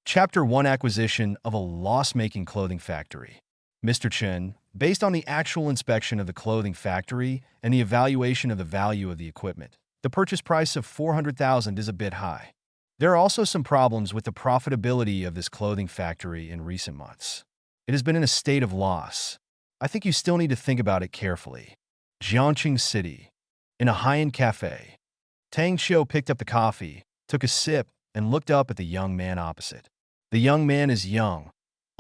Chapter 1: Acquisition of a Loss-Making Clothing Factory. Mr. Chen, based on the actual inspection of the clothing factory and the evaluation of the value of the equipment, the purchase price of 400,000 is a bit high. There are also some problems with the profitability of this clothing factory in recent months. It has been in a state of loss. I think you still need to think about it carefully. Jiangqing City. In a high-end cafe, Tang Xiu picked up the coffee, took a sip, and looked up at the young man opposite. The young man is young,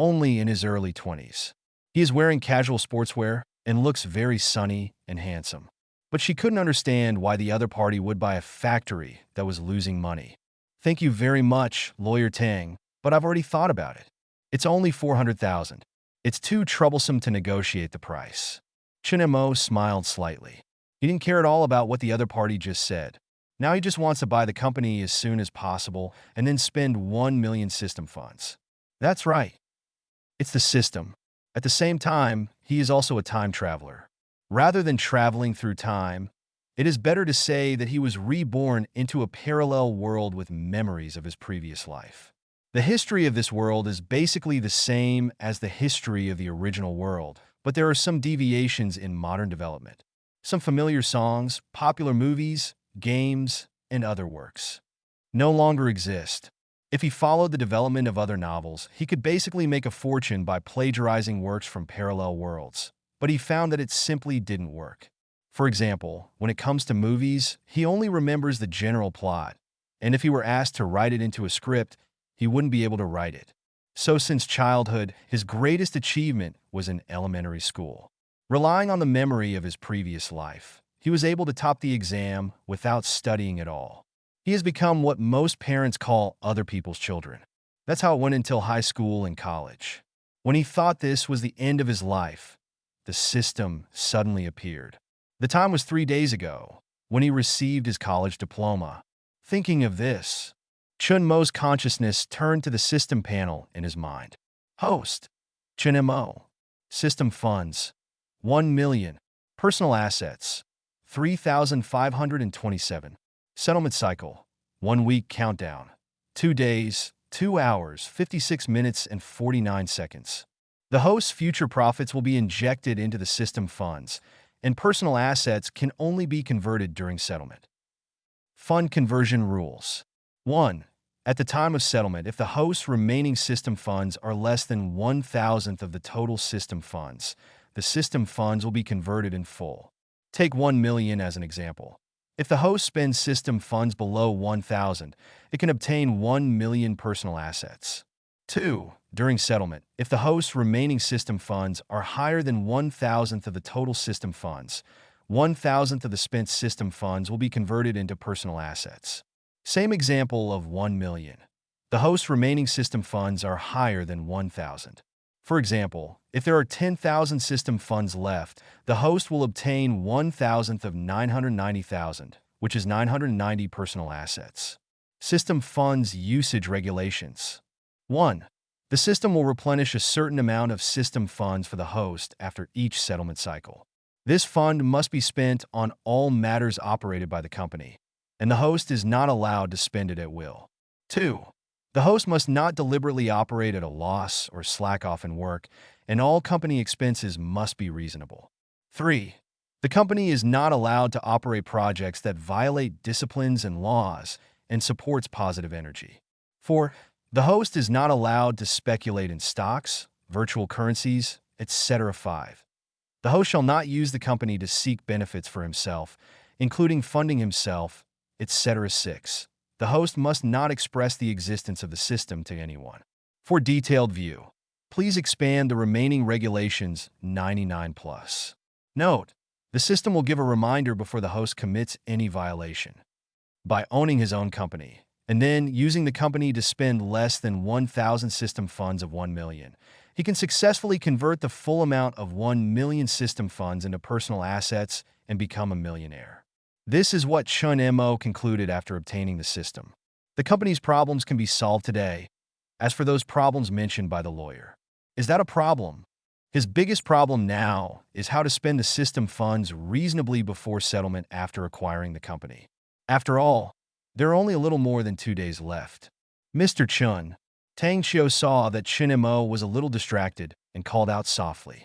only in his early 20s. He is wearing casual sportswear and looks very sunny and handsome. But she couldn't understand why the other party would buy a factory that was losing money. Thank you very much, Lawyer Tang, but I've already thought about it. It's only 400,000. It's too troublesome to negotiate the price. Chen Mo smiled slightly. He didn't care at all about what the other party just said. Now he just wants to buy the company as soon as possible and then spend 1 million system funds. That's right. It's the system. At the same time, he is also a time traveler. Rather than traveling through time, it is better to say that he was reborn into a parallel world with memories of his previous life. The history of this world is basically the same as the history of the original world, but there are some deviations in modern development. Some familiar songs, popular movies, games, and other works no longer exist. If he followed the development of other novels, he could basically make a fortune by plagiarizing works from parallel worlds, but he found that it simply didn't work. For example, when it comes to movies, he only remembers the general plot, and if he were asked to write it into a script, he wouldn't be able to write it. So since childhood, his greatest achievement was in elementary school. Relying on the memory of his previous life, he was able to top the exam without studying at all. He has become what most parents call other people's children. That's how it went until high school and college. When he thought this was the end of his life, the system suddenly appeared. The time was 3 days ago, when he received his college diploma. Thinking of this, Chun Mo's consciousness turned to the system panel in his mind. Host: Chun Mo. System funds: 1 million. Personal assets: 3,527. Settlement cycle: 1 week countdown. 2 days, 2 hours, 56 minutes, and 49 seconds. The host's future profits will be injected into the system funds, and personal assets can only be converted during settlement. Fund conversion rules. 1. At the time of settlement, if the host's remaining system funds are less than 1,000th of the total system funds, the system funds will be converted in full. Take 1 million as an example. If the host spends system funds below 1,000, it can obtain 1 million personal assets. 2. During settlement, if the host's remaining system funds are higher than 1,000th of the total system funds, 1,000th of the spent system funds will be converted into personal assets. Same example of 1 million. The host's remaining system funds are higher than 1,000. For example, if there are 10,000 system funds left, the host will obtain 1,000th of 990,000, which is 990 personal assets. System funds usage regulations. 1. The system will replenish a certain amount of system funds for the host after each settlement cycle. This fund must be spent on all matters operated by the company, and the host is not allowed to spend it at will. 2. The host must not deliberately operate at a loss or slack off in work, and all company expenses must be reasonable. 3. The company is not allowed to operate projects that violate disciplines and laws and supports positive energy. 4. The host is not allowed to speculate in stocks, virtual currencies, etc. 5. The host shall not use the company to seek benefits for himself, including funding himself, etc. 6. The host must not express the existence of the system to anyone. For detailed view, please expand the remaining regulations 99+. Note: the system will give a reminder before the host commits any violation. By owning his own company, and then using the company to spend less than 1,000 system funds of 1 million, he can successfully convert the full amount of 1 million system funds into personal assets and become a millionaire. This is what Chun Mo concluded after obtaining the system. The company's problems can be solved today. As for those problems mentioned by the lawyer, is that a problem? His biggest problem now is how to spend the system funds reasonably before settlement after acquiring the company. After all, there are only a little more than 2 days left. Mr. Chun, Tang Xiu saw that Chen Mo was a little distracted and called out softly.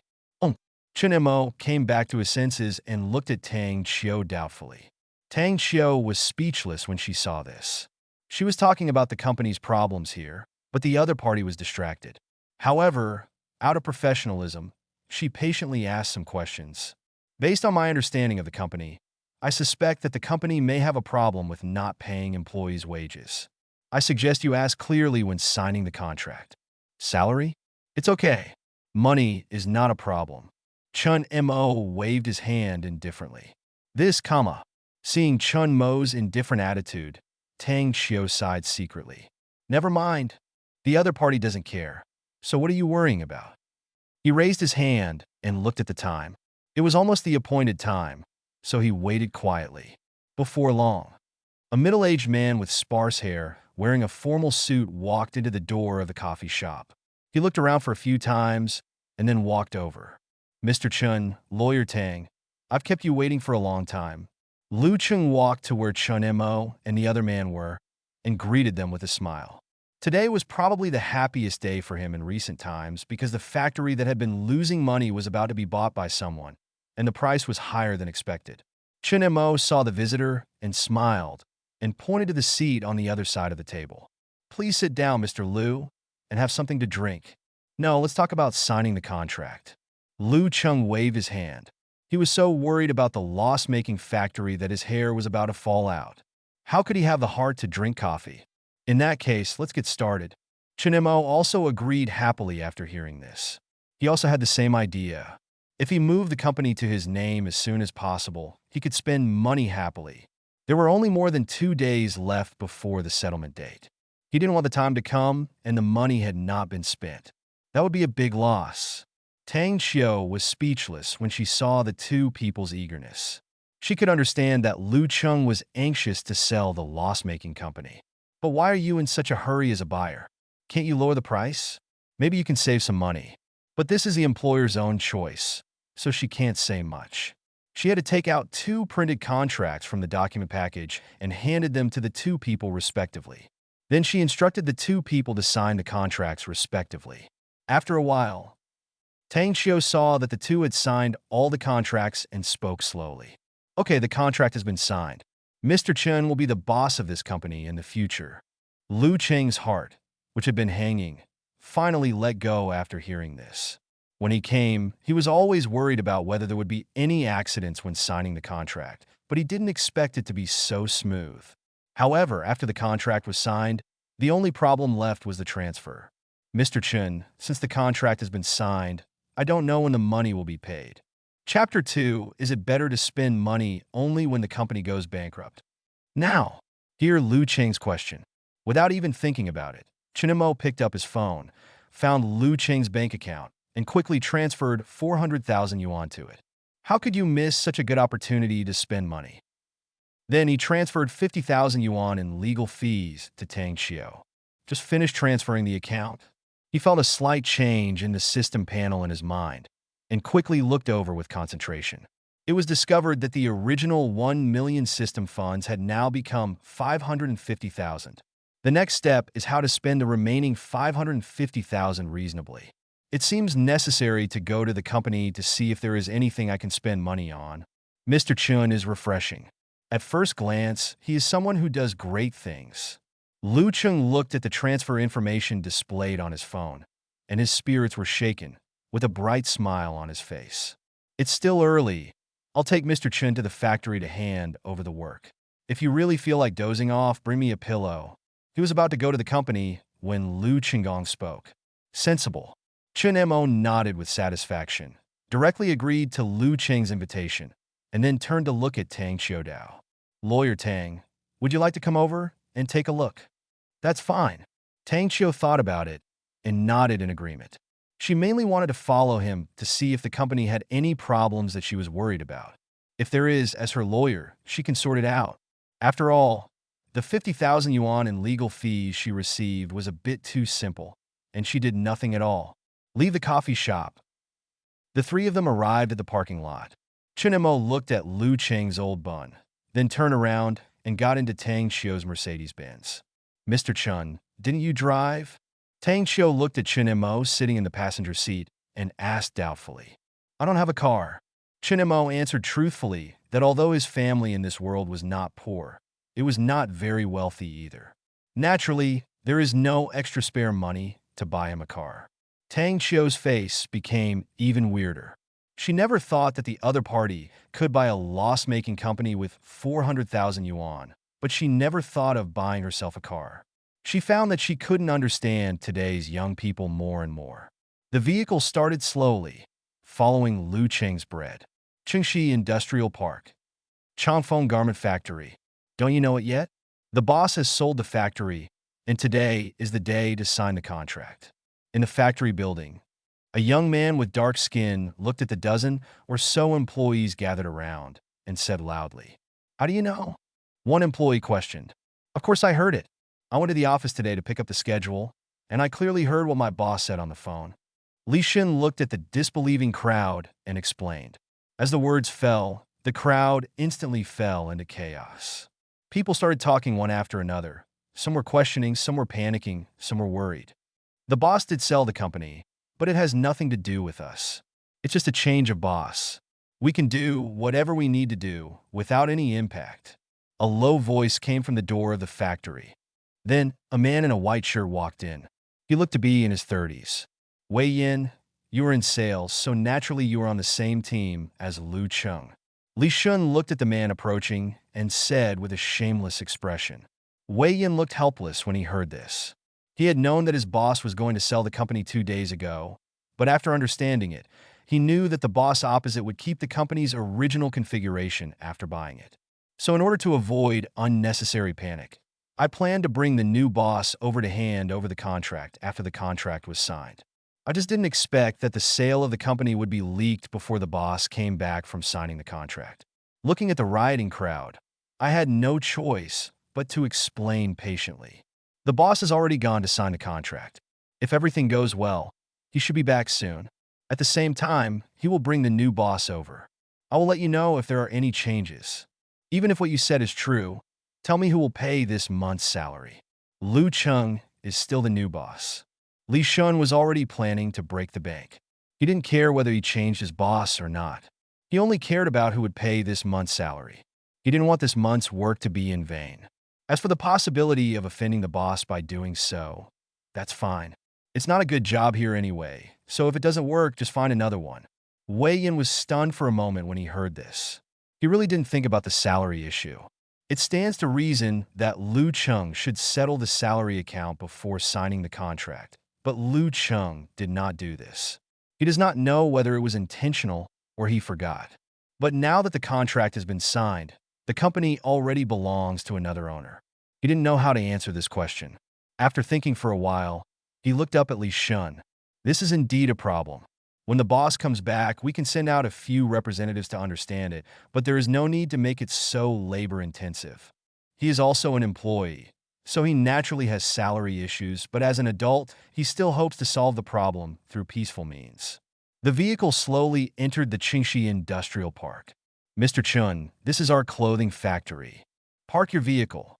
Chen Mo came back to his senses and looked at Tang Xiu doubtfully. Tang Xiu was speechless when she saw this. She was talking about the company's problems here, but the other party was distracted. However, out of professionalism, she patiently asked some questions. Based on my understanding of the company, I suspect that the company may have a problem with not paying employees' wages. I suggest you ask clearly when signing the contract. Salary? It's okay. Money is not a problem. Chun Mo waved his hand indifferently. Seeing Chun Mo's indifferent attitude, Tang Xiu sighed secretly. Never mind. The other party doesn't care. So what are you worrying about? He raised his hand and looked at the time. It was almost the appointed time, so he waited quietly. Before long, a middle-aged man with sparse hair, wearing a formal suit, walked into the door of the coffee shop. He looked around for a few times and then walked over. Mr. Chun, Lawyer Tang, I've kept you waiting for a long time. Lu Chung walked to where Chun Mo and the other man were and greeted them with a smile. Today was probably the happiest day for him in recent times because the factory that had been losing money was about to be bought by someone, and the price was higher than expected. Chun Mo saw the visitor and smiled and pointed to the seat on the other side of the table. Please sit down, Mr. Lu, and have something to drink. No, let's talk about signing the contract. Lu Chung waved his hand. He was so worried about the loss-making factory that his hair was about to fall out. How could he have the heart to drink coffee? In that case, let's get started. Chen Mo also agreed happily after hearing this. He also had the same idea. If he moved the company to his name as soon as possible, he could spend money happily. There were only more than 2 days left before the settlement date. He didn't want the time to come, and the money had not been spent. That would be a big loss. Tang Xiu was speechless when she saw the two people's eagerness. She could understand that Lu Chung was anxious to sell the loss-making company. But why are you in such a hurry as a buyer? Can't you lower the price? Maybe you can save some money. But this is the employer's own choice, so she can't say much. She had to take out 2 printed contracts from the document package and handed them to the 2 people respectively. Then she instructed the 2 people to sign the contracts respectively. After a while, Tang Xiu saw that the 2 had signed all the contracts and spoke slowly. Okay, the contract has been signed. Mr. Chen will be the boss of this company in the future. Lu Cheng's heart, which had been hanging, finally let go after hearing this. When he came, he was always worried about whether there would be any accidents when signing the contract, but he didn't expect it to be so smooth. However, after the contract was signed, the only problem left was the transfer. Mr. Chen, since the contract has been signed, I don't know when the money will be paid. Chapter 2, is it better to spend money only when the company goes bankrupt? Now, hear Lu Cheng's question. Without even thinking about it, Chen Mo picked up his phone, found Lu Cheng's bank account, and quickly transferred 400,000 yuan to it. How could you miss such a good opportunity to spend money? Then he transferred 50,000 yuan in legal fees to Tang Xiu. Just finished transferring the account. He felt a slight change in the system panel in his mind and quickly looked over with concentration. It was discovered that the original 1 million system funds had now become 550,000. The next step is how to spend the remaining 550,000 reasonably. It seems necessary to go to the company to see if there is anything I can spend money on. Mr. Chun is refreshing. At first glance, he is someone who does great things. Lu Chung looked at the transfer information displayed on his phone, and his spirits were shaken, with a bright smile on his face. It's still early. I'll take Mr. Chun to the factory to hand over the work. If you really feel like dozing off, bring me a pillow. He was about to go to the company when Lu Chinggong spoke. Sensible. Chen Mo nodded with satisfaction, directly agreed to Lu Cheng's invitation, and then turned to look at Tang Xiudao. Lawyer Tang, would you like to come over and take a look? That's fine. Tang Xiu thought about it and nodded in agreement. She mainly wanted to follow him to see if the company had any problems that she was worried about. If there is, as her lawyer, she can sort it out. After all, the 50,000 yuan in legal fees she received was a bit too simple, and she did nothing at all. Leave the coffee shop. The 3 of them arrived at the parking lot. Chen Mo looked at Lu Cheng's old bun, then turned around and got into Tang Xiu's Mercedes-Benz. Mr. Chun, didn't you drive? Tang Xiu looked at Chen Mo sitting in the passenger seat and asked doubtfully, I don't have a car. Chen Mo answered truthfully that although his family in this world was not poor, it was not very wealthy either. Naturally, there is no extra spare money to buy him a car. Tang Xiu's face became even weirder. She never thought that the other party could buy a loss-making company with 400,000 yuan, but she never thought of buying herself a car. She found that she couldn't understand today's young people more and more. The vehicle started slowly, following Lu Cheng's bread. Qingxi Industrial Park. Changfeng Garment Factory. Don't you know it yet? The boss has sold the factory, and today is the day to sign the contract. In the factory building, a young man with dark skin looked at the dozen or so employees gathered around and said loudly, How do you know? One employee questioned. Of course I heard it. I went to the office today to pick up the schedule, and I clearly heard what my boss said on the phone. Li Xin looked at the disbelieving crowd and explained. As the words fell, the crowd instantly fell into chaos. People started talking one after another. Some were questioning, some were panicking, some were worried. The boss did sell the company, but it has nothing to do with us. It's just a change of boss. We can do whatever we need to do without any impact. A low voice came from the door of the factory. Then, a man in a white shirt walked in. He looked to be in his 30s. Wei Yin, you are in sales, so naturally you are on the same team as Lu Cheng. Li Shun looked at the man approaching and said with a shameless expression. Wei Yin looked helpless when he heard this. He had known that his boss was going to sell the company 2 days ago, but after understanding it, he knew that the boss opposite would keep the company's original configuration after buying it. So in order to avoid unnecessary panic, I planned to bring the new boss over to hand over the contract after the contract was signed. I just didn't expect that the sale of the company would be leaked before the boss came back from signing the contract. Looking at the rioting crowd, I had no choice but to explain patiently. The boss has already gone to sign the contract. If everything goes well, he should be back soon. At the same time, he will bring the new boss over. I will let you know if there are any changes. Even if what you said is true, tell me who will pay this month's salary. Lu Cheng is still the new boss. Li Shun was already planning to break the bank. He didn't care whether he changed his boss or not. He only cared about who would pay this month's salary. He didn't want this month's work to be in vain. As for the possibility of offending the boss by doing so, that's fine. It's not a good job here anyway, so if it doesn't work, just find another one. Wei Yin was stunned for a moment when he heard this. He really didn't think about the salary issue. It stands to reason that Lu Cheng should settle the salary account before signing the contract, but Lu Cheng did not do this. He does not know whether it was intentional or he forgot. But now that the contract has been signed, the company already belongs to another owner. He didn't know how to answer this question. After thinking for a while, he looked up at Li Shun. This is indeed a problem. When the boss comes back, we can send out a few representatives to understand it, but there is no need to make it so labor-intensive. He is also an employee, so he naturally has salary issues, but as an adult, he still hopes to solve the problem through peaceful means. The vehicle slowly entered the Qingxi Industrial Park. Mr. Chun, this is our clothing factory. Park your vehicle.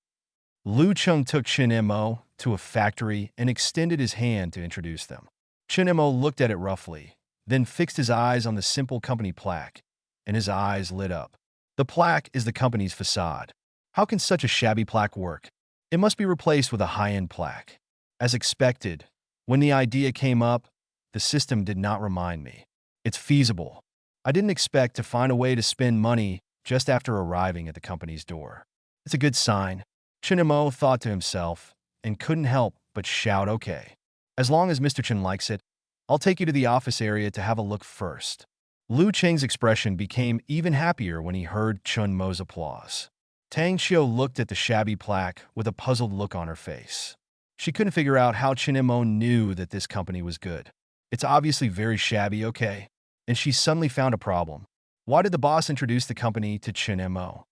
Lu Cheng took Chen Mo to a factory and extended his hand to introduce them. Chen Mo looked at it roughly, then fixed his eyes on the simple company plaque, and his eyes lit up. The plaque is the company's facade. How can such a shabby plaque work? It must be replaced with a high-end plaque. As expected, when the idea came up, the system did not remind me. It's feasible. I didn't expect to find a way to spend money just after arriving at the company's door. It's a good sign. Chen Mo thought to himself and couldn't help but shout, okay. As long as Mr. Chen likes it, I'll take you to the office area to have a look first. Lu Cheng's expression became even happier when he heard Chen Mo's applause. Tang Xiu looked at the shabby plaque with a puzzled look on her face. She couldn't figure out how Chen Mo knew that this company was good. It's obviously very shabby, okay? And she suddenly found a problem. Why did the boss introduce the company to Chen Mo?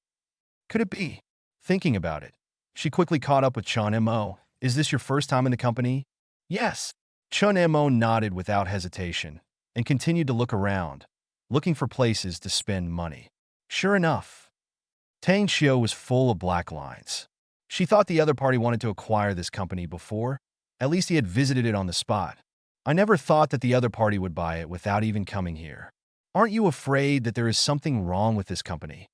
Could it be? Thinking about it, she quickly caught up with Chen Mo. Is this your first time in the company? Yes. Chen Mo nodded without hesitation and continued to look around, looking for places to spend money. Sure enough, Tang Xiu was full of black lines. She thought the other party wanted to acquire this company before, At least he had visited it on the spot. I never thought that the other party would buy it without even coming here. Aren't you afraid that there is something wrong with this company?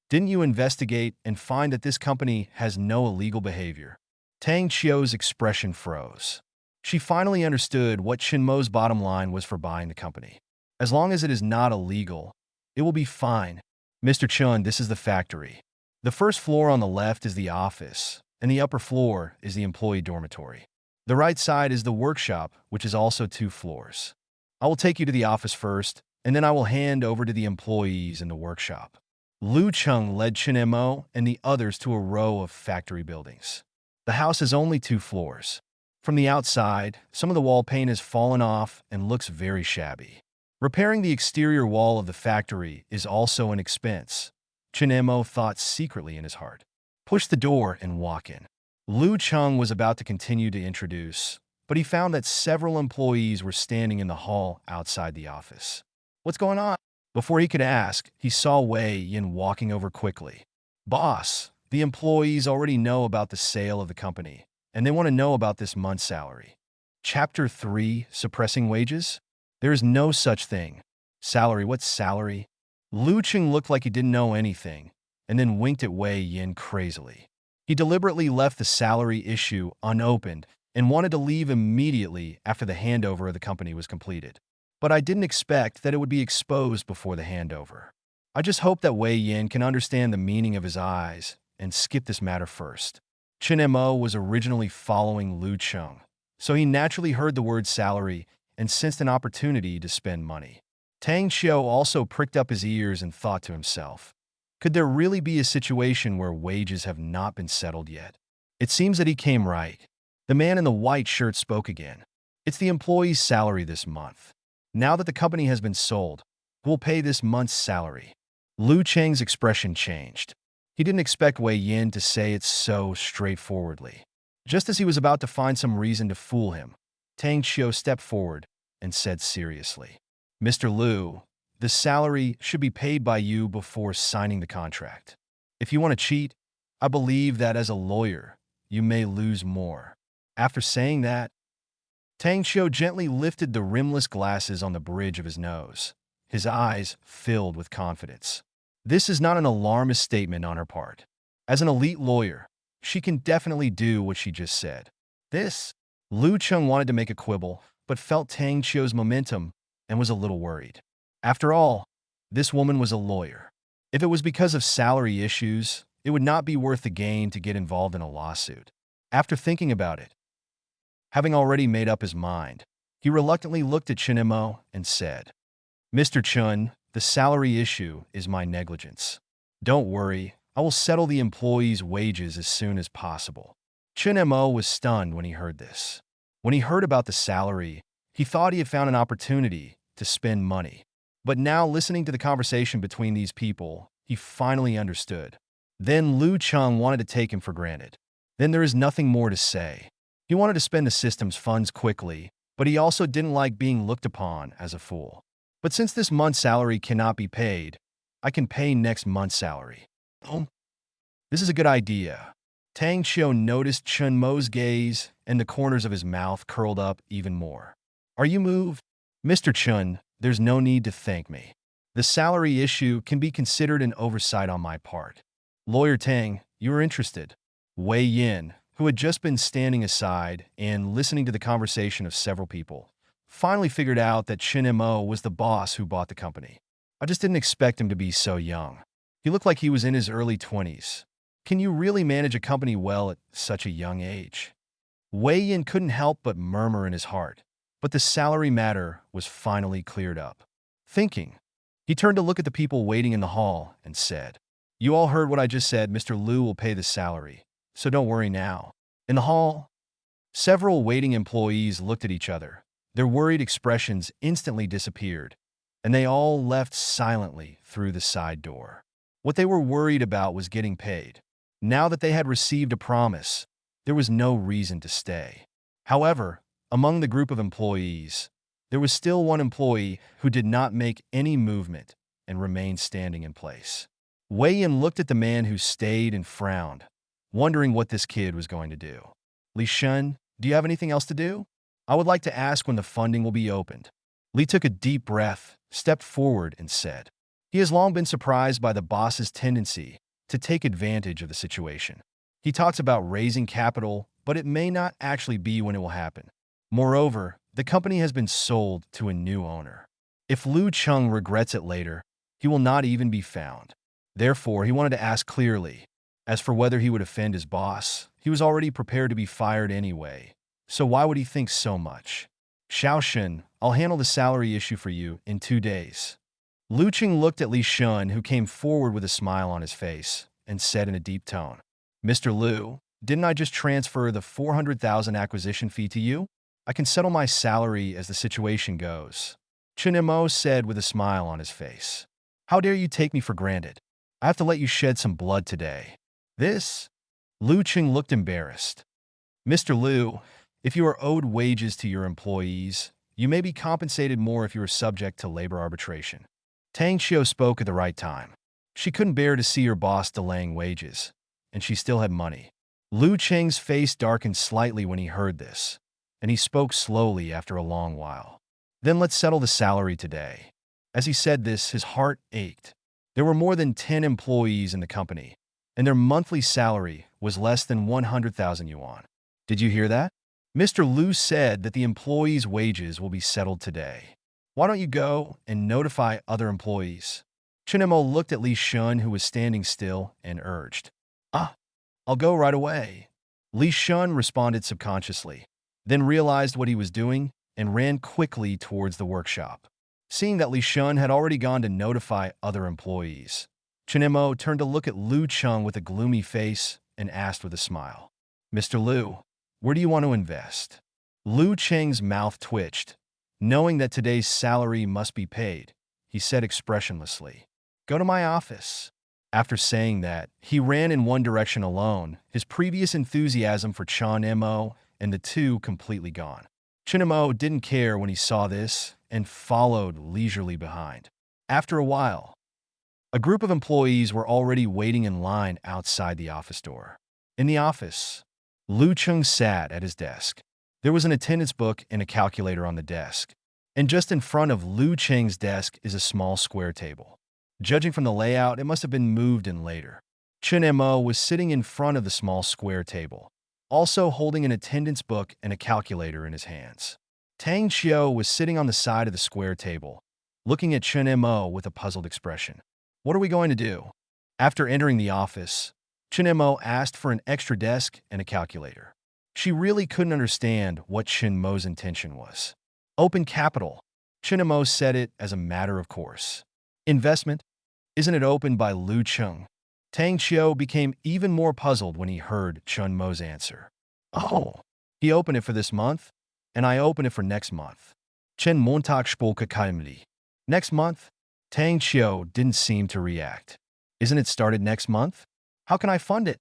Didn't you investigate and find that this company has no illegal behavior? Tang Chio's expression froze. She finally understood what Chinmo's bottom line was for buying the company. As long as it is not illegal, it will be fine. Mr. Chun, this is the factory. The first floor on the left is the office, and the upper floor is the employee dormitory. The right side is the workshop, which is also 2 floors. I will take you to the office first, and then I will hand over to the employees in the workshop. Lu Chung led Chinmo and the others to a row of factory buildings. The house has only 2 floors. From the outside, some of the wall paint has fallen off and looks very shabby. Repairing the exterior wall of the factory is also an expense, Chinmo thought secretly in his heart. Push the door and walk in. Lu Chung was about to continue to introduce, but he found that several employees were standing in the hall outside the office. What's going on? Before he could ask, he saw Wei Yin walking over quickly. Boss, the employees already know about the sale of the company, and they want to know about this month's salary. Chapter 3, Suppressing Wages? There is no such thing. Salary? What's salary? Lu Chung looked like he didn't know anything, and then winked at Wei Yin crazily. He deliberately left the salary issue unopened and wanted to leave immediately after the handover of the company was completed. But I didn't expect that it would be exposed before the handover. I just hope that Wei Yin can understand the meaning of his eyes and skip this matter first. Chinmo was originally following Lu Chung, so he naturally heard the word salary and sensed an opportunity to spend money. Tang Xiu also pricked up his ears and thought to himself, could there really be a situation where wages have not been settled yet? It seems that he came right. The man in the white shirt spoke again. It's the employee's salary this month. Now that the company has been sold, we'll pay this month's salary. Lu Cheng's expression changed. He didn't expect Wei Yin to say it so straightforwardly. Just as he was about to find some reason to fool him, Tang Xiu stepped forward and said seriously, Mr. Lu, the salary should be paid by you before signing the contract. If you want to cheat, I believe that as a lawyer, you may lose more. After saying that, Tang Xiu gently lifted the rimless glasses on the bridge of his nose, his eyes filled with confidence. This is not an alarmist statement on her part. As an elite lawyer, she can definitely do what she just said. Lu Chung wanted to make a quibble, but felt Tang Xiu's momentum and was a little worried. After all, this woman was a lawyer. If it was because of salary issues, it would not be worth the gain to get involved in a lawsuit. After thinking about it, having already made up his mind, he reluctantly looked at Chinmo and said, Mr. Chun, the salary issue is my negligence. Don't worry, I will settle the employees' wages as soon as possible. Chinmo was stunned when he heard this. When he heard about the salary, he thought he had found an opportunity to spend money. But now, listening to the conversation between these people, he finally understood. Then Lu Chung wanted to take him for granted. Then there is nothing more to say. He wanted to spend the system's funds quickly, but he also didn't like being looked upon as a fool. But since this month's salary cannot be paid, I can pay next month's salary. Oh, this is a good idea. Tang Xiu noticed Chinmo's gaze, and the corners of his mouth curled up even more. Are you moved? Mr. Chun, there's no need to thank me. The salary issue can be considered an oversight on my part. Lawyer Tang, you are interested. Wei Yin, who had just been standing aside and listening to the conversation of several people, finally figured out that Chinmo was the boss who bought the company. I just didn't expect him to be so young. He looked like he was in his early 20s. Can you really manage a company well at such a young age? Wei Yin couldn't help but murmur in his heart, but the salary matter was finally cleared up. Thinking, he turned to look at the people waiting in the hall and said, You all heard what I just said. Mr. Lu will pay the salary, so don't worry now. In the hall, several waiting employees looked at each other. Their worried expressions instantly disappeared, and they all left silently through the side door. What they were worried about was getting paid. Now that they had received a promise, there was no reason to stay. However, among the group of employees, there was still one employee who did not make any movement and remained standing in place. Wei Yin looked at the man who stayed and frowned, wondering what this kid was going to do. Li Shun, Do you have anything else to do? I would like to ask when the funding will be opened. Lee took a deep breath, stepped forward, and said, he has long been surprised by the boss's tendency to take advantage of the situation. He talks about raising capital, but it may not actually be when it will happen. Moreover, the company has been sold to a new owner. If Liu Chung regrets it later, he will not even be found. Therefore, he wanted to ask clearly. As for whether he would offend his boss, he was already prepared to be fired anyway. So why would he think so much? Xiaoxun, I'll handle the salary issue for you in 2 days. Liu Cheng looked at Li Shun, who came forward with a smile on his face, and said in a deep tone, Mr. Liu, didn't I just transfer the 400,000 acquisition fee to you? I can settle my salary as the situation goes. Chen Mo said with a smile on his face. How dare you take me for granted? I have to let you shed some blood today. This? Liu Cheng looked embarrassed. Mr. Liu, if you are owed wages to your employees, you may be compensated more if you are subject to labor arbitration. Tang Xiu spoke at the right time. She couldn't bear to see her boss delaying wages, and she still had money. Liu Cheng's face darkened slightly when he heard this, and he spoke slowly after a long while. Then let's settle the salary today. As he said this, his heart ached. There were more than 10 employees in the company, and their monthly salary was less than 100,000 yuan. Did you hear that? Mr. Liu said that the employees' wages will be settled today. Why don't you go and notify other employees? Chen Mo looked at Li Shun, who was standing still, and urged. I'll go right away. Li Shun responded subconsciously, then realized what he was doing and ran quickly towards the workshop. Seeing that Li Shun had already gone to notify other employees, Chen Mo turned to look at Liu Chung with a gloomy face and asked with a smile, Mr. Liu, where do you want to invest? Liu Cheng's mouth twitched. Knowing that today's salary must be paid, he said expressionlessly, Go to my office. After saying that, he ran in one direction alone, his previous enthusiasm for Chen Mo and the two completely gone. Chen Mo didn't care when he saw this and followed leisurely behind. After a while, a group of employees were already waiting in line outside the office door. In the office, Liu Chung sat at his desk. There was an attendance book and a calculator on the desk, and just in front of Liu Cheng's desk is a small square table. Judging from the layout, it must have been moved in later. Chen Mo was sitting in front of the small square table, also holding an attendance book and a calculator in his hands. Tang Xiu was sitting on the side of the square table, looking at Chen Mo with a puzzled expression. What are we going to do? After entering the office, Chen Mo asked for an extra desk and a calculator. She really couldn't understand what Chen Mo's intention was. Open capital. Chen Mo said it as a matter of course. Investment? Isn't it opened by Liu Chung? Tang Xiu became even more puzzled when he heard Chen Mo's answer. Oh, he opened it for this month, and I opened it for next month. Chen Montag spolka kaimli. Next month? Tang Xiu didn't seem to react. Isn't it started next month? How can I fund it?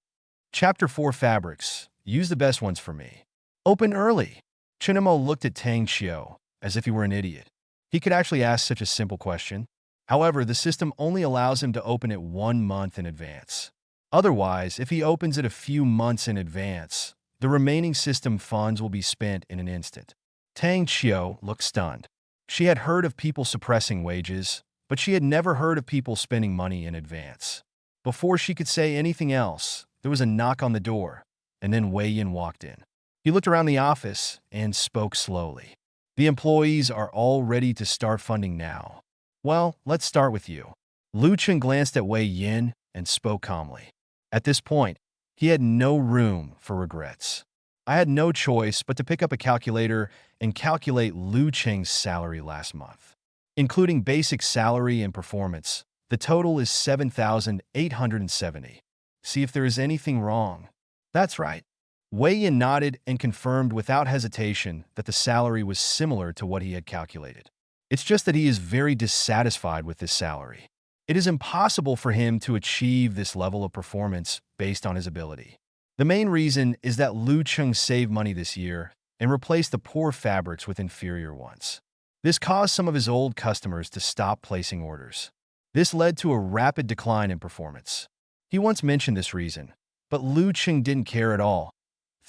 Chapter 4 Fabrics. Use the best ones for me. Open early. Chen Mo looked at Tang Xiu as if he were an idiot. He could actually ask such a simple question. However, the system only allows him to open it 1 month in advance. Otherwise, if he opens it a few months in advance, the remaining system funds will be spent in an instant. Tang Xiu looked stunned. She had heard of people suppressing wages, but she had never heard of people spending money in advance. Before she could say anything else, there was a knock on the door, and then Wei Yin walked in. He looked around the office and spoke slowly. The employees are all ready to start funding now. Well, let's start with you. Liu Chen glanced at Wei Yin and spoke calmly. At this point, he had no room for regrets. I had no choice but to pick up a calculator and calculate Liu Cheng's salary last month. Including basic salary and performance, the total is 7,870. See if there is anything wrong. That's right. Wei Yin nodded and confirmed without hesitation that the salary was similar to what he had calculated. It's just that he is very dissatisfied with this salary. It is impossible for him to achieve this level of performance based on his ability. The main reason is that Liu Chung saved money this year and replaced the poor fabrics with inferior ones. This caused some of his old customers to stop placing orders. This led to a rapid decline in performance. He once mentioned this reason, but Liu Chung didn't care at all,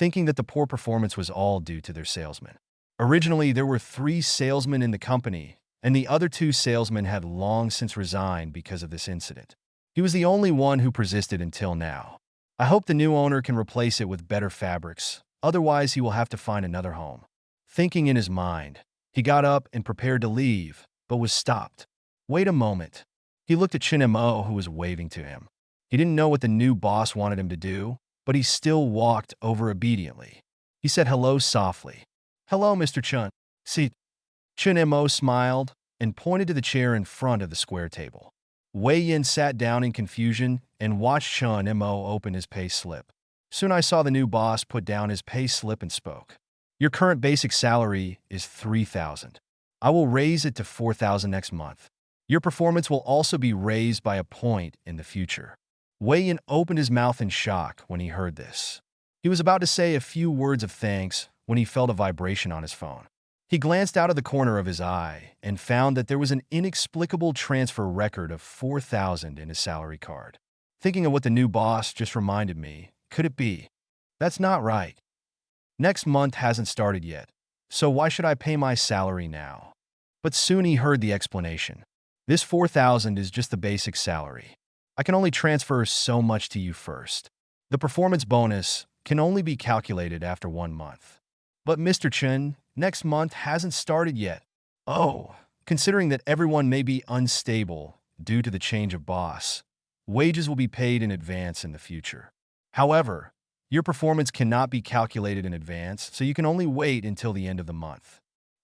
thinking that the poor performance was all due to their salesman. Originally, there were 3 salesmen in the company, and the other 2 salesmen had long since resigned because of this incident. He was the only one who persisted until now. I hope the new owner can replace it with better fabrics, otherwise he will have to find another home. Thinking in his mind, he got up and prepared to leave, but was stopped. Wait a moment. He looked at Mo, who was waving to him. He didn't know what the new boss wanted him to do, but he still walked over obediently. He said hello softly. "Hello, Mr. Chun. Sit." Mo smiled and pointed to the chair in front of the square table. Wei Yin sat down in confusion and watched Mo open his pay slip. Soon I saw the new boss put down his pay slip and spoke. "Your current basic salary is 3,000. I will raise it to 4,000 next month. Your performance will also be raised by a point in the future." Wei Yin opened his mouth in shock when he heard this. He was about to say a few words of thanks when he felt a vibration on his phone. He glanced out of the corner of his eye and found that there was an inexplicable transfer record of 4,000 in his salary card. Thinking of what the new boss just reminded me, could it be? That's not right. Next month hasn't started yet, so why should I pay my salary now? But soon he heard the explanation. This 4,000 is just the basic salary. I can only transfer so much to you first. The performance bonus can only be calculated after 1 month. But Mr. Chen, next month hasn't started yet. Oh, considering that everyone may be unstable due to the change of boss, wages will be paid in advance in the future. However, your performance cannot be calculated in advance, so you can only wait until the end of the month.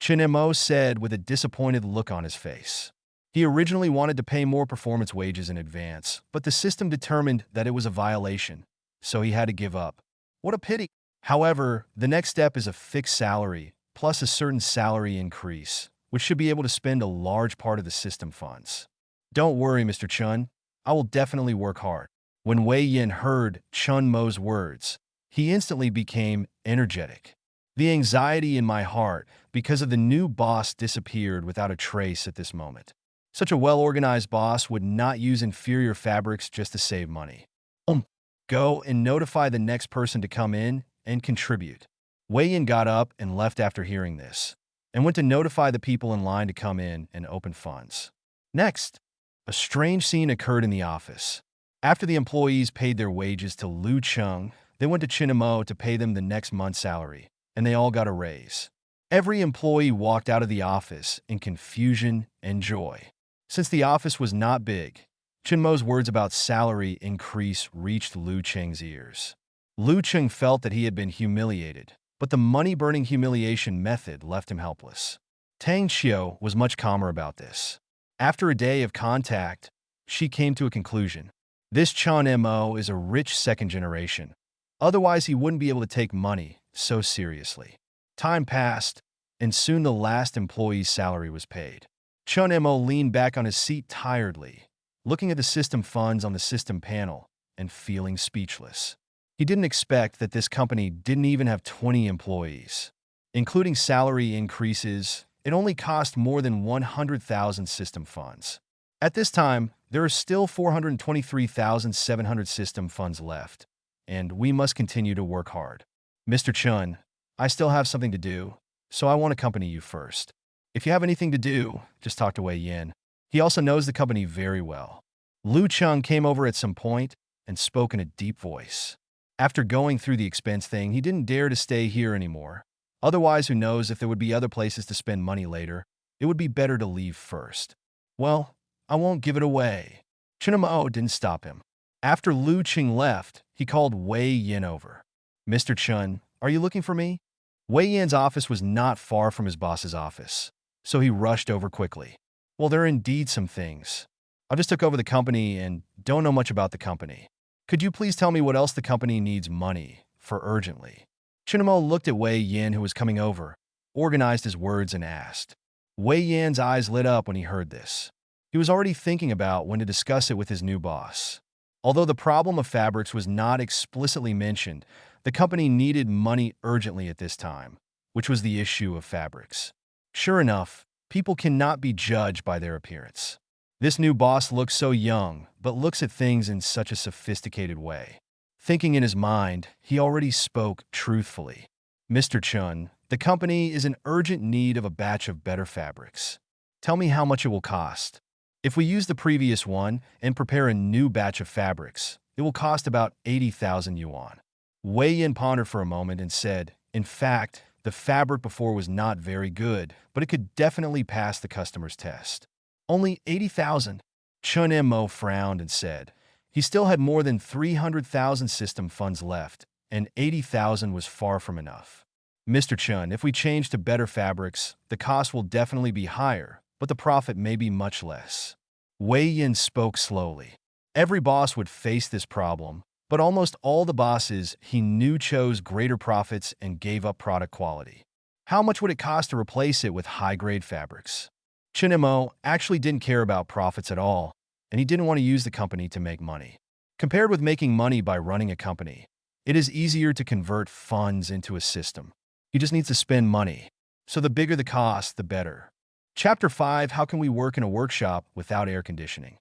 Mo said with a disappointed look on his face. He originally wanted to pay more performance wages in advance, but the system determined that it was a violation, so he had to give up. What a pity. However, the next step is a fixed salary, plus a certain salary increase, which should be able to spend a large part of the system funds. Don't worry, Mr. Chun. I will definitely work hard. When Wei Yin heard Chun Mo's words, he instantly became energetic. The anxiety in my heart because of the new boss disappeared without a trace at this moment. Such a well-organized boss would not use inferior fabrics just to save money. Go and notify the next person to come in and contribute. Wei Yin got up and left after hearing this, and went to notify the people in line to come in and open funds. Next, a strange scene occurred in the office. After the employees paid their wages to Lu Chung, they went to Mo to pay them the next month's salary, and they all got a raise. Every employee walked out of the office in confusion and joy. Since the office was not big, Mo's words about salary increase reached Lu Cheng's ears. Lu Cheng felt that he had been humiliated, but the money-burning humiliation method left him helpless. Tang Xiao was much calmer about this. After a day of contact, she came to a conclusion. This Mo is a rich second generation. Otherwise, he wouldn't be able to take money so seriously. Time passed, and soon the last employee's salary was paid. Mo leaned back on his seat tiredly, looking at the system funds on the system panel and feeling speechless. He didn't expect that this company didn't even have 20 employees. Including salary increases, it only cost more than 100,000 system funds. At this time, there are still 423,700 system funds left, and we must continue to work hard. Mr. Chun, I still have something to do, so I want to accompany you first. If you have anything to do, just talk to Wei Yin. He also knows the company very well. Lu Chung came over at some point and spoke in a deep voice. After going through the expense thing, he didn't dare to stay here anymore. Otherwise, who knows if there would be other places to spend money later. It would be better to leave first. Well, I won't give it away. Mo didn't stop him. After Lu Cheng left, he called Wei Yin over. Mr. Chun, are you looking for me? Wei Yin's office was not far from his boss's office, so he rushed over quickly. Well, there are indeed some things. I just took over the company and don't know much about the company. Could you please tell me what else the company needs money for urgently? Mo looked at Wei Yin, who was coming over, organized his words, and asked. Wei Yin's eyes lit up when he heard this. He was already thinking about when to discuss it with his new boss. Although the problem of fabrics was not explicitly mentioned, the company needed money urgently at this time, which was the issue of fabrics. Sure enough, people cannot be judged by their appearance. This new boss looks so young, but looks at things in such a sophisticated way. Thinking in his mind, he already spoke truthfully. Mr. Chun, the company is in urgent need of a batch of better fabrics. Tell me how much it will cost. If we use the previous one and prepare a new batch of fabrics, it will cost about 80,000 yuan. Wei Yin pondered for a moment and said, in fact, the fabric before was not very good, but it could definitely pass the customer's test. Only 80,000? Chun Mo frowned and said, he still had more than 300,000 system funds left, and 80,000 was far from enough. Mr. Chun, if we change to better fabrics, the cost will definitely be higher, but the profit may be much less. Wei Yin spoke slowly. Every boss would face this problem, but almost all the bosses he knew chose greater profits and gave up product quality. How much would it cost to replace it with high-grade fabrics? Chinemo actually didn't care about profits at all, and he didn't want to use the company to make money. Compared with making money by running a company, it is easier to convert funds into a system. He just needs to spend money, so the bigger the cost, the better. Chapter 5: How can we work in a workshop without air conditioning?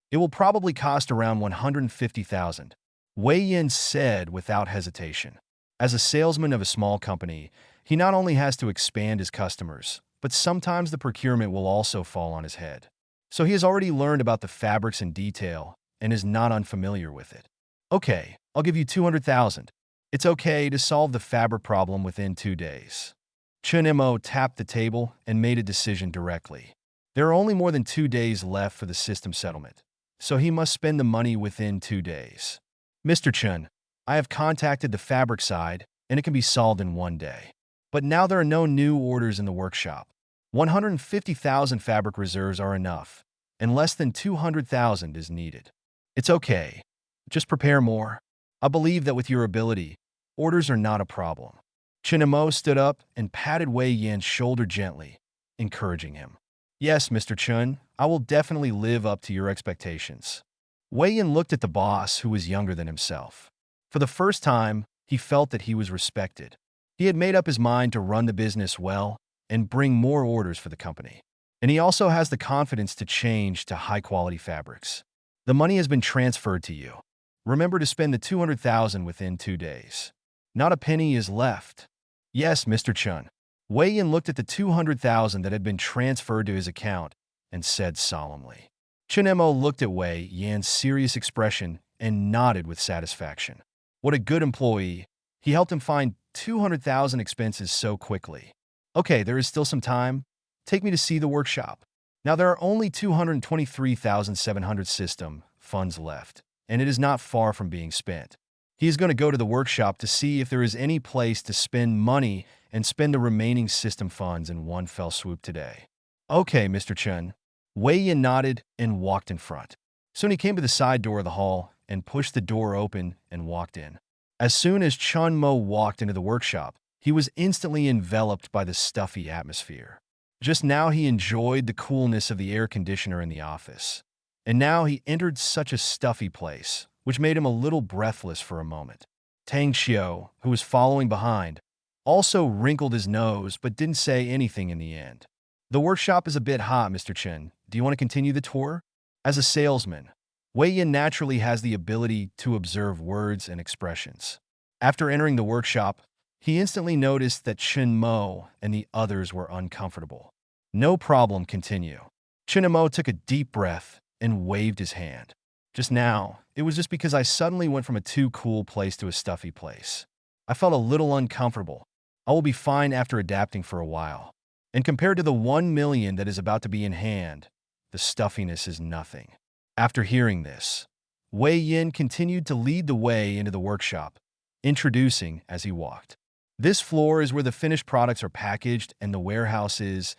It will probably cost around 150,000, Wei Yin said without hesitation. As a salesman of a small company, he not only has to expand his customers, but sometimes the procurement will also fall on his head. So he has already learned about the fabrics in detail and is not unfamiliar with it. Okay, I'll give you 200,000. It's okay to solve the fabric problem within 2 days. Chun Mo tapped the table and made a decision directly. There are only more than 2 days left for the system settlement, so he must spend the money within 2 days. Mr. Chun, I have contacted the fabric side, and it can be solved in 1 day. But now there are no new orders in the workshop. 150,000 fabric reserves are enough, and less than 200,000 is needed. It's okay. Just prepare more. I believe that with your ability, orders are not a problem. Chinemo stood up and patted Wei Yin's shoulder gently, encouraging him. Yes, Mr. Chun, I will definitely live up to your expectations. Wei Yin looked at the boss, who was younger than himself. For the first time, he felt that he was respected. He had made up his mind to run the business well and bring more orders for the company. And he also has the confidence to change to high-quality fabrics. The money has been transferred to you. Remember to spend the 200,000 within 2 days. Not a penny is left. Yes, Mr. Chun. Wei Yin looked at the 200,000 that had been transferred to his account and said solemnly. Chunemo looked at Wei Yin's serious expression and nodded with satisfaction. What a good employee. He helped him find 200,000 expenses so quickly. Okay, there is still some time. Take me to see the workshop. Now there are only 223,700 system funds left, and it is not far from being spent. He is going to go to the workshop to see if there is any place to spend money and spend the remaining system funds in one fell swoop today. Okay, Mr. Chun. Wei Yin nodded and walked in front. Soon he came to the side door of the hall and pushed the door open and walked in. As soon as Chun Mo walked into the workshop, he was instantly enveloped by the stuffy atmosphere. Just now he enjoyed the coolness of the air conditioner in the office. And now he entered such a stuffy place, which made him a little breathless for a moment. Tang Xiao, who was following behind, also wrinkled his nose but didn't say anything in the end. The workshop is a bit hot, Mr. Chen. Do you want to continue the tour? As a salesman, Wei Yin naturally has the ability to observe words and expressions. After entering the workshop, he instantly noticed that Chen Mo and the others were uncomfortable. No problem, continue. Chen Mo took a deep breath and waved his hand. Just now, it was just because I suddenly went from a too cool place to a stuffy place. I felt a little uncomfortable. I will be fine after adapting for a while. And compared to the 1 million that is about to be in hand, the stuffiness is nothing. After hearing this, Wei Yin continued to lead the way into the workshop, introducing as he walked. This floor is where the finished products are packaged and the warehouse is,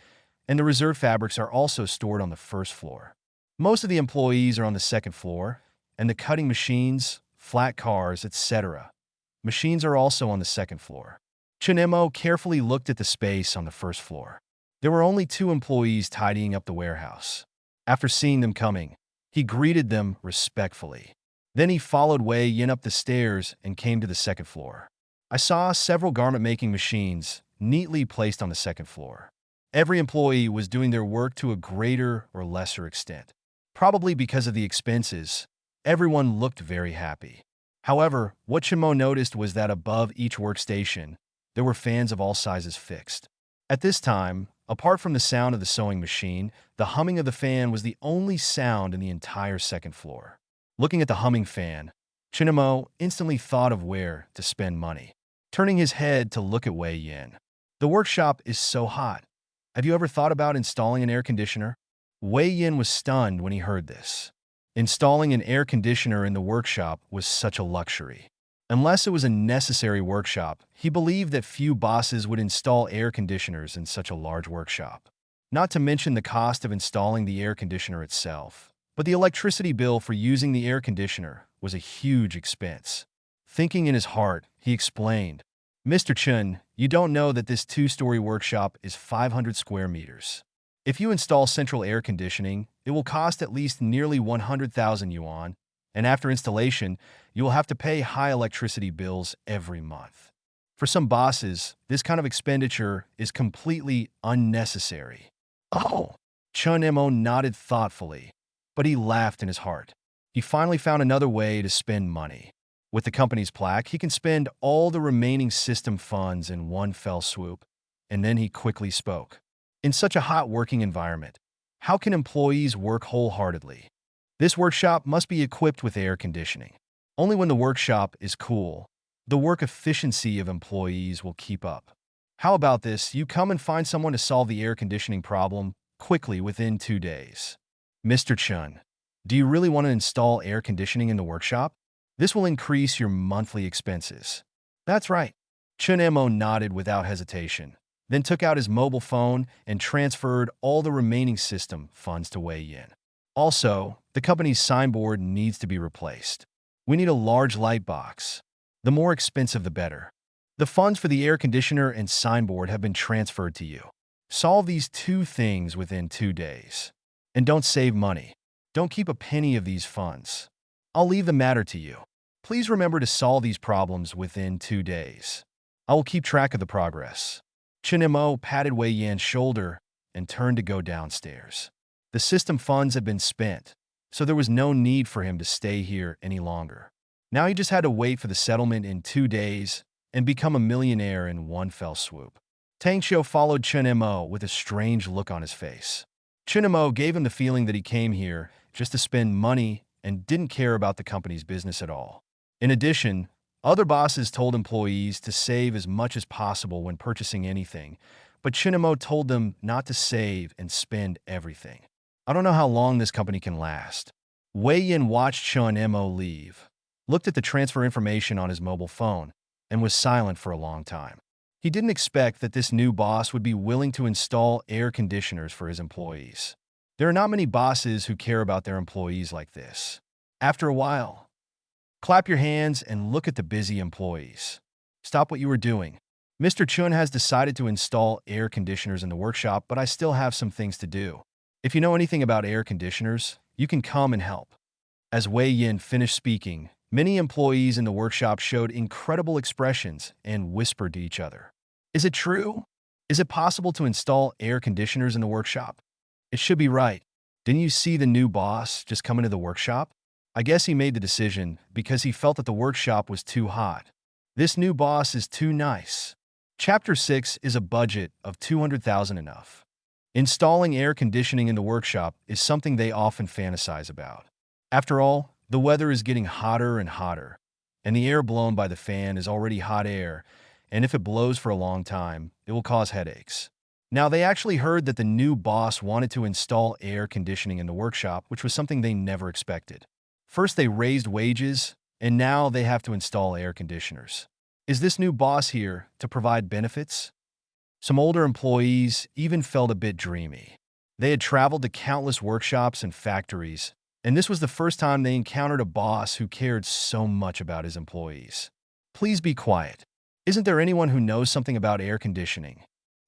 and the reserve fabrics are also stored on the first floor. Most of the employees are on the second floor, and the cutting machines, flat cars, etc. Machines are also on the second floor. Chinemo carefully looked at the space on the first floor. There were only 2 employees tidying up the warehouse. After seeing them coming, he greeted them respectfully. Then he followed Wei Yin up the stairs and came to the second floor. I saw several garment-making machines neatly placed on the second floor. Every employee was doing their work to a greater or lesser extent. Probably because of the expenses, everyone looked very happy. However, what Chimo noticed was that above each workstation, there were fans of all sizes fixed. At this time, apart from the sound of the sewing machine, the humming of the fan was the only sound in the entire second floor. Looking at the humming fan, Chinamo instantly thought of where to spend money. Turning his head to look at Wei Yin. The workshop is so hot. Have you ever thought about installing an air conditioner? Wei Yin was stunned when he heard this. Installing an air conditioner in the workshop was such a luxury. Unless it was a necessary workshop, he believed that few bosses would install air conditioners in such a large workshop. Not to mention the cost of installing the air conditioner itself. But the electricity bill for using the air conditioner was a huge expense. Thinking in his heart, he explained, "Mr. Chun, you don't know that this two-story workshop is 500 square meters. If you install central air conditioning, it will cost at least nearly 100,000 yuan, and after installation, you will have to pay high electricity bills every month. For some bosses, this kind of expenditure is completely unnecessary." Oh! Chun Mo nodded thoughtfully, but he laughed in his heart. He finally found another way to spend money. With the company's plaque, he can spend all the remaining system funds in one fell swoop, and then he quickly spoke. In such a hot working environment, how can employees work wholeheartedly? This workshop must be equipped with air conditioning. Only when the workshop is cool, the work efficiency of employees will keep up. How about this? You come and find someone to solve the air conditioning problem quickly within 2 days. Mr. Chun, do you really want to install air conditioning in the workshop? This will increase your monthly expenses. That's right. Chun Mo nodded without hesitation, then took out his mobile phone and transferred all the remaining system funds to Wei Yin. Also, the company's signboard needs to be replaced. We need a large light box. The more expensive, the better. The funds for the air conditioner and signboard have been transferred to you. Solve these two things within 2 days. And don't save money. Don't keep a penny of these funds. I'll leave the matter to you. Please remember to solve these problems within 2 days. I will keep track of the progress. Chinemo patted Wei Yan's shoulder and turned to go downstairs. The system funds had been spent, so there was no need for him to stay here any longer. Now he just had to wait for the settlement in 2 days and become a millionaire in one fell swoop. Tang Xiu followed Chinemo with a strange look on his face. Chinemo gave him the feeling that he came here just to spend money and didn't care about the company's business at all. In addition, other bosses told employees to save as much as possible when purchasing anything, but Chinemo told them not to save and spend everything. I don't know how long this company can last. Wei Yin watched Chinemo leave, looked at the transfer information on his mobile phone, and was silent for a long time. He didn't expect that this new boss would be willing to install air conditioners for his employees. There are not many bosses who care about their employees like this. After a while, clap your hands and look at the busy employees. Stop what you are doing. Mr. Chun has decided to install air conditioners in the workshop, but I still have some things to do. If you know anything about air conditioners, you can come and help. As Wei Yin finished speaking, many employees in the workshop showed incredible expressions and whispered to each other. Is it true? Is it possible to install air conditioners in the workshop? It should be right. Didn't you see the new boss just come into the workshop? I guess he made the decision because he felt that the workshop was too hot. This new boss is too nice. Chapter 6 is a budget of 200,000 enough. Installing air conditioning in the workshop is something they often fantasize about. After all, the weather is getting hotter and hotter, and the air blown by the fan is already hot air, and if it blows for a long time, it will cause headaches. Now, they actually heard that the new boss wanted to install air conditioning in the workshop, which was something they never expected. First, they raised wages, and now they have to install air conditioners. Is this new boss here to provide benefits? Some older employees even felt a bit dreamy. They had traveled to countless workshops and factories, and this was the first time they encountered a boss who cared so much about his employees. Please be quiet. Isn't there anyone who knows something about air conditioning?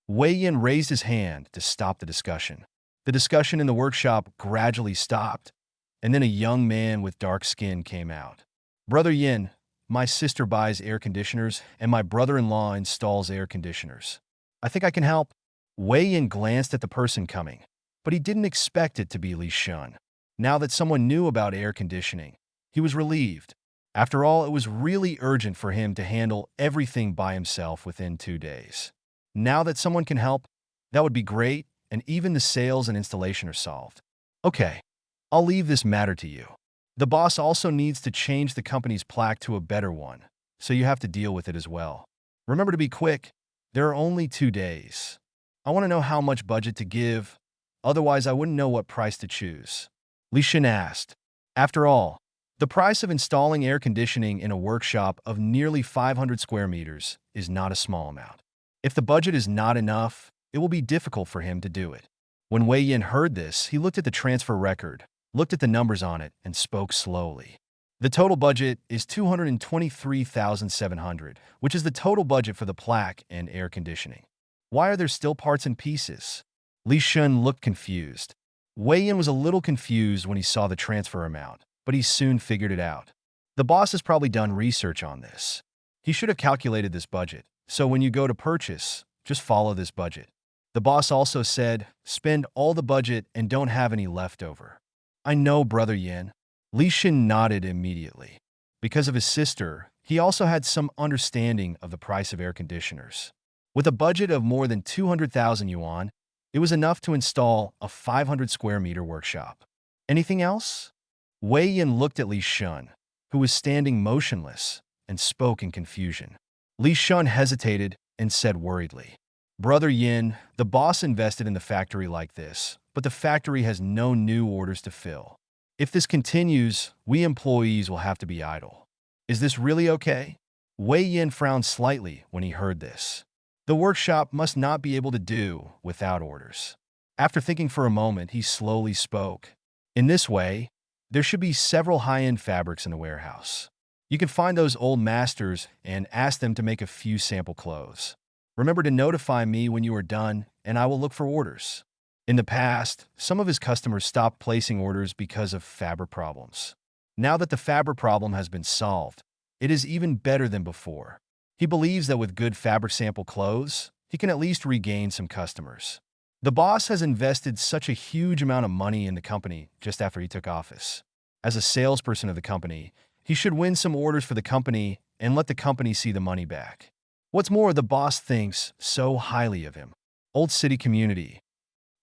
Wei Yin raised his hand to stop the discussion. The discussion in the workshop gradually stopped, and then a young man with dark skin came out. Brother Yin, my sister buys air conditioners, and my brother-in-law installs air conditioners. I think I can help. Wei Yin glanced at the person coming, but he didn't expect it to be Li Shun. Now that someone knew about air conditioning, he was relieved. After all, it was really urgent for him to handle everything by himself within 2 days. Now that someone can help, that would be great, and even the sales and installation are solved. Okay, I'll leave this matter to you. The boss also needs to change the company's plaque to a better one, so you have to deal with it as well. Remember to be quick. There are only 2 days. I want to know how much budget to give, otherwise I wouldn't know what price to choose. Li Shin asked. After all, the price of installing air conditioning in a workshop of nearly 500 square meters is not a small amount. If the budget is not enough, it will be difficult for him to do it. When Wei Yin heard this, he looked at the transfer record, looked at the numbers on it, and spoke slowly. The total budget is 223,700, which is the total budget for the plaque and air conditioning. Why are there still parts and pieces? Li Shun looked confused. Wei Yin was a little confused when he saw the transfer amount, but he soon figured it out. The boss has probably done research on this. He should have calculated this budget, so when you go to purchase, just follow this budget. The boss also said, spend all the budget and don't have any left over. I know, Brother Yin. Li Shin nodded immediately. Because of his sister, he also had some understanding of the price of air conditioners. With a budget of more than 200,000 yuan, it was enough to install a 500 square meter workshop. Anything else? Wei Yin looked at Li Shun, who was standing motionless, and spoke in confusion. Li Shun hesitated and said worriedly, Brother Yin, the boss invested in the factory like this, but the factory has no new orders to fill. If this continues, we employees will have to be idle. Is this really okay? Wei Yin frowned slightly when he heard this. The workshop must not be able to do without orders. After thinking for a moment, he slowly spoke. In this way, there should be several high-end fabrics in the warehouse. You can find those old masters and ask them to make a few sample clothes. Remember to notify me when you are done, and I will look for orders. In the past, some of his customers stopped placing orders because of fabric problems. Now that the fabric problem has been solved, it is even better than before. He believes that with good fabric sample clothes, he can at least regain some customers. The boss has invested such a huge amount of money in the company just after he took office. As a salesperson of the company, he should win some orders for the company and let the company see the money back. What's more, the boss thinks so highly of him. Old City Community.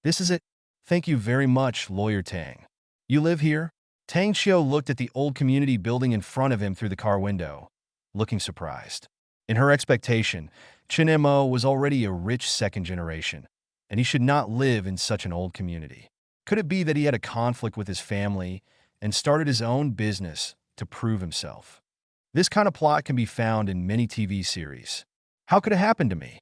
This is it. Thank you very much, Lawyer Tang. You live here? Tang Xiu looked at the old community building in front of him through the car window, looking surprised. In her expectation, Chen Mo was already a rich second generation, and he should not live in such an old community. Could it be that he had a conflict with his family and started his own business to prove himself? This kind of plot can be found in many TV series. How could it happen to me?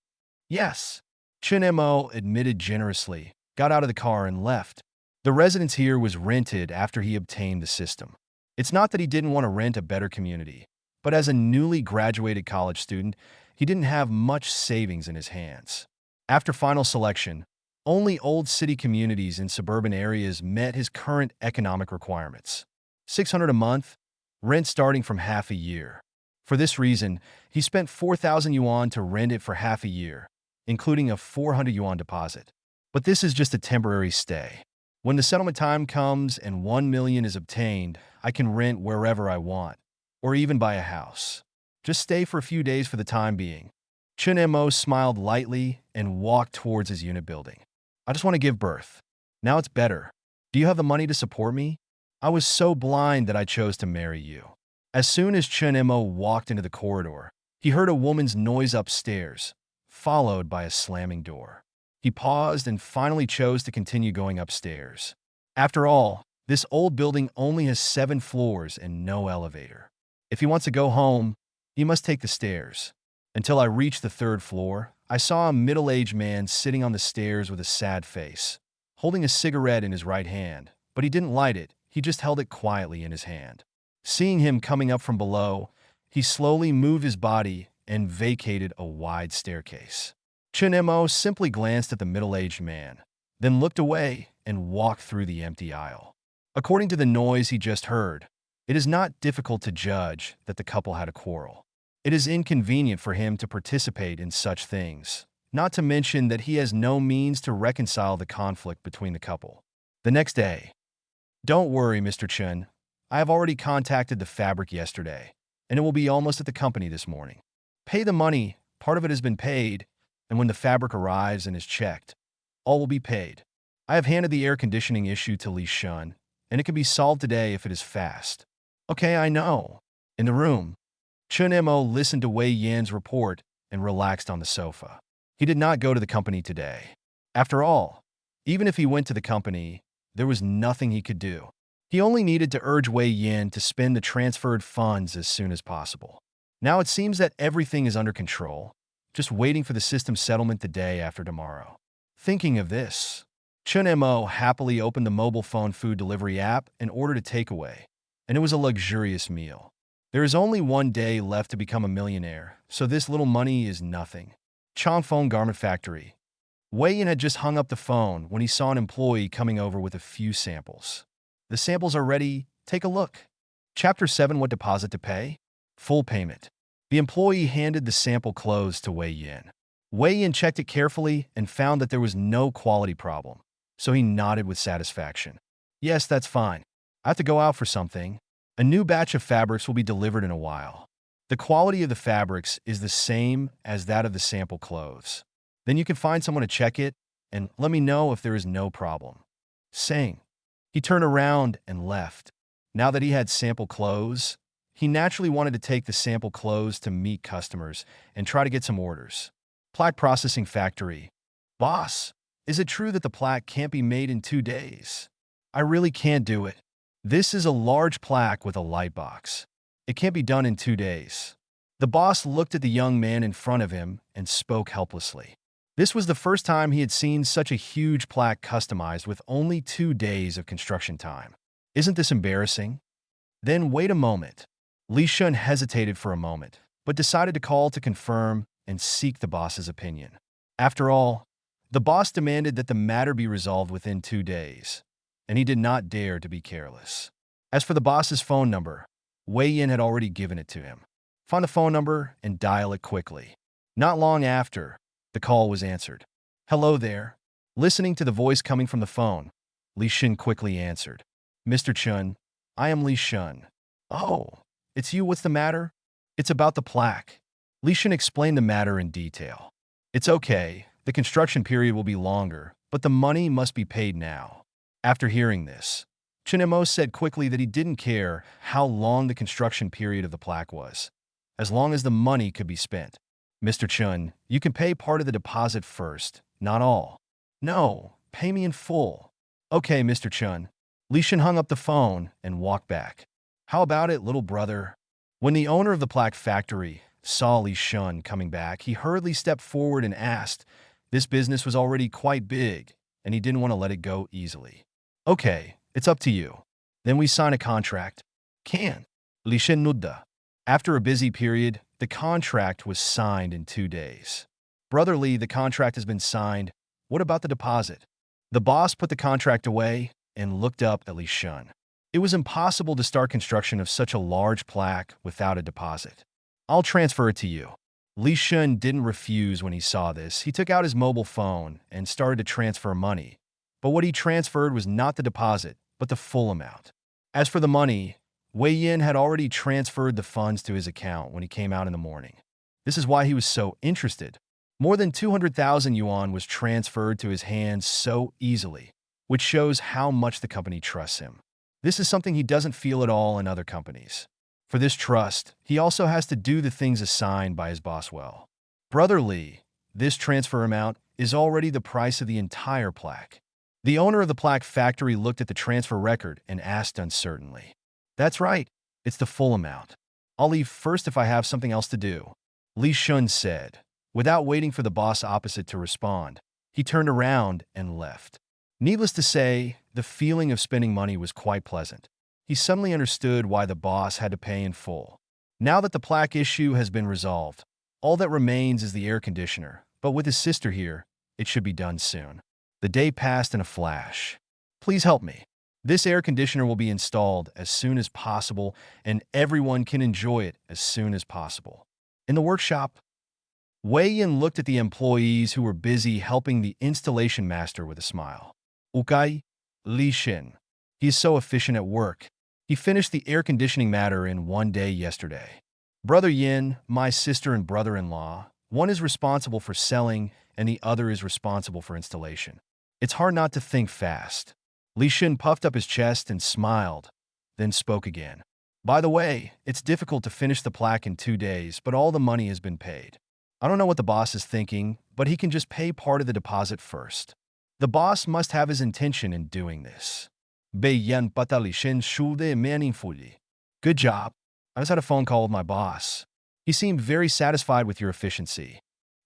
Yes. Chen Mo admitted generously, got out of the car and left. The residence here was rented after he obtained the system. It's not that he didn't want to rent a better community, but as a newly graduated college student, he didn't have much savings in his hands. After final selection, only old city communities in suburban areas met his current economic requirements. 600 a month, rent starting from half a year. For this reason, he spent 4,000 yuan to rent it for half a year, including a 400 yuan deposit. But this is just a temporary stay. When the settlement time comes and 1 million is obtained, I can rent wherever I want, or even buy a house. Just stay for a few days for the time being. Chen Mo smiled lightly and walked towards his unit building. I just want to give birth. Now it's better. Do you have the money to support me? I was so blind that I chose to marry you. As soon as Chen Mo walked into the corridor, he heard a woman's noise upstairs, followed by a slamming door. He paused and finally chose to continue going upstairs. After all, this old building only has 7 floors and no elevator. If he wants to go home, he must take the stairs. Until I reached the 3rd floor, I saw a middle-aged man sitting on the stairs with a sad face, holding a cigarette in his right hand, but he didn't light it, he just held it quietly in his hand. Seeing him coming up from below, he slowly moved his body and vacated a wide staircase. Chen Mo simply glanced at the middle-aged man, then looked away and walked through the empty aisle. According to the noise he just heard, it is not difficult to judge that the couple had a quarrel. It is inconvenient for him to participate in such things, not to mention that he has no means to reconcile the conflict between the couple. The next day, don't worry, Mr. Chen. I have already contacted the fabric yesterday. and it will be almost at the company this morning. Pay the money, part of it has been paid, and when the fabric arrives and is checked, all will be paid. I have handed the air conditioning issue to Li Shun, and it can be solved today if it is fast. Okay, I know. In the room, Chun Mo listened to Wei Yan's report and relaxed on the sofa. He did not go to the company today. After all, even if he went to the company, there was nothing he could do. He only needed to urge Wei Yan to spend the transferred funds as soon as possible. Now it seems that everything is under control, just waiting for the system settlement the day after tomorrow. Thinking of this, Chun Mo happily opened the mobile phone food delivery app and ordered a takeaway, and it was a luxurious meal. There is only one day left to become a millionaire, so this little money is nothing. Chongfeng Garment Factory. Wei Yan had just hung up the phone when he saw an employee coming over with a few samples. The samples are ready, take a look. Chapter 7, What Deposit to Pay? Full payment. The employee handed the sample clothes to Wei Yan. Wei Yan checked it carefully and found that there was no quality problem, so he nodded with satisfaction. Yes, that's fine. I have to go out for something. A new batch of fabrics will be delivered in a while. The quality of the fabrics is the same as that of the sample clothes. Then you can find someone to check it and let me know if there is no problem. Saying, he turned around and left. Now that he had sample clothes, he naturally wanted to take the sample clothes to meet customers and try to get some orders. Plaque Processing Factory. Boss, is it true that the plaque can't be made in 2 days? I really can't do it. This is a large plaque with a light box. It can't be done in 2 days. The boss looked at the young man in front of him and spoke helplessly. This was the first time he had seen such a huge plaque customized with only 2 days of construction time. Isn't this embarrassing? Then wait a moment. Li Shun hesitated for a moment, but decided to call to confirm and seek the boss's opinion. After all, the boss demanded that the matter be resolved within 2 days, and he did not dare to be careless. As for the boss's phone number, Wei Yan had already given it to him. Find the phone number and dial it quickly. Not long after, the call was answered. Hello there. Listening to the voice coming from the phone, Li Shun quickly answered. Mr. Chun, I am Li Shun. Oh, it's you, what's the matter? It's about the plaque. Li Shun explained the matter in detail. It's okay, the construction period will be longer, but the money must be paid now. After hearing this, Chun Mo said quickly that he didn't care how long the construction period of the plaque was, as long as the money could be spent. Mr. Chun, you can pay part of the deposit first, not all. No, pay me in full. Okay, Mr. Chun. Li Shun hung up the phone and walked back. How about it, little brother? When the owner of the plaque factory saw Li Shun coming back, he hurriedly stepped forward and asked. This business was already quite big, and he didn't want to let it go easily. Okay, it's up to you. Then we sign a contract. Can. Li Shun nudda. After a busy period, the contract was signed in 2 days. Brother Li, the contract has been signed. What about the deposit? The boss put the contract away and looked up at Li Shun. It was impossible to start construction of such a large plaque without a deposit. I'll transfer it to you. Li Shun didn't refuse when he saw this. He took out his mobile phone and started to transfer money. But what he transferred was not the deposit, but the full amount. As for the money, Wei Yan had already transferred the funds to his account when he came out in the morning. This is why he was so interested. More than 200,000 yuan was transferred to his hands so easily, which shows how much the company trusts him. This is something he doesn't feel at all in other companies. For this trust, he also has to do the things assigned by his boss well. Brother Li, this transfer amount is already the price of the entire plaque. The owner of the plaque factory looked at the transfer record and asked uncertainly. That's right, it's the full amount. I'll leave first if I have something else to do. Li Shun said. Without waiting for the boss opposite to respond, he turned around and left. Needless to say, the feeling of spending money was quite pleasant. He suddenly understood why the boss had to pay in full. Now that the plaque issue has been resolved, all that remains is the air conditioner, but with his sister here, it should be done soon. The day passed in a flash. Please help me. This air conditioner will be installed as soon as possible, and everyone can enjoy it as soon as possible. In the workshop, Wei Yan looked at the employees who were busy helping the installation master with a smile. Okay, Li Shun. He is so efficient at work. He finished the air conditioning matter in 1 day yesterday. Brother Yin, my sister and brother-in-law, one is responsible for selling and the other is responsible for installation. It's hard not to think fast. Li Shin puffed up his chest and smiled, then spoke again. By the way, it's difficult to finish the plaque in 2 days, but all the money has been paid. I don't know what the boss is thinking, but he can just pay part of the deposit first. The boss must have his intention in doing this. Good job. I just had a phone call with my boss. He seemed very satisfied with your efficiency.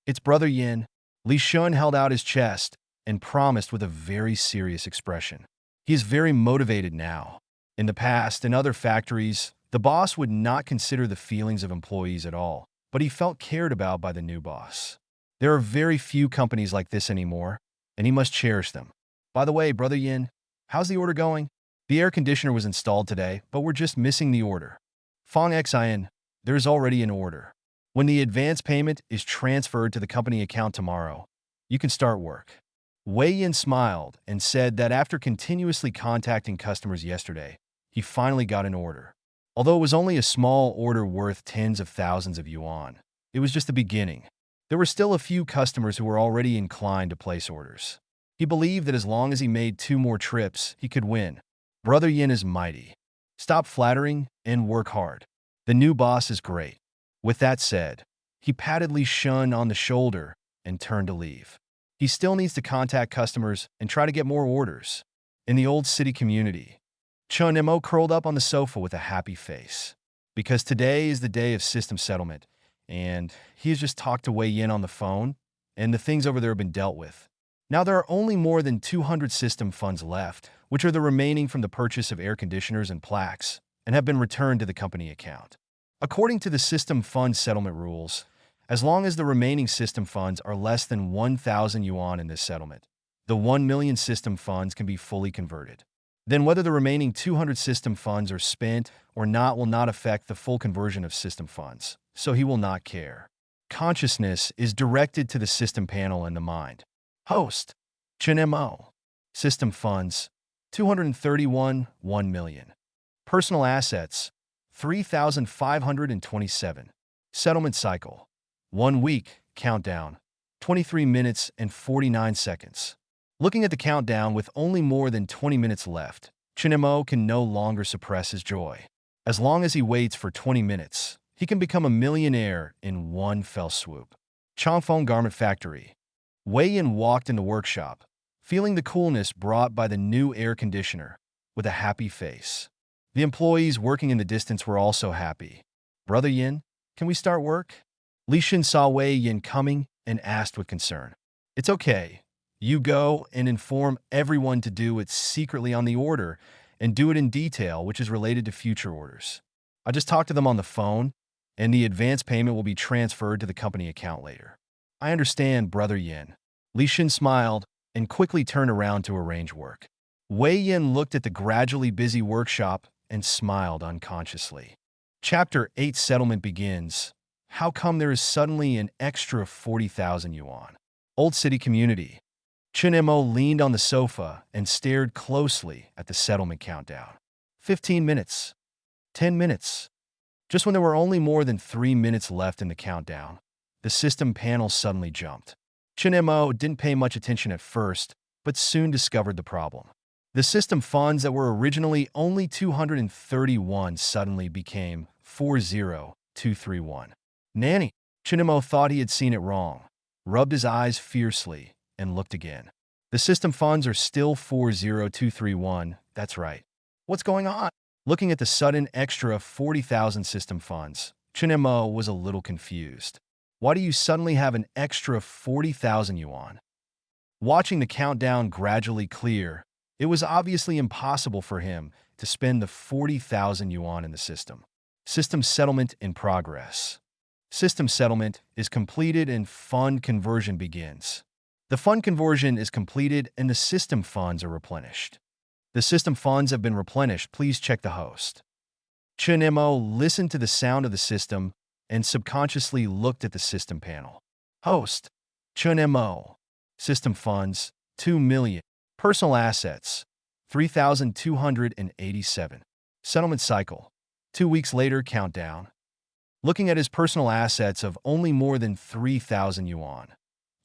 It's Brother Yin. Li Shun held out his chest and promised with a very serious expression. He is very motivated now. In the past, in other factories, the boss would not consider the feelings of employees at all, but he felt cared about by the new boss. There are very few companies like this anymore, and he must cherish them. By the way, Brother Yin, how's the order going? The air conditioner was installed today, but we're just missing the order. Fong Xian, there's already an order. When the advance payment is transferred to the company account tomorrow, you can start work. Wei Yin smiled and said that after continuously contacting customers yesterday, he finally got an order. Although it was only a small order worth tens of thousands of yuan, it was just the beginning. There were still a few customers who were already inclined to place orders. He believed that as long as he made 2 more trips, he could win. Brother Yin is mighty. Stop flattering and work hard. The new boss is great. With that said, he patted Li Shun on the shoulder and turned to leave. He still needs to contact customers and try to get more orders. In the old city community, Chun Mo curled up on the sofa with a happy face. Because today is the day of system settlement, and he has just talked to Wei Yin on the phone, and the things over there have been dealt with. Now there are only more than 200 system funds left, which are the remaining from the purchase of air conditioners and plaques, and have been returned to the company account. According to the system fund settlement rules, as long as the remaining system funds are less than 1,000 yuan in this settlement, the 1 million system funds can be fully converted. Then whether the remaining 200 system funds are spent or not will not affect the full conversion of system funds, so he will not care. Consciousness is directed to the system panel in the mind. Host, Chen Mo. System funds, 231, 1 million. Personal assets, 3,527. Settlement cycle, 1 week, countdown, 23 minutes and 49 seconds. Looking at the countdown with only more than 20 minutes left, Chen Mo can no longer suppress his joy. As long as he waits for 20 minutes, he can become a millionaire in one fell swoop. Chongfeng Garment Factory. Wei Yin walked in the workshop, feeling the coolness brought by the new air conditioner, with a happy face. The employees working in the distance were also happy. Brother Yin, can we start work? Li Shin saw Wei Yin coming and asked with concern. It's okay. You go and inform everyone to do it secretly on the order and do it in detail, which is related to future orders. I just talked to them on the phone, and the advance payment will be transferred to the company account later. I understand, Brother Yin. Li Shin smiled and quickly turned around to arrange work. Wei Yin looked at the gradually busy workshop and smiled unconsciously. Chapter 8 Settlement begins. How come there is suddenly an extra 40,000 yuan? Old City Community. Chen Mo leaned on the sofa and stared closely at the settlement countdown. 15 minutes. 10 minutes. Just when there were only more than 3 minutes left in the countdown, the system panel suddenly jumped. Chen Mo didn't pay much attention at first, but soon discovered the problem. The system funds that were originally only 231 suddenly became 40231. Nanny! Chen Mo thought he had seen it wrong, rubbed his eyes fiercely, and looked again. The system funds are still 40231, that's right. What's going on? Looking at the sudden extra 40,000 system funds, Chen Mo was a little confused. Why do you suddenly have an extra 40,000 yuan? Watching the countdown gradually clear, it was obviously impossible for him to spend the 40,000 yuan in the system. System settlement in progress. System settlement is completed and fund conversion begins. The fund conversion is completed and the system funds are replenished. The system funds have been replenished. Please check the host. Chen Mo listened to the sound of the system and subconsciously looked at the system panel. Host. Chen Mo. System funds, 2 million. Personal assets, 3,287. Settlement cycle, 2 weeks later, countdown. Looking at his personal assets of only more than 3,000 yuan,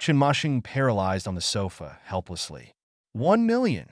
Chinmashing paralyzed on the sofa helplessly. 1 million.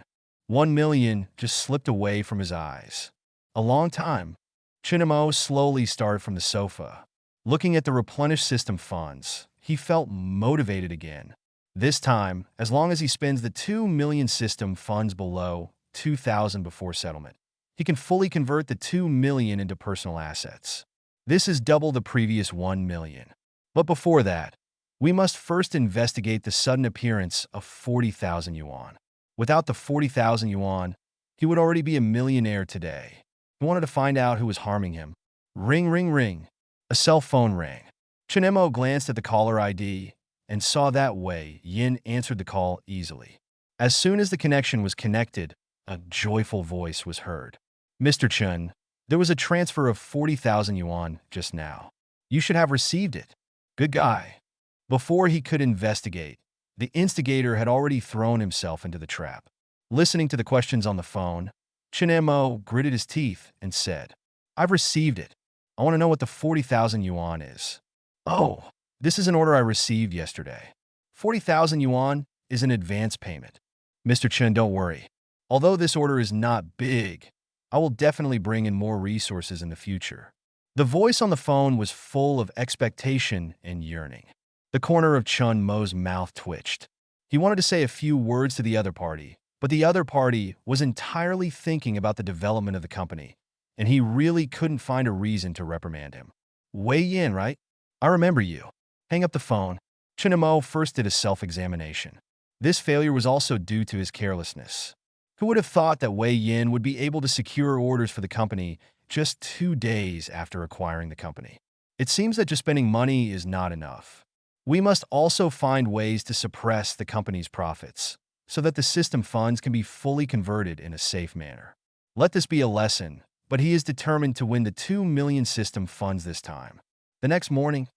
1 million just slipped away from his eyes. A long time. Chinamo slowly started from the sofa. Looking at the replenished system funds, he felt motivated again. This time, as long as he spends the 2 million system funds below 2,000 before settlement, he can fully convert the 2 million into personal assets. This is double the previous 1 million. But before that, we must first investigate the sudden appearance of 40,000 yuan. Without the 40,000 yuan, he would already be a millionaire today. He wanted to find out who was harming him. Ring, ring, ring. A cell phone rang. Chinemo glanced at the caller ID and saw that Wei Yin answered the call easily. As soon as the connection was connected, a joyful voice was heard. Mr. Chun, there was a transfer of 40,000 yuan just now. You should have received it. Good guy. Before he could investigate, the instigator had already thrown himself into the trap. Listening to the questions on the phone, Chinemo gritted his teeth and said, I've received it. I want to know what the 40,000 yuan is. Oh, this is an order I received yesterday. 40,000 yuan is an advance payment. Mr. Chen, don't worry. Although this order is not big, I will definitely bring in more resources in the future. The voice on the phone was full of expectation and yearning. The corner of Chun Mo's mouth twitched. He wanted to say a few words to the other party, but the other party was entirely thinking about the development of the company, and he really couldn't find a reason to reprimand him. Wei Yin, right? I remember you. Hang up the phone. Chinemo first did a self-examination. This failure was also due to his carelessness. Who would have thought that Wei Yin would be able to secure orders for the company just 2 days after acquiring the company? It seems that just spending money is not enough. We must also find ways to suppress the company's profits so that the system funds can be fully converted in a safe manner. Let this be a lesson, but he is determined to win the 2 million system funds this time. The next morning,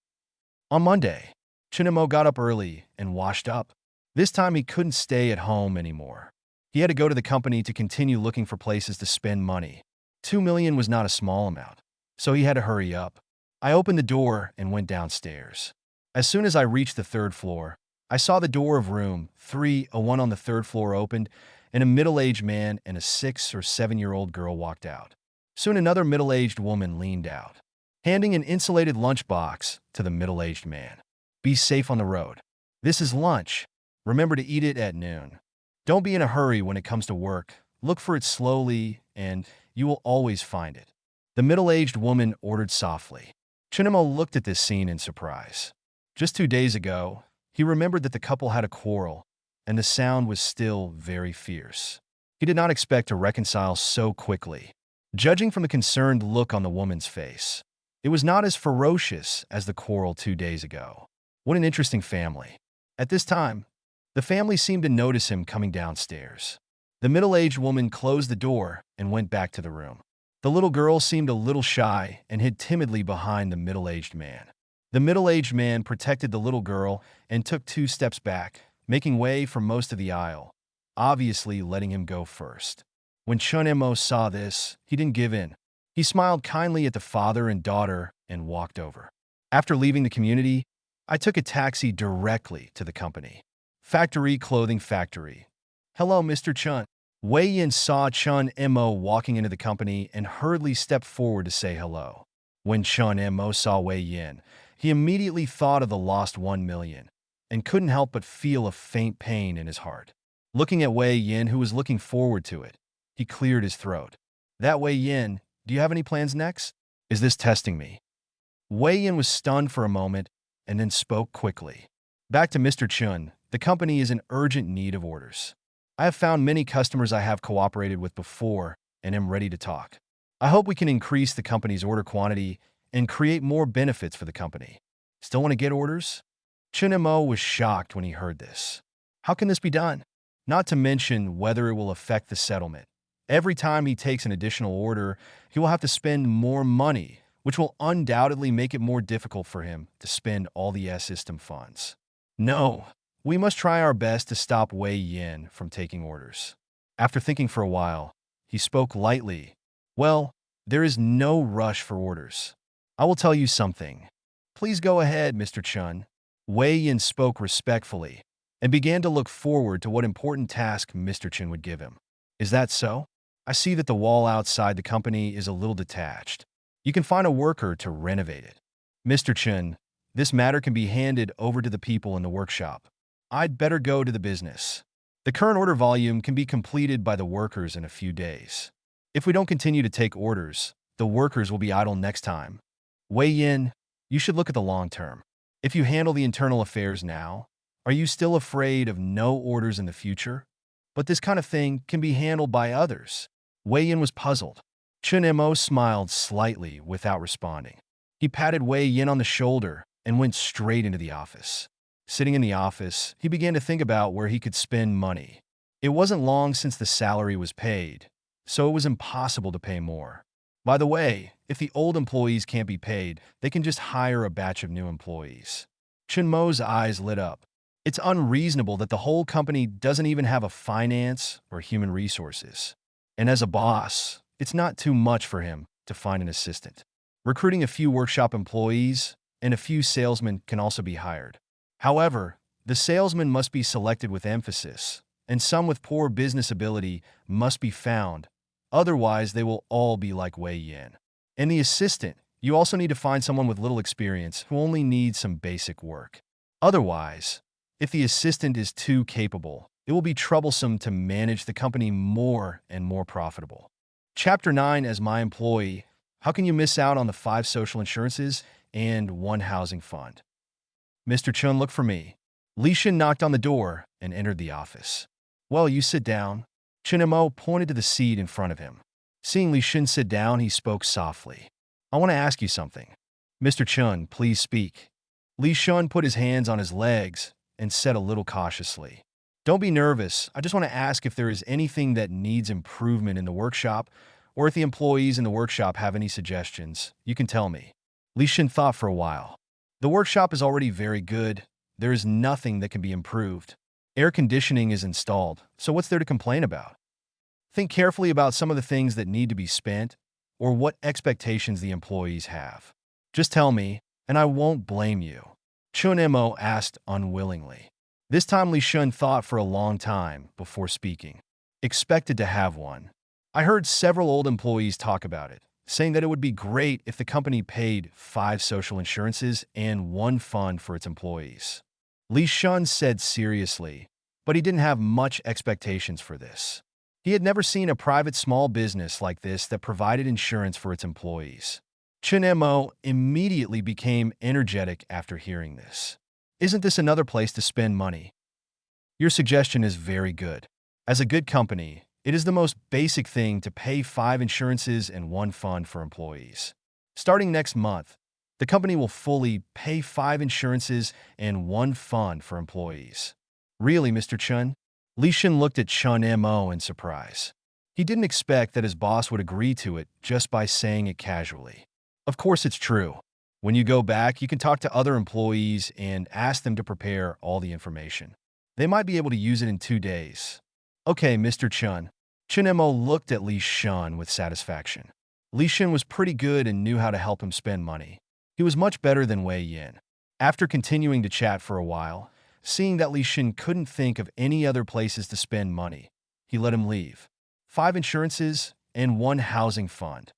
on Monday, Chinemo got up early and washed up. This time he couldn't stay at home anymore. He had to go to the company to continue looking for places to spend money. 2 million was not a small amount, so he had to hurry up. I opened the door and went downstairs. As soon as I reached the 3rd floor, I saw the door of room 301 on the 3rd floor opened, and a middle-aged man and a 6 or 7-year-old girl walked out. Soon another middle-aged woman leaned out, handing an insulated lunchbox to the middle-aged man. Be safe on the road. This is lunch. Remember to eat it at noon. Don't be in a hurry when it comes to work. Look for it slowly, and you will always find it. The middle-aged woman ordered softly. Chinemo looked at this scene in surprise. Just 2 days ago, he remembered that the couple had a quarrel, and the sound was still very fierce. He did not expect to reconcile so quickly. Judging from the concerned look on the woman's face, it was not as ferocious as the quarrel 2 days ago. What an interesting family. At this time, the family seemed to notice him coming downstairs. The middle-aged woman closed the door and went back to the room. The little girl seemed a little shy and hid timidly behind the middle-aged man. The middle-aged man protected the little girl and took 2 steps back, making way for most of the aisle, obviously letting him go first. When Chun Mo saw this, he didn't give in. He smiled kindly at the father and daughter and walked over. After leaving the community, I took a taxi directly to the company. Factory Clothing Factory. Hello, Mr. Chun. Wei Yin saw Chun Mo walking into the company and hurriedly stepped forward to say hello. When Chun Mo saw Wei Yin, he immediately thought of the lost 1 million and couldn't help but feel a faint pain in his heart. Looking at Wei Yin, who was looking forward to it, he cleared his throat. That Wei Yin, do you have any plans next? Is this testing me? Wei Yin was stunned for a moment and then spoke quickly. Back to Mr. Chun. The company is in urgent need of orders. I have found many customers I have cooperated with before and am ready to talk. I hope we can increase the company's order quantity and create more benefits for the company. Still want to get orders? Chun Mo was shocked when he heard this. How can this be done? Not to mention whether it will affect the settlement. Every time he takes an additional order, he will have to spend more money, which will undoubtedly make it more difficult for him to spend all the S-system funds. No. We must try our best to stop Wei Yin from taking orders. After thinking for a while, he spoke lightly. Well, there is no rush for orders. I will tell you something. Please go ahead, Mr. Chun. Wei Yin spoke respectfully and began to look forward to what important task Mr. Chun would give him. Is that so? I see that the wall outside the company is a little detached. You can find a worker to renovate it. Mr. Chun, this matter can be handed over to the people in the workshop. I'd better go to the business. The current order volume can be completed by the workers in a few days. If we don't continue to take orders, the workers will be idle next time. Wei Yin, you should look at the long term. If you handle the internal affairs now, are you still afraid of no orders in the future? But this kind of thing can be handled by others. Wei Yin was puzzled. Chun Mo smiled slightly without responding. He patted Wei Yin on the shoulder and went straight into the office. Sitting in the office, he began to think about where he could spend money. It wasn't long since the salary was paid, so it was impossible to pay more. By the way, if the old employees can't be paid, they can just hire a batch of new employees. Chun Mo's eyes lit up. It's unreasonable that the whole company doesn't even have a finance or human resources. And as a boss, it's not too much for him to find an assistant. Recruiting a few workshop employees and a few salesmen can also be hired. However, the salesmen must be selected with emphasis, and some with poor business ability must be found. Otherwise, they will all be like Wei Yin. And the assistant, you also need to find someone with little experience who only needs some basic work. Otherwise, if the assistant is too capable, it will be troublesome to manage the company more and more profitable. Chapter 9. As my employee, how can you miss out on the 5 social insurances and 1 housing fund? Mr. Chun, look for me. Li Shin knocked on the door and entered the office. Well, you sit down. Chun Mo pointed to the seat in front of him. Seeing Li Shin sit down, he spoke softly. I want to ask you something. Mr. Chun, please speak. Li Shin put his hands on his legs and said a little cautiously. Don't be nervous. I just want to ask if there is anything that needs improvement in the workshop, or if the employees in the workshop have any suggestions. You can tell me. Li Shin thought for a while. The workshop is already very good. There is nothing that can be improved. Air conditioning is installed, so what's there to complain about? Think carefully about some of the things that need to be spent, or what expectations the employees have. Just tell me, and I won't blame you. Chun Mo asked unwillingly. This time Li Shun thought for a long time before speaking. Expected to have one. I heard several old employees talk about it, saying that it would be great if the company paid 5 social insurances and 1 fund for its employees. Li Shun said seriously, but he didn't have much expectations for this. He had never seen a private small business like this that provided insurance for its employees. Chun Mo immediately became energetic after hearing this. Isn't this another place to spend money? Your suggestion is very good. As a good company, it is the most basic thing to pay 5 insurances and 1 fund for employees. Starting next month, the company will fully pay 5 insurances and 1 fund for employees. Really, Mr. Chun? Li Shin looked at Chun Mo in surprise. He didn't expect that his boss would agree to it just by saying it casually. Of course it's true. When you go back, you can talk to other employees and ask them to prepare all the information. They might be able to use it in 2 days. Okay, Mr. Chun. Chun Mo looked at Li Shin with satisfaction. Li Shin was pretty good and knew how to help him spend money. He was much better than Wei Yin. After continuing to chat for a while, seeing that Li Shin couldn't think of any other places to spend money, he let him leave. 5 insurances and 1 housing fund.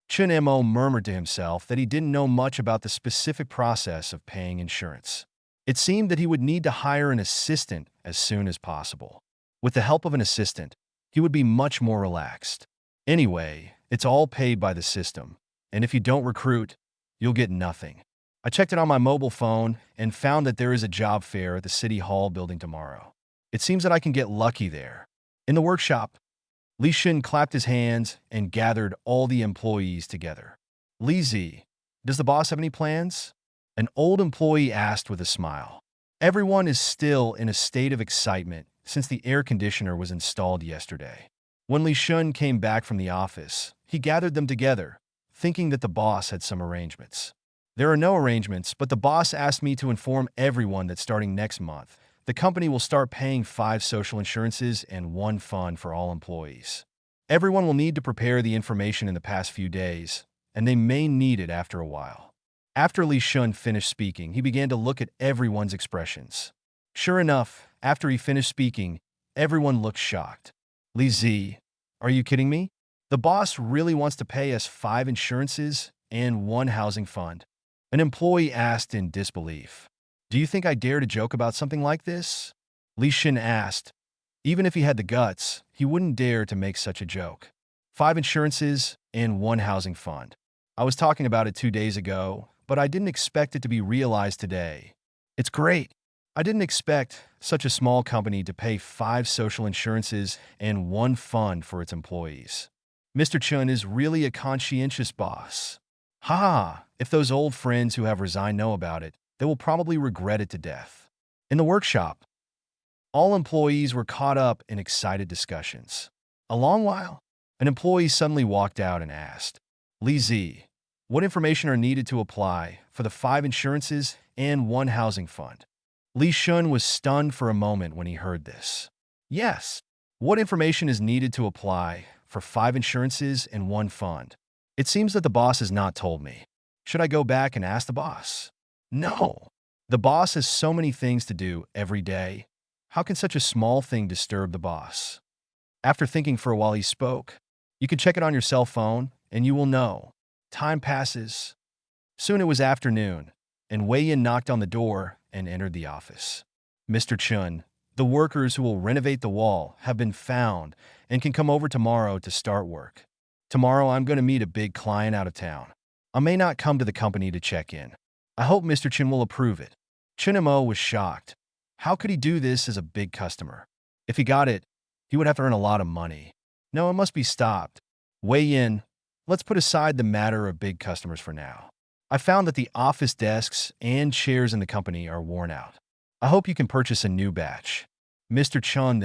Chun Mo murmured to himself that he didn't know much about the specific process of paying insurance. It seemed that he would need to hire an assistant as soon as possible. With the help of an assistant, he would be much more relaxed. Anyway, it's all paid by the system, and if you don't recruit, you'll get nothing. I checked it on my mobile phone and found that there is a job fair at the City Hall building tomorrow. It seems that I can get lucky there. In the workshop, Li Shin clapped his hands and gathered all the employees together. Li Zi, does the boss have any plans? An old employee asked with a smile. Everyone is still in a state of excitement since the air conditioner was installed yesterday. When Li Shun came back from the office, he gathered them together, thinking that the boss had some arrangements. There are no arrangements, but the boss asked me to inform everyone that starting next month, the company will start paying 5 social insurances and 1 fund for all employees. Everyone will need to prepare the information in the past few days, and they may need it after a while. After Li Shun finished speaking, he began to look at everyone's expressions. Sure enough, after he finished speaking, everyone looked shocked. Li Zi, are you kidding me? The boss really wants to pay us 5 insurances and 1 housing fund. An employee asked in disbelief. Do you think I dare to joke about something like this? Li Shun asked. Even if he had the guts, he wouldn't dare to make such a joke. 5 insurances and 1 housing fund. I was talking about it 2 days ago, but I didn't expect it to be realized today. It's great. I didn't expect such a small company to pay 5 social insurances and 1 fund for its employees. Mr. Chun is really a conscientious boss. Ha! If those old friends who have resigned know about it, they will probably regret it to death. In the workshop, all employees were caught up in excited discussions. A long while, an employee suddenly walked out and asked, Li Zi, what information are needed to apply for the 5 insurances and 1 housing fund? Li Shun was stunned for a moment when he heard this. Yes. What information is needed to apply for 5 insurances and 1 fund? It seems that the boss has not told me. Should I go back and ask the boss? No. The boss has so many things to do every day. How can such a small thing disturb the boss? After thinking for a while, he spoke. You can check it on your cell phone, and you will know. Time passes. Soon it was afternoon, and Wei Yin knocked on the door and entered the office. Mr. Chun, the workers who will renovate the wall have been found and can come over tomorrow to start work. Tomorrow I'm going to meet a big client out of town. I may not come to the company to check in. I hope Mr. Chun will approve it. Chun Mo was shocked. How could he do this as a big customer? If he got it, he would have to earn a lot of money. No, it must be stopped. Wei Yin, let's put aside the matter of big customers for now. I found that the office desks and chairs in the company are worn out. I hope you can purchase a new batch. Mr. Chun,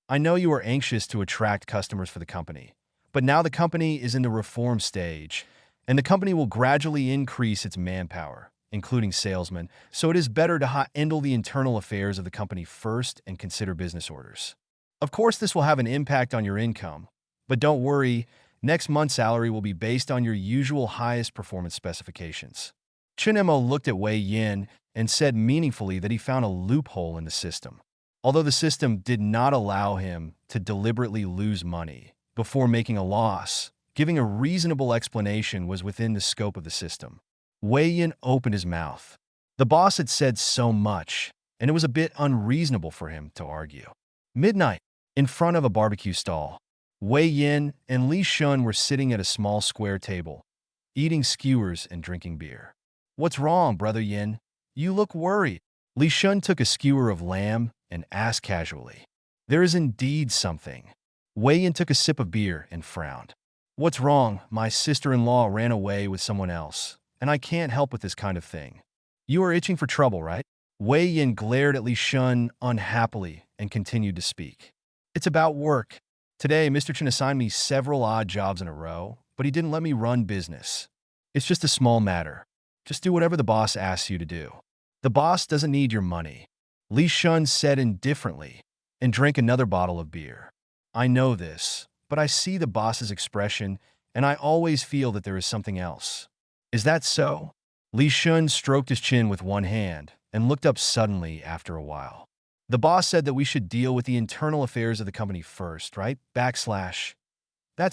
I know you are anxious to attract customers for the company, but now the company is in the reform stage, and the company will gradually increase its manpower, including salesmen, so it is better to handle the internal affairs of the company first and consider business orders. Of course, this will have an impact on your income, but don't worry, next month's salary will be based on your usual highest performance specifications. Chun Mo looked at Wei Yin and said meaningfully that he found a loophole in the system. Although the system did not allow him to deliberately lose money before making a loss, giving a reasonable explanation was within the scope of the system. Wei Yin opened his mouth. The boss had said so much, and it was a bit unreasonable for him to argue. Midnight, in front of a barbecue stall, Wei Yin and Li Shun were sitting at a small square table, eating skewers and drinking beer. What's wrong, Brother Yin? You look worried. Li Shun took a skewer of lamb and asked casually. There is indeed something. Wei Yin took a sip of beer and frowned. What's wrong? My sister-in-law ran away with someone else, and I can't help with this kind of thing. You are itching for trouble, right? Wei Yin glared at Li Shun unhappily and continued to speak. It's about work. Today, Mr. Chen assigned me several odd jobs in a row, but he didn't let me run business. It's just a small matter. Just do whatever the boss asks you to do. The boss doesn't need your money. Li Shun said indifferently and drank another bottle of beer. I know this, but I see the boss's expression, and I always feel that there is something else. Is that so? Li Shun stroked his chin with one hand and looked up suddenly after a while. The boss said that we should deal with the internal affairs of the company first, right? That's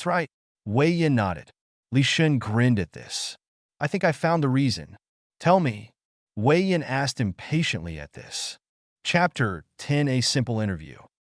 right. Wei Yin nodded. Li Shun grinned at this. I think I found the reason. Tell me. Wei Yin asked impatiently at this. Chapter 10: A Simple Interview.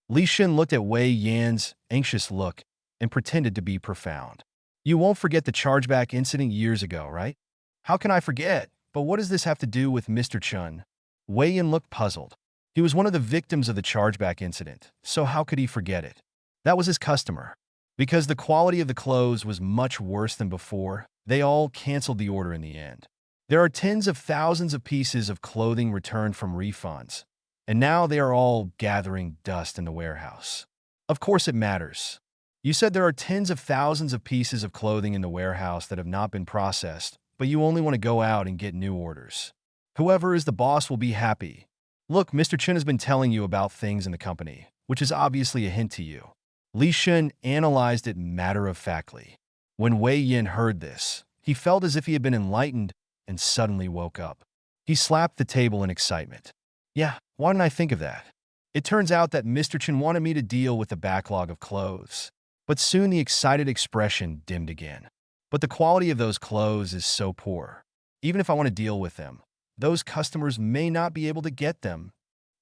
Li Shun looked at Wei Yin's anxious look and pretended to be profound. You won't forget the chargeback incident years ago, right? How can I forget? But what does this have to do with Mr. Chun? Wei Yin looked puzzled. He was one of the victims of the chargeback incident, so how could he forget it? That was his customer. Because the quality of the clothes was much worse than before, they all canceled the order in the end. There are tens of thousands of pieces of clothing returned from refunds, and now they are all gathering dust in the warehouse. Of course it matters. You said there are tens of thousands of pieces of clothing in the warehouse that have not been processed, but you only want to go out and get new orders. Whoever is the boss will be happy. Look, Mr. Chen has been telling you about things in the company, which is obviously a hint to you. Li Shun analyzed it matter-of-factly. When Wei Yin heard this, he felt as if he had been enlightened and suddenly woke up. He slapped the table in excitement. Yeah, why didn't I think of that? It turns out that Mr. Chen wanted me to deal with the backlog of clothes. But soon the excited expression dimmed again. But the quality of those clothes is so poor. Even if I want to deal with them, those customers may not be able to get them.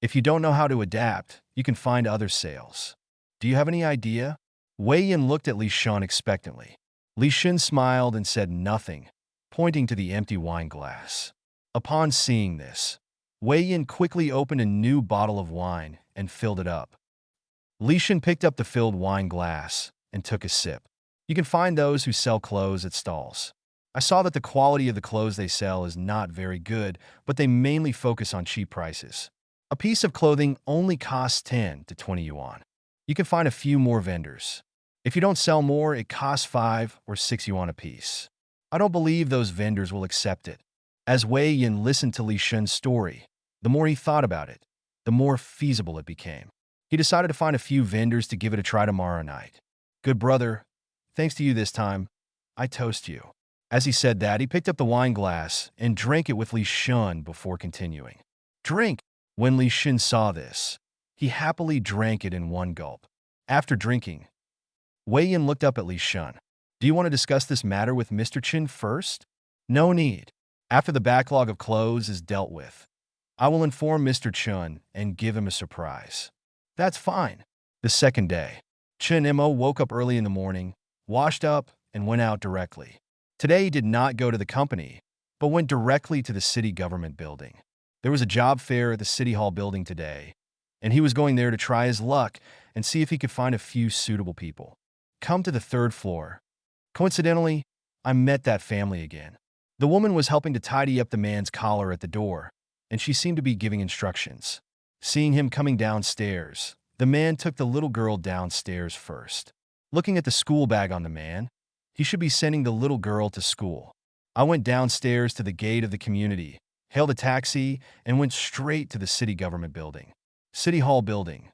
If you don't know how to adapt, you can find other sales. Do you have any idea? Wei Yin looked at Li Shun expectantly. Li Shun smiled and said nothing, pointing to the empty wine glass. Upon seeing this, Wei Yin quickly opened a new bottle of wine and filled it up. Li Shun picked up the filled wine glass and took a sip. You can find those who sell clothes at stalls. I saw that the quality of the clothes they sell is not very good, but they mainly focus on cheap prices. A piece of clothing only costs 10 to 20 yuan. You can find a few more vendors. If you don't sell more, it costs 5 or 6 yuan a piece. I don't believe those vendors will accept it. As Wei Yin listened to Li Shun's story, the more he thought about it, the more feasible it became. He decided to find a few vendors to give it a try tomorrow night. Good brother, thanks to you this time, I toast you. As he said that, he picked up the wine glass and drank it with Li Shun before continuing. Drink! When Li Shun saw this, he happily drank it in one gulp. After drinking, Wei Yin looked up at Li Shun. Do you want to discuss this matter with Mr. Chen first? No need. After the backlog of clothes is dealt with, I will inform Mr. Chen and give him a surprise. That's fine. The second day, Chen Mo woke up early in the morning, washed up, and went out directly. Today he did not go to the company, but went directly to the city government building. There was a job fair at the city hall building today, and he was going there to try his luck and see if he could find a few suitable people. Come to the 3rd floor. Coincidentally, I met that family again. The woman was helping to tidy up the man's collar at the door, and she seemed to be giving instructions. Seeing him coming downstairs, the man took the little girl downstairs first. Looking at the school bag on the man, he should be sending the little girl to school. I went downstairs to the gate of the community, hailed a taxi, and went straight to the city government building. City Hall building.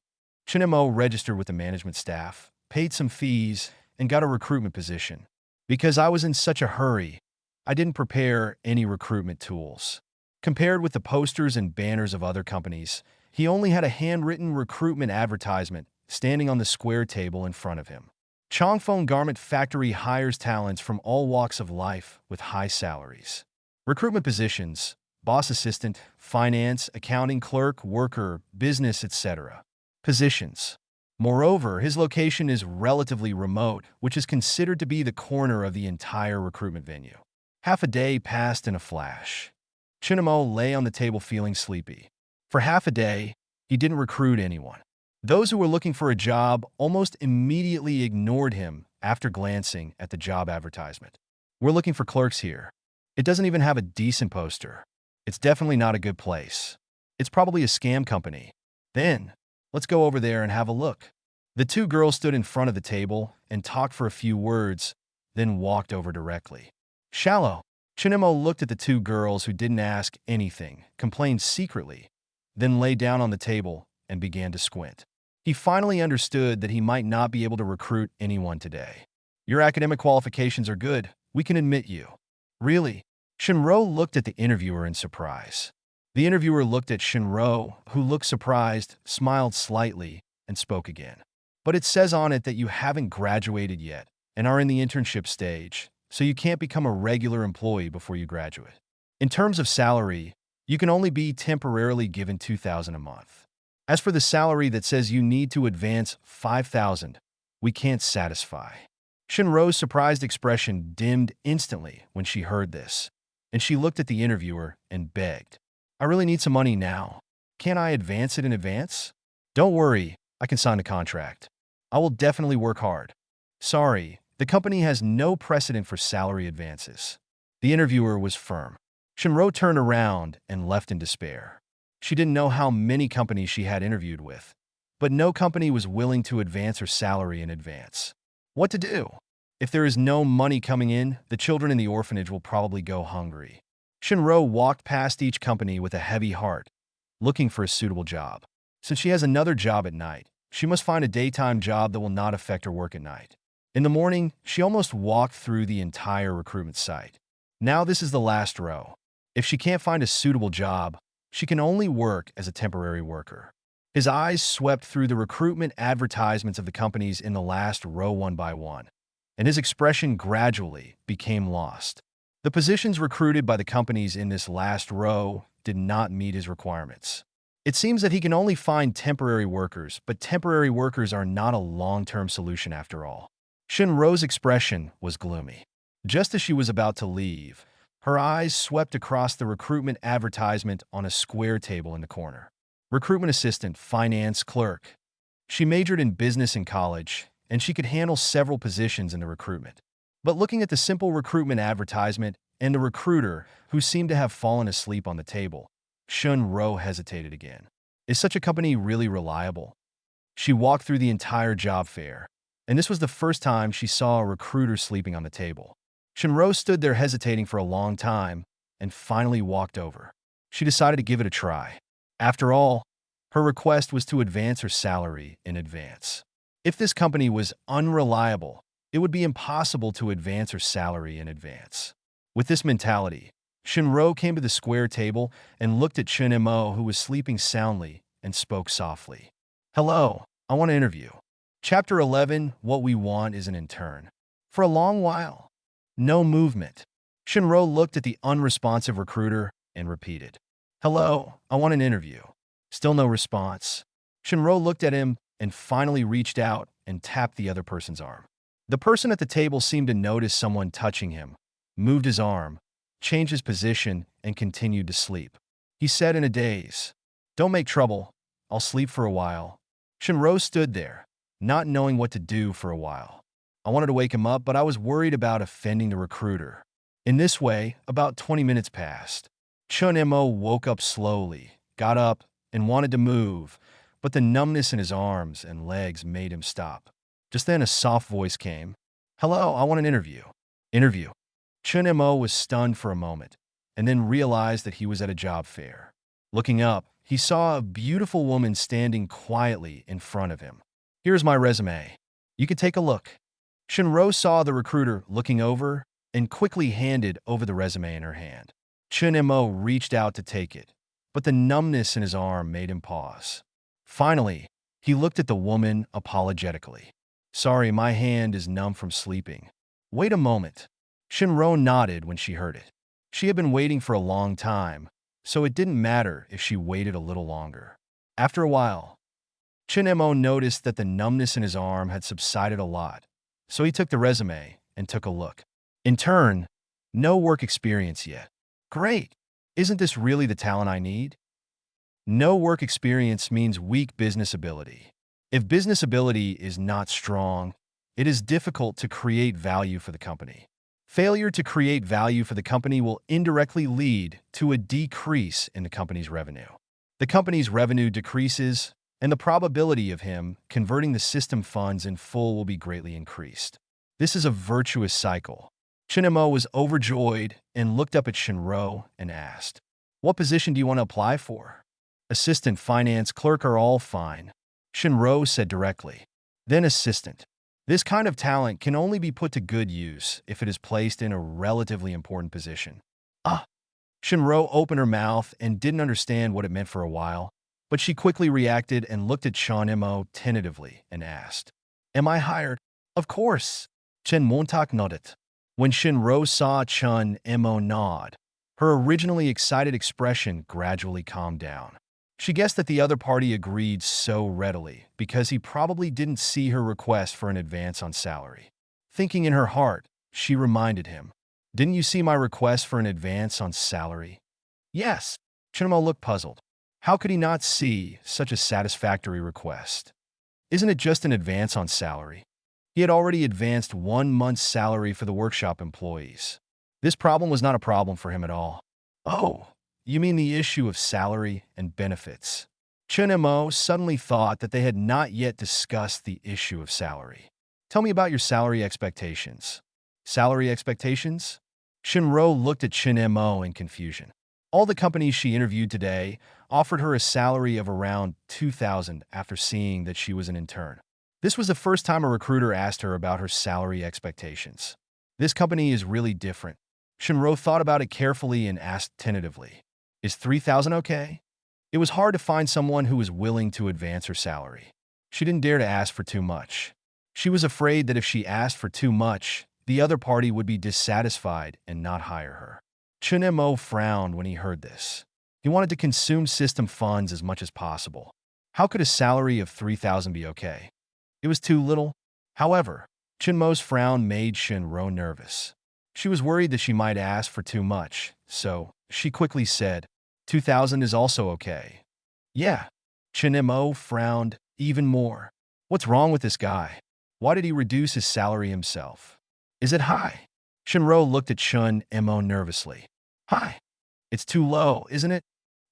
Chen Mo registered with the management staff, paid some fees, and got a recruitment position. Because I was in such a hurry, I didn't prepare any recruitment tools. Compared with the posters and banners of other companies, he only had a handwritten recruitment advertisement standing on the square table in front of him. Chongfeng Garment Factory hires talents from all walks of life with high salaries. Recruitment positions: boss assistant, finance, accounting clerk, worker, business, etc. Positions. Moreover, his location is relatively remote, which is considered to be the corner of the entire recruitment venue. Half a day passed in a flash. Chen Mo lay on the table feeling sleepy. For half a day, he didn't recruit anyone. Those who were looking for a job almost immediately ignored him after glancing at the job advertisement. We're looking for clerks here. It doesn't even have a decent poster. It's definitely not a good place. It's probably a scam company. Then, let's go over there and have a look. The two girls stood in front of the table and talked for a few words, then walked over directly. Shallow. Chen Mo looked at the two girls who didn't ask anything, complained secretly, then lay down on the table and began to squint. He finally understood that he might not be able to recruit anyone today. Your academic qualifications are good. We can admit you. Really? Shinro looked at the interviewer in surprise. The interviewer looked at Shinro, who looked surprised, smiled slightly, and spoke again. But it says on it that you haven't graduated yet and are in the internship stage, so you can't become a regular employee before you graduate. In terms of salary, you can only be temporarily given 2,000 a month. As for the salary that says you need to advance 5,000, we can't satisfy. Shinro's surprised expression dimmed instantly when she heard this, and she looked at the interviewer and begged. I really need some money now. Can't I advance it in advance? Don't worry, I can sign a contract. I will definitely work hard. Sorry, the company has no precedent for salary advances. The interviewer was firm. Shinro turned around and left in despair. She didn't know how many companies she had interviewed with, but no company was willing to advance her salary in advance. What to do? If there is no money coming in, the children in the orphanage will probably go hungry. Shinro walked past each company with a heavy heart, looking for a suitable job. Since she has another job at night, she must find a daytime job that will not affect her work at night. In the morning, she almost walked through the entire recruitment site. Now this is the last row. If she can't find a suitable job, she can only work as a temporary worker. His eyes swept through the recruitment advertisements of the companies in the last row one by one, and his expression gradually became lost. The positions recruited by the companies in this last row did not meet his requirements. It seems that he can only find temporary workers, but temporary workers are not a long-term solution after all. Shinro's expression was gloomy. Just as she was about to leave, her eyes swept across the recruitment advertisement on a square table in the corner. Recruitment assistant, finance clerk. She majored in business in college, and she could handle several positions in the recruitment. But looking at the simple recruitment advertisement and the recruiter, who seemed to have fallen asleep on the table, Shinro hesitated again. Is such a company really reliable? She walked through the entire job fair, and this was the first time she saw a recruiter sleeping on the table. Shinro stood there hesitating for a long time and finally walked over. She decided to give it a try. After all, her request was to advance her salary in advance. If this company was unreliable, it would be impossible to advance her salary in advance. With this mentality, Shinro came to the square table and looked at Shinmo, who was sleeping soundly, and spoke softly. "Hello, I want to interview." Chapter 11, What We Want is an Intern. For a long while, no movement. Shinro looked at the unresponsive recruiter and repeated, "Hello, I want an interview." Still no response. Shinro looked at him and finally reached out and tapped the other person's arm. The person at the table seemed to notice someone touching him, moved his arm, changed his position, and continued to sleep. He said in a daze, "Don't make trouble. I'll sleep for a while." Shinro stood there, not knowing what to do for a while. I wanted to wake him up, but I was worried about offending the recruiter. In this way, about 20 minutes passed. Chunmo woke up slowly, got up, and wanted to move, but the numbness in his arms and legs made him stop. Just then a soft voice came. "Hello, I want an interview." Interview. Chunmo was stunned for a moment, and then realized that he was at a job fair. Looking up, he saw a beautiful woman standing quietly in front of him. "Here's my resume. You can take a look." Shinro saw the recruiter looking over and quickly handed over the resume in her hand. Chunmo reached out to take it, but the numbness in his arm made him pause. Finally, he looked at the woman apologetically. "Sorry, my hand is numb from sleeping." "Wait a moment." Shinro nodded when she heard it. She had been waiting for a long time, so it didn't matter if she waited a little longer. After a while, Chunmo noticed that the numbness in his arm had subsided a lot, so he took the resume and took a look. "Intern, no work experience yet." "Great! Isn't this really the talent I need?" No work experience means weak business ability. If business ability is not strong, it is difficult to create value for the company. Failure to create value for the company will indirectly lead to a decrease in the company's revenue. The company's revenue decreases, and the probability of him converting the system funds in full will be greatly increased. This is a virtuous cycle. Chunmo was overjoyed and looked up at Shinro and asked, "What position do you want to apply for?" "Assistant, finance, clerk are all fine," Shinro said directly. Then assistant. This kind of talent can only be put to good use if it is placed in a relatively important position. "Ah!" Shinro opened her mouth and didn't understand what it meant for a while, but she quickly reacted and looked at Chunmo tentatively and asked, "Am I hired?" "Of course." Chen Montak nodded. When Shinro saw Chunmo nod, her originally excited expression gradually calmed down. She guessed that the other party agreed so readily because he probably didn't see her request for an advance on salary. Thinking in her heart, she reminded him, "Didn't you see my request for an advance on salary?" "Yes." Chunmo looked puzzled. How could he not see such a satisfactory request? Isn't it just an advance on salary? He had already advanced 1 month's salary for the workshop employees. This problem was not a problem for him at all. "Oh, you mean the issue of salary and benefits?" Chunmo suddenly thought that they had not yet discussed the issue of salary. "Tell me about your salary expectations." "Salary expectations?" Shinro looked at Chunmo in confusion. All the companies she interviewed today offered her a salary of around 2,000 after seeing that she was an intern. This was the first time a recruiter asked her about her salary expectations. This company is really different. Shinro thought about it carefully and asked tentatively, "Is 3,000 okay?" It was hard to find someone who was willing to advance her salary. She didn't dare to ask for too much. She was afraid that if she asked for too much, the other party would be dissatisfied and not hire her. Chunmo frowned when he heard this. He wanted to consume system funds as much as possible. How could a salary of 3,000 be okay? It was too little. However, Chunmo's frown made Shinro nervous. She was worried that she might ask for too much, so she quickly said, 2,000 is also okay. Yeah. Chunmo frowned even more. What's wrong with this guy? Why did he reduce his salary himself? Is it high? Shinro looked at Chunmo nervously. High. It's too low, isn't it?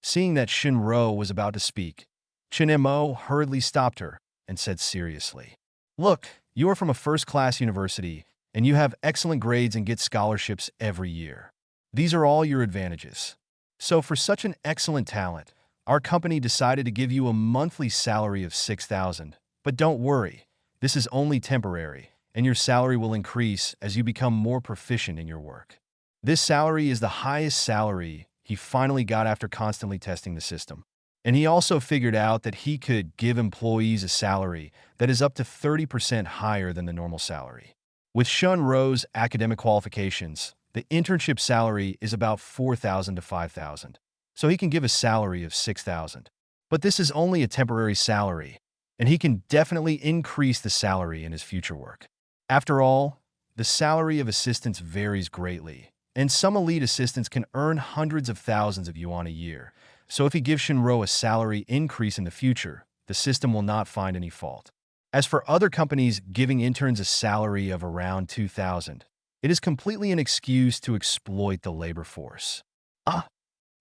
Seeing that Shinro was about to speak, Chunmo hurriedly stopped her and said seriously, "Look, you are from a first-class university, and you have excellent grades and get scholarships every year. These are all your advantages. So for such an excellent talent, our company decided to give you a monthly salary of 6,000. But don't worry, this is only temporary, and your salary will increase as you become more proficient in your work." This salary is the highest salary he finally got after constantly testing the system. And he also figured out that he could give employees a salary that is up to 30% higher than the normal salary. With Shunro's academic qualifications, the internship salary is about 4,000 to 5,000, so he can give a salary of 6,000. But this is only a temporary salary, and he can definitely increase the salary in his future work. After all, the salary of assistants varies greatly, and some elite assistants can earn hundreds of thousands of yuan a year. So if he gives Shinro a salary increase in the future, the system will not find any fault. As for other companies giving interns a salary of around 2,000, it is completely an excuse to exploit the labor force. Ah!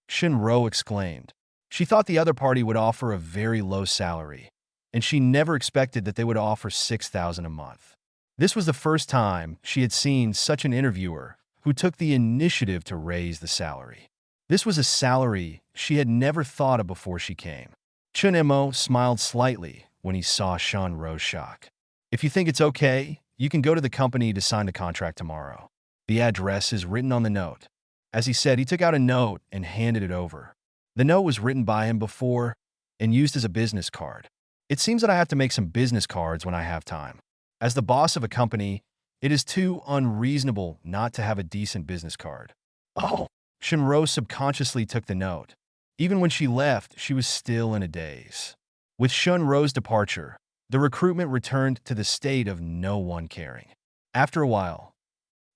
Shinro exclaimed. She thought the other party would offer a very low salary, and she never expected that they would offer 6,000 a month. This was the first time she had seen such an interviewer who took the initiative to raise the salary. This was a salary she had never thought of before she came. Chunmo smiled slightly when he saw Shinro's shock. "If you think it's okay, you can go to the company to sign the contract tomorrow. The address is written on the note." As he said, he took out a note and handed it over. The note was written by him before and used as a business card. It seems that I have to make some business cards when I have time. As the boss of a company, it is too unreasonable not to have a decent business card. Oh! Shinro subconsciously took the note. Even when she left, she was still in a daze. With Shinro's departure, the recruitment returned to the state of no one caring. After a while,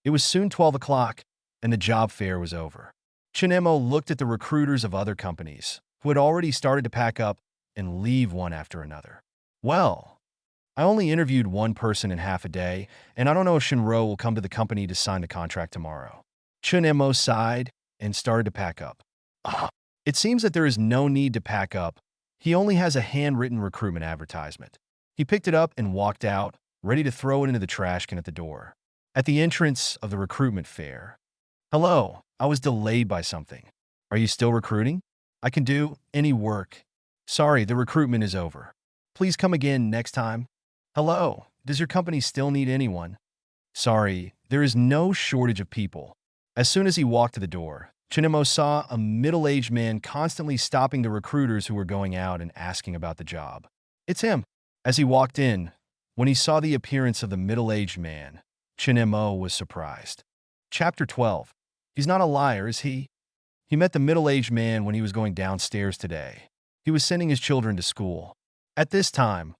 it was soon 12 o'clock, and the job fair was over. Chunmo looked at the recruiters of other companies, who had already started to pack up and leave one after another. "Well, I only interviewed one person in half a day, and I don't know if Shinro will come to the company to sign the contract tomorrow." Chunmo sighed and started to pack up. It seems that there is no need to pack up. He only has a handwritten recruitment advertisement. He picked it up and walked out, ready to throw it into the trash can at the door. At the entrance of the recruitment fair, "Hello, I was delayed by something. Are you still recruiting? I can do any work. Sorry, the recruitment is over. Please come again next time. Hello, does your company still need anyone? Sorry, there is no shortage of people." As soon as he walked to the door, Chunmo saw a middle-aged man constantly stopping the recruiters who were going out and asking about the job. "It's him." As he walked in, when he saw the appearance of the middle-aged man, Chunmo was surprised. Chapter 12. He's not a liar, is he? He met the middle-aged man when he was going downstairs today. He was sending his children to school. At this time,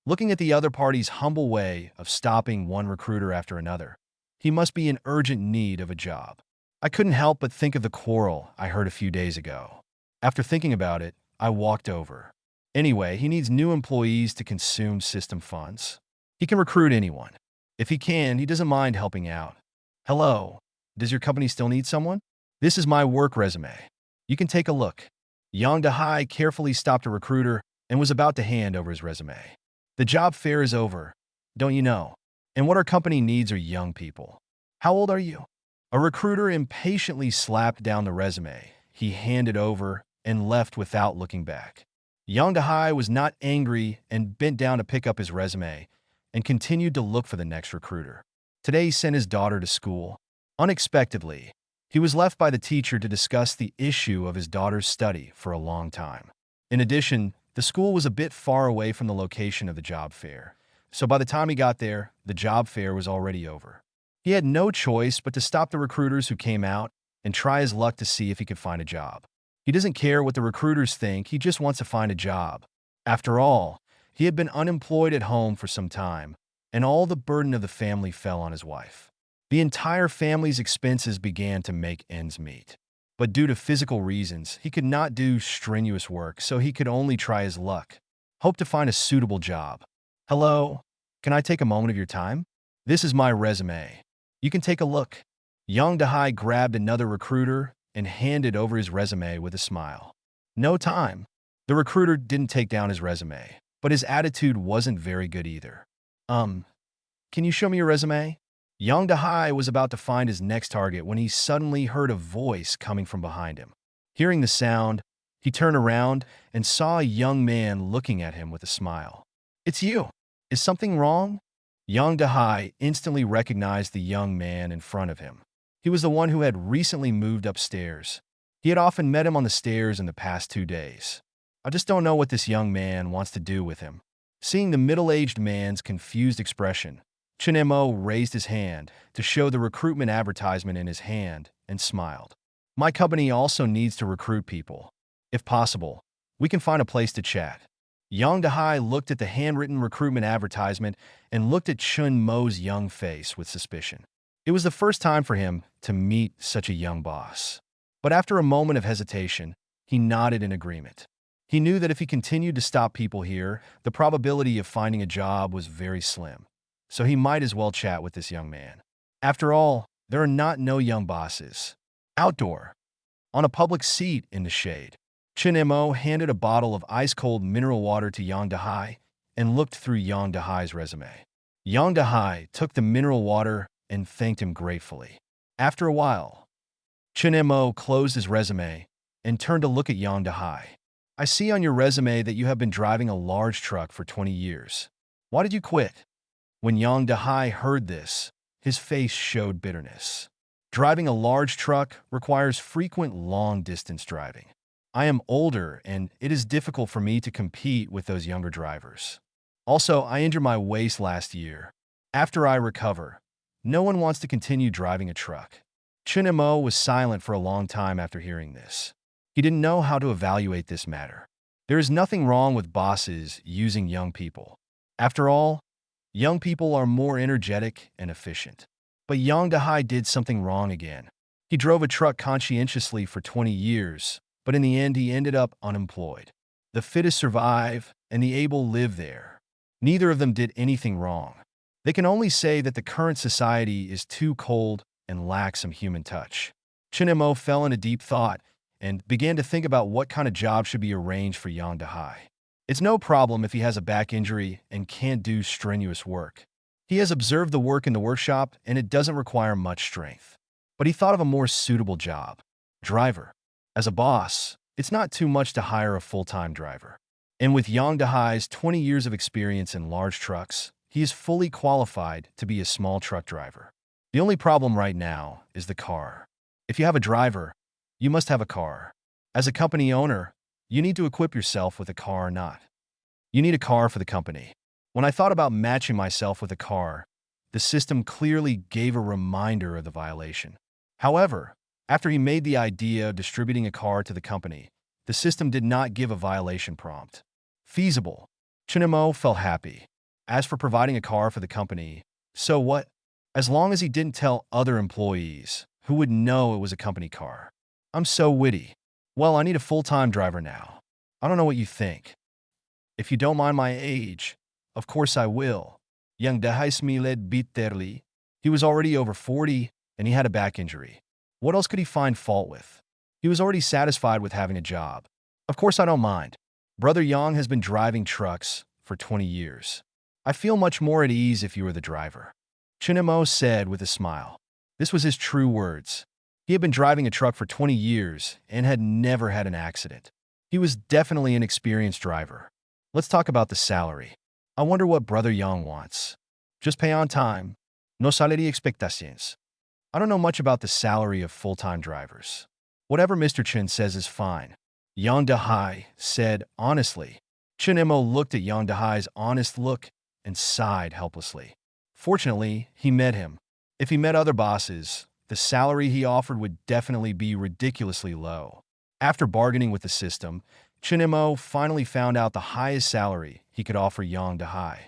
looking at the other party's humble way of stopping one recruiter after another, he must be in urgent need of a job. "I couldn't help but think of the quarrel I heard a few days ago. After thinking about it, I walked over. Anyway, he needs new employees to consume system funds. He can recruit anyone. If he can, he doesn't mind helping out. Hello, does your company still need someone? This is my work resume. You can take a look." Yang Dahai carefully stopped a recruiter and was about to hand over his resume. "The job fair is over, don't you know? And what our company needs are young people. How old are you?" A recruiter impatiently slapped down the resume he handed over and left without looking back. Yang Dahai was not angry and bent down to pick up his resume and continued to look for the next recruiter. Today he sent his daughter to school. Unexpectedly, he He was left by the teacher to discuss the issue of his daughter's study for a long time. In addition, the school was a bit far away from the location of the job fair, so by the time he got there, the job fair was already over. He had no choice but to stop the recruiters who came out and try his luck to see if he could find a job. He doesn't care what the recruiters think, he just wants to find a job. After all, he had been unemployed at home for some time, and all the burden of the family fell on his wife. The entire family's expenses began to make ends meet. But due to physical reasons, he could not do strenuous work, so he could only try his luck. Hope to find a suitable job. Hello, can I take a moment of your time? This is my resume. You can take a look. Young Dahai grabbed another recruiter and handed over his resume with a smile. No time. The recruiter didn't take down his resume, but his attitude wasn't very good either. Can you show me your resume? Young Dahai was about to find his next target when he suddenly heard a voice coming from behind him. Hearing the sound, he turned around and saw a young man looking at him with a smile. It's you. Is something wrong? Young Dahai instantly recognized the young man in front of him. He was the one who had recently moved upstairs. He had often met him on the stairs in the past 2 days. I just don't know what this young man wants to do with him. Seeing the middle-aged man's confused expression, Chinemo raised his hand to show the recruitment advertisement in his hand and smiled. My company also needs to recruit people. If possible, we can find a place to chat. Young Dahai looked at the handwritten recruitment advertisement and looked at Chun Mo's young face with suspicion. It was the first time for him to meet such a young boss. But after a moment of hesitation, he nodded in agreement. He knew that if he continued to stop people here, the probability of finding a job was very slim. So he might as well chat with this young man. After all, there are no young bosses. Outdoor, on a public seat in the shade, Chinemo handed a bottle of ice-cold mineral water to Yang Dahai and looked through Yang Dahai's resume. Yang Dahai took the mineral water and thanked him gratefully. After a while, Chinemo closed his resume and turned to look at Yang Dahai. I see on your resume that you have been driving a large truck for 20 years. Why did you quit? When Yang Dahai heard this, his face showed bitterness. Driving a large truck requires frequent long-distance driving. I am older, and it is difficult for me to compete with those younger drivers. Also, I injured my waist last year. After I recover, no one wants to continue driving a truck. Chinemo was silent for a long time after hearing this. He didn't know how to evaluate this matter. There is nothing wrong with bosses using young people. After all, young people are more energetic and efficient. But Yang Dahai did something wrong again. He drove a truck conscientiously for 20 years, but in the end he ended up unemployed. The fittest survive, and the able live there. Neither of them did anything wrong. They can only say that the current society is too cold and lacks some human touch. Chinemo fell into deep thought and began to think about what kind of job should be arranged for Yang Dahai. It's no problem if he has a back injury and can't do strenuous work. He has observed the work in the workshop, and it doesn't require much strength. But he thought of a more suitable job. Driver. As a boss, it's not too much to hire a full-time driver. And with Yang Dahai's 20 years of experience in large trucks, he is fully qualified to be a small truck driver. The only problem right now is the car. If you have a driver, you must have a car. As a company owner, you need to equip yourself with a car or not. You need a car for the company. When I thought about matching myself with a car, the system clearly gave a reminder of the violation. However, after he made the idea of distributing a car to the company, the system did not give a violation prompt. Feasible. Chinemo felt happy. As for providing a car for the company, so what? As long as he didn't tell other employees, who would know it was a company car. I'm so witty. Well, I need a full-time driver now. I don't know what you think. If you don't mind my age, of course I will. Young Dahai smiled bitterly. He was already over 40, and he had a back injury. What else could he find fault with? He was already satisfied with having a job. Of course I don't mind. Brother Yang has been driving trucks for 20 years. I feel much more at ease if you were the driver. Chinemo said with a smile. This was his true words. He had been driving a truck for 20 years and had never had an accident. He was definitely an experienced driver. Let's talk about the salary. I wonder what Brother Yang wants. Just pay on time. No salary expectations. I don't know much about the salary of full-time drivers. Whatever Mr. Chen says is fine. Yang Dahai said honestly. Chen Mo looked at Yang Dahai's honest look and sighed helplessly. Fortunately, he met him. If he met other bosses, the salary he offered would definitely be ridiculously low. After bargaining with the system, Chen Mo finally found out the highest salary he could offer Yang Dahai.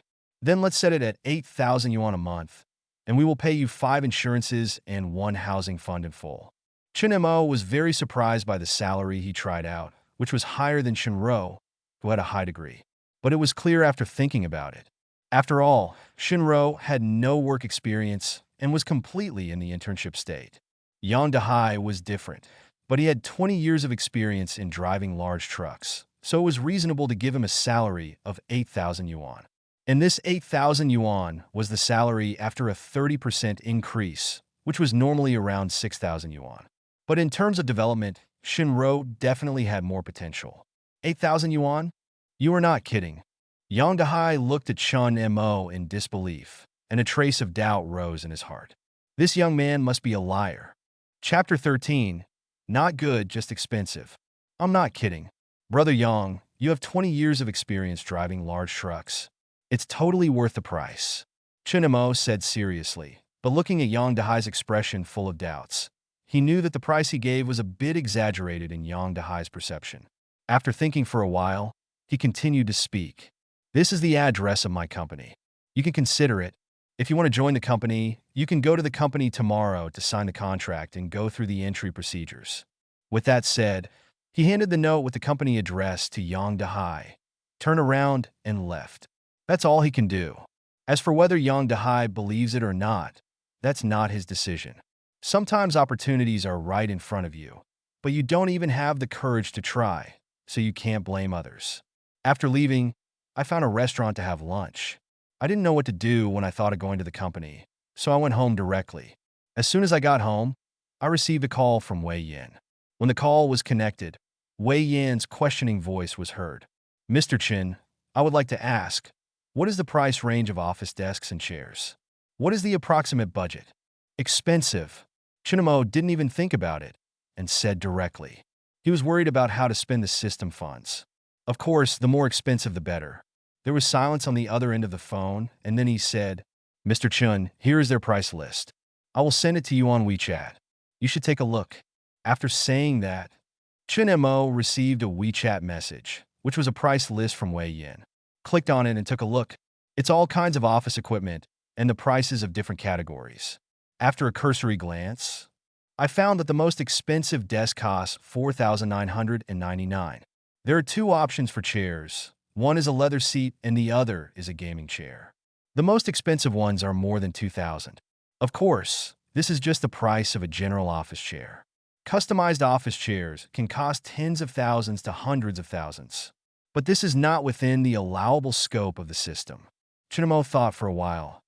Then let's set it at 8,000 yuan a month, and we will pay you 5 insurances and 1 housing fund in full. Chen Mo was very surprised by the salary he tried out, which was higher than Shinro, who had a high degree. But it was clear after thinking about it. After all, Shinro had no work experience and was completely in the internship state. Yang Dahai was different, but he had 20 years of experience in driving large trucks, so it was reasonable to give him a salary of 8,000 yuan. And this 8,000 yuan was the salary after a 30% increase, which was normally around 6,000 yuan. But in terms of development, Shinro definitely had more potential. 8,000 yuan? You are not kidding. Yang Dahai looked at Chen Mo in disbelief, and a trace of doubt rose in his heart. This young man must be a liar. Chapter 13. Not good, just expensive. I'm not kidding. Brother Yang, you have 20 years of experience driving large trucks. It's totally worth the price. Chen Mo said seriously, but looking at Yang Dahai's expression full of doubts. He knew that the price he gave was a bit exaggerated in Yang Dahai's perception. After thinking for a while, he continued to speak. This is the address of my company. You can consider it. If you want to join the company, you can go to the company tomorrow to sign the contract and go through the entry procedures. With that said, he handed the note with the company address to Yang Dahai, turned around, and left. That's all he can do. As for whether Yang Dahai believes it or not, that's not his decision. Sometimes opportunities are right in front of you, but you don't even have the courage to try, so you can't blame others. After leaving, I found a restaurant to have lunch. I didn't know what to do when I thought of going to the company, so I went home directly. As soon as I got home, I received a call from Wei Yin. When the call was connected, Wei Yin's questioning voice was heard. Mr. Chen, I would like to ask, what is the price range of office desks and chairs? What is the approximate budget? Expensive. Chinamo didn't even think about it and said directly. He was worried about how to spend the system funds. Of course, the more expensive the better. There was silence on the other end of the phone, and then he said, Mr. Chun, here is their price list. I will send it to you on WeChat. You should take a look. After saying that, Chun Mo received a WeChat message, which was a price list from Wei Yin. Clicked on it and took a look. It's all kinds of office equipment and the prices of different categories. After a cursory glance, I found that the most expensive desk costs 4,999. There are 2 options for chairs. One is a leather seat and the other is a gaming chair. The most expensive ones are more than 2,000. Of course, this is just the price of a general office chair. Customized office chairs can cost tens of thousands to hundreds of thousands. But this is not within the allowable scope of the system. Chinamo thought for a while.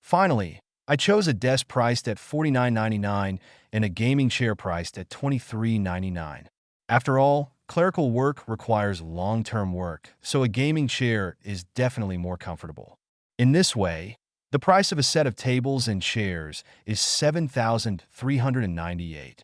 Finally, I chose a desk priced at $49.99 and a gaming chair priced at $23.99. After all, clerical work requires long-term work, so a gaming chair is definitely more comfortable. In this way, the price of a set of tables and chairs is $7,398.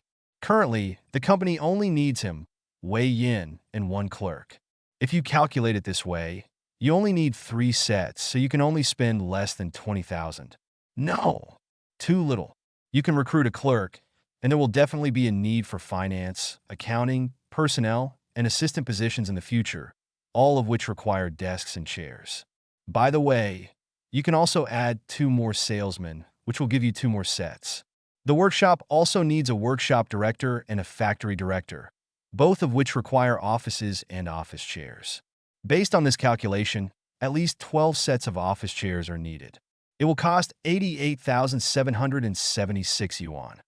Currently, the company only needs him, Wei Yin, and 1 clerk. If you calculate it this way, you only need 3 sets, so you can only spend less than 20,000. No! Too little. You can recruit a clerk, and there will definitely be a need for finance, accounting, personnel, and assistant positions in the future, all of which require desks and chairs. By the way, you can also add 2 more salesmen, which will give you 2 more sets. The workshop also needs a workshop director and a factory director, both of which require offices and office chairs. Based on this calculation, at least 12 sets of office chairs are needed. It will cost 88,776 yuan.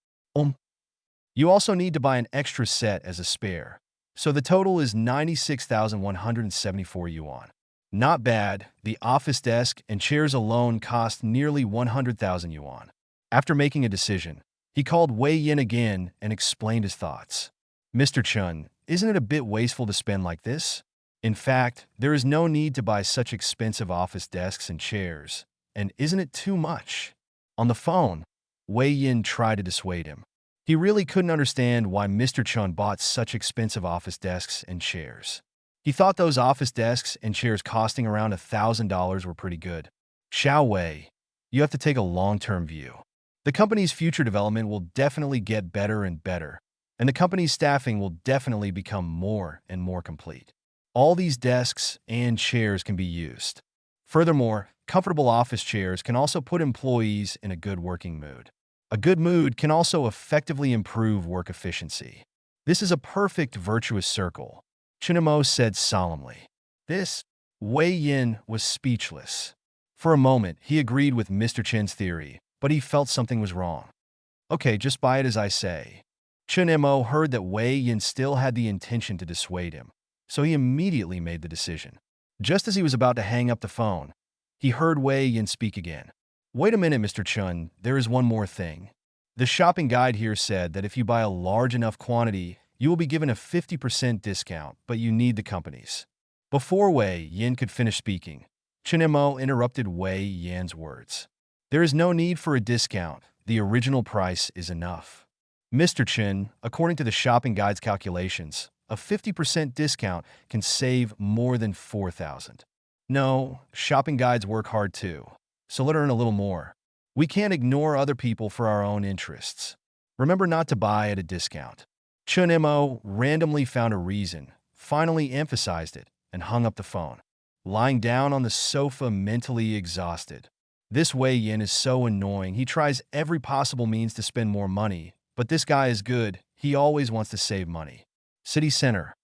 You also need to buy an extra set as a spare, so the total is 96,174 yuan. Not bad, the office desk and chairs alone cost nearly 100,000 yuan. After making a decision, he called Wei Yin again and explained his thoughts. Mr. Chun, isn't it a bit wasteful to spend like this? In fact, there is no need to buy such expensive office desks and chairs. And isn't it too much? On the phone, Wei Yin tried to dissuade him. He really couldn't understand why Mr. Chun bought such expensive office desks and chairs. He thought those office desks and chairs costing around $1,000 were pretty good. Xiao Wei, you have to take a long-term view. The company's future development will definitely get better and better, and the company's staffing will definitely become more and more complete. All these desks and chairs can be used. Furthermore, comfortable office chairs can also put employees in a good working mood. A good mood can also effectively improve work efficiency. This is a perfect virtuous circle, Chinamo said solemnly. This, Wei Yin was speechless. For a moment, he agreed with Mr. Chen's theory, but he felt something was wrong. Okay, just buy it as I say. Chinamo heard that Wei Yin still had the intention to dissuade him, so he immediately made the decision. Just as he was about to hang up the phone, he heard Wei Yin speak again. Wait a minute, Mr. Chun, there is one more thing. The shopping guide here said that if you buy a large enough quantity, you will be given a 50% discount, but you need the company's. Before Wei Yin could finish speaking, Chinemo interrupted Wei Yin's words. There is no need for a discount. The original price is enough. Mr. Chin, according to the shopping guide's calculations, a 50% discount can save more than 4,000. No, shopping guides work hard too, so let's earn a little more. We can't ignore other people for our own interests. Remember not to buy at a discount. Chun Mo randomly found a reason, finally emphasized it, and hung up the phone, lying down on the sofa mentally exhausted. This Wei Yin is so annoying. He tries every possible means to spend more money, but this guy is good. He always wants to save money. City Center.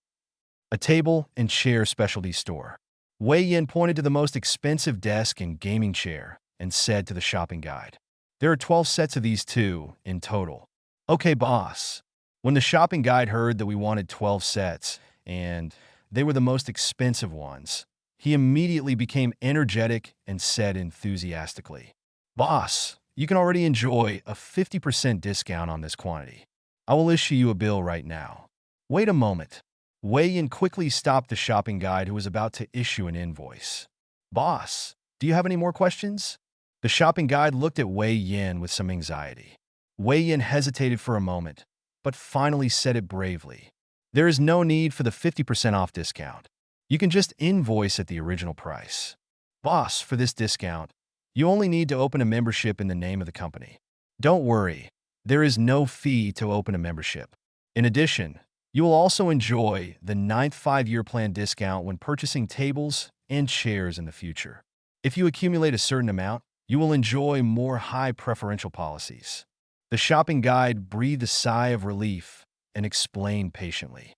A table and chair specialty store. Wei Yin pointed to the most expensive desk and gaming chair and said to the shopping guide, "There are 12 sets of these too, in total." "Okay, boss." When the shopping guide heard that we wanted 12 sets, and they were the most expensive ones, he immediately became energetic and said enthusiastically, "Boss, you can already enjoy a 50% discount on this quantity. I will issue you a bill right now." Wait a moment. Wei Yin quickly stopped the shopping guide who was about to issue an invoice. "Boss, do you have any more questions?" The shopping guide looked at Wei Yin with some anxiety. Wei Yin hesitated for a moment, but finally said it bravely. "There is no need for the 50% off discount. You can just invoice at the original price. Boss, for this discount, you only need to open a membership in the name of the company. Don't worry, there is no fee to open a membership. In addition, you will also enjoy the 9th 5-year plan discount when purchasing tables and chairs in the future. If you accumulate a certain amount, you will enjoy more high preferential policies." The shopping guide breathed a sigh of relief and explained patiently.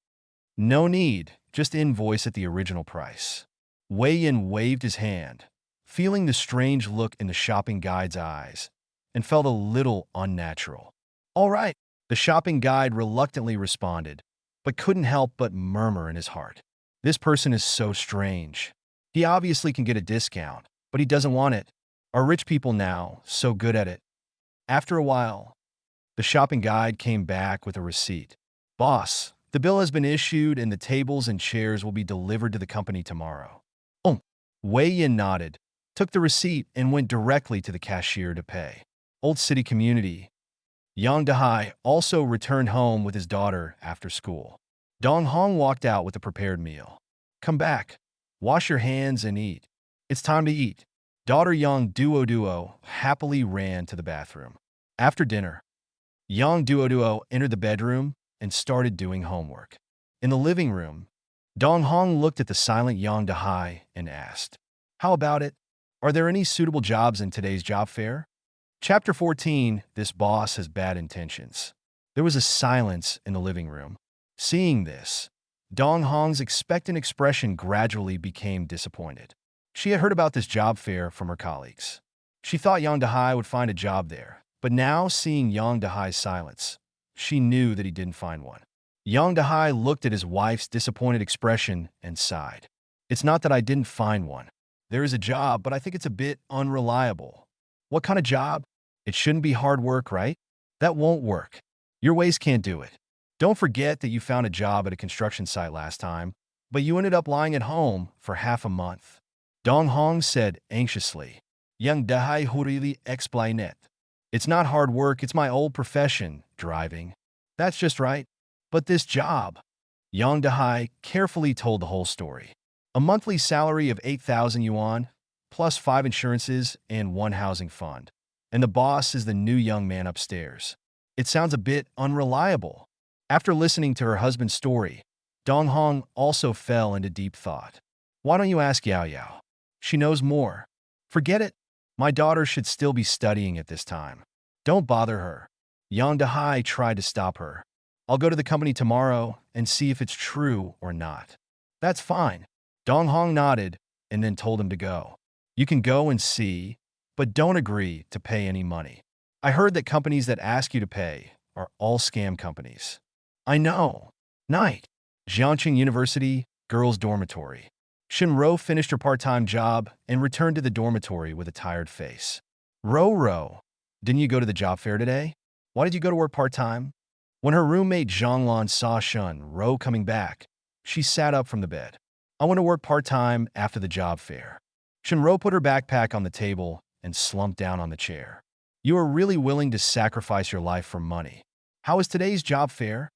"No need, just invoice at the original price." Wei Yin waved his hand, feeling the strange look in the shopping guide's eyes, and felt a little unnatural. "All right," the shopping guide reluctantly responded, but couldn't help but murmur in his heart. "This person is so strange. He obviously can get a discount, but he doesn't want it. Are rich people now so good at it?" After a while, the shopping guide came back with a receipt. "Boss, the bill has been issued and the tables and chairs will be delivered to the company tomorrow." "Oh." Wei Yin nodded, took the receipt, and went directly to the cashier to pay. Old City Community. Yang Dahai also returned home with his daughter after school. Dong Hong walked out with a prepared meal. "Come back. Wash your hands and eat. It's time to eat." Daughter Yang Duo happily ran to the bathroom. After dinner, Yang Duo entered the bedroom and started doing homework. In the living room, Dong Hong looked at the silent Yang Dahai and asked, "How about it? Are there any suitable jobs in today's job fair?" Chapter 14, This Boss Has Bad Intentions. There was a silence in the living room. Seeing this, Dong Hong's expectant expression gradually became disappointed. She had heard about this job fair from her colleagues. She thought Yang Dahai would find a job there, but now seeing Yang Dahai's silence, she knew that he didn't find one. Yang Dahai looked at his wife's disappointed expression and sighed. "It's not that I didn't find one. There is a job, but I think it's a bit unreliable." "What kind of job?" "It shouldn't be hard work, right?" "That won't work. Your ways can't do it. Don't forget that you found a job at a construction site last time, but you ended up lying at home for half a month." Dong Hong said anxiously. Yang Dahai hurriedly explained it. It's not hard work, it's my old profession, driving. That's just right. But this job. Yang Dahai carefully told the whole story. A monthly salary of 8,000 yuan, plus 5 insurances and 1 housing fund. And the boss is the new young man upstairs. It sounds a bit unreliable. After listening to her husband's story, Dong Hong also fell into deep thought. Why don't you ask Yao Yao? She knows more. Forget it. My daughter should still be studying at this time. Don't bother her. Yang Dahai tried to stop her. I'll go to the company tomorrow and see if it's true or not. That's fine. Dong Hong nodded and then told him to go. You can go and see, but don't agree to pay any money. I heard that companies that ask you to pay are all scam companies. I know. Night. Jiangqing University, girls' dormitory. Shinro finished her part-time job and returned to the dormitory with a tired face. Ro, didn't you go to the job fair today? Why did you go to work part-time? When her roommate Zhanglan saw Ro coming back, she sat up from the bed. I went to work part-time after the job fair. Shinro put her backpack on the table and slumped down on the chair. You are really willing to sacrifice your life for money. How is today's job fair?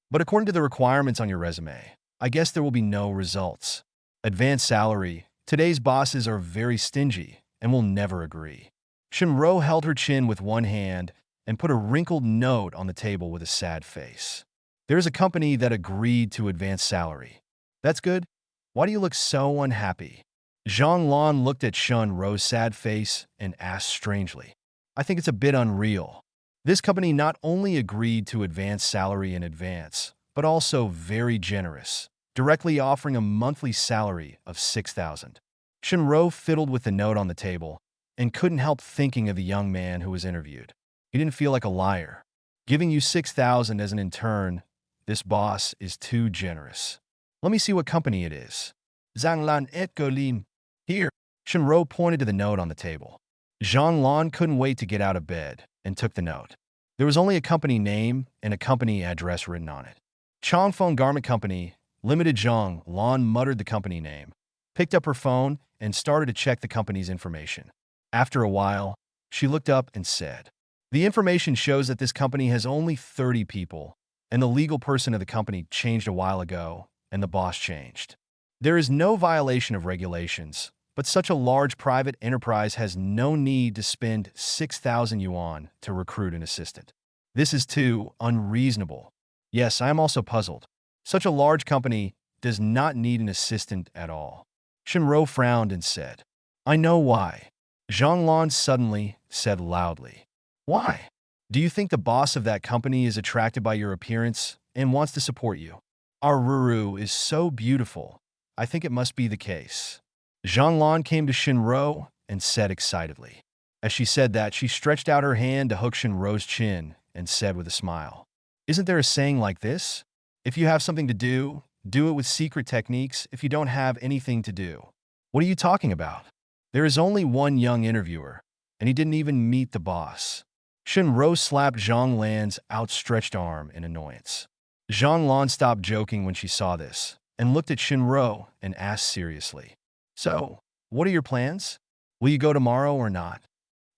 But according to the requirements on your resume, I guess there will be no results. Advanced salary. Today's bosses are very stingy and will never agree. Shinro held her chin with one hand and put a wrinkled note on the table with a sad face. There's a company that agreed to advance salary. That's good. Why do you look so unhappy? Zhang Lan looked at Shinro's sad face and asked strangely. I think it's a bit unreal. This company not only agreed to advance salary in advance, but also very generous, directly offering a monthly salary of 6,000. Shinro fiddled with the note on the table and couldn't help thinking of the young man who was interviewed. He didn't feel like a liar. Giving you 6,000 as an intern, this boss is too generous. Let me see what company it is. Zhanglan et Golin. Here. Shinro pointed to the note on the table. Zhang Lan couldn't wait to get out of bed and took the note. There was only a company name and a company address written on it. Changfeng Garment Company, Limited. Zhang Lan muttered the company name, picked up her phone, and started to check the company's information. After a while, she looked up and said, the information shows that this company has only 30 people, and the legal person of the company changed a while ago, and the boss changed. There is no violation of regulations, but such a large private enterprise has no need to spend 6,000 yuan to recruit an assistant. This is too unreasonable. Yes, I am also puzzled. Such a large company does not need an assistant at all. Shinro frowned and said, I know why. Zhang Lan suddenly said loudly, why? Do you think the boss of that company is attracted by your appearance and wants to support you? Our Ruru is so beautiful. I think it must be the case. Zhang Lan came to Shinro and said excitedly. As she said that, she stretched out her hand to hook Shinro's chin and said with a smile, isn't there a saying like this? If you have something to do, do it with secret techniques if you don't have anything to do. What are you talking about? There is only one young interviewer, and he didn't even meet the boss. Shinro slapped Zhang Lan's outstretched arm in annoyance. Zhang Lan stopped joking when she saw this and looked at Shinro and asked seriously, so, what are your plans? Will you go tomorrow or not?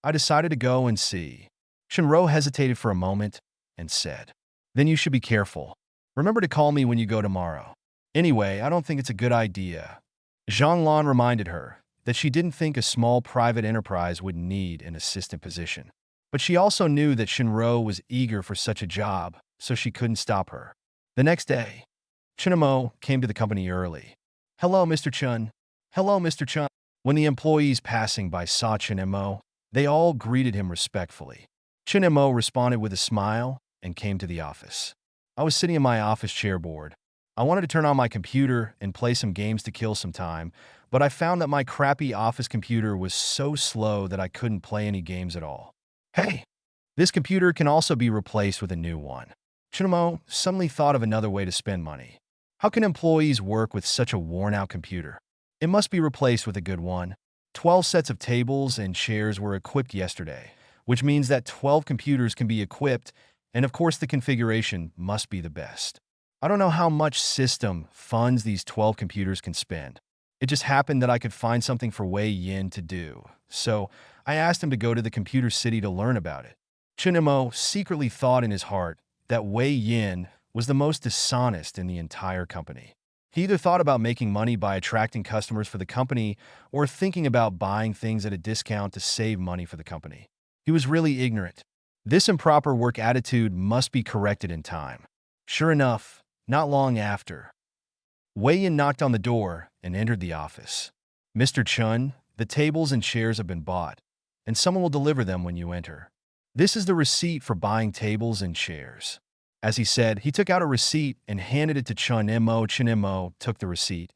I decided to go and see. Shinro hesitated for a moment and said, then you should be careful. Remember to call me when you go tomorrow. Anyway, I don't think it's a good idea. Zhang Lan reminded her that she didn't think a small private enterprise would need an assistant position. But she also knew that Shinro was eager for such a job, so she couldn't stop her. The next day, Chunamo came to the company early. Hello, Mr. Chun. Hello, Mr. Chun. When the employees passing by saw Chunamo, they all greeted him respectfully. Chunamo responded with a smile and came to the office. I was sitting in my office chair bored. I wanted to turn on my computer and play some games to kill some time, but I found that my crappy office computer was so slow that I couldn't play any games at all. Hey, this computer can also be replaced with a new one. Chunamo suddenly thought of another way to spend money. How can employees work with such a worn-out computer? It must be replaced with a good one. 12 sets of tables and chairs were equipped yesterday, which means that 12 computers can be equipped, and of course the configuration must be the best. I don't know how much system funds these 12 computers can spend. It just happened that I could find something for Wei Yin to do, so I asked him to go to the computer city to learn about it. Chunimo secretly thought in his heart that Wei Yin was the most dishonest in the entire company. He either thought about making money by attracting customers for the company or thinking about buying things at a discount to save money for the company. He was really ignorant. This improper work attitude must be corrected in time. Sure enough, not long after, Wei Yin knocked on the door and entered the office. "Mr. Chun, the tables and chairs have been bought, and someone will deliver them when you enter. This is the receipt for buying tables and chairs." As he said, he took out a receipt and handed it to Chunimo. Chunimo took the receipt,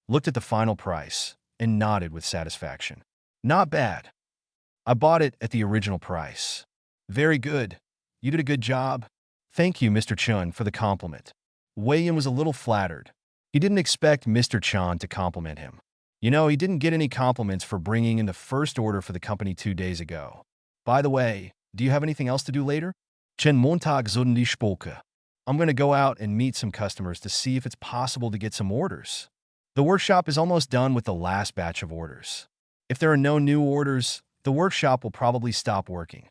looked at the final price, and nodded with satisfaction. "Not bad. I bought it at the original price." "Very good. You did a good job." "Thank you, Mr. Chun, for the compliment." Wei Yin was a little flattered. He didn't expect Mr. Chun to compliment him. He didn't get any compliments for bringing in the first order for the company 2 days ago. "By the way, do you have anything else to do later?" "Chen Montag zunli spoke. I'm going to go out and meet some customers to see if it's possible to get some orders. The workshop is almost done with the last batch of orders. If there are no new orders, the workshop will probably stop working."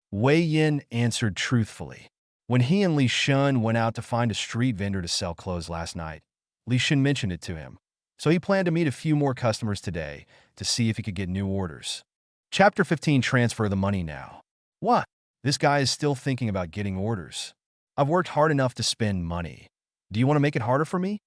Wei Yin answered truthfully. When he and Li Shun went out to find a street vendor to sell clothes last night, Li Shun mentioned it to him. So he planned to meet a few more customers today to see if he could get new orders. Chapter 15. Transfer the money now. What? This guy is still thinking about getting orders. I've worked hard enough to spend money. Do you want to make it harder for me?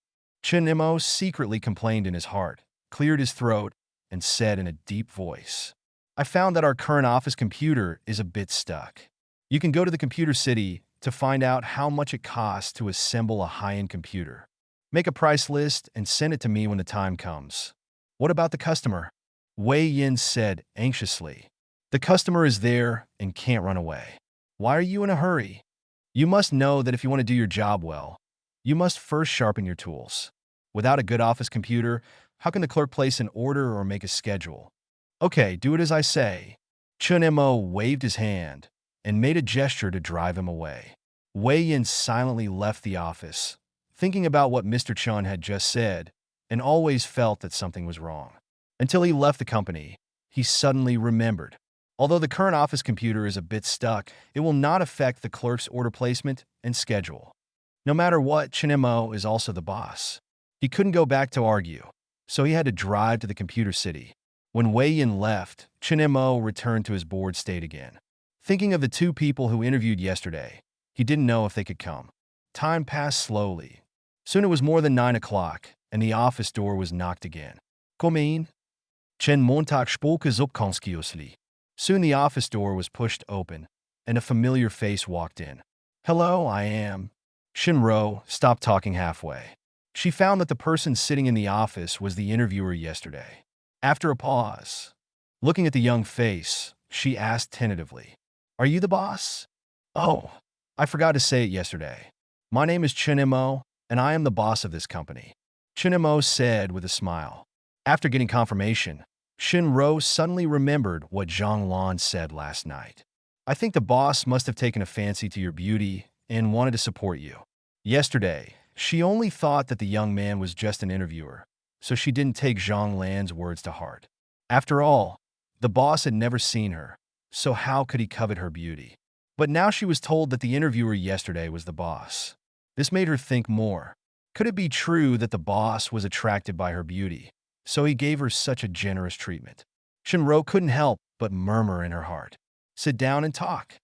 Chunimo secretly complained in his heart, cleared his throat, and said in a deep voice, "I found that our current office computer is a bit stuck. You can go to the computer city to find out how much it costs to assemble a high-end computer. Make a price list and send it to me when the time comes." "What about the customer?" Wei Yin said anxiously. "The customer is there and can't run away. Why are you in a hurry? You must know that if you want to do your job well, you must first sharpen your tools. Without a good office computer, how can the clerk place an order or make a schedule?" "Okay, do it as I say." Chunimo waved his hand and made a gesture to drive him away. Wei Yin silently left the office, thinking about what Mr. Chun had just said, and always felt that something was wrong. Until he left the company, he suddenly remembered. Although the current office computer is a bit stuck, it will not affect the clerk's order placement and schedule. No matter what, Chunimo is also the boss. He couldn't go back to argue, so he had to drive to the computer city. When Wei Yin left, Chunimo returned to his bored state again. Thinking of the 2 people who interviewed yesterday, he didn't know if they could come. Time passed slowly. Soon it was more than 9 o'clock, and the office door was knocked again. "Come in." Chen Montag spoke subconsciously. Soon the office door was pushed open, and a familiar face walked in. "Hello, I am." Shinro stopped talking halfway. She found that the person sitting in the office was the interviewer yesterday. After a pause, looking at the young face, she asked tentatively, "Are you the boss?" "Oh, I forgot to say it yesterday. My name is Chunimo, and I am the boss of this company," Chunimo said with a smile. After getting confirmation, Shinro suddenly remembered what Zhang Lan said last night. "I think the boss must have taken a fancy to your beauty and wanted to support you." Yesterday, she only thought that the young man was just an interviewer, so she didn't take Zhang Lan's words to heart. After all, the boss had never seen her, so how could he covet her beauty? But now she was told that the interviewer yesterday was the boss. This made her think more. Could it be true that the boss was attracted by her beauty, so he gave her such a generous treatment? Shinro couldn't help but murmur in her heart, "Sit down and talk."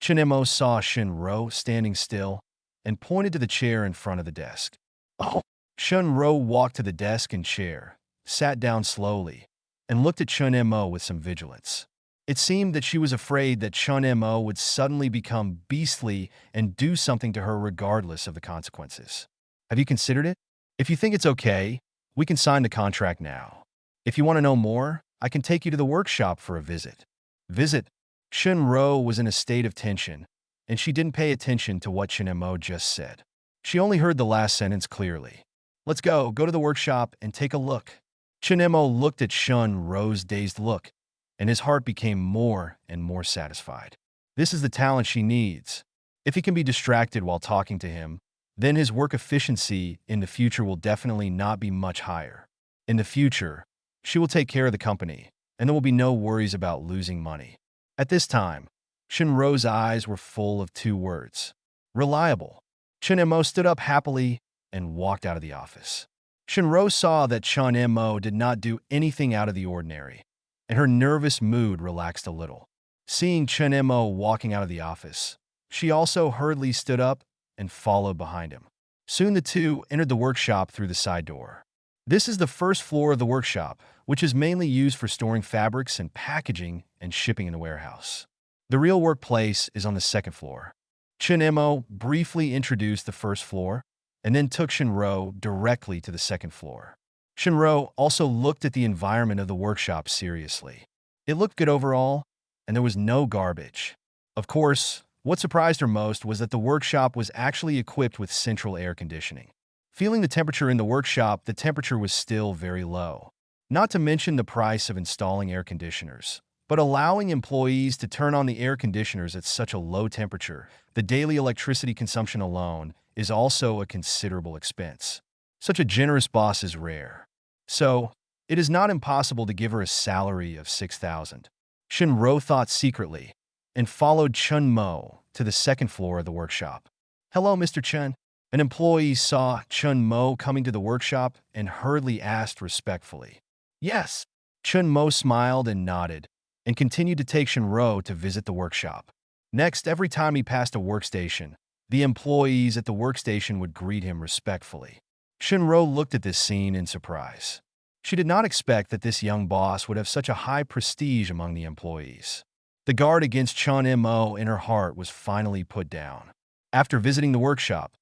Chunimo saw Shinro standing still and pointed to the chair in front of the desk. "Oh." Shinro walked to the desk and chair, sat down slowly, and looked at Chunimo with some vigilance. It seemed that she was afraid that Chunimo would suddenly become beastly and do something to her regardless of the consequences. "Have you considered it? If you think it's okay, we can sign the contract now. If you want to know more, I can take you to the workshop for a visit." "Visit?" Shinro was in a state of tension, and she didn't pay attention to what Chunimo just said. She only heard the last sentence clearly. "Let's go to the workshop and take a look." Chunimo looked at Shinro's dazed look, and his heart became more and more satisfied. This is the talent she needs. If he can be distracted while talking to him, then his work efficiency in the future will definitely not be much higher. In the future, she will take care of the company, and there will be no worries about losing money. At this time, Shinro's eyes were full of two words. Reliable. Chun-mo stood up happily and walked out of the office. Shinro saw that Chun-mo did not do anything out of the ordinary, and her nervous mood relaxed a little. Seeing Chun-mo walking out of the office, she also hurriedly stood up and followed behind him. Soon the two entered the workshop through the side door. This is the first floor of the workshop, which is mainly used for storing fabrics and packaging and shipping in the warehouse. The real workplace is on the second floor. Chun-mo briefly introduced the first floor and then took Shinro directly to the second floor. Shinro also looked at the environment of the workshop seriously. It looked good overall, and there was no garbage. Of course, what surprised her most was that the workshop was actually equipped with central air conditioning. Feeling the temperature in the workshop, the temperature was still very low. Not to mention the price of installing air conditioners. But allowing employees to turn on the air conditioners at such a low temperature, the daily electricity consumption alone, is also a considerable expense. Such a generous boss is rare. So, it is not impossible to give her a salary of 6,000. Shinro thought secretly, and followed Chun-mo to the second floor of the workshop. Hello, Mr. Chun. An employee saw Chun-mo coming to the workshop and hurriedly asked respectfully. Yes. Chun-mo smiled and nodded, and continued to take Shinro to visit the workshop. Next, every time he passed a workstation, the employees at the workstation would greet him respectfully. Shinro looked at this scene in surprise. She did not expect that this young boss would have such a high prestige among the employees. The guard against Chun-mo in her heart was finally put down. After visiting the workshop,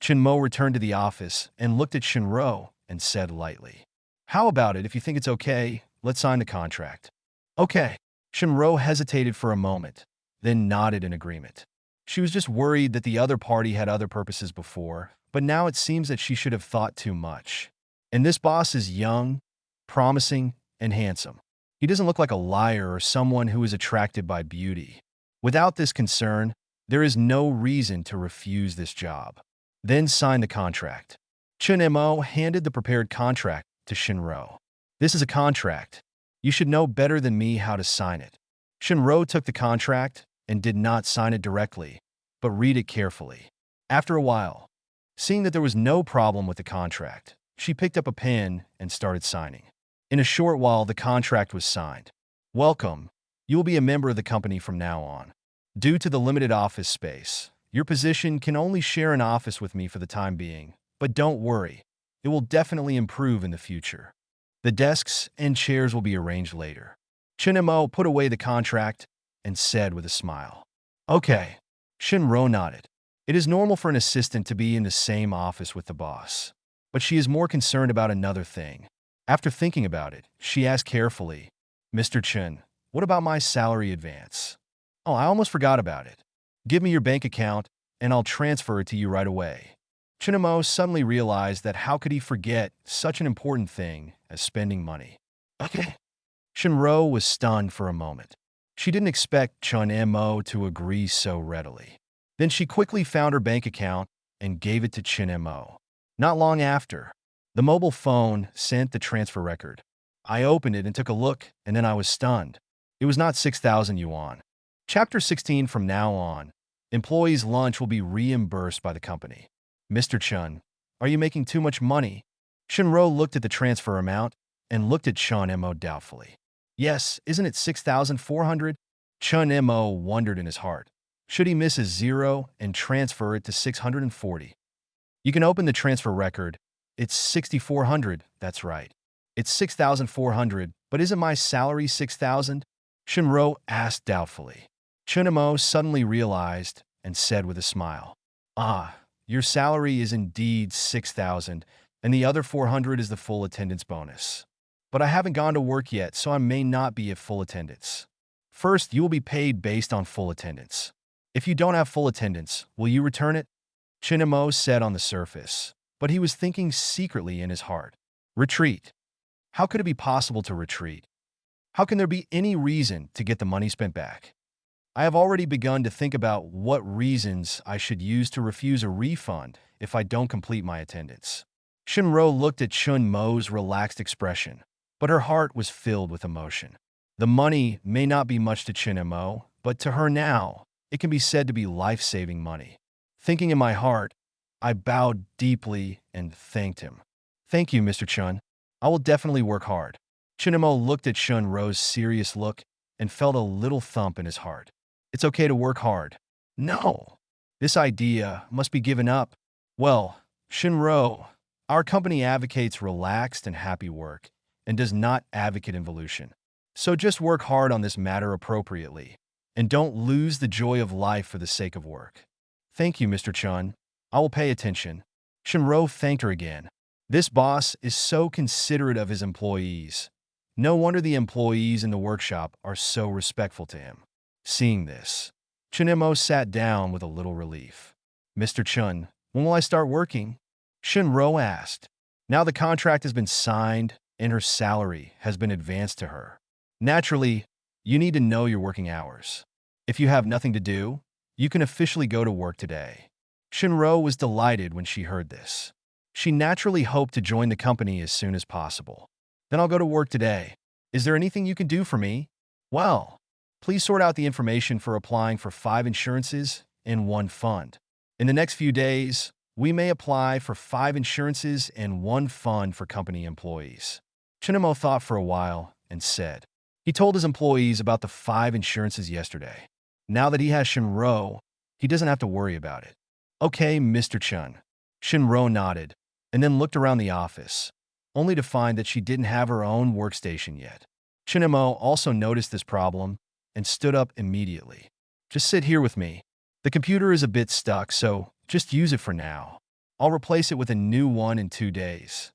Chun-mo returned to the office and looked at Shinro and said lightly, "How about it? If you think it's okay, let's sign the contract." Okay. Shinro hesitated for a moment, then nodded in agreement. She was just worried that the other party had other purposes before, but now it seems that she should have thought too much. And this boss is young, promising, and handsome. He doesn't look like a liar or someone who is attracted by beauty. Without this concern, there is no reason to refuse this job. Then sign the contract. Chun-mo handed the prepared contract to Shinro. This is a contract. You should know better than me how to sign it. Shinro took the contract and did not sign it directly, but read it carefully. After a while, seeing that there was no problem with the contract, she picked up a pen and started signing. In a short while, the contract was signed. Welcome. You will be a member of the company from now on. Due to the limited office space, your position can only share an office with me for the time being, but don't worry, it will definitely improve in the future. The desks and chairs will be arranged later. Chun-mo put away the contract and said with a smile, "Okay." Shinro nodded. It is normal for an assistant to be in the same office with the boss, but she is more concerned about another thing. After thinking about it, she asked carefully, "Mr. Chun, what about my salary advance?" "Oh, I almost forgot about it. Give me your bank account, and I'll transfer it to you right away." Chun-mo suddenly realized that how could he forget such an important thing as spending money. Okay. Shinro was stunned for a moment. She didn't expect Chun-mo to agree so readily. Then she quickly found her bank account and gave it to Chun-mo. Not long after, the mobile phone sent the transfer record. I opened it and took a look, and then I was stunned. It was not 6,000 yuan. Chapter 16. From now on, employees' lunch will be reimbursed by the company. Mr. Chun, are you making too much money? Shinro looked at the transfer amount and looked at Chun-mo doubtfully. Yes, isn't it 6,400? Chun-mo wondered in his heart. Should he miss a zero and transfer it to 640? You can open the transfer record. It's 6,400, that's right. It's 6,400, but isn't my salary 6,000? Shinro asked doubtfully. Chun-mo suddenly realized and said with a smile, "Ah, your salary is indeed 6,000, and the other 400 is the full attendance bonus. But I haven't gone to work yet, so I may not be at full attendance. First, you will be paid based on full attendance. If you don't have full attendance, will you return it?" Chun-mo said on the surface, but he was thinking secretly in his heart. Retreat. How could it be possible to retreat? How can there be any reason to get the money spent back? I have already begun to think about what reasons I should use to refuse a refund if I don't complete my attendance. Shinro looked at Chun-mo's relaxed expression, but her heart was filled with emotion. The money may not be much to Chun-mo, but to her now, it can be said to be life-saving money. Thinking in my heart, I bowed deeply and thanked him. Thank you, Mr. Chun. I will definitely work hard. Chunimo looked at Shunro's serious look and felt a little thump in his heart. It's okay to work hard. No, this idea must be given up. Well, Shunro, our company advocates relaxed and happy work and does not advocate involution. So just work hard on this matter appropriately and don't lose the joy of life for the sake of work. Thank you, Mr. Chun. I will pay attention. Shunro thanked her again. This boss is so considerate of his employees. No wonder the employees in the workshop are so respectful to him. Seeing this, Chunimo sat down with a little relief. Mr. Chun, when will I start working? Shunro asked. Now the contract has been signed and her salary has been advanced to her. Naturally, you need to know your working hours. If you have nothing to do, you can officially go to work today. Shunro was delighted when she heard this. She naturally hoped to join the company as soon as possible. Then I'll go to work today. Is there anything you can do for me? Well, please sort out the information for applying for 5 insurances and 1 fund. In the next few days, we may apply for 5 insurances and 1 fund for company employees. Chunimo thought for a while and said, he told his employees about the 5 insurances yesterday. Now that he has Shunro, he doesn't have to worry about it. Okay, Mr. Chun. Shunro nodded and then looked around the office, only to find that she didn't have her own workstation yet. Chunimo also noticed this problem and stood up immediately. Just sit here with me. The computer is a bit stuck, so just use it for now. I'll replace it with a new one in 2 days.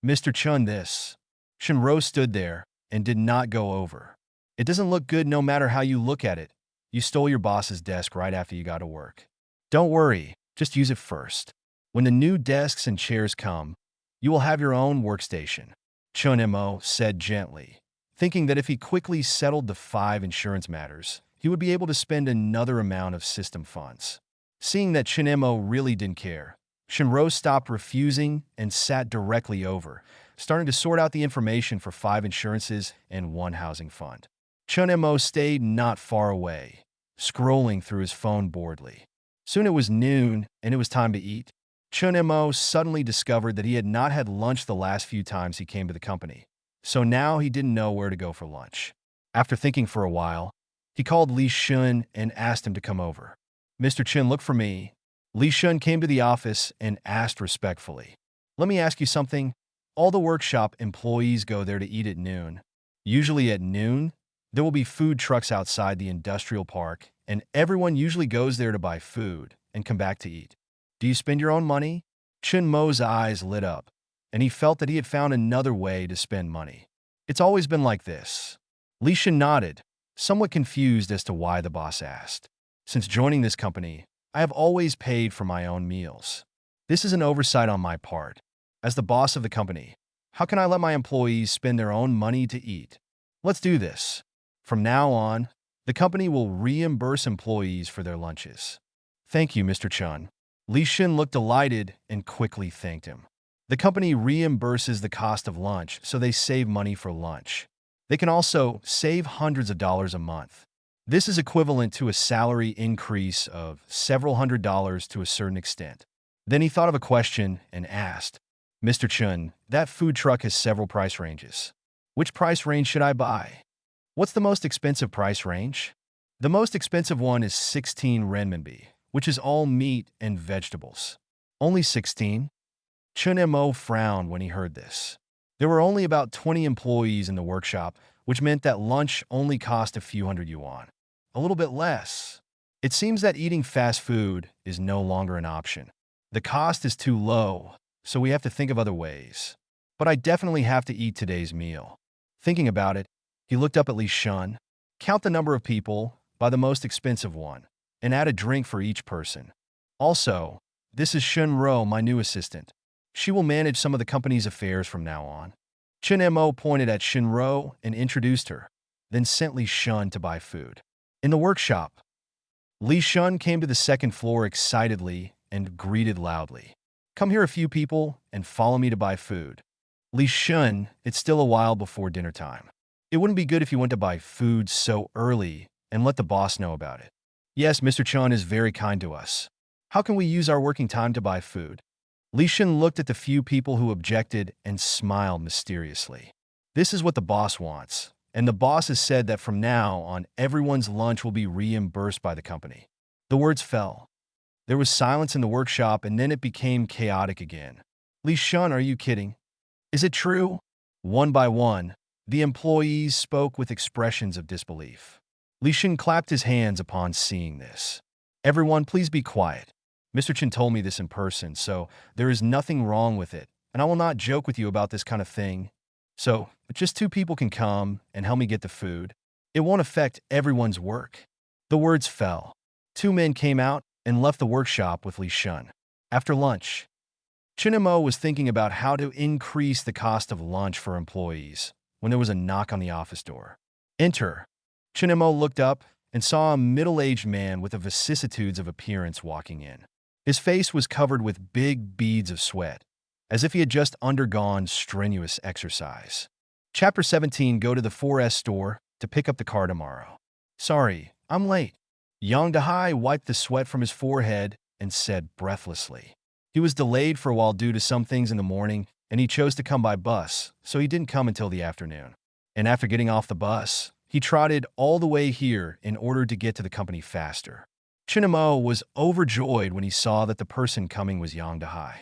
Mr. Chun, this. Shunro stood there and did not go over. It doesn't look good no matter how you look at it. You stole your boss's desk right after you got to work. Don't worry, just use it first. When the new desks and chairs come, you will have your own workstation, Chunimo said gently, thinking that if he quickly settled the 5 insurance matters, he would be able to spend another amount of system funds. Seeing that Chunimo really didn't care, Shunro stopped refusing and sat directly over, starting to sort out the information for 5 insurances and 1 housing fund. Chunimo stayed not far away, scrolling through his phone boredly. Soon it was noon, and it was time to eat. Chunimo suddenly discovered that he had not had lunch the last few times he came to the company, so now he didn't know where to go for lunch. After thinking for a while, he called Li Shun and asked him to come over. Mr. Chun, look for me. Li Shun came to the office and asked respectfully. Let me ask you something. All the workshop employees go there to eat at noon. Usually at noon, there will be food trucks outside the industrial park, and everyone usually goes there to buy food and come back to eat. Do you spend your own money? Chunmo's eyes lit up, and he felt that he had found another way to spend money. It's always been like this. Li Shun nodded, somewhat confused as to why the boss asked. Since joining this company, I have always paid for my own meals. This is an oversight on my part. As the boss of the company, how can I let my employees spend their own money to eat? Let's do this. From now on, the company will reimburse employees for their lunches. Thank you, Mr. Chun. Li Shun looked delighted and quickly thanked him. The company reimburses the cost of lunch, so they save money for lunch. They can also save hundreds of dollars a month. This is equivalent to a salary increase of several $100s to a certain extent. Then he thought of a question and asked, Mr. Chun, that food truck has several price ranges. Which price range should I buy? What's the most expensive price range? The most expensive one is 16 renminbi, which is all meat and vegetables. Only 16? Chunimo frowned when he heard this. There were only about 20 employees in the workshop, which meant that lunch only cost a few hundred yuan. A little bit less. It seems that eating fast food is no longer an option. The cost is too low, so we have to think of other ways. But I definitely have to eat today's meal. Thinking about it, he looked up at Li Shun, count the number of people by the most expensive one, and add a drink for each person. Also, this is Shunro, my new assistant. She will manage some of the company's affairs from now on. Chunimo pointed at Shunro and introduced her, then sent Li Shun to buy food. In the workshop, Li Shun came to the second floor excitedly and greeted loudly. Come here, a few people, and follow me to buy food. Li Shun, it's still a while before dinner time. It wouldn't be good if you went to buy food so early and let the boss know about it. Yes, Mr. Chun is very kind to us. How can we use our working time to buy food? Li Shen looked at the few people who objected and smiled mysteriously. This is what the boss wants, and the boss has said that from now on everyone's lunch will be reimbursed by the company. The words fell. There was silence in the workshop, and then it became chaotic again. Li Shen, are you kidding? Is it true? One by one, the employees spoke with expressions of disbelief. Li Shen clapped his hands upon seeing this. Everyone, please be quiet. Mr. Chen told me this in person, so there is nothing wrong with it, and I will not joke with you about this kind of thing. So, just 2 people can come and help me get the food. It won't affect everyone's work. The words fell. 2 men came out and left the workshop with Li Shen. After lunch, Chinemo was thinking about how to increase the cost of lunch for employees when there was a knock on the office door. Enter. Chinemo looked up and saw a middle-aged man with a vicissitudes of appearance walking in. His face was covered with big beads of sweat, as if he had just undergone strenuous exercise. Chapter 17. Go to the 4S store to pick up the car tomorrow. Sorry, I'm late. Yang Dahai wiped the sweat from his forehead and said breathlessly. He was delayed for a while due to some things in the morning, and he chose to come by bus, so he didn't come until the afternoon. And after getting off the bus, he trotted all the way here in order to get to the company faster. Chinemo was overjoyed when he saw that the person coming was Yang Dahai.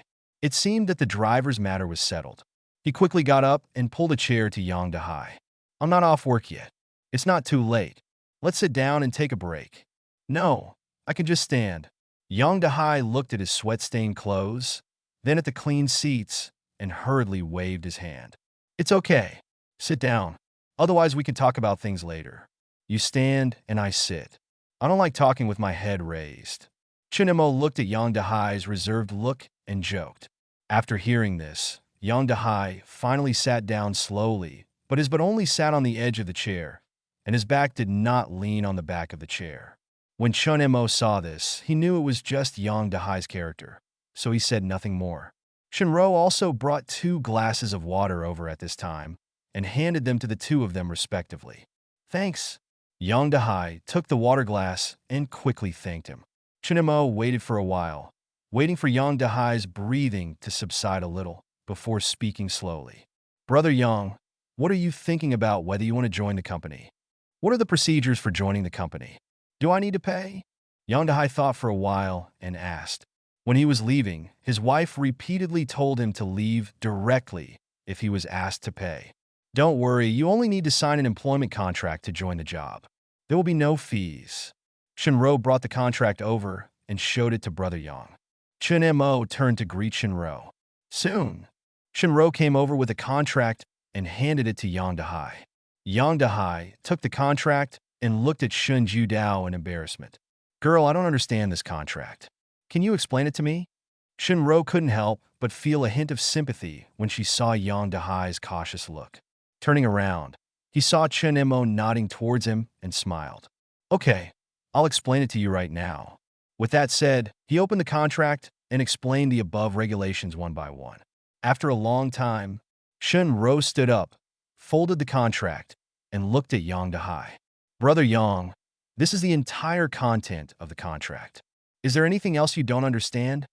It seemed that the driver's matter was settled. He quickly got up and pulled a chair to Yang Dahai. I'm not off work yet. It's not too late. Let's sit down and take a break. No, I can just stand. Yang Dahai looked at his sweat-stained clothes, then at the clean seats, and hurriedly waved his hand. It's okay. Sit down. Otherwise, we can talk about things later. You stand and I sit. I don't like talking with my head raised. Chinemo looked at Yang Dahai's reserved look and joked. After hearing this, Yang Dahai finally sat down slowly, but only sat on the edge of the chair, and his back did not lean on the back of the chair. When Chinemo saw this, he knew it was just Yang Dahai's character, so he said nothing more. Shinro also brought 2 glasses of water over at this time and handed them to the 2 of them respectively. Thanks. Yang Dahai took the water glass and quickly thanked him. Chinemo waited for a while, waiting for Yang Dahai's breathing to subside a little before speaking slowly. Brother Yang, what are you thinking about whether you want to join the company? What are the procedures for joining the company? Do I need to pay? Yang Dahai thought for a while and asked. When he was leaving, his wife repeatedly told him to leave directly if he was asked to pay. Don't worry, you only need to sign an employment contract to join the job. There will be no fees. Shinro brought the contract over and showed it to Brother Yang. Chinemo turned to greet Shinro. Soon, Shinro came over with a contract and handed it to Yang Dahai. Yang Dahai took the contract and looked at Shun Judao in embarrassment. Girl, I don't understand this contract. Can you explain it to me? Shinro couldn't help but feel a hint of sympathy when she saw Yang Dahai's cautious look. Turning around, he saw Chinemo nodding towards him and smiled. Okay, I'll explain it to you right now. With that said, he opened the contract and explained the above regulations one by one. After a long time, Shinro stood up, folded the contract, and looked at Yang Dahai. Brother Yang, this is the entire content of the contract. Is there anything else you don't understand?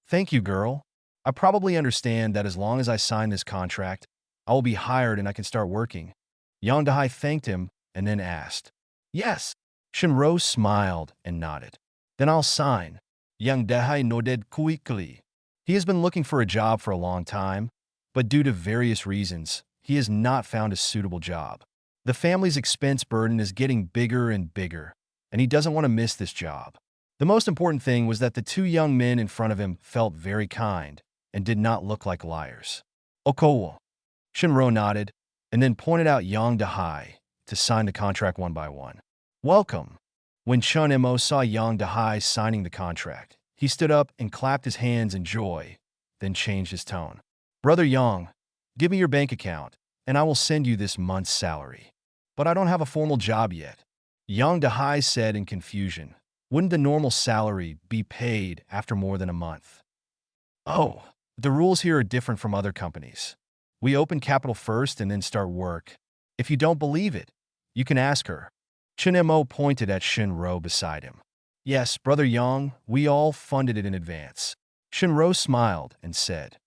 Thank you, girl. I probably understand that as long as I sign this contract, I will be hired and I can start working. Yang Dahai thanked him and then asked. Yes. Shinro smiled and nodded. Then I'll sign. Yang Dahai nodded quickly. He has been looking for a job for a long time, but due to various reasons, he has not found a suitable job. The family's expense burden is getting bigger and bigger, and he doesn't want to miss this job. The most important thing was that the 2 young men in front of him felt very kind and did not look like liars. Okowo. Shinro nodded and then pointed out Yang Dahai to sign the contract one by one. Welcome. When Chunemo saw Yang Dahai signing the contract, he stood up and clapped his hands in joy, then changed his tone. Brother Yang, give me your bank account, and I will send you this month's salary. But I don't have a formal job yet. Yang Dahai said in confusion. Wouldn't the normal salary be paid after more than a month? Oh, the rules here are different from other companies. We open capital first and then start work. If you don't believe it, you can ask her. Chunmo pointed at Shinro beside him. Yes, Brother Yang, we all funded it in advance. Shinro smiled and said.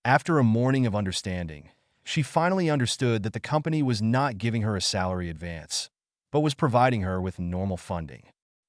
After a morning of understanding, she finally understood that the company was not giving her a salary advance, but was providing her with normal funding.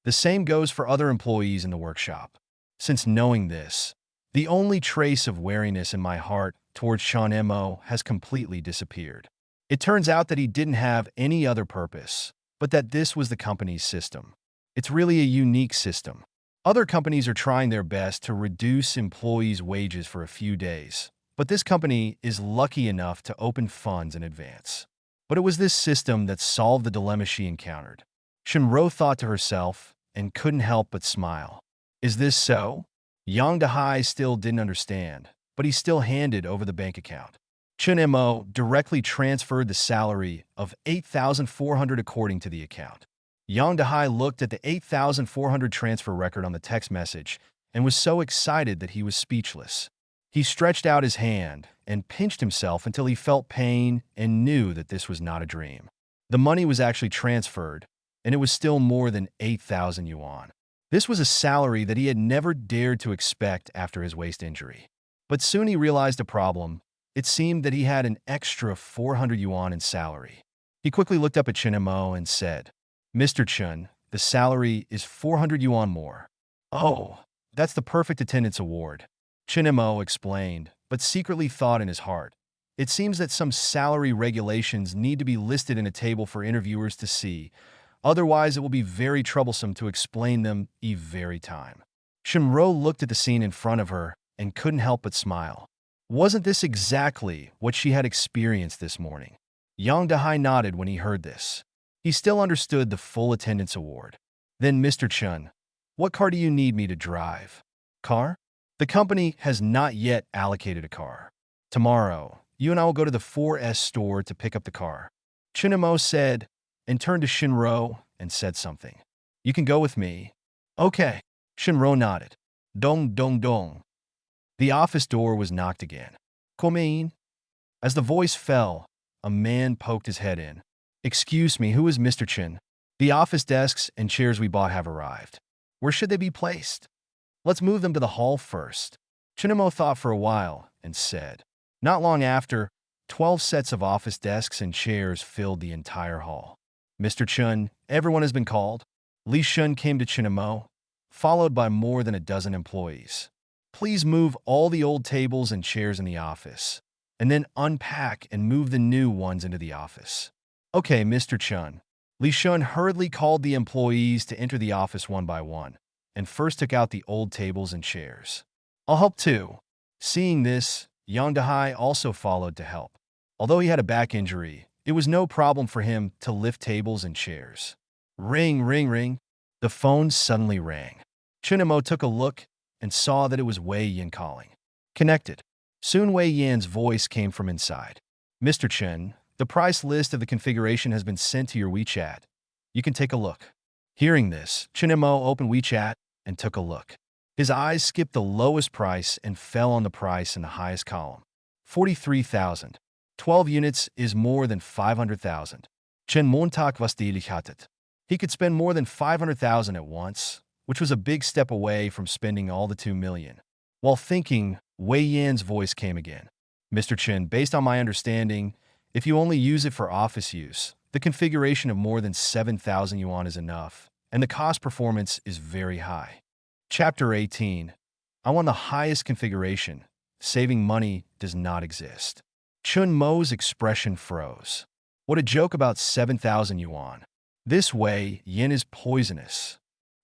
The same goes for other employees in the workshop. Since knowing this, the only trace of wariness in my heart towards Chunmo has completely disappeared. It turns out that he didn't have any other purpose, but that this was the company's system. It's really a unique system. Other companies are trying their best to reduce employees' wages for a few days, but this company is lucky enough to open funds in advance. But it was this system that solved the dilemma she encountered. Shinro thought to herself and couldn't help but smile. Is this so? Yang Dahai still didn't understand, but he still handed over the bank account. Chunmo directly transferred the salary of 8,400 according to the account. Yang Dahai looked at the 8,400 transfer record on the text message and was so excited that he was speechless. He stretched out his hand and pinched himself until he felt pain and knew that this was not a dream. The money was actually transferred, and it was still more than 8,000 yuan. This was a salary that he had never dared to expect after his waist injury. But soon he realized a problem. It seemed that he had an extra 400 yuan in salary. He quickly looked up at Chunmo and said, Mr. Chun, the salary is 400 yuan more. Oh, that's the perfect attendance award. Chunmo explained, but secretly thought in his heart. It seems that some salary regulations need to be listed in a table for interviewers to see. Otherwise, it will be very troublesome to explain them every time. Shinro looked at the scene in front of her and couldn't help but smile. Wasn't this exactly what she had experienced this morning? Yang Dahai nodded when he heard this. He still understood the full attendance award. Then, Mr. Chun, what car do you need me to drive? Car? The company has not yet allocated a car. Tomorrow, you and I will go to the 4S store to pick up the car. Chunmo said, and turned to Shinro and said something. You can go with me. Okay. Shinro nodded. Dong dong dong. The office door was knocked again. Come in. As the voice fell, a man poked his head in. Excuse me, who is Mr. Chin? The office desks and chairs we bought have arrived. Where should they be placed? Let's move them to the hall first. Chunmo thought for a while and said. Not long after, 12 sets of office desks and chairs filled the entire hall. Mr. Chun, everyone has been called. Li Shun came to Chunmo, followed by more than a dozen employees. Please move all the old tables and chairs in the office, and then unpack and move the new ones into the office. Okay, Mr. Chun. Li Shun hurriedly called the employees to enter the office one by one, and first took out the old tables and chairs. I'll help too. Seeing this, Yang Dahai also followed to help. Although he had a back injury, it was no problem for him to lift tables and chairs. Ring, ring, ring. The phone suddenly rang. Chunmo took a look and saw that it was Wei Yin calling. Connected. Soon Wei Yin's voice came from inside. Mr. Chen, the price list of the configuration has been sent to your WeChat. You can take a look. Hearing this, Chunmo opened WeChat and took a look. His eyes skipped the lowest price and fell on the price in the highest column. 43,000. 12 units is more than 500,000. Chen Montak was hattet. He could spend more than 500,000 at once, which was a big step away from spending all the 2 million. While thinking, Wei Yan's voice came again. Mr. Chen, based on my understanding, if you only use it for office use, the configuration of more than 7,000 yuan is enough, and the cost performance is very high. Chapter 18. I want the highest configuration. Saving money does not exist. Chunmo's expression froze. What a joke about 7,000 yuan. This Wei Yin is poisonous.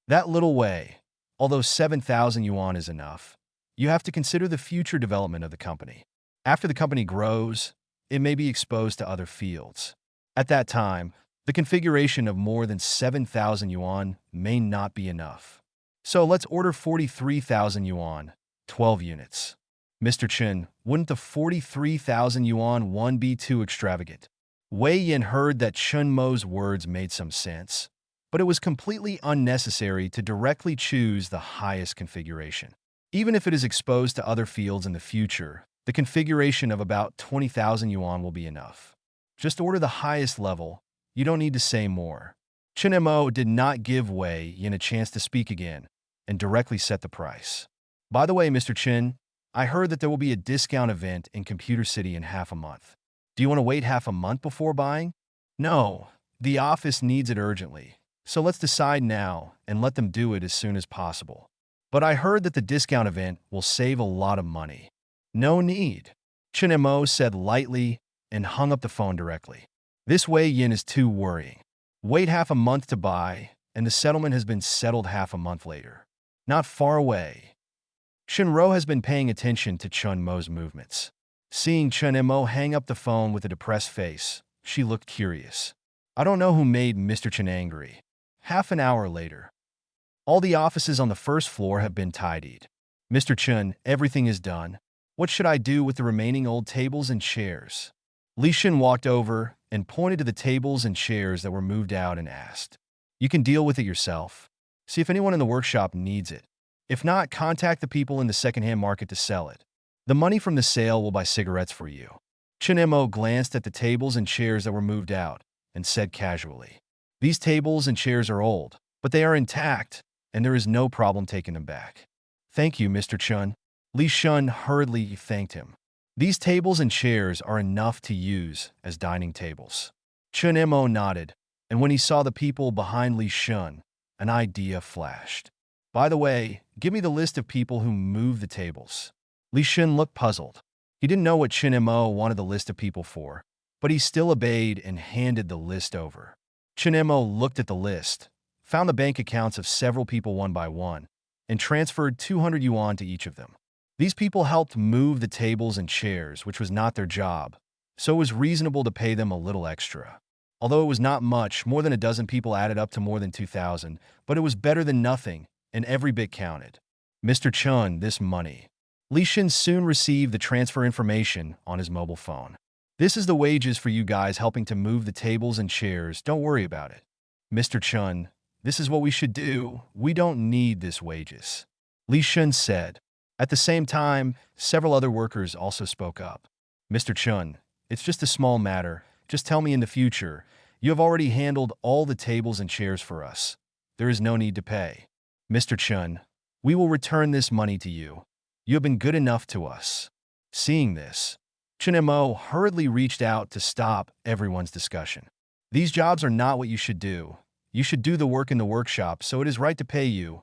That little Wei, although 7,000 yuan is enough, you have to consider the future development of the company. After the company grows, it may be exposed to other fields. At that time, the configuration of more than 7,000 yuan may not be enough. So let's order 43,000 yuan, 12 units. Mr. Chen, wouldn't the 43,000 yuan one be too extravagant? Wei Yin heard that Chunmo's words made some sense, but it was completely unnecessary to directly choose the highest configuration. Even if it is exposed to other fields in the future, the configuration of about 20,000 yuan will be enough. Just order the highest level. You don't need to say more. Chen Mo did not give Wei Yin a chance to speak again and directly set the price. By the way, Mr. Chen, I heard that there will be a discount event in Computer City in half a month. Do you want to wait half a month before buying? No, the office needs it urgently. So let's decide now and let them do it as soon as possible. But I heard that the discount event will save a lot of money. No need, Chen Mo said lightly and hung up the phone directly. This Wei Yin is too worrying. Wait half a month to buy, and the settlement has been settled half a month later. Not far away. Shinro has been paying attention to Chun Mo's movements. Seeing Chun Mo hang up the phone with a depressed face, she looked curious. I don't know who made Mr. Chen angry. Half an hour later. All the offices on the first floor have been tidied. Mr. Chun, everything is done. What should I do with the remaining old tables and chairs? Li Shin walked over and pointed to the tables and chairs that were moved out and asked. You can deal with it yourself. See if anyone in the workshop needs it. If not, contact the people in the secondhand market to sell it. The money from the sale will buy cigarettes for you. Chen Mo glanced at the tables and chairs that were moved out and said casually, these tables and chairs are old, but they are intact, and there is no problem taking them back. Thank you, Mr. Chun. Li Shun hurriedly thanked him. These tables and chairs are enough to use as dining tables. Chun Mo nodded, and when he saw the people behind Li Shun, an idea flashed. By the way, give me the list of people who moved the tables. Li Shun looked puzzled. He didn't know what Chun Mo wanted the list of people for, but he still obeyed and handed the list over. Chun Mo looked at the list, found the bank accounts of several people one by one, and transferred 200 yuan to each of them. These people helped move the tables and chairs, which was not their job, so it was reasonable to pay them a little extra. Although it was not much, more than a dozen people added up to more than 2,000, but it was better than nothing, and every bit counted. Mr. Chun, this money. Li Shin soon received the transfer information on his mobile phone. This is the wages for you guys helping to move the tables and chairs. Don't worry about it. Mr. Chun, this is what we should do. We don't need this wages. Li Shin said. At the same time, several other workers also spoke up. Mr. Chun, it's just a small matter. Just tell me in the future. You have already handled all the tables and chairs for us. There is no need to pay. Mr. Chun, we will return this money to you. You have been good enough to us. Seeing this, Chun Mo hurriedly reached out to stop everyone's discussion. These jobs are not what you should do. You should do the work in the workshop, so it is right to pay you.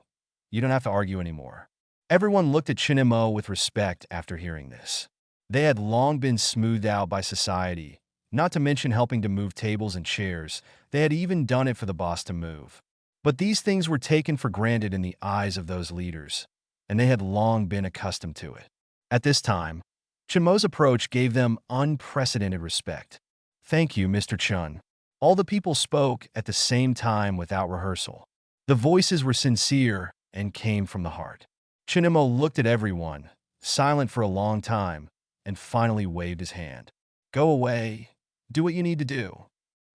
You don't have to argue anymore. Everyone looked at Chun Mo with respect after hearing this. They had long been smoothed out by society, not to mention helping to move tables and chairs. They had even done it for the boss to move. But these things were taken for granted in the eyes of those leaders, and they had long been accustomed to it. At this time, Chun Mo's approach gave them unprecedented respect. Thank you, Mr. Chun. All the people spoke at the same time without rehearsal. The voices were sincere and came from the heart. Chun Mo looked at everyone, silent for a long time, and finally waved his hand. Go away. Do what you need to do.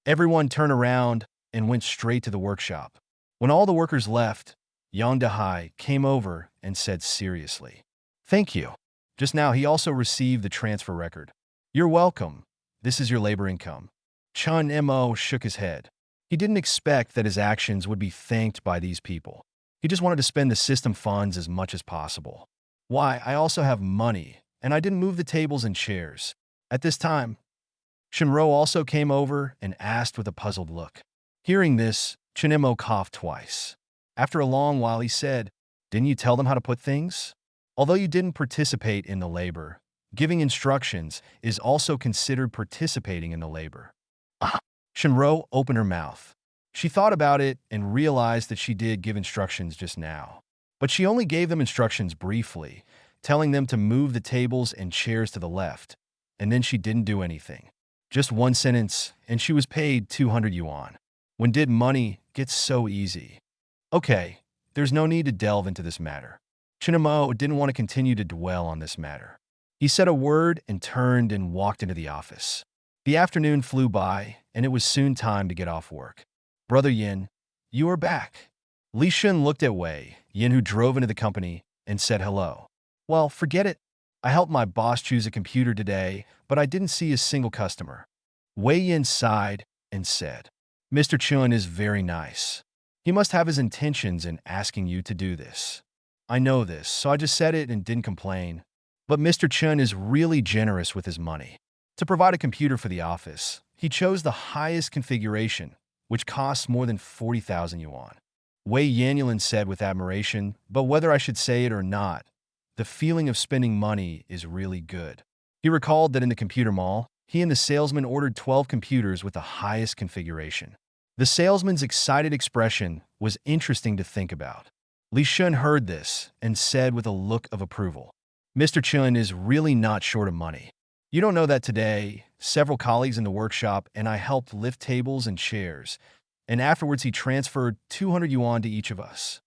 Everyone turned around and went straight to the workshop. When all the workers left, Yang Dahai came over and said seriously, thank you. Just now, he also received the transfer record. You're welcome. This is your labor income. Chun Mo shook his head. He didn't expect that his actions would be thanked by these people. He just wanted to spend the system funds as much as possible. Why, I also have money, and I didn't move the tables and chairs. At this time, Shinro also came over and asked with a puzzled look. Hearing this, Chun Mo coughed twice. After a long while, he said, didn't you tell them how to put things? Although you didn't participate in the labor, giving instructions is also considered participating in the labor. Shinro opened her mouth. She thought about it and realized that she did give instructions just now. But she only gave them instructions briefly, telling them to move the tables and chairs to the left, and then she didn't do anything. Just one sentence, and she was paid 200 yuan. When did money get so easy? Okay, there's no need to delve into this matter. Chun Mo didn't want to continue to dwell on this matter. He said a word and turned and walked into the office. The afternoon flew by, and it was soon time to get off work. Brother Yin, you are back. Li Shun looked at Wei Yin, who drove into the company, and said hello. Well, forget it. I helped my boss choose a computer today, but I didn't see a single customer. Wei Yin sighed and said, Mr. Chun is very nice. He must have his intentions in asking you to do this. I know this, so I just said it and didn't complain. But Mr. Chun is really generous with his money. To provide a computer for the office, he chose the highest configuration, which costs more than 40,000 yuan. Wei Yanulin said with admiration, but whether I should say it or not, the feeling of spending money is really good. He recalled that in the computer mall, he and the salesman ordered 12 computers with the highest configuration. The salesman's excited expression was interesting to think about. Li Shun heard this and said with a look of approval, Mr. Chun is really not short of money. You don't know that today, several colleagues in the workshop and I helped lift tables and chairs, and afterwards he transferred 200 yuan to each of us.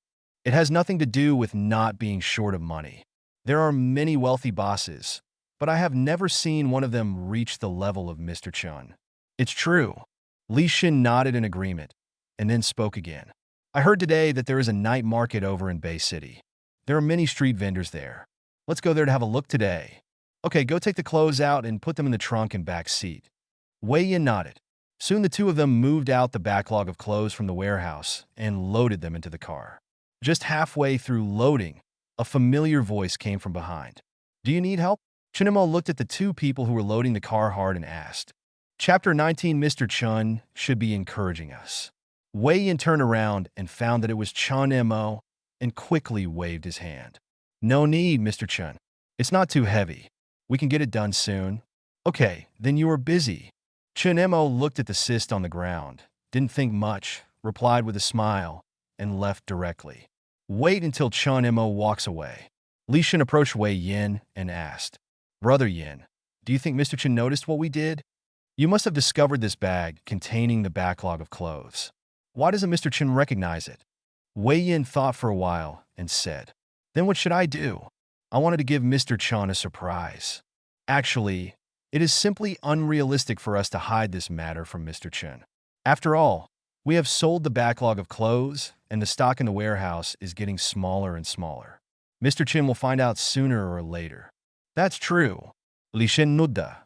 It has nothing to do with not being short of money. There are many wealthy bosses, but I have never seen one of them reach the level of Mr. Chun. It's true. Li Shin nodded in agreement, and then spoke again. I heard today that there is a night market over in Bay City. There are many street vendors there. Let's go there to have a look today. Okay, go take the clothes out and put them in the trunk and back seat. Wei Yin nodded. Soon the two of them moved out the backlog of clothes from the warehouse and loaded them into the car. Just halfway through loading, a familiar voice came from behind. Do you need help? Chunimo looked at the two people who were loading the car hard and asked. Chapter 19. Mr. Chun should be encouraging us. Wei Yin turned around and found that it was Chun Mo and quickly waved his hand. No need, Mr. Chun. It's not too heavy. We can get it done soon. Okay, then you are busy. Chun Mo looked at the cyst on the ground, didn't think much, replied with a smile, and left directly. Wait until Chun Mo walks away. Li Shun approached Wei Yin and asked, Brother Yin, do you think Mr. Chun noticed what we did? You must have discovered this bag containing the backlog of clothes. Why doesn't Mr. Chun recognize it? Wei Yin thought for a while and said, Then what should I do? I wanted to give Mr. Chun a surprise. Actually, it is simply unrealistic for us to hide this matter from Mr. Chun. After all, we have sold the backlog of clothes, and the stock in the warehouse is getting smaller and smaller. Mr. Chun will find out sooner or later. That's true. Li Shin nudda.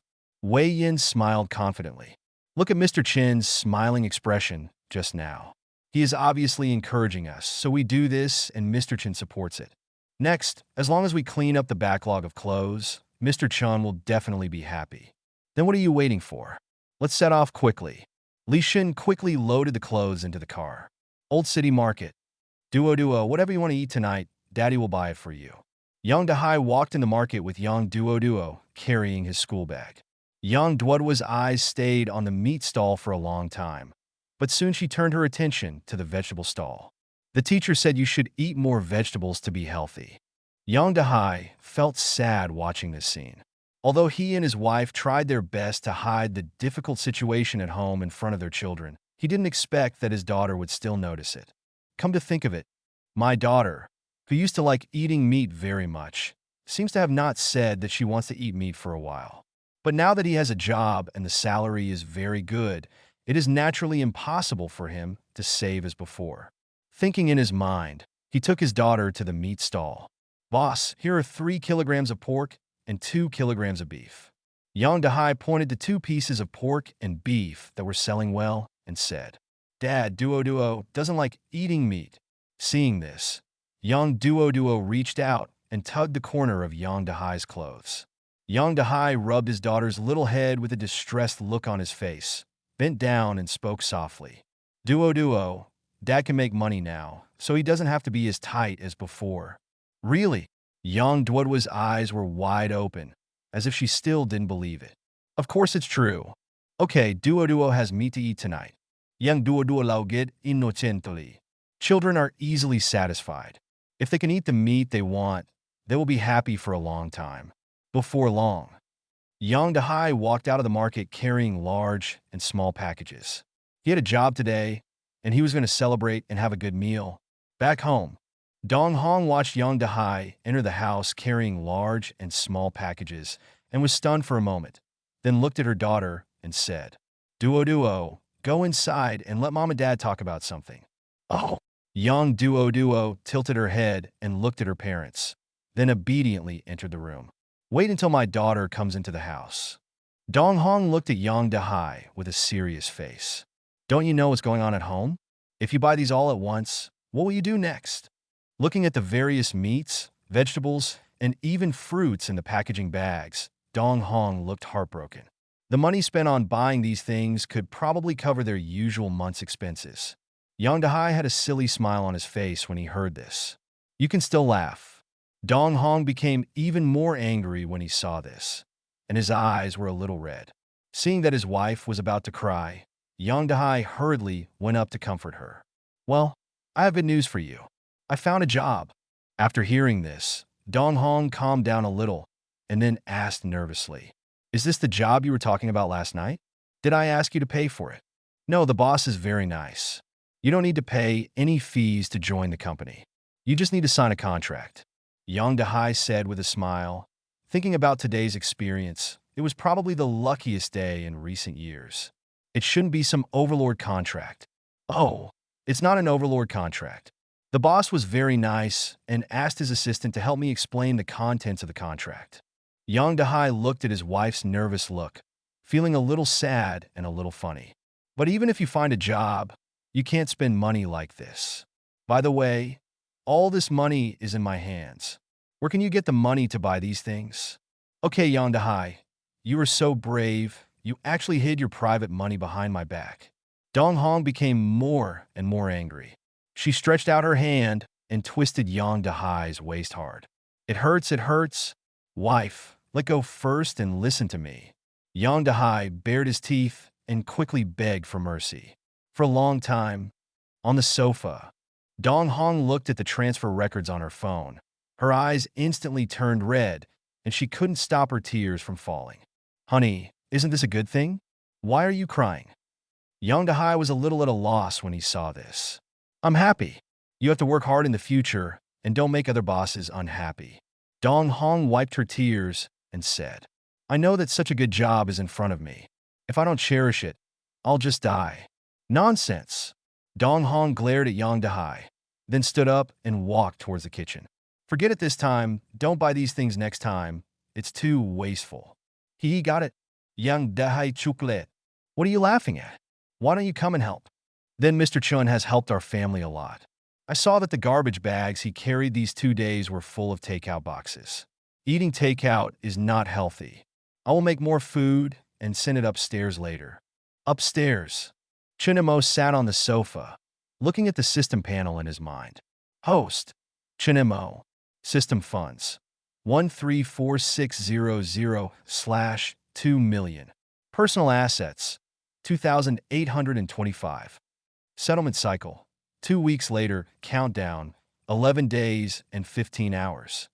Wei Yin smiled confidently. Look at Mr. Chin's smiling expression just now. He is obviously encouraging us, so we do this and Mr. Chin supports it. Next, as long as we clean up the backlog of clothes, Mr. Chun will definitely be happy. Then what are you waiting for? Let's set off quickly. Li Shin quickly loaded the clothes into the car. Old City Market. Duo, whatever you want to eat tonight, Daddy will buy it for you. Yang Dahai walked in the market with Yang Duo, carrying his school bag. Yang Duoduo's eyes stayed on the meat stall for a long time, but soon she turned her attention to the vegetable stall. The teacher said you should eat more vegetables to be healthy. Yang Dahai felt sad watching this scene. Although he and his wife tried their best to hide the difficult situation at home in front of their children, he didn't expect that his daughter would still notice it. Come to think of it, my daughter, who used to like eating meat very much, seems to have not said that she wants to eat meat for a while. But now that he has a job and the salary is very good, it is naturally impossible for him to save as before. Thinking in his mind, he took his daughter to the meat stall. Boss, here are 3 kilograms of pork and 2 kilograms of beef. Yang Dahai pointed to 2 pieces of pork and beef that were selling well and said, Dad, Duo doesn't like eating meat. Seeing this, Yang Duo reached out and tugged the corner of Yang Dahai's clothes. Yang Dahai rubbed his daughter's little head with a distressed look on his face, bent down and spoke softly. Duo, Dad can make money now, so he doesn't have to be as tight as before. Really? Yang Duoduo's eyes were wide open, as if she still didn't believe it. Of course it's true. Okay, Duo has meat to eat tonight. Yang Duo lauget innocently. Children are easily satisfied. If they can eat the meat they want, they will be happy for a long time. Before long, Yang Dahai walked out of the market carrying large and small packages. He had a job today, and he was going to celebrate and have a good meal. Back home, Dong Hong watched Yang Dahai enter the house carrying large and small packages and was stunned for a moment, then looked at her daughter and said, Duo, go inside and let Mom and Dad talk about something. Oh. Yang Duo tilted her head and looked at her parents, then obediently entered the room. Wait until my daughter comes into the house. Dong Hong looked at Yang Dahai with a serious face. Don't you know what's going on at home? If you buy these all at once, what will you do next? Looking at the various meats, vegetables, and even fruits in the packaging bags, Dong Hong looked heartbroken. The money spent on buying these things could probably cover their usual month's expenses. Yang Dahai had a silly smile on his face when he heard this. You can still laugh. Dong Hong became even more angry when he saw this, and his eyes were a little red. Seeing that his wife was about to cry, Yang Dahai hurriedly went up to comfort her. Well, I have good news for you. I found a job. After hearing this, Dong Hong calmed down a little and then asked nervously, Is this the job you were talking about last night? Did I ask you to pay for it? No, the boss is very nice. You don't need to pay any fees to join the company. You just need to sign a contract. Yang Dahai said with a smile. Thinking about today's experience, it was probably the luckiest day in recent years. It shouldn't be some overlord contract. Oh, it's not an overlord contract. The boss was very nice and asked his assistant to help me explain the contents of the contract. Yang Dahai looked at his wife's nervous look, feeling a little sad and a little funny. But even if you find a job, you can't spend money like this. By the way, all this money is in my hands. Where can you get the money to buy these things? Okay, Yang Dahai, you were so brave. You actually hid your private money behind my back. Dong Hong became more and more angry. She stretched out her hand and twisted Yang Dahai's waist hard. It hurts, it hurts. Wife, let go first and listen to me. Yang Dahai bared his teeth and quickly begged for mercy. For a long time, on the sofa, Dong Hong looked at the transfer records on her phone. Her eyes instantly turned red, and she couldn't stop her tears from falling. Honey, isn't this a good thing? Why are you crying? Yang Dahai was a little at a loss when he saw this. I'm happy. You have to work hard in the future and don't make other bosses unhappy. Dong Hong wiped her tears and said, I know that such a good job is in front of me. If I don't cherish it, I'll just die. Nonsense. Dong Hong glared at Yang Dahai, then stood up and walked towards the kitchen. Forget it this time. Don't buy these things next time. It's too wasteful. He got it. Yang Dahai chocolate. What are you laughing at? Why don't you come and help? Then Mr. Chun has helped our family a lot. I saw that the garbage bags he carried these 2 days were full of takeout boxes. Eating takeout is not healthy. I will make more food and send it upstairs later. Upstairs. Chunemo sat on the sofa, looking at the system panel in his mind. Host. Chunemo. System funds. 134600/2 million. Personal assets. 2,825. Settlement cycle. 2 weeks later, countdown. 11 days and 15 hours.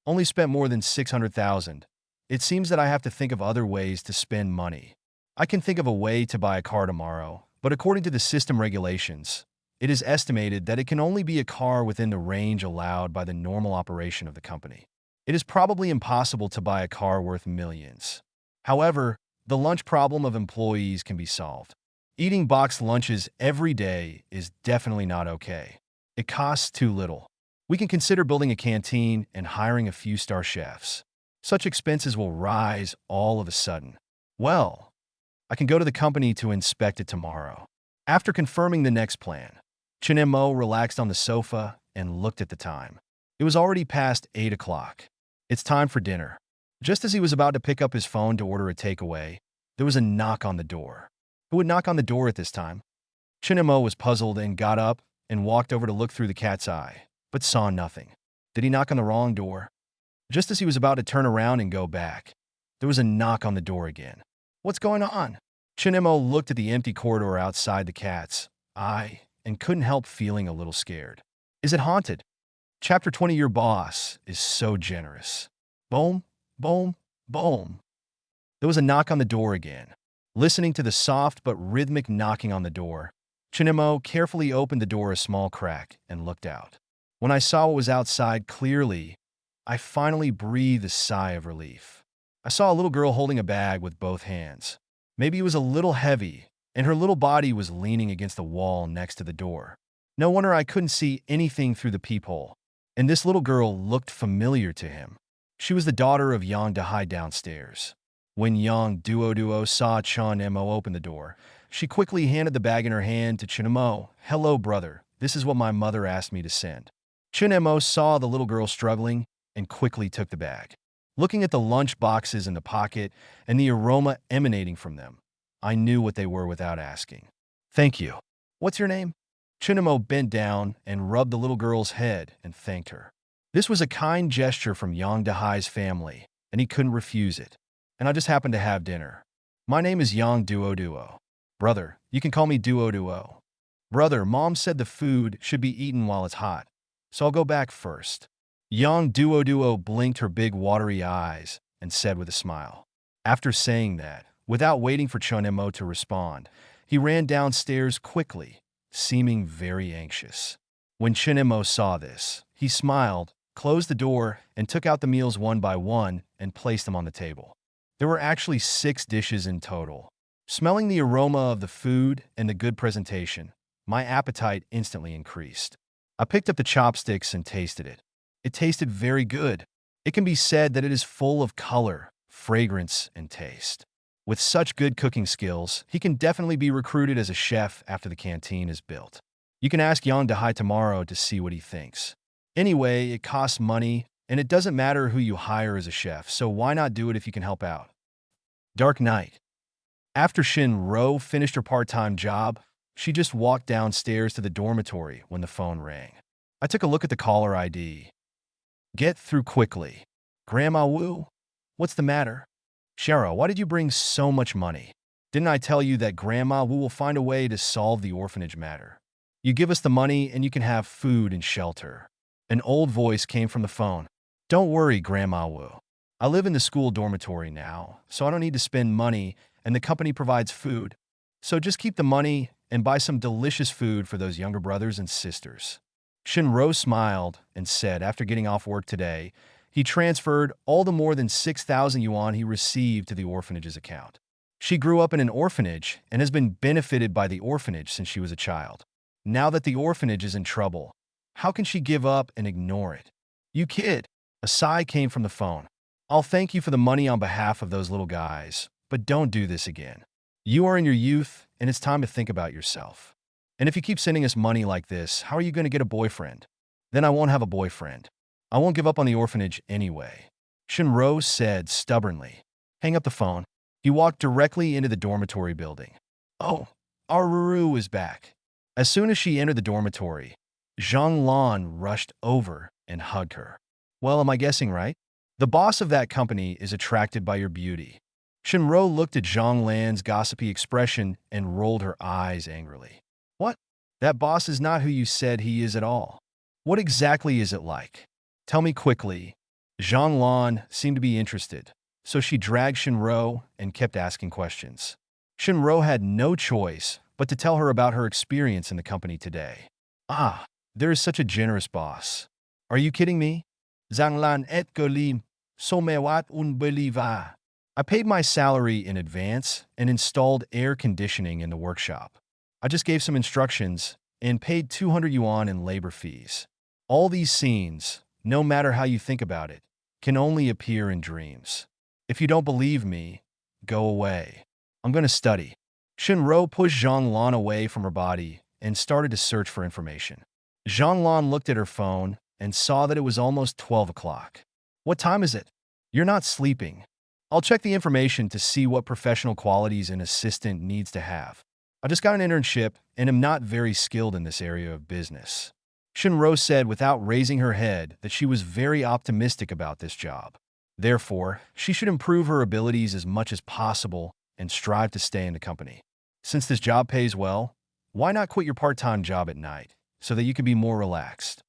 Only spent more than 600,000. It seems that I have to think of other ways to spend money. I can think of a way to buy a car tomorrow, but according to the system regulations, it is estimated that it can only be a car within the range allowed by the normal operation of the company. It is probably impossible to buy a car worth millions. However, the lunch problem of employees can be solved. Eating boxed lunches every day is definitely not okay. It costs too little. We can consider building a canteen and hiring a few star chefs. Such expenses will rise all of a sudden. Well, I can go to the company to inspect it tomorrow. After confirming the next plan, Chunemo relaxed on the sofa and looked at the time. It was already past 8 o'clock. It's time for dinner. Just as he was about to pick up his phone to order a takeaway, there was a knock on the door. Who would knock on the door at this time? Chunemo was puzzled and got up and walked over to look through the cat's eye, but saw nothing. Did he knock on the wrong door? Just as he was about to turn around and go back, there was a knock on the door again. What's going on? Chunemo looked at the empty corridor outside the cat's eye and couldn't help feeling a little scared. Is it haunted? Chapter 20. Your boss is so generous. Boom, boom, boom. There was a knock on the door again. Listening to the soft but rhythmic knocking on the door, Chunemo carefully opened the door a small crack and looked out. When I saw what was outside clearly, I finally breathed a sigh of relief. I saw a little girl holding a bag with both hands. Maybe it was a little heavy, and her little body was leaning against the wall next to the door. No wonder I couldn't see anything through the peephole, and this little girl looked familiar to him. She was the daughter of Yang Dahai downstairs. When Yang Duo saw Chun Mo open the door, she quickly handed the bag in her hand to Chun Mo. "Hello, brother. This is what my mother asked me to send." Chun Mo saw the little girl struggling and quickly took the bag. Looking at the lunch boxes in the pocket and the aroma emanating from them, I knew what they were without asking. "Thank you. What's your name?" Chun Mo bent down and rubbed the little girl's head and thanked her. This was a kind gesture from Yang Dahai's family, and he couldn't refuse it. "And I just happened to have dinner. My name is Yang Duo. Brother, you can call me Duo. Brother, Mom said the food should be eaten while it's hot, so I'll go back first." Yang Duo blinked her big watery eyes and said with a smile. After saying that, without waiting for Chun Mo to respond, he ran downstairs quickly, seeming very anxious. When Chun Mo saw this, he smiled, closed the door, and took out the meals one by one and placed them on the table. There were actually 6 dishes in total. Smelling the aroma of the food and the good presentation, my appetite instantly increased. I picked up the chopsticks and tasted it. It tasted very good. It can be said that it is full of color, fragrance, and taste. With such good cooking skills, he can definitely be recruited as a chef after the canteen is built. You can ask Yang Dahai tomorrow to see what he thinks. Anyway, it costs money, and it doesn't matter who you hire as a chef, so why not do it if you can help out? Dark night. After Shin Ro finished her part-time job, she just walked downstairs to the dormitory when the phone rang. I took a look at the caller ID. "Get through quickly." "Grandma Wu? What's the matter?" "Shara, why did you bring so much money? Didn't I tell you that Grandma Wu will find a way to solve the orphanage matter? You give us the money and you can have food and shelter." An old voice came from the phone. "Don't worry, Grandma Wu. I live in the school dormitory now, so I don't need to spend money, and the company provides food. So just keep the money and buy some delicious food for those younger brothers and sisters." Shinro smiled and said after getting off work today, he transferred all the more than 6,000 yuan he received to the orphanage's account. She grew up in an orphanage and has been benefited by the orphanage since she was a child. Now that the orphanage is in trouble, how can she give up and ignore it? "You kid." A sigh came from the phone. "I'll thank you for the money on behalf of those little guys, but don't do this again. You are in your youth, and it's time to think about yourself. And if you keep sending us money like this, how are you going to get a boyfriend? Then I won't have a boyfriend. I won't give up on the orphanage anyway." Shinro said stubbornly. "Hang up the phone." He walked directly into the dormitory building. "Oh, our Ruru is back." As soon as she entered the dormitory, Zhang Lan rushed over and hugged her. "Well, am I guessing right? The boss of that company is attracted by your beauty." Shinro looked at Zhang Lan's gossipy expression and rolled her eyes angrily. "What? That boss is not who you said he is at all. What exactly is it like? Tell me quickly." Zhang Lan seemed to be interested, so she dragged Shinro and kept asking questions. Shinro had no choice but to tell her about her experience in the company today. "Ah, there is such a generous boss. Are you kidding me? Zhang Lan et golim, somewhat unbeliever. I paid my salary in advance and installed air conditioning in the workshop. I just gave some instructions and paid 200 yuan in labor fees. All these scenes, no matter how you think about it, can only appear in dreams. If you don't believe me, go away. I'm going to study." Shinro pushed Zhang Lan away from her body and started to search for information. Zhang Lan looked at her phone and saw that it was almost 12 o'clock. "What time is it? You're not sleeping. I'll check the information to see what professional qualities an assistant needs to have. I just got an internship and am not very skilled in this area of business." Shinro said without raising her head that she was very optimistic about this job. Therefore, she should improve her abilities as much as possible and strive to stay in the company. Since this job pays well, why not quit your part-time job at night so that you can be more relaxed?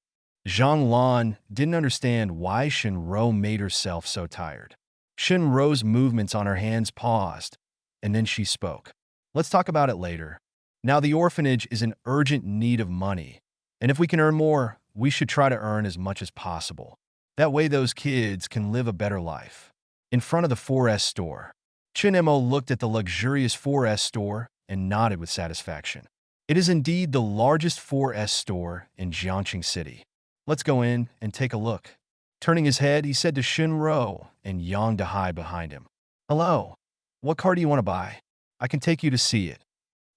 Zhang Lan didn't understand why Shinro made herself so tired. Shinro's movements on her hands paused, and then she spoke. "Let's talk about it later. Now the orphanage is in urgent need of money, and if we can earn more, we should try to earn as much as possible. That way those kids can live a better life." In front of the 4S store, Chinemo looked at the luxurious 4S store and nodded with satisfaction. It is indeed the largest 4S store in Jiangxing City. "Let's go in and take a look." Turning his head, he said to Shinro and Yang Dahai behind him. Hello. What car do you want to buy? I can take you to see it.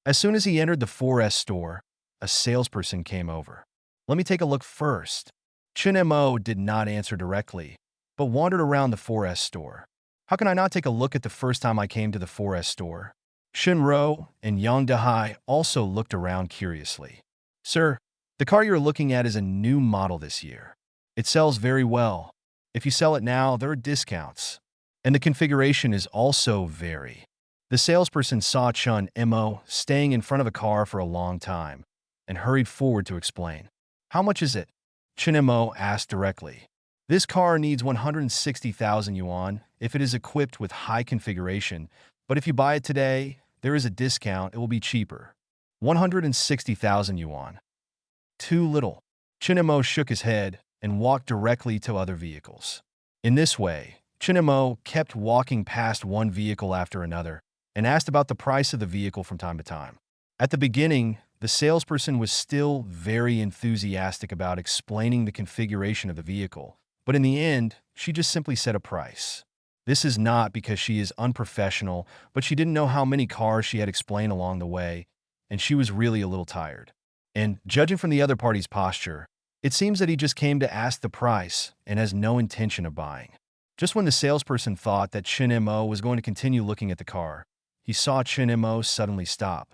As soon as he entered the 4S store, a salesperson came over. Let me take a look first. Chunmo did not answer directly, but wandered around the 4S store. How can I not take a look at the first time I came to the 4S store? Shinro and Yang Dahai also looked around curiously. Sir, the car you're looking at is a new model this year. It sells very well. If you sell it now, there are discounts. And the configuration is also very. The salesperson saw Chun Mo staying in front of a car for a long time and hurried forward to explain. How much is it? Chun Mo asked directly. This car needs 160,000 yuan if it is equipped with high configuration, but if you buy it today, there is a discount, it will be cheaper. 160,000 yuan. Too little. Chun Mo shook his head and walked directly to other vehicles. In this way, Chun kept walking past one vehicle after another and asked about the price of the vehicle from time to time. At the beginning, the salesperson was still very enthusiastic about explaining the configuration of the vehicle, but in the end, she just simply said a price. This is not because she is unprofessional, but she didn't know how many cars she had explained along the way, and she was really a little tired. And, judging from the other party's posture, it seems that he just came to ask the price and has no intention of buying. Just when the salesperson thought that Chunmo was going to continue looking at the car, he saw Chunmo suddenly stop.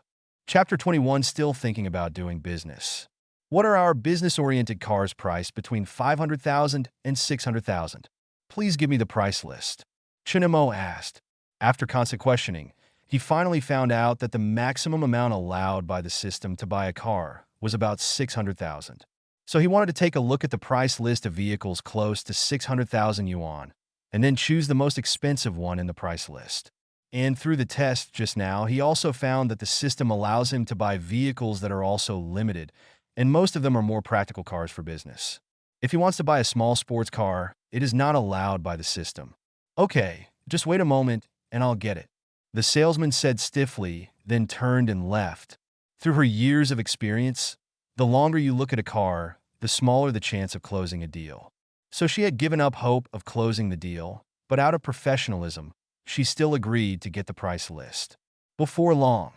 Chapter 21. Still thinking about doing business. What are our business-oriented cars priced between 500,000 and 600,000? Please give me the price list. Chunmo asked. After constant questioning, he finally found out that the maximum amount allowed by the system to buy a car was about 600,000. So he wanted to take a look at the price list of vehicles close to 600,000 yuan, and then choose the most expensive one in the price list. And through the test just now, he also found that the system allows him to buy vehicles that are also limited, and most of them are more practical cars for business. If he wants to buy a small sports car, it is not allowed by the system. Okay, just wait a moment, and I'll get it. The salesman said stiffly, then turned and left. Through her years of experience, the longer you look at a car, the smaller the chance of closing a deal. So she had given up hope of closing the deal, but out of professionalism, she still agreed to get the price list. Before long,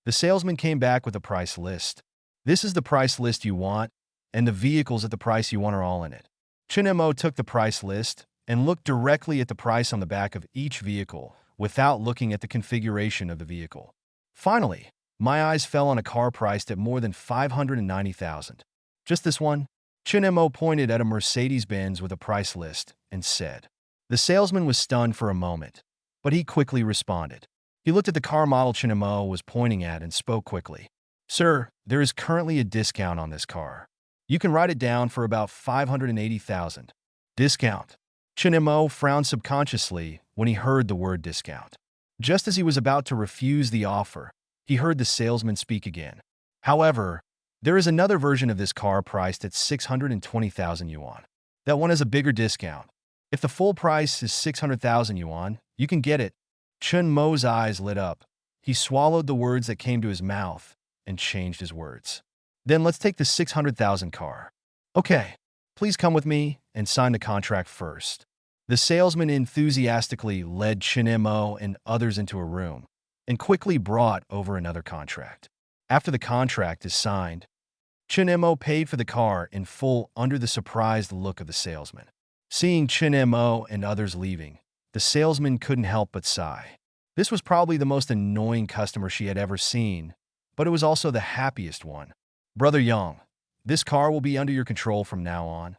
the salesman came back with a price list. This is the price list you want, and the vehicles at the price you want are all in it. Chunmo took the price list and looked directly at the price on the back of each vehicle without looking at the configuration of the vehicle. Finally, my eyes fell on a car priced at more than 590,000. Just this one? Chunmo pointed at a Mercedes-Benz with a price list and said. The salesman was stunned for a moment, but he quickly responded. He looked at the car model Chunmo was pointing at and spoke quickly. Sir, there is currently a discount on this car. You can write it down for about 580,000. Discount. Chunmo frowned subconsciously when he heard the word discount. Just as he was about to refuse the offer, he heard the salesman speak again. However, there is another version of this car priced at 620,000 yuan. That one has a bigger discount. If the full price is 600,000 yuan, you can get it. Chunmo's eyes lit up. He swallowed the words that came to his mouth and changed his words. Then let's take the 600,000 car. Okay, please come with me and sign the contract first. The salesman enthusiastically led Chunmo and others into a room and quickly brought over another contract. After the contract is signed, Chunmo paid for the car in full under the surprised look of the salesman. Seeing Chunmo and others leaving, the salesman couldn't help but sigh. This was probably the most annoying customer she had ever seen, but it was also the happiest one. Brother Yang, this car will be under your control from now on.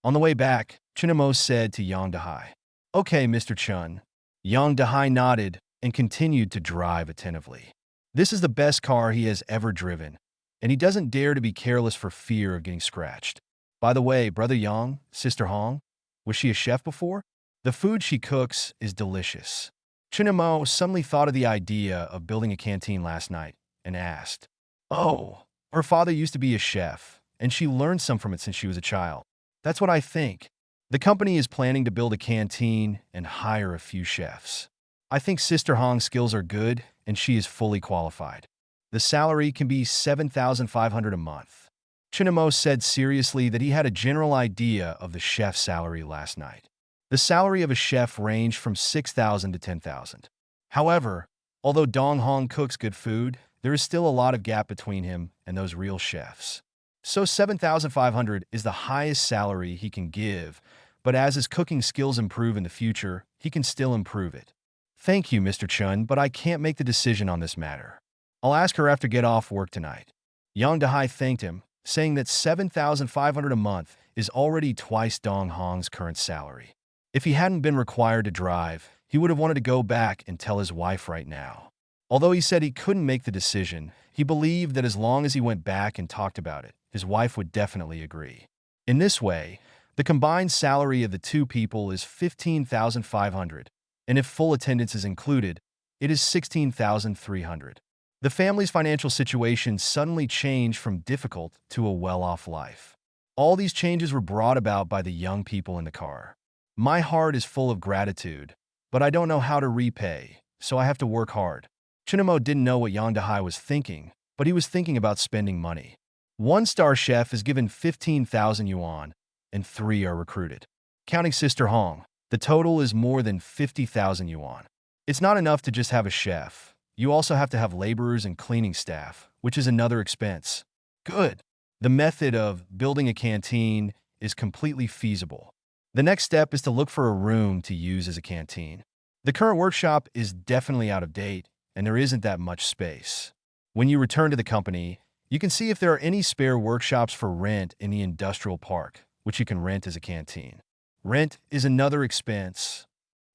On the way back, Chunmo said to Yang Dahai. Okay, Mr. Chun. Yang Dahai nodded and continued to drive attentively. This is the best car he has ever driven, and he doesn't dare to be careless for fear of getting scratched. By the way, Brother Yang, Sister Hong, was she a chef before? The food she cooks is delicious. Chunmo suddenly thought of the idea of building a canteen last night and asked, Oh, her father used to be a chef, and she learned some from it since she was a child. That's what I think. The company is planning to build a canteen and hire a few chefs. I think Sister Hong's skills are good, and she is fully qualified. The salary can be 7,500 a month. Chunmo said seriously that he had a general idea of the chef's salary last night. The salary of a chef ranged from 6,000 to 10,000. However, although Dong Hong cooks good food, there is still a lot of gap between him and those real chefs. So 7,500 is the highest salary he can give, but as his cooking skills improve in the future, he can still improve it. Thank you, Mr. Chun, but I can't make the decision on this matter. I'll ask her after get off work tonight. Yang Dahai thanked him, saying that 7,500 a month is already twice Dong Hong's current salary. If he hadn't been required to drive, he would have wanted to go back and tell his wife right now. Although he said he couldn't make the decision, he believed that as long as he went back and talked about it, his wife would definitely agree. In this way, the combined salary of the two people is 15,500, and if full attendance is included, it is 16,300. The family's financial situation suddenly changed from difficult to a well-off life. All these changes were brought about by the young people in the car. My heart is full of gratitude, but I don't know how to repay, so I have to work hard. Chinamo didn't know what Yang Dahai was thinking, but he was thinking about spending money. One-star chef is given 15,000 yuan, and 3 are recruited. Counting Sister Hong, the total is more than 50,000 yuan. It's not enough to just have a chef. You also have to have laborers and cleaning staff, which is another expense. Good. The method of building a canteen is completely feasible. The next step is to look for a room to use as a canteen. The current workshop is definitely out of date, and there isn't that much space. When you return to the company, you can see if there are any spare workshops for rent in the industrial park, which you can rent as a canteen. Rent is another expense.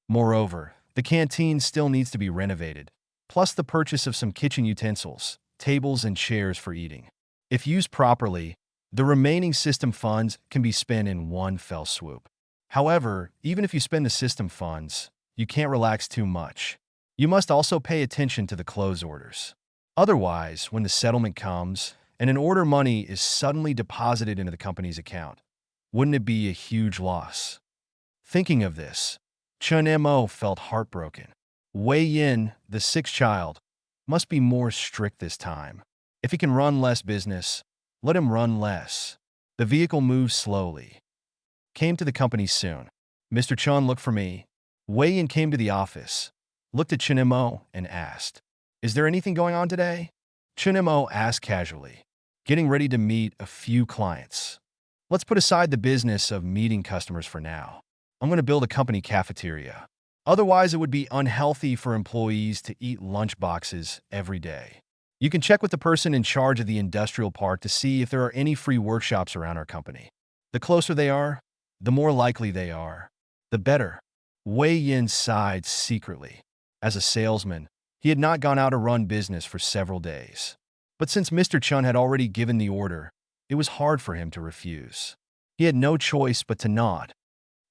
Moreover, the canteen still needs to be renovated, plus the purchase of some kitchen utensils, tables, and chairs for eating. If used properly, the remaining system funds can be spent in one fell swoop. However, even if you spend the system funds, you can't relax too much. You must also pay attention to the close orders. Otherwise, when the settlement comes and an order money is suddenly deposited into the company's account, wouldn't it be a huge loss? Thinking of this, Chun Mo felt heartbroken. Wei Yin, the sixth child, must be more strict this time. If he can run less business, let him run less. The vehicle moved slowly. Came to the company soon. Mr. Chun looked for me. Wei Yin came to the office, looked at Chun Mo, and asked, "Is there anything going on today?" Chun Mo asked casually, "Getting ready to meet a few clients. Let's put aside the business of meeting customers for now. I'm going to build a company cafeteria. Otherwise, it would be unhealthy for employees to eat lunch boxes every day. You can check with the person in charge of the industrial park to see if there are any free workshops around our company. The closer they are, the more likely they are, the better." Wei Yin sighed secretly. As a salesman, he had not gone out to run business for several days. But since Mr. Chun had already given the order, it was hard for him to refuse. He had no choice but to nod.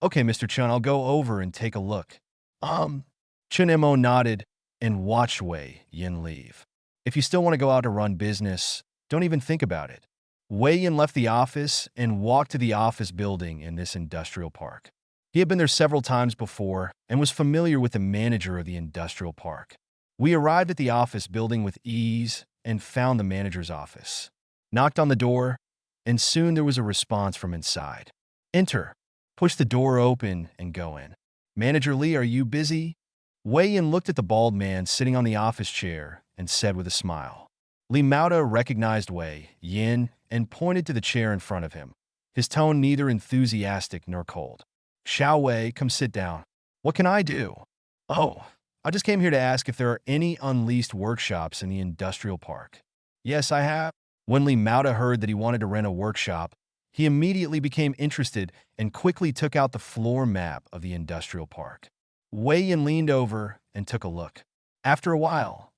"Okay, Mr. Chun, I'll go over and take a look." Chun Mo nodded and watched Wei Yin leave. "If you still want to go out to run business, don't even think about it." Wei Yin left the office and walked to the office building in this industrial park. He had been there several times before and was familiar with the manager of the industrial park. We arrived at the office building with ease and found the manager's office. Knocked on the door, and soon there was a response from inside. "Enter." Push the door open and go in. "Manager Lee, are you busy?" Wei Yin looked at the bald man sitting on the office chair and said with a smile. Li Maota recognized Wei Yin and pointed to the chair in front of him, his tone neither enthusiastic nor cold. "Xiao Wei, come sit down. What can I do?" "Oh, I just came here to ask if there are any unleased workshops in the industrial park." "Yes, I have." When Li Maota heard that he wanted to rent a workshop, he immediately became interested and quickly took out the floor map of the industrial park. Wei Yin leaned over and took a look. After a while,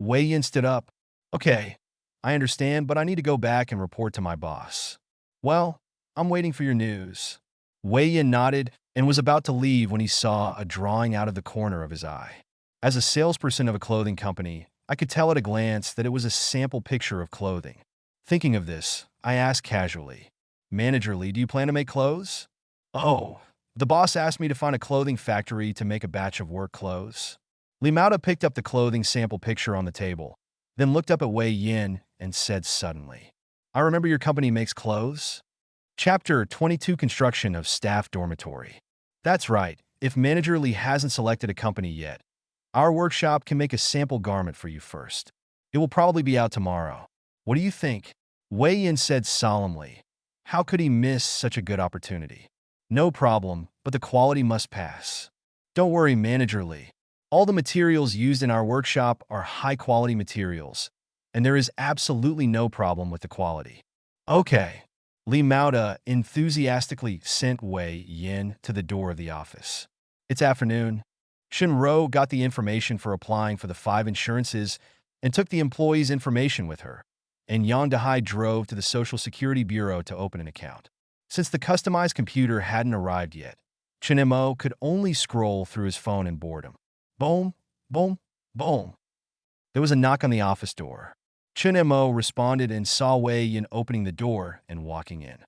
Wei Yin stood up. "Okay, I understand, but I need to go back and report to my boss." "Well, I'm waiting for your news." Wei Yin nodded and was about to leave when he saw a drawing out of the corner of his eye. As a salesperson of a clothing company, I could tell at a glance that it was a sample picture of clothing. Thinking of this, I asked casually, "Manager Lee, do you plan to make clothes?" "Oh, the boss asked me to find a clothing factory to make a batch of work clothes." Li Maota picked up the clothing sample picture on the table, then looked up at Wei Yin and said suddenly, "I remember your company makes clothes." Chapter 22 Construction of Staff Dormitory. That's right. If Manager Lee hasn't selected a company yet, our workshop can make a sample garment for you first. It will probably be out tomorrow. What do you think? Wei Yin said solemnly. How could he miss such a good opportunity? No problem, but the quality must pass. Don't worry, Manager Lee. All the materials used in our workshop are high-quality materials, and there is absolutely no problem with the quality. Okay. Li Mauda enthusiastically sent Wei Yin to the door of the office. It's afternoon. Shinro got the information for applying for the 5 insurances and took the employee's information with her, and Yang Dahai drove to the Social Security Bureau to open an account. Since the customized computer hadn't arrived yet, Chen Mo could only scroll through his phone in boredom. Boom, boom, boom. There was a knock on the office door. Chen Mo responded and saw Wei Yin opening the door and walking in.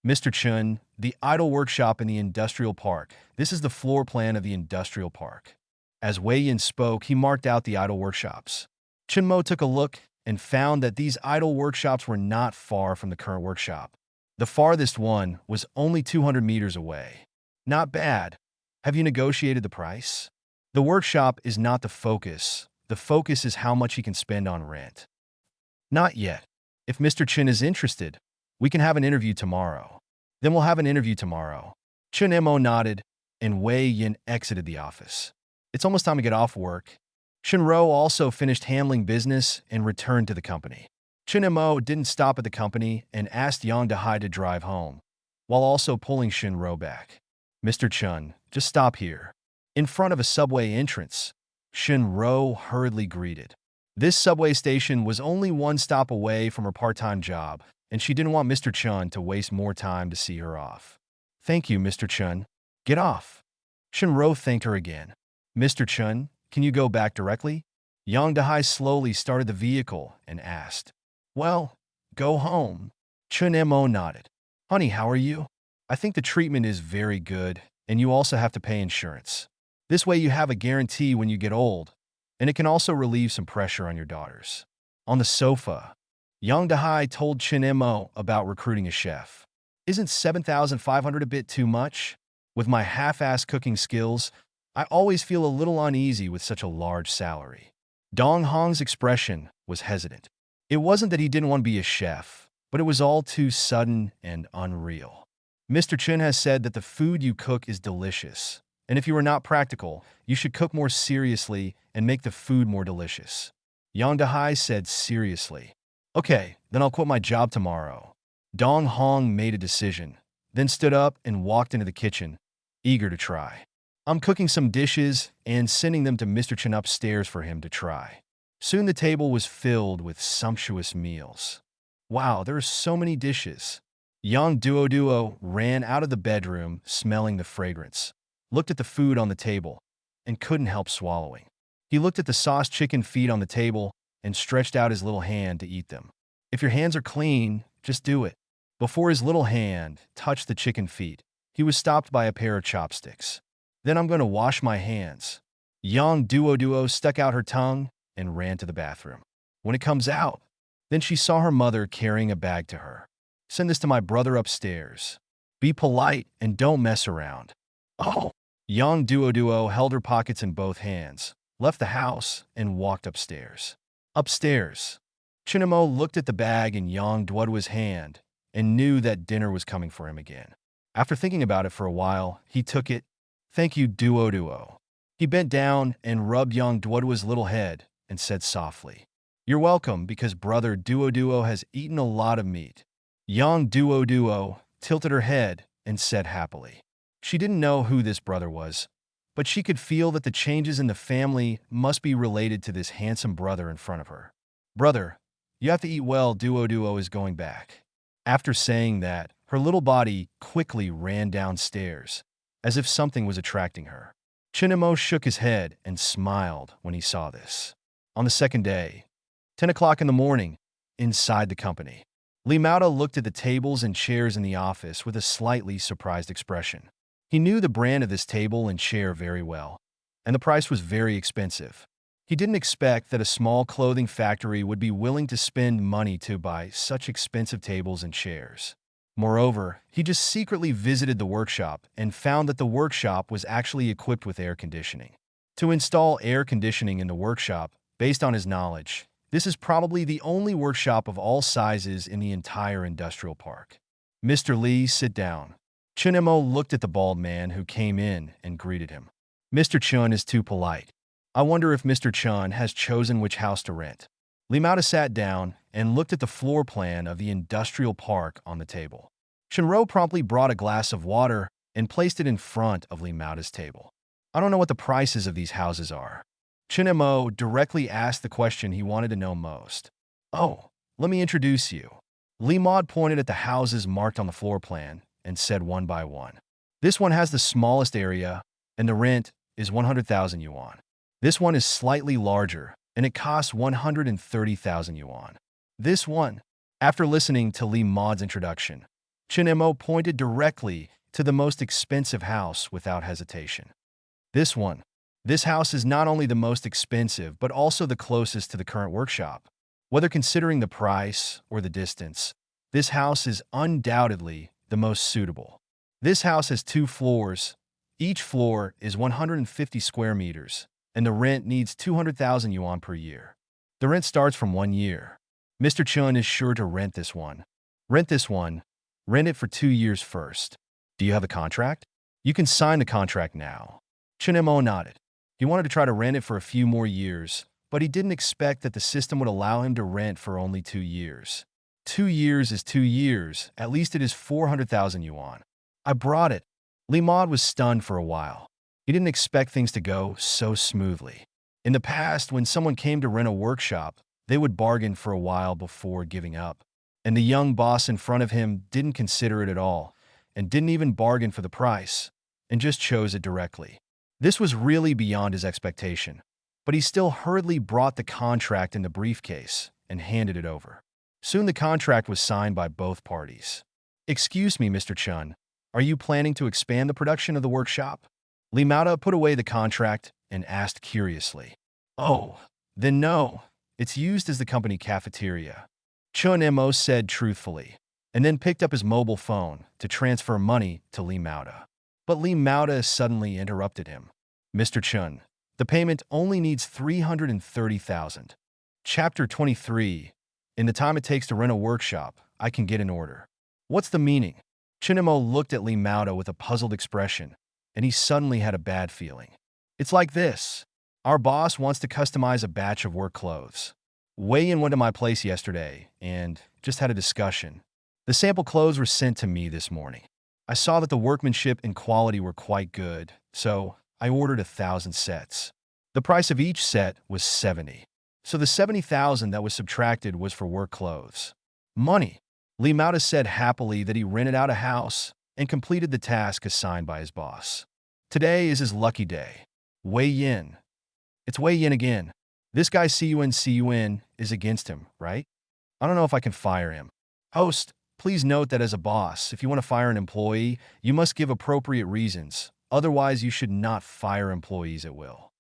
Mr. Chun, the idol workshop in the industrial park. This is the floor plan of the industrial park. As Wei Yin spoke, he marked out the idol workshops. Chen Mo took a look and found that these idol workshops were not far from the current workshop. The farthest one was only 200 meters away. Not bad. Have you negotiated the price? The workshop is not the focus. The focus is how much he can spend on rent. Not yet. If Mr. Chin is interested, we can have an interview tomorrow. Then we'll have an interview tomorrow. Chen Mo nodded, and Wei Yin exited the office. It's almost time to get off work. Shinro also finished handling business and returned to the company. Chen Mo didn't stop at the company and asked Yang Dahai to drive home, while also pulling Shinro back. Mr. Chun, just stop here. In front of a subway entrance, Shinro hurriedly greeted. This subway station was only one stop away from her part-time job, and she didn't want Mr. Chun to waste more time to see her off. Thank you, Mr. Chun. Get off. Shinro thanked her again. Mr. Chun, can you go back directly? Yang Dahai slowly started the vehicle and asked. Well, go home. Chun Mo nodded. Honey, how are you? I think the treatment is very good, and you also have to pay insurance. This way you have a guarantee when you get old, and it can also relieve some pressure on your daughters. On the sofa, Yang Dahai told Chen Mo about recruiting a chef. Isn't 7,500 a bit too much? With my half-assed cooking skills, I always feel a little uneasy with such a large salary. Dong Hong's expression was hesitant. It wasn't that he didn't want to be a chef, but it was all too sudden and unreal. Mr. Chen has said that the food you cook is delicious, and if you are not practical, you should cook more seriously and make the food more delicious. Yang Dahai said seriously. Okay, then I'll quit my job tomorrow. Dong Hong made a decision, then stood up and walked into the kitchen, eager to try. I'm cooking some dishes and sending them to Mr. Chen upstairs for him to try. Soon the table was filled with sumptuous meals. Wow, there are so many dishes. Yang Duo ran out of the bedroom, smelling the fragrance, looked at the food on the table, and couldn't help swallowing. He looked at the sauced chicken feet on the table and stretched out his little hand to eat them. If your hands are clean, just do it. Before his little hand touched the chicken feet, he was stopped by a pair of chopsticks. Then I'm going to wash my hands. Yang Duo stuck out her tongue and ran to the bathroom. When it comes out, then she saw her mother carrying a bag to her. Send this to my brother upstairs. Be polite and don't mess around. Oh. Yang Duo held her pockets in both hands, left the house, and walked upstairs. Upstairs. Chinamo looked at the bag in Yang Duo's hand and knew that dinner was coming for him again. After thinking about it for a while, he took it. Thank you, Duo. He bent down and rubbed Yang Duo's little head and said softly, You're welcome because brother Duo has eaten a lot of meat. Yang Duo tilted her head and said happily. She didn't know who this brother was, but she could feel that the changes in the family must be related to this handsome brother in front of her. Brother, you have to eat well, Duo is going back. After saying that, her little body quickly ran downstairs, as if something was attracting her. Chinamo shook his head and smiled when he saw this. On the second day, 10 o'clock in the morning, inside the company, Li Mauda looked at the tables and chairs in the office with a slightly surprised expression. He knew the brand of this table and chair very well, and the price was very expensive. He didn't expect that a small clothing factory would be willing to spend money to buy such expensive tables and chairs. Moreover, he just secretly visited the workshop and found that the workshop was actually equipped with air conditioning. To install air conditioning in the workshop, based on his knowledge, this is probably the only workshop of all sizes in the entire industrial park. Mr. Lee, sit down. Chunemo looked at the bald man who came in and greeted him. Mr. Chun is too polite. I wonder if Mr. Chun has chosen which house to rent. Lee Mauda sat down and looked at the floor plan of the industrial park on the table. Chunro promptly brought a glass of water and placed it in front of Lee Mauda's table. I don't know what the prices of these houses are. Chunemo directly asked the question he wanted to know most. Oh, let me introduce you. Lee Maud pointed at the houses marked on the floor plan and said one by one. This one has the smallest area, and the rent is 100,000 yuan. This one is slightly larger, and it costs 130,000 yuan. This one, after listening to Lee Maud's introduction, Chunemo pointed directly to the most expensive house without hesitation. This house is not only the most expensive, but also the closest to the current workshop. Whether considering the price or the distance, this house is undoubtedly the most suitable. This house has 2 floors. Each floor is 150 square meters, and the rent needs 200,000 yuan per year. The rent starts from 1 year. Mr. Chun is sure to rent this one. Rent this one. Rent it for 2 years first. Do you have a contract? You can sign the contract now. Chunemo nodded. He wanted to try to rent it for a few more years, but he didn't expect that the system would allow him to rent for only 2 years. 2 years is 2 years. At least it is 400,000 yuan. I brought it. Lee Maud was stunned for a while. He didn't expect things to go so smoothly. In the past, when someone came to rent a workshop, they would bargain for a while before giving up. And the young boss in front of him didn't consider it at all, and didn't even bargain for the price, and just chose it directly. This was really beyond his expectation, but he still hurriedly brought the contract in the briefcase and handed it over. Soon the contract was signed by both parties. Excuse me, Mr. Chun, are you planning to expand the production of the workshop? Lee Mauda put away the contract and asked curiously. Oh, then no, it's used as the company cafeteria. Chunemo said truthfully, and then picked up his mobile phone to transfer money to Lee Mauda. But Lee Mauda suddenly interrupted him. Mr. Chun, the payment only needs 330,000. Chapter 23. In the time it takes to rent a workshop, I can get an order. What's the meaning? Chunemo looked at Lee Mauda with a puzzled expression, and he suddenly had a bad feeling. It's like this. Our boss wants to customize a batch of work clothes. Wei Yin went to my place yesterday and just had a discussion. The sample clothes were sent to me this morning. I saw that the workmanship and quality were quite good, so I ordered 1,000 sets. The price of each set was 70. So the 70,000 that was subtracted was for work clothes. Money. Lee Mauda said happily that he rented out a house and completed the task assigned by his boss. Today is his lucky day. Wei Yin. It's Wei Yin again. This guy CUN is against him, right? I don't know if I can fire him. Host, please note that as a boss, if you want to fire an employee, you must give appropriate reasons. Otherwise, you should not fire employees at will.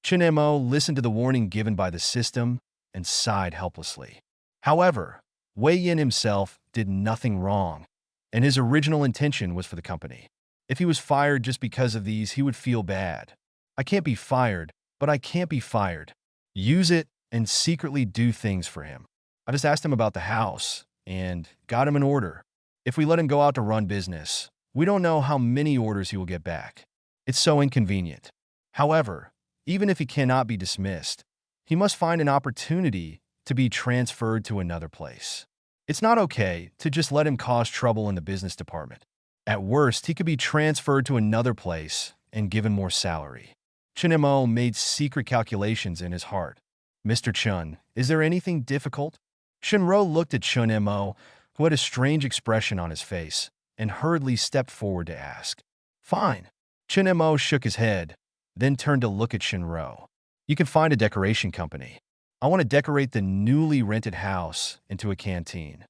Chunemo listened to the warning given by the system and sighed helplessly. However, Wei Yin himself did nothing wrong, and his original intention was for the company. If he was fired just because of these, he would feel bad. I can't be fired, but I can't be fired. Use it and secretly do things for him. I just asked him about the house and got him an order. If we let him go out to run business, we don't know how many orders he will get back. It's so inconvenient. However, even if he cannot be dismissed, he must find an opportunity to be transferred to another place. It's not okay to just let him cause trouble in the business department. At worst, he could be transferred to another place and given more salary. Chunemo made secret calculations in his heart. Mr. Chun, is there anything difficult? Shinro looked at Chunemo, who had a strange expression on his face, and hurriedly stepped forward to ask. Fine. Chunemo shook his head, then turned to look at Shinro. You can find a decoration company. I want to decorate the newly rented house into a canteen.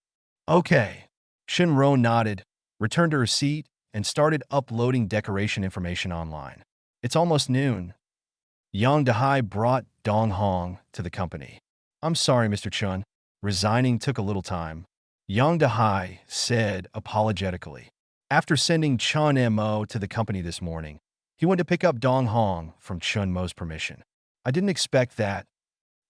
Okay. Shinro nodded, returned to her seat, and started uploading decoration information online. It's almost noon. Yang Dehai brought Dong Hong to the company. I'm sorry, Mr. Chun. Resigning took a little time. Yang Dahai said apologetically. After sending Chun Mo to the company this morning, he went to pick up Dong Hong from Chun Mo's permission. I didn't expect that.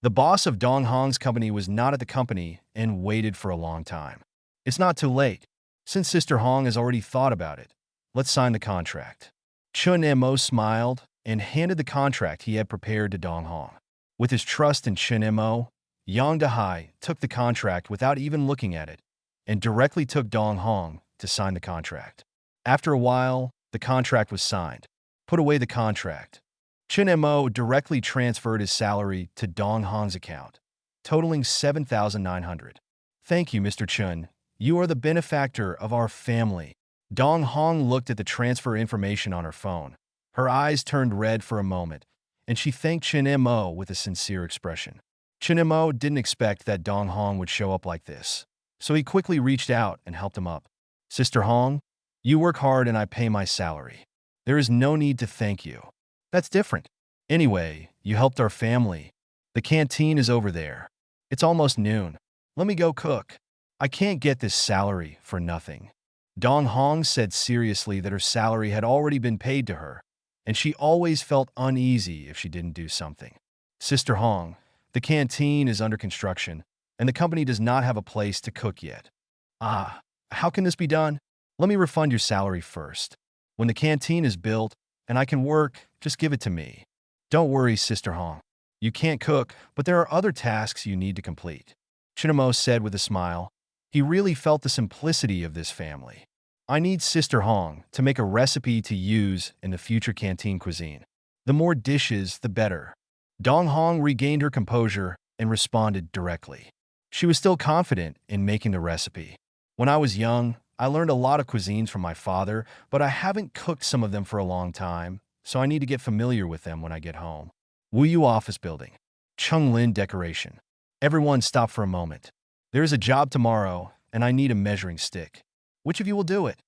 The boss of Dong Hong's company was not at the company and waited for a long time. It's not too late. Since Sister Hong has already thought about it, let's sign the contract. Chun Mo smiled and handed the contract he had prepared to Dong Hong. With his trust in Chun Mo, Yang Dahai took the contract without even looking at it and directly took Dong Hong to sign the contract. After a while, the contract was signed. Put away the contract. Chun Mo directly transferred his salary to Dong Hong's account, totaling 7,900. Thank you, Mr. Chun. You are the benefactor of our family. Dong Hong looked at the transfer information on her phone. Her eyes turned red for a moment, and she thanked Chun Mo with a sincere expression. Chun Mo didn't expect that Dong Hong would show up like this, so he quickly reached out and helped him up. Sister Hong, you work hard and I pay my salary. There is no need to thank you. That's different. Anyway, you helped our family. The canteen is over there. It's almost noon. Let me go cook. I can't get this salary for nothing. Dong Hong said seriously that her salary had already been paid to her, and she always felt uneasy if she didn't do something. Sister Hong, the canteen is under construction, and the company does not have a place to cook yet. Ah, how can this be done? Let me refund your salary first. When the canteen is built and I can work, just give it to me. Don't worry, Sister Hong. You can't cook, but there are other tasks you need to complete. Chun Mo said with a smile. He really felt the simplicity of this family. I need Sister Hong to make a recipe to use in the future canteen cuisine. The more dishes, the better. Dong Hong regained her composure and responded directly. She was still confident in making the recipe. When I was young, I learned a lot of cuisines from my father, but I haven't cooked some of them for a long time, so I need to get familiar with them when I get home. Wuyu Office Building. Chunglin Decoration. Everyone stop for a moment. There is a job tomorrow, and I need a measuring stick. Which of you will do it?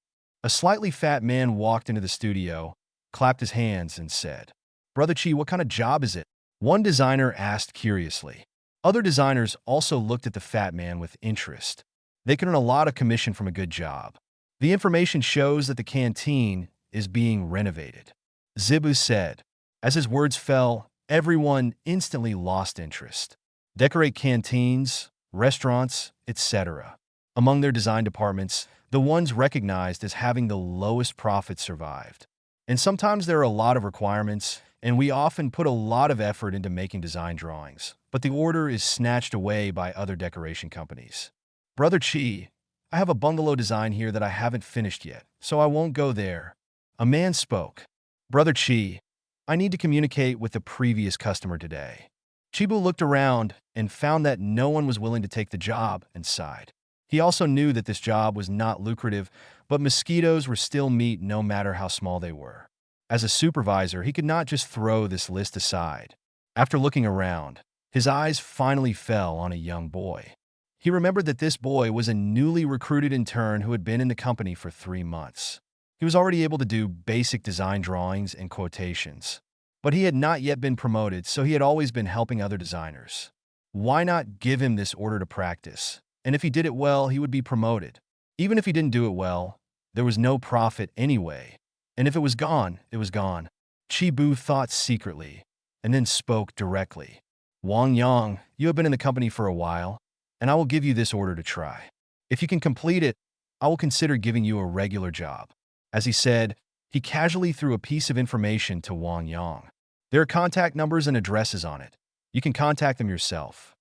A slightly fat man walked into the studio, clapped his hands, and said, Brother Chi, what kind of job is it? One designer asked curiously. Other designers also looked at the fat man with interest. They can earn a lot of commission from a good job. The information shows that the canteen is being renovated. Zibu said. As his words fell, everyone instantly lost interest. Decorate canteens, restaurants, etc. Among their design departments, the ones recognized as having the lowest profits survived. And sometimes there are a lot of requirements, and we often put a lot of effort into making design drawings, but the order is snatched away by other decoration companies. Brother Chi, I have a bungalow design here that I haven't finished yet, so I won't go there. A man spoke. Brother Chi, I need to communicate with the previous customer today. Chibu looked around and found that no one was willing to take the job and sighed. He also knew that this job was not lucrative, but mosquitoes were still meat no matter how small they were. As a supervisor, he could not just throw this list aside. After looking around, his eyes finally fell on a young boy. He remembered that this boy was a newly recruited intern who had been in the company for 3 months. He was already able to do basic design drawings and quotations, but he had not yet been promoted, so he had always been helping other designers. Why not give him this order to practice? And if he did it well, he would be promoted. Even if he didn't do it well, there was no profit anyway. And if it was gone, it was gone. Chibu thought secretly, and then spoke directly. Wang Yang, you have been in the company for a while, and I will give you this order to try. If you can complete it, I will consider giving you a regular job. As he said, he casually threw a piece of information to Wang Yang. There are contact numbers and addresses on it. You can contact them yourself.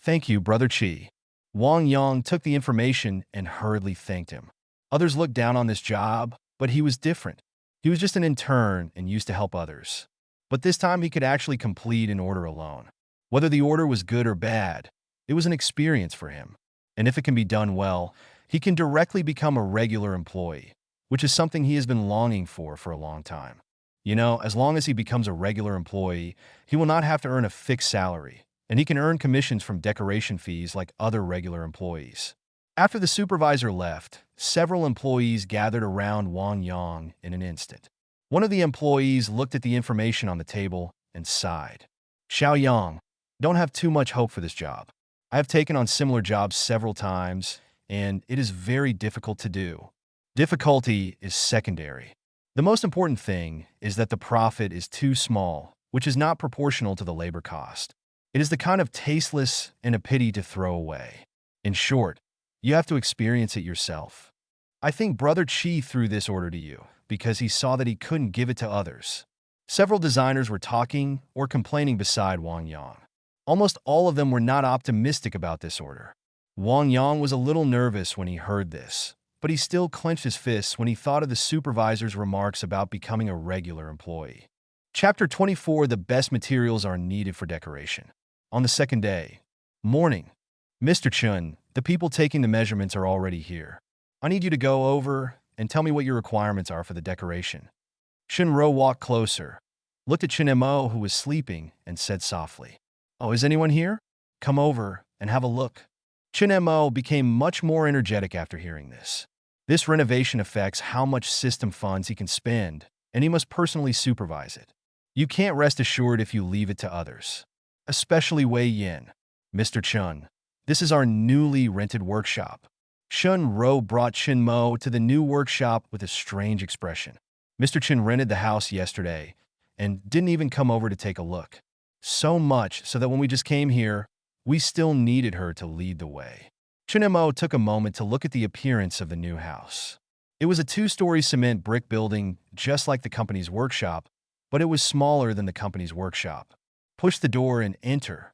Thank you, Brother Chi. Wang Yang took the information and hurriedly thanked him. Others looked down on this job, but he was different. He was just an intern and used to help others. But this time he could actually complete an order alone. Whether the order was good or bad, it was an experience for him. And if it can be done well, he can directly become a regular employee, which is something he has been longing for a long time. You know, as long as he becomes a regular employee, he will not have to earn a fixed salary, and he can earn commissions from decoration fees like other regular employees. After the supervisor left, several employees gathered around Wang Yang in an instant. One of the employees looked at the information on the table and sighed. Xiao Yang, don't have too much hope for this job. I have taken on similar jobs several times, and it is very difficult to do. Difficulty is secondary. The most important thing is that the profit is too small, which is not proportional to the labor cost. It is the kind of tasteless and a pity to throw away. In short, you have to experience it yourself. I think Brother Chi threw this order to you because he saw that he couldn't give it to others. Several designers were talking or complaining beside Wang Yang. Almost all of them were not optimistic about this order. Wang Yang was a little nervous when he heard this, but he still clenched his fists when he thought of the supervisor's remarks about becoming a regular employee. Chapter 24: The best materials are needed for decoration. On the second day, morning. Mr. Chun, the people taking the measurements are already here. I need you to go over and tell me what your requirements are for the decoration. Shinro walked closer, looked at Chin-mo, who was sleeping, and said softly, "Oh, is anyone here? Come over and have a look." Chin-mo became much more energetic after hearing this. This renovation affects how much system funds he can spend, and he must personally supervise it. You can't rest assured if you leave it to others. Especially Wei Yin. "Mr. Chun, this is our newly rented workshop." Shun-ro brought Chin-mo to the new workshop with a strange expression. Mr. Chin rented the house yesterday and didn't even come over to take a look. So much so that when we just came here, we still needed her to lead the way. Chin-mo took a moment to look at the appearance of the new house. It was a 2-story cement brick building, just like the company's workshop, but it was smaller than the company's workshop. Push the door and enter.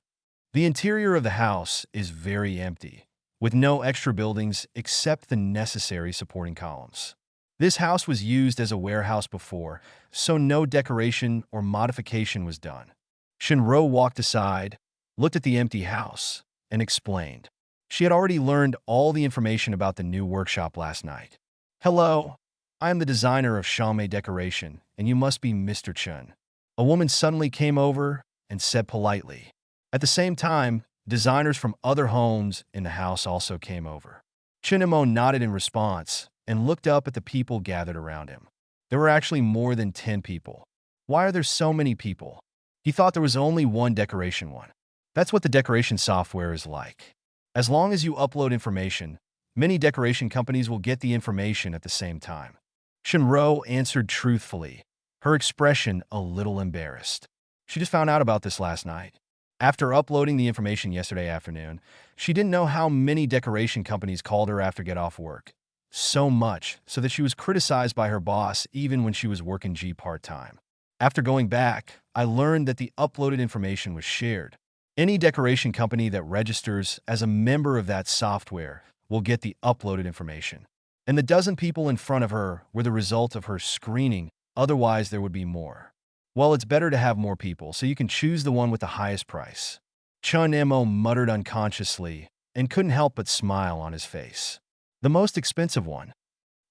The interior of the house is very empty, with no extra buildings except the necessary supporting columns. This house was used as a warehouse before, so no decoration or modification was done. Shinro walked aside, looked at the empty house, and explained. She had already learned all the information about the new workshop last night. "Hello, I am the designer of Xiaomei Decoration, and you must be Mr. Chun." A woman suddenly came over and said politely. At the same time, designers from other homes in the house also came over. Chin-mo nodded in response and looked up at the people gathered around him. There were actually more than 10 people. Why are there so many people? He thought there was only one decoration one. That's what the decoration software is like. As long as you upload information, many decoration companies will get the information at the same time. Shinro answered truthfully, her expression a little embarrassed. She just found out about this last night. After uploading the information yesterday afternoon, she didn't know how many decoration companies called her after get off work. So much so that she was criticized by her boss even when she was working G part-time. After going back, I learned that the uploaded information was shared. Any decoration company that registers as a member of that software will get the uploaded information. And the dozen people in front of her were the result of her screening, otherwise there would be more. Well, it's better to have more people, so you can choose the one with the highest price. Chun-mo muttered unconsciously and couldn't help but smile on his face. The most expensive one.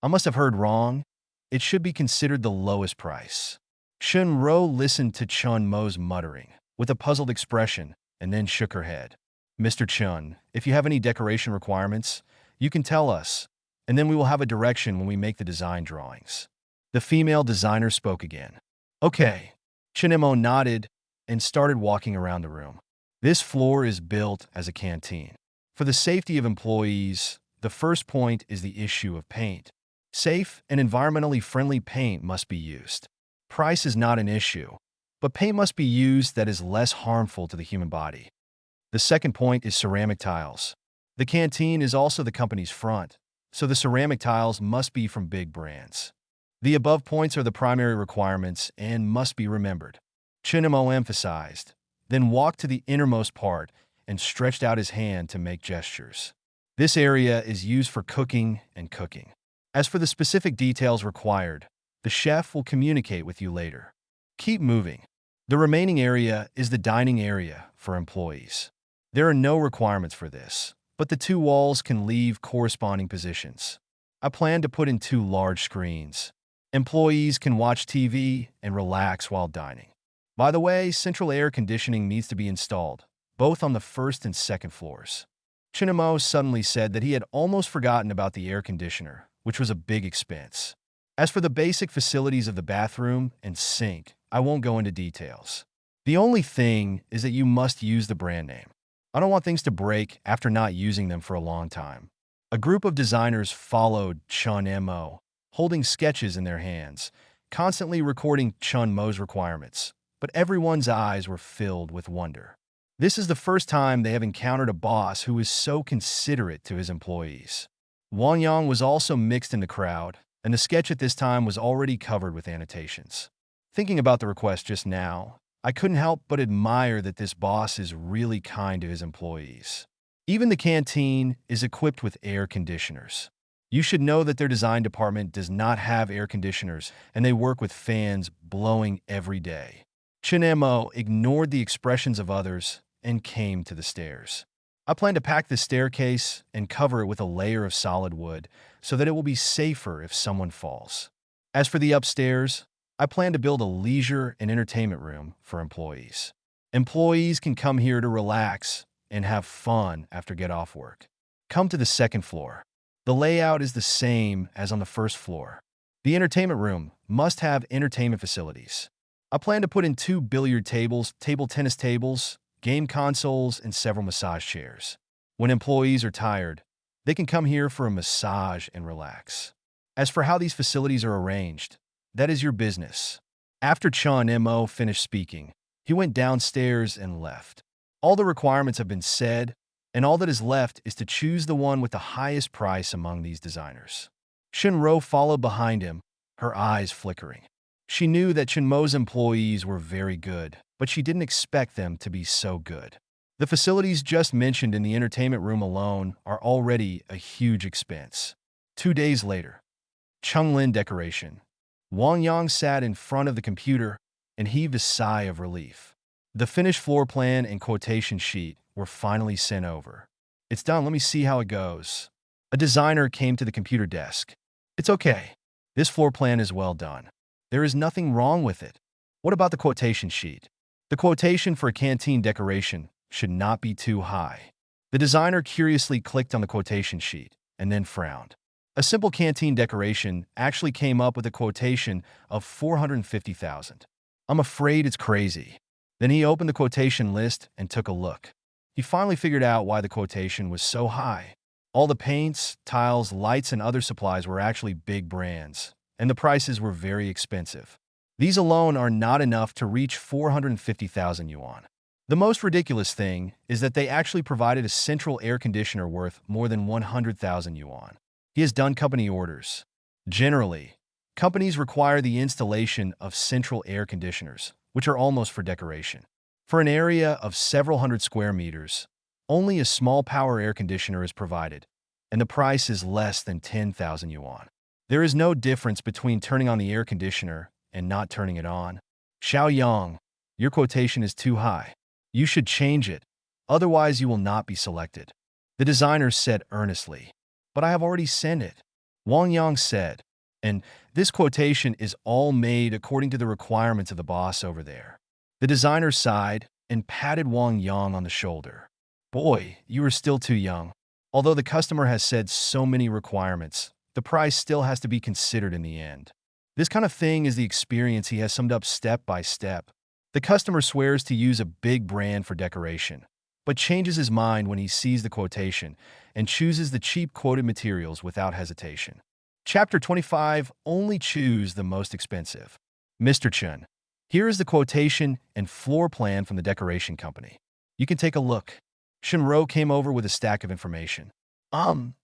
I must have heard wrong. It should be considered the lowest price. Shinro listened to Chun-mo's muttering with a puzzled expression and then shook her head. "Mr. Chun, if you have any decoration requirements, you can tell us, and then we will have a direction when we make the design drawings." The female designer spoke again. "Okay." Chin-mo nodded and started walking around the room. This floor is built as a canteen. For the safety of employees, the first point is the issue of paint. Safe and environmentally friendly paint must be used. Price is not an issue, but paint must be used that is less harmful to the human body. The second point is ceramic tiles. The canteen is also the company's front, so the ceramic tiles must be from big brands. The above points are the primary requirements and must be remembered. Chin-mo emphasized, then walked to the innermost part and stretched out his hand to make gestures. This area is used for cooking and cooking. As for the specific details required, the chef will communicate with you later. Keep moving. The remaining area is the dining area for employees. There are no requirements for this, but the 2 walls can leave corresponding positions. I plan to put in 2 large screens. Employees can watch TV and relax while dining. By the way, central air conditioning needs to be installed, both on the first and second floors. Chin-mo suddenly said that he had almost forgotten about the air conditioner, which was a big expense. As for the basic facilities of the bathroom and sink, I won't go into details. The only thing is that you must use the brand name. I don't want things to break after not using them for a long time. A group of designers followed Chun Mo, holding sketches in their hands, constantly recording Chun Mo's requirements, but everyone's eyes were filled with wonder. This is the first time they have encountered a boss who is so considerate to his employees. Wang Yang was also mixed in the crowd, and the sketch at this time was already covered with annotations. Thinking about the request just now, I couldn't help but admire that this boss is really kind to his employees. Even the canteen is equipped with air conditioners. You should know that their design department does not have air conditioners, and they work with fans blowing every day. Chun Mo ignored the expressions of others and came to the stairs. I plan to pack the staircase and cover it with a layer of solid wood so that it will be safer if someone falls. As for the upstairs, I plan to build a leisure and entertainment room for employees. Employees can come here to relax and have fun after get off work. Come to the second floor. The layout is the same as on the first floor. The entertainment room must have entertainment facilities. I plan to put in 2 billiard tables, table tennis tables, game consoles, and several massage chairs. When employees are tired, they can come here for a massage and relax. As for how these facilities are arranged, that is your business. After Chun Mo finished speaking, he went downstairs and left. All the requirements have been said, and all that is left is to choose the one with the highest price among these designers. Shinro followed behind him, her eyes flickering. She knew that Chunmo's employees were very good, but she didn't expect them to be so good. The facilities just mentioned in the entertainment room alone are already a huge expense. 2 days later, Chunglin decoration. Wang Yang sat in front of the computer and heaved a sigh of relief. The finished floor plan and quotation sheet were finally sent over. It's done, let me see how it goes. A designer came to the computer desk. It's okay. This floor plan is well done. There is nothing wrong with it. What about the quotation sheet? The quotation for a canteen decoration should not be too high. The designer curiously clicked on the quotation sheet and then frowned. A simple canteen decoration actually came up with a quotation of 450,000. I'm afraid it's crazy. Then he opened the quotation list and took a look. He finally figured out why the quotation was so high. All the paints, tiles, lights, and other supplies were actually big brands, and the prices were very expensive. These alone are not enough to reach 450,000 yuan. The most ridiculous thing is that they actually provided a central air conditioner worth more than 100,000 yuan. He has done company orders. Generally, companies require the installation of central air conditioners, which are almost for decoration. For an area of several hundred square meters, only a small power air conditioner is provided, and the price is less than 10,000 yuan. There is no difference between turning on the air conditioner and not turning it on. Xiao Yang, your quotation is too high. You should change it, otherwise you will not be selected. The designer said earnestly. But I have already sent it. Wang Yang said, and this quotation is all made according to the requirements of the boss over there. The designer sighed and patted Wang Yang on the shoulder. Boy, you are still too young. Although the customer has said so many requirements, the price still has to be considered in the end. This kind of thing is the experience he has summed up step by step. The customer swears to use a big brand for decoration, but changes his mind when he sees the quotation and chooses the cheap quoted materials without hesitation. Chapter 25, only choose the most expensive. Mr. Chun, here is the quotation and floor plan from the decoration company. You can take a look. Shinro came over with a stack of information. Chun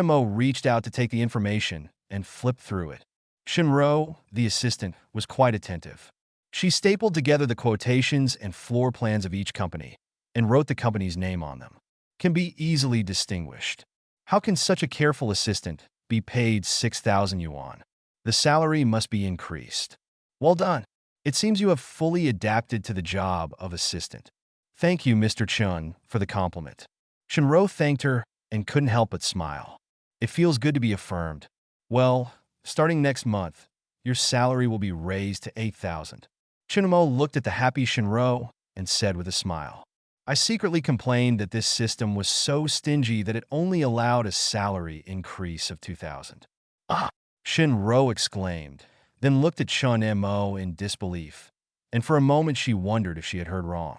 Mo reached out to take the information and flipped through it. Shinro, the assistant, was quite attentive. She stapled together the quotations and floor plans of each company and wrote the company's name on them. Can be easily distinguished. How can such a careful assistant be paid 6,000 yuan? The salary must be increased. Well done. It seems you have fully adapted to the job of assistant. Thank you, Mr. Chun, for the compliment. Shinro thanked her and couldn't help but smile. It feels good to be affirmed. Well, starting next month, your salary will be raised to 8,000. Chunmo looked at the happy Shinro and said with a smile, I secretly complained that this system was so stingy that it only allowed a salary increase of 2,000. Ah! Shinro exclaimed, then looked at Chun Mo in disbelief, and for a moment she wondered if she had heard wrong.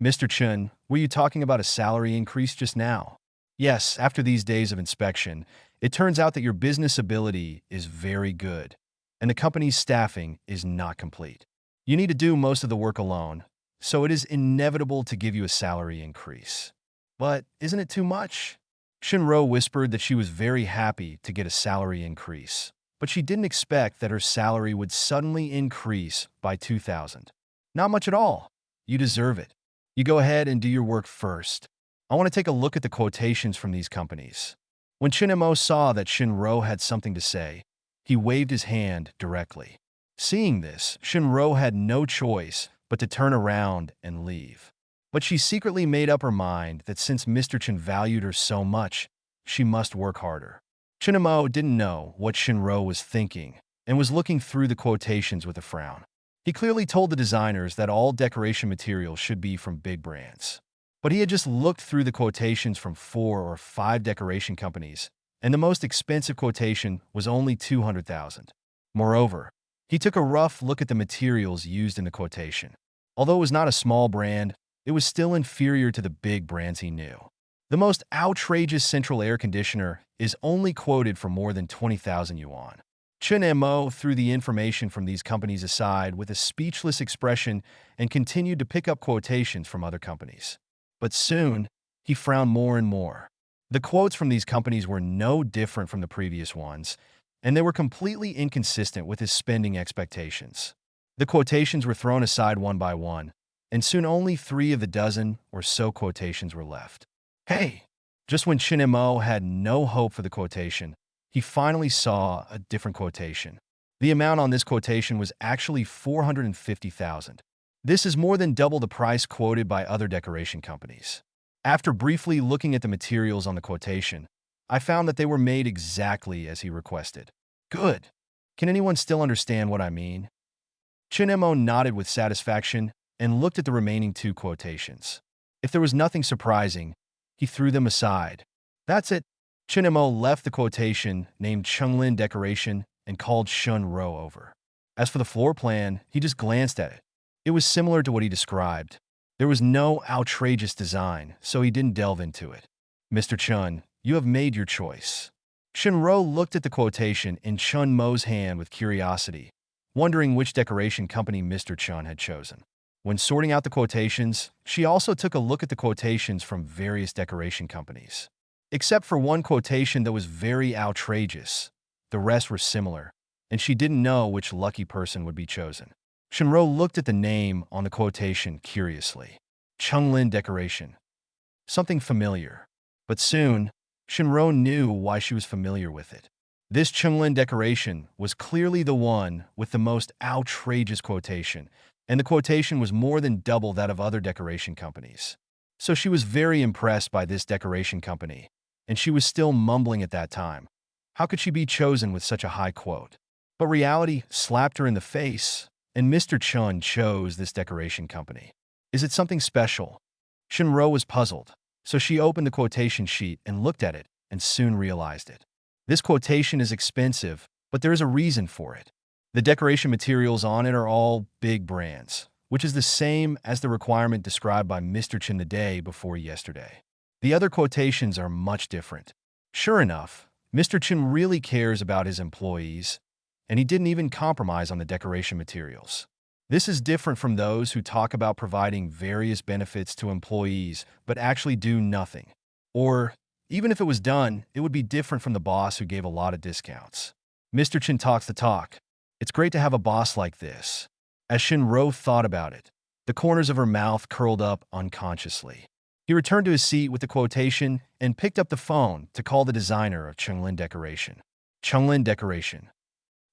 Mr. Chun, were you talking about a salary increase just now? Yes, after these days of inspection, it turns out that your business ability is very good, and the company's staffing is not complete. You need to do most of the work alone, so it is inevitable to give you a salary increase. But isn't it too much? Shinro whispered that she was very happy to get a salary increase, but she didn't expect that her salary would suddenly increase by 2,000. Not much at all. You deserve it. You go ahead and do your work first. I want to take a look at the quotations from these companies. When Shinemo saw that Shinro had something to say, he waved his hand directly. Seeing this, Shinro had no choice but to turn around and leave. But she secretly made up her mind that since Mr. Chen valued her so much, she must work harder. Shinemo didn't know what Shinro was thinking and was looking through the quotations with a frown. He clearly told the designers that all decoration materials should be from big brands. But he had just looked through the quotations from 4 or 5 decoration companies, and the most expensive quotation was only 200,000. Moreover, he took a rough look at the materials used in the quotation. Although it was not a small brand, it was still inferior to the big brands he knew. The most outrageous central air conditioner is only quoted for more than 20,000 yuan. Chen Mo threw the information from these companies aside with a speechless expression and continued to pick up quotations from other companies. But soon, he frowned more and more. The quotes from these companies were no different from the previous ones, and they were completely inconsistent with his spending expectations. The quotations were thrown aside one by one, and soon only 3 of the dozen or so quotations were left. Hey! Just when Shinemo had no hope for the quotation, he finally saw a different quotation. The amount on this quotation was actually 450,000. This is more than double the price quoted by other decoration companies. After briefly looking at the materials on the quotation, I found that they were made exactly as he requested. Good. Can anyone still understand what I mean? Chinemo nodded with satisfaction and looked at the remaining 2 quotations. If there was nothing surprising, he threw them aside. That's it. Chinemo left the quotation named Chunglin Decoration and called Shun Ro over. As for the floor plan, he just glanced at it. It was similar to what he described. There was no outrageous design, so he didn't delve into it. Mr. Chun, you have made your choice. Shinro looked at the quotation in Chun Mo's hand with curiosity, wondering which decoration company Mr. Chun had chosen. When sorting out the quotations, she also took a look at the quotations from various decoration companies. Except for one quotation that was very outrageous, the rest were similar, and she didn't know which lucky person would be chosen. Shinro looked at the name on the quotation curiously. Chunglin Decoration. Something familiar. But soon, Shinro knew why she was familiar with it. This Chunglin Decoration was clearly the one with the most outrageous quotation, and the quotation was more than double that of other decoration companies. So she was very impressed by this decoration company, and she was still mumbling at that time. How could she be chosen with such a high quote? But reality slapped her in the face, and Mr. Chun chose this decoration company. Is it something special? Shinro was puzzled, so she opened the quotation sheet and looked at it and soon realized it. This quotation is expensive, but there is a reason for it. The decoration materials on it are all big brands, which is the same as the requirement described by Mr. Chin the day before yesterday. The other quotations are much different. Sure enough, Mr. Chin really cares about his employees, and he didn't even compromise on the decoration materials. This is different from those who talk about providing various benefits to employees but actually do nothing. Or, even if it was done, it would be different from the boss who gave a lot of discounts. Mr. Chin talks the talk. It's great to have a boss like this. As Shinro thought about it, the corners of her mouth curled up unconsciously. He returned to his seat with the quotation and picked up the phone to call the designer of Chunglin Decoration. Chunglin Decoration.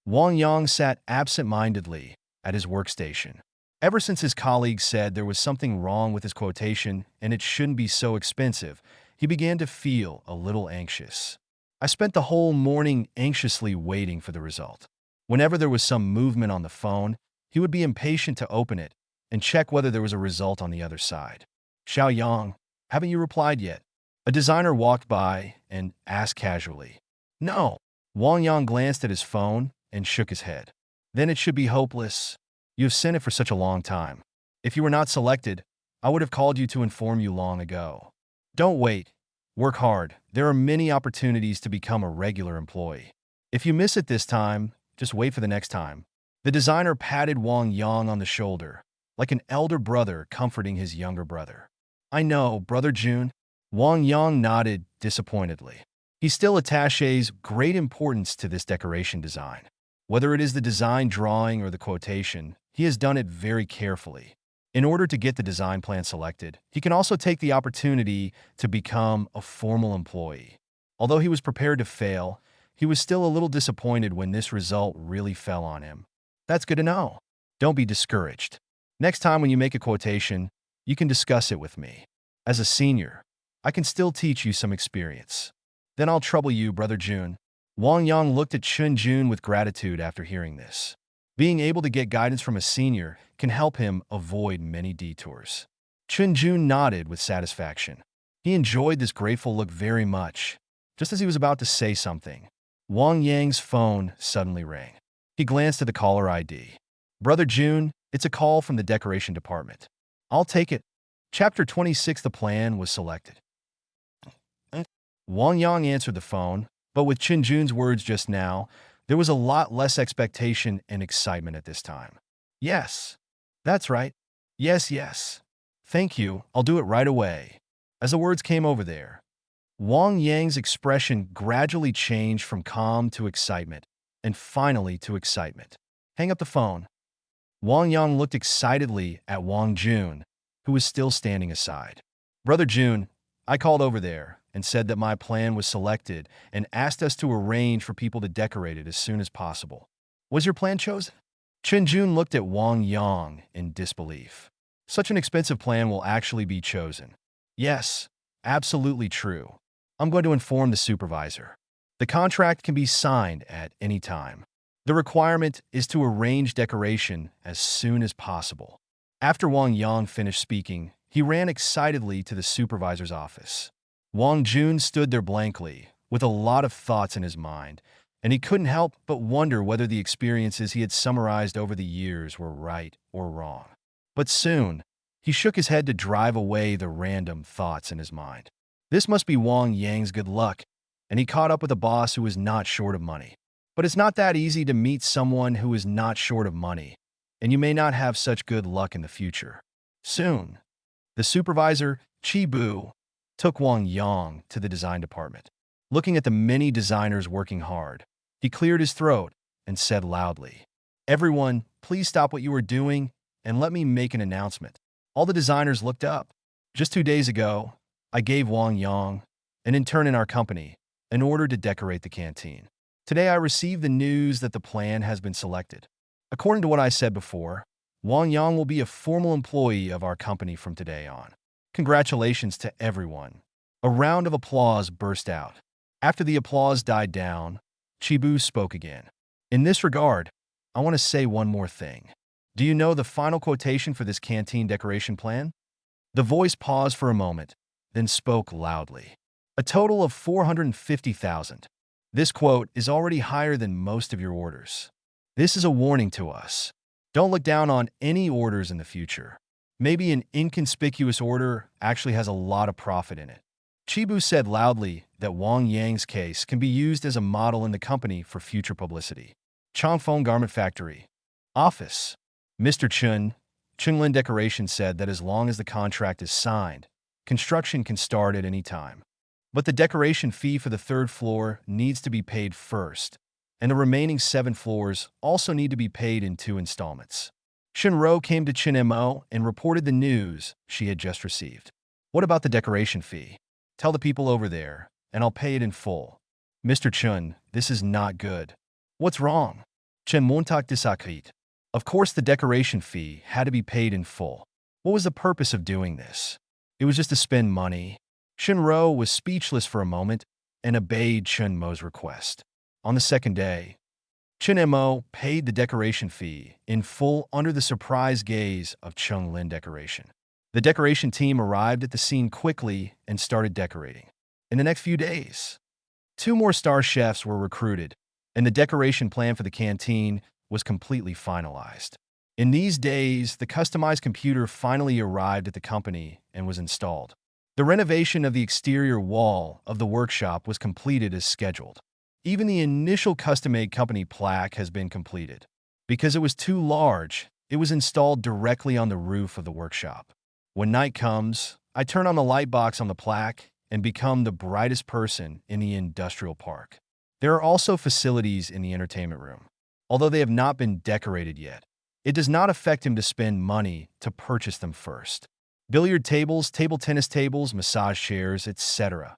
Wang Yang sat absent-mindedly at his workstation. Ever since his colleagues said there was something wrong with his quotation and it shouldn't be so expensive, he began to feel a little anxious. I spent the whole morning anxiously waiting for the result. Whenever there was some movement on the phone, he would be impatient to open it and check whether there was a result on the other side. Xiao Yang, haven't you replied yet? A designer walked by and asked casually. No. Wang Yang glanced at his phone and shook his head. Then it should be hopeless. You have sent it for such a long time. If you were not selected, I would have called you to inform you long ago. Don't wait. Work hard. There are many opportunities to become a regular employee. If you miss it this time, just wait for the next time. The designer patted Wang Yang on the shoulder, like an elder brother comforting his younger brother. I know, Brother Jun. Wang Yang nodded disappointedly. He still attaches great importance to this decoration design. Whether it is the design drawing or the quotation, he has done it very carefully. In order to get the design plan selected, he can also take the opportunity to become a formal employee. Although he was prepared to fail, he was still a little disappointed when this result really fell on him. That's good to know. Don't be discouraged. Next time when you make a quotation, you can discuss it with me. As a senior, I can still teach you some experience. Then I'll trouble you, Brother Jun. Wang Yang looked at Chun Jun with gratitude after hearing this. Being able to get guidance from a senior can help him avoid many detours. Chun Jun nodded with satisfaction. He enjoyed this grateful look very much. Just as he was about to say something, Wang Yang's phone suddenly rang. He glanced at the caller ID. Brother Jun, it's a call from the decoration department. I'll take it. Chapter 26, the plan was selected. Wang Yang answered the phone, but with Chun Jun's words just now, there was a lot less expectation and excitement at this time. Yes, that's right. Yes. Thank you, I'll do it right away. As the words came over there, Wang Yang's expression gradually changed from calm to excitement, and finally to excitement. Hang up the phone. Wang Yang looked excitedly at Wang Jun, who was still standing aside. Brother Jun, I called over there and said that my plan was selected and asked us to arrange for people to decorate it as soon as possible. Was your plan chosen? Chun Jun looked at Wang Yang in disbelief. Such an expensive plan will actually be chosen. Yes, absolutely true. I'm going to inform the supervisor. The contract can be signed at any time. The requirement is to arrange decoration as soon as possible. After Wang Yang finished speaking, he ran excitedly to the supervisor's office. Wang Jun stood there blankly, with a lot of thoughts in his mind, and he couldn't help but wonder whether the experiences he had summarized over the years were right or wrong. But soon, he shook his head to drive away the random thoughts in his mind. This must be Wang Yang's good luck, and he caught up with a boss who was not short of money. But it's not that easy to meet someone who is not short of money, and you may not have such good luck in the future. Soon, the supervisor, Chi-Bu, took Wang Yang to the design department. Looking at the many designers working hard, he cleared his throat and said loudly, "Everyone, please stop what you are doing and let me make an announcement." All the designers looked up. Just 2 days ago, I gave Wang Yang, an intern in our company, an order to decorate the canteen. Today I received the news that the plan has been selected. According to what I said before, Wang Yang will be a formal employee of our company from today on. Congratulations to everyone. A round of applause burst out. After the applause died down, Chibu spoke again. In this regard, I want to say one more thing. Do you know the final quotation for this canteen decoration plan? The voice paused for a moment, then spoke loudly. A total of 450,000. This quote is already higher than most of your orders. This is a warning to us. Don't look down on any orders in the future. Maybe an inconspicuous order actually has a lot of profit in it. Chibu said loudly that Wang Yang's case can be used as a model in the company for future publicity. Changfeng Garment Factory. Office. Mr. Chunlin Decoration said that as long as the contract is signed, construction can start at any time. But the decoration fee for the 3rd floor needs to be paid first, and the remaining 7 floors also need to be paid in 2 installments. Shinro came to Chinmo and reported the news she had just received. What about the decoration fee? Tell the people over there, and I'll pay it in full. Mr. Chun, this is not good. What's wrong? Chen Montak disakit. Of course the decoration fee had to be paid in full. What was the purpose of doing this? It was just to spend money. Shinro was speechless for a moment and obeyed Chunmo's request. On the 2nd day, Chunmo paid the decoration fee in full under the surprise gaze of Chunlin Decoration. The decoration team arrived at the scene quickly and started decorating. In the next few days, 2 more star chefs were recruited, and the decoration plan for the canteen was completely finalized. In these days, the customized computer finally arrived at the company and was installed. The renovation of the exterior wall of the workshop was completed as scheduled. Even the initial custom-made company plaque has been completed. Because it was too large, it was installed directly on the roof of the workshop. When night comes, I turn on the light box on the plaque and become the brightest person in the industrial park. There are also facilities in the entertainment room. Although they have not been decorated yet, it does not affect him to spend money to purchase them first. Billiard tables, table tennis tables, massage chairs, etc.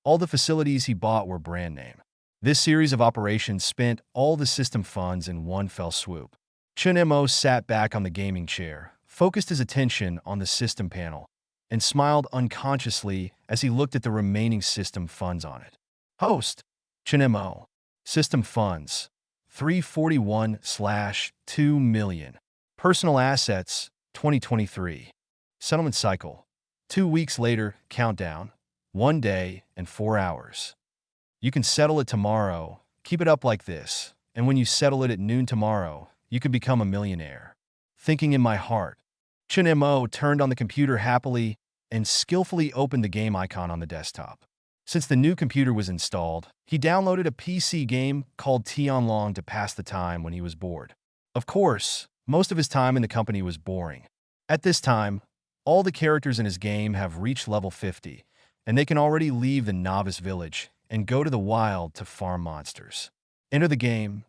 All the facilities he bought were brand name. This series of operations spent all the system funds in one fell swoop. Chun-mo sat back on the gaming chair, focused his attention on the system panel, and smiled unconsciously as he looked at the remaining system funds on it. Host, Chun-mo. System funds, 341/2 million. Personal assets, 2023. Settlement cycle, 2 weeks later, countdown, 1 day and 4 hours. You can settle it tomorrow, keep it up like this, and when you settle it at noon tomorrow, you can become a millionaire. Thinking in my heart, Chun-mo turned on the computer happily and skillfully opened the game icon on the desktop. Since the new computer was installed, he downloaded a PC game called Tianlong to pass the time when he was bored. Of course, most of his time in the company was boring. At this time, all the characters in his game have reached level 50, and they can already leave the novice village and go to the wild to farm monsters. Enter the game.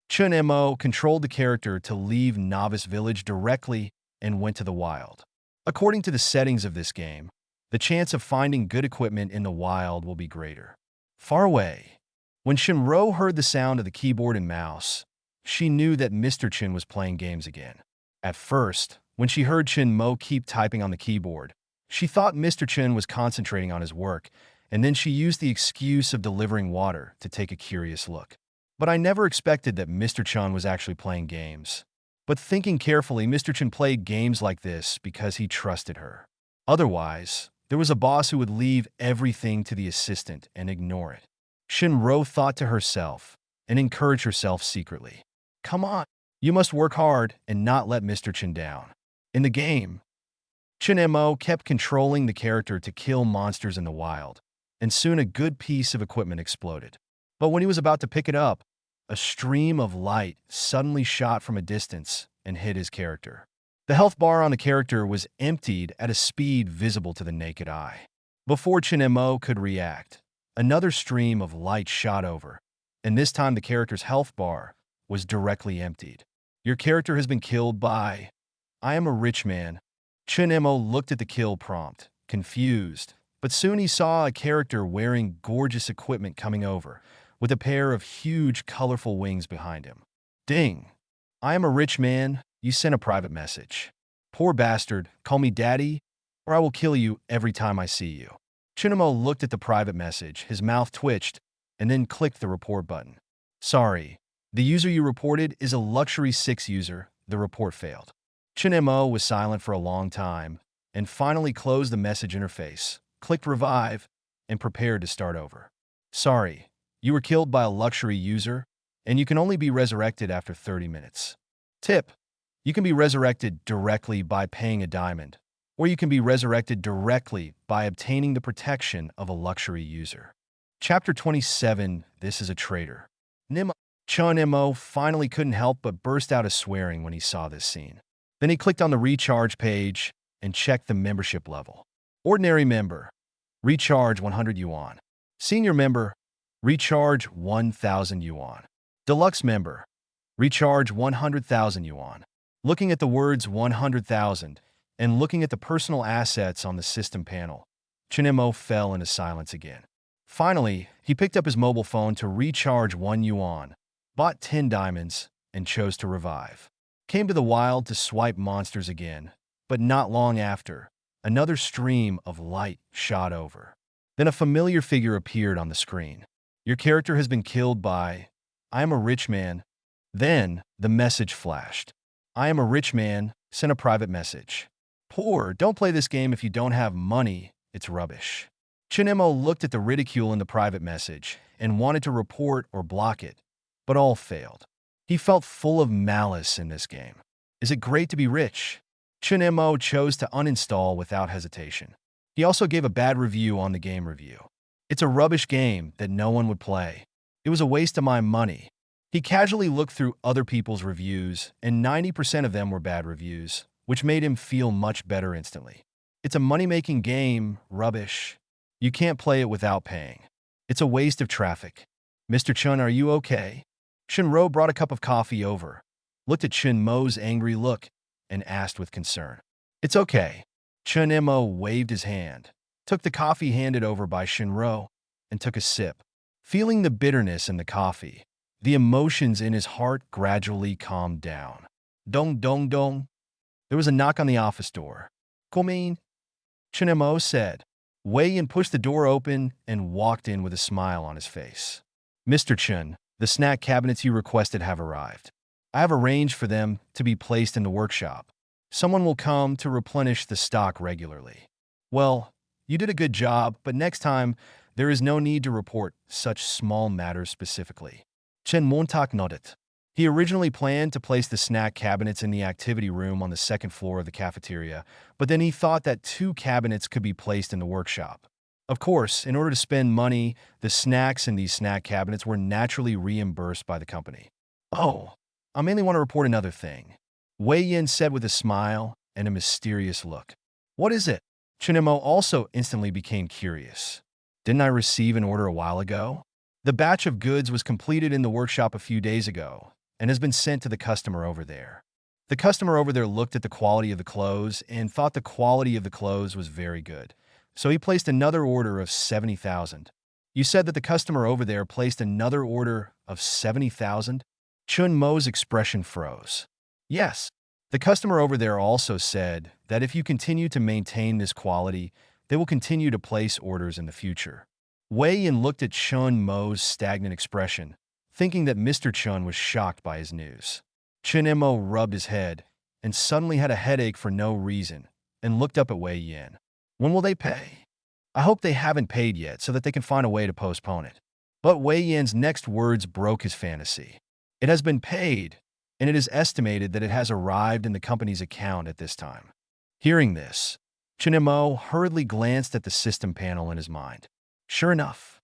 Chun-mo controlled the character to leave novice village directly and went to the wild. According to the settings of this game, the chance of finding good equipment in the wild will be greater. Far away. When Shinro heard the sound of the keyboard and mouse, she knew that Mr. Chin was playing games again. At first, when she heard Chun-mo keep typing on the keyboard, she thought Mr. Chin was concentrating on his work, and then she used the excuse of delivering water to take a curious look. But I never expected that Mr. Chin was actually playing games. But thinking carefully, Mr. Chin played games like this because he trusted her. Otherwise, there was a boss who would leave everything to the assistant and ignore it. Shinro thought to herself and encouraged herself secretly. Come on, you must work hard and not let Mr. Chin down. In the game, Chun-mo kept controlling the character to kill monsters in the wild, and soon a good piece of equipment exploded. But when he was about to pick it up, a stream of light suddenly shot from a distance and hit his character. The health bar on the character was emptied at a speed visible to the naked eye. Before Chun-mo could react, another stream of light shot over, and this time the character's health bar was directly emptied. Your character has been killed by... I am a rich man. Chun-mo looked at the kill prompt, confused, but soon he saw a character wearing gorgeous equipment coming over, with a pair of huge, colorful wings behind him. Ding! I am a rich man. You sent a private message. Poor bastard, call me daddy, or I will kill you every time I see you. Chun-mo looked at the private message, his mouth twitched, and then clicked the report button. Sorry, the user you reported is a Luxury 6 user. The report failed. Chun-mo was silent for a long time, and finally closed the message interface, clicked revive, and prepared to start over. Sorry, you were killed by a luxury user, and you can only be resurrected after 30 minutes. Tip: you can be resurrected directly by paying a diamond, or you can be resurrected directly by obtaining the protection of a luxury user. Chapter 27, This is a Traitor. Chun-mo finally couldn't help but burst out a swearing when he saw this scene. Then he clicked on the recharge page and checked the membership level. Ordinary member, recharge 100 yuan. Senior member, recharge 1,000 yuan. Deluxe member, recharge 100,000 yuan. Looking at the words 100,000 and looking at the personal assets on the system panel, Chun-mo fell into silence again. Finally, he picked up his mobile phone to recharge 1 yuan, bought 10 diamonds, and chose to revive. Came to the wild to swipe monsters again, but not long after, another stream of light shot over. Then a familiar figure appeared on the screen. Your character has been killed by... I am a rich man. Then the message flashed. I am a rich man, sent a private message. Poor, don't play this game if you don't have money, it's rubbish. Chun-mo looked at the ridicule in the private message and wanted to report or block it, but all failed. He felt full of malice in this game. Is it great to be rich? Chun-mo chose to uninstall without hesitation. He also gave a bad review on the game review. It's a rubbish game that no one would play. It was a waste of my money. He casually looked through other people's reviews, and 90% of them were bad reviews, which made him feel much better instantly. It's a money-making game, rubbish. You can't play it without paying. It's a waste of traffic. Mr. Chun, are you okay? Shinro brought a cup of coffee over, looked at Shinmo's angry look, and asked with concern. It's okay. Chun-mo waved his hand, took the coffee handed over by Shinro, and took a sip. Feeling the bitterness in the coffee, the emotions in his heart gradually calmed down. Dong dong dong. There was a knock on the office door. Come in, Chun-mo said. Wei-yin pushed the door open and walked in with a smile on his face. Mr. Chun, the snack cabinets you requested have arrived. I have arranged for them to be placed in the workshop. Someone will come to replenish the stock regularly. Well, you did a good job, but next time, there is no need to report such small matters specifically. Chen Montak nodded. He originally planned to place the snack cabinets in the activity room on the second floor of the cafeteria, but then he thought that 2 cabinets could be placed in the workshop. Of course, in order to spend money, the snacks in these snack cabinets were naturally reimbursed by the company. Oh, I mainly want to report another thing, Wei-yin said with a smile and a mysterious look. What is it? Chun-mo also instantly became curious. Didn't I receive an order a while ago? The batch of goods was completed in the workshop a few days ago and has been sent to the customer over there. The customer over there looked at the quality of the clothes and thought the quality of the clothes was very good. So he placed another order of 70,000. You said that the customer over there placed another order of 70,000? Chun-mo's expression froze. Yes. The customer over there also said that if you continue to maintain this quality, they will continue to place orders in the future. Wei-yin looked at Chun-mo's stagnant expression, thinking that Mr. Chun was shocked by his news. Chun-mo rubbed his head and suddenly had a headache for no reason and looked up at Wei-yin. When will they pay? I hope they haven't paid yet so that they can find a way to postpone it. But Wei-yin's next words broke his fantasy. It has been paid, and it is estimated that it has arrived in the company's account at this time. Hearing this, Chun-mo hurriedly glanced at the system panel in his mind. Sure enough,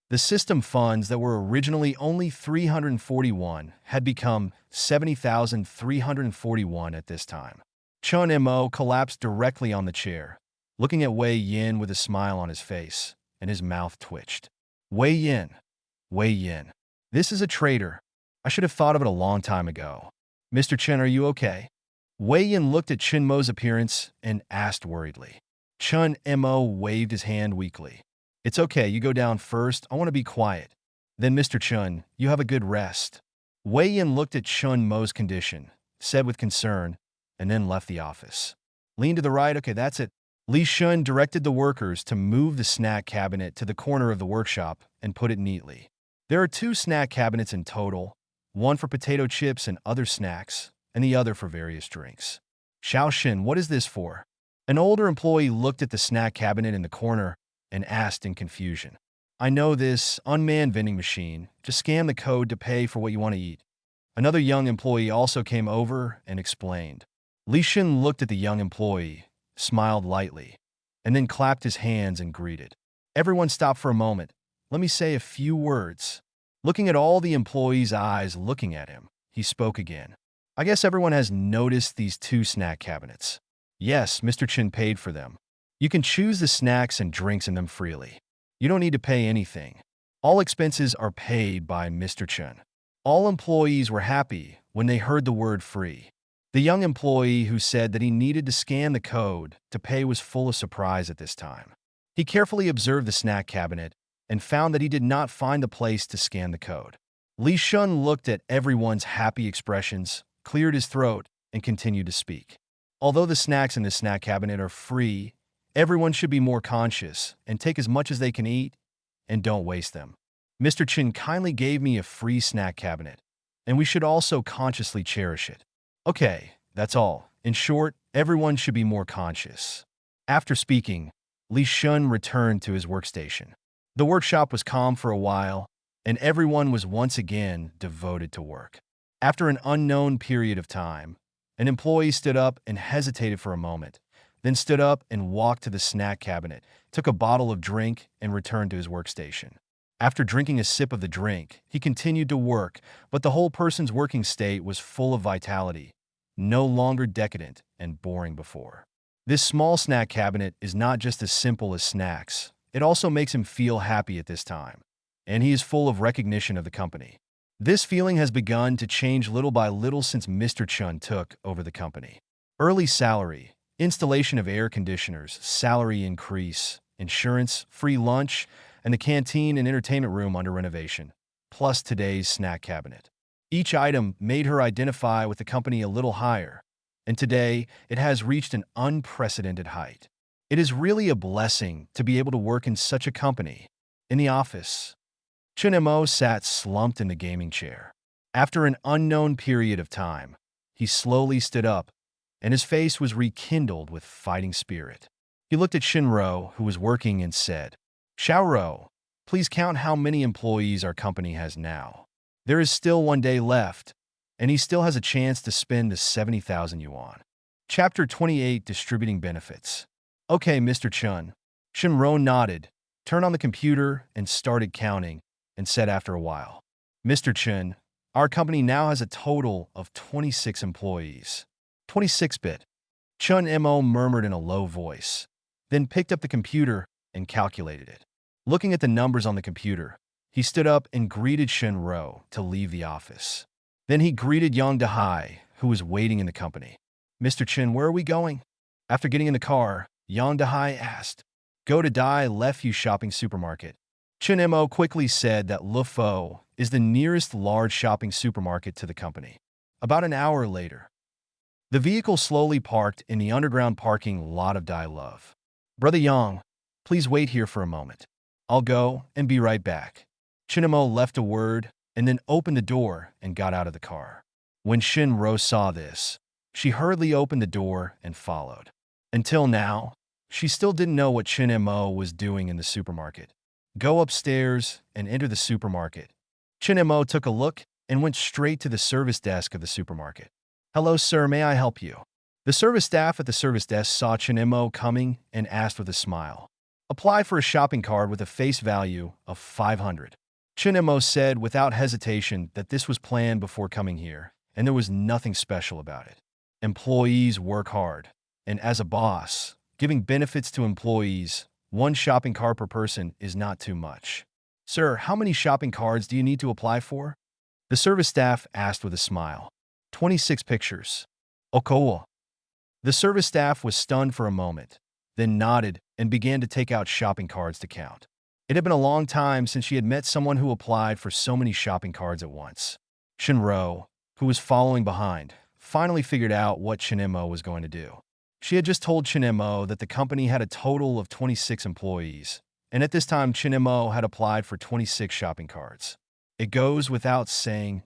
the system funds that were originally only 341 had become 70,341 at this time. Chun-mo collapsed directly on the chair, looking at Wei-yin with a smile on his face, and his mouth twitched. Wei-yin, this is a traitor. I should have thought of it a long time ago. Mr. Chen, are you okay? Wei-yin looked at Chun-mo's appearance and asked worriedly. Chun-mo waved his hand weakly. It's okay, you go down first. I want to be quiet. Then, Mr. Chun, you have a good rest. Wei-yin looked at Chun-mo's condition, said with concern, and then left the office. Lean to the right, okay, that's it. Li Shun directed the workers to move the snack cabinet to the corner of the workshop and put it neatly. There are 2 snack cabinets in total, one for potato chips and other snacks, and the other for various drinks. Xiaoxin, what is this for? An older employee looked at the snack cabinet in the corner and asked in confusion. I know this unmanned vending machine. Just scan the code to pay for what you want to eat. Another young employee also came over and explained. Li Shun looked at the young employee, smiled lightly, and then clapped his hands and greeted. Everyone stopped for a moment. Let me say a few words. Looking at all the employees' eyes looking at him, he spoke again. I guess everyone has noticed these 2 snack cabinets. Yes, Mr. Chin paid for them. You can choose the snacks and drinks in them freely. You don't need to pay anything. All expenses are paid by Mr. Chen. All employees were happy when they heard the word free. The young employee who said that he needed to scan the code to pay was full of surprise at this time. He carefully observed the snack cabinet and found that he did not find the place to scan the code. Li Shun looked at everyone's happy expressions, cleared his throat, and continued to speak. Although the snacks in the snack cabinet are free, everyone should be more conscious and take as much as they can eat and don't waste them. Mr. Chin kindly gave me a free snack cabinet, and we should also consciously cherish it. Okay, that's all. In short, everyone should be more conscious. After speaking, Li Shun returned to his workstation. The workshop was calm for a while, and everyone was once again devoted to work. After an unknown period of time, an employee stood up and hesitated for a moment, then stood up and walked to the snack cabinet, took a bottle of drink, and returned to his workstation. After drinking a sip of the drink, he continued to work, but the whole person's working state was full of vitality, no longer decadent and boring before. This small snack cabinet is not just as simple as snacks. It also makes him feel happy at this time, and he is full of recognition of the company. This feeling has begun to change little by little since Mr. Chun took over the company. Early salary, installation of air conditioners, salary increase, insurance, free lunch, and the canteen and entertainment room under renovation, plus today's snack cabinet. Each item made her identify with the company a little higher, and today it has reached an unprecedented height. It is really a blessing to be able to work in such a company. In the office, Chun Mo sat slumped in the gaming chair. After an unknown period of time, he slowly stood up, and his face was rekindled with fighting spirit. He looked at Shinro, who was working, and said, "Xiaoro, please count how many employees our company has now. There is still 1 day left, and he still has a chance to spend the 70,000 yuan." Chapter 28, Distributing Benefits. "Okay, Mr. Chun." Shinro nodded, turned on the computer, and started counting, and said after a while, "Mr. Chun, our company now has a total of 26 employees." 26-bit. Chun Mo murmured in a low voice, then picked up the computer and calculated it. Looking at the numbers on the computer, he stood up and greeted Shinro to leave the office. Then he greeted Yang Dahai, who was waiting in the company. "Mr. Chin, where are we going?" After getting in the car, Yang Dahai asked. "Go to Dai Lefu Shopping Supermarket." Chun Mo quickly said that Lefo is the nearest large shopping supermarket to the company. About an hour later, the vehicle slowly parked in the underground parking lot of Dai Love. "Brother Yang, please wait here for a moment. I'll go and be right back." Chun Mo left a word and then opened the door and got out of the car. When Shinro saw this, she hurriedly opened the door and followed. Until now, she still didn't know what Chun Mo was doing in the supermarket. Go upstairs and enter the supermarket. Chun Mo took a look and went straight to the service desk of the supermarket. "Hello, sir, may I help you?" The service staff at the service desk saw Chun Mo coming and asked with a smile, "Apply for a shopping card with a face value of 500. Chun Mo said without hesitation that this was planned before coming here, and there was nothing special about it. Employees work hard, and as a boss, giving benefits to employees, 1 shopping card per person is not too much. "Sir, how many shopping cards do you need to apply for?" The service staff asked with a smile. 26 pictures. "Okowo." The service staff was stunned for a moment, then nodded and began to take out shopping cards to count. It had been a long time since she had met someone who applied for so many shopping cards at once. Shinro, who was following behind, finally figured out what Chun Mo was going to do. She had just told Chun Mo that the company had a total of 26 employees, and at this time Chun Mo had applied for 26 shopping cards. It goes without saying,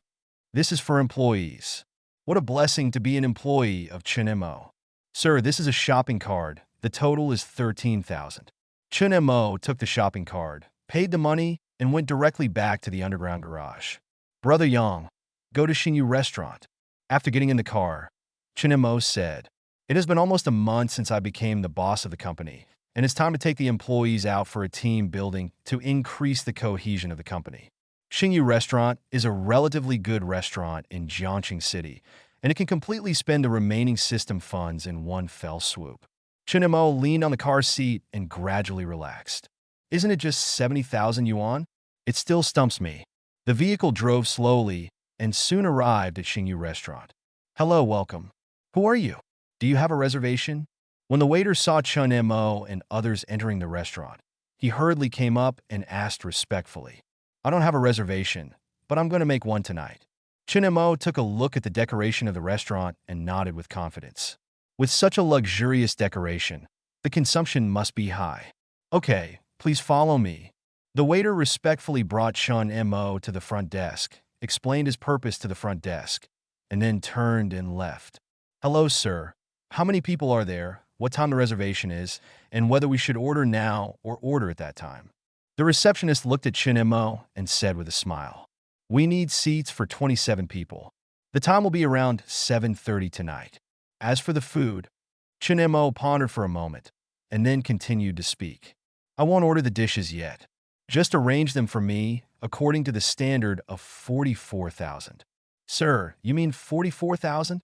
this is for employees. What a blessing to be an employee of Chun Mo. "Sir, this is a shopping card. The total is 13,000. Chun Mo took the shopping card, paid the money, and went directly back to the underground garage. "Brother Yang, go to Xinyu restaurant." After getting in the car, Chun Mo said, "It has been almost a month since I became the boss of the company, and it's time to take the employees out for a team building to increase the cohesion of the company." Xinyu Restaurant is a relatively good restaurant in Jiangxing City, and it can completely spend the remaining system funds in one fell swoop. Chun Mo leaned on the car seat and gradually relaxed. "Isn't it just 70,000 yuan? It still stumps me." The vehicle drove slowly and soon arrived at Xinyu Restaurant. "Hello, welcome. Who are you? Do you have a reservation?" When the waiter saw Chun Mo and others entering the restaurant, he hurriedly came up and asked respectfully, "I don't have a reservation, but I'm going to make one tonight." Chun Mo took a look at the decoration of the restaurant and nodded with confidence. With such a luxurious decoration, the consumption must be high. "Okay, please follow me." The waiter respectfully brought Chun Mo to the front desk, explained his purpose to the front desk, and then turned and left. "Hello, sir. How many people are there, what time the reservation is, and whether we should order now or order at that time?" The receptionist looked at Chun Mo and said with a smile, "We need seats for 27 people. The time will be around 7:30 tonight. As for the food, Mo pondered for a moment, and then continued to speak. I won't order the dishes yet. Just arrange them for me according to the standard of 44,000. Sir, you mean 44,000?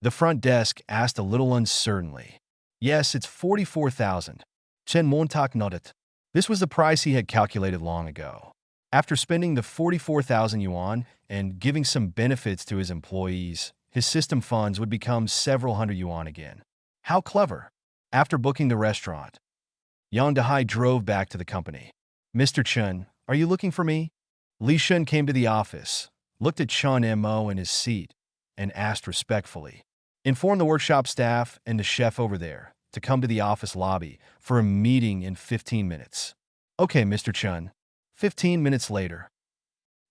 The front desk asked a little uncertainly. Yes, it's 44,000. Chen Montak nodded. This was the price he had calculated long ago. After spending the 44,000 yuan and giving some benefits to his employees, his system funds would become several hundred yuan again. How clever! After booking the restaurant, Yang Dehai drove back to the company. Mr. Chen, are you looking for me? Li Shun came to the office, looked at Chen Mo in his seat, and asked respectfully. Inform the workshop staff and the chef over there to come to the office lobby for a meeting in 15 minutes. Okay, Mr. Chen. 15 minutes later,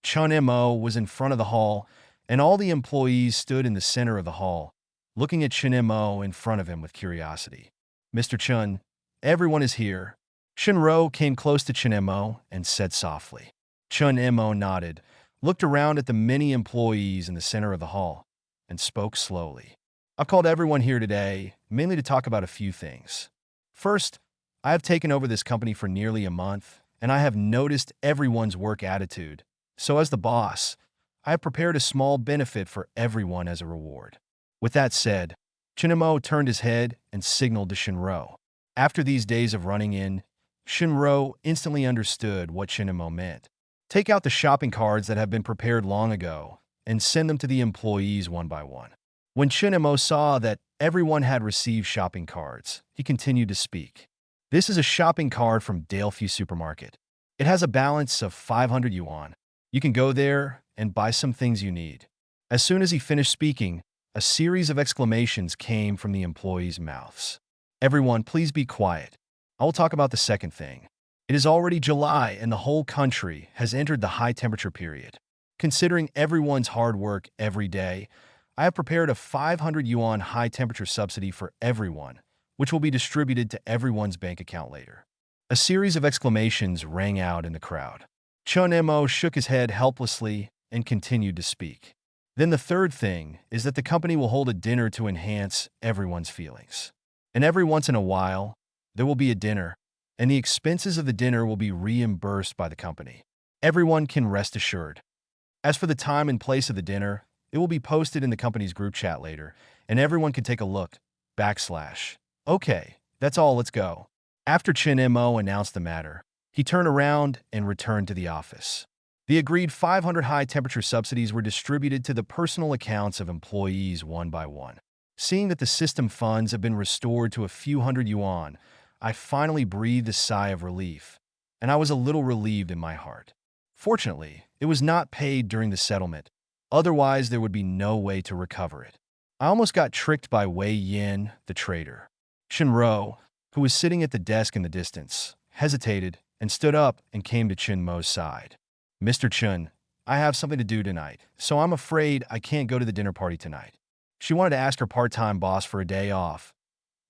Chen Mo was in front of the hall, and all the employees stood in the center of the hall, looking at Chen Mo in front of him with curiosity. Mr. Chen, everyone is here. Shinro came close to Chen Mo and said softly. Chen Mo nodded, looked around at the many employees in the center of the hall, and spoke slowly. I've called everyone here today, mainly to talk about a few things. First, I have taken over this company for nearly a month, and I have noticed everyone's work attitude. So as the boss, I have prepared a small benefit for everyone as a reward. With that said, Shinmo turned his head and signaled to Shinro. After these days of running in, Shinro instantly understood what Shinmo meant. Take out the shopping cards that have been prepared long ago and send them to the employees one by one. When Shinmo saw that everyone had received shopping cards, he continued to speak. This is a shopping card from Daleview Supermarket. It has a balance of 500 yuan. You can go there and buy some things you need. As soon as he finished speaking, a series of exclamations came from the employees' mouths. Everyone, please be quiet. I will talk about the second thing. It is already July and the whole country has entered the high temperature period. Considering everyone's hard work every day, I have prepared a 500 yuan high temperature subsidy for everyone, which will be distributed to everyone's bank account later. A series of exclamations rang out in the crowd. Chen Mo shook his head helplessly and continued to speak. Then the third thing is that the company will hold a dinner to enhance everyone's feelings. And every once in a while, there will be a dinner, and the expenses of the dinner will be reimbursed by the company. Everyone can rest assured. As for the time and place of the dinner, it will be posted in the company's group chat later, and everyone can take a look. Okay, that's all, let's go. After Chen Mo announced the matter, he turned around and returned to the office. The agreed 500 high-temperature subsidies were distributed to the personal accounts of employees one by one. Seeing that the system funds have been restored to a few hundred yuan, I finally breathed a sigh of relief, and I was a little relieved in my heart. Fortunately, it was not paid during the settlement, otherwise there would be no way to recover it. I almost got tricked by Wei Yin, the trader. Shinro, who was sitting at the desk in the distance, hesitated and stood up and came to Chen Mo's side. Mr. Chen, I have something to do tonight, so I'm afraid I can't go to the dinner party tonight. She wanted to ask her part-time boss for a day off,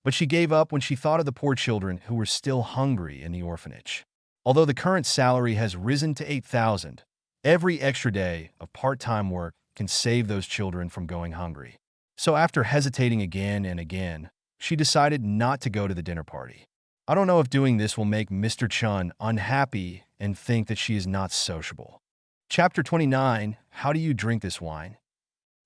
but she gave up when she thought of the poor children who were still hungry in the orphanage. Although the current salary has risen to 8,000, every extra day of part-time work can save those children from going hungry. So after hesitating again and again, she decided not to go to the dinner party. I don't know if doing this will make Mr. Chen unhappy and think that she is not sociable. Chapter 29, How do you drink this wine?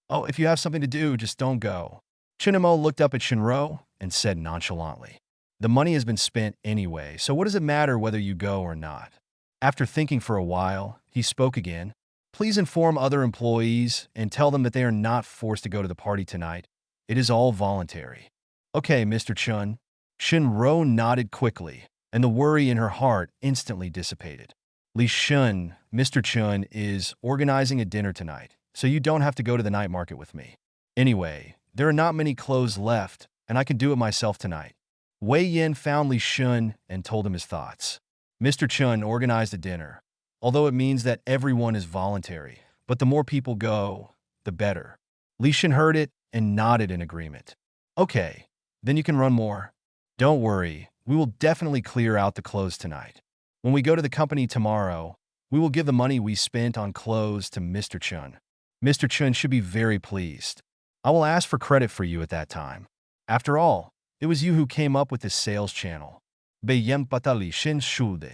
Oh, if you have something to do, just don't go. Shinmo looked up at Shinro and said nonchalantly, the money has been spent anyway, so what does it matter whether you go or not? After thinking for a while, he spoke again. Please inform other employees and tell them that they are not forced to go to the party tonight. It is all voluntary. Okay, Mr. Chen. Shinro nodded quickly, and the worry in her heart instantly dissipated. Li Shun, Mr. Chen is organizing a dinner tonight, so you don't have to go to the night market with me. Anyway, there are not many clothes left, and I can do it myself tonight. Wei Yin found Li Shun and told him his thoughts. Mr. Chen organized a dinner, although it means that everyone is voluntary, but the more people go, the better. Li Shun heard it and nodded in agreement. Okay, then you can run more. Don't worry, we will definitely clear out the clothes tonight. When we go to the company tomorrow, we will give the money we spent on clothes to Mr. Chen. Mr. Chen should be very pleased. I will ask for credit for you at that time. After all, It was you who came up with this sales channel. Patali Shin Shulde.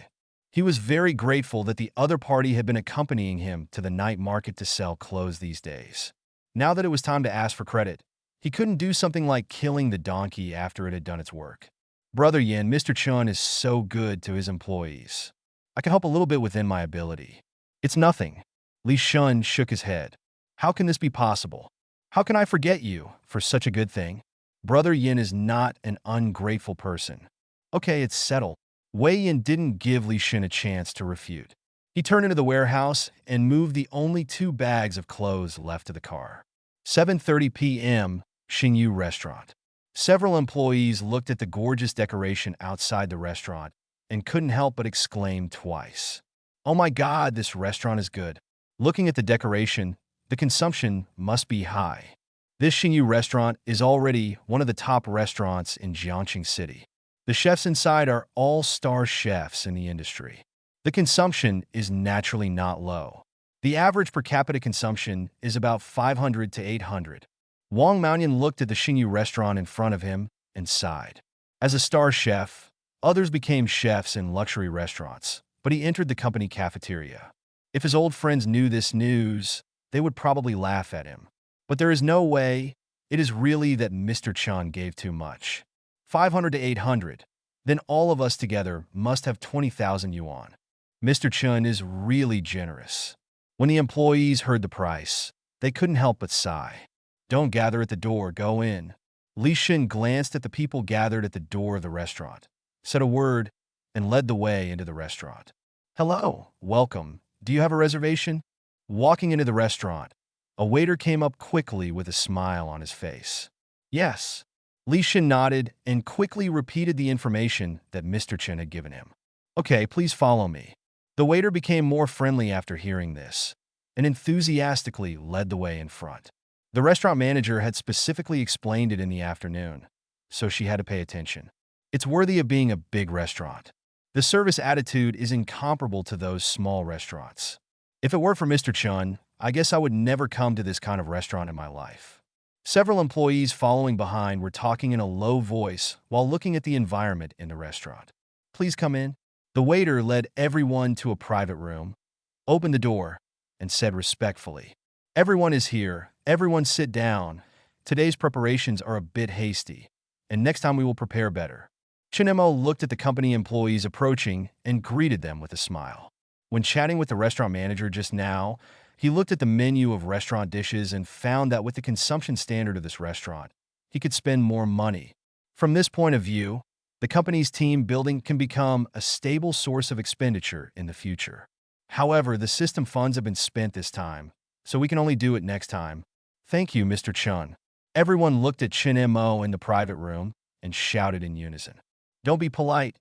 He was very grateful that the other party had been accompanying him to the night market to sell clothes these days. Now that it was time to ask for credit, he couldn't do something like killing the donkey after it had done its work. Brother Yin, Mr. Chun is so good to his employees. I can help a little bit within my ability. It's nothing. Li Shun shook his head. How can this be possible? How can I forget you for such a good thing? Brother Yin is not an ungrateful person. Okay, it's settled. Wei Yin didn't give Li Shun a chance to refute. He turned into the warehouse and moved the only 2 bags of clothes left to the car. 7:30 p.m., Xingyu Restaurant. Several employees looked at the gorgeous decoration outside the restaurant and couldn't help but exclaim twice. Oh my God, this restaurant is good. Looking at the decoration, the consumption must be high. This Xingyu restaurant is already one of the top restaurants in Jiangxing City. The chefs inside are all-star chefs in the industry. The consumption is naturally not low. The average per capita consumption is about 500 to 800. Wang Maoyan looked at the Xingyu restaurant in front of him and sighed. As a star chef, others became chefs in luxury restaurants, but he entered the company cafeteria. If his old friends knew this news, they would probably laugh at him. But there is no way. It is really that Mr. Chun gave too much. 500 to 800. Then all of us together must have 20,000 yuan. Mr. Chun is really generous. When the employees heard the price, they couldn't help but sigh. Don't gather at the door, go in. Li Shin glanced at the people gathered at the door of the restaurant, said a word, and led the way into the restaurant. Hello, welcome. Do you have a reservation? Walking into the restaurant, a waiter came up quickly with a smile on his face. Yes. Li Shin nodded and quickly repeated the information that Mr. Chen had given him. Okay, please follow me. The waiter became more friendly after hearing this and enthusiastically led the way in front. The restaurant manager had specifically explained it in the afternoon, so she had to pay attention. It's worthy of being a big restaurant. The service attitude is incomparable to those small restaurants. If it weren't for Mr. Chun, I guess I would never come to this kind of restaurant in my life. Several employees following behind were talking in a low voice while looking at the environment in the restaurant. Please come in. The waiter led everyone to a private room, opened the door, and said respectfully, everyone is here. Everyone sit down. Today's preparations are a bit hasty, and next time we will prepare better. Chinemo looked at the company employees approaching and greeted them with a smile. When chatting with the restaurant manager just now, he looked at the menu of restaurant dishes and found that with the consumption standard of this restaurant, he could spend more money. From this point of view, the company's team building can become a stable source of expenditure in the future. However, the system funds have been spent this time, so we can only do it next time. Thank you, Mr. Chun. Everyone looked at Chin Mo in the private room and shouted in unison. Don't be polite.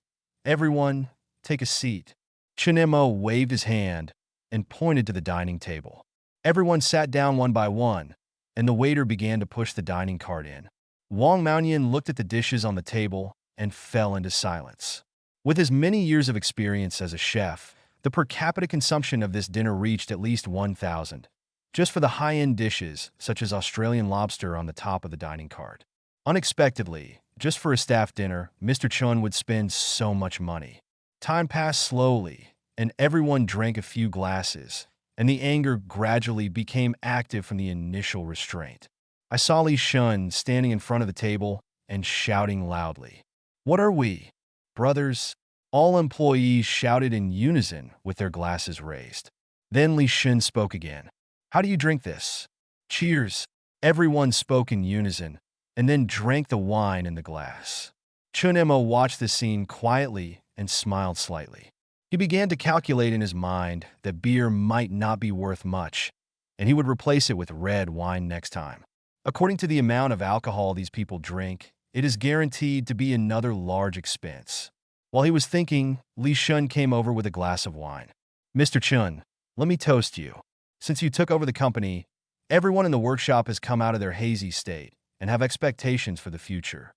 Everyone, take a seat. Chin Mo waved his hand and pointed to the dining table. Everyone sat down one by one, and the waiter began to push the dining cart in. Wang Maoyan looked at the dishes on the table and fell into silence. With his many years of experience as a chef, the per capita consumption of this dinner reached at least 1,000. Just for the high-end dishes, such as Australian lobster on the top of the dining cart. Unexpectedly, just for a staff dinner, Mr. Chun would spend so much money. Time passed slowly, and everyone drank a few glasses, and the anger gradually became active from the initial restraint. I saw Li Shun standing in front of the table and shouting loudly. What are we? Brothers? All employees shouted in unison with their glasses raised. Then Li Shun spoke again. How do you drink this? Cheers. Everyone spoke in unison, and then drank the wine in the glass. Chun Mo watched the scene quietly and smiled slightly. He began to calculate in his mind that beer might not be worth much, and he would replace it with red wine next time. According to the amount of alcohol these people drink, it is guaranteed to be another large expense. While he was thinking, Li Shun came over with a glass of wine. Mr. Chun, let me toast you. Since you took over the company, everyone in the workshop has come out of their hazy state and have expectations for the future.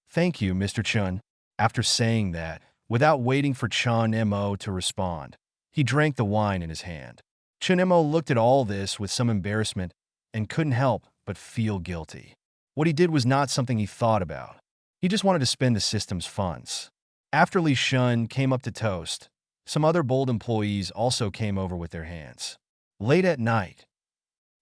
Thank you, Mr. Chun. After saying that, without waiting for Chun Mo to respond, he drank the wine in his hand. Chun Mo looked at all this with some embarrassment and couldn't help but feel guilty. What he did was not something he thought about. He just wanted to spend the system's funds. After Li Shun came up to toast, some other bold employees also came over with their hands. Late at night,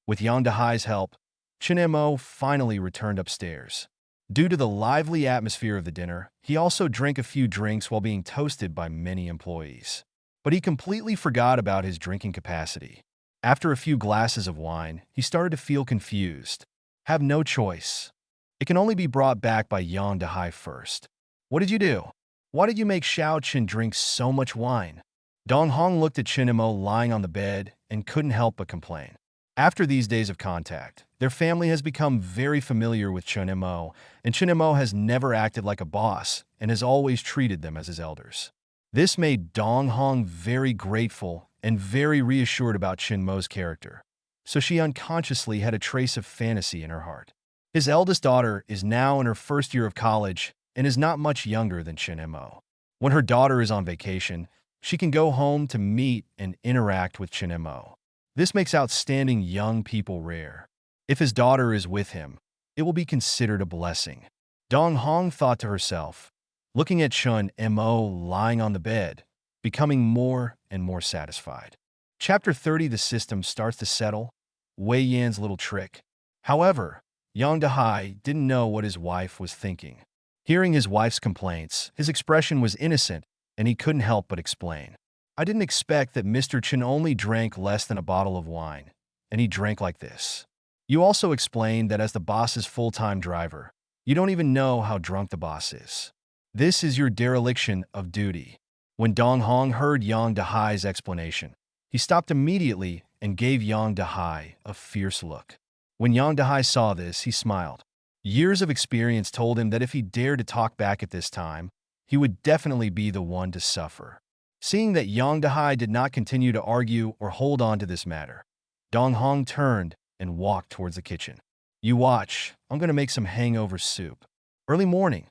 with Yang Dahai's help, Chen Mo finally returned upstairs. Due to the lively atmosphere of the dinner, he also drank a few drinks while being toasted by many employees. But he completely forgot about his drinking capacity. After a few glasses of wine, he started to feel confused. Have no choice. It can only be brought back by Yang Dahai first. What did you do? Why did you make Xiao Chen drink so much wine? Dong Hong looked at Chen Mo lying on the bed and couldn't help but complain. After these days of contact, their family has become very familiar with Chen Mo, and Chen Mo has never acted like a boss and has always treated them as his elders. This made Dong Hong very grateful and very reassured about Chen Mo's character, so she unconsciously had a trace of fantasy in her heart. His eldest daughter is now in her first year of college and is not much younger than Chen Mo. When her daughter is on vacation, she can go home to meet and interact with Chen Mo. This makes outstanding young people rare. If his daughter is with him, it will be considered a blessing. Dong Hong thought to herself, looking at Chen Mo lying on the bed, becoming more and more satisfied. Chapter 30. The system starts to settle. Wei Yan's little trick. However, Yang Dahai didn't know what his wife was thinking. Hearing his wife's complaints, his expression was innocent, and he couldn't help but explain. I didn't expect that Mr. Chen only drank less than a bottle of wine, and he drank like this. You also explained that as the boss's full-time driver, you don't even know how drunk the boss is. This is your dereliction of duty. When Dong Hong heard Yang Dahai's explanation, he stopped immediately and gave Yang Dahai a fierce look. When Yang Dahai saw this, he smiled. Years of experience told him that if he dared to talk back at this time, he would definitely be the one to suffer. Seeing that Yang Dahai did not continue to argue or hold on to this matter, Dong Hong turned and walked towards the kitchen. You watch, I'm going to make some hangover soup. Early morning,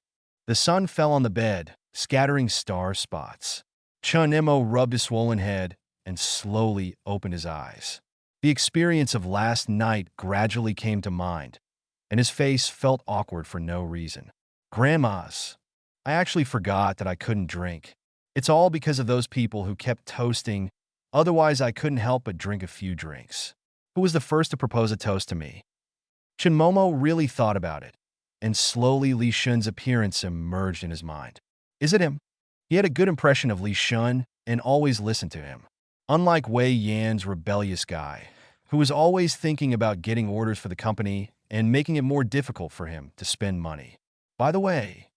the sun fell on the bed, scattering star spots. Chen Mo rubbed his swollen head and slowly opened his eyes. The experience of last night gradually came to mind, and his face felt awkward for no reason. Grandmas, I actually forgot that I couldn't drink. It's all because of those people who kept toasting, otherwise I couldn't help but drink a few drinks. Who was the first to propose a toast to me? Chen Momo really thought about it, and slowly Li Shun's appearance emerged in his mind. Is it him? He had a good impression of Li Shun and always listened to him. Unlike Wei Yan's rebellious guy, who was always thinking about getting orders for the company and making it more difficult for him to spend money. By the way,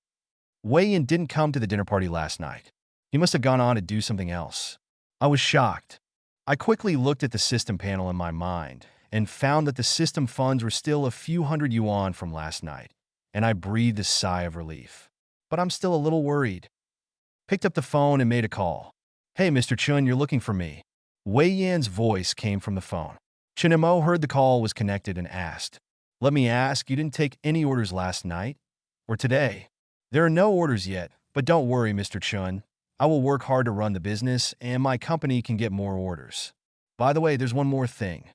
Wei Yan didn't come to the dinner party last night. He must have gone on to do something else. I was shocked. I quickly looked at the system panel in my mind and found that the system funds were still a few hundred yuan from last night, and I breathed a sigh of relief. But I'm still a little worried. Picked up the phone and made a call. Hey, Mr. Chun, you're looking for me. Wei Yan's voice came from the phone. Chen Mo heard the call was connected and asked, Let me ask, you didn't take any orders last night? Or today? There are no orders yet, but don't worry, Mr. Chun. I will work hard to run the business, and my company can get more orders. By the way, there's one more thing.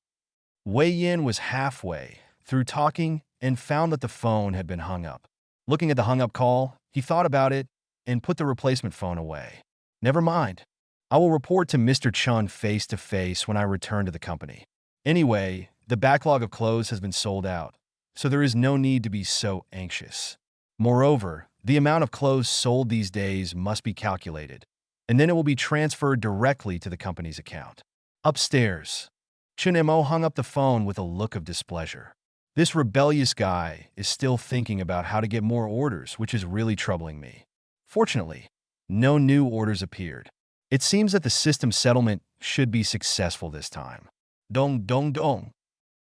Wei Yan was halfway through talking and found that the phone had been hung up. Looking at the hung-up call, he thought about it and put the replacement phone away. Never mind. I will report to Mr. Chun face-to-face when I return to the company. Anyway, the backlog of clothes has been sold out, so there is no need to be so anxious. Moreover, the amount of clothes sold these days must be calculated, and then it will be transferred directly to the company's account. Upstairs, Chen Mo hung up the phone with a look of displeasure. This rebellious guy is still thinking about how to get more orders, which is really troubling me. Fortunately, no new orders appeared. It seems that the system settlement should be successful this time. Dong, dong, dong.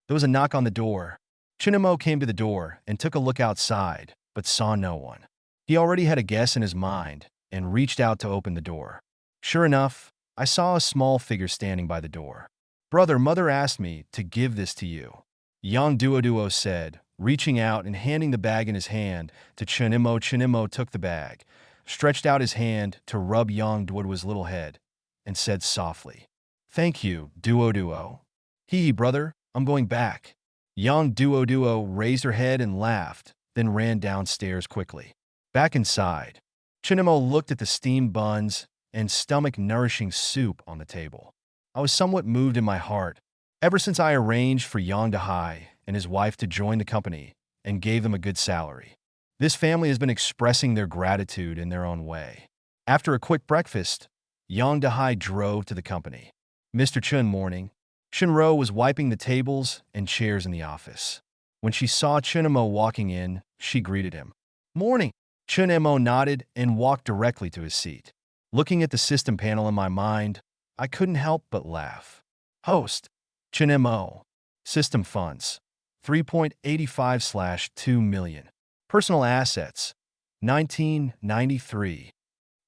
There was a knock on the door. Chen Mo came to the door and took a look outside, but saw no one. He already had a guess in his mind and reached out to open the door. Sure enough, I saw a small figure standing by the door. Brother, mother asked me to give this to you, Yang Duo said, reaching out and handing the bag in his hand to Chen Mo. Chen Mo took the bag, stretched out his hand to rub Yang Duo's little head, and said softly, Thank you, Duo. Hee, brother, I'm going back. Yang Duo raised her head and laughed, then ran downstairs quickly. Back inside, Chinemo looked at the steamed buns and stomach-nourishing soup on the table. I was somewhat moved in my heart. Ever since I arranged for Yang Dahai and his wife to join the company and gave them a good salary, this family has been expressing their gratitude in their own way. After a quick breakfast, Yang Dahai drove to the company. Mr. Chun morning. Shinro was wiping the tables and chairs in the office. When she saw Chunemo walking in, she greeted him. Morning. Chunemo nodded and walked directly to his seat. Looking at the system panel in my mind, I couldn't help but laugh. Host. Chunemo. System funds. 3.85/2 million. Personal assets. 1993.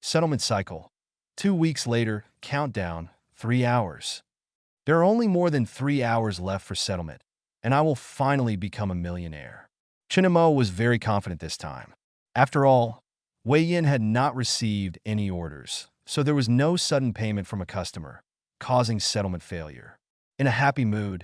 Settlement cycle. 2 weeks later, countdown, 3 hours. There are only more than 3 hours left for settlement, and I will finally become a millionaire. Chunemo was very confident this time. After all, Wei Yin had not received any orders, so there was no sudden payment from a customer, causing settlement failure. In a happy mood,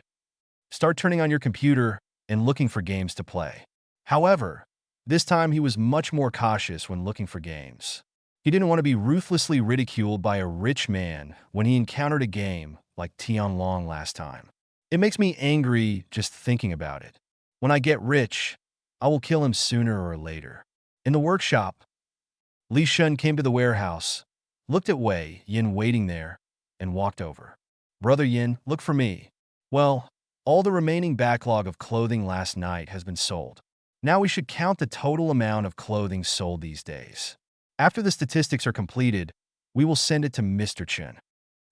start turning on your computer and looking for games to play. However, this time he was much more cautious when looking for games. He didn't want to be ruthlessly ridiculed by a rich man when he encountered a game like Tianlong last time. It makes me angry just thinking about it. When I get rich, I will kill him sooner or later. In the workshop, Li Shun came to the warehouse, looked at Wei Yin waiting there, and walked over. Brother Yin, look for me. Well, all the remaining backlog of clothing last night has been sold. Now we should count the total amount of clothing sold these days. After the statistics are completed, we will send it to Mr. Chen.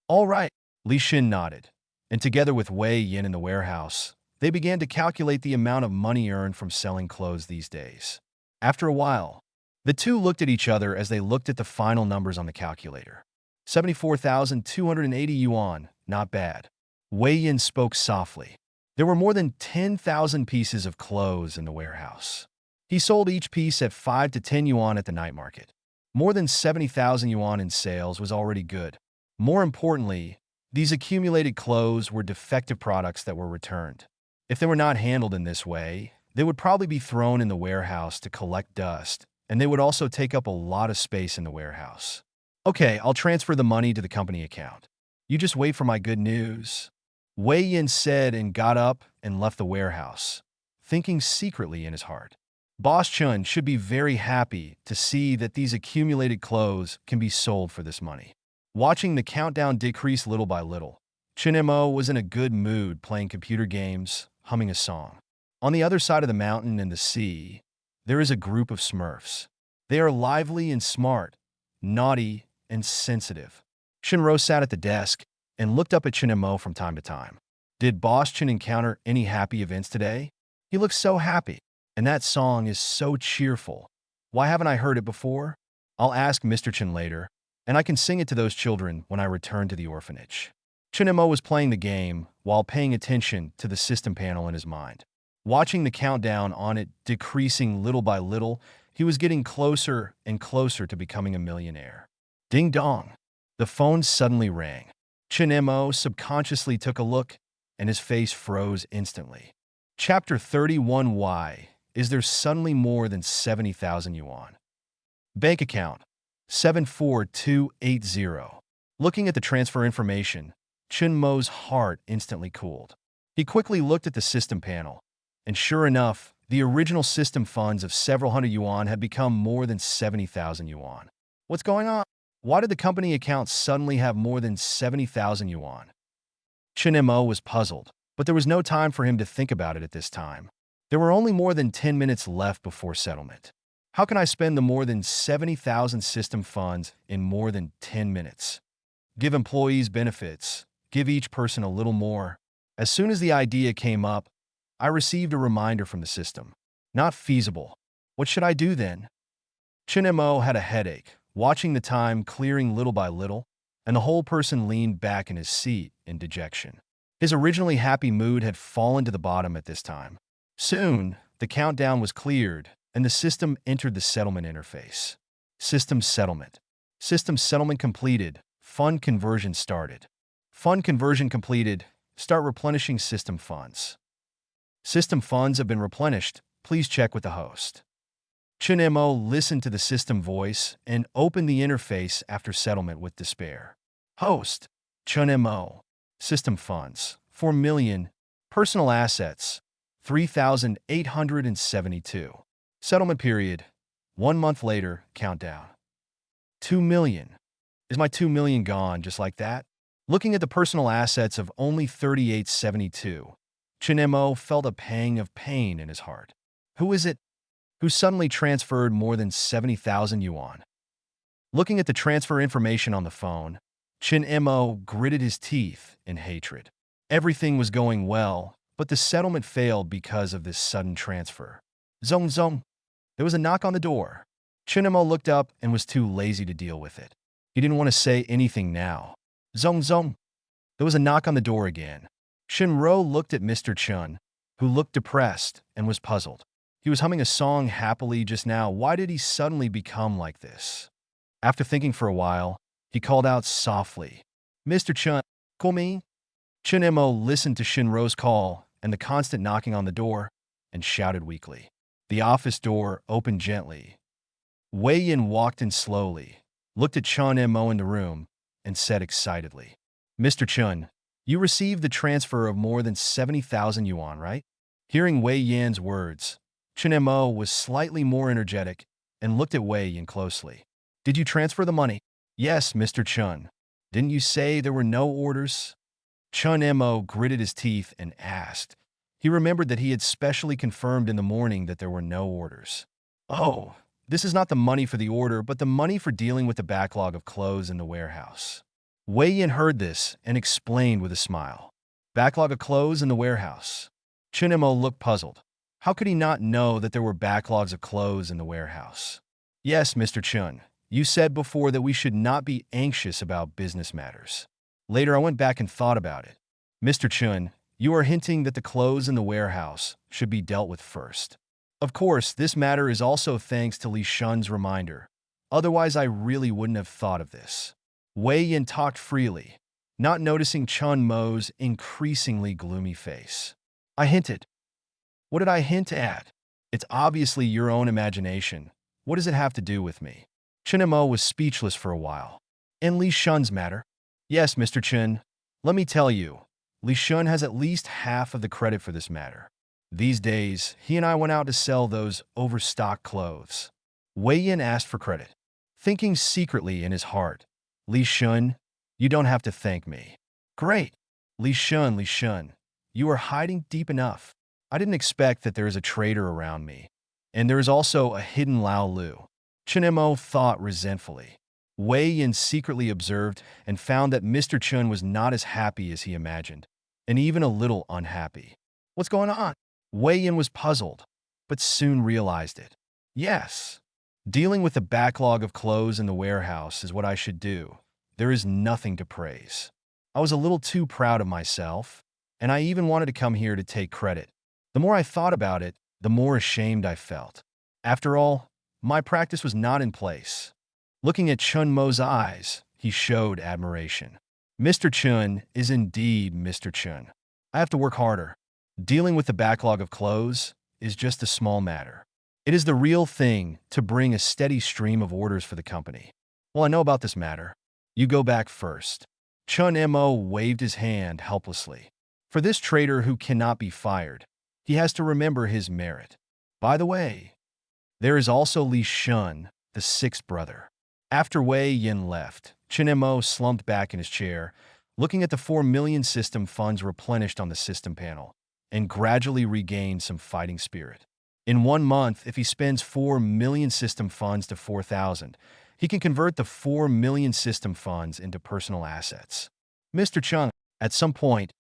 All right, Li Shin nodded, and together with Wei Yin in the warehouse, they began to calculate the amount of money earned from selling clothes these days. After a while, the two looked at each other as they looked at the final numbers on the calculator. 74,280 yuan, not bad. Wei Yin spoke softly. There were more than 10,000 pieces of clothes in the warehouse. He sold each piece at 5 to 10 yuan at the night market. More than 70,000 yuan in sales was already good. More importantly, these accumulated clothes were defective products that were returned. If they were not handled in this way, they would probably be thrown in the warehouse to collect dust, and they would also take up a lot of space in the warehouse. Okay, I'll transfer the money to the company account. You just wait for my good news. Wei Yin said and got up and left the warehouse, thinking secretly in his heart. Boss Chun should be very happy to see that these accumulated clothes can be sold for this money. Watching the countdown decrease little by little, Chunemo was in a good mood playing computer games, humming a song. On the other side of the mountain and the sea, there is a group of Smurfs. They are lively and smart, naughty and sensitive. Shinro sat at the desk and looked up at Chunemo from time to time. Did Boss Chun encounter any happy events today? He looks so happy, and that song is so cheerful. Why haven't I heard it before? I'll ask Mr. Chun later, and I can sing it to those children when I return to the orphanage. Chunemo was playing the game while paying attention to the system panel in his mind. Watching the countdown on it decreasing little by little, he was getting closer and closer to becoming a millionaire. Ding dong! The phone suddenly rang. Chunemo subconsciously took a look, and his face froze instantly. Chapter 31. Why is there suddenly more than 70,000 yuan? Bank account 74280. Looking at the transfer information, Chunmo's heart instantly cooled. He quickly looked at the system panel, and sure enough, the original system funds of several hundred yuan had become more than 70,000 yuan. What's going on? Why did the company account suddenly have more than 70,000 yuan? Chunemo was puzzled, but there was no time for him to think about it at this time. There were only more than 10 minutes left before settlement. How can I spend the more than 70,000 system funds in more than 10 minutes? Give employees benefits. Give each person a little more. As soon as the idea came up, I received a reminder from the system. Not feasible. What should I do then? Chunemo had a headache, watching the time clearing little by little, and the whole person leaned back in his seat in dejection. His originally happy mood had fallen to the bottom at this time. Soon, the countdown was cleared, and the system entered the settlement interface. System settlement. System settlement completed. Fund conversion started. Fund conversion completed. Start replenishing system funds. System funds have been replenished. Please check with the host. Chun-mo listened to the system voice and opened the interface after settlement with despair. Host, Chun-mo. System funds, 4 million. Personal assets, 3,872. Settlement period, 1 month later, countdown. 2 million. Is my 2 million gone just like that? Looking at the personal assets of only 3,872, Chun-mo felt a pang of pain in his heart. Who is it who suddenly transferred more than 70,000 yuan? Looking at the transfer information on the phone, Chun-mo gritted his teeth in hatred. Everything was going well, but the settlement failed because of this sudden transfer. Zong zong. There was a knock on the door. Chun-mo looked up and was too lazy to deal with it. He didn't want to say anything now. Zong zong. There was a knock on the door again. Shinro looked at Mr. Chun, who looked depressed and was puzzled. He was humming a song happily just now. Why did he suddenly become like this? After thinking for a while, he called out softly, "Mr. Chun, call me?" Chun-mo listened to Shinro's call and the constant knocking on the door and shouted weakly. The office door opened gently. Wei Yin walked in slowly, looked at Chun-mo in the room, and said excitedly, "Mr. Chun, you received the transfer of more than 70,000 yuan, right?" Hearing Wei Yin's words, Chun-mo was slightly more energetic and looked at Wei Yin closely. "Did you transfer the money?" "Yes, Mr. Chun. Didn't you say there were no orders?" Chun-mo gritted his teeth and asked. He remembered that he had specially confirmed in the morning that there were no orders. "Oh, this is not the money for the order, but the money for dealing with the backlog of clothes in the warehouse." Wei Yin heard this and explained with a smile. "Backlog of clothes in the warehouse." Chun-mo looked puzzled. How could he not know that there were backlogs of clothes in the warehouse? "Yes, Mr. Chun. You said before that we should not be anxious about business matters. Later, I went back and thought about it. Mr. Chun, you are hinting that the clothes in the warehouse should be dealt with first. Of course, this matter is also thanks to Li Shun's reminder. Otherwise, I really wouldn't have thought of this." Wei Yin talked freely, not noticing Chun-mo's increasingly gloomy face. "I hinted." "What did I hint at?" "It's obviously your own imagination. What does it have to do with me?" Chun-mo was speechless for a while. "And Li Shun's matter?" "Yes, Mr. Chun. Let me tell you, Li Shun has at least half of the credit for this matter. These days, he and I went out to sell those overstocked clothes." Wei Yin asked for credit, thinking secretly in his heart, "Li Shun, you don't have to thank me." "Great. Li Shun, you are hiding deep enough. I didn't expect that there is a traitor around me. And there is also a hidden Lao Lu." Chun-mo thought resentfully. Wei Yin secretly observed and found that Mr. Chun was not as happy as he imagined, and even a little unhappy. "What's going on?" Wei Yin was puzzled, but soon realized it. "Yes. Dealing with the backlog of clothes in the warehouse is what I should do. There is nothing to praise. I was a little too proud of myself, and I even wanted to come here to take credit. The more I thought about it, the more ashamed I felt. After all, my practice was not in place." Looking at Chun-mo's eyes, he showed admiration. "Mr. Chun is indeed Mr. Chun. I have to work harder. Dealing with the backlog of clothes is just a small matter. It is the real thing to bring a steady stream of orders for the company. Well, I know about this matter. You go back first." Chun-mo waved his hand helplessly. For this traitor who cannot be fired, he has to remember his merit. By the way, there is also Li Shun, the sixth brother. After Wei Yin left, Chun-mo slumped back in his chair, looking at the 4 million system funds replenished on the system panel, and gradually regained some fighting spirit. In 1 month, if he spends 4 million system funds to 4,000, he can convert the 4 million system funds into personal assets. "Mr. Chun," at some point,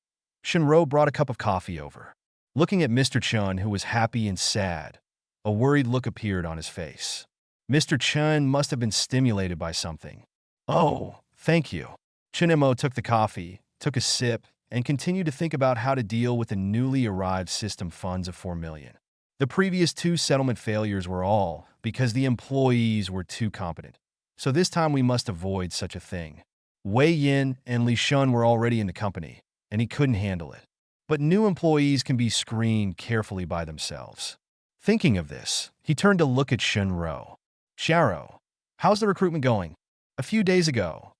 Shinro brought a cup of coffee over. Looking at Mr. Chun, who was happy and sad, a worried look appeared on his face. Mr. Chun must have been stimulated by something. "Oh, thank you." Chun-mo took the coffee, took a sip, and continued to think about how to deal with the newly arrived system funds of 4 million. The previous 2 settlement failures were all because the employees were too competent. So this time we must avoid such a thing. Wei Yin and Li Shun were already in the company, and he couldn't handle it. But new employees can be screened carefully by themselves. Thinking of this, he turned to look at Shunro. Sharo, how's the recruitment going? A few days ago,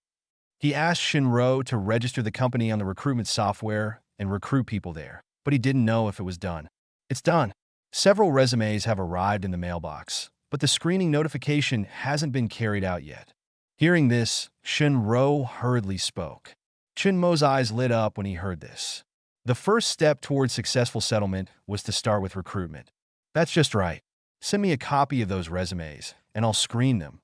he asked Shinro to register the company on the recruitment software and recruit people there, but he didn't know if it was done. It's done. Several resumes have arrived in the mailbox, but the screening notification hasn't been carried out yet. Hearing this, Shinro hurriedly spoke. Shinmo's eyes lit up when he heard this. The first step towards successful settlement was to start with recruitment. That's just right. Send me a copy of those resumes, and I'll screen them.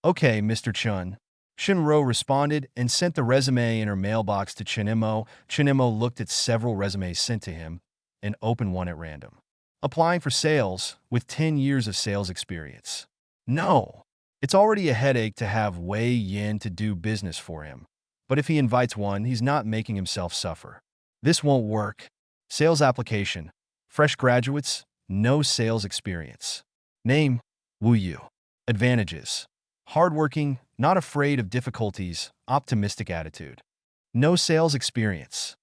Okay, Mr. Chun. Shinro responded and sent the resume in her mailbox to Chinemo. Chinemo looked at several resumes sent to him and opened one at random. Applying for sales with 10 years of sales experience. No, it's already a headache to have Wei Yin to do business for him. But if he invites one, he's not making himself suffer. This won't work. Sales application. Fresh graduates, no sales experience. Name, Wu Yu. Advantages. Hardworking, not afraid of difficulties, optimistic attitude. No sales experience.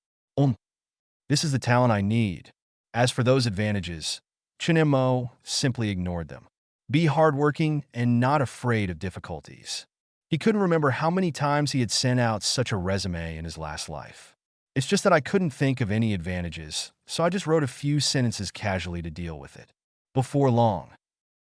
This is the talent I need. As for those advantages, Chinemo simply ignored them. Be hardworking and not afraid of difficulties. He couldn't remember how many times he had sent out such a resume in his last life. It's just that I couldn't think of any advantages, so I just wrote a few sentences casually to deal with it. Before long,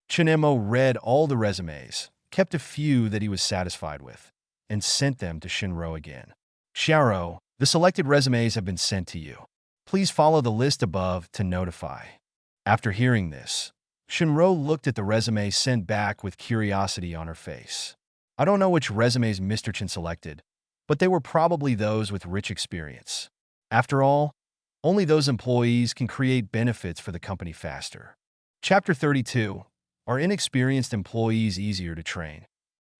Chinemo read all the resumes, kept a few that he was satisfied with, and sent them to Shinro again. Sharo, the selected resumes have been sent to you. Please follow the list above to notify. After hearing this, Shinro looked at the resume sent back with curiosity on her face. I don't know which resumes Mr. Chin selected, but they were probably those with rich experience. After all, only those employees can create benefits for the company faster. Chapter 32. Are inexperienced employees easier to train?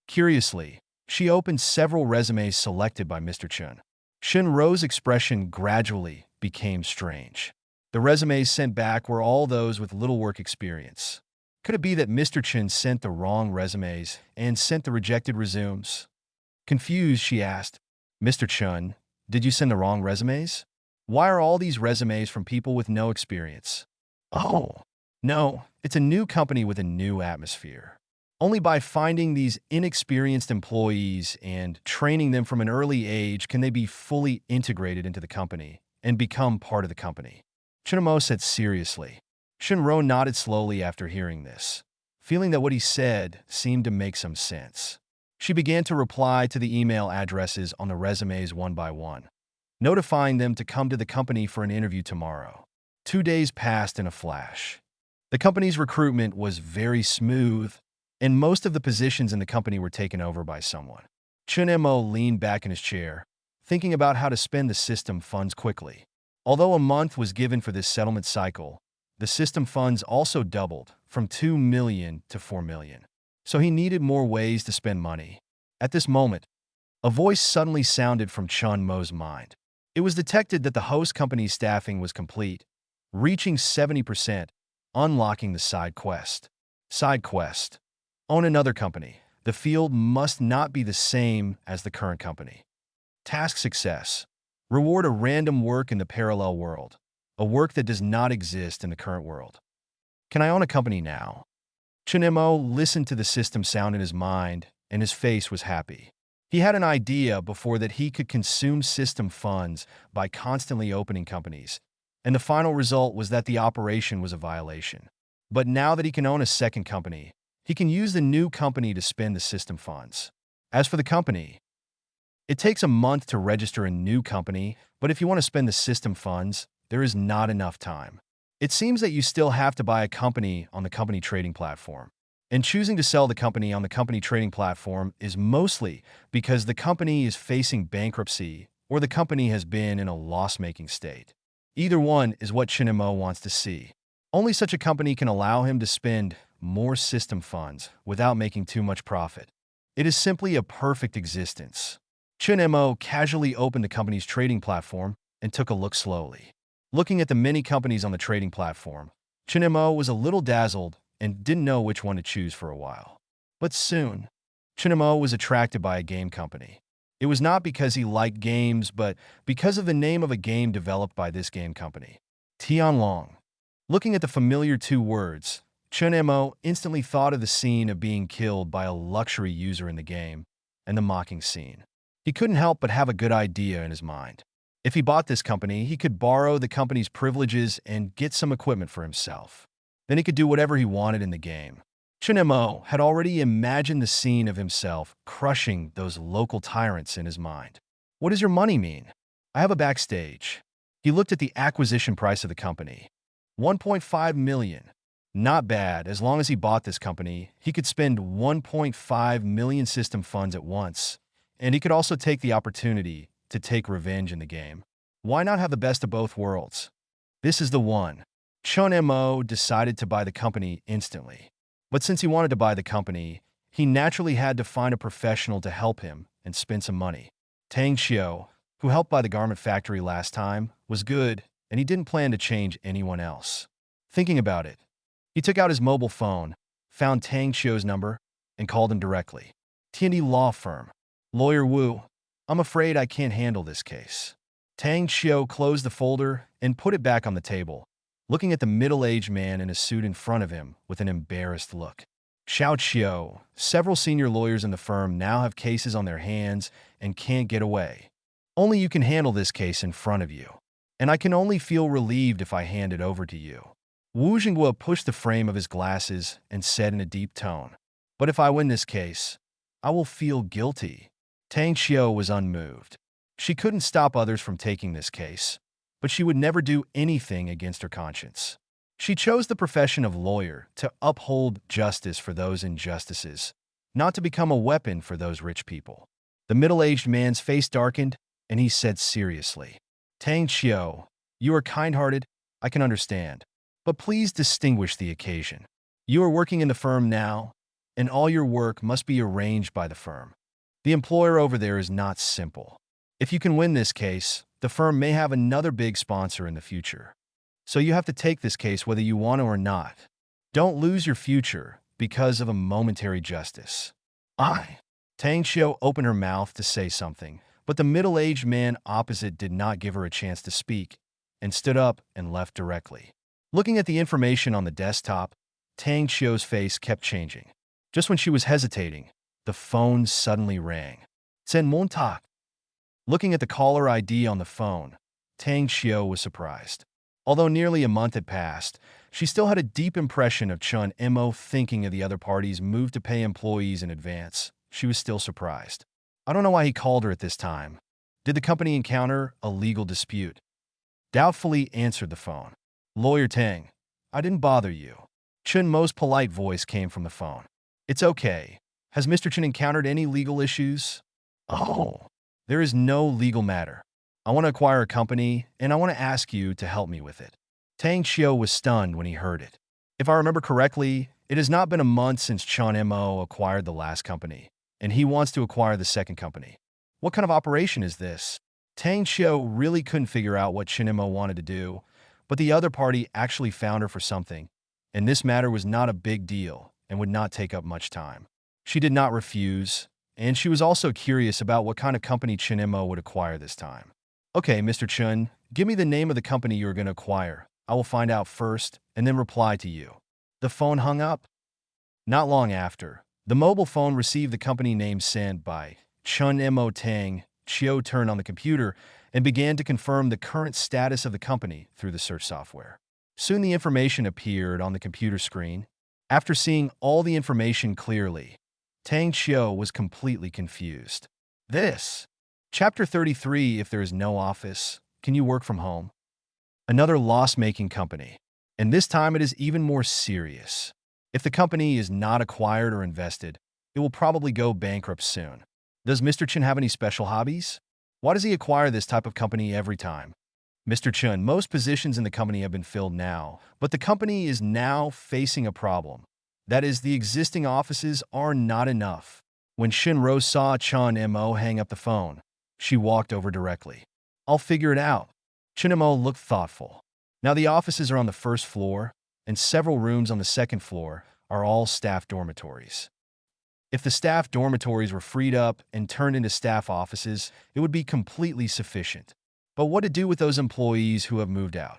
Curiously, she opened several resumes selected by Mr. Chun. Shinro's expression gradually became strange. The resumes sent back were all those with little work experience. Could it be that Mr. Chin sent the wrong resumes and sent the rejected resumes? Confused, she asked, Mr. Chun, did you send the wrong resumes? Why are all these resumes from people with no experience? Oh, no, it's a new company with a new atmosphere. Only by finding these inexperienced employees and training them from an early age can they be fully integrated into the company and become part of the company. Chinemo said seriously. Shinro nodded slowly after hearing this, feeling that what he said seemed to make some sense. She began to reply to the email addresses on the resumes one by one, notifying them to come to the company for an interview tomorrow. 2 days passed in a flash. The company's recruitment was very smooth, and most of the positions in the company were taken over by someone. Chunemo leaned back in his chair, thinking about how to spend the system funds quickly. Although a month was given for this settlement cycle, the system funds also doubled from 2 million to 4 million. So he needed more ways to spend money. At this moment, a voice suddenly sounded from Chun Mo's mind. It was detected that the host company's staffing was complete, reaching 70%, unlocking the side quest. Side quest. Own another company. The field must not be the same as the current company. Task success. Reward a random work in the parallel world, a work that does not exist in the current world. Can I own a company now? Chunemo listened to the system sound in his mind, and his face was happy. He had an idea before that he could consume system funds by constantly opening companies, and the final result was that the operation was a violation. But now that he can own a second company, he can use the new company to spend the system funds. As for the company, it takes a month to register a new company, but if you want to spend the system funds, there is not enough time. It seems that you still have to buy a company on the company trading platform. And choosing to sell the company on the company trading platform is mostly because the company is facing bankruptcy or the company has been in a loss-making state. Either one is what Chunemo wants to see. Only such a company can allow him to spend more system funds without making too much profit. It is simply a perfect existence. Chunemo casually opened the company's trading platform and took a look slowly. Looking at the many companies on the trading platform, Chunemo was a little dazzled and didn't know which one to choose for a while. But soon, Chunemo was attracted by a game company. It was not because he liked games, but because of the name of a game developed by this game company, Tianlong. Looking at the familiar two words, Chun Mo instantly thought of the scene of being killed by a luxury user in the game and the mocking scene. He couldn't help but have a good idea in his mind. If he bought this company, he could borrow the company's privileges and get some equipment for himself. Then he could do whatever he wanted in the game. Chun Mo had already imagined the scene of himself crushing those local tyrants in his mind. What does your money mean? I have a backstage. He looked at the acquisition price of the company. 1.5 million. Not bad. As long as he bought this company, he could spend 1.5 million system funds at once, and he could also take the opportunity to take revenge in the game. Why not have the best of both worlds? This is the one. Chun Mo decided to buy the company instantly. But since he wanted to buy the company, he naturally had to find a professional to help him and spend some money. Tang Xiao, who helped buy the garment factory last time, was good, and he didn't plan to change anyone else. Thinking about it, he took out his mobile phone, found Tang Xiao's number, and called him directly. T&D Law Firm. Lawyer Wu, I'm afraid I can't handle this case. Tang Xiao closed the folder and put it back on the table, looking at the middle-aged man in a suit in front of him with an embarrassed look. Xiao Qiu, several senior lawyers in the firm now have cases on their hands and can't get away. Only you can handle this case in front of you, and I can only feel relieved if I hand it over to you. Wu Jinghua pushed the frame of his glasses and said in a deep tone, but if I win this case, I will feel guilty. Tang Xiao was unmoved. She couldn't stop others from taking this case, but she would never do anything against her conscience. She chose the profession of lawyer to uphold justice for those injustices, not to become a weapon for those rich people. The middle-aged man's face darkened, and he said seriously, Tang Xiao, you are kind-hearted, I can understand. But please distinguish the occasion. You are working in the firm now, and all your work must be arranged by the firm. The employer over there is not simple. If you can win this case, the firm may have another big sponsor in the future. So you have to take this case whether you want to or not. Don't lose your future because of a momentary justice. Tang Xiao opened her mouth to say something, but the middle-aged man opposite did not give her a chance to speak and stood up and left directly. Looking at the information on the desktop, Tang Xiao's face kept changing. Just when she was hesitating, the phone suddenly rang. Sen Montak. Looking at the caller ID on the phone, Tang Xiao was surprised. Although nearly a month had passed, she still had a deep impression of Chun Mo thinking of the other party's move to pay employees in advance. She was still surprised. I don't know why he called her at this time. Did the company encounter a legal dispute? Doubtfully answered the phone. Lawyer Tang, I didn't bother you. Chun Mo's polite voice came from the phone. It's okay. Has Mr. Chun encountered any legal issues? Oh, there is no legal matter. I want to acquire a company, and I want to ask you to help me with it. Tang Xiao was stunned when he heard it. If I remember correctly, it has not been a month since Chun Mo acquired the last company, and he wants to acquire the second company. What kind of operation is this? Tang Xiao really couldn't figure out what Chun Mo wanted to do, but the other party actually found her for something, and this matter was not a big deal and would not take up much time. She did not refuse, and she was also curious about what kind of company Chun Mo would acquire this time. Okay, Mr. Chun, give me the name of the company you are going to acquire. I will find out first and then reply to you. The phone hung up. Not long after, the mobile phone received the company name sent by Chun Mo. Tang Xiao turned on the computer and began to confirm the current status of the company through the search software. Soon the information appeared on the computer screen. After seeing all the information clearly, Tang Xiao was completely confused. Chapter 33, if there is no office, can you work from home? Another loss-making company. And this time it is even more serious. If the company is not acquired or invested, it will probably go bankrupt soon. Does Mr. Chun have any special hobbies? Why does he acquire this type of company every time? Mr. Chun, most positions in the company have been filled now, but the company is now facing a problem. That is, the existing offices are not enough. When Shinro saw Chun Mo hang up the phone, she walked over directly. I'll figure it out. Chun Mo looked thoughtful. Now the offices are on the first floor, and several rooms on the second floor are all staff dormitories. If the staff dormitories were freed up and turned into staff offices, it would be completely sufficient. But what to do with those employees who have moved out?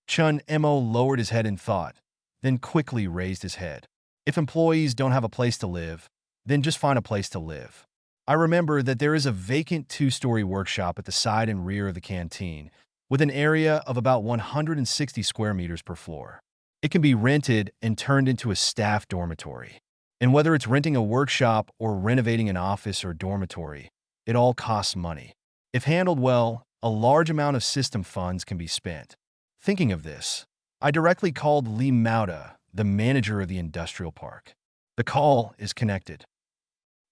Chun Mo lowered his head in thought, then quickly raised his head. If employees don't have a place to live, then just find a place to live. I remember that there is a vacant two-story workshop at the side and rear of the canteen, with an area of about 160 square meters per floor. It can be rented and turned into a staff dormitory. And whether it's renting a workshop or renovating an office or dormitory, it all costs money. If handled well, a large amount of system funds can be spent. Thinking of this, I directly called Lee Mauda, the manager of the industrial park. The call is connected.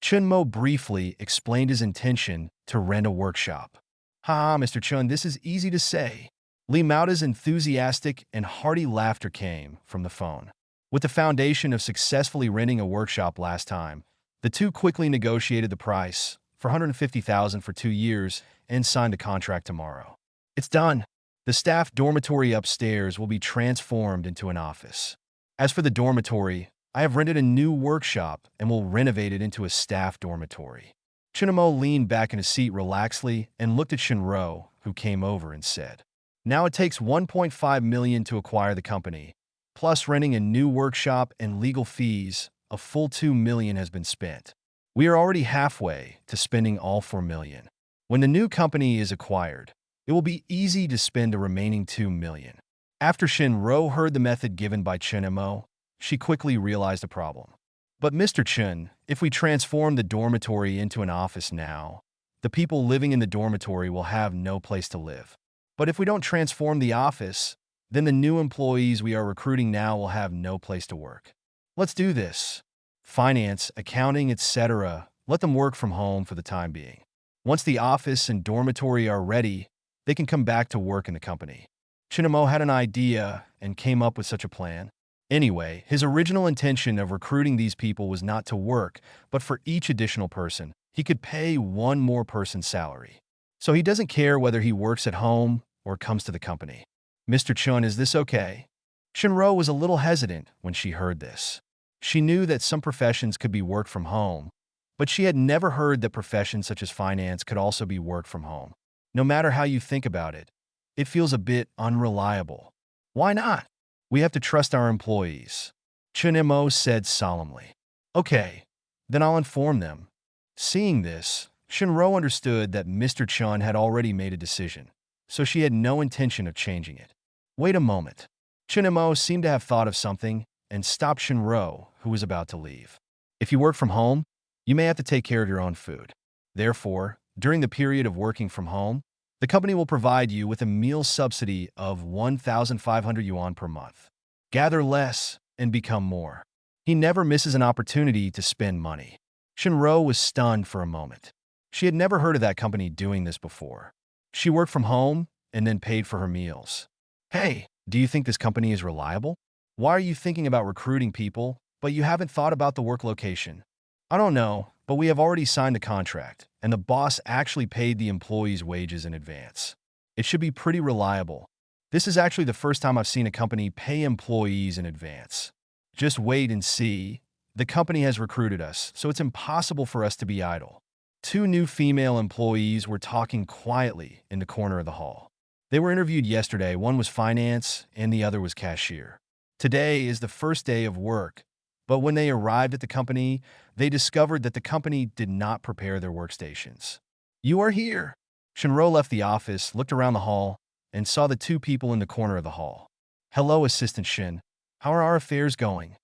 Chunmo briefly explained his intention to rent a workshop. "Ha, Mr. Chun, this is easy to say." Lee Mauda's enthusiastic and hearty laughter came from the phone. With the foundation of successfully renting a workshop last time, the two quickly negotiated the price for $150,000 for 2 years and signed a contract tomorrow. It's done. The staff dormitory upstairs will be transformed into an office. As for the dormitory, I have rented a new workshop and will renovate it into a staff dormitory. Chunmo leaned back in his seat relaxedly and looked at Shinro, who came over and said, "Now it takes $1.5 million to acquire the company, plus renting a new workshop and legal fees. A full $2 million has been spent. We are already halfway to spending all $4 million. When the new company is acquired, it will be easy to spend the remaining $2 million." After Shinro heard the method given by Chunmo, she quickly realized the problem. "But Mr. Chun, if we transform the dormitory into an office now, the people living in the dormitory will have no place to live. But if we don't transform the office, then the new employees we are recruiting now will have no place to work. Let's do this. Finance, accounting, etc., let them work from home for the time being. Once the office and dormitory are ready, they can come back to work in the company." Chunmo had an idea and came up with such a plan. Anyway, his original intention of recruiting these people was not to work, but for each additional person, he could pay one more person's salary. So he doesn't care whether he works at home or comes to the company. "Mr. Chun, is this okay?" Shinro was a little hesitant when she heard this. She knew that some professions could be worked from home, but she had never heard that professions such as finance could also be worked from home. No matter how you think about it, it feels a bit unreliable. "Why not? We have to trust our employees," Chunmo said solemnly. "Okay, then I'll inform them." Seeing this, Shinro understood that Mr. Chun had already made a decision, so she had no intention of changing it. "Wait a moment." Chunmo seemed to have thought of something and stopped Shinro, who was about to leave. "If you work from home, you may have to take care of your own food. Therefore, during the period of working from home, the company will provide you with a meal subsidy of 1,500 yuan per month. Gather less and become more." He never misses an opportunity to spend money. Shinro was stunned for a moment. She had never heard of that company doing this before. She worked from home and then paid for her meals. "Hey, do you think this company is reliable? Why are you thinking about recruiting people, but you haven't thought about the work location?" "I don't know, but we have already signed the contract, and the boss actually paid the employees' wages in advance. It should be pretty reliable. This is actually the first time I've seen a company pay employees in advance. Just wait and see. The company has recruited us, so it's impossible for us to be idle." 2 new female employees were talking quietly in the corner of the hall. They were interviewed yesterday. One was finance and the other was cashier. Today is the first day of work, but when they arrived at the company, they discovered that the company did not prepare their workstations. "You are here." Shinro left the office, looked around the hall, and saw the 2 people in the corner of the hall. "Hello, Assistant Shin. How are our affairs going?"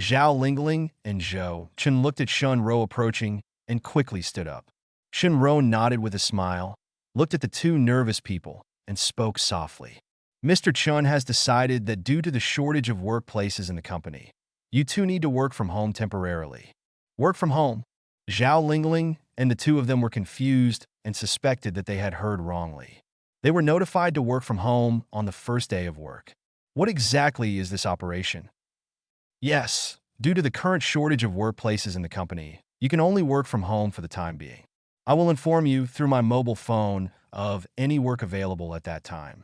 Zhao Lingling and Zhou Chen looked at Shinro approaching and quickly stood up. Shinro nodded with a smile, looked at the 2 nervous people, and spoke softly. "Mr. Chun has decided that due to the shortage of workplaces in the company, you 2 need to work from home temporarily." "Work from home?" Zhao Lingling and the 2 of them were confused and suspected that they had heard wrongly. They were notified to work from home on the first day of work. "What exactly is this operation?" "Yes, due to the current shortage of workplaces in the company, you can only work from home for the time being. I will inform you through my mobile phone of any work available at that time.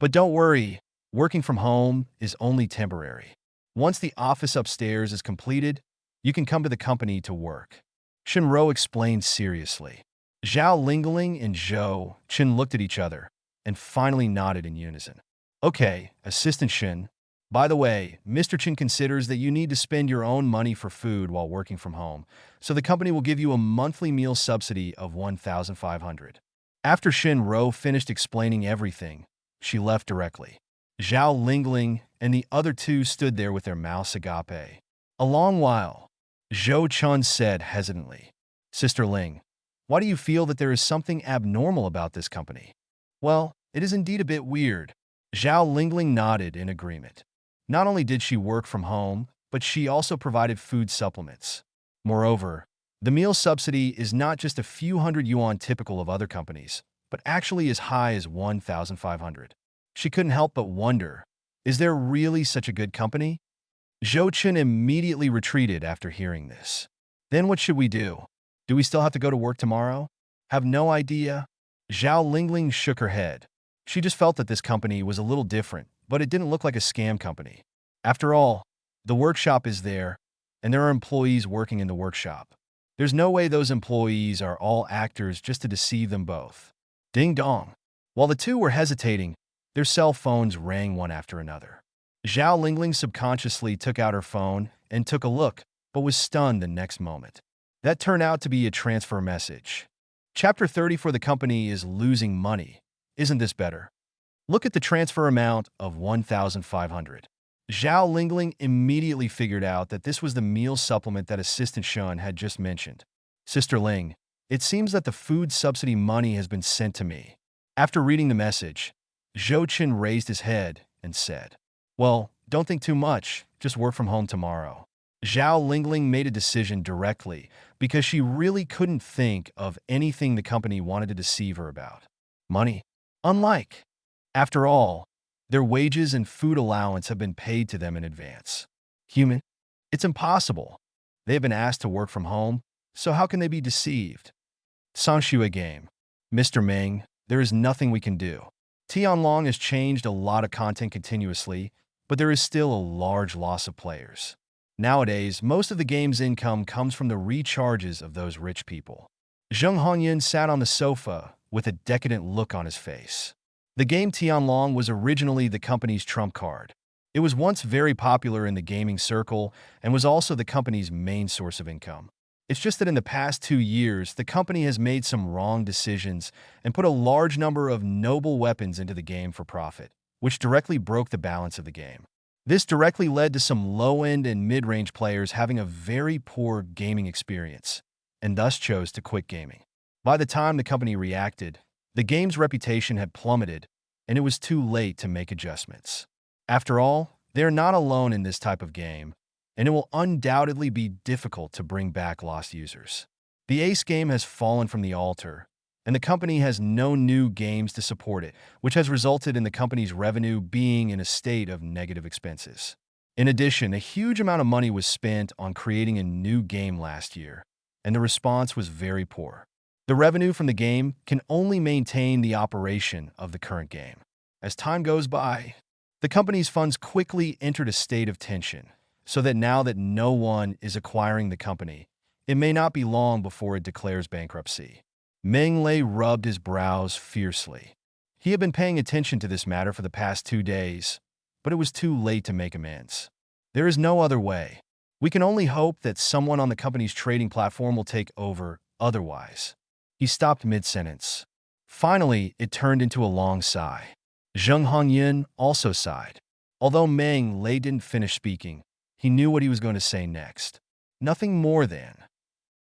But don't worry, working from home is only temporary. Once the office upstairs is completed, you can come to the company to work." Shinro explained seriously. Zhao Lingling and Zhou Chen looked at each other and finally nodded in unison. "Okay, Assistant Shin, By the way, Mr. Chin considers that you need to spend your own money for food while working from home, so the company will give you a monthly meal subsidy of 1,500. After Shin Ro finished explaining everything, she left directly. Zhao Lingling and the other two stood there with their mouths agape. A long while, Zhou Chun said hesitantly, Sister Ling, why do you feel that there is something abnormal about this company? Well, it is indeed a bit weird. Zhao Lingling nodded in agreement. Not only did she work from home, but she also provided food supplements. Moreover, the meal subsidy is not just a few hundred yuan typical of other companies, but actually as high as 1,500. She couldn't help but wonder, is there really such a good company? Zhou Chun immediately retreated after hearing this. Then what should we do? Do we still have to go to work tomorrow? Have no idea? Zhao Lingling shook her head. She just felt that this company was a little different, but it didn't look like a scam company. After all, the workshop is there, and there are employees working in the workshop. There's no way those employees are all actors just to deceive them both. Ding dong. While the two were hesitating, their cell phones rang one after another. Zhao Lingling subconsciously took out her phone and took a look, but was stunned the next moment. That turned out to be a transfer message. Chapter 30 for the company is losing money. Isn't this better? Look at the transfer amount of 1,500. Zhao Lingling immediately figured out that this was the meal supplement that Assistant Shun had just mentioned. Sister Ling, it seems that the food subsidy money has been sent to me. After reading the message, Zhou Qin raised his head and said, Well, don't think too much, just work from home tomorrow. Zhao Lingling made a decision directly because she really couldn't think of anything the company wanted to deceive her about. Money. Unlike. After all, their wages and food allowance have been paid to them in advance. Human. It's impossible. They have been asked to work from home, so how can they be deceived? Sanshua game. Mr. Ming, there is nothing we can do. Tianlong has changed a lot of content continuously, but there is still a large loss of players. Nowadays, most of the game's income comes from the recharges of those rich people. Zheng Hongyan sat on the sofa with a decadent look on his face. The game Tianlong was originally the company's trump card. It was once very popular in the gaming circle and was also the company's main source of income. It's just that in the past 2 years, the company has made some wrong decisions and put a large number of noble weapons into the game for profit, which directly broke the balance of the game. This directly led to some low-end and mid-range players having a very poor gaming experience, and thus chose to quit gaming. By the time the company reacted, the game's reputation had plummeted, and it was too late to make adjustments. After all, they are not alone in this type of game, and it will undoubtedly be difficult to bring back lost users. The Ace game has fallen from the altar, and the company has no new games to support it, which has resulted in the company's revenue being in a state of negative expenses. In addition, a huge amount of money was spent on creating a new game last year, and the response was very poor. The revenue from the game can only maintain the operation of the current game. As time goes by, the company's funds quickly entered a state of tension, so that now that no one is acquiring the company, it may not be long before it declares bankruptcy. Meng Lei rubbed his brows fiercely. He had been paying attention to this matter for the past 2 days, but it was too late to make amends. There is no other way. We can only hope that someone on the company's trading platform will take over otherwise. He stopped mid-sentence. Finally, it turned into a long sigh. Zheng Hongyan also sighed. Although Meng Lei didn't finish speaking, he knew what he was going to say next. Nothing more than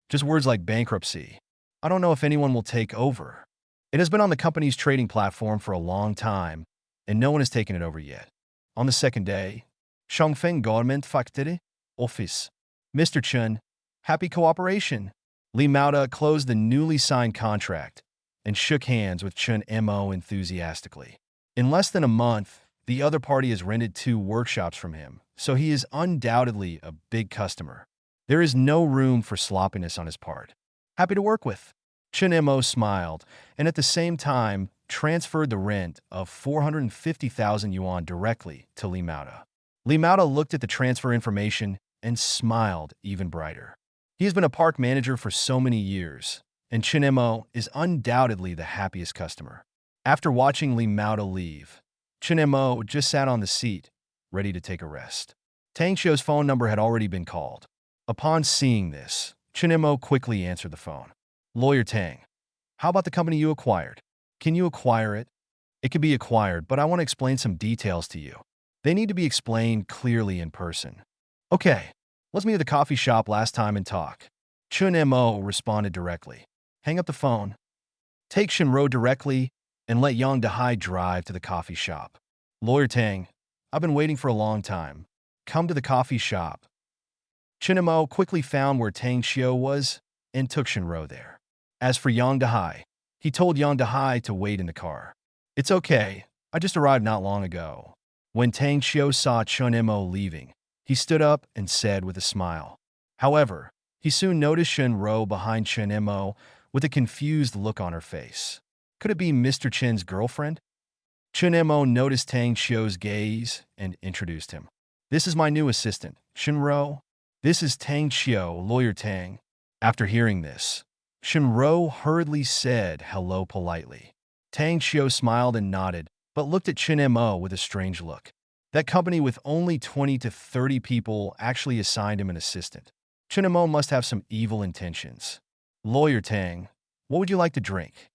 just words like bankruptcy. I don't know if anyone will take over. It has been on the company's trading platform for a long time, and no one has taken it over yet. On the second day, Shangfeng Government Factory Office. Mr. Chun, happy cooperation. Li Maoda closed the newly signed contract and shook hands with Chun Mo enthusiastically. In less than a month, the other party has rented 2 workshops from him, so he is undoubtedly a big customer. There is no room for sloppiness on his part. Happy to work with. Chun Mo smiled, and at the same time transferred the rent of 450,000 yuan directly to Li Maoda. Li Maoda looked at the transfer information and smiled even brighter. He has been a park manager for so many years, and Chun Mo is undoubtedly the happiest customer. After watching Li Maoda leave, Chun Mo just sat on the seat ready to take a rest. Tang Xiu's phone number had already been called. Upon seeing this, Chinemo quickly answered the phone. Lawyer Tang, how about the company you acquired? Can you acquire it? It can be acquired, but I want to explain some details to you. They need to be explained clearly in person. Okay, let's meet at the coffee shop last time and talk. Chun-mo responded directly. Hang up the phone. Take Shinro directly and let Yang Dahai drive to the coffee shop. Lawyer Tang, I've been waiting for a long time. Come to the coffee shop. Chun-mo quickly found where Tang Xiu was and took Shinro there. As for Yang Dahai, he told Yang Dahai to wait in the car. It's okay, I just arrived not long ago. When Tang Xiu saw Chun-mo leaving, he stood up and said with a smile. However, he soon noticed Shinro behind Chun-mo with a confused look on her face. Could it be Mr. Chen's girlfriend? Chun-mo noticed Tang Xiu's gaze and introduced him. This is my new assistant, Shinro. This is Tang Xiu, Lawyer Tang. After hearing this, Shinro hurriedly said hello politely. Tang Xiu smiled and nodded, but looked at Chun-mo with a strange look. That company with only 20 to 30 people actually assigned him an assistant. Chun-mo must have some evil intentions. Lawyer Tang, what would you like to drink?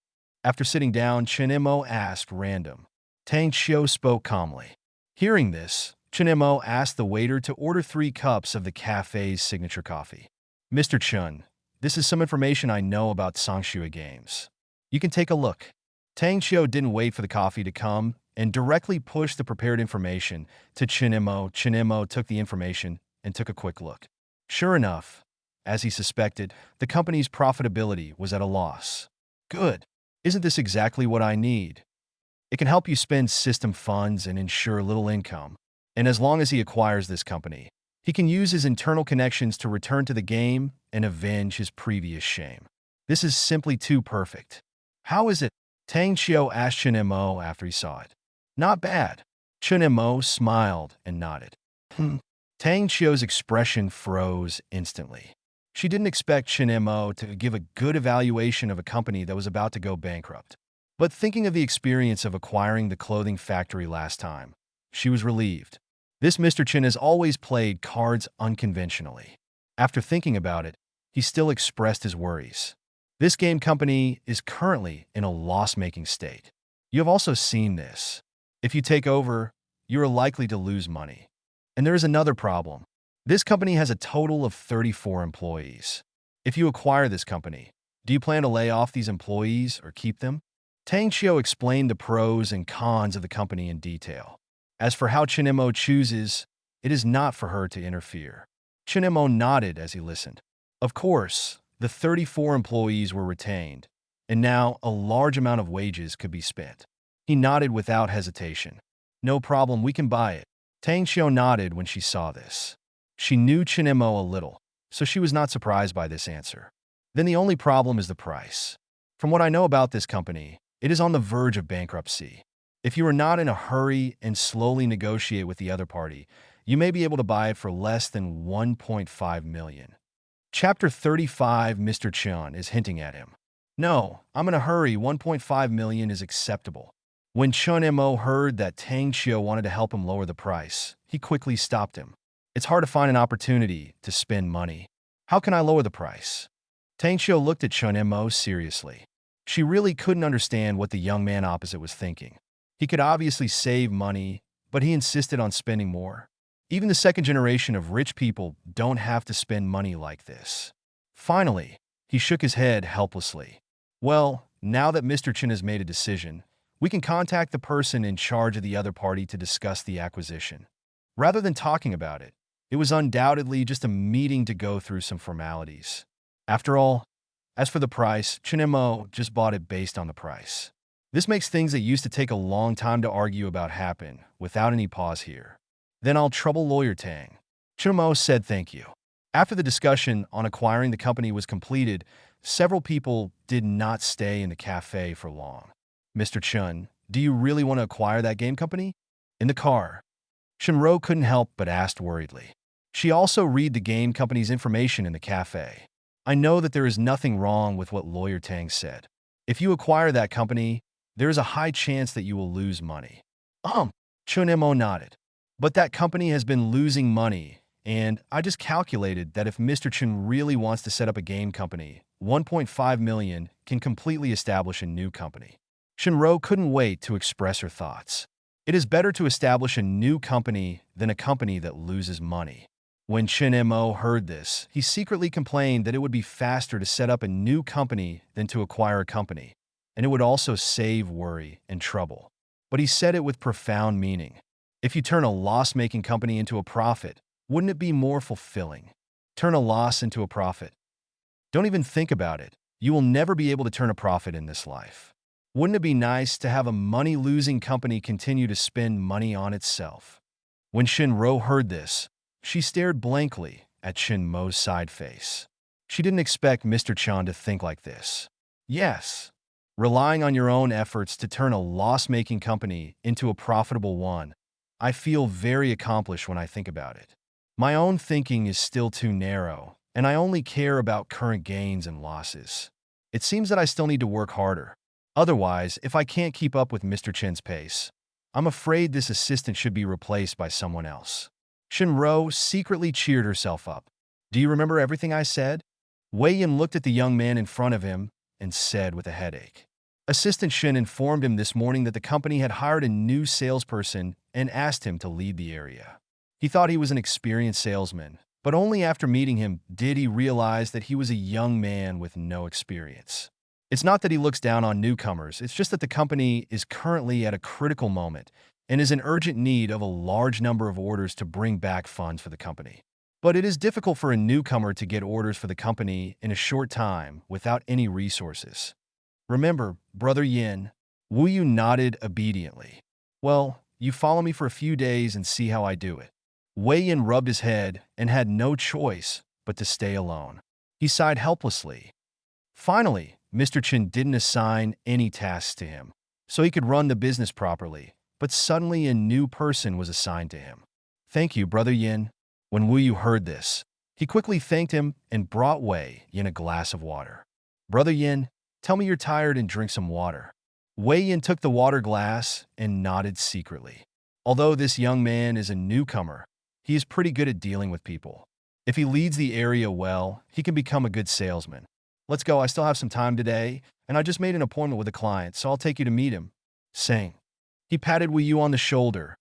After sitting down, Chun-mo asked random. Tang Xiu spoke calmly. Hearing this, Chun-mo asked the waiter to order 3 cups of the cafe's signature coffee. Mr. Chun, this is some information I know about Sangshua games. You can take a look. Tang Xiu didn't wait for the coffee to come and directly pushed the prepared information to Chun-mo. Chun-mo took the information and took a quick look. Sure enough, as he suspected, the company's profitability was at a loss. Good. Isn't this exactly what I need? It can help you spend system funds and ensure little income. And as long as he acquires this company, he can use his internal connections to return to the game and avenge his previous shame. This is simply too perfect. How is it? Tang Xiu asked Chun-mo after he saw it. Not bad. Chun-mo smiled and nodded. Tang Xiu's expression froze instantly. She didn't expect Chun-mo to give a good evaluation of a company that was about to go bankrupt. But thinking of the experience of acquiring the clothing factory last time, she was relieved. This Mr. Chin has always played cards unconventionally. After thinking about it, he still expressed his worries. This game company is currently in a loss-making state. You have also seen this. If you take over, you are likely to lose money. And there is another problem. This company has a total of 34 employees. If you acquire this company, do you plan to lay off these employees or keep them? Tang Xiu explained the pros and cons of the company in detail. As for how Chun-mo chooses, it is not for her to interfere. Chun-mo nodded as he listened. Of course, the 34 employees were retained, and now a large amount of wages could be spent. He nodded without hesitation. No problem, we can buy it. Tang Xiu nodded when she saw this. She knew Chun-mo a little, so she was not surprised by this answer. Then the only problem is the price. From what I know about this company, it is on the verge of bankruptcy. If you are not in a hurry and slowly negotiate with the other party, you may be able to buy it for less than 1.5 million. Chapter 35. Mr. Chun is hinting at him. No, I'm in a hurry. 1.5 million is acceptable. When Chun-mo heard that Tang Xiu wanted to help him lower the price, he quickly stopped him. It's hard to find an opportunity to spend money. How can I lower the price? Tang Xiu looked at Chun-mo seriously. She really couldn't understand what the young man opposite was thinking. He could obviously save money, but he insisted on spending more. Even the second generation of rich people don't have to spend money like this. Finally, he shook his head helplessly. Well, now that Mr. Chin has made a decision, we can contact the person in charge of the other party to discuss the acquisition. Rather than talking about it, it was undoubtedly just a meeting to go through some formalities. After all, as for the price, Chun-mo just bought it based on the price. This makes things that used to take a long time to argue about happen without any pause here. Then I'll trouble Lawyer Tang. Chun-mo said thank you. After the discussion on acquiring the company was completed, several people did not stay in the cafe for long. Mr. Chun, do you really want to acquire that game company? In the car, Shinro couldn't help but asked worriedly. She also read the game company's information in the cafe. I know that there is nothing wrong with what Lawyer Tang said. If you acquire that company, there is a high chance that you will lose money. Chun-mo nodded. But that company has been losing money, and I just calculated that if Mr. Chen really wants to set up a game company, 1.5 million can completely establish a new company. Shinro couldn't wait to express her thoughts. It is better to establish a new company than a company that loses money. When Chen Mo heard this, he secretly complained that it would be faster to set up a new company than to acquire a company, and it would also save worry and trouble. But he said it with profound meaning. If you turn a loss-making company into a profit, wouldn't it be more fulfilling? Turn a loss into a profit. Don't even think about it. You will never be able to turn a profit in this life. Wouldn't it be nice to have a money-losing company continue to spend money on itself? When Shinro heard this, she stared blankly at Shin Mo's side face. She didn't expect Mr. Chan to think like this. Yes, relying on your own efforts to turn a loss-making company into a profitable one. I feel very accomplished when I think about it. My own thinking is still too narrow, and I only care about current gains and losses. It seems that I still need to work harder. Otherwise, if I can't keep up with Mr. Chen's pace, I'm afraid this assistant should be replaced by someone else. Shinro secretly cheered herself up. Do you remember everything I said? Wei Yin looked at the young man in front of him and said with a headache. Assistant Shin informed him this morning that the company had hired a new salesperson and asked him to lead the area. He thought he was an experienced salesman, but only after meeting him did he realize that he was a young man with no experience. It's not that he looks down on newcomers, it's just that the company is currently at a critical moment and is in urgent need of a large number of orders to bring back funds for the company. But it is difficult for a newcomer to get orders for the company in a short time without any resources. Remember, Brother Yin, Wu Yu nodded obediently. Well, you follow me for a few days and see how I do it. Wei Yin rubbed his head and had no choice but to stay alone. He sighed helplessly. Finally, Mr. Chen didn't assign any tasks to him, so he could run the business properly, but suddenly a new person was assigned to him. Thank you, Brother Yin. When Wu Yu heard this, he quickly thanked him and brought Wei Yin a glass of water. Brother Yin, tell me you're tired and drink some water. Wei Yin took the water glass and nodded secretly. Although this young man is a newcomer, he is pretty good at dealing with people. If he leads the area well, he can become a good salesman. Let's go, I still have some time today, and I just made an appointment with a client, so I'll take you to meet him. Saying. He patted Wu Yu on the shoulder,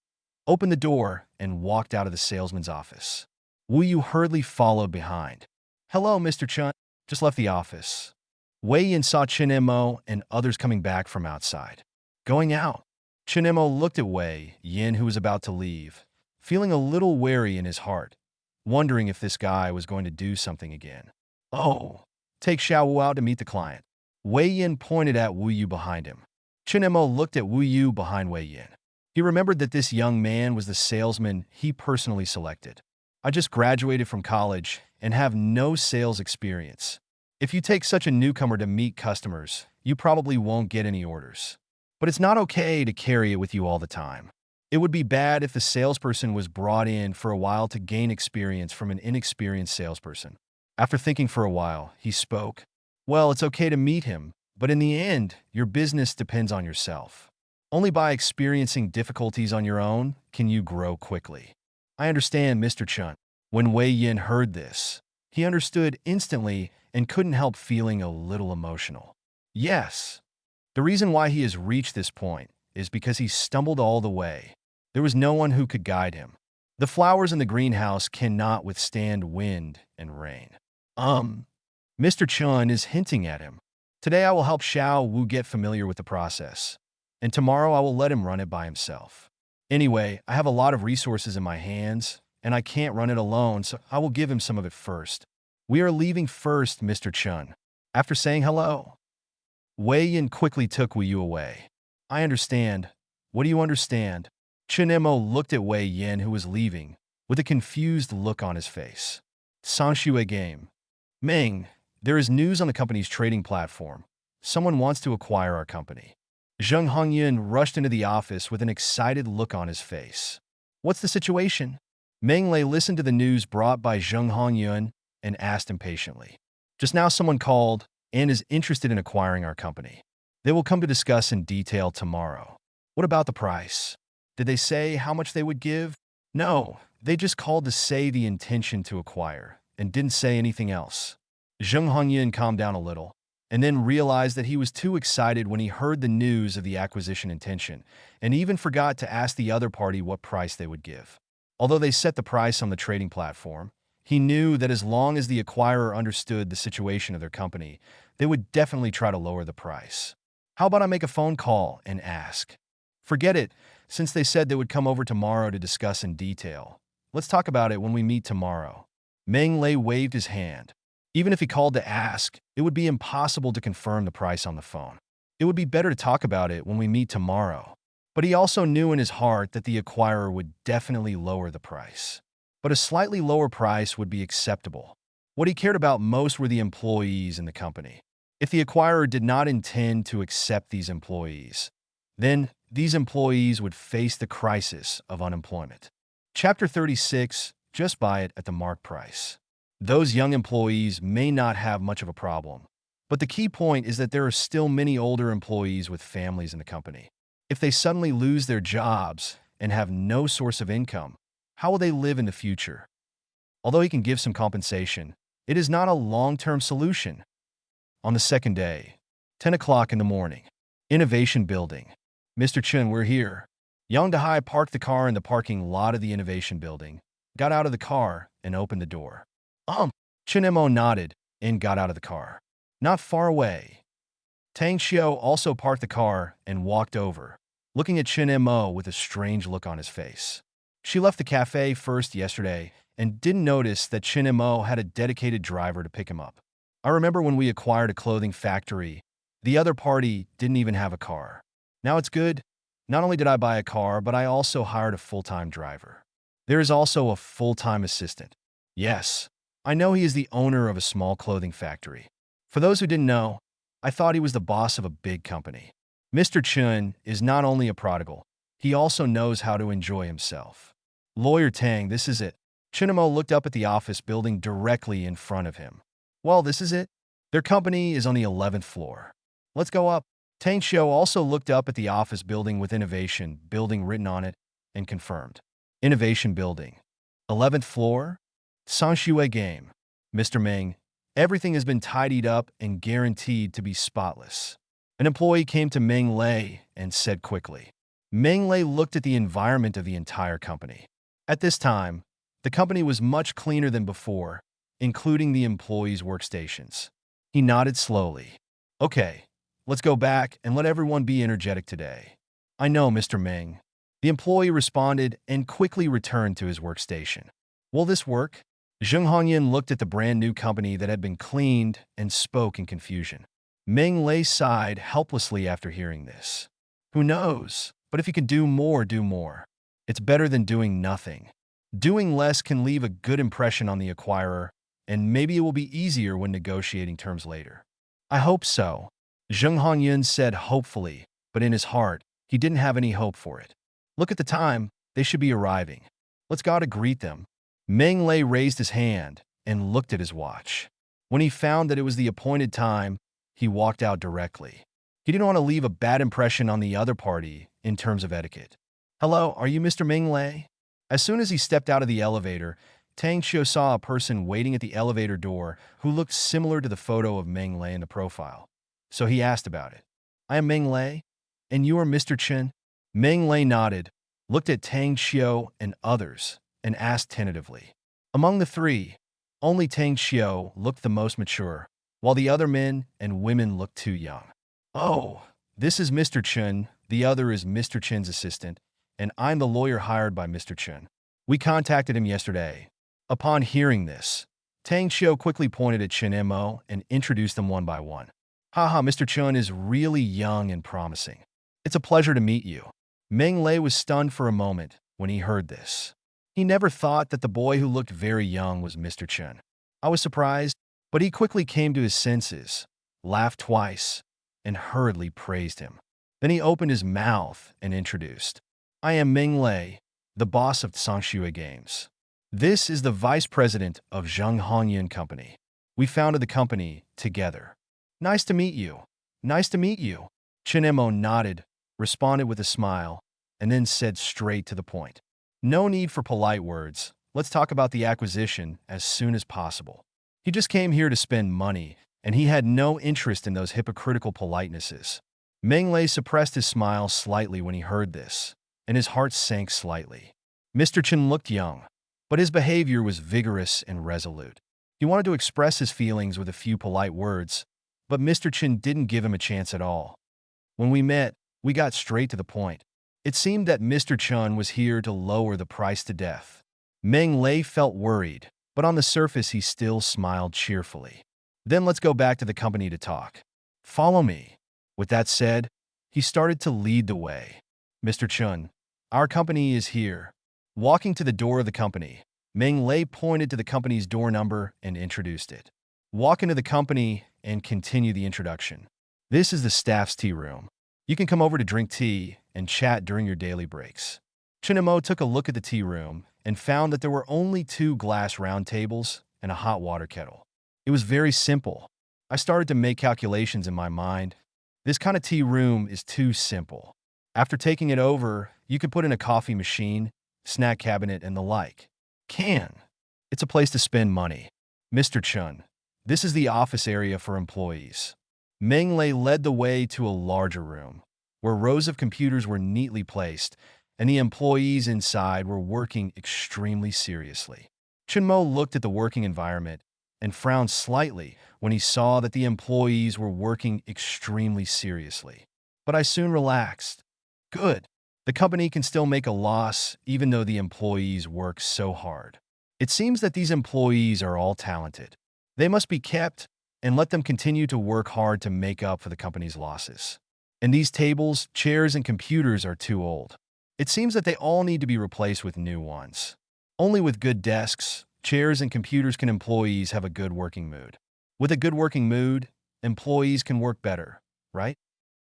opened the door, and walked out of the salesman's office. Wu Yu hurriedly followed behind. Hello, Mr. Chun. Just left the office. Wei Yin saw Chen Mo and others coming back from outside. Going out. Chen Mo looked at Wei Yin, who was about to leave, feeling a little wary in his heart, wondering if this guy was going to do something again. Oh, take Xiao Wu out to meet the client. Wei Yin pointed at Wu Yu behind him. Chen Mo looked at Wu Yu behind Wei Yin. He remembered that this young man was the salesman he personally selected. I just graduated from college and have no sales experience. If you take such a newcomer to meet customers, you probably won't get any orders. But it's not okay to carry it with you all the time. It would be bad if the salesperson was brought in for a while to gain experience from an inexperienced salesperson. After thinking for a while, he spoke. Well, it's okay to meet him, but in the end, your business depends on yourself. Only by experiencing difficulties on your own can you grow quickly. I understand, Mr. Chun. When Wei Yin heard this, he understood instantly and couldn't help feeling a little emotional. Yes, the reason why he has reached this point is because he stumbled all the way. There was no one who could guide him. The flowers in the greenhouse cannot withstand wind and rain. Mr. Chun is hinting at him. Today I will help Xiao Wu get familiar with the process, and tomorrow I will let him run it by himself. Anyway, I have a lot of resources in my hands, and I can't run it alone, so I will give him some of it first. We are leaving first, Mr. Chun. After saying hello, Wei Yin quickly took Wu Yu away. I understand. What do you understand? Chen Mo looked at Wei Yin, who was leaving, with a confused look on his face. Sanxue game. Meng, there is news on the company's trading platform. Someone wants to acquire our company. Zheng Hongyun rushed into the office with an excited look on his face. What's the situation? Meng Lei listened to the news brought by Zheng Hongyun and asked impatiently. Just now someone called and is interested in acquiring our company. They will come to discuss in detail tomorrow. What about the price? Did they say how much they would give? No, they just called to say the intention to acquire, and didn't say anything else. Zheng Hongyan calmed down a little, and then realized that he was too excited when he heard the news of the acquisition intention, and even forgot to ask the other party what price they would give. Although they set the price on the trading platform, he knew that as long as the acquirer understood the situation of their company, they would definitely try to lower the price. How about I make a phone call and ask? Forget it, since they said they would come over tomorrow to discuss in detail. Let's talk about it when we meet tomorrow. Meng Lei waved his hand. Even if he called to ask, it would be impossible to confirm the price on the phone. It would be better to talk about it when we meet tomorrow. But he also knew in his heart that the acquirer would definitely lower the price. But a slightly lower price would be acceptable. What he cared about most were the employees in the company. If the acquirer did not intend to accept these employees, then these employees would face the crisis of unemployment. Chapter 36, just buy it at the marked price. Those young employees may not have much of a problem, but the key point is that there are still many older employees with families in the company. If they suddenly lose their jobs and have no source of income, how will they live in the future? Although he can give some compensation, it is not a long-term solution. On the second day, 10 o'clock in the morning, Innovation Building. Mr. Chen, we're here. Yang Dahai parked the car in the parking lot of the Innovation Building, got out of the car, and opened the door. Chen Mo nodded and got out of the car. Not far away. Tang Xiao also parked the car and walked over, looking at Chen Mo with a strange look on his face. She left the cafe first yesterday and didn't notice that Chen Mo had a dedicated driver to pick him up. I remember when we acquired a clothing factory, the other party didn't even have a car. Now it's good. Not only did I buy a car, but I also hired a full-time driver. There is also a full-time assistant. Yes, I know he is the owner of a small clothing factory. For those who didn't know, I thought he was the boss of a big company. Mr. Chun is not only a prodigal, he also knows how to enjoy himself. Lawyer Tang, this is it. Chinamo looked up at the office building directly in front of him. Well, this is it. Their company is on the 11th floor. Let's go up. Tang Xiao also looked up at the office building with Innovation Building written on it and confirmed. Innovation Building. 11th floor? Sanxue Game. Mr. Meng, everything has been tidied up and guaranteed to be spotless. An employee came to Meng Lei and said quickly. Meng Lei looked at the environment of the entire company. At this time, the company was much cleaner than before, including the employees' workstations. He nodded slowly. Okay, let's go back and let everyone be energetic today. I know, Mr. Meng. The employee responded and quickly returned to his workstation. Will this work? Zheng Hongyan looked at the brand new company that had been cleaned and spoke in confusion. Meng Lei sighed helplessly after hearing this. Who knows? But if you can do more, do more. It's better than doing nothing. Doing less can leave a good impression on the acquirer, and maybe it will be easier when negotiating terms later. I hope so. Zheng Hongyan said hopefully, but in his heart, he didn't have any hope for it. Look at the time, they should be arriving. Let's go to greet them. Meng Lei raised his hand and looked at his watch. When he found that it was the appointed time, he walked out directly. He didn't want to leave a bad impression on the other party in terms of etiquette. Hello, are you Mr. Meng Lei? As soon as he stepped out of the elevator, Tang Xiu saw a person waiting at the elevator door who looked similar to the photo of Meng Lei in the profile. So he asked about it. I am Meng Lei, and you are Mr. Chen? Meng Lei nodded, looked at Tang Xiu and others, and asked tentatively. Among the three, only Tang Xiu looked the most mature, while the other men and women looked too young. Oh, this is Mr. Chen, the other is Mr. Chen's assistant, and I'm the lawyer hired by Mr. Chen. We contacted him yesterday. Upon hearing this, Tang Xiu quickly pointed at Chen Mo and introduced them one by one. Haha, Mr. Chen is really young and promising. It's a pleasure to meet you. Meng Lei was stunned for a moment when he heard this. He never thought that the boy who looked very young was Mr. Chen. I was surprised, but he quickly came to his senses, laughed twice, and hurriedly praised him. Then he opened his mouth and introduced. I am Meng Lei, the boss of Sanxue Games. This is the vice president of Zheng Hongyan Company. We founded the company together. Nice to meet you. Nice to meet you. Chen Mo nodded, responded with a smile, and then said straight to the point. No need for polite words. Let's talk about the acquisition as soon as possible. He just came here to spend money, and he had no interest in those hypocritical politenesses. Meng Lei suppressed his smile slightly when he heard this, and his heart sank slightly. Mr. Chen looked young, but his behavior was vigorous and resolute. He wanted to express his feelings with a few polite words, but Mr. Chen didn't give him a chance at all. When we met, we got straight to the point. It seemed that Mr. Chen was here to lower the price to death. Meng Lei felt worried, but on the surface he still smiled cheerfully. Then let's go back to the company to talk. Follow me. With that said, he started to lead the way. Mr. Chen, our company is here. Walking to the door of the company, Meng Lei pointed to the company's door number and introduced it. Walk into the company and continue the introduction. This is the staff's tea room. You can come over to drink tea and chat during your daily breaks. Chinemo took a look at the tea room and found that there were only 2 glass round tables and a hot water kettle. It was very simple. I started to make calculations in my mind. This kind of tea room is too simple. After taking it over, you could put in a coffee machine, snack cabinet, and the like. It's a place to spend money. Mr. Chun, this is the office area for employees. Meng Lei led the way to a larger room, where rows of computers were neatly placed, and the employees inside were working extremely seriously. Chunmo looked at the working environment and frowned slightly when he saw that the employees were working extremely seriously. But I soon relaxed. Good. The company can still make a loss even though the employees work so hard. It seems that these employees are all talented. They must be kept and let them continue to work hard to make up for the company's losses. And these tables, chairs, and computers are too old. It seems that they all need to be replaced with new ones. Only with good desks, chairs, and computers can employees have a good working mood. With a good working mood, employees can work better, right?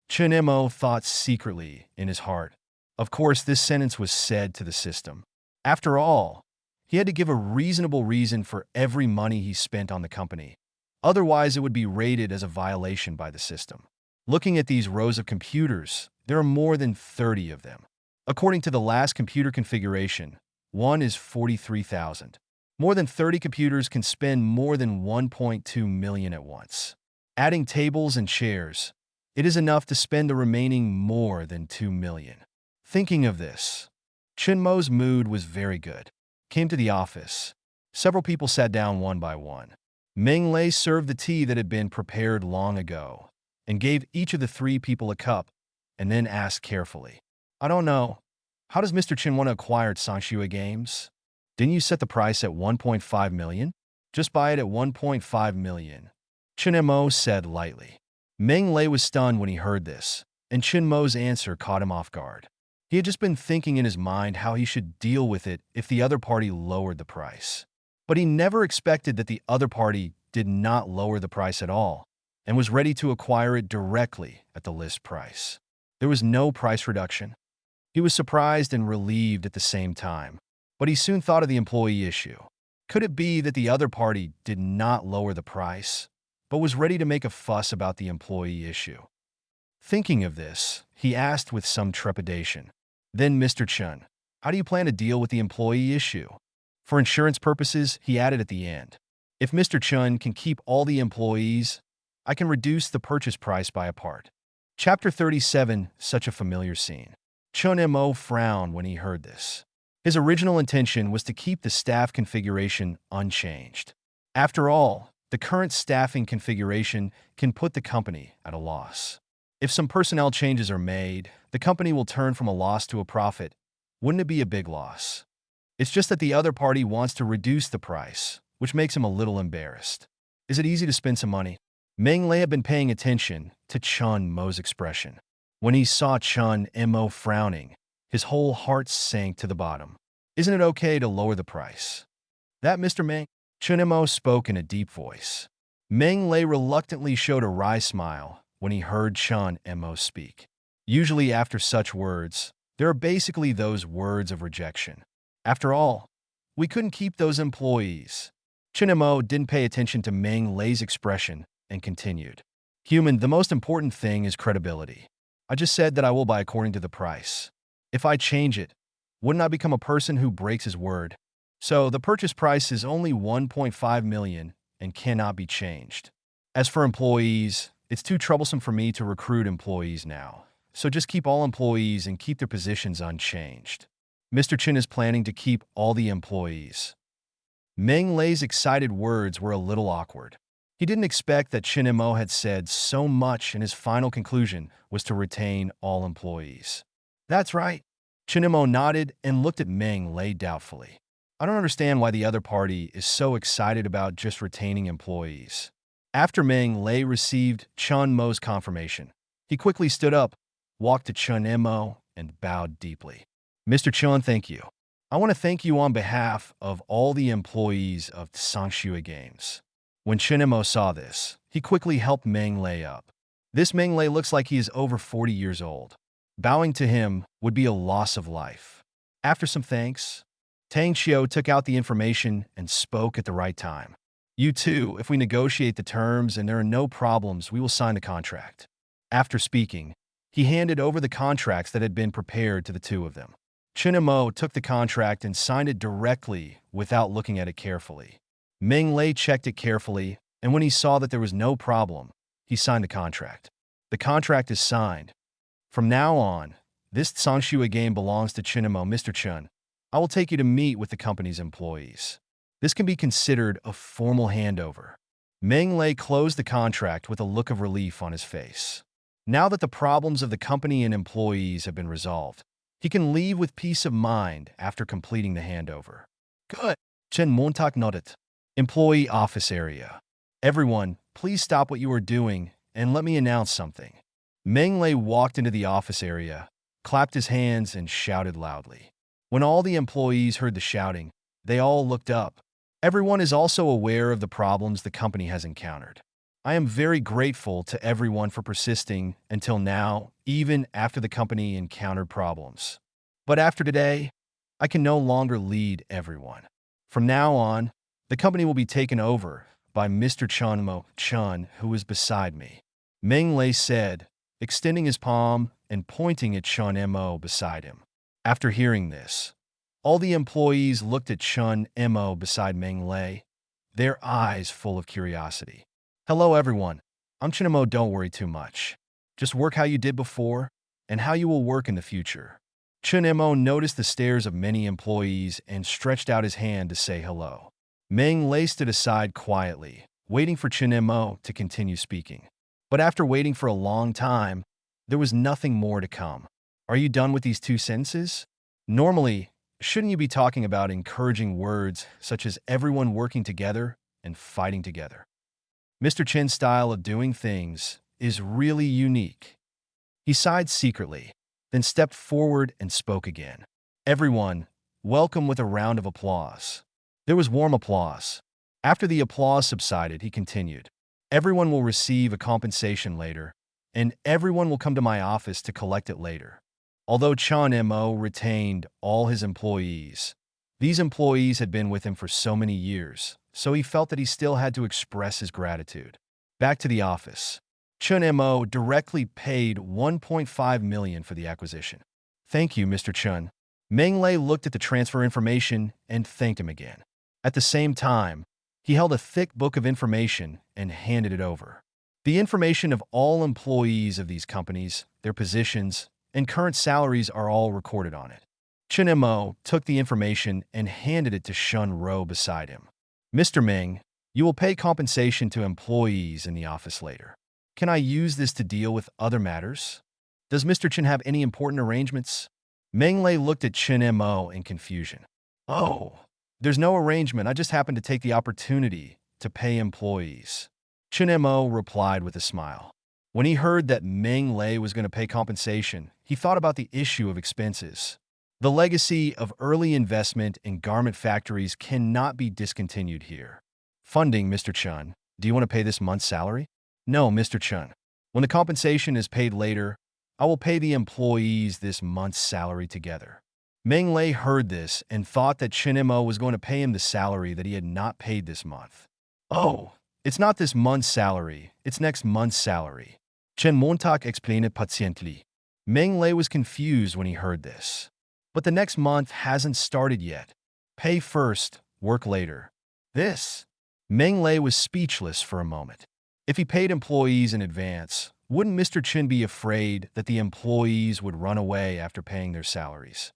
Chunemo thought secretly in his heart. Of course, this sentence was said to the system. After all, he had to give a reasonable reason for every money he spent on the company. Otherwise, it would be rated as a violation by the system. Looking at these rows of computers, there are more than 30 of them. According to the last computer configuration, one is 43,000. More than 30 computers can spend more than 1.2 million at once. Adding tables and chairs, it is enough to spend the remaining more than 2 million. Thinking of this, Chunmo's mood was very good. Came to the office. Several people sat down one by one. Meng Lei served the tea that had been prepared long ago and gave each of the 3 people a cup and then asked carefully, I don't know. How does Mr. Chen want to acquire Sanshua Games? Didn't you set the price at 1.5 million? Just buy it at 1.5 million. Chunmo said lightly. Meng Lei was stunned when he heard this, and Chunmo's answer caught him off guard. He had just been thinking in his mind how he should deal with it if the other party lowered the price. But he never expected that the other party did not lower the price at all and was ready to acquire it directly at the list price. There was no price reduction. He was surprised and relieved at the same time, but he soon thought of the employee issue. Could it be that the other party did not lower the price, but was ready to make a fuss about the employee issue? Thinking of this, he asked with some trepidation, Then, Mr. Chun, how do you plan to deal with the employee issue? For insurance purposes, he added at the end, If Mr. Chun can keep all the employees, I can reduce the purchase price by a part. Chapter 37, such a familiar scene. Chunmo frowned when he heard this. His original intention was to keep the staff configuration unchanged. After all, the current staffing configuration can put the company at a loss. If some personnel changes are made, the company will turn from a loss to a profit. Wouldn't it be a big loss? It's just that the other party wants to reduce the price, which makes him a little embarrassed. Is it easy to spend some money? Meng Lei had been paying attention to Chun Mo's expression. When he saw Chun Mo frowning, his whole heart sank to the bottom. Isn't it okay to lower the price? That, Mr. Meng? Chun Mo spoke in a deep voice. Meng Lei reluctantly showed a wry smile when he heard Chun Mo speak. Usually after such words, there are basically those words of rejection. After all, we couldn't keep those employees. Chun Mo didn't pay attention to Meng Lei's expression and continued. Human, the most important thing is credibility. I just said that I will buy according to the price. If I change it, wouldn't I become a person who breaks his word? So the purchase price is only 1.5 million and cannot be changed. As for employees, it's too troublesome for me to recruit employees now. So just keep all employees and keep their positions unchanged. Mr. Chin is planning to keep all the employees. Meng Lei's excited words were a little awkward. He didn't expect that Chin Mo had said so much, and his final conclusion was to retain all employees. That's right. Chin Mo nodded and looked at Meng Lei doubtfully. I don't understand why the other party is so excited about just retaining employees. After Meng Lei received Chun Mo's confirmation, he quickly stood up, walked to Chun Mo, and bowed deeply. Mr. Chun, thank you. I want to thank you on behalf of all the employees of Sangshui Games. When Chun Mo saw this, he quickly helped Meng Lei up. This Meng Lei looks like he is over 40 years old. Bowing to him would be a loss of life. After some thanks, Tang Xiao took out the information and spoke at the right time. You too, if we negotiate the terms and there are no problems, we will sign the contract. After speaking, he handed over the contracts that had been prepared to the two of them. Chun Mo took the contract and signed it directly without looking at it carefully. Meng Lei checked it carefully, and when he saw that there was no problem, he signed the contract. The contract is signed. From now on, this Sangshui game belongs to Chun Mo. Mr. Chun, I will take you to meet with the company's employees. This can be considered a formal handover. Meng Lei closed the contract with a look of relief on his face. Now that the problems of the company and employees have been resolved, he can leave with peace of mind after completing the handover. Good. Chen Montak nodded. Employee office area. Everyone, please stop what you are doing and let me announce something. Meng Lei walked into the office area, clapped his hands, and shouted loudly. When all the employees heard the shouting, they all looked up. Everyone is also aware of the problems the company has encountered. I am very grateful to everyone for persisting until now, even after the company encountered problems. But after today, I can no longer lead everyone. From now on, the company will be taken over by Mr. Chun Mo Chun, who is beside me. Meng Lei said, extending his palm and pointing at Chun Mo beside him. After hearing this, all the employees looked at Chun Mo beside Meng Lei, their eyes full of curiosity. Hello everyone, I'm Chun Mo. Don't worry too much. Just work how you did before and how you will work in the future. Chun Mo noticed the stares of many employees and stretched out his hand to say hello. Meng Lei stood aside quietly, waiting for Chun Mo to continue speaking. But after waiting for a long time, there was nothing more to come. Are you done with these two sentences? Normally, shouldn't you be talking about encouraging words such as everyone working together and fighting together? Mr. Chin's style of doing things is really unique. He sighed secretly, then stepped forward and spoke again. Everyone, welcome with a round of applause. There was warm applause. After the applause subsided, he continued. Everyone will receive a compensation later, and everyone will come to my office to collect it later. Although Chun Mo retained all his employees, these employees had been with him for so many years, so he felt that he still had to express his gratitude. Back to the office. Chun Mo directly paid 1.5 million for the acquisition. Thank you, Mr. Chun. Meng Lei looked at the transfer information and thanked him again. At the same time, he held a thick book of information and handed it over. The information of all employees of these companies, their positions, and current salaries are all recorded on it. Chun Mo took the information and handed it to Shun Ro beside him. Mr. Meng, you will pay compensation to employees in the office later. Can I use this to deal with other matters? Does Mr. Chin have any important arrangements? Meng Lei looked at Chun Mo in confusion. Oh, there's no arrangement. I just happened to take the opportunity to pay employees. Chun Mo replied with a smile. When he heard that Meng Lei was going to pay compensation, he thought about the issue of expenses. The legacy of early investment in garment factories cannot be discontinued here. Funding, Mr. Chun. Do you want to pay this month's salary? No, Mr. Chun. When the compensation is paid later, I will pay the employees this month's salary together. Meng Lei heard this and thought that Chun Mo was going to pay him the salary that he had not paid this month. Oh, it's not this month's salary, it's next month's salary. Chen Montak explained it patiently. Meng Lei was confused when he heard this. But the next month hasn't started yet. Pay first, work later. This. Meng Lei was speechless for a moment. If he paid employees in advance, wouldn't Mr. Chen be afraid that the employees would run away after paying their salaries?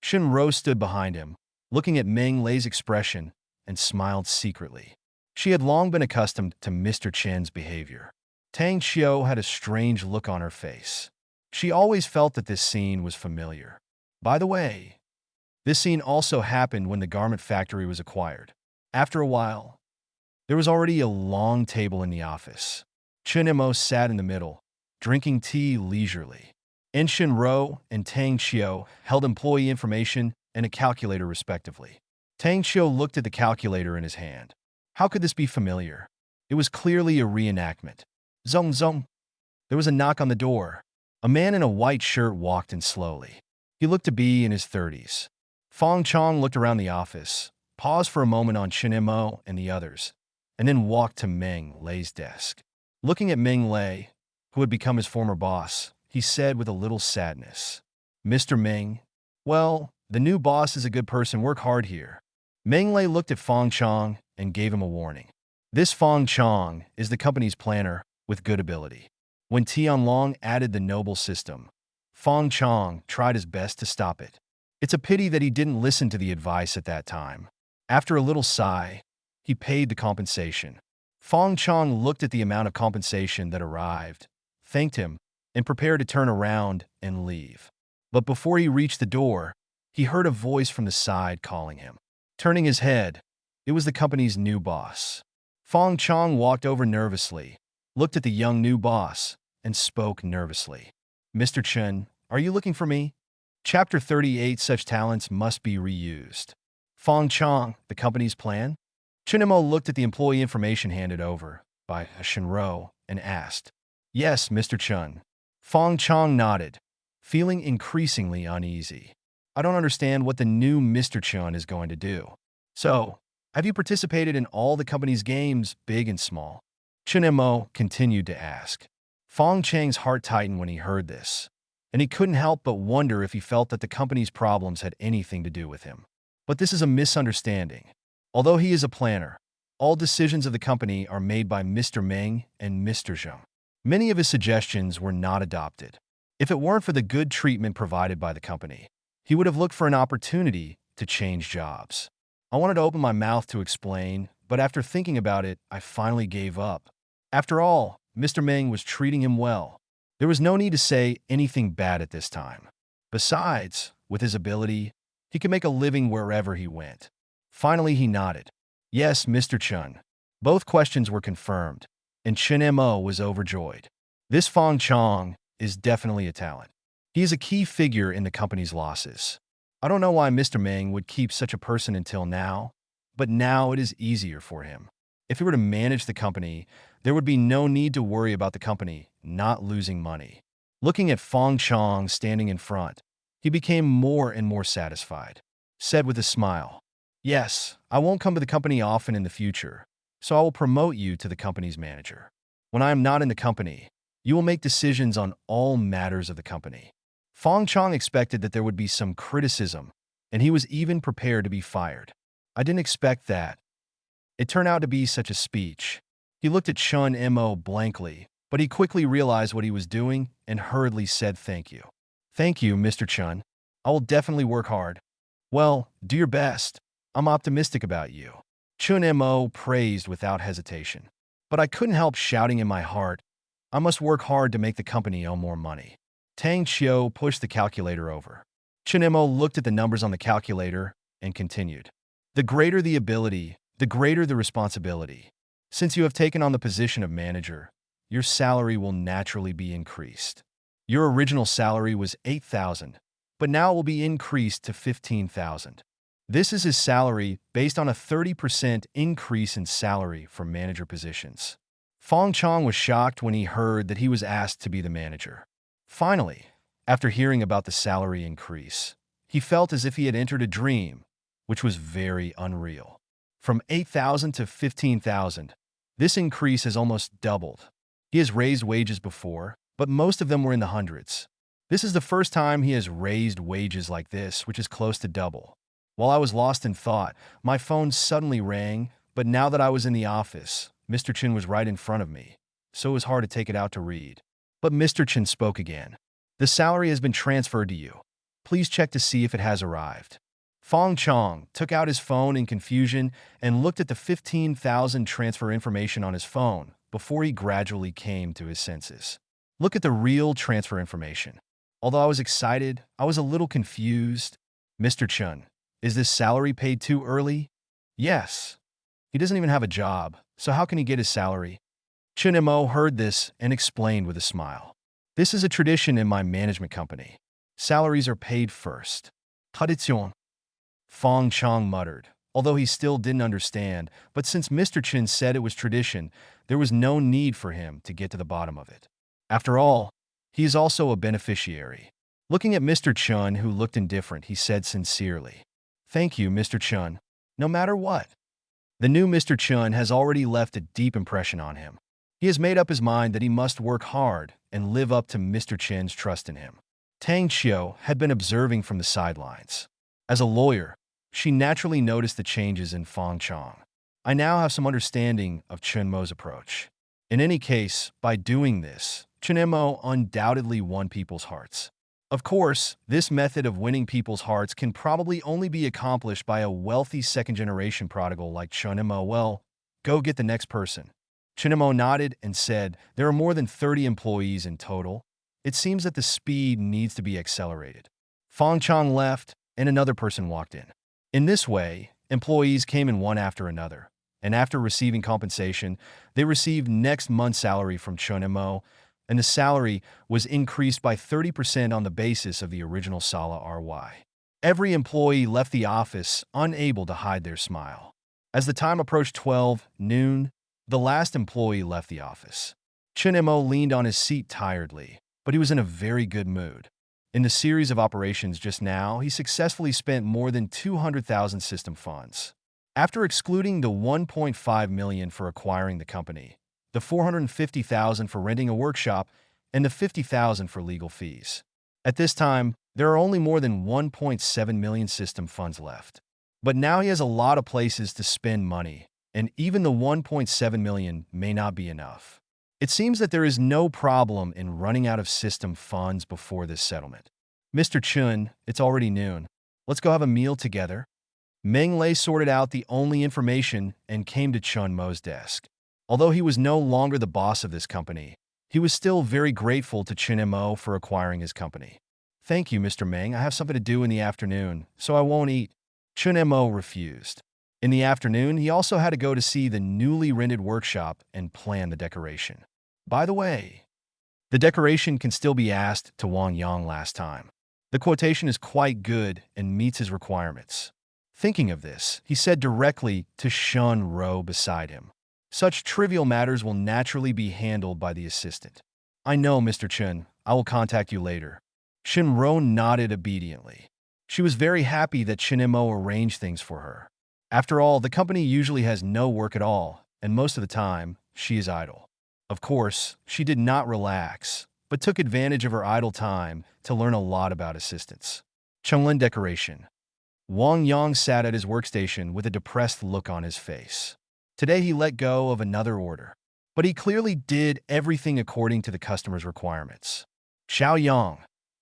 Shinro stood behind him, looking at Meng Lei's expression, and smiled secretly. She had long been accustomed to Mr. Chen's behavior. Tang Xiu had a strange look on her face. She always felt that this scene was familiar. By the way, this scene also happened when the garment factory was acquired. After a while, there was already a long table in the office. Chen Mo sat in the middle, drinking tea leisurely. En Shinro and Tang Xiu held employee information and a calculator respectively. Tang Xiu looked at the calculator in his hand. How could this be familiar? It was clearly a reenactment. Zong zong. There was a knock on the door. A man in a white shirt walked in slowly. He looked to be in his 30s. Fong Chong looked around the office, paused for a moment on Chen Mo and the others, and then walked to Meng Lei's desk. Looking at Meng Lei, who had become his former boss, he said with a little sadness, "Mr. Meng, well, the new boss is a good person. Work hard here." Meng Lei looked at Fong Chong and gave him a warning. This Fong Chong is the company's planner with good ability. When Tianlong added the noble system, Fong Chong tried his best to stop it. It's a pity that he didn't listen to the advice at that time. After a little sigh, he paid the compensation. Fong Chong looked at the amount of compensation that arrived, thanked him, and prepared to turn around and leave. But before he reached the door, he heard a voice from the side calling him. Turning his head, it was the company's new boss. Fong Chong walked over nervously, looked at the young new boss, and spoke nervously. "Mr. Chen, are you looking for me?" Chapter 38 Such talents must be reused. Fong Chong, the company's plan? Chinemo looked at the employee information handed over by Shinro and asked, "Yes, Mr. Chun." Fong Chong nodded, feeling increasingly uneasy. "I don't understand what the new Mr. Chun is going to do. So, have you participated in all the company's games, big and small?" Chinemo continued to ask. Fong Chang's heart tightened when he heard this, and he couldn't help but wonder if he felt that the company's problems had anything to do with him. But this is a misunderstanding. Although he is a planner, all decisions of the company are made by Mr. Meng and Mr. Zheng. Many of his suggestions were not adopted. If it weren't for the good treatment provided by the company, he would have looked for an opportunity to change jobs. I wanted to open my mouth to explain, but after thinking about it, I finally gave up. After all, Mr. Meng was treating him well. There was no need to say anything bad at this time. Besides, with his ability, he could make a living wherever he went. Finally, he nodded. "Yes, Mr. Chun." Both questions were confirmed, and Chen Mo was overjoyed. This Fong Chong is definitely a talent. He is a key figure in the company's losses. I don't know why Mr. Meng would keep such a person until now, but now it is easier for him. If he were to manage the company, there would be no need to worry about the company not losing money. Looking at Fong Chong standing in front, he became more and more satisfied. Said with a smile, "Yes, I won't come to the company often in the future, so I will promote you to the company's manager. When I am not in the company, you will make decisions on all matters of the company." Fong Chong expected that there would be some criticism, and he was even prepared to be fired. "I didn't expect that." It turned out to be such a speech. He looked at Chun Mo blankly, but he quickly realized what he was doing and hurriedly said thank you. "Thank you, Mr. Chun. I will definitely work hard." "Well, do your best. I'm optimistic about you." Chun Mo praised without hesitation. "But I couldn't help shouting in my heart, I must work hard to make the company owe more money." Tang Xiu pushed the calculator over. Chun Mo looked at the numbers on the calculator and continued. "The greater the ability, the greater the responsibility. Since you have taken on the position of manager, your salary will naturally be increased. Your original salary was 8,000, but now it will be increased to 15,000. This is his salary based on a 30% increase in salary for manager positions." Fong Chong was shocked when he heard that he was asked to be the manager. Finally, after hearing about the salary increase, he felt as if he had entered a dream, which was very unreal. From 8,000 to 15,000, this increase has almost doubled. He has raised wages before, but most of them were in the hundreds. This is the first time he has raised wages like this, which is close to double. While I was lost in thought, my phone suddenly rang, but now that I was in the office, Mr. Chin was right in front of me, so it was hard to take it out to read. But Mr. Chin spoke again. The salary has been transferred to you. Please check to see if it has arrived. Fong Chong took out his phone in confusion and looked at the 15,000 transfer information on his phone before he gradually came to his senses. Look at the real transfer information. Although I was excited, I was a little confused. Mr. Chun, is this salary paid too early? Yes. He doesn't even have a job, so how can he get his salary? Chun Mo heard this and explained with a smile. This is a tradition in my management company. Salaries are paid first. Tradition. Fong Chong muttered, although he still didn't understand, but since Mr. Chin said it was tradition, there was no need for him to get to the bottom of it. After all, he is also a beneficiary. Looking at Mr. Chun, who looked indifferent, he said sincerely, "Thank you, Mr. Chun. No matter what." The new Mr. Chun has already left a deep impression on him. He has made up his mind that he must work hard and live up to Mr. Chin's trust in him. Tang Xiu had been observing from the sidelines. As a lawyer, she naturally noticed the changes in Fong Chong. I now have some understanding of Chun Mo's approach. In any case, by doing this, Chun Mo undoubtedly won people's hearts. Of course, this method of winning people's hearts can probably only be accomplished by a wealthy second-generation prodigal like Chun Mo. Well, go get the next person. Chun Mo nodded and said, there are more than 30 employees in total. It seems that the speed needs to be accelerated. Fong Chong left, and another person walked in. In this way, employees came in one after another, and after receiving compensation, they received next month's salary from Chun Mo, and the salary was increased by 30% on the basis of the original Sala RY. Every employee left the office unable to hide their smile. As the time approached 12 noon, the last employee left the office. Chun Mo leaned on his seat tiredly, but he was in a very good mood. In the series of operations just now, he successfully spent more than 200,000 system funds. After excluding the 1.5 million for acquiring the company, the 450,000 for renting a workshop, and the 50,000 for legal fees. At this time, there are only more than 1.7 million system funds left. But now he has a lot of places to spend money, and even the 1.7 million may not be enough. It seems that there is no problem in running out of system funds before this settlement. Mr. Chun, it's already noon. Let's go have a meal together. Meng Lei sorted out the only information and came to Chun Mo's desk. Although he was no longer the boss of this company, he was still very grateful to Chun Mo for acquiring his company. Thank you, Mr. Meng. I have something to do in the afternoon, so I won't eat. Chun Mo refused. In the afternoon, he also had to go to see the newly rented workshop and plan the decoration. By the way, the decoration can still be asked to Wang Yang last time. The quotation is quite good and meets his requirements. Thinking of this, he said directly to Shun Ro beside him. Such trivial matters will naturally be handled by the assistant. I know, Mr. Chun. I will contact you later. Shun Ro nodded obediently. She was very happy that Chun Mo arranged things for her. After all, the company usually has no work at all, and most of the time, she is idle. Of course, she did not relax, but took advantage of her idle time to learn a lot about assistants. Chunglin decoration. Wang Yang sat at his workstation with a depressed look on his face. Today he let go of another order, but he clearly did everything according to the customer's requirements. Xiao Yang,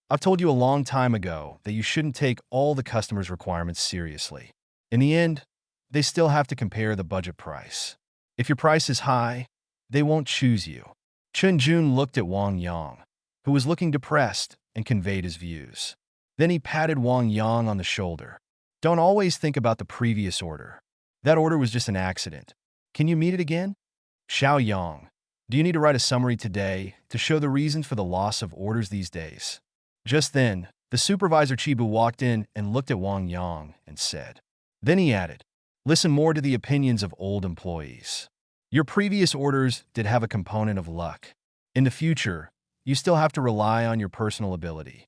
I've told you a long time ago that you shouldn't take all the customer's requirements seriously. In the end, they still have to compare the budget price. If your price is high, they won't choose you. Chun Jun looked at Wang Yang, who was looking depressed, and conveyed his views. Then he patted Wang Yang on the shoulder. Don't always think about the previous order. That order was just an accident. Can you meet it again? Xiao Yang, do you need to write a summary today to show the reasons for the loss of orders these days? Just then, the supervisor Chibu walked in and looked at Wang Yang and said. Then he added, listen more to the opinions of old employees. Your previous orders did have a component of luck. In the future, you still have to rely on your personal ability.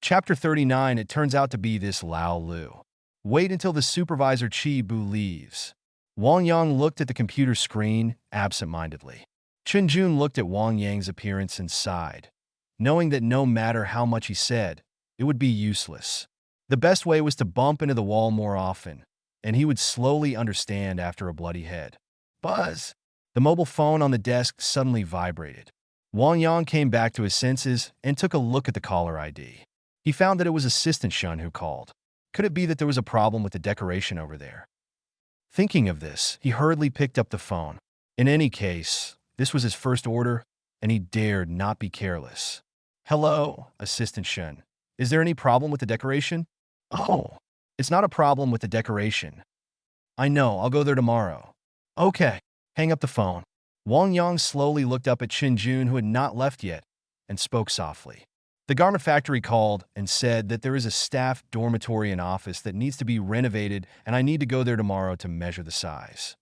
Chapter 39, it turns out to be this Lao Lu. Wait until the supervisor Chibu leaves. Wang Yang looked at the computer screen absent-mindedly. Chun Jun looked at Wang Yang's appearance and sighed. knowing that no matter how much he said, it would be useless. The best way was to bump into the wall more often, and he would slowly understand after a bloody head. Buzz! The mobile phone on the desk suddenly vibrated. Wang Yang came back to his senses and took a look at the caller ID. He found that it was Assistant Shun who called. Could it be that there was a problem with the decoration over there? Thinking of this, he hurriedly picked up the phone. In any case, this was his first order, and he dared not be careless. Hello, Assistant Shun. Is there any problem with the decoration? Oh, it's not a problem with the decoration. I know, I'll go there tomorrow. Okay, hang up the phone. Wang Yang slowly looked up at Qin Jun, who had not left yet, and spoke softly. The garment factory called and said that there is a staff dormitory and office that needs to be renovated, and I need to go there tomorrow to measure the size.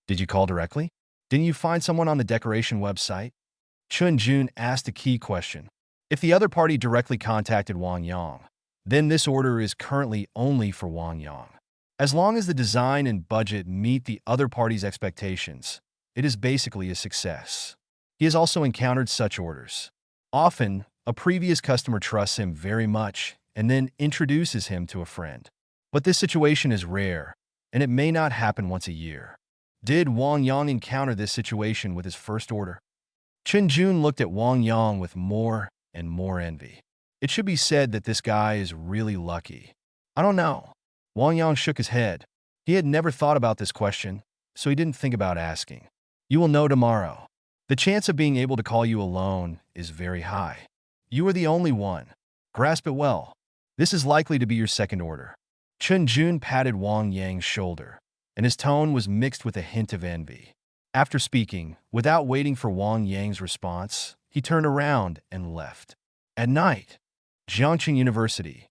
Did you call directly? Didn't you find someone on the decoration website? Qin Jun asked a key question. If the other party directly contacted Wang Yang, then this order is currently only for Wang Yang. As long as the design and budget meet the other party's expectations, it is basically a success. He has also encountered such orders. Often, a previous customer trusts him very much and then introduces him to a friend. But this situation is rare, and it may not happen once a year. Did Wang Yang encounter this situation with his first order? Qin Jun looked at Wang Yang with more and more envy. It should be said that this guy is really lucky. I don't know. Wang Yang shook his head. He had never thought about this question, so he didn't think about asking. You will know tomorrow. The chance of being able to call you alone is very high. You are the only one. Grasp it well. This is likely to be your second order. Qin Jun patted Wang Yang's shoulder, and his tone was mixed with a hint of envy. After speaking, without waiting for Wang Yang's response, he turned around and left. At night, Jiangqing University.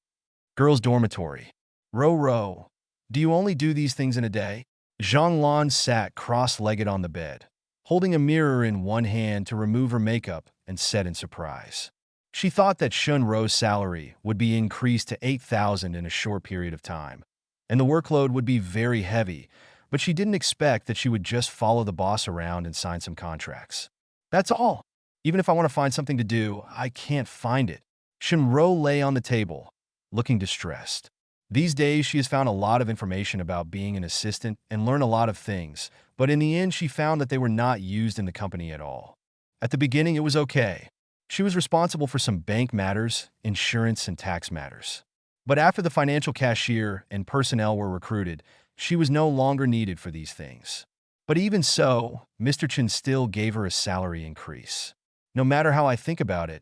Girls' dormitory. Row. Do you only do these things in a day? Zhang Lan sat cross-legged on the bed, holding a mirror in one hand to remove her makeup, and said in surprise. She thought that Shun Ro's salary would be increased to 8,000 in a short period of time, and the workload would be very heavy, but she didn't expect that she would just follow the boss around and sign some contracts. That's all. Even if I want to find something to do, I can't find it. Shunro lay on the table, looking distressed. These days, she has found a lot of information about being an assistant and learned a lot of things, but in the end, she found that they were not used in the company at all. At the beginning, it was okay. She was responsible for some bank matters, insurance, and tax matters. But after the financial cashier and personnel were recruited, she was no longer needed for these things. But even so, Mr. Chen still gave her a salary increase. No matter how I think about it,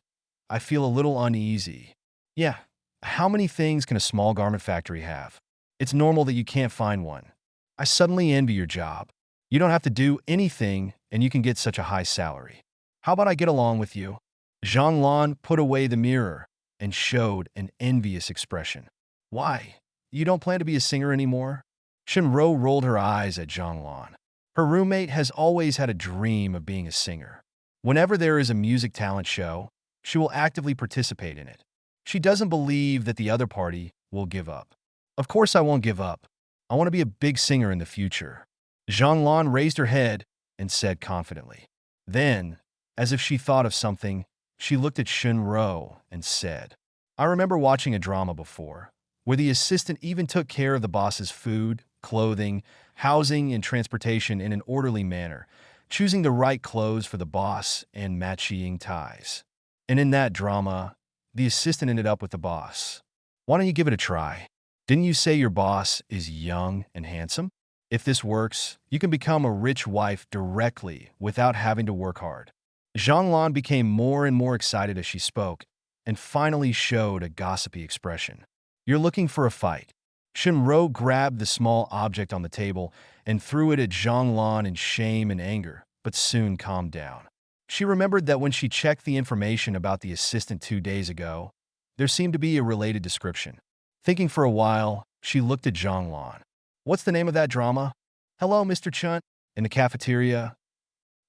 I feel a little uneasy. Yeah, how many things can a small garment factory have? It's normal that you can't find one. I suddenly envy your job. You don't have to do anything, and you can get such a high salary. How about I get along with you? Zhang Lan put away the mirror and showed an envious expression. Why? You don't plan to be a singer anymore? Shinro rolled her eyes at Zhang Lan. Her roommate has always had a dream of being a singer. Whenever there is a music talent show, she will actively participate in it. She doesn't believe that the other party will give up. Of course I won't give up. I want to be a big singer in the future. Zhang Lan raised her head and said confidently. Then, as if she thought of something, she looked at Shunro and said, I remember watching a drama before, where the assistant even took care of the boss's food, clothing, housing, and transportation in an orderly manner, choosing the right clothes for the boss and matching ties. And in that drama, the assistant ended up with the boss. Why don't you give it a try? Didn't you say your boss is young and handsome? If this works, you can become a rich wife directly without having to work hard. Zhang Lan became more and more excited as she spoke, and finally showed a gossipy expression. You're looking for a fight. Shinro grabbed the small object on the table and threw it at Zhang Lan in shame and anger, but soon calmed down. She remembered that when she checked the information about the assistant 2 days ago, there seemed to be a related description. Thinking for a while, she looked at Zhang Lan. What's the name of that drama? Hello, Mr. Chun. In the cafeteria,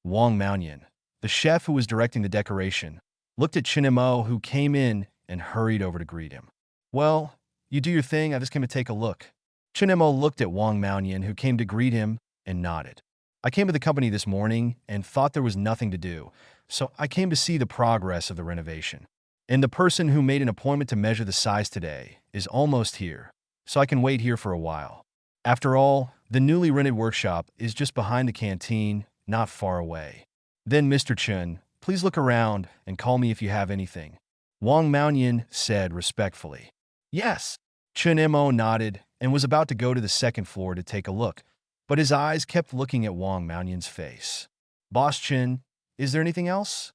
Wang Maoyan, the chef who was directing the decoration, looked at Chinemo, who came in and hurried over to greet him. Well, you do your thing, I just came to take a look. Chinemo looked at Wang Maoyan, who came to greet him, and nodded. I came to the company this morning and thought there was nothing to do, so I came to see the progress of the renovation. And the person who made an appointment to measure the size today is almost here, so I can wait here for a while. After all, the newly rented workshop is just behind the canteen, not far away. Then Mr. Chun, please look around and call me if you have anything. Wang Maoyan said respectfully. Yes. Chun Mo nodded and was about to go to the second floor to take a look, but his eyes kept looking at Wang Maoyan's face. Boss Chun, is there anything else?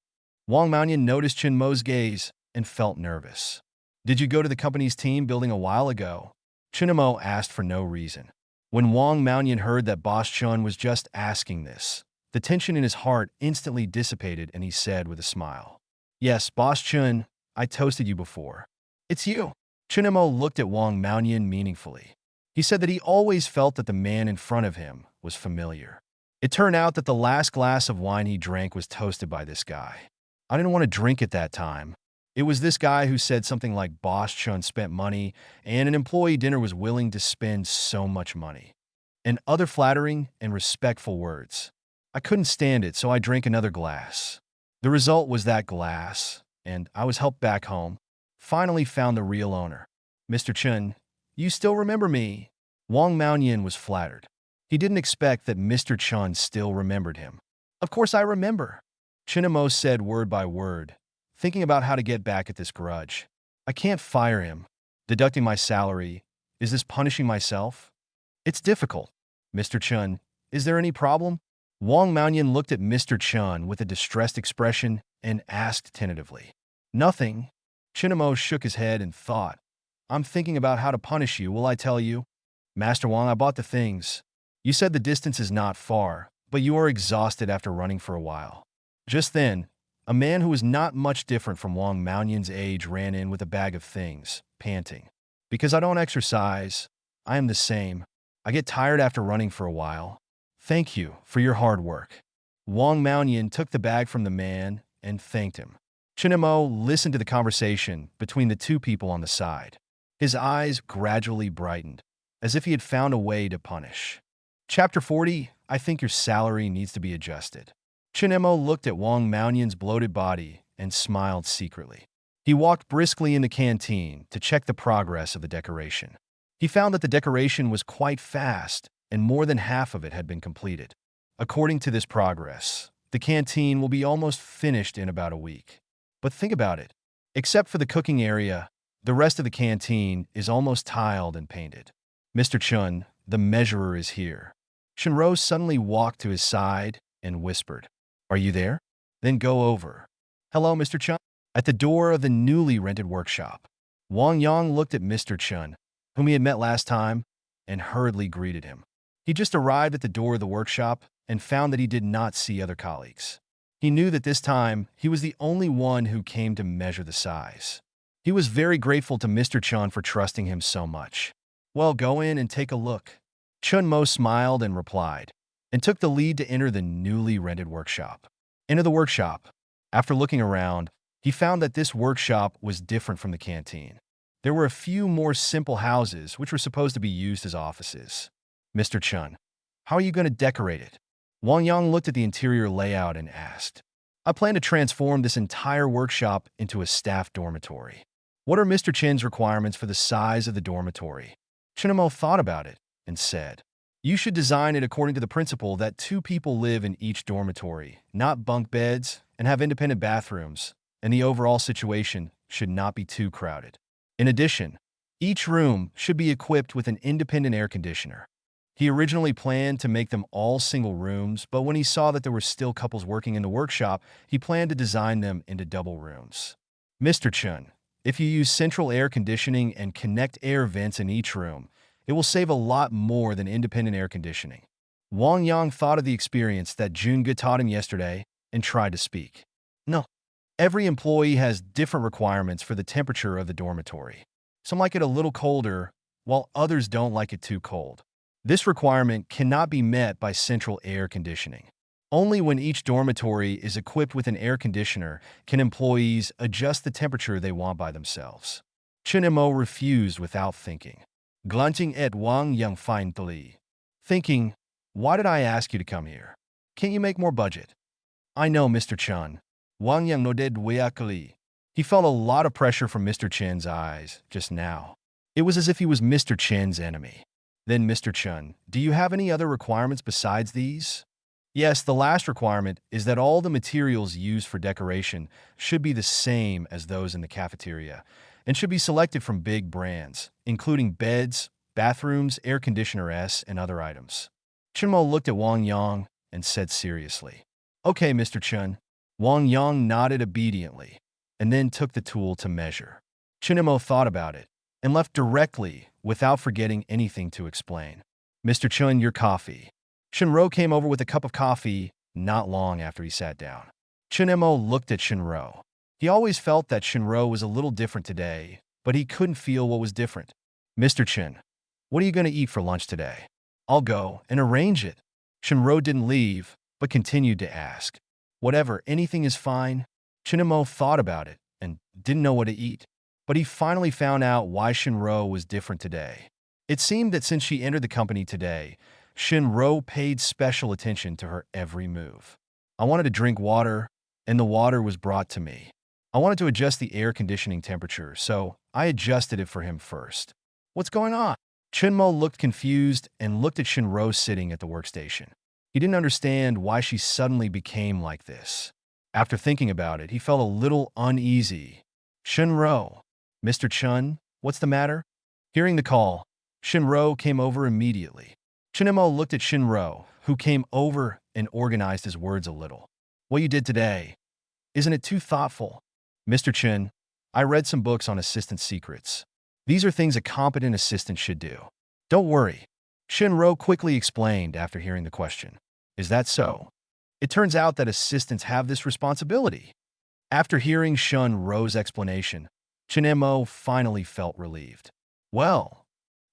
Wang Maoyan noticed Chun Mo's gaze and felt nervous. Did you go to the company's team building a while ago? Chun Mo asked for no reason. When Wang Maoyan heard that Boss Chun was just asking this, the tension in his heart instantly dissipated and he said with a smile. Yes, Boss Chun, I toasted you before. It's you. Chun Mo looked at Wang Maoyan meaningfully. He said that he always felt that the man in front of him was familiar. It turned out that the last glass of wine he drank was toasted by this guy. I didn't want to drink at that time. It was this guy who said something like Boss Chun spent money and an employee dinner was willing to spend so much money. And other flattering and respectful words. I couldn't stand it, so I drank another glass. The result was that glass, and I was helped back home. Finally found the real owner. Mr. Chun, you still remember me? Wang Maoyan was flattered. He didn't expect that Mr. Chun still remembered him. Of course I remember. Chun Mo said word by word, thinking about how to get back at this grudge. I can't fire him. Deducting my salary. Is this punishing myself? It's difficult. Mr. Chun, is there any problem? Wang Maoyan looked at Mr. Chun with a distressed expression and asked tentatively. Nothing. Chun Mo shook his head and thought. I'm thinking about how to punish you, will I tell you? Master Wang, I bought the things. You said the distance is not far, but you are exhausted after running for a while. Just then, a man who was not much different from Wang Maoyan's age ran in with a bag of things, panting. Because I don't exercise, I am the same. I get tired after running for a while. Thank you for your hard work. Wang Maoyan took the bag from the man and thanked him. Chun Mo listened to the conversation between the two people on the side. His eyes gradually brightened, as if he had found a way to punish. Chapter 40, I think your salary needs to be adjusted. Chun Mo looked at Wang Maoyan's bloated body and smiled secretly. He walked briskly in the canteen to check the progress of the decoration. He found that the decoration was quite fast, and more than half of it had been completed. According to this progress, the canteen will be almost finished in about a week. But think about it. Except for the cooking area, the rest of the canteen is almost tiled and painted. Mr. Chun, the measurer is here. Shinro suddenly walked to his side and whispered, Are you there? Then go over. Hello, Mr. Chun. At the door of the newly rented workshop, Wang Yang looked at Mr. Chun, whom he had met last time, and hurriedly greeted him. He just arrived at the door of the workshop and found that he did not see other colleagues. He knew that this time he was the only one who came to measure the size. He was very grateful to Mr. Chun for trusting him so much. Well, go in and take a look. Chun Mo smiled and replied, and took the lead to enter the newly rented workshop. Enter the workshop. After looking around, he found that this workshop was different from the canteen. There were a few more simple houses which were supposed to be used as offices. Mr. Chun, how are you going to decorate it? Wang Yang looked at the interior layout and asked, I plan to transform this entire workshop into a staff dormitory. What are Mr. Chen's requirements for the size of the dormitory? Chun Mo thought about it and said, You should design it according to the principle that 2 people live in each dormitory, not bunk beds, and have independent bathrooms, and the overall situation should not be too crowded. In addition, each room should be equipped with an independent air conditioner. He originally planned to make them all single rooms, but when he saw that there were still couples working in the workshop, he planned to design them into double rooms. Mr. Chun, if you use central air conditioning and connect air vents in each room, it will save a lot more than independent air conditioning. Wang Yang thought of the experience that Junge taught him yesterday and tried to speak. No. Every employee has different requirements for the temperature of the dormitory. Some like it a little colder, while others don't like it too cold. This requirement cannot be met by central air conditioning. Only when each dormitory is equipped with an air conditioner can employees adjust the temperature they want by themselves. Chun Mo refused without thinking, glancing at Wang Yang finally, thinking, Why did I ask you to come here? Can't you make more budget? I know, Mr. Chun. Wang Yang nodded weakly. He felt a lot of pressure from Mr. Chen's eyes just now. It was as if he was Mr. Chen's enemy. Then, Mr. Chen, do you have any other requirements besides these? Yes, the last requirement is that all the materials used for decoration should be the same as those in the cafeteria and should be selected from big brands, including beds, bathrooms, air conditioners, and other items. Chenmo looked at Wang Yang and said seriously, "Okay, Mr. Chen." Wang Yang nodded obediently and then took the tool to measure. Chenmo thought about it and left directly without forgetting anything to explain. "Mr. Chen, your coffee." Shinro came over with a cup of coffee not long after he sat down. Chenmo looked at Shinro. He always felt that Shinro was a little different today, but he couldn't feel what was different. "Mr. Chen, what are you going to eat for lunch today?" "I'll go and arrange it." Shinro didn't leave, but continued to ask. "Whatever, anything is fine." Chenmo thought about it and didn't know what to eat, but he finally found out why Shinro was different today. It seemed that since she entered the company today, Shinro paid special attention to her every move. "I wanted to drink water, and the water was brought to me. I wanted to adjust the air conditioning temperature, so I adjusted it for him first." "What's going on?" Chenmo looked confused and looked at Shinro sitting at the workstation. He didn't understand why she suddenly became like this. After thinking about it, he felt a little uneasy. "Shinro." "Mr. Chun, what's the matter?" Hearing the call, Shinro came over immediately. Chenmo looked at Shinro, who came over and organized his words a little. "What you did today, isn't it too thoughtful?" "Mr. Chen, I read some books on assistant secrets. These are things a competent assistant should do." "Don't worry," Shinro quickly explained after hearing the question. "Is that so?" "It turns out that assistants have this responsibility." After hearing Shinro's explanation, Chenmo finally felt relieved. "Well,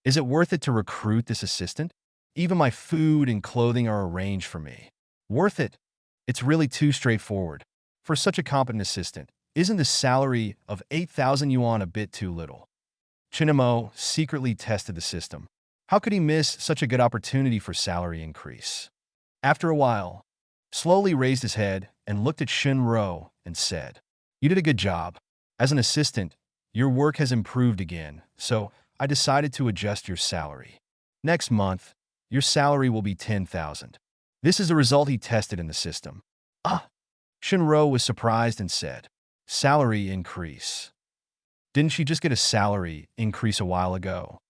is it worth it to recruit this assistant? Even my food and clothing are arranged for me." "Worth it? It's really too straightforward. For such a competent assistant, isn't the salary of 8,000 yuan a bit too little?" Chenmo secretly tested the system. How could he miss such a good opportunity for salary increase? After a while, slowly raised his head and looked at Shinro and said, "You did a good job. As an assistant, your work has improved again, so I decided to adjust your salary. Next month, your salary will be 10,000. This is the result he tested in the system." "Ah!" Shinro was surprised and said, "Salary increase. Didn't she just get a salary increase a while ago?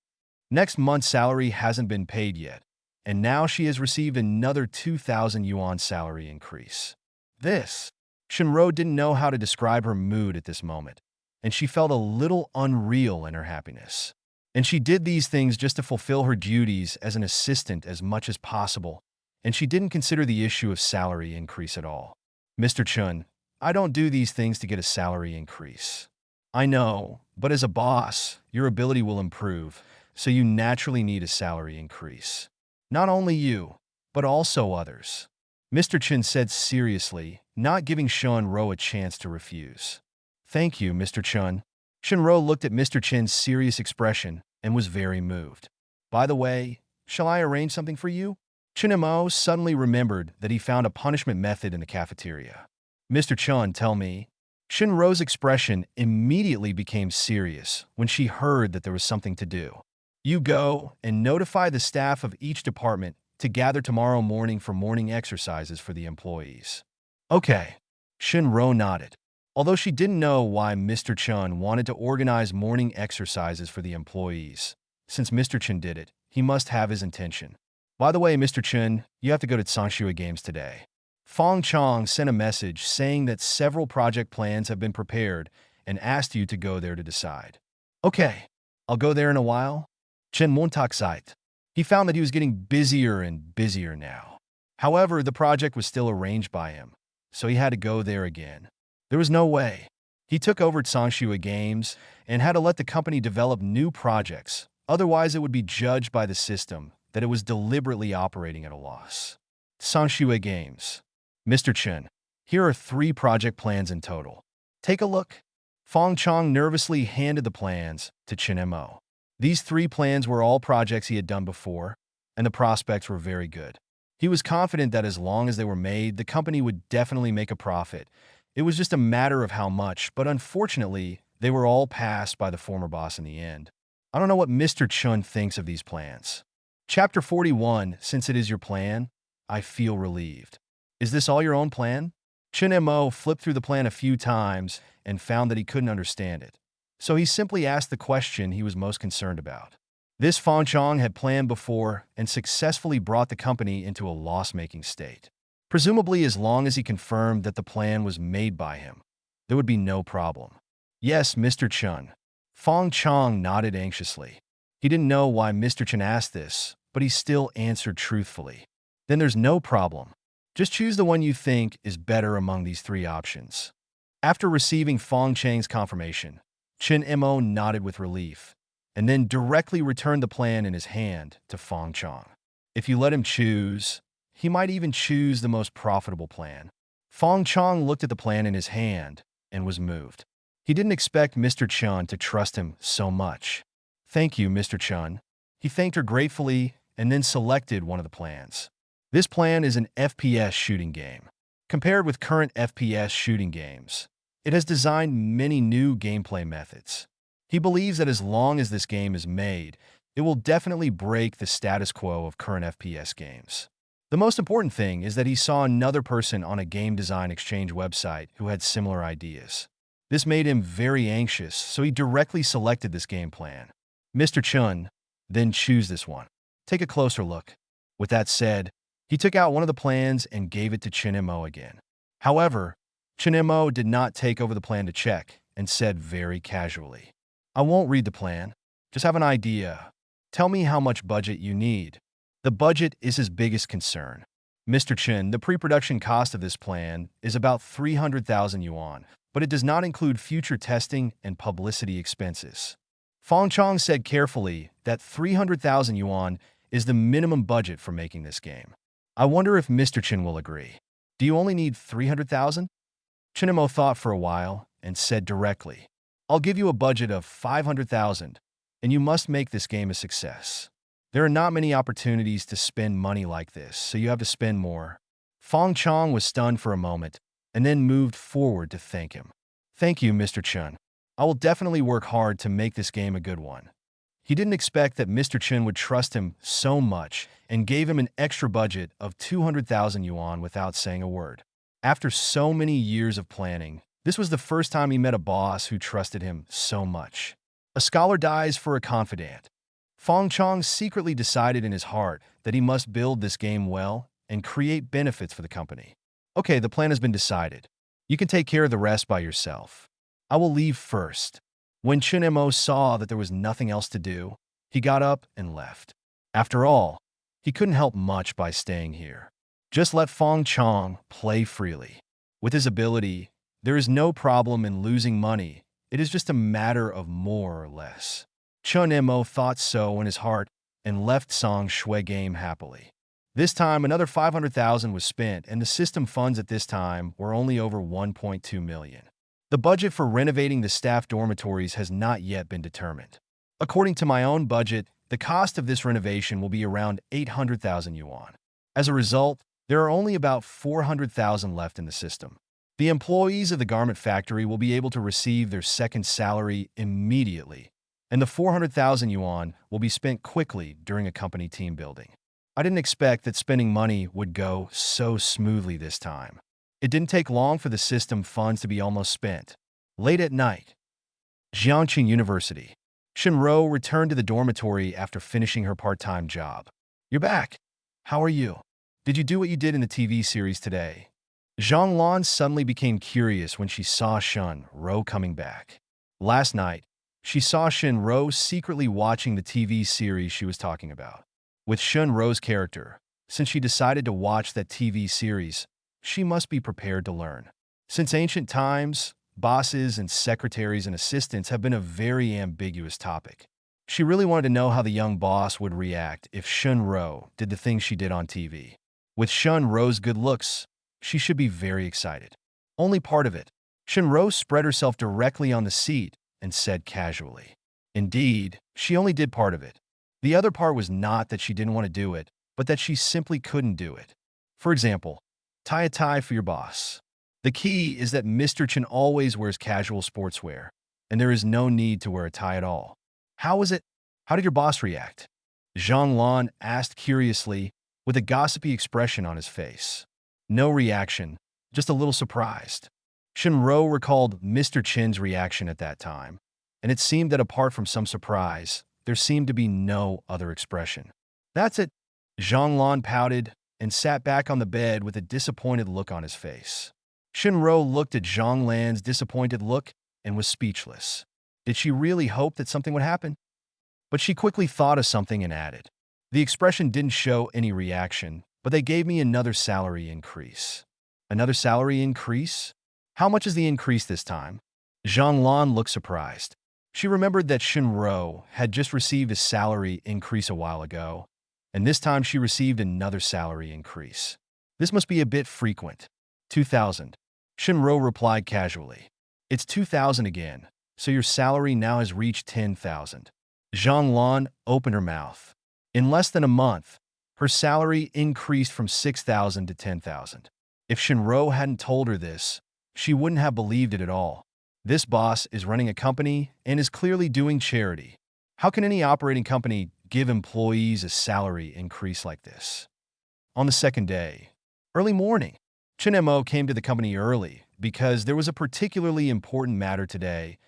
Next month's salary hasn't been paid yet, and now she has received another 2,000 yuan salary increase." This. Shinro didn't know how to describe her mood at this moment, and she felt a little unreal in her happiness. And she did these things just to fulfill her duties as an assistant as much as possible, and she didn't consider the issue of salary increase at all. "Mr. Chun, I don't do these things to get a salary increase." "I know, but as a boss, your ability will improve, so you naturally need a salary increase. Not only you, but also others," Mr. Chen said seriously, not giving Shinro a chance to refuse. "Thank you, Mr. Chun." Shinro looked at Mr. Chen's serious expression and was very moved. "By the way, shall I arrange something for you?" Chenmo suddenly remembered that he found a punishment method in the cafeteria. "Mr. Chun, tell me." Shinro's expression immediately became serious when she heard that there was something to do. "You go and notify the staff of each department to gather tomorrow morning for morning exercises for the employees." "Okay." Shinro nodded. Although she didn't know why Mr. Chun wanted to organize morning exercises for the employees, since Mr. Chun did it, he must have his intention. "By the way, Mr. Chun, you have to go to Tsanxue Games today." Fong Chong sent a message saying that several project plans have been prepared and asked you to go there to decide. "Okay, I'll go there in a while." Chen Montak sighed. He found that he was getting busier and busier now. However, the project was still arranged by him, so he had to go there again. There was no way. He took over Tsanxue Games and had to let the company develop new projects, otherwise it would be judged by the system that it was deliberately operating at a loss. Tsanxue Games. "Mr. Chen, here are 3 project plans in total. Take a look." Fong Chong nervously handed the plans to Chenmo. These 3 plans were all projects he had done before, and the prospects were very good. He was confident that as long as they were made, the company would definitely make a profit, It was just a matter of how much, but unfortunately, they were all passed by the former boss in the end. I don't know what Mr. Chun thinks of these plans. Chapter 41, since it is your plan, I feel relieved. Is this all your own plan? Chun Mo flipped through the plan a few times and found that he couldn't understand it. So he simply asked the question he was most concerned about. This Fong Chong had planned before and successfully brought the company into a loss-making state. Presumably, as long as he confirmed that the plan was made by him, there would be no problem. Yes, Mr. Chun. Fong Chong nodded anxiously. He didn't know why Mr. Chun asked this, but he still answered truthfully. Then there's no problem. Just choose the one you think is better among these three options. After receiving Fong Chang's confirmation, Chun Mo nodded with relief, and then directly returned the plan in his hand to Fong Chong. If you let him choose, he might even choose the most profitable plan. Fong Chong looked at the plan in his hand and was moved. He didn't expect Mr. Chun to trust him so much. Thank you, Mr. Chun. He thanked her gratefully and then selected one of the plans. This plan is an FPS shooting game. Compared with current FPS shooting games, it has designed many new gameplay methods. He believes that as long as this game is made, it will definitely break the status quo of current FPS games. The most important thing is that he saw another person on a game design exchange website who had similar ideas. This made him very anxious, so he directly selected this game plan. Mr. Chun, then choose this one. Take a closer look. With that said, he took out one of the plans and gave it to Chun Mo again. However, Chun Mo did not take over the plan to check and said very casually, I won't read the plan. Just have an idea. Tell me how much budget you need. The budget is his biggest concern. Mr. Chun, the pre-production cost of this plan is about 300,000 yuan, but it does not include future testing and publicity expenses. Fong Chong said carefully that 300,000 yuan is the minimum budget for making this game. I wonder if Mr. Chun will agree. Do you only need 300,000? Chun Mo thought for a while and said directly, I'll give you a budget of 500,000, and you must make this game a success. There are not many opportunities to spend money like this, so you have to spend more. Fong Chong was stunned for a moment and then moved forward to thank him. Thank you, Mr. Chun. I will definitely work hard to make this game a good one. He didn't expect that Mr. Chun would trust him so much and gave him an extra budget of 200,000 yuan without saying a word. After so many years of planning, this was the first time he met a boss who trusted him so much. A scholar dies for a confidant. Fong Chong secretly decided in his heart that he must build this game well and create benefits for the company. Okay, the plan has been decided. You can take care of the rest by yourself. I will leave first. When Chun Mo saw that there was nothing else to do, he got up and left. After all, he couldn't help much by staying here. Just let Fong Chong play freely. With his ability, there is no problem in losing money. It is just a matter of more or less. Chun Mo thought so in his heart and left Song Shui game happily. This time, another 500,000 was spent, and the system funds at this time were only over 1.2 million. The budget for renovating the staff dormitories has not yet been determined. According to my own budget, the cost of this renovation will be around 800,000 yuan. As a result, there are only about 400,000 left in the system. The employees of the garment factory will be able to receive their second salary immediately, and the 400,000 yuan will be spent quickly during a company team building. I didn't expect that spending money would go so smoothly this time. It didn't take long for the system funds to be almost spent. Late at night, Jiangqing University. Shinro returned to the dormitory after finishing her part-time job. You're back. How are you? Did you do what you did in the TV series today? Zhang Lan suddenly became curious when she saw Shinro coming back. Last night, she saw Shinro secretly watching the TV series she was talking about. With Shinro's character, since she decided to watch that TV series, she must be prepared to learn. Since ancient times, bosses and secretaries and assistants have been a very ambiguous topic. She really wanted to know how the young boss would react if Shinro did the things she did on TV. With Shinro's good looks, she should be very excited. Only part of it. Shinro spread herself directly on the seat and said casually. Indeed, she only did part of it. The other part was not that she didn't want to do it, but that she simply couldn't do it. For example, tie a tie for your boss. The key is that Mr. Chen always wears casual sportswear, and there is no need to wear a tie at all. How was it? How did your boss react? Zhang Lan asked curiously, with a gossipy expression on his face. No reaction, just a little surprised. Shinro recalled Mr. Chen's reaction at that time, and it seemed that apart from some surprise, there seemed to be no other expression. That's it. Zhang Lan pouted and sat back on the bed with a disappointed look on his face. Shinro looked at Zhang Lan's disappointed look and was speechless. Did she really hope that something would happen? But she quickly thought of something and added. The expression didn't show any reaction, but they gave me another salary increase. Another salary increase? How much is the increase this time? Zhang Lan looked surprised. She remembered that Shinro had just received a salary increase a while ago, and this time she received another salary increase. This must be a bit frequent. 2,000. Shinro replied casually. It's 2,000 again, so your salary now has reached 10,000. Zhang Lan opened her mouth. In less than a month, her salary increased from 6,000 to 10,000. If Shinro hadn't told her this, she wouldn't have believed it at all. This boss is running a company and is clearly doing charity. How can any operating company give employees a salary increase like this? On the second day, early morning, Chen Mo came to the company early because there was a particularly important matter today: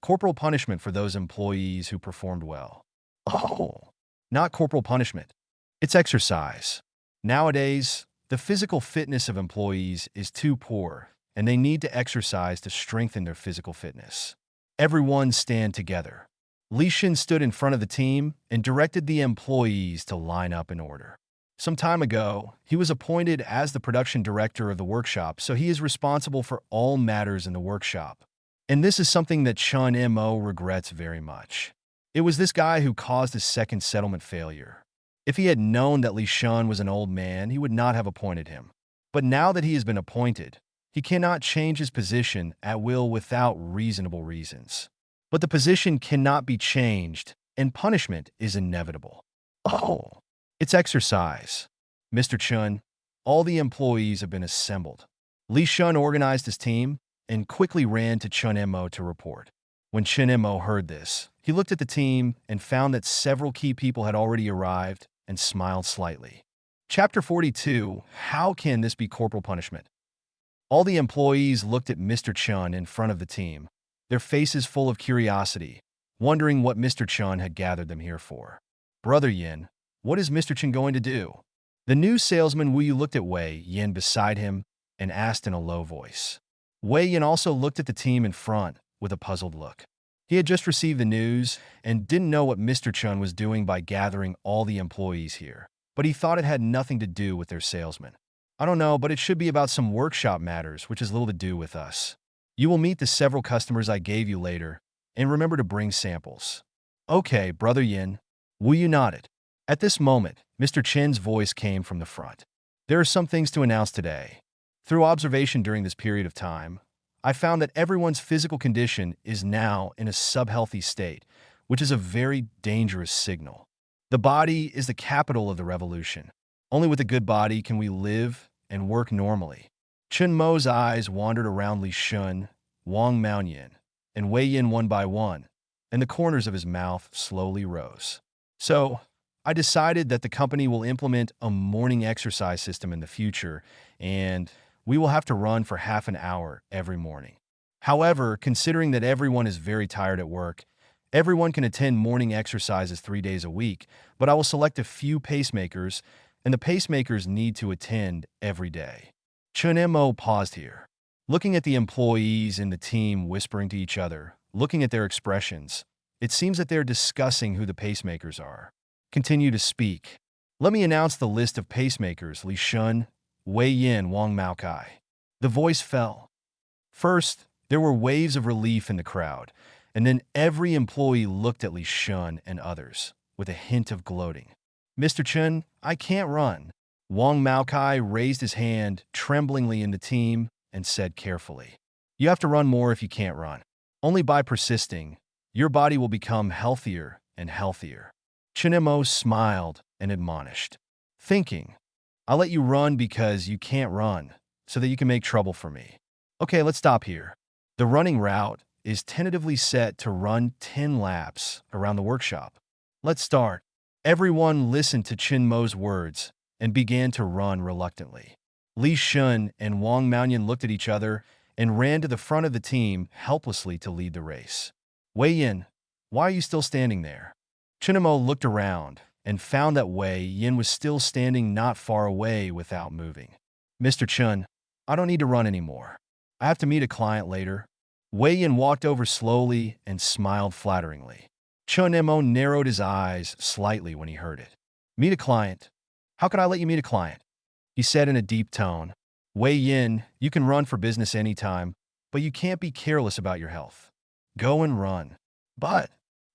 corporal punishment for those employees who performed well. Oh, not corporal punishment. It's exercise. Nowadays, the physical fitness of employees is too poor, and they need to exercise to strengthen their physical fitness. Everyone stand together. Li Xin stood in front of the team and directed the employees to line up in order. Some time ago, he was appointed as the production director of the workshop, so he is responsible for all matters in the workshop. And this is something that Chun Mo regrets very much. It was this guy who caused his second settlement failure. If he had known that Li Shun was an old man, he would not have appointed him. But now that he has been appointed, he cannot change his position at will without reasonable reasons. But the position cannot be changed, and punishment is inevitable. Oh, it's exercise. Mr. Chun, all the employees have been assembled. Li Shun organized his team and quickly ran to Chun Mo to report. When Chun Mo heard this, he looked at the team and found that several key people had already arrived and smiled slightly. Chapter 42, How Can This Be Corporal Punishment? All the employees looked at Mr. Chun in front of the team, their faces full of curiosity, wondering what Mr. Chun had gathered them here for. Brother Yin, what is Mr. Chun going to do? The new salesman Wu Yu looked at Wei Yin beside him and asked in a low voice. Wei Yin also looked at the team in front with a puzzled look. He had just received the news and didn't know what Mr. Chun was doing by gathering all the employees here, but he thought it had nothing to do with their salesman. I don't know, but it should be about some workshop matters, which has little to do with us. You will meet the several customers I gave you later, and remember to bring samples. Okay, Brother Yin. Wu Yu nodded. At this moment, Mr. Chen's voice came from the front. There are some things to announce today. Through observation during this period of time, I found that everyone's physical condition is now in a subhealthy state, which is a very dangerous signal. The body is the capital of the revolution. Only with a good body can we live and work normally. Chun Mo's eyes wandered around Li Shun, Wang Maoyin, and Wei Yin one by one, and the corners of his mouth slowly rose. So, I decided that the company will implement a morning exercise system in the future, and we will have to run for half an hour every morning. However, considering that everyone is very tired at work, everyone can attend morning exercises 3 days a week, but I will select a few pacemakers, and the pacemakers need to attend every day. Chun Mo paused here, looking at the employees in the team whispering to each other, looking at their expressions. It seems that they're discussing who the pacemakers are. Continue to speak. Let me announce the list of pacemakers: Li Shun, Wei Yin, Wang Maokai. The voice fell. First, there were waves of relief in the crowd, and then every employee looked at Li Shun and others, with a hint of gloating. Mr. Chun, I can't run. Wang Maokai raised his hand tremblingly in the team and said carefully, You have to run more if you can't run. Only by persisting, your body will become healthier and healthier. Chun Mo smiled and admonished, thinking, I'll let you run because you can't run, so that you can make trouble for me. Okay, let's stop here. The running route is tentatively set to run 10 laps around the workshop. Let's start. Everyone listened to Chinmo's words and began to run reluctantly. Li Shun and Wang Maoyan looked at each other and ran to the front of the team helplessly to lead the race. Wei Yin, why are you still standing there? Chinmo looked around and found that Wei Yin was still standing not far away without moving. Mr. Chun, I don't need to run anymore. I have to meet a client later. Wei Yin walked over slowly and smiled flatteringly. Chun Mo narrowed his eyes slightly when he heard it. Meet a client? How can I let you meet a client? He said in a deep tone. Wei Yin, you can run for business anytime, but you can't be careless about your health. Go and run. But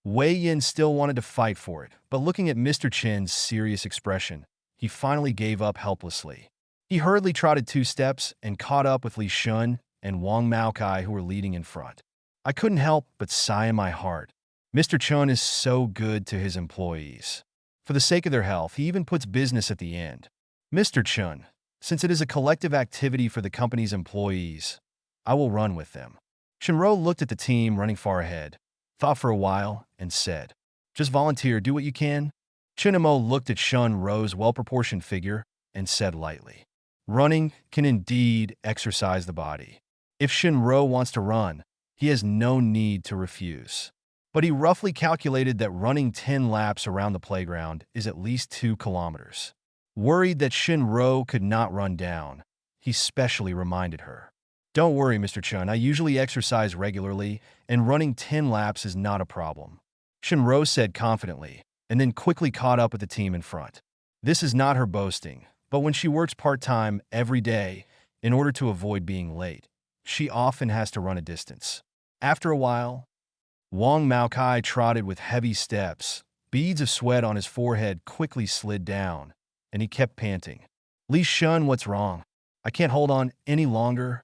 Wei Yin still wanted to fight for it, but looking at Mr. Chin's serious expression, he finally gave up helplessly. He hurriedly trotted 2 steps and caught up with Li Shun and Wang Maokai, who were leading in front. I couldn't help but sigh in my heart. Mr. Chun is so good to his employees. For the sake of their health, he even puts business at the end. Mr. Chun, since it is a collective activity for the company's employees, I will run with them. Shinro looked at the team running far ahead, thought for a while, and said, just volunteer, do what you can. Chinmo looked at Shun-Ro's well-proportioned figure and said lightly, running can indeed exercise the body. If Shinro wants to run, he has no need to refuse. But he roughly calculated that running 10 laps around the playground is at least 2 kilometers. Worried that Shinro could not run down, he specially reminded her. Don't worry, Mr. Chun, I usually exercise regularly, and running 10 laps is not a problem. Shinro said confidently, and then quickly caught up with the team in front. This is not her boasting, but when she works part-time every day in order to avoid being late, she often has to run a distance. After a while, Wang Maokai trotted with heavy steps. Beads of sweat on his forehead quickly slid down, and he kept panting. Li Shun, what's wrong? I can't hold on any longer.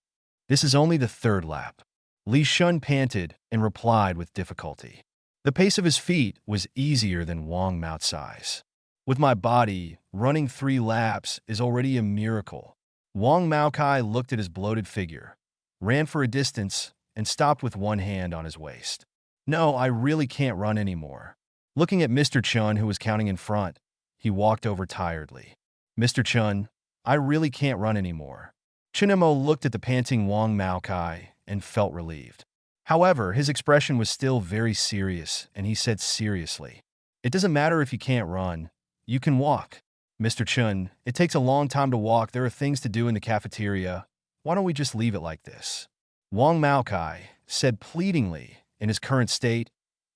This is only the 3rd lap. Li Shun panted and replied with difficulty. The pace of his feet was easier than Wang Maocai's. With my body, running 3 laps is already a miracle. Wang Maokai looked at his bloated figure, ran for a distance, and stopped with one hand on his waist. No, I really can't run anymore. Looking at Mr. Chun, who was counting in front, he walked over tiredly. Mr. Chun, I really can't run anymore. Chinmo looked at the panting Wang Maokai and felt relieved. However, his expression was still very serious, and he said seriously, it doesn't matter if you can't run. You can walk. Mr. Chun, it takes a long time to walk. There are things to do in the cafeteria. Why don't we just leave it like this? Wang Maokai said pleadingly. In his current state,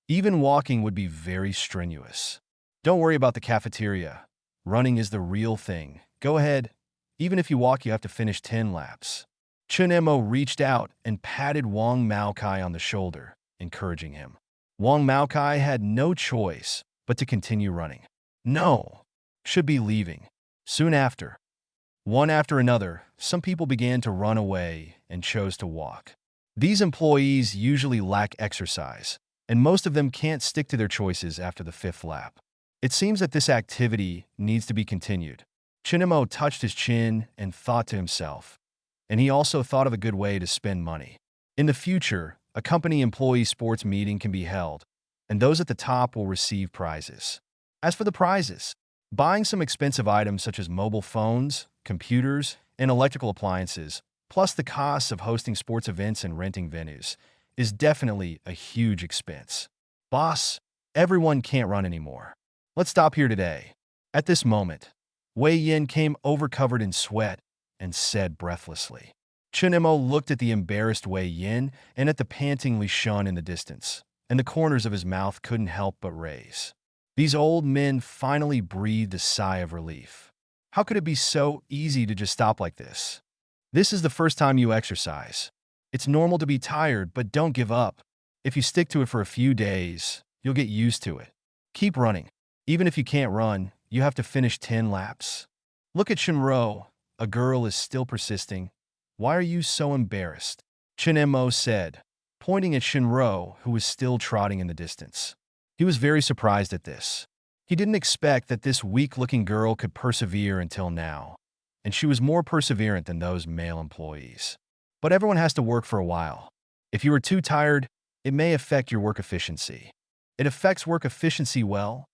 even walking would be very strenuous. Don't worry about the cafeteria. Running is the real thing. Go ahead. Even if you walk, you have to finish 10 laps. Chunemo reached out and patted Wang Maokai on the shoulder, encouraging him. Wang Maokai had no choice but to continue running. No, should be leaving. Soon after, one after another, some people began to run away and chose to walk. These employees usually lack exercise, and most of them can't stick to their choices after the 5th lap. It seems that this activity needs to be continued. Chinemo touched his chin and thought to himself, and he also thought of a good way to spend money. In the future, a company employee sports meeting can be held, and those at the top will receive prizes. As for the prizes, buying some expensive items such as mobile phones, computers, and electrical appliances, plus the costs of hosting sports events and renting venues, is definitely a huge expense. Boss, everyone can't run anymore. Let's stop here today. At this moment, Wei Yin came over covered in sweat and said breathlessly. Chunemo looked at the embarrassed Wei Yin and at the panting Li Shun in the distance, and the corners of his mouth couldn't help but raise. These old men finally breathed a sigh of relief. How could it be so easy to just stop like this? This is the first time you exercise. It's normal to be tired, but don't give up. If you stick to it for a few days, you'll get used to it. Keep running. Even if you can't run, you have to finish 10 laps. Look at Shinro. A girl is still persisting. Why are you so embarrassed? Chinemo said, pointing at Shinro, who was still trotting in the distance. He was very surprised at this. He didn't expect that this weak-looking girl could persevere until now, and she was more perseverant than those male employees. but everyone has to work for a while. If you are too tired, it may affect your work efficiency. It affects work efficiency well?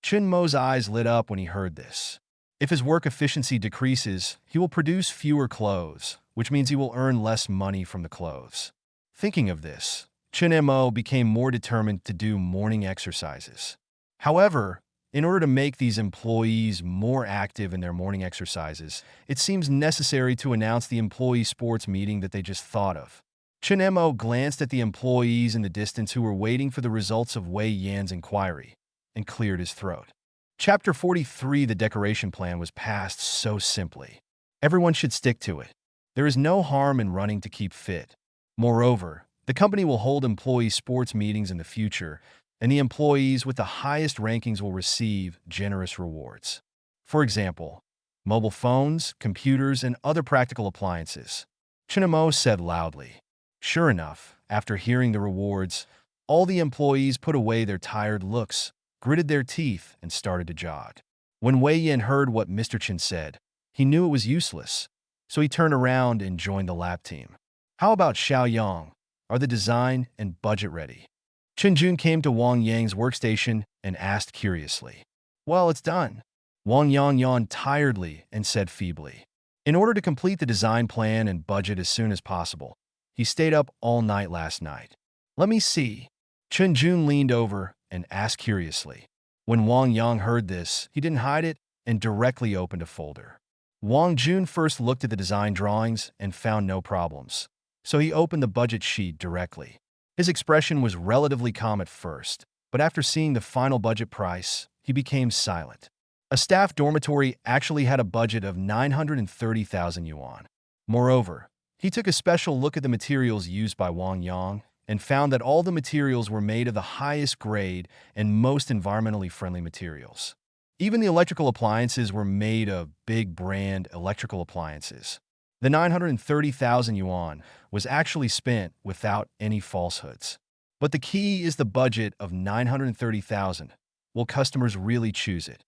Chun Mo's eyes lit up when he heard this. If his work efficiency decreases, he will produce fewer clothes, which means he will earn less money from the clothes. Thinking of this, Chun Mo became more determined to do morning exercises. However, in order to make these employees more active in their morning exercises, it seems necessary to announce the employee sports meeting that they just thought of. Chun Mo glanced at the employees in the distance who were waiting for the results of Wei Yan's inquiry and cleared his throat. Chapter 43, the decoration plan, was passed so simply. Everyone should stick to it. There is no harm in running to keep fit. Moreover, the company will hold employee sports meetings in the future, and the employees with the highest rankings will receive generous rewards. For example, mobile phones, computers, and other practical appliances. Chun Mo said loudly. Sure enough, after hearing the rewards, all the employees put away their tired looks, gritted their teeth, and started to jog. When Wei Yan heard what Mr. Chen said, he knew it was useless, so he turned around and joined the lab team. How about Xiao Yang? Are the design and budget ready? Chen Jun came to Wang Yang's workstation and asked curiously. Well, it's done. Wang Yang yawned tiredly and said feebly. In order to complete the design plan and budget as soon as possible, he stayed up all night last night. Let me see. Chen Jun leaned over and asked curiously. When Wang Yang heard this, he didn't hide it and directly opened a folder. Wang Jun first looked at the design drawings and found no problems, so he opened the budget sheet directly. His expression was relatively calm at first, but after seeing the final budget price, he became silent. A staff dormitory actually had a budget of 930,000 yuan. Moreover, he took a special look at the materials used by Wang Yang and found that all the materials were made of the highest grade and most environmentally friendly materials. Even the electrical appliances were made of big brand electrical appliances. The 930,000 yuan was actually spent without any falsehoods. But the key is the budget of 930,000. Will customers really choose it?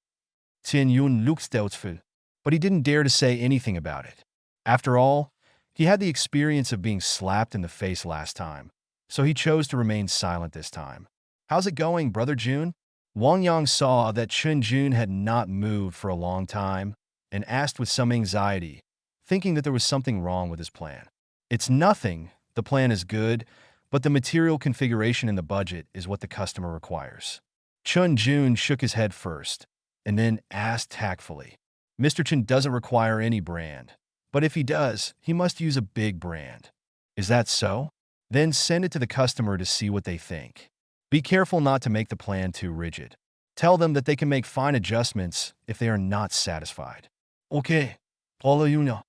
Tian Yun looked doubtful, but he didn't dare to say anything about it. After all, he had the experience of being slapped in the face last time, so he chose to remain silent this time. How's it going, Brother Jun? Wang Yang saw that Chun Jun had not moved for a long time and asked with some anxiety, thinking that there was something wrong with his plan. It's nothing, the plan is good, but the material configuration in the budget is what the customer requires. Chun Jun shook his head first, and then asked tactfully. Mr. Chen doesn't require any brand, but if he does, he must use a big brand. Is that so? Then send it to the customer to see what they think. Be careful not to make the plan too rigid. Tell them that they can make fine adjustments if they are not satisfied. Okay, Paula Yuna.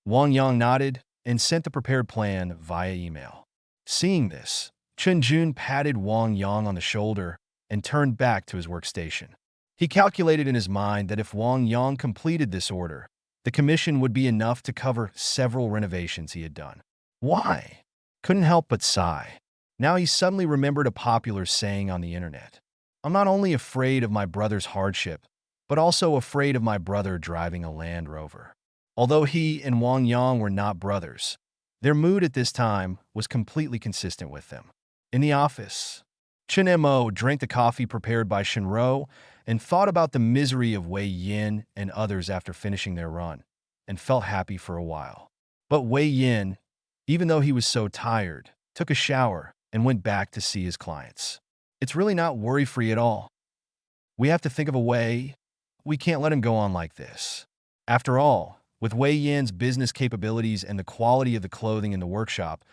Wang Yang nodded and sent the prepared plan via email. Seeing this, Chun Jun patted Wang Yang on the shoulder and turned back to his workstation. He calculated in his mind that if Wang Yang completed this order, the commission would be enough to cover several renovations he had done. Why? Couldn't help but sigh. Now he suddenly remembered a popular saying on the internet. I'm not only afraid of my brother's hardship, but also afraid of my brother driving a Land Rover. Although he and Wang Yang were not brothers, their mood at this time was completely consistent with them. In the office, Chun Mo drank the coffee prepared by Shinro and thought about the misery of Wei Yin and others after finishing their run, and felt happy for a while. But Wei Yin, even though he was so tired, took a shower and went back to see his clients. It's really not worry-free at all. We have to think of a way. We can't let him go on like this. After all, with Wei Yan's business capabilities and the quality of the clothing in the workshop,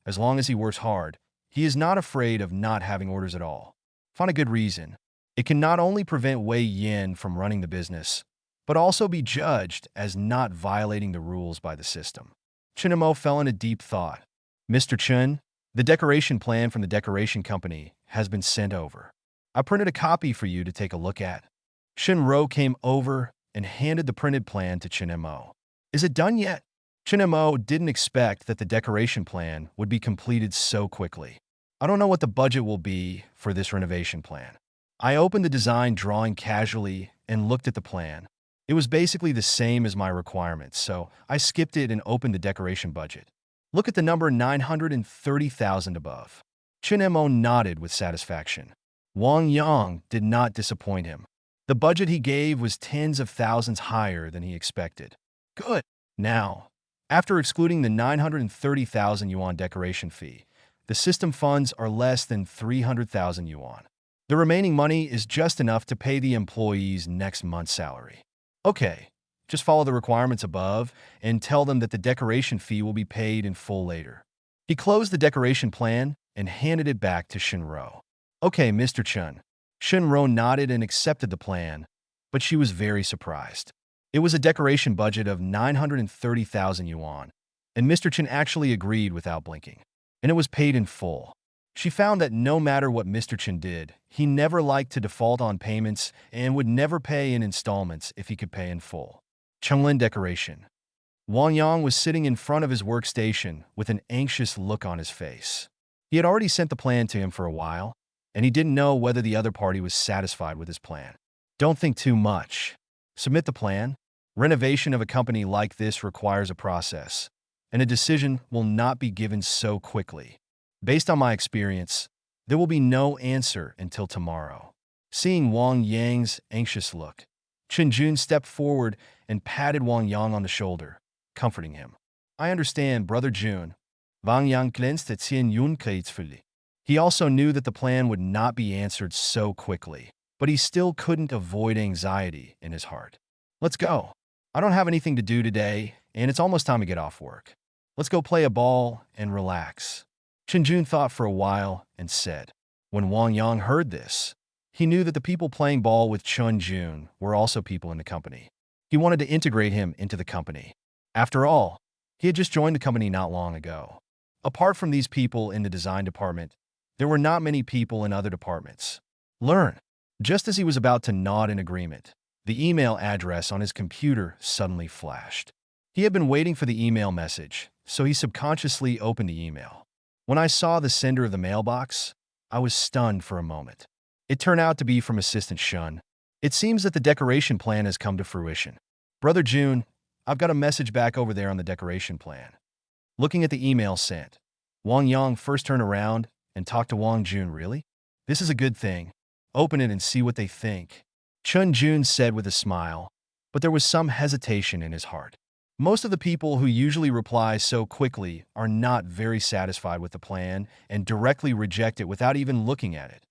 as long as he works hard, he is not afraid of not having orders at all. Find a good reason. It can not only prevent Wei Yan from running the business, but also be judged as not violating the rules by the system. Chun Mo fell into deep thought. Mr. Chun, the decoration plan from the decoration company has been sent over. I printed a copy for you to take a look at. Shinro came over and handed the printed plan to Chun Mo. Is it done yet? Chun Mo didn't expect that the decoration plan would be completed so quickly. I don't know what the budget will be for this renovation plan. I opened the design drawing casually and looked at the plan. It was basically the same as my requirements, so I skipped it and opened the decoration budget. Look at the number 930,000 above. Chen Mo nodded with satisfaction. Wang Yang did not disappoint him. The budget he gave was tens of thousands higher than he expected. Good. Now, after excluding the 930,000 yuan decoration fee, the system funds are less than 300,000 yuan. The remaining money is just enough to pay the employees next month's salary. Okay, just follow the requirements above and tell them that the decoration fee will be paid in full later. He closed the decoration plan and handed it back to Shinro. Okay, Mr. Chun. Shinro nodded and accepted the plan, but she was very surprised. It was a decoration budget of 930,000 yuan, and Mr. Chen actually agreed without blinking. And it was paid in full. She found that no matter what Mr. Chen did, he never liked to default on payments and would never pay in installments if he could pay in full. Chunglin decoration. Wang Yang was sitting in front of his workstation with an anxious look on his face. He had already sent the plan to him for a while, and he didn't know whether the other party was satisfied with his plan. Don't think too much. Submit the plan. Renovation of a company like this requires a process, and a decision will not be given so quickly. Based on my experience, there will be no answer until tomorrow. Seeing Wang Yang's anxious look, Chen Jun stepped forward and patted Wang Yang on the shoulder, comforting him. I understand, Brother Jun. Wang Yang glänzte 10 Yun fully. He also knew that the plan would not be answered so quickly, but he still couldn't avoid anxiety in his heart. Let's go. I don't have anything to do today, and it's almost time to get off work. Let's go play a ball and relax. Chen Jun thought for a while and said. When Wang Yang heard this, he knew that the people playing ball with Chen Jun were also people in the company. He wanted to integrate him into the company. After all, he had just joined the company not long ago. Apart from these people in the design department, there were not many people in other departments. Learn. Just as he was about to nod in agreement, the email address on his computer suddenly flashed. He had been waiting for the email message, so he subconsciously opened the email. When I saw the sender of the mailbox, I was stunned for a moment. It turned out to be from Assistant Shun. It seems that the decoration plan has come to fruition. Brother Jun, I've got a message back over there on the decoration plan. Looking at the email sent, Wang Yang first turned around and talked to Wang Jun. Really? This is a good thing. Open it and see what they think. Chen Jun said with a smile, but there was some hesitation in his heart. Most of the people who usually reply so quickly are not very satisfied with the plan and directly reject it without even looking at it.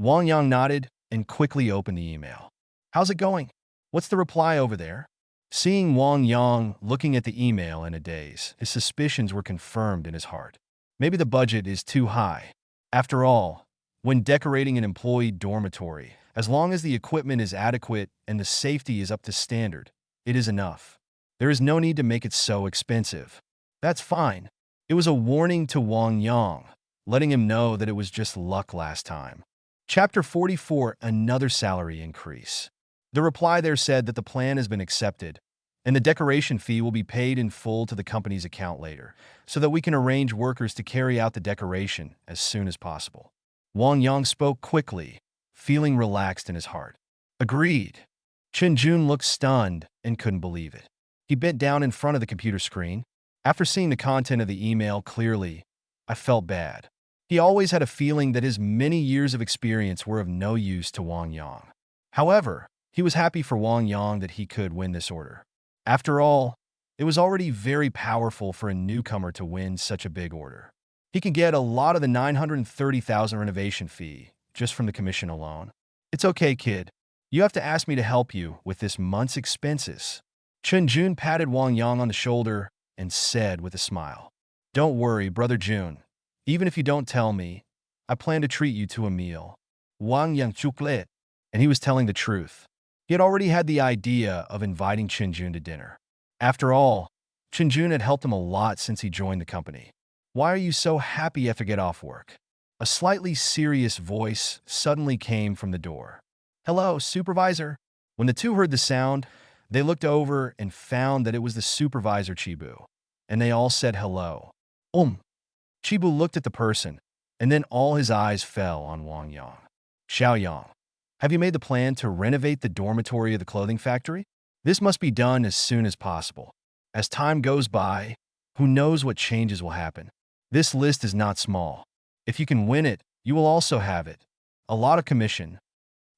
Wang Yang nodded and quickly opened the email. How's it going? What's the reply over there? Seeing Wang Yang looking at the email in a daze, his suspicions were confirmed in his heart. Maybe the budget is too high. After all, when decorating an employee dormitory, as long as the equipment is adequate and the safety is up to standard, it is enough. There is no need to make it so expensive. That's fine. It was a warning to Wang Yang, letting him know that it was just luck last time. Chapter 44, Another Salary Increase. The reply there said that the plan has been accepted, and the decoration fee will be paid in full to the company's account later, so that we can arrange workers to carry out the decoration as soon as possible. Wang Yang spoke quickly, feeling relaxed in his heart. Agreed. Chen Jun looked stunned and couldn't believe it. He bent down in front of the computer screen. After seeing the content of the email clearly, I felt bad. He always had a feeling that his many years of experience were of no use to Wang Yang. However, he was happy for Wang Yang that he could win this order. After all, it was already very powerful for a newcomer to win such a big order. He could get a lot of the 930,000 renovation fee just from the commission alone. It's okay, kid. You have to ask me to help you with this month's expenses. Chen Jun patted Wang Yang on the shoulder and said with a smile, Don't worry, Brother Jun. Even if you don't tell me, I plan to treat you to a meal. Wang Yang chuklet. And he was telling the truth. He had already had the idea of inviting Chen Jun to dinner. After all, Chen Jun had helped him a lot since he joined the company. Why are you so happy after get off work? A slightly serious voice suddenly came from the door. Hello, supervisor. When the two heard the sound, they looked over and found that it was the supervisor Chibu, and they all said hello. Chibu looked at the person, and then all his eyes fell on Wang Yang. Xiaoyang, have you made the plan to renovate the dormitory of the clothing factory? This must be done as soon as possible. As time goes by, Who knows what changes will happen? This list is not small. If you can win it, you will also have it. A lot of commission.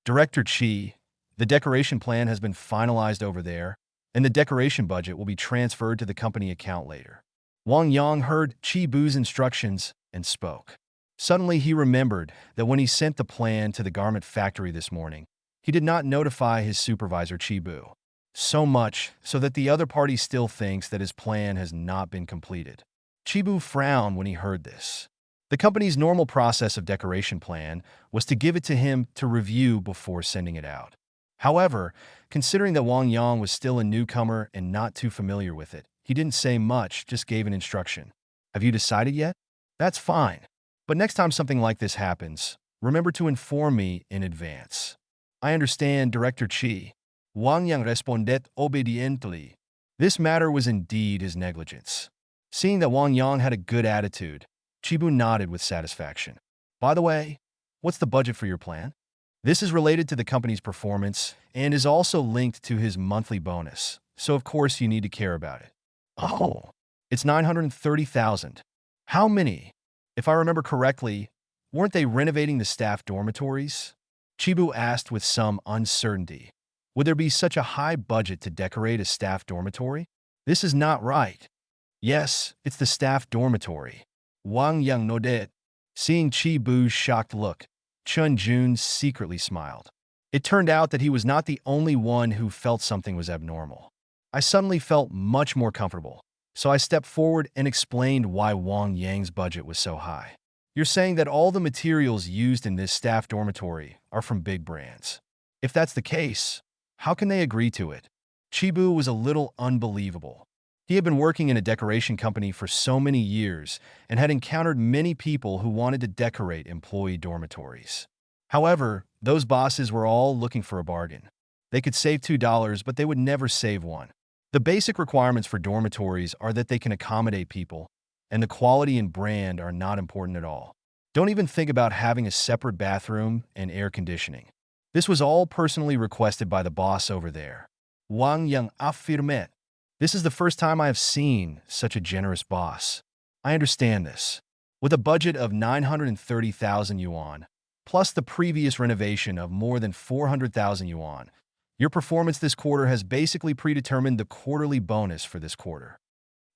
Director Chi, the decoration plan has been finalized over there, and the decoration budget will be transferred to the company account later. Wang Yang heard Chi Bu's instructions and spoke. Suddenly he remembered that when he sent the plan to the garment factory this morning, he did not notify his supervisor Chi Bu. So much so that the other party still thinks that his plan has not been completed. Chi Bu frowned when he heard this. The company's normal process of decoration plan was to give it to him to review before sending it out. However, considering that Wang Yang was still a newcomer and not too familiar with it, he didn't say much, just gave an instruction. Have you decided yet? That's fine. But next time something like this happens, remember to inform me in advance. I understand, Director Chi. Wang Yang responded obediently. This matter was indeed his negligence. Seeing that Wang Yang had a good attitude, Chi Bu nodded with satisfaction. By the way, what's the budget for your plan? This is related to the company's performance and is also linked to his monthly bonus, so of course you need to care about it. Oh, it's 930,000. How many? If I remember correctly, weren't they renovating the staff dormitories? Chi Bu asked with some uncertainty. Would there be such a high budget to decorate a staff dormitory? This is not right. Yes, it's the staff dormitory. Wang Yang nodded. Seeing Chi Bu's shocked look, Chun Jun secretly smiled. It turned out that he was not the only one who felt something was abnormal. I suddenly felt much more comfortable, so I stepped forward and explained why Wang Yang's budget was so high. You're saying that all the materials used in this staff dormitory are from big brands. If that's the case, how can they agree to it? Chi Bu was a little unbelievable. He had been working in a decoration company for so many years and had encountered many people who wanted to decorate employee dormitories. However, those bosses were all looking for a bargain. They could save $2, but they would never save one. The basic requirements for dormitories are that they can accommodate people, and the quality and brand are not important at all. Don't even think about having a separate bathroom and air conditioning. This was all personally requested by the boss over there. Wang Yang affirmed. This is the first time I have seen such a generous boss. I understand this. With a budget of 930,000 yuan, plus the previous renovation of more than 400,000 yuan, your performance this quarter has basically predetermined the quarterly bonus for this quarter.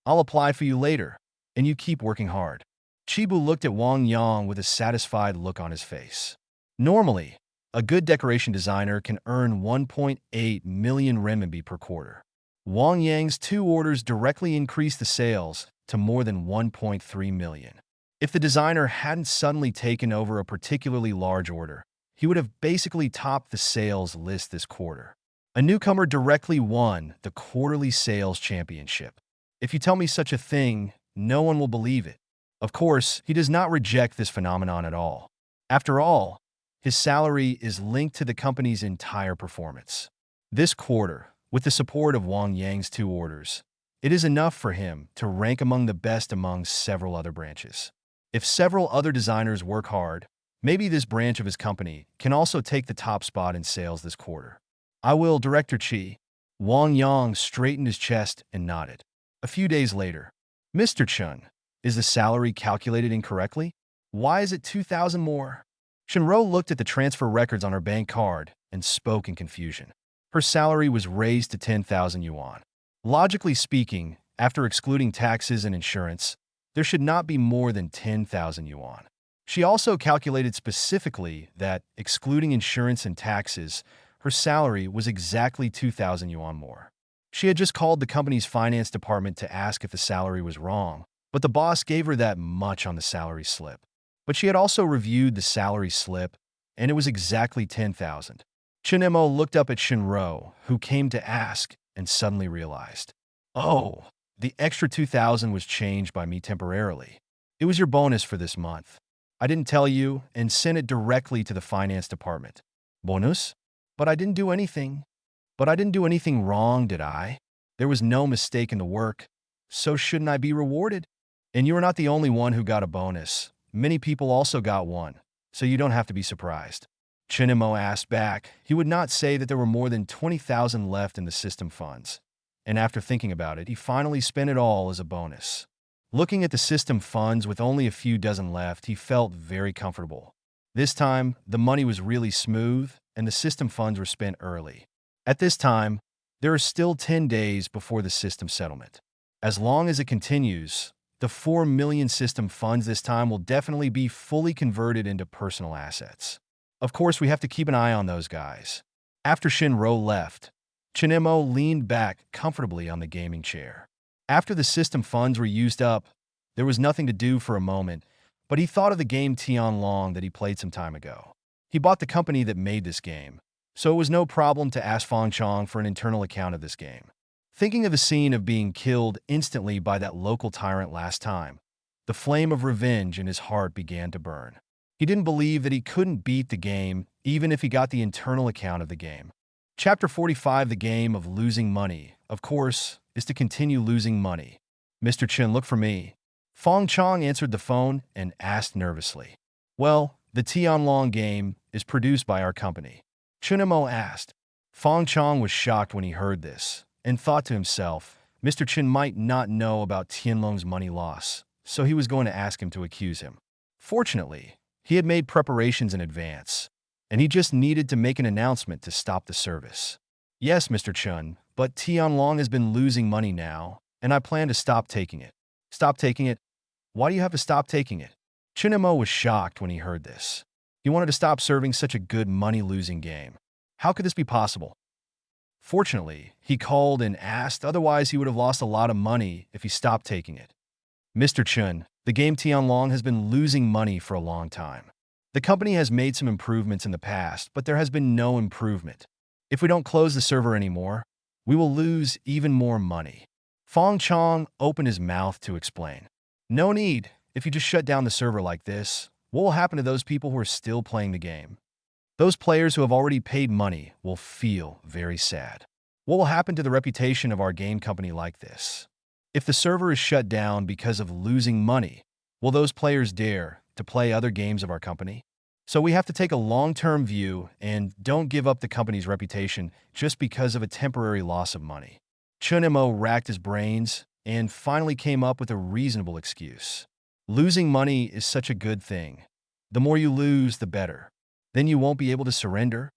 I'll apply for you later, and you keep working hard. Chi Bu looked at Wang Yang with a satisfied look on his face. Normally, a good decoration designer can earn 1.8 million renminbi per quarter. Wang Yang's 2 orders directly increased the sales to more than 1.3 million. If the designer hadn't suddenly taken over a particularly large order, he would have basically topped the sales list this quarter. A newcomer directly won the quarterly sales championship. If you tell me such a thing, no one will believe it. Of course, he does not reject this phenomenon at all. After all, his salary is linked to the company's entire performance. This quarter, with the support of Wang Yang's 2 orders, it is enough for him to rank among the best among several other branches. If several other designers work hard, maybe this branch of his company can also take the top spot in sales this quarter. I will, Director Chi. Wang Yang straightened his chest and nodded. A few days later, Mr. Chun, is the salary calculated incorrectly? Why is it 2,000 more? Shinro looked at the transfer records on her bank card and spoke in confusion. Her salary was raised to 10,000 yuan. Logically speaking, after excluding taxes and insurance, there should not be more than 10,000 yuan. She also calculated specifically that, excluding insurance and taxes, her salary was exactly 2,000 yuan more. She had just called the company's finance department to ask if the salary was wrong, but the boss gave her that much on the salary slip. But she had also reviewed the salary slip, and it was exactly 10,000. Chunemo looked up at Shinro, who came to ask, and suddenly realized. Oh, the extra 2,000 was changed by me temporarily. It was your bonus for this month. I didn't tell you and sent it directly to the finance department. Bonus? But I didn't do anything. But I didn't do anything wrong, did I? There was no mistake in the work, so shouldn't I be rewarded? And you are not the only one who got a bonus. Many people also got one, so you don't have to be surprised. Chunemo asked back. He would not say that there were more than 20,000 left in the system funds, and after thinking about it, he finally spent it all as a bonus. Looking at the system funds with only a few dozen left, he felt very comfortable. This time, the money was really smooth, and the system funds were spent early. At this time, there are still 10 days before the system settlement. As long as it continues, the 4 million system funds this time will definitely be fully converted into personal assets. Of course, we have to keep an eye on those guys. After Shinro left, Chinemo leaned back comfortably on the gaming chair. After the system funds were used up, there was nothing to do for a moment, but he thought of the game Tianlong that he played some time ago. He bought the company that made this game, so it was no problem to ask Fong Chong for an internal account of this game. Thinking of the scene of being killed instantly by that local tyrant last time, the flame of revenge in his heart began to burn. He didn't believe that he couldn't beat the game, even if he got the internal account of the game. Chapter 45, the game of losing money, of course, is to continue losing money. Mr. Chin, look for me. Fong Chong answered the phone and asked nervously. Well, the Tianlong game is produced by our company. Chinemo asked. Fong Chong was shocked when he heard this, and thought to himself, Mr. Chin might not know about Tianlong's money loss, so he was going to ask him to accuse him. Fortunately, he had made preparations in advance, and he just needed to make an announcement to stop the service. Yes, Mr. Chun, but Tianlong has been losing money now, and I plan to stop taking it. Stop taking it? Why do you have to stop taking it? Chinemo was shocked when he heard this. He wanted to stop serving such a good money-losing game. How could this be possible? Fortunately, he called and asked, otherwise he would have lost a lot of money if he stopped taking it. Mr. Chun, the game Tianlong has been losing money for a long time. The company has made some improvements in the past, but there has been no improvement. If we don't close the server anymore, we will lose even more money. Fong Chong opened his mouth to explain. No need. If you just shut down the server like this, what will happen to those people who are still playing the game? Those players who have already paid money will feel very sad. What will happen to the reputation of our game company like this? If the server is shut down because of losing money, will those players dare to play other games of our company? So we have to take a long-term view and don't give up the company's reputation just because of a temporary loss of money. Chunemo racked his brains and finally came up with a reasonable excuse. Losing money is such a good thing. The more you lose, the better. Then you won't be able to surrender?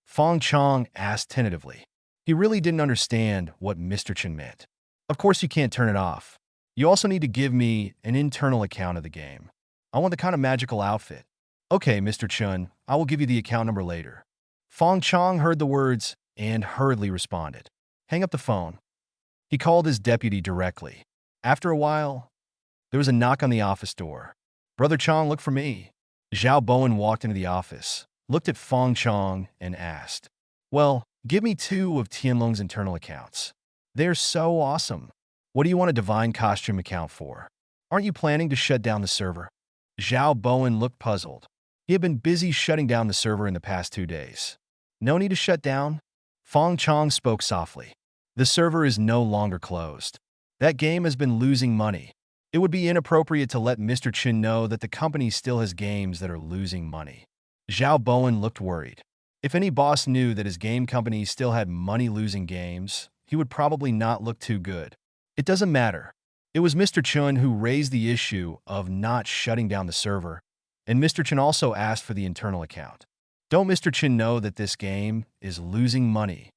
Fong Chong asked tentatively. He really didn't understand what Mr. Chen meant. Of course you can't turn it off. You also need to give me an internal account of the game. I want the kind of magical outfit. Okay, Mr. Chun, I will give you the account number later. Fong Chong heard the words and hurriedly responded. Hang up the phone. He called his deputy directly. After a while, there was a knock on the office door. Brother Chong, look for me. Zhao Bowen walked into the office, looked at Fong Chong, and asked, Well, give me 2 of Tianlong's internal accounts. They're so awesome. What do you want a divine costume account for? Aren't you planning to shut down the server? Zhao Bowen looked puzzled. He had been busy shutting down the server in the past 2 days. No need to shut down? Fong Chong spoke softly. The server is no longer closed. That game has been losing money. It would be inappropriate to let Mr. Chin know that the company still has games that are losing money. Zhao Bowen looked worried. If any boss knew that his game company still had money-losing games, he would probably not look too good. It doesn't matter. It was Mr. Chun who raised the issue of not shutting down the server, and Mr. Chin also asked for the internal account. Don't Mr. Chin know that this game is losing money?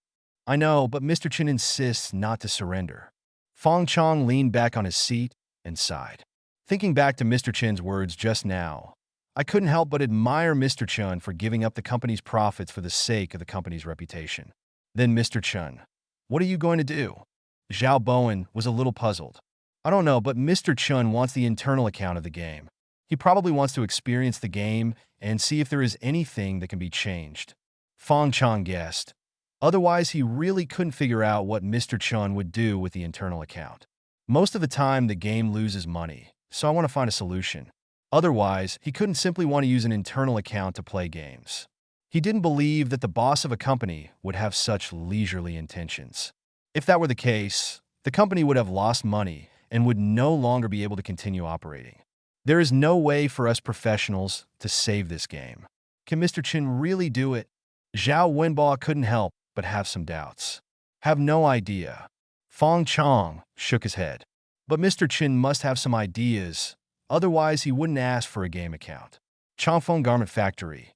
I know, but Mr. Chin insists not to surrender. Fong Chong leaned back on his seat and sighed. Thinking back to Mr. Chin's words just now, I couldn't help but admire Mr. Chun for giving up the company's profits for the sake of the company's reputation. Then Mr. Chun, what are you going to do? Zhao Bowen was a little puzzled. I don't know, but Mr. Chun wants the internal account of the game. He probably wants to experience the game and see if there is anything that can be changed. Fong Chong guessed. Otherwise, he really couldn't figure out what Mr. Chun would do with the internal account. Most of the time, the game loses money, so I want to find a solution. Otherwise, he couldn't simply want to use an internal account to play games. He didn't believe that the boss of a company would have such leisurely intentions. If that were the case, the company would have lost money and would no longer be able to continue operating. There is no way for us professionals to save this game. Can Mr. Chin really do it? Zhao Wenbo couldn't help but have some doubts. Have no idea. Fong Chong shook his head. But Mr. Chin must have some ideas, otherwise he wouldn't ask for a game account. Changfeng Garment Factory.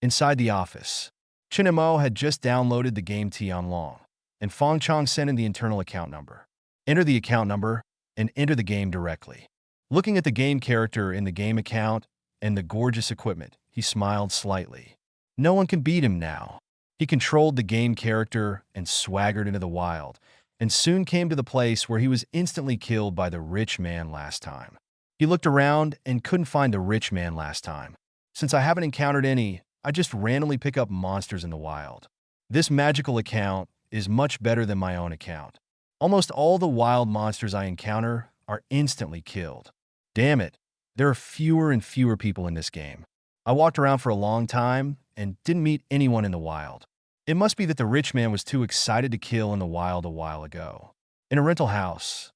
Inside the office, Chin Mo had just downloaded the game Tianlong, and Fong Chong sent in the internal account number. Enter the account number and enter the game directly. Looking at the game character in the game account and the gorgeous equipment, he smiled slightly. No one can beat him now. He controlled the game character and swaggered into the wild, and soon came to the place where he was instantly killed by the rich man last time. He looked around and couldn't find the rich man last time. Since I haven't encountered any, I just randomly pick up monsters in the wild. This magical account is much better than my own account. Almost all the wild monsters I encounter are instantly killed. Damn it, there are fewer and fewer people in this game. I walked around for a long time and didn't meet anyone in the wild. It must be that the rich man was too excited to kill in the wild a while ago. In a rental house,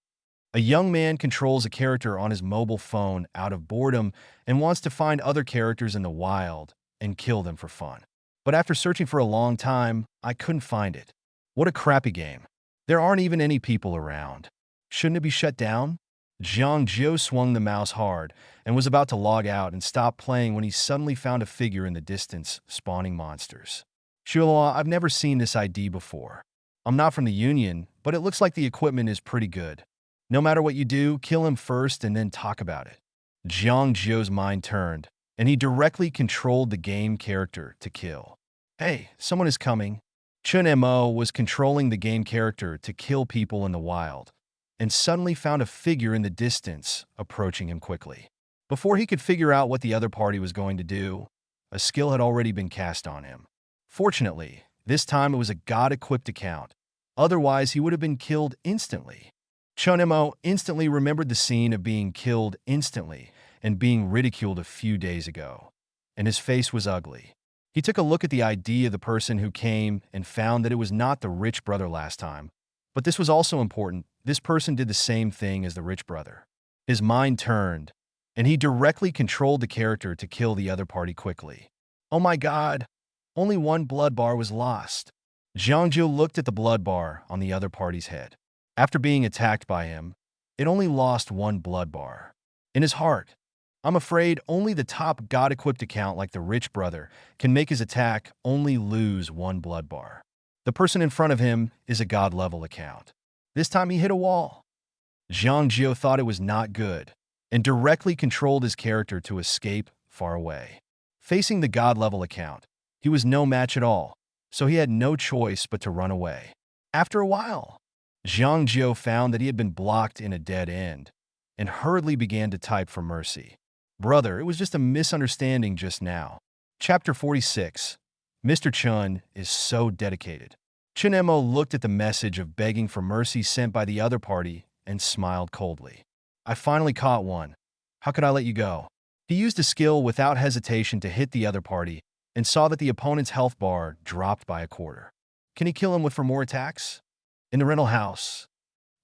a young man controls a character on his mobile phone out of boredom and wants to find other characters in the wild and kill them for fun. But after searching for a long time, I couldn't find it. What a crappy game. There aren't even any people around. Shouldn't it be shut down? Jiang Jiu swung the mouse hard and was about to log out and stop playing when he suddenly found a figure in the distance, spawning monsters. Shuohua, I've never seen this ID before. I'm not from the Union, but it looks like the equipment is pretty good. No matter what you do, kill him first and then talk about it. Jiang Jiu's mind turned, and he directly controlled the game character to kill. Hey, someone is coming. Chun Mo was controlling the game character to kill people in the wild, and suddenly found a figure in the distance approaching him quickly. Before he could figure out what the other party was going to do, a skill had already been cast on him. Fortunately, this time it was a god-equipped account. Otherwise, he would have been killed instantly. Chun Mo instantly remembered the scene of being killed instantly and being ridiculed a few days ago, and his face was ugly. He took a look at the ID of the person who came and found that it was not the rich brother last time. But this was also important. This person did the same thing as the rich brother. His mind turned, and he directly controlled the character to kill the other party quickly. Oh my god, only one blood bar was lost. Jiangjiu looked at the blood bar on the other party's head. After being attacked by him, it only lost one blood bar. In his heart, I'm afraid only the top god-equipped account like the rich brother can make his attack only lose one blood bar. The person in front of him is a god-level account. This time he hit a wall. Jiang Jiu thought it was not good and directly controlled his character to escape far away. Facing the god-level account, he was no match at all, so he had no choice but to run away. After a while, Jiang Jiu found that he had been blocked in a dead end and hurriedly began to type for mercy. Brother, it was just a misunderstanding just now. Chapter 46. Mr. Chun is so dedicated. Chun Mo looked at the message of begging for mercy sent by the other party and smiled coldly. I finally caught one. How could I let you go? He used a skill without hesitation to hit the other party and saw that the opponent's health bar dropped by a quarter. Can he kill him with for more attacks? In the rental house,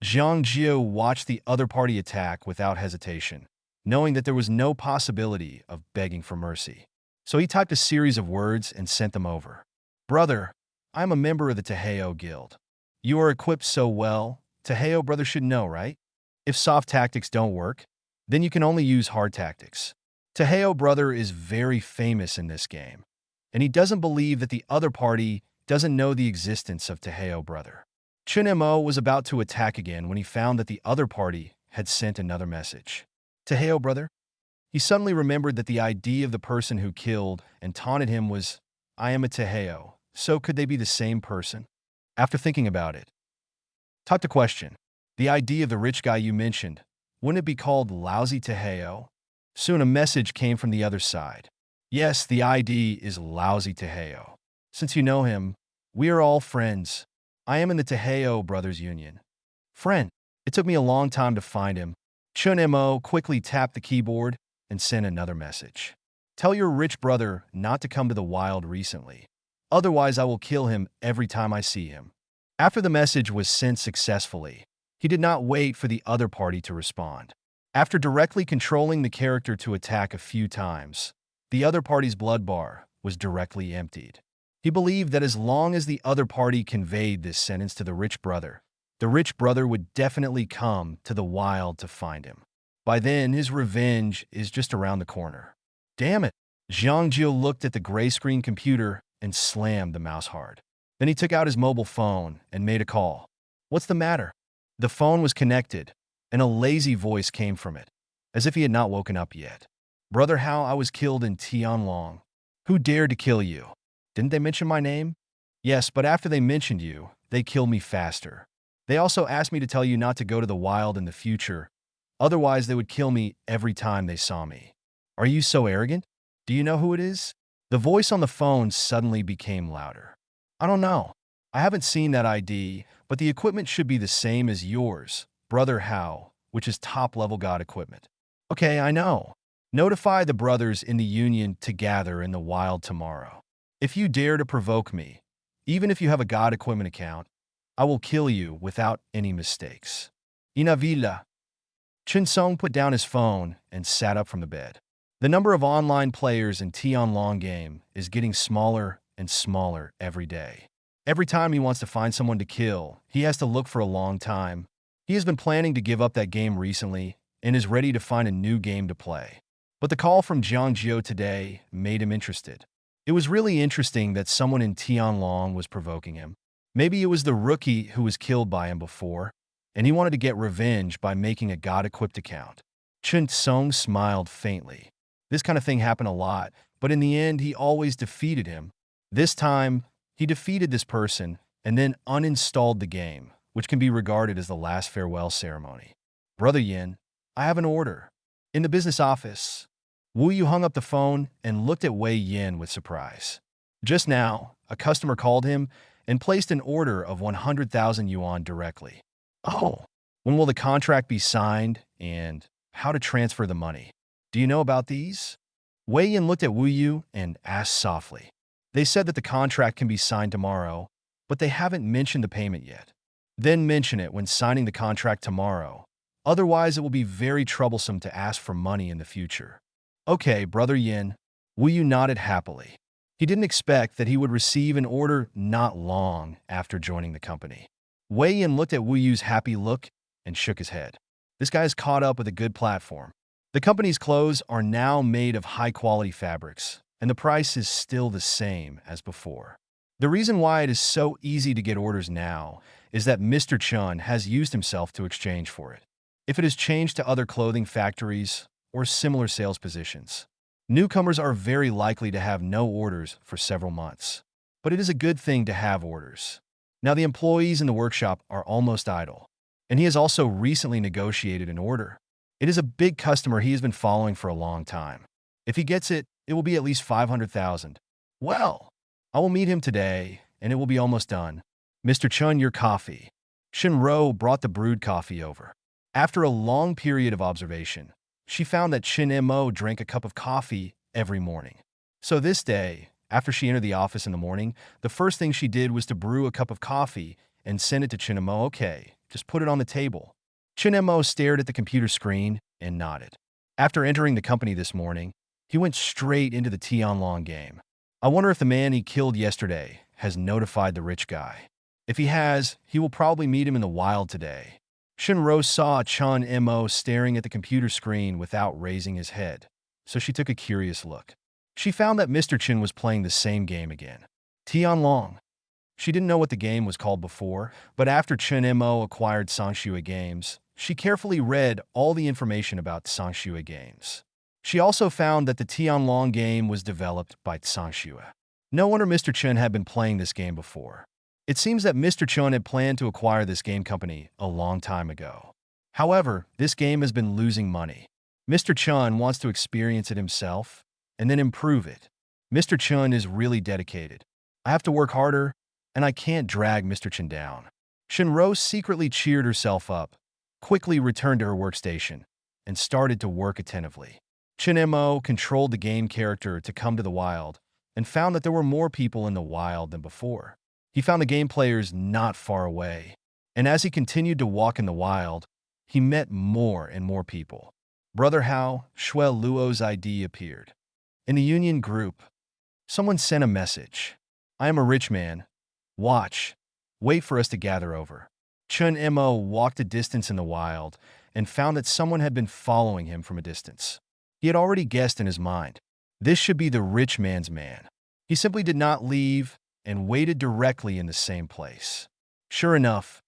Jiang Jiu watched the other party attack without hesitation, knowing that there was no possibility of begging for mercy. So he typed a series of words and sent them over. Brother, I am a member of the Taheo Guild. You are equipped so well, Taheo brother should know, right? If soft tactics don't work, then you can only use hard tactics. Taheo brother is very famous in this game, and he doesn't believe that the other party doesn't know the existence of Taheo brother. Chun Mo was about to attack again when he found that the other party had sent another message. Taheo brother? He suddenly remembered that the ID of the person who killed and taunted him was, I am a Taheo, so could they be the same person? After thinking about it, typed a question. The ID of the rich guy you mentioned, wouldn't it be called Lousy Taheo? Soon a message came from the other side. Yes, the ID is Lousy Taheo. Since you know him, we are all friends. I am in the Taheo Brothers Union. Friend, it took me a long time to find him. Chun Mo quickly tapped the keyboard and sent another message. Tell your rich brother not to come to the wild recently. Otherwise, I will kill him every time I see him. After the message was sent successfully, he did not wait for the other party to respond. After directly controlling the character to attack a few times, the other party's blood bar was directly emptied. He believed that as long as the other party conveyed this sentence to the rich brother, The rich brother would definitely come to the wild to find him. By then, his revenge is just around the corner. Damn it! Zhang Jiu looked at the gray screen computer and slammed the mouse hard. Then he took out his mobile phone and made a call. What's the matter? The phone was connected, and a lazy voice came from it, as if he had not woken up yet. Brother Hao, I was killed in Tianlong. Who dared to kill you? Didn't they mention my name? Yes, but after they mentioned you, they killed me faster. They also asked me to tell you not to go to the wild in the future, otherwise they would kill me every time they saw me. Are you so arrogant? Do you know who it is? The voice on the phone suddenly became louder. I don't know. I haven't seen that ID, but the equipment should be the same as yours, Brother Hao, which is top-level god equipment. Okay, I know. Notify the brothers in the Union to gather in the wild tomorrow. If you dare to provoke me, even if you have a god equipment account, I will kill you without any mistakes. Inavila. Chen Song put down his phone and sat up from the bed. The number of online players in Tianlong game is getting smaller and smaller every day. Every time he wants to find someone to kill, he has to look for a long time. He has been planning to give up that game recently and is ready to find a new game to play. But the call from Jiang Jiu today made him interested. It was really interesting that someone in Tianlong was provoking him. Maybe it was the rookie who was killed by him before, and he wanted to get revenge by making a god-equipped account. Chen Song smiled faintly. This kind of thing happened a lot, but in the end, he always defeated him. This time, he defeated this person and then uninstalled the game, which can be regarded as the last farewell ceremony. Brother Yin, I have an order. In the business office, Wu Yu hung up the phone and looked at Wei Yin with surprise. Just now, a customer called him and placed an order of 100,000 yuan directly. Oh, when will the contract be signed and how to transfer the money? Do you know about these? Wei Yin looked at Wu Yu and asked softly. They said that the contract can be signed tomorrow, but they haven't mentioned the payment yet. Then mention it when signing the contract tomorrow. Otherwise, it will be very troublesome to ask for money in the future. Okay, Brother Yin. Wu Yu nodded happily. He didn't expect that he would receive an order not long after joining the company. Wei Yin looked at Wu Yu's happy look and shook his head. This guy's caught up with a good platform. The company's clothes are now made of high-quality fabrics, and the price is still the same as before. The reason why it is so easy to get orders now is that Mr. Chun has used himself to exchange for it. If it is changed to other clothing factories or similar sales positions, newcomers are very likely to have no orders for several months. But it is a good thing to have orders. Now the employees in the workshop are almost idle, and he has also recently negotiated an order. It is a big customer he has been following for a long time. If he gets it, it will be at least 500,000. Well, I will meet him today, and it will be almost done. Mr. Chun, your coffee. Shinro brought the brewed coffee over. After a long period of observation, she found that Shin Mo drank a cup of coffee every morning. So this day, after she entered the office in the morning, the first thing she did was to brew a cup of coffee and send it to Shin Mo. Okay, just put it on the table. Shin Mo stared at the computer screen and nodded. After entering the company this morning, he went straight into the Tianlong game. I wonder if the man he killed yesterday has notified the rich guy. If he has, he will probably meet him in the wild today. Shinro saw Chun Mo staring at the computer screen without raising his head, so she took a curious look. She found that Mr. Chin was playing the same game again. Tianlong. She didn't know what the game was called before, but after Chen Mo acquired Sangxue Games, she carefully read all the information about Sangxue Games. She also found that the Tianlong game was developed by Sangxue. No wonder Mr. Chen had been playing this game before. It seems that Mr. Chen had planned to acquire this game company a long time ago. However, this game has been losing money. Mr. Chen wants to experience it himself and then improve it. Mr. Chen is really dedicated. I have to work harder, and I can't drag Mr. Chen down. Shinro secretly cheered herself up, quickly returned to her workstation, and started to work attentively. Chen Mo controlled the game character to come to the wild and found that there were more people in the wild than before. He found the game players not far away, and as he continued to walk in the wild, he met more and more people. Brother Hao, Shui Luo's ID appeared. In the Union group, someone sent a message. I am a rich man. Watch. Wait for us to gather over. Chun Mo walked a distance in the wild and found that someone had been following him from a distance. He had already guessed in his mind. This should be the rich man's man. He simply did not leave and waited directly in the same place. Sure enough,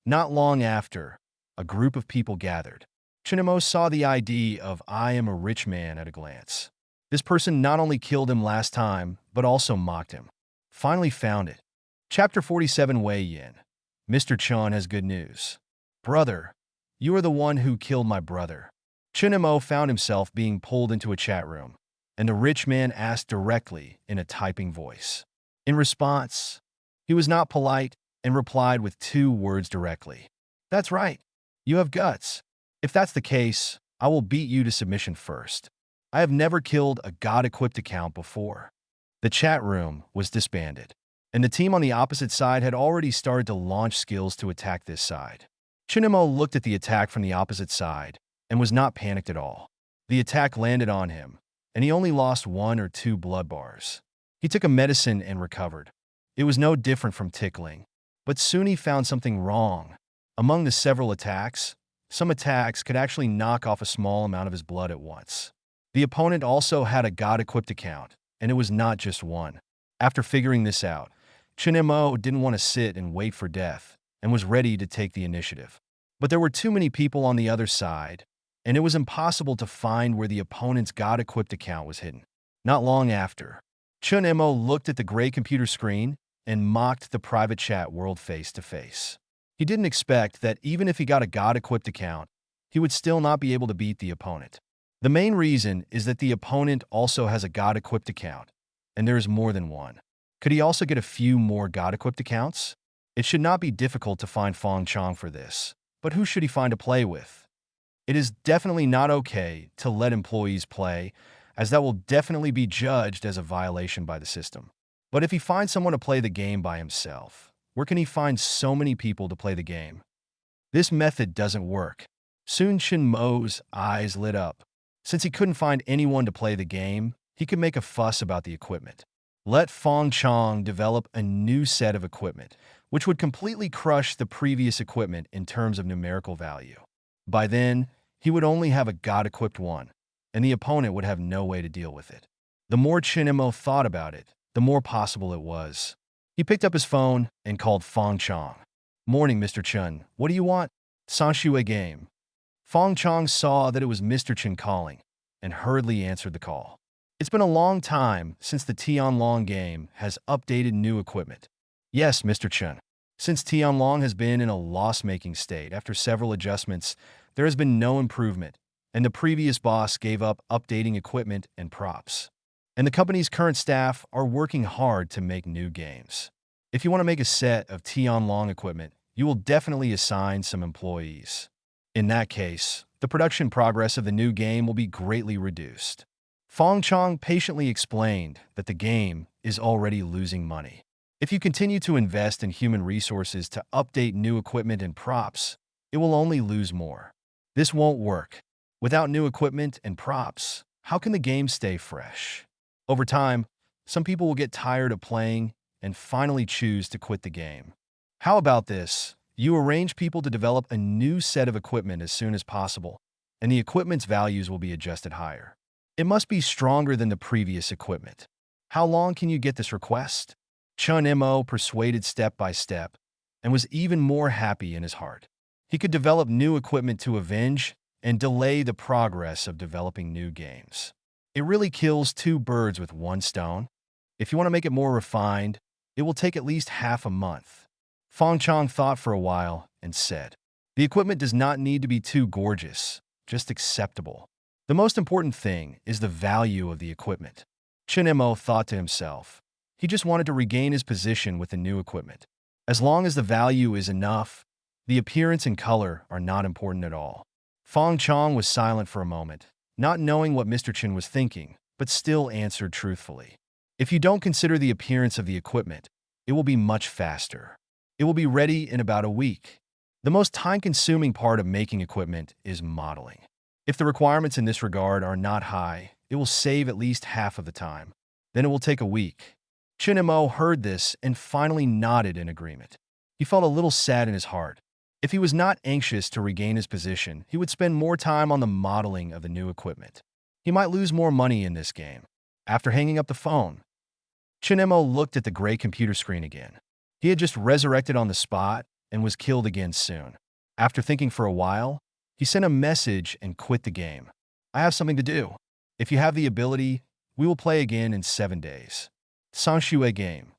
not long after, a group of people gathered. Chun Mo saw the ID of "I am a rich man" at a glance. This person not only killed him last time, but also mocked him. Finally found it. Chapter 47 Wei Yin. Mr. Chun has good news. Brother, you are the one who killed my brother. Chun Mo found himself being pulled into a chat room, and the rich man asked directly in a typing voice. In response, he was not polite and replied with 2 words directly. That's right. You have guts. If that's the case, I will beat you to submission first. I have never killed a God-equipped account before. The chat room was disbanded, and the team on the opposite side had already started to launch skills to attack this side. Chun Mo looked at the attack from the opposite side and was not panicked at all. The attack landed on him, and he only lost 1 or 2 blood bars. He took a medicine and recovered. It was no different from tickling, but soon he found something wrong. Among the several attacks, some attacks could actually knock off a small amount of his blood at once. The opponent also had a God-equipped account, and it was not just one. After figuring this out, Chun Mo didn't want to sit and wait for death and was ready to take the initiative. But there were too many people on the other side, and it was impossible to find where the opponent's God-equipped account was hidden. Not long after, Chun Mo looked at the gray computer screen and mocked the private chat world face to face. He didn't expect that even if he got a God-equipped account, he would still not be able to beat the opponent. The main reason is that the opponent also has a God-equipped account, and there is more than one. Could he also get a few more God-equipped accounts? It should not be difficult to find Fong Chong for this, but who should he find to play with? It is definitely not okay to let employees play, as that will definitely be judged as a violation by the system. But if he finds someone to play the game by himself, where can he find so many people to play the game? This method doesn't work. Soon Chun Mo's eyes lit up. Since he couldn't find anyone to play the game, he could make a fuss about the equipment. Let Fong Chong develop a new set of equipment, which would completely crush the previous equipment in terms of numerical value. By then, he would only have a God-equipped one, and the opponent would have no way to deal with it. The more Chun Mo thought about it, the more possible it was. He picked up his phone and called Fong Chong. Morning, Mr. Chun. What do you want? Sanshui game. Fong Chong saw that it was Mr. Chun calling and hurriedly answered the call. It's been a long time since the Tianlong game has updated new equipment. Yes, Mr. Chun. Since Tianlong has been in a loss-making state after several adjustments, there has been no improvement, and the previous boss gave up updating equipment and props. And the company's current staff are working hard to make new games. If you want to make a set of Tianlong equipment, you will definitely assign some employees. In that case, the production progress of the new game will be greatly reduced. Fong Chong patiently explained that the game is already losing money. If you continue to invest in human resources to update new equipment and props, it will only lose more. This won't work. Without new equipment and props, how can the game stay fresh? Over time, some people will get tired of playing and finally choose to quit the game. How about this? You arrange people to develop a new set of equipment as soon as possible, and the equipment's values will be adjusted higher. It must be stronger than the previous equipment. How long can you get this request? Chun Mo persuaded step by step and was even more happy in his heart. He could develop new equipment to avenge and delay the progress of developing new games. It really kills 2 birds with 1 stone. If you want to make it more refined, it will take at least half a month. Fong Chong thought for a while and said, "The equipment does not need to be too gorgeous, just acceptable. The most important thing is the value of the equipment." Chun Mo thought to himself. He just wanted to regain his position with the new equipment. As long as the value is enough, the appearance and color are not important at all. Fong Chong was silent for a moment, not knowing what Mr. Chun was thinking, but still answered truthfully. If you don't consider the appearance of the equipment, it will be much faster. It will be ready in about a week. The most time-consuming part of making equipment is modeling. If the requirements in this regard are not high, it will save at least half of the time. Then it will take a week. Chun Mo heard this and finally nodded in agreement. He felt a little sad in his heart. If he was not anxious to regain his position, he would spend more time on the modeling of the new equipment. He might lose more money in this game. After hanging up the phone, Chinemo looked at the gray computer screen again. He had just resurrected on the spot and was killed again soon. After thinking for a while, he sent a message and quit the game. I have something to do. If you have the ability, we will play again in 7 days. Sanshui game.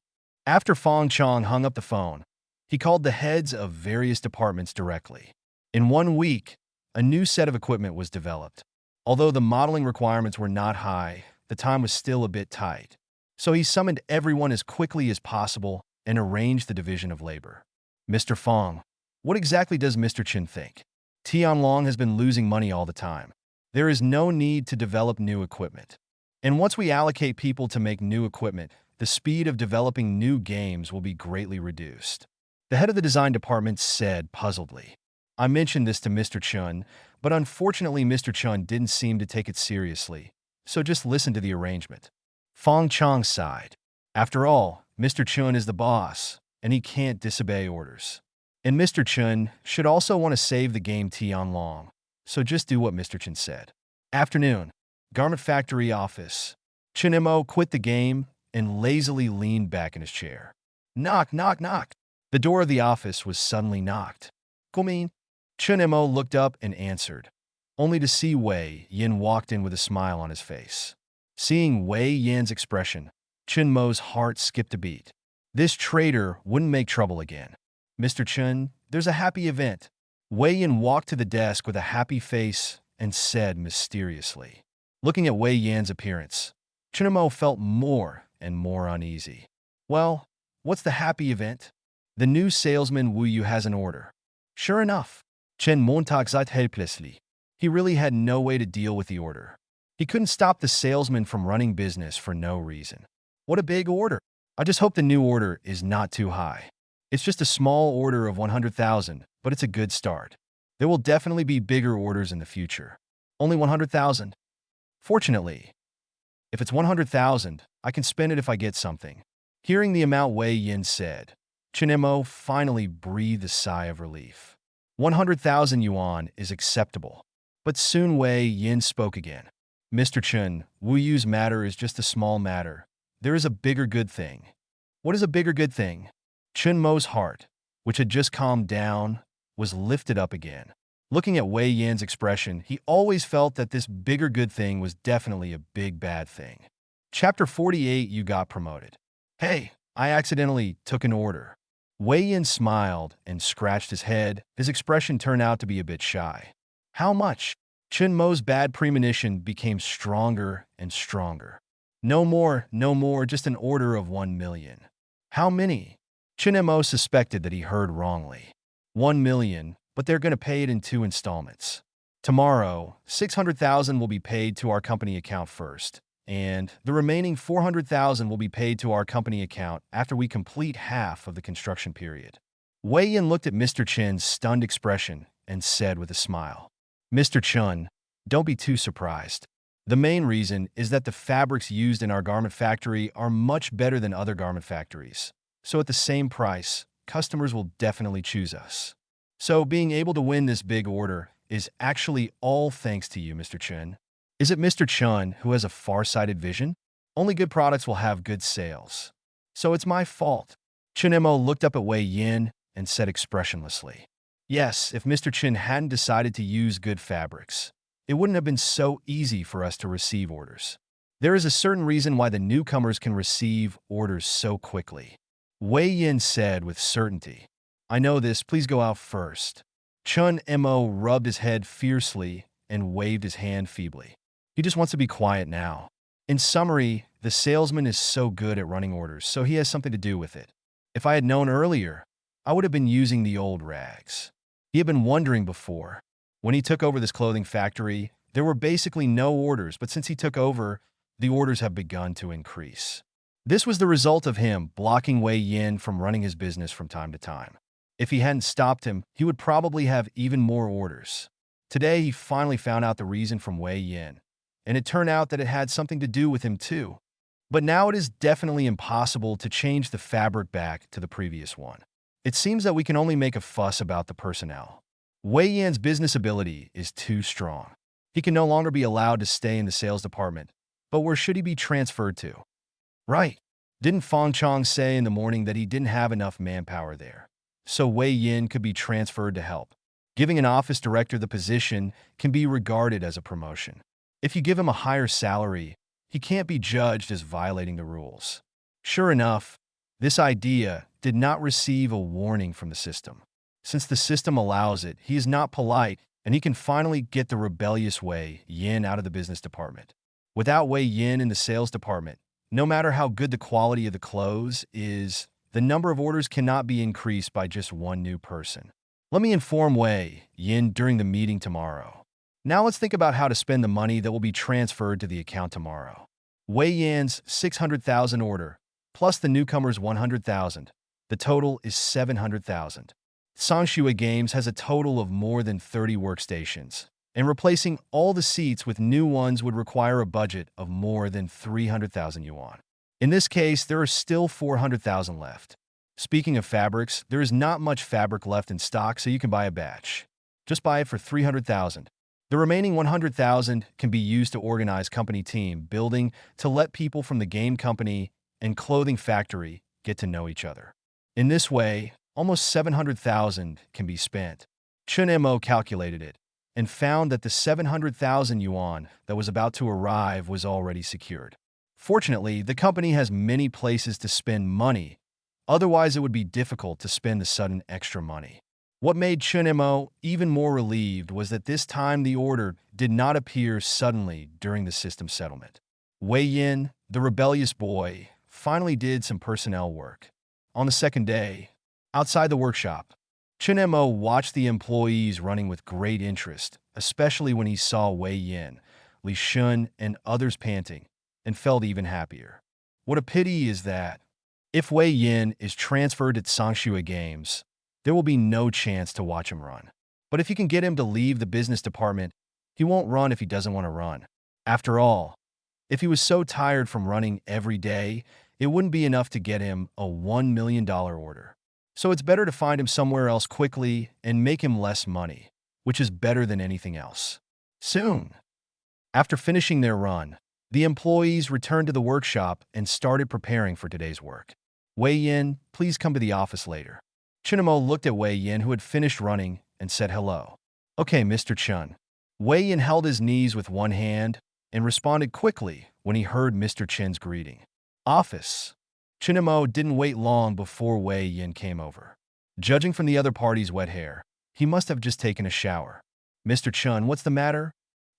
After Fong Chong hung up the phone, he called the heads of various departments directly. In 1 week, a new set of equipment was developed. Although the modeling requirements were not high, the time was still a bit tight. So he summoned everyone as quickly as possible and arranged the division of labor. Mr. Fong, what exactly does Mr. Chin think? Tianlong has been losing money all the time. There is no need to develop new equipment. And once we allocate people to make new equipment, the speed of developing new games will be greatly reduced. The head of the design department said puzzledly. I mentioned this to Mr. Chun, but unfortunately Mr. Chun didn't seem to take it seriously, so just listen to the arrangement. Fong Chong sighed. After all, Mr. Chun is the boss, and he can't disobey orders. And Mr. Chun should also want to save the game Tianlong, so just do what Mr. Chun said. Afternoon, garment factory office. Chinemo quit the game and lazily leaned back in his chair. Knock, knock, knock. The door of the office was suddenly knocked. Come in. Chinemo looked up and answered, only to see Wei Yin walked in with a smile on his face. Seeing Wei Yin's expression, Chinmo's heart skipped a beat. This traitor wouldn't make trouble again. Mr. Chun, there's a happy event. Wei Yin walked to the desk with a happy face and said mysteriously. Looking at Wei Yan's appearance, Chinmo felt more and more uneasy. Well, what's the happy event? The new salesman Wu Yu has an order. Sure enough, Chen Montag sat helplessly. He really had no way to deal with the order. He couldn't stop the salesman from running business for no reason. What a big order. I just hope the new order is not too high. It's just a small order of 100,000, but it's a good start. There will definitely be bigger orders in the future. Only 100,000. Fortunately, if it's 100,000, I can spend it if I get something. Hearing the amount Wei Yin said, Chinemo finally breathed a sigh of relief. 100,000 yuan is acceptable. But soon Wei Yin spoke again. Mr. Chun, Wu Yu's matter is just a small matter. There is a bigger good thing. What is a bigger good thing? Chun Mo's heart, which had just calmed down, was lifted up again. Looking at Wei Yan's expression, he always felt that this bigger good thing was definitely a big bad thing. Chapter 48, you got promoted. Hey, I accidentally took an order. Wei Yan smiled and scratched his head. His expression turned out to be a bit shy. How much? Chun Mo's bad premonition became stronger and stronger. No more, just an order of 1 million. How many? Chinemo suspected that he heard wrongly. 1 million, but they're going to pay it in 2 installments. Tomorrow, 600,000 will be paid to our company account first, and the remaining 400,000 will be paid to our company account after we complete half of the construction period. Wei Yin looked at Mr. Chin's stunned expression and said with a smile, Mr. Chun, don't be too surprised. The main reason is that the fabrics used in our garment factory are much better than other garment factories. So at the same price, customers will definitely choose us. So being able to win this big order is actually all thanks to you, Mr. Chun. Is it Mr. Chun who has a far-sighted vision? Only good products will have good sales. So it's my fault. Chinemo looked up at Wei Yin and said expressionlessly, yes, if Mr. Chin hadn't decided to use good fabrics, it wouldn't have been so easy for us to receive orders. There is a certain reason why the newcomers can receive orders so quickly. Wei Yin said with certainty, I know this, please go out first. Chun Mo rubbed his head fiercely and waved his hand feebly. He just wants to be quiet now. In summary, the salesman is so good at running orders, so he has something to do with it. If I had known earlier, I would have been using the old rags. He had been wondering before. When he took over this clothing factory, there were basically no orders, but since he took over, the orders have begun to increase. This was the result of him blocking Wei Yin from running his business from time to time. If he hadn't stopped him, he would probably have even more orders. Today, he finally found out the reason from Wei Yin, and it turned out that it had something to do with him too. But now it is definitely impossible to change the fabric back to the previous one. It seems that we can only make a fuss about the personnel. Wei Yan's business ability is too strong. He can no longer be allowed to stay in the sales department, but where should he be transferred to? Right. Didn't Fong Chong say in the morning that he didn't have enough manpower there? So Wei Yin could be transferred to help. Giving an office director the position can be regarded as a promotion. If you give him a higher salary, he can't be judged as violating the rules. Sure enough, this idea did not receive a warning from the system. Since the system allows it, he is not polite, and he can finally get the rebellious Wei Yin out of the business department. Without Wei Yin in the sales department, no matter how good the quality of the clothes is, the number of orders cannot be increased by just one new person. Let me inform Wei Yin during the meeting tomorrow. Now let's think about how to spend the money that will be transferred to the account tomorrow. Wei Yan's 600,000 order, plus the newcomer's 100,000. The total is 700,000. Sangshua Games has a total of more than 30 workstations, and replacing all the seats with new ones would require a budget of more than 300,000 yuan. In this case, there are still 400,000 left. Speaking of fabrics, there is not much fabric left in stock, so you can buy a batch. Just buy it for 300,000. The remaining 100,000 can be used to organize company team building to let people from the game company and clothing factory get to know each other. In this way, almost 700,000 can be spent. Chun Mo calculated it and found that the 700,000 yuan that was about to arrive was already secured. Fortunately, the company has many places to spend money, otherwise it would be difficult to spend the sudden extra money. What made Chun Mo even more relieved was that this time the order did not appear suddenly during the system settlement. Wei Yin, the rebellious boy, finally did some personnel work. On the second day, outside the workshop, Chun Mo watched the employees running with great interest, especially when he saw Wei Yin, Li Shun, and others panting, and felt even happier. What a pity is that, if Wei Yin is transferred to Sangshua Games, there will be no chance to watch him run. But if you can get him to leave the business department, he won't run if he doesn't want to run. After all, if he was so tired from running every day, it wouldn't be enough to get him a $1 million order. So it's better to find him somewhere else quickly and make him less money, which is better than anything else. Soon, after finishing their run, the employees returned to the workshop and started preparing for today's work. Wei Yin, please come to the office later. Chun Mo looked at Wei Yin, who had finished running, and said hello. Okay, Mr. Chun. Wei Yin held his knees with one hand and responded quickly when he heard Mr. Chen's greeting. Office. Chun Mo didn't wait long before Wei Yin came over. Judging from the other party's wet hair, he must have just taken a shower. Mr. Chun, what's the matter?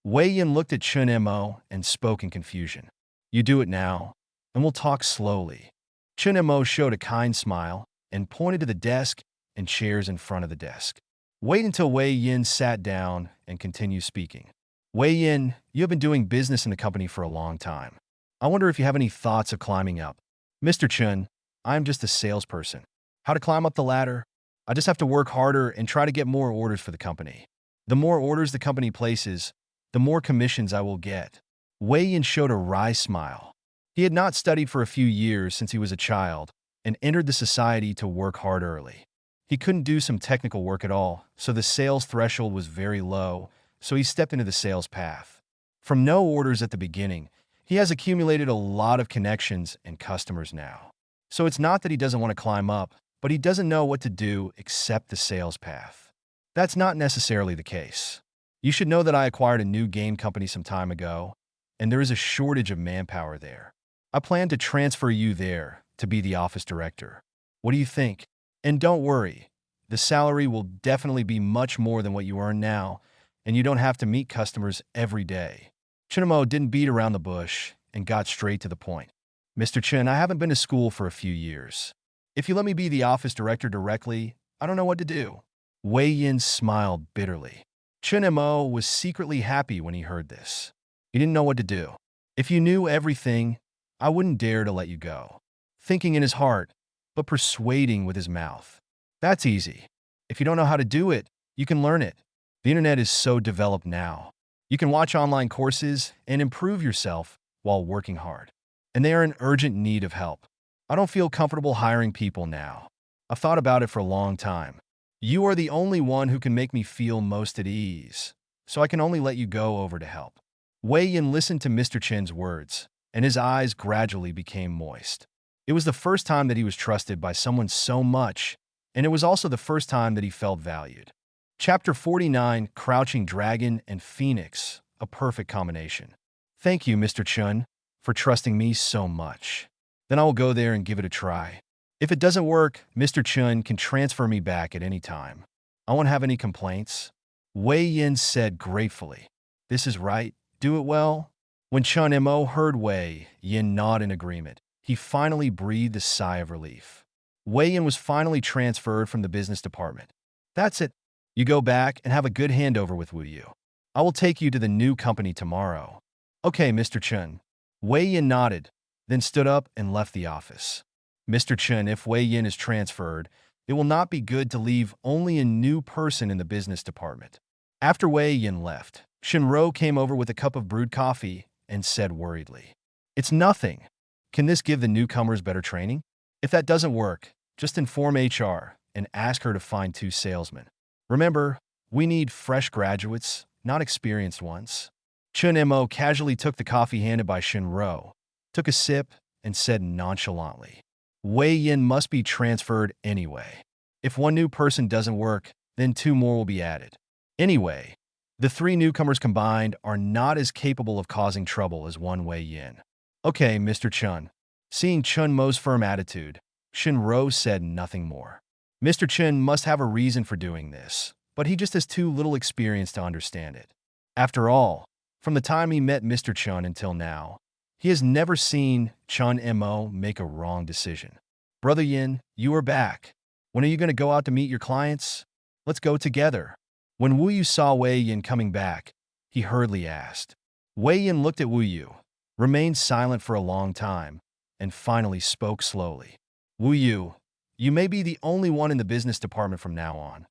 Wei Yin looked at Chun Mo and spoke in confusion. You do it now, and we'll talk slowly. Chun Mo showed a kind smile and pointed to the desk and chairs in front of the desk. Wait until Wei Yin sat down and continue speaking. Wei Yin, you have been doing business in the company for a long time. I wonder if you have any thoughts of climbing up. Mr. Chun, I am just a salesperson. How to climb up the ladder? I just have to work harder and try to get more orders for the company. The more orders the company places, the more commissions I will get. Wei Yin showed a wry smile. He had not studied for a few years since he was a child and entered the society to work hard early. He couldn't do some technical work at all, so the sales threshold was very low, so he stepped into the sales path. From no orders at the beginning, he has accumulated a lot of connections and customers now. So it's not that he doesn't want to climb up, but he doesn't know what to do except the sales path. That's not necessarily the case. You should know that I acquired a new game company some time ago, and there is a shortage of manpower there. I plan to transfer you there to be the office director. What do you think? And don't worry, the salary will definitely be much more than what you earn now, and you don't have to meet customers every day. Chun Mo didn't beat around the bush and got straight to the point. Mr. Chun, I haven't been to school for a few years. If you let me be the office director directly, I don't know what to do. Wei Yin smiled bitterly. Chun Mo was secretly happy when he heard this. He didn't know what to do. If you knew everything, I wouldn't dare to let you go. Thinking in his heart, but persuading with his mouth. That's easy. If you don't know how to do it, you can learn it. The internet is so developed now. You can watch online courses and improve yourself while working hard. And they are in urgent need of help. I don't feel comfortable hiring people now. I've thought about it for a long time. You are the only one who can make me feel most at ease, so I can only let you go over to help." Wei Yin listened to Mr. Chen's words, and his eyes gradually became moist. It was the first time that he was trusted by someone so much, and it was also the first time that he felt valued. Chapter 49, Crouching Dragon and Phoenix, a perfect combination. "Thank you, Mr. Chun, for trusting me so much. Then I will go there and give it a try. If it doesn't work, Mr. Chun can transfer me back at any time. I won't have any complaints." Wei Yin said gratefully. "This is right. Do it well." When Chun Mo heard Wei Yin nod in agreement, he finally breathed a sigh of relief. Wei Yin was finally transferred from the business department. "That's it. You go back and have a good handover with Wu Yu. I will take you to the new company tomorrow." "Okay, Mr. Chun." Wei Yin nodded, then stood up and left the office. "Mr. Chun, if Wei Yin is transferred, it will not be good to leave only a new person in the business department." After Wei Yin left, Shinro came over with a cup of brewed coffee and said worriedly, "It's nothing. Can this give the newcomers better training? If that doesn't work, just inform HR and ask her to find 2 salesmen. Remember, we need fresh graduates, not experienced ones." Chun Mo casually took the coffee handed by Shinro, took a sip, and said nonchalantly, "Wei Yin must be transferred anyway. If one new person doesn't work, then 2 more will be added. Anyway, the 3 newcomers combined are not as capable of causing trouble as one Wei Yin." "Okay, Mr. Chun." Seeing Chun Mo's firm attitude, Shinro said nothing more. Mr. Chun must have a reason for doing this, but he just has too little experience to understand it. After all, from the time he met Mr. Chun until now, he has never seen Chun Mo make a wrong decision. "Brother Yin, you are back. When are you going to go out to meet your clients? Let's go together." When Wu Yu saw Wei Yin coming back, he hurriedly asked. Wei Yin looked at Wu Yu, remained silent for a long time, and finally spoke slowly. "Wu Yu, you may be the only one in the business department from now on."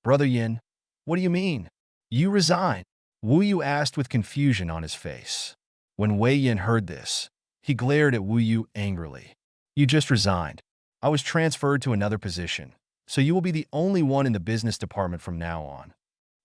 "Brother Yin, what do you mean? You resign?" Wu Yu asked with confusion on his face. When Wei Yin heard this, he glared at Wu Yu angrily. "You just resigned. I was transferred to another position, so you will be the only one in the business department from now on.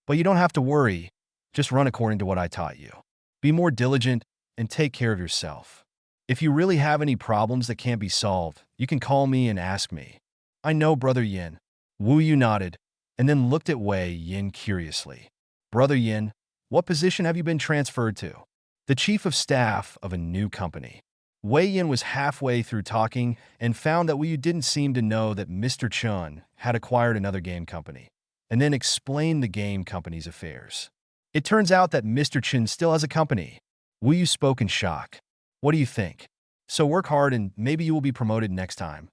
But you don't have to worry. Just run according to what I taught you. Be more diligent and take care of yourself. If you really have any problems that can't be solved, you can call me and ask me." "I know, Brother Yin." Wu Yu nodded, and then looked at Wei Yin curiously. "Brother Yin, what position have you been transferred to?" "The chief of staff of a new company." Wei Yin was halfway through talking and found that Wu Yu didn't seem to know that Mr. Chun had acquired another game company, and then explained the game company's affairs. "It turns out that Mr. Chun still has a company." Wu Yu spoke in shock. "What do you think? So work hard and maybe you will be promoted next time."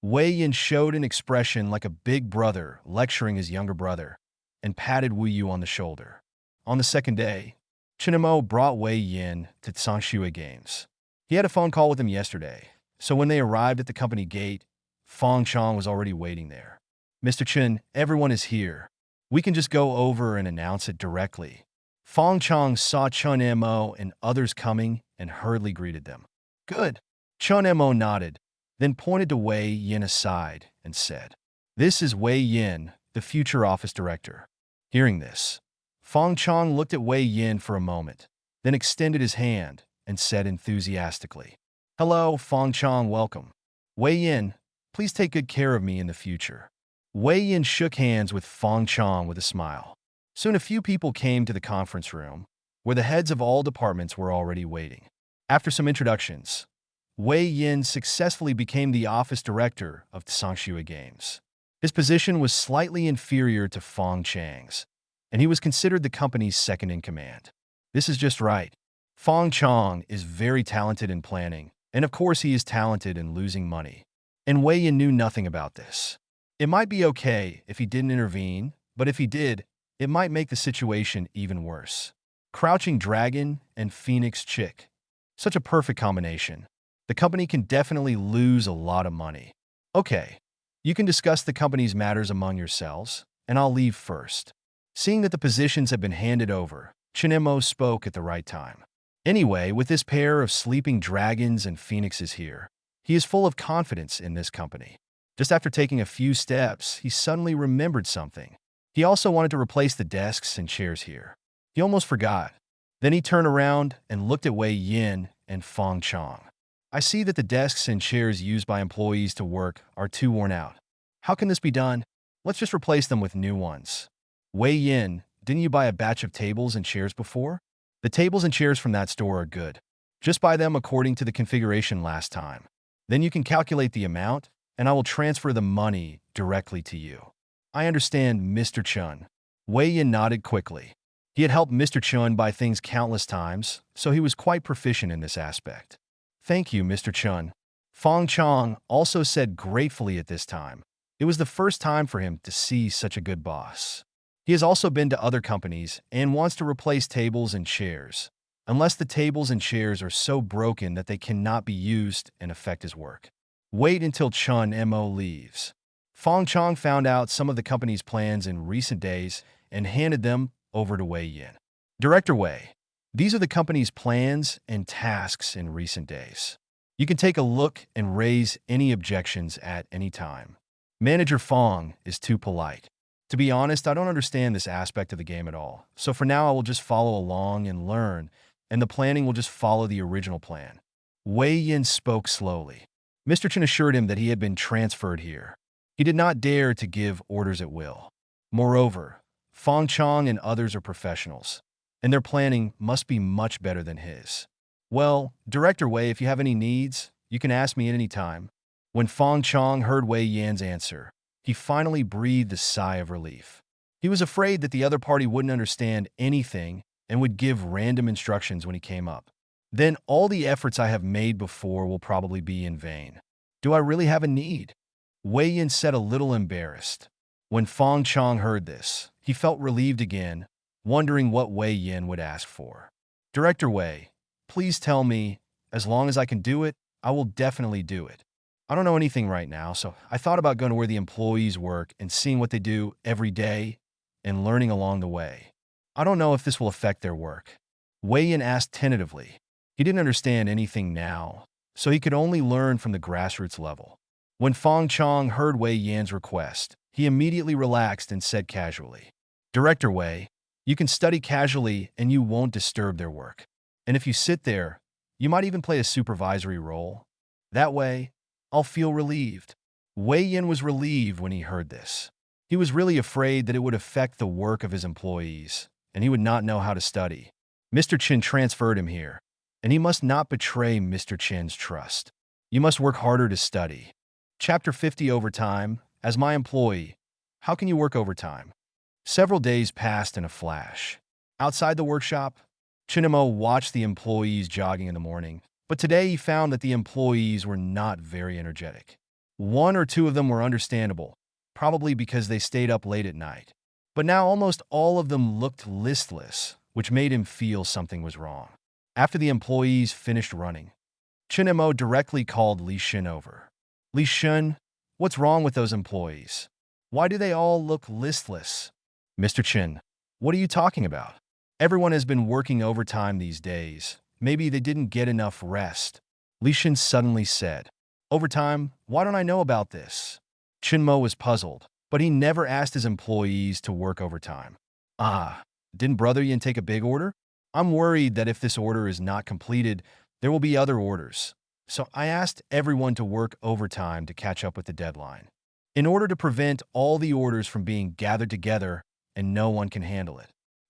Wei Yin showed an expression like a big brother lecturing his younger brother, and patted Wu Yu on the shoulder. On the second day, Chinamo brought Wei Yin to Tsangshui Games. He had a phone call with him yesterday, so when they arrived at the company gate, Fong Chong was already waiting there. "Mr. Chen, everyone is here. We can just go over and announce it directly." Fong Chong saw Chun Mo and others coming and hurriedly greeted them. "Good." Chun Mo nodded, then pointed to Wei Yin aside and said, "This is Wei Yin, the future office director." Hearing this, Fong Chong looked at Wei Yin for a moment, then extended his hand and said enthusiastically, "Hello, Fong Chong, welcome. Wei Yin, please take good care of me in the future." Wei Yin shook hands with Fong Chong with a smile. Soon a few people came to the conference room, where the heads of all departments were already waiting. After some introductions, Wei Yin successfully became the office director of Tsangshui Games. His position was slightly inferior to Fong Chang's, and he was considered the company's second-in-command. This is just right. Fong Chong is very talented in planning, and of course he is talented in losing money. And Wei Yin knew nothing about this. It might be okay if he didn't intervene, but if he did, it might make the situation even worse. Crouching Dragon and Phoenix Chick. Such a perfect combination. The company can definitely lose a lot of money. "Okay, you can discuss the company's matters among yourselves, and I'll leave first." Seeing that the positions had been handed over, Chinemo spoke at the right time. "Anyway, with this pair of sleeping dragons and phoenixes here, he is full of confidence in this company. Just after taking a few steps, he suddenly remembered something. He also wanted to replace the desks and chairs here. He almost forgot. Then he turned around and looked at Wei Yin and Fong Chong. I see that the desks and chairs used by employees to work are too worn out. How can this be done? Let's just replace them with new ones. Wei Yin, didn't you buy a batch of tables and chairs before? The tables and chairs from that store are good. Just buy them according to the configuration last time. Then you can calculate the amount, and I will transfer the money directly to you. I understand, Mr. Chun. Wei Yin nodded quickly. He had helped Mr. Chun buy things countless times, so he was quite proficient in this aspect. Thank you, Mr. Chun. Fong Chong also said gratefully at this time. It was the first time for him to see such a good boss. He has also been to other companies and wants to replace tables and chairs, unless the tables and chairs are so broken that they cannot be used and affect his work. Wait until Chun Mo leaves. Fong Chong found out some of the company's plans in recent days and handed them over to Wei Yin. Director Wei, these are the company's plans and tasks in recent days. You can take a look and raise any objections at any time. Manager Fong is too polite. To be honest, I don't understand this aspect of the game at all, so for now I will just follow along and learn, and the planning will just follow the original plan. Wei Yin spoke slowly. Mr. Chen assured him that he had been transferred here. He did not dare to give orders at will. Moreover, Fong Chong and others are professionals, and their planning must be much better than his. Well, Director Wei, if you have any needs, you can ask me at any time. When Fong Chong heard Wei Yan's answer, he finally breathed a sigh of relief. He was afraid that the other party wouldn't understand anything and would give random instructions when he came up. Then all the efforts I have made before will probably be in vain. Do I really have a need? Wei Yin said a little embarrassed. When Fong Chong heard this, he felt relieved again, wondering what Wei Yin would ask for. Director Wei, please tell me, as long as I can do it, I will definitely do it. I don't know anything right now, so I thought about going to where the employees work and seeing what they do every day and learning along the way. I don't know if this will affect their work. Wei Yin asked tentatively. He didn't understand anything now, so he could only learn from the grassroots level. When Fong Chong heard Wei Yan's request, he immediately relaxed and said casually, Director Wei, you can study casually and you won't disturb their work. And if you sit there, you might even play a supervisory role. That way, I'll feel relieved. Wei Yin was relieved when he heard this. He was really afraid that it would affect the work of his employees, and he would not know how to study. Mr. Chen transferred him here, and he must not betray Mr. Chen's trust. You must work harder to study. Chapter 50 Overtime. As my employee, how can you work overtime? Several days passed in a flash. Outside the workshop, Chinemo watched the employees jogging in the morning, but today he found that the employees were not very energetic. One or two of them were understandable, probably because they stayed up late at night. But now almost all of them looked listless, which made him feel something was wrong. After the employees finished running, Chinemo directly called Li Shin over. Li Shin, what's wrong with those employees? Why do they all look listless? Mr. Chin, what are you talking about? Everyone has been working overtime these days. Maybe they didn't get enough rest. Li Shin suddenly said, Overtime? Why don't I know about this? Chinmo was puzzled, but he never asked his employees to work overtime. Ah, didn't Brother Yin take a big order? I'm worried that if this order is not completed, there will be other orders. So I asked everyone to work overtime to catch up with the deadline, in order to prevent all the orders from being gathered together and no one can handle it.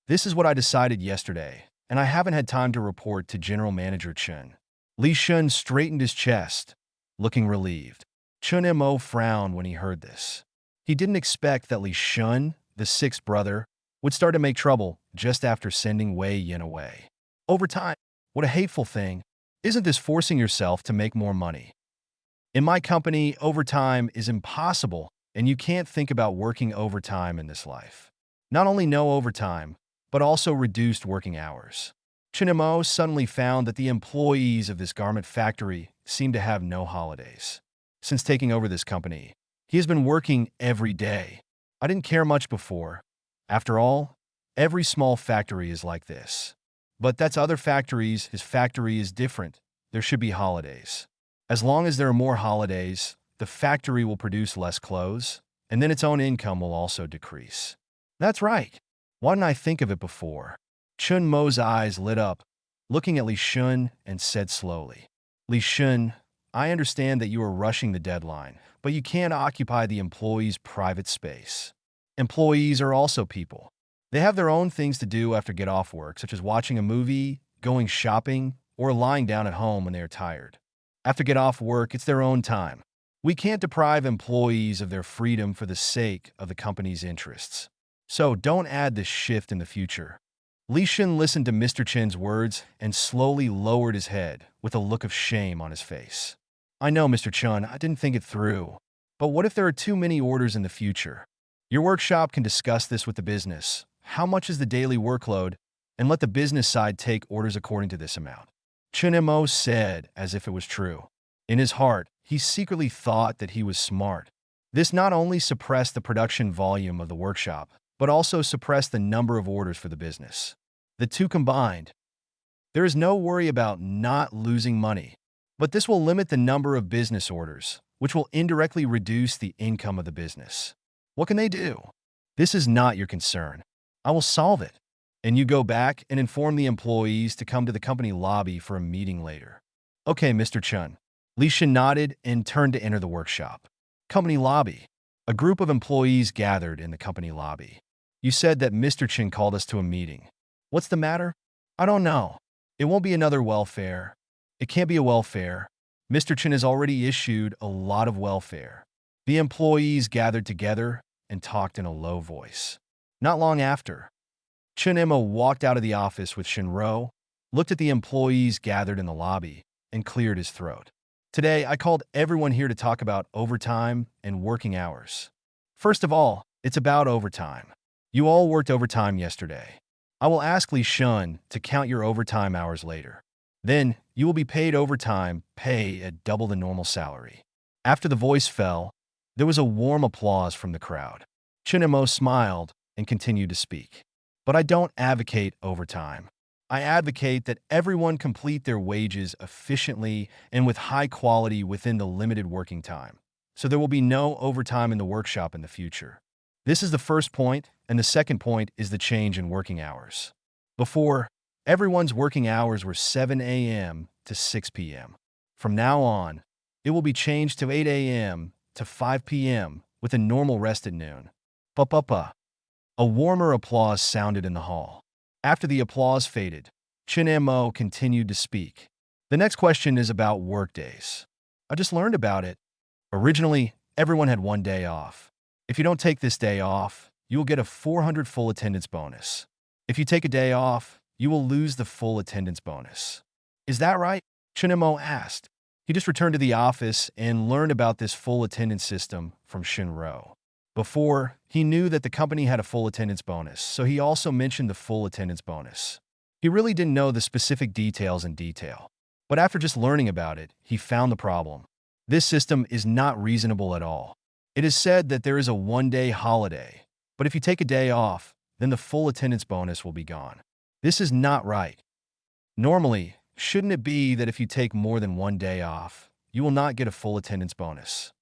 This is what I decided yesterday, and I haven't had time to report to General Manager Chun. Li Shun straightened his chest, looking relieved. Chun Mo frowned when he heard this. He didn't expect that Li Shun, the sixth brother, would start to make trouble just after sending Wei Yin away. Overtime? What a hateful thing. Isn't this forcing yourself to make more money? In my company, overtime is impossible, and you can't think about working overtime in this life. Not only no overtime, but also reduced working hours. Chinemo suddenly found that the employees of this garment factory seemed to have no holidays. Since taking over this company, he has been working every day. I didn't care much before. After all, every small factory is like this. But that's other factories. His factory is different. There should be holidays. As long as there are more holidays, the factory will produce less clothes, and then its own income will also decrease. That's right. Why didn't I think of it before? Chun Mo's eyes lit up, looking at Li Shun, and said slowly, Li Shun, I understand that you are rushing the deadline, but you can't occupy the employee's private space. Employees are also people. They have their own things to do after get off work, such as watching a movie, going shopping, or lying down at home when they are tired. After get off work, it's their own time. We can't deprive employees of their freedom for the sake of the company's interests. So don't add this shift in the future. Li Shun listened to Mr. Chen's words and slowly lowered his head with a look of shame on his face. I know, Mr. Chun, I didn't think it through. But what if there are too many orders in the future? Your workshop can discuss this with the business. How much is the daily workload? And let the business side take orders according to this amount. Chun Mo said as if it was true. In his heart, he secretly thought that he was smart. This not only suppressed the production volume of the workshop, but also suppressed the number of orders for the business. The two combined. There is no worry about not losing money, but this will limit the number of business orders, which will indirectly reduce the income of the business. What can they do? This is not your concern. I will solve it. And you go back and inform the employees to come to the company lobby for a meeting later. Okay, Mr. Chun. Li Shun nodded and turned to enter the workshop. Company lobby. A group of employees gathered in the company lobby. You said that Mr. Chin called us to a meeting. What's the matter? I don't know. It won't be another welfare. It can't be a welfare. Mr. Chin has already issued a lot of welfare. The employees gathered together and talked in a low voice. Not long after, Chun Mo walked out of the office with Shinro, looked at the employees gathered in the lobby, and cleared his throat. Today, I called everyone here to talk about overtime and working hours. First of all, it's about overtime. You all worked overtime yesterday. I will ask Li Shun to count your overtime hours later. Then, you will be paid overtime pay at double the normal salary. After the voice fell, there was a warm applause from the crowd. Chun Mo smiled and continued to speak. But I don't advocate overtime. I advocate that everyone complete their wages efficiently and with high quality within the limited working time, so there will be no overtime in the workshop in the future. This is the first point, and the second point is the change in working hours. Before, everyone's working hours were 7 a.m. to 6 p.m. From now on, it will be changed to 8 a.m. to 5 p.m. with a normal rest at noon. Pa-pa-pa. A warmer applause sounded in the hall. After the applause faded, Chun Mo continued to speak. The next question is about workdays. I just learned about it. Originally, everyone had one day off. If you don't take this day off, you will get a 400 full attendance bonus. If you take a day off, you will lose the full attendance bonus. Is that right? Chun Mo asked. He just returned to the office and learned about this full attendance system from Shinro. Before, he knew that the company had a full attendance bonus, so he also mentioned the full attendance bonus. He really didn't know the specific details in detail. But after just learning about it, he found the problem. This system is not reasonable at all. It is said that there is a one-day holiday, but if you take a day off, then the full attendance bonus will be gone. This is not right. Normally, shouldn't it be that if you take more than one day off, you will not get a full attendance bonus?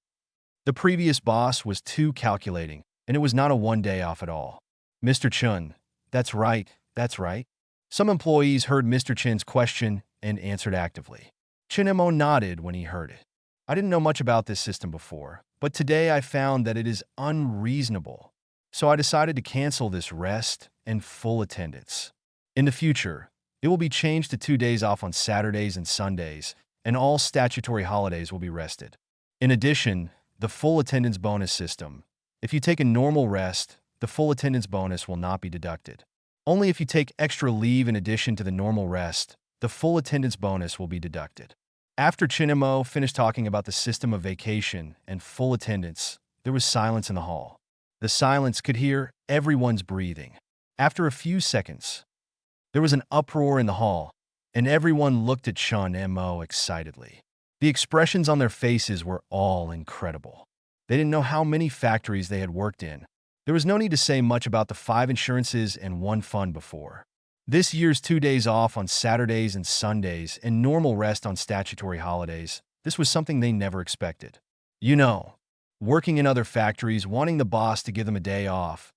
The previous boss was too calculating, and it was not a one-day off at all. Mr. Chun, that's right, that's right. Some employees heard Mr. Chin's question and answered actively. Chun Mo nodded when he heard it. I didn't know much about this system before, but today I found that it is unreasonable. So I decided to cancel this rest and full attendance. In the future, it will be changed to 2 days off on Saturdays and Sundays, and all statutory holidays will be rested. In addition, the full attendance bonus system. If you take a normal rest, the full attendance bonus will not be deducted. Only if you take extra leave in addition to the normal rest, the full attendance bonus will be deducted. After Chun Mo finished talking about the system of vacation and full attendance, there was silence in the hall. The silence could hear everyone's breathing. After a few seconds, there was an uproar in the hall, and everyone looked at Chun Mo excitedly. The expressions on their faces were all incredible. They didn't know how many factories they had worked in. There was no need to say much about the 5 insurances and 1 fund before. This year's 2 days off on Saturdays and Sundays and normal rest on statutory holidays, this was something they never expected. You know, working in other factories, wanting the boss to give them a day off,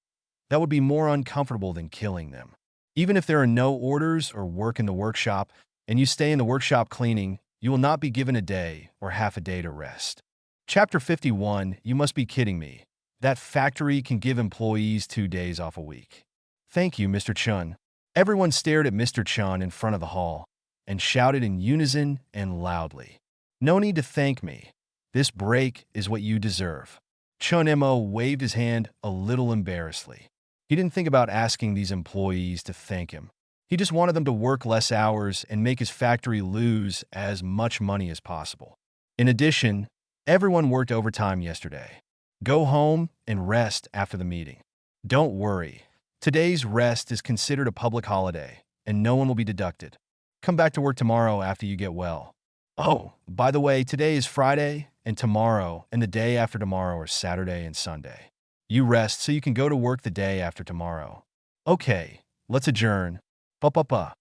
that would be more uncomfortable than killing them. Even if there are no orders or work in the workshop, and you stay in the workshop cleaning, you will not be given a day or half a day to rest. Chapter 51, you must be kidding me. That factory can give employees 2 days off a week. Thank you, Mr. Chun. Everyone stared at Mr. Chun in front of the hall and shouted in unison and loudly. No need to thank me. This break is what you deserve. Chun Mo waved his hand a little embarrassedly. He didn't think about asking these employees to thank him. He just wanted them to work less hours and make his factory lose as much money as possible. In addition, everyone worked overtime yesterday. Go home and rest after the meeting. Don't worry. Today's rest is considered a public holiday, and no one will be deducted. Come back to work tomorrow after you get well. Oh, by the way, today is Friday, and tomorrow and the day after tomorrow are Saturday and Sunday. You rest so you can go to work the day after tomorrow. Okay, let's adjourn. Pa.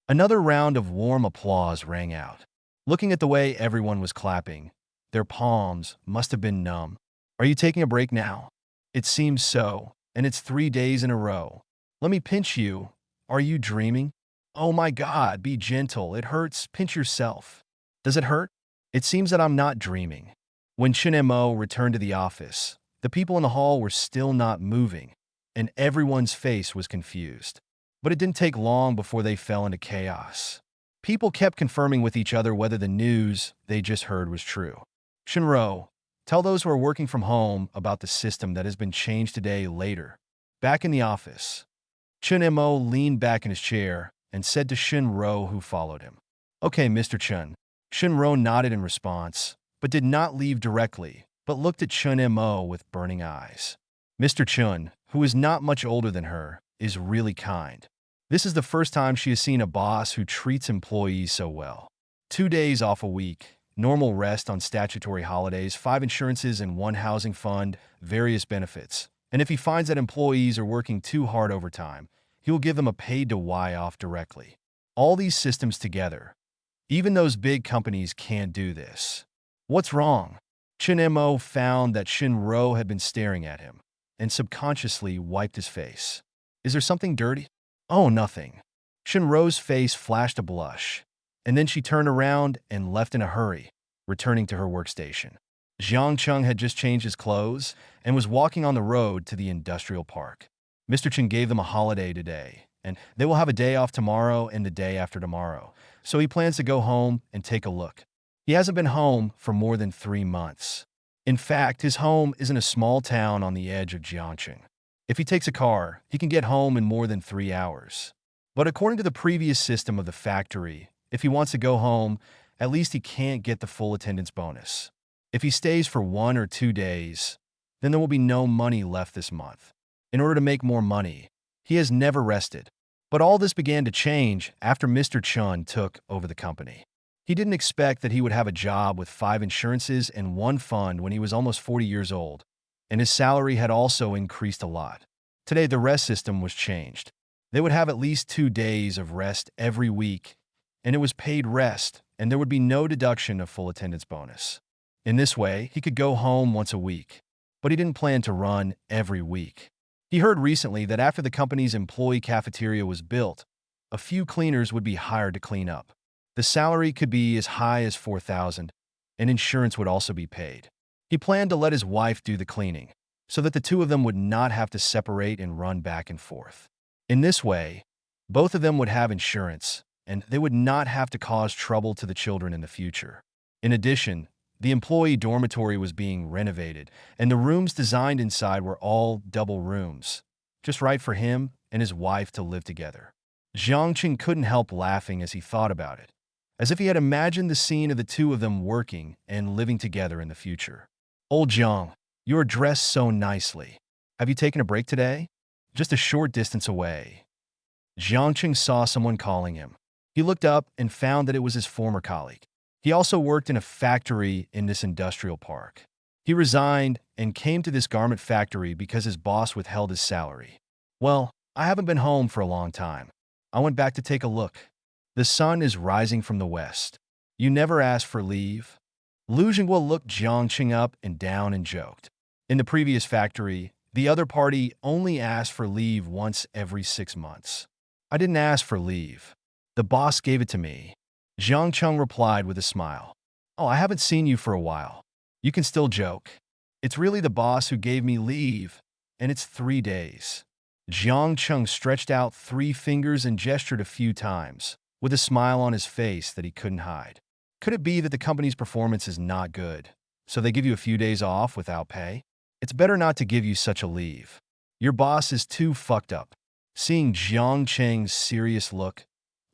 Another round of warm applause rang out. Looking at the way everyone was clapping, their palms must have been numb. Are you taking a break now? It seems so, and it's 3 days in a row. Let me pinch you. Are you dreaming? Oh my God, be gentle. It hurts. Pinch yourself. Does it hurt? It seems that I'm not dreaming. When Shin Mo returned to the office, the people in the hall were still not moving, and everyone's face was confused. But it didn't take long before they fell into chaos. People kept confirming with each other whether the news they just heard was true. Shinro, tell those who are working from home about the system that has been changed today later. Back in the office, Chun Mo leaned back in his chair and said to Shinro, who followed him. Okay, Mr. Chun. Shinro nodded in response, but did not leave directly, but looked at Chun Mo with burning eyes. Mr. Chun, who is not much older than her, is really kind. This is the first time she has seen a boss who treats employees so well. 2 days off a week, normal rest on statutory holidays, 5 insurances and 1 housing fund, various benefits. And if he finds that employees are working too hard overtime, he will give them a paid to Y off directly. All these systems together. Even those big companies can't do this. What's wrong? Chun Mo found that Shinro had been staring at him and subconsciously wiped his face. Is there something dirty? Oh, nothing. Shinro's face flashed a blush, and then she turned around and left in a hurry, returning to her workstation. Jiang Chung had just changed his clothes and was walking on the road to the industrial park. Mr. Chen gave them a holiday today, and they will have a day off tomorrow and the day after tomorrow, so he plans to go home and take a look. He hasn't been home for more than 3 months. In fact, his home is in a small town on the edge of Jiangcheng. If he takes a car, he can get home in more than 3 hours. But according to the previous system of the factory, if he wants to go home, at least he can't get the full attendance bonus. If he stays for 1 or 2 days, then there will be no money left this month. In order to make more money, he has never rested. But all this began to change after Mr. Chun took over the company. He didn't expect that he would have a job with 5 insurances and 1 fund when he was almost 40 years old, and his salary had also increased a lot. Today, the rest system was changed. They would have at least 2 days of rest every week, and it was paid rest, and there would be no deduction of full attendance bonus. In this way, he could go home once a week, but he didn't plan to run every week. He heard recently that after the company's employee cafeteria was built, a few cleaners would be hired to clean up. The salary could be as high as $4,000, and insurance would also be paid. He planned to let his wife do the cleaning, so that the two of them would not have to separate and run back and forth. In this way, both of them would have insurance, and they would not have to cause trouble to the children in the future. In addition, the employee dormitory was being renovated, and the rooms designed inside were all double rooms, just right for him and his wife to live together. Jiang Qing couldn't help laughing as he thought about it, as if he had imagined the scene of the two of them working and living together in the future. Old Jiang, you are dressed so nicely. Have you taken a break today? Just a short distance away, Jiang Qing saw someone calling him. He looked up and found that it was his former colleague. He also worked in a factory in this industrial park. He resigned and came to this garment factory because his boss withheld his salary. Well, I haven't been home for a long time. I went back to take a look. The sun is rising from the west. You never asked for leave. Lu Jinghua looked Jiang Qing up and down and joked. In the previous factory, the other party only asked for leave once every 6 months. I didn't ask for leave. The boss gave it to me. Jiang Cheng replied with a smile. Oh, I haven't seen you for a while. You can still joke. It's really the boss who gave me leave, and it's 3 days. Jiang Cheng stretched out 3 fingers and gestured a few times, with a smile on his face that he couldn't hide. Could it be that the company's performance is not good, so they give you a few days off without pay? It's better not to give you such a leave. Your boss is too fucked up. Seeing Jiang Cheng's serious look,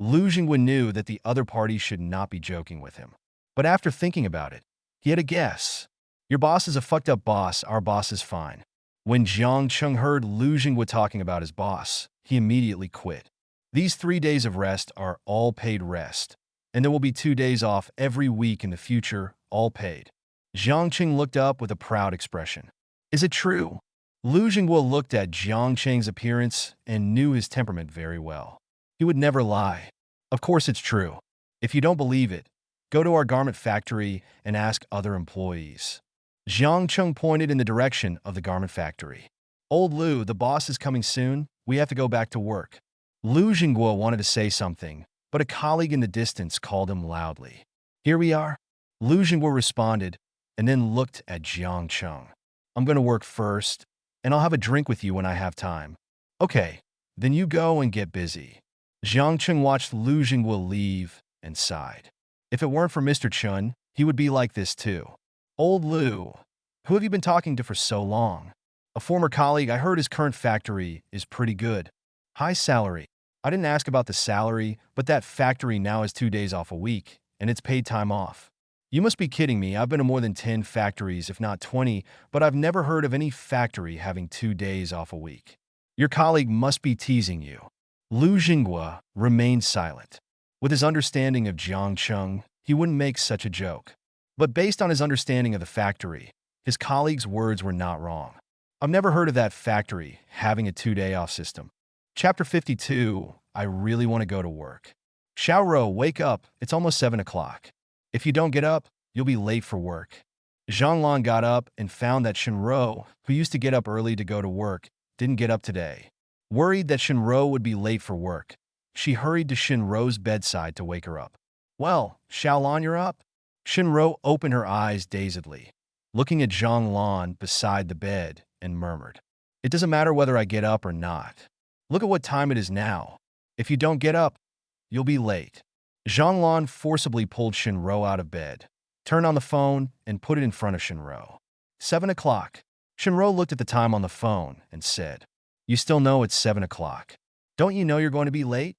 Lu Jinghua knew that the other party should not be joking with him. But after thinking about it, he had a guess. Your boss is a fucked up boss, our boss is fine. When Jiang Cheng heard Lu Jinghua talking about his boss, he immediately quit. These 3 days of rest are all paid rest, and there will be 2 days off every week in the future, all paid. Jiang Cheng looked up with a proud expression. Is it true? Lu Jinghua looked at Jiang Cheng's appearance and knew his temperament very well. He would never lie. Of course it's true. If you don't believe it, go to our garment factory and ask other employees. Jiang Cheng pointed in the direction of the garment factory. Old Lu, the boss is coming soon. We have to go back to work. Lu Jinghua wanted to say something, but a colleague in the distance called him loudly. Here we are. Lu Jinghua responded and then looked at Jiang Cheng. I'm going to work first, and I'll have a drink with you when I have time. Okay, then you go and get busy. Jiang Cheng watched Lu Jinghua leave and sighed. If it weren't for Mr. Chun, he would be like this too. Old Lu, who have you been talking to for so long? A former colleague. I heard his current factory is pretty good. High salary. I didn't ask about the salary, but that factory now has 2 days off a week, and it's paid time off. You must be kidding me. I've been to more than 10 factories, if not 20, but I've never heard of any factory having 2 days off a week. Your colleague must be teasing you. Lu Jinghua remained silent. With his understanding of Jiang Cheng, he wouldn't make such a joke. But based on his understanding of the factory, his colleague's words were not wrong. I've never heard of that factory having a 2-day off system. Chapter 52, I really want to go to work. Xiaoro, wake up. It's almost 7 o'clock. If you don't get up, you'll be late for work. Zhanglan got up and found that Shinro, who used to get up early to go to work, didn't get up today. Worried that Shinro would be late for work, she hurried to Shinro's bedside to wake her up. Well, Xiaolan, you're up? Shinro opened her eyes dazedly, looking at Zhanglan beside the bed, and murmured, It doesn't matter whether I get up or not. Look at what time it is now. If you don't get up, you'll be late. Zhanglan forcibly pulled Shinro out of bed, turned on the phone, and put it in front of Shinro. 7 o'clock. Shinro looked at the time on the phone and said, You still know it's 7 o'clock. Don't you know you're going to be late?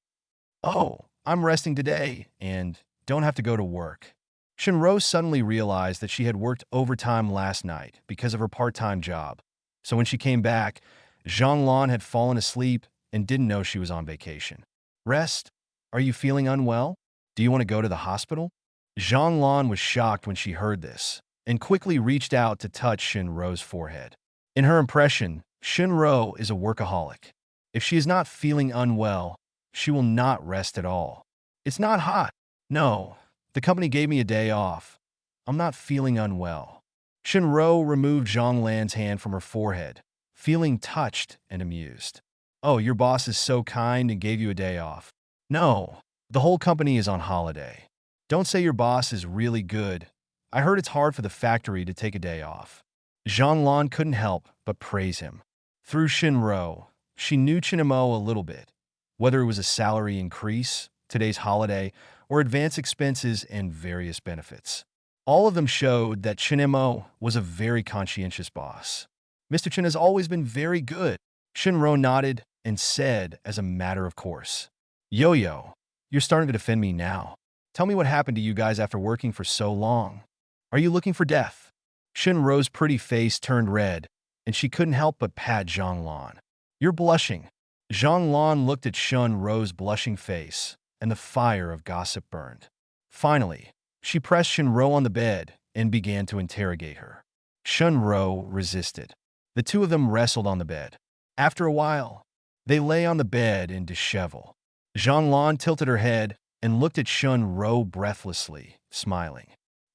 Oh, I'm resting today and don't have to go to work. Shinro suddenly realized that she had worked overtime last night because of her part-time job. So when she came back, Zhanglan had fallen asleep and didn't know she was on vacation. Rest? Are you feeling unwell? Do you want to go to the hospital? Zhanglan was shocked when she heard this and quickly reached out to touch Shinro's forehead. In her impression, Shinro is a workaholic. If she is not feeling unwell, she will not rest at all. It's not hot. No, the company gave me a day off. I'm not feeling unwell. Shinro removed Zhanglan's hand from her forehead, feeling touched and amused. Oh, your boss is so kind and gave you a day off. No, the whole company is on holiday. Don't say your boss is really good. I heard it's hard for the factory to take a day off. Zhanglan couldn't help but praise him. Through Shinro, she knew Chinemo a little bit, whether it was a salary increase, today's holiday, or advance expenses and various benefits. All of them showed that Chinemo was a very conscientious boss. Mr. Chen has always been very good. Shinro nodded and said as a matter of course, Yo-yo, you're starting to defend me now. Tell me what happened to you guys after working for so long. Are you looking for death? Shinro's pretty face turned red, and she couldn't help but pat Zhanglan. You're blushing. Zhanglan looked at Shinro's blushing face, and the fire of gossip burned. Finally, she pressed Shinro on the bed and began to interrogate her. Shinro resisted. The two of them wrestled on the bed. After a while, they lay on the bed in dishevel. Zhanglan tilted her head and looked at Shinro breathlessly, smiling.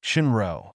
Shinro,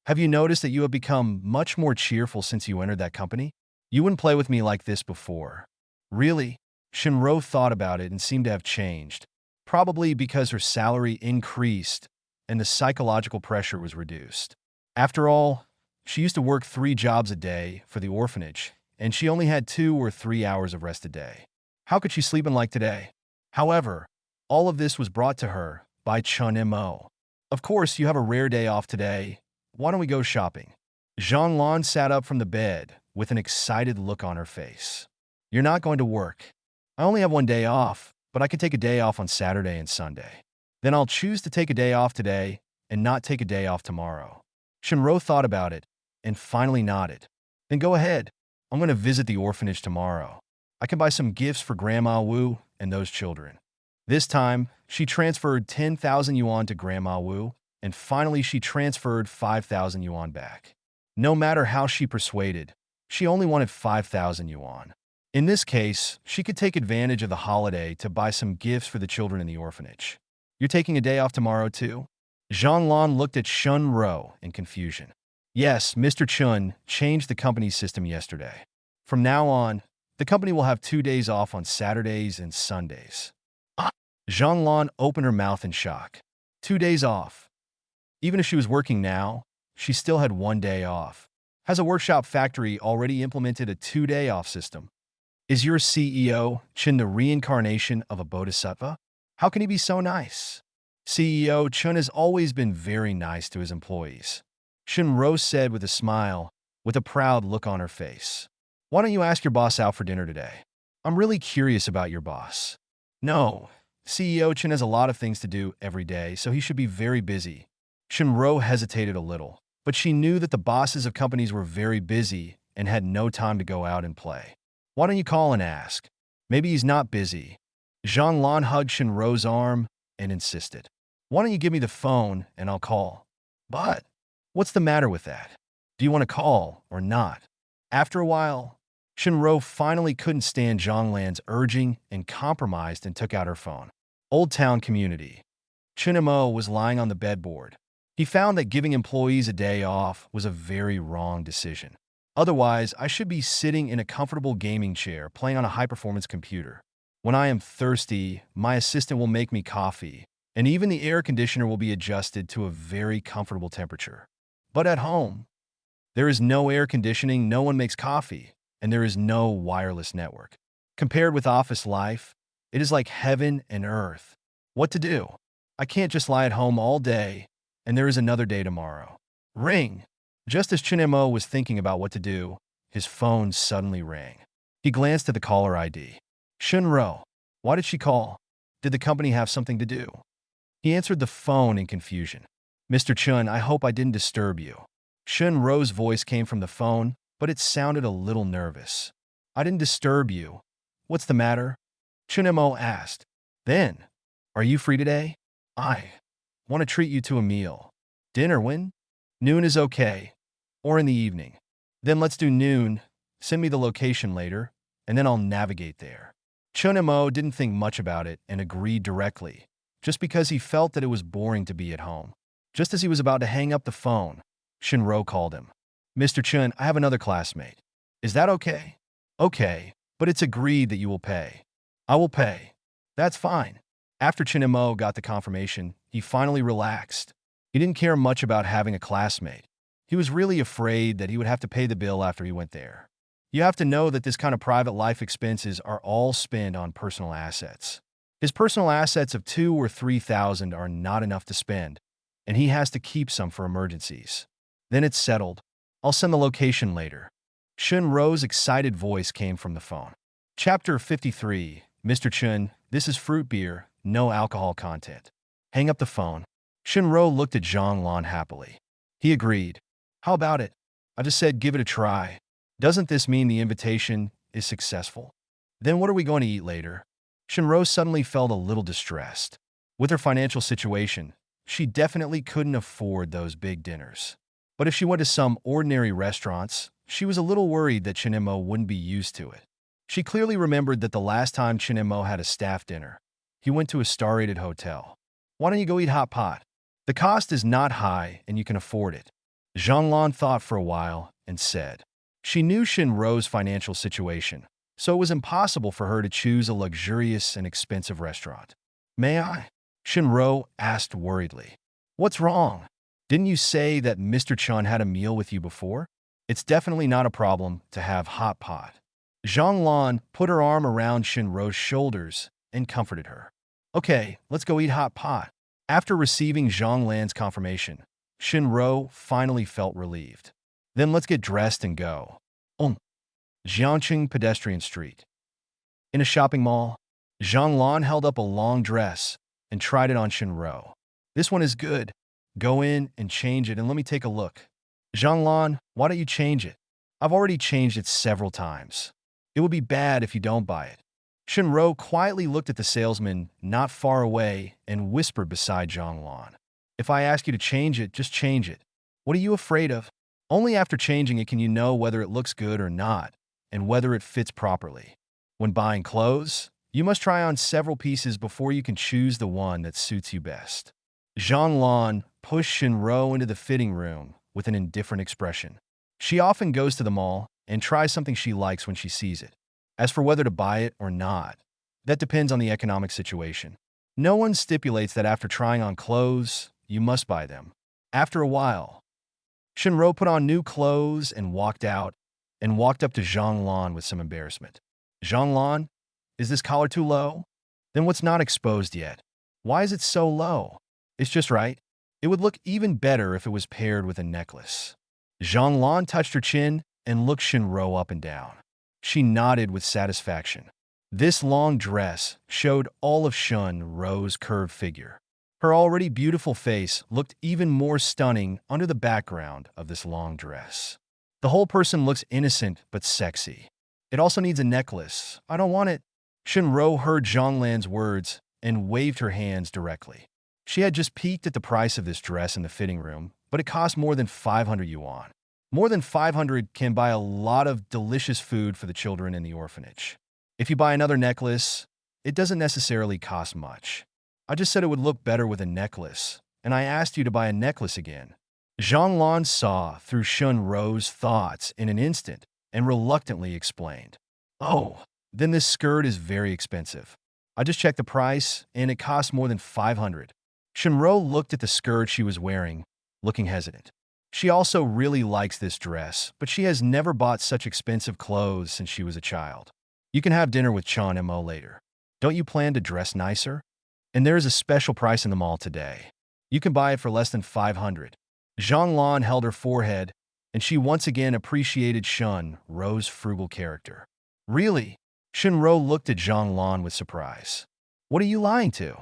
Have you noticed that you have become much more cheerful since you entered that company? You wouldn't play with me like this before. Really? Shinro thought about it and seemed to have changed, probably because her salary increased and the psychological pressure was reduced. After all, she used to work 3 jobs a day for the orphanage, and she only had 2 or 3 hours of rest a day. How could she sleep in like today? However, all of this was brought to her by Chun Mo. Of course, you have a rare day off today. Why don't we go shopping? Zhang sat up from the bed with an excited look on her face. You're not going to work. I only have 1 day off, but I could take a day off on Saturday and Sunday. Then I'll choose to take a day off today and not take a day off tomorrow. Shinro thought about it and finally nodded. Then go ahead. I'm going to visit the orphanage tomorrow. I can buy some gifts for Grandma Wu and those children. This time, she transferred 10,000 yuan to Grandma Wu, and finally she transferred 5,000 yuan back. No matter how she persuaded, she only wanted 5,000 yuan. In this case, she could take advantage of the holiday to buy some gifts for the children in the orphanage. You're taking a day off tomorrow too? Zhang Lan looked at Shun Ro in confusion. Yes, Mr. Chun changed the company's system yesterday. From now on, the company will have 2 days off on Saturdays and Sundays. Zhang Lan opened her mouth in shock. 2 days off. Even if she was working now, she still had 1 day off. Has a workshop factory already implemented a 2-day off system? Is your CEO, Chun, the reincarnation of a bodhisattva? How can he be so nice? CEO Chun has always been very nice to his employees. Shinro said with a smile, with a proud look on her face. Why don't you ask your boss out for dinner today? I'm really curious about your boss. No, CEO Chun has a lot of things to do every day, so he should be very busy. Shinro hesitated a little, but she knew that the bosses of companies were very busy and had no time to go out and play. Why don't you call and ask? Maybe he's not busy. Zhang Lan hugged Shinro's arm and insisted. Why don't you give me the phone and I'll call? But what's the matter with that? Do you want to call or not? After a while, Shinro finally couldn't stand Zhang Lan's urging and compromised and took out her phone. Old Town Community. Chunimo was lying on the bedboard. He found that giving employees a day off was a very wrong decision. Otherwise, I should be sitting in a comfortable gaming chair playing on a high-performance computer. When I am thirsty, my assistant will make me coffee, and even the air conditioner will be adjusted to a very comfortable temperature. But at home, there is no air conditioning, no one makes coffee, and there is no wireless network. Compared with office life, it is like heaven and earth. What to do? I can't just lie at home all day, and there is another day tomorrow. Ring! Just as Chunemo was thinking about what to do, his phone suddenly rang. He glanced at the caller ID. Shunro. Why did she call? Did the company have something to do? He answered the phone in confusion. Mr. Chun, I hope I didn't disturb you. Shunro's voice came from the phone, but it sounded a little nervous. I didn't disturb you. What's the matter? Chunemo asked. Then, are you free today? I want to treat you to a meal. Dinner when? Noon is okay. Or in the evening. Then let's do noon. Send me the location later, and then I'll navigate there. Chunemo didn't think much about it and agreed directly, just because he felt that it was boring to be at home. Just as he was about to hang up the phone, Shinro called him. Mr. Chun, I have another classmate. Is that okay? Okay, but it's agreed that you will pay. I will pay. That's fine. After Chunemo got the confirmation, he finally relaxed. He didn't care much about having a classmate. He was really afraid that he would have to pay the bill after he went there. You have to know that this kind of private life expenses are all spent on personal assets. His personal assets of 2,000 or 3,000 are not enough to spend, and he has to keep some for emergencies. Then it's settled. I'll send the location later. Shunro's excited voice came from the phone. Chapter 53. Mr. Chun, this is fruit beer, no alcohol content. Hang up the phone. Shinro looked at Zhang Lan happily. He agreed. How about it? I just said give it a try. Doesn't this mean the invitation is successful? Then what are we going to eat later? Shinro suddenly felt a little distressed. With her financial situation, she definitely couldn't afford those big dinners. But if she went to some ordinary restaurants, she was a little worried that Chunemo wouldn't be used to it. She clearly remembered that the last time Chunemo had a staff dinner, he went to a star-rated hotel. Why don't you go eat hot pot? The cost is not high and you can afford it. Zhanglan thought for a while and said. She knew Shinro's financial situation, so it was impossible for her to choose a luxurious and expensive restaurant. May I? Shinro asked worriedly. What's wrong? Didn't you say that Mr. Chun had a meal with you before? It's definitely not a problem to have hot pot. Zhanglan put her arm around Shinro's shoulders and comforted her. Okay, let's go eat hot pot. After receiving Zhanglan's confirmation, Shinro finally felt relieved. Then let's get dressed and go. Jiangqing Pedestrian Street. In a shopping mall, Zhanglan held up a long dress and tried it on Shinro. This one is good. Go in and change it and let me take a look. Zhanglan, why don't you change it? I've already changed it several times. It would be bad if you don't buy it. Shinro quietly looked at the salesman not far away and whispered beside Zhanglan. If I ask you to change it, just change it. What are you afraid of? Only after changing it can you know whether it looks good or not, and whether it fits properly. When buying clothes, you must try on several pieces before you can choose the one that suits you best. Zhanglan pushed Shinro into the fitting room with an indifferent expression. She often goes to the mall and tries something she likes when she sees it. As for whether to buy it or not, that depends on the economic situation. No one stipulates that after trying on clothes, you must buy them. After a while, Shinro put on new clothes and walked out, and walked up to Zhanglan with some embarrassment. Zhanglan, is this collar too low? Then what's not exposed yet? Why is it so low? It's just right. It would look even better if it was paired with a necklace. Zhanglan touched her chin and looked Shinro up and down. She nodded with satisfaction. This long dress showed all of Shinro's curved figure. Her already beautiful face looked even more stunning under the background of this long dress. The whole person looks innocent but sexy. It also needs a necklace. I don't want it. Shinro heard Zhanglan's words and waved her hands directly. She had just peeked at the price of this dress in the fitting room, but it cost more than 500 yuan. More than 500 can buy a lot of delicious food for the children in the orphanage. If you buy another necklace, it doesn't necessarily cost much. I just said it would look better with a necklace, and I asked you to buy a necklace again. Zhanglan saw through Shinro's thoughts in an instant and reluctantly explained. Oh, then this skirt is very expensive. I just checked the price, and it costs more than 500. Shinro looked at the skirt she was wearing, looking hesitant. She also really likes this dress, but she has never bought such expensive clothes since she was a child. You can have dinner with Chan Mo later. Don't you plan to dress nicer? And there is a special price in the mall today. You can buy it for less than 500. Zhanglan held her forehead, and she once again appreciated Shinro's frugal character. Really? Shinro looked at Zhanglan with surprise. What are you lying to?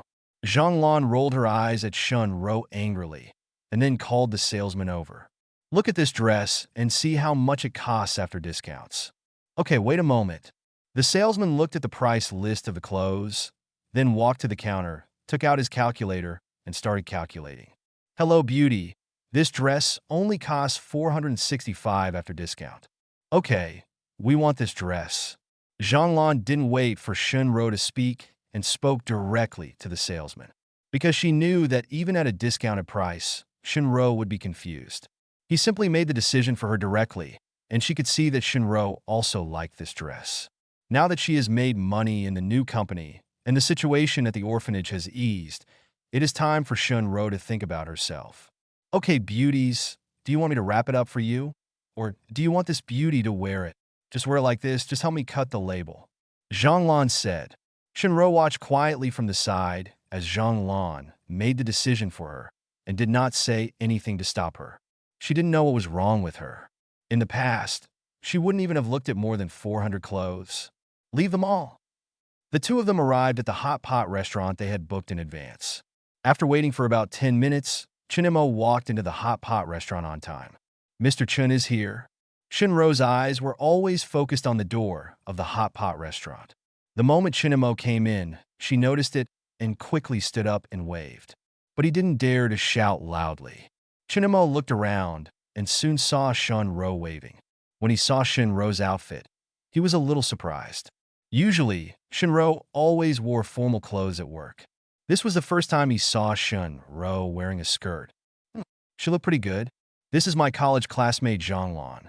Zhanglan rolled her eyes at Shinro angrily, and then called the salesman over. Look at this dress and see how much it costs after discounts. Okay, wait a moment. The salesman looked at the price list of the clothes, then walked to the counter, took out his calculator, and started calculating. Hello, beauty. This dress only costs 465 after discount. Okay, we want this dress. Zhanglan didn't wait for Shinro to speak and spoke directly to the salesman, because she knew that even at a discounted price, Shinro would be confused. He simply made the decision for her directly, and she could see that Shinro also liked this dress. Now that she has made money in the new company and the situation at the orphanage has eased, it is time for Shinro to think about herself. Okay, beauties, do you want me to wrap it up for you? Or do you want this beauty to wear it? Just wear it like this, just help me cut the label. Zhanglan said. Shinro watched quietly from the side as Zhanglan made the decision for her and did not say anything to stop her. She didn't know what was wrong with her. In the past, she wouldn't even have looked at more than 400 clothes. Leave them all. The two of them arrived at the hot pot restaurant they had booked in advance. After waiting for about 10 minutes, Chinemo walked into the hot pot restaurant on time. Mr. Chun is here. Shinro's eyes were always focused on the door of the hot pot restaurant. The moment Chinemo came in, she noticed it and quickly stood up and waved. But he didn't dare to shout loudly. Chinemo looked around and soon saw Shinro waving. When he saw Shinro's outfit, he was a little surprised. Usually, Shinro always wore formal clothes at work. This was the first time he saw Shinro wearing a skirt. She looked pretty good. This is my college classmate Zhanglan.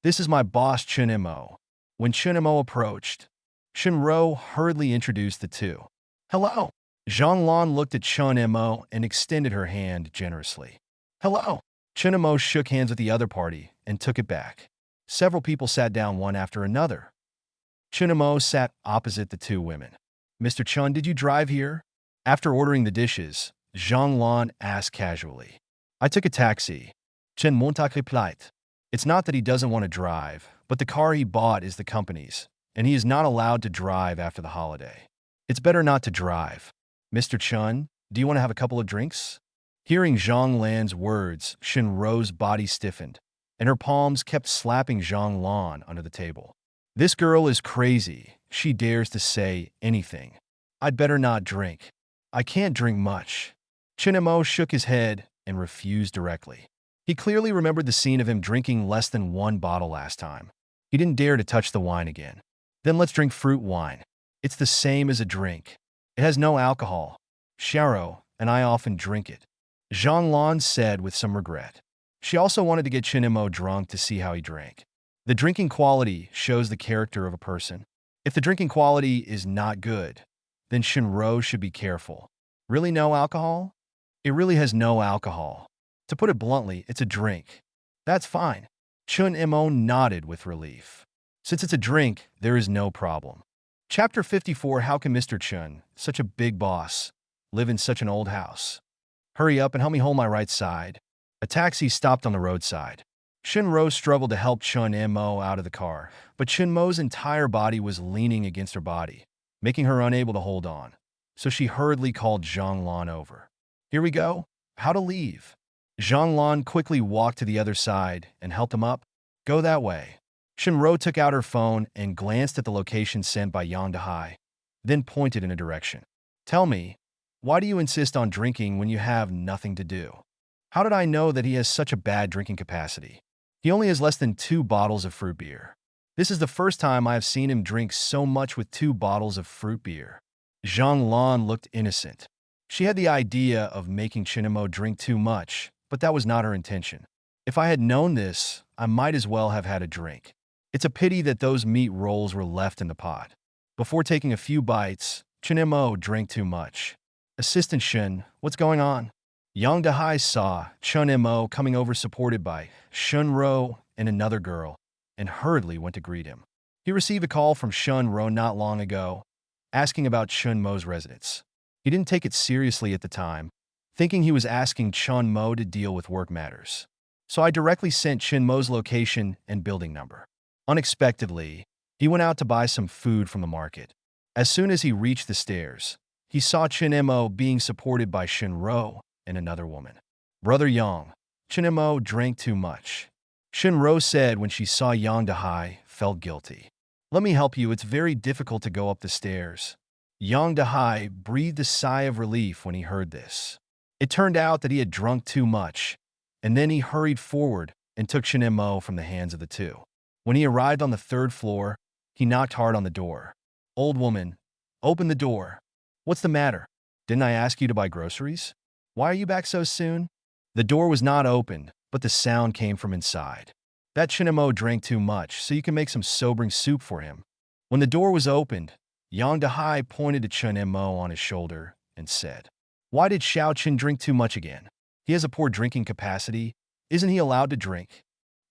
This is my boss Chun-mo. When Chun-mo approached, Chun-ro hurriedly introduced the two. Hello. Zhanglan looked at Chun-mo and extended her hand generously. Hello. Chun-mo shook hands with the other party and took it back. Several people sat down one after another. Chun-mo sat opposite the two women. Mr. Chun, did you drive here? After ordering the dishes, Zhanglan asked casually. I took a taxi. Chen Montak replied. It's not that he doesn't want to drive, but the car he bought is the company's, and he is not allowed to drive after the holiday. It's better not to drive. Mr. Chun, do you want to have a couple of drinks? Hearing Zhanglan's words, Shinro's body stiffened, and her palms kept slapping Zhanglan under the table. This girl is crazy. She dares to say anything. I'd better not drink. I can't drink much. Chun-mo shook his head and refused directly. He clearly remembered the scene of him drinking less than one bottle last time. He didn't dare to touch the wine again. Then let's drink fruit wine. It's the same as a drink. It has no alcohol. Sharo and I often drink it. Zhanglan said with some regret. She also wanted to get Chun-mo drunk to see how he drank. The drinking quality shows the character of a person. If the drinking quality is not good, then Shinro should be careful. Really no alcohol? It really has no alcohol. To put it bluntly, it's a drink. That's fine. Chun-mo nodded with relief. Since it's a drink, there is no problem. Chapter 54. How can Mr. Chun, such a big boss, live in such an old house? Hurry up and help me hold my right side. A taxi stopped on the roadside. Shinro struggled to help Chun-mo out of the car, but Chun-mo's entire body was leaning against her body, making her unable to hold on. So she hurriedly called Zhanglan over. Here we go. How to leave. Zhanglan quickly walked to the other side and helped him up. Go that way. Shinro took out her phone and glanced at the location sent by Yang Dahai, then pointed in a direction. Tell me, why do you insist on drinking when you have nothing to do? How did I know that he has such a bad drinking capacity? He only has less than 2 bottles of fruit beer. This is the first time I have seen him drink so much with 2 bottles of fruit beer. Zhanglan looked innocent. She had the idea of making Chun-mo drink too much, but that was not her intention. If I had known this, I might as well have had a drink. It's a pity that those meat rolls were left in the pot. Before taking a few bites, Chun-mo drank too much. Assistant Shun, what's going on? Yang Dahai saw Chun-mo coming over supported by Shunro and another girl, and hurriedly went to greet him. He received a call from Shunro not long ago, asking about Chun-mo's residence. He didn't take it seriously at the time, thinking he was asking Chun-mo to deal with work matters. So I directly sent Chun-mo's location and building number. Unexpectedly, he went out to buy some food from the market. As soon as he reached the stairs, he saw Chun-mo being supported by Shunro and another woman. Brother Yang, Chun-mo drank too much. Shunro said when she saw Yang Dahai, felt guilty. Let me help you, it's very difficult to go up the stairs. Yang Dahai breathed a sigh of relief when he heard this. It turned out that he had drunk too much, and then he hurried forward and took Chun-mo from the hands of the two. When he arrived on the 3rd floor, he knocked hard on the door. Old woman, open the door. What's the matter? Didn't I ask you to buy groceries? Why are you back so soon? The door was not opened, but the sound came from inside. That Chun-mo drank too much, so you can make some sobering soup for him. When the door was opened, Yang Dahai pointed to Chun-mo on his shoulder and said, Why did Xiao Chen drink too much again? He has a poor drinking capacity. Isn't he allowed to drink?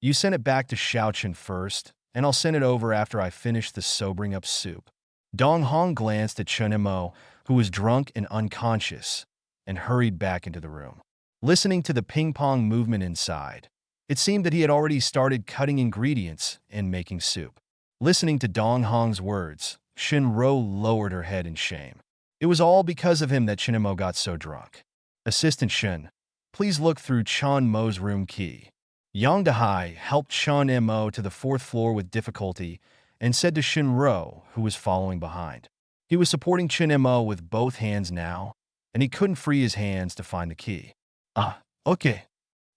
You send it back to Xiao Chen first, and I'll send it over after I finish the sobering up soup. Dong Hong glanced at Chun-mo, who was drunk and unconscious, and hurried back into the room. Listening to the ping-pong movement inside, it seemed that he had already started cutting ingredients and making soup. Listening to Dong Hong's words, Shinro lowered her head in shame. It was all because of him that Chun-mo got so drunk. Assistant Shin, please look through Chun-mo's room key. Yang Dahai helped Chun-mo to the 4th floor with difficulty and said to Shinro, who was following behind. He was supporting Chun-mo with both hands now, and he couldn't free his hands to find the key. Okay.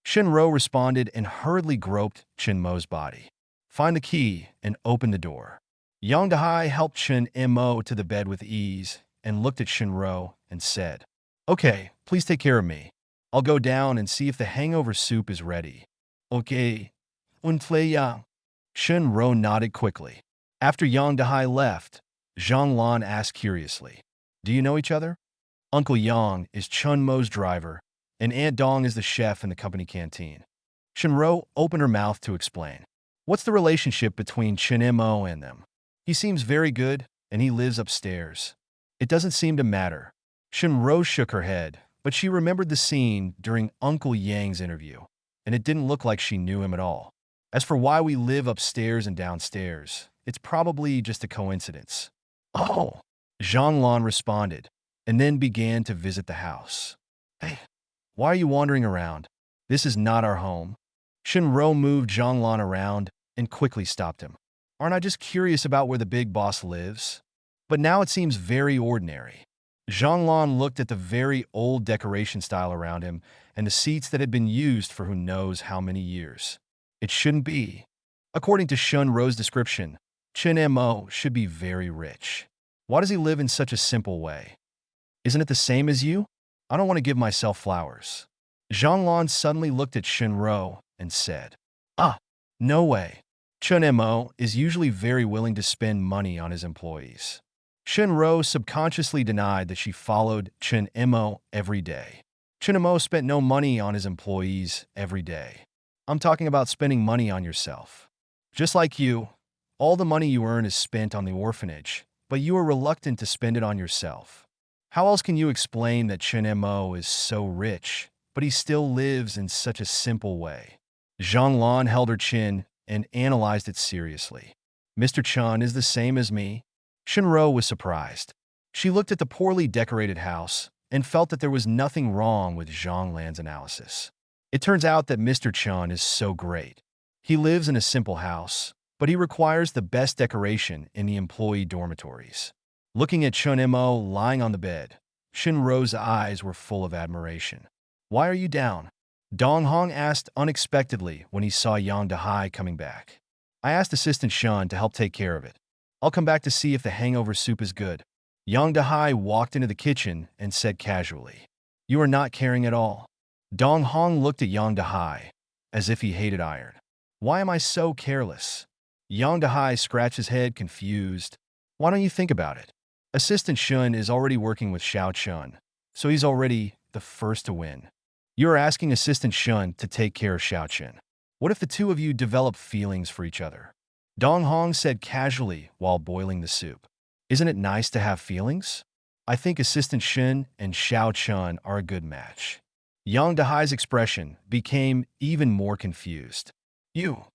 Shinro responded and hurriedly groped Chun-mo's body. Find the key and open the door. Yang Dahai helped Chun-mo to the bed with ease and looked at Shinro and said, Okay, please take care of me. I'll go down and see if the hangover soup is ready. Okay. Unplay yang. Shin-ro nodded quickly. After Yang Dahai left, Zhang Lan asked curiously, "Do you know each other?" Uncle Yang is Chun Mo's driver, and Aunt Dong is the chef in the company canteen. Shin-ro opened her mouth to explain. What's the relationship between Chen Mo and them? He seems very good, and he lives upstairs. It doesn't seem to matter. Shin-ro shook her head, but she remembered the scene during Uncle Yang's interview, and it didn't look like she knew him at all. As for why we live upstairs and downstairs, it's probably just a coincidence. Oh, Zhang Lan responded, and then began to visit the house. Hey, why are you wandering around? This is not our home. Shin-ro moved Zhang Lan around and quickly stopped him. Aren't I just curious about where the big boss lives? But now it seems very ordinary. Zhang Lan looked at the very old decoration style around him and the seats that had been used for who knows how many years. It shouldn't be. According to Shun-ro's description, Chen Mo should be very rich. Why does he live in such a simple way? Isn't it the same as you? I don't want to give myself flowers. Zhang Lan suddenly looked at Shin-ro and said, "Ah, no way. Chen Mo is usually very willing to spend money on his employees." Shin-ro subconsciously denied that she followed Chen Mo every day. Chen Mo spent no money on his employees every day. I'm talking about spending money on yourself. Just like you, all the money you earn is spent on the orphanage, but you are reluctant to spend it on yourself. How else can you explain that Chen Mo is so rich, but he still lives in such a simple way? Zhang Lan held her chin and analyzed it seriously. Mr. Chun is the same as me. Shin-ro was surprised. She looked at the poorly decorated house and felt that there was nothing wrong with Zhang Lan's analysis. It turns out that Mr. Chun is so great. He lives in a simple house, but he requires the best decoration in the employee dormitories. Looking at Chun Mo lying on the bed, Shin-ro's eyes were full of admiration. "Why are you down?" Dong Hong asked unexpectedly when he saw Yang Dahai coming back. "I asked Assistant Shun to help take care of it. I'll come back to see if the hangover soup is good." Yang Dahai walked into the kitchen and said casually, "You are not caring at all." Dong Hong looked at Yang Dahai as if he hated iron. "Why am I so careless?" Yang Dahai scratched his head, confused. "Why don't you think about it? Assistant Shun is already working with Xiao Chun, so he's already the first to win. You are asking Assistant Shun to take care of Xiao Chun. What if the two of you develop feelings for each other?" Dong Hong said casually while boiling the soup. "Isn't it nice to have feelings? I think Assistant Shun and Xiao Chun are a good match." Yang Dahai's expression became even more confused. You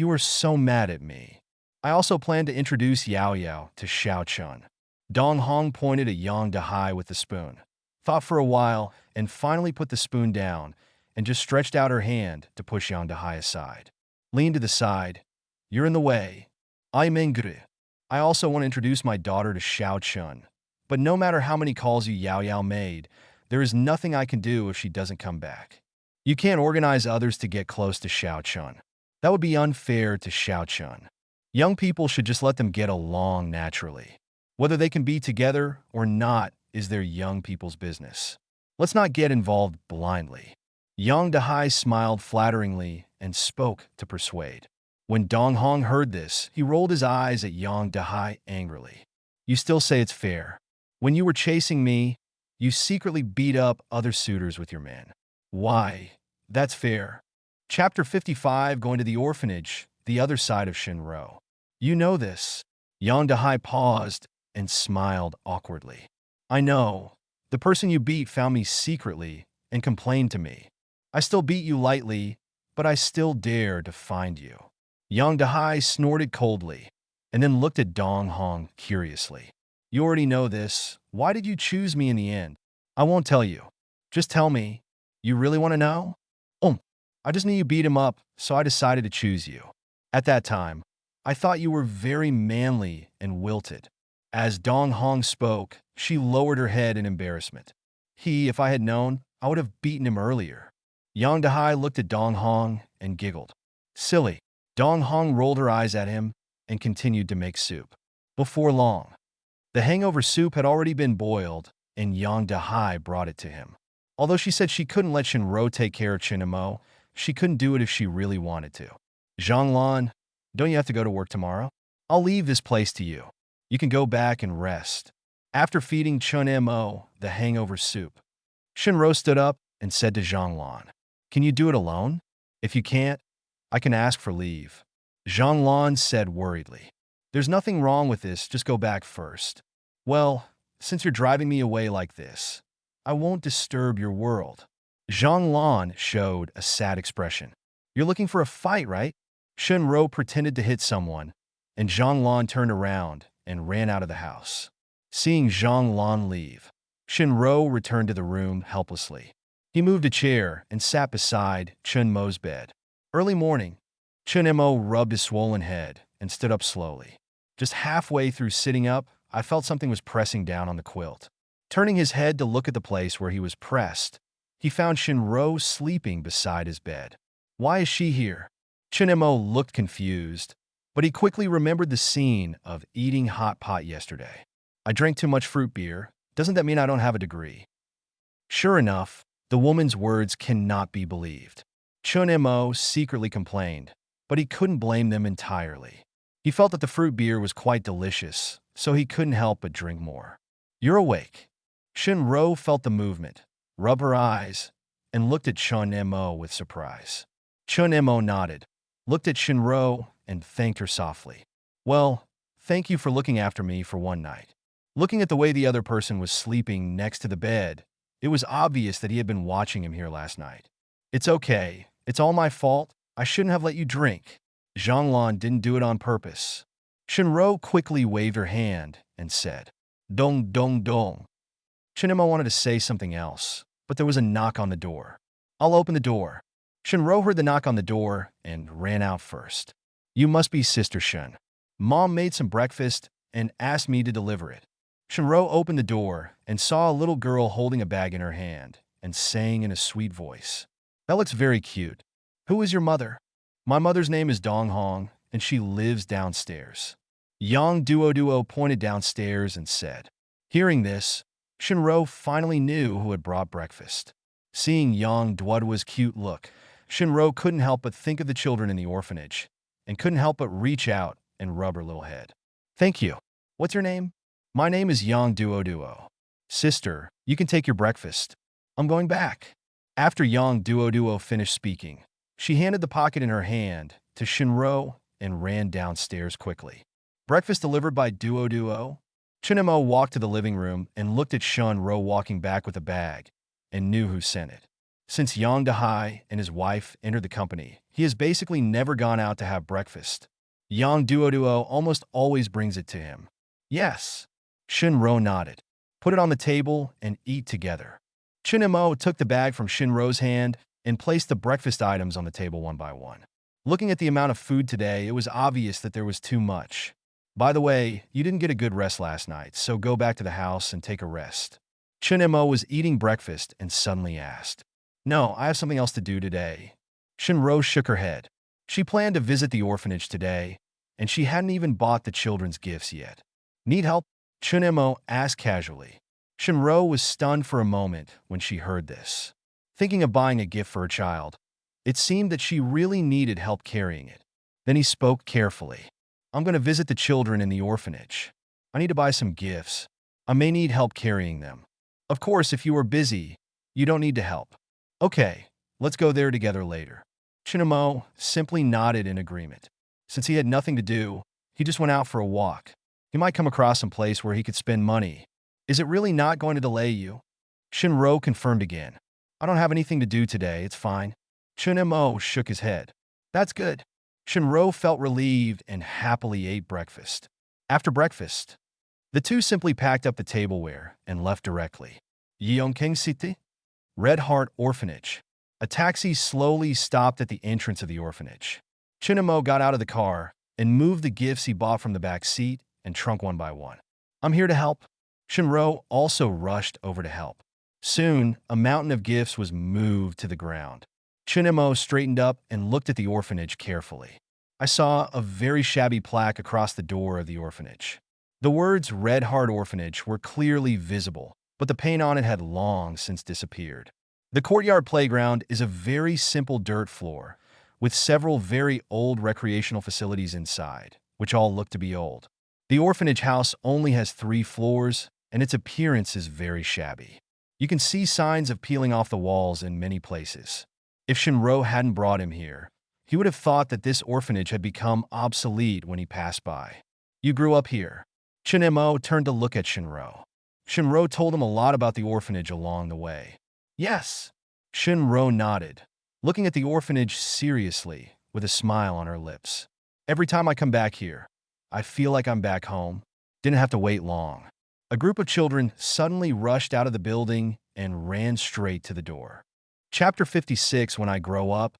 are so mad at me. I also plan to introduce Yao Yao to Xiao Chun." Dong Hong pointed at Yang Dahai with the spoon, thought for a while, and finally put the spoon down and just stretched out her hand to push Yang Dahai aside. "Lean to the side. You're in the way. I'm angry. I also want to introduce my daughter to Xiao Chun, but no matter how many calls you Yao Yao made, there is nothing I can do if she doesn't come back. You can't organize others to get close to Xiao Chun. That would be unfair to Xiao Chun. Young people should just let them get along naturally. Whether they can be together or not is their young people's business. Let's not get involved blindly." Yang Dahai smiled flatteringly and spoke to persuade. When Dong Hong heard this, he rolled his eyes at Yang Dahai angrily. "You still say it's fair. When you were chasing me, you secretly beat up other suitors with your man. Why? That's fair." Chapter 55, Going to the Orphanage, the Other Side of Shin-ro. "You know this." Yang Dahai paused and smiled awkwardly. "I know. The person you beat found me secretly and complained to me. I still beat you lightly, but I still dare to find you." Yang Dahai snorted coldly and then looked at Dong Hong curiously. "You already know this. Why did you choose me in the end?" "I won't tell you. Just tell me. You really want to know?" I just knew you beat him up, so I decided to choose you. At that time, I thought you were very manly and wilted." As Dong Hong spoke, she lowered her head in embarrassment. If I had known, I would have beaten him earlier." Yang Dahai looked at Dong Hong and giggled. "Silly." Dong Hong rolled her eyes at him and continued to make soup. Before long, the hangover soup had already been boiled, and Yang Dahai brought it to him. Although she said she couldn't let Shin-ro take care of Chen Mo, she couldn't do it if she really wanted to. Zhanglan, don't you have to go to work tomorrow? I'll leave this place to you. You can go back and rest. After feeding Chun Mo the hangover soup, Shinro stood up and said to Zhanglan, "Can you do it alone? If you can't, I can ask for leave." Zhanglan said worriedly, "There's nothing wrong with this, just go back first." "Well, since you're driving me away like this, I won't disturb your world." Zhanglan showed a sad expression. "You're looking for a fight, right?" Shinro pretended to hit someone, and Zhanglan turned around and ran out of the house. Seeing Zhanglan leave, Shinro returned to the room helplessly. He moved a chair and sat beside Chun Mo's bed. Early morning, Chun Mo rubbed his swollen head and stood up slowly. Just halfway through sitting up, I felt something was pressing down on the quilt. Turning his head to look at the place where he was pressed, he found Shinro sleeping beside his bed. "Why is she here?" Chun Mo looked confused, but he quickly remembered the scene of eating hot pot yesterday. "I drank too much fruit beer. Doesn't that mean I don't have a degree?" Sure enough, the woman's words cannot be believed. Chun Mo secretly complained, but he couldn't blame them entirely. He felt that the fruit beer was quite delicious, so he couldn't help but drink more. "You're awake." Shinro felt the movement, rubbed her eyes, and looked at Chun Mo with surprise. Chun Mo nodded, looked at Shinro, and thanked her softly. "Well, thank you for looking after me for one night." Looking at the way the other person was sleeping next to the bed, it was obvious that he had been watching him here last night. "It's okay. It's all my fault. I shouldn't have let you drink." Zhanglan didn't do it on purpose. Shinro quickly waved her hand and said, "Dong dong dong." Chunemo wanted to say something else, but there was a knock on the door. "I'll open the door." Shinro heard the knock on the door and ran out first. "You must be Sister Shun. Mom made some breakfast and asked me to deliver it." Shinro opened the door and saw a little girl holding a bag in her hand and saying in a sweet voice, "That looks very cute. Who is your mother?" "My mother's name is Dong Hong, and she lives downstairs." Yang Duo pointed downstairs and said. Hearing this, Shinro finally knew who had brought breakfast. Seeing Yang Duo's cute look, Shinro couldn't help but think of the children in the orphanage, and couldn't help but reach out and rub her little head. "Thank you. What's your name?" "My name is Yang Duo. Sister, you can take your breakfast. I'm going back." After Yang Duo finished speaking, she handed the pocket in her hand to Shinro and ran downstairs quickly. "Breakfast delivered by Duo." Chunemo walked to the living room and looked at Shinro walking back with a bag, and knew who sent it. Since Yang Dahai and his wife entered the company, he has basically never gone out to have breakfast. Yang Duo almost always brings it to him. "Yes." Shinro nodded. "Put it on the table and eat together." Chunemo took the bag from Shinro's hand and placed the breakfast items on the table one by one. Looking at the amount of food today, it was obvious that there was too much. "By the way, you didn't get a good rest last night, so go back to the house and take a rest." Chunemo was eating breakfast and suddenly asked, "No, I have something else to do today." Shinro shook her head. She planned to visit the orphanage today, and she hadn't even bought the children's gifts yet. "Need help?" Chunemo asked casually. Shinro was stunned for a moment when she heard this. Thinking of buying a gift for her child, it seemed that she really needed help carrying it. Then he spoke carefully. "I'm going to visit the children in the orphanage. I need to buy some gifts. I may need help carrying them. Of course, if you are busy, you don't need to help." "Okay, let's go there together later." Chunemo simply nodded in agreement. Since he had nothing to do, he just went out for a walk. He might come across some place where he could spend money. "Is it really not going to delay you?" Shinro confirmed again. "I don't have anything to do today, it's fine." Chunemo shook his head. "That's good." Shinro felt relieved and happily ate breakfast. After breakfast, the two simply packed up the tableware and left directly. Yeongking City? Red Heart Orphanage. A taxi slowly stopped at the entrance of the orphanage. Chunemo got out of the car and moved the gifts he bought from the back seat and trunk one by one. "I'm here to help." Shinro also rushed over to help. Soon, a mountain of gifts was moved to the ground. Chunemo straightened up and looked at the orphanage carefully. I saw a very shabby plaque across the door of the orphanage. The words Red Heart Orphanage were clearly visible, but the paint on it had long since disappeared. The courtyard playground is a very simple dirt floor, with several very old recreational facilities inside, which all look to be old. The orphanage house only has 3 floors, and its appearance is very shabby. You can see signs of peeling off the walls in many places. If Shinro hadn't brought him here, he would have thought that this orphanage had become obsolete when he passed by. You grew up here. Chinemo turned to look at Shinro. Shinro told him a lot about the orphanage along the way. Yes. Shinro nodded, looking at the orphanage seriously, with a smile on her lips. Every time I come back here, I feel like I'm back home. Didn't have to wait long. A group of children suddenly rushed out of the building and ran straight to the door. Chapter 56. When I grow up,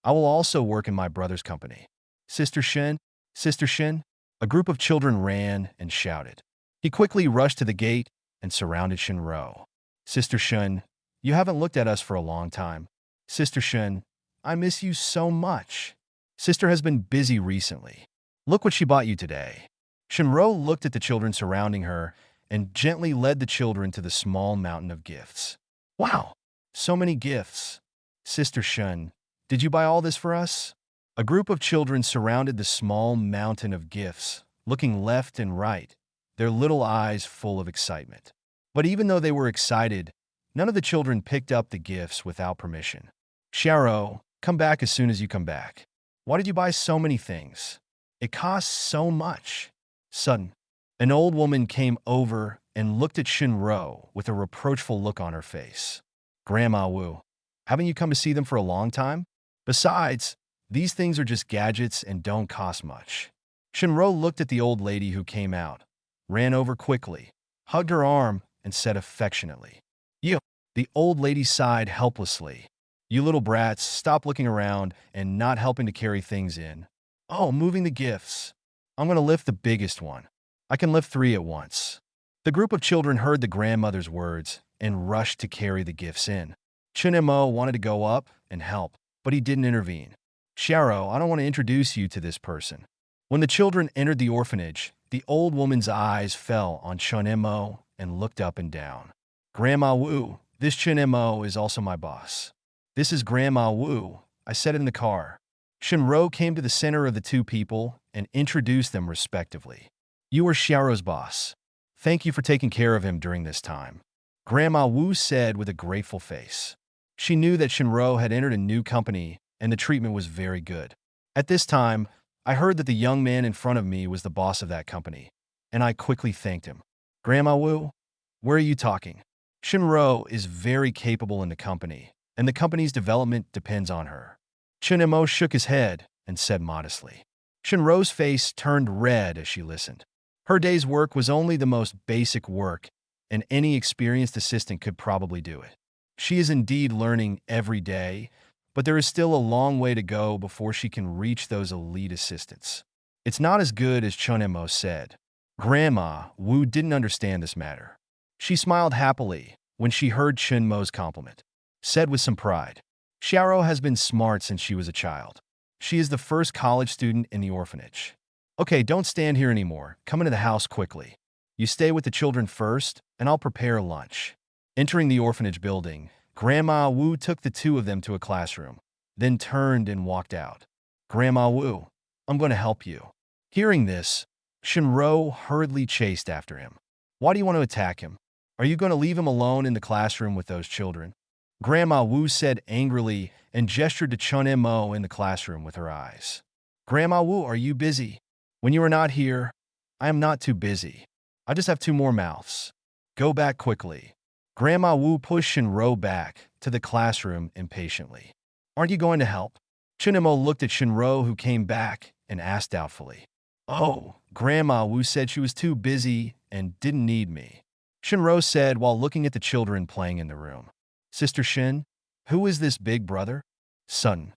I will also work in my brother's company. Sister Shin, Sister Shin. A group of children ran and shouted. He quickly rushed to the gate and surrounded Shinro. Sister Shin, you haven't looked at us for a long time. Sister Shin, I miss you so much. Sister has been busy recently. Look what she bought you today. Shinro looked at the children surrounding her and gently led the children to the small mountain of gifts. Wow, so many gifts. Sister Shin, did you buy all this for us? A group of children surrounded the small mountain of gifts, looking left and right, their little eyes full of excitement. But even though they were excited, none of the children picked up the gifts without permission. Sharo, come back as soon as you come back. Why did you buy so many things? It costs so much. Sudden, an old woman came over and looked at Shinro with a reproachful look on her face. Grandma Wu, haven't you come to see them for a long time? Besides, these things are just gadgets and don't cost much. Shinro looked at the old lady who came out, ran over quickly, hugged her arm, and said affectionately, "You." The old lady sighed helplessly. "You little brats, stop looking around and not helping to carry things in. Oh, moving the gifts. I'm going to lift the biggest one. I can lift 3 at once." The group of children heard the grandmother's words and rushed to carry the gifts in. Chunemo wanted to go up and help, but he didn't intervene. Sharo, I don't want to introduce you to this person. When the children entered the orphanage, the old woman's eyes fell on Chunemo and looked up and down. Grandma Wu, this Chunemo is also my boss. This is Grandma Wu. I said it in the car. Shinro came to the center of the 2 people and introduced them respectively. You are Sharo's boss. Thank you for taking care of him during this time. Grandma Wu said with a grateful face. She knew that Shinro had entered a new company and the treatment was very good. At this time, I heard that the young man in front of me was the boss of that company, and I quickly thanked him. Grandma Wu, where are you talking? Shinro is very capable in the company, and the company's development depends on her. Chunemo shook his head and said modestly. Shinro's face turned red as she listened. Her day's work was only the most basic work, and any experienced assistant could probably do it. She is indeed learning every day, but there is still a long way to go before she can reach those elite assistants. It's not as good as Chunemo said. Grandma Wu didn't understand this matter. She smiled happily when she heard Chunmo's compliment, said with some pride. Sharo has been smart since she was a child. She is the first college student in the orphanage. Okay, don't stand here anymore. Come into the house quickly. You stay with the children first, and I'll prepare lunch. Entering the orphanage building, Grandma Wu took the 2 of them to a classroom, then turned and walked out. Grandma Wu, I'm going to help you. Hearing this, Shinro hurriedly chased after him. Why do you want to attack him? Are you going to leave him alone in the classroom with those children? Grandma Wu said angrily and gestured to Chunemo in the classroom with her eyes. Grandma Wu, are you busy? When you are not here, I am not too busy. I just have 2 more mouths. Go back quickly. Grandma Wu pushed Shinro back to the classroom impatiently. Aren't you going to help? Chunemo looked at Shinro, who came back, and asked doubtfully. Oh, Grandma Wu said she was too busy and didn't need me. Shinro said while looking at the children playing in the room. Sister Shin, who is this big brother? Son.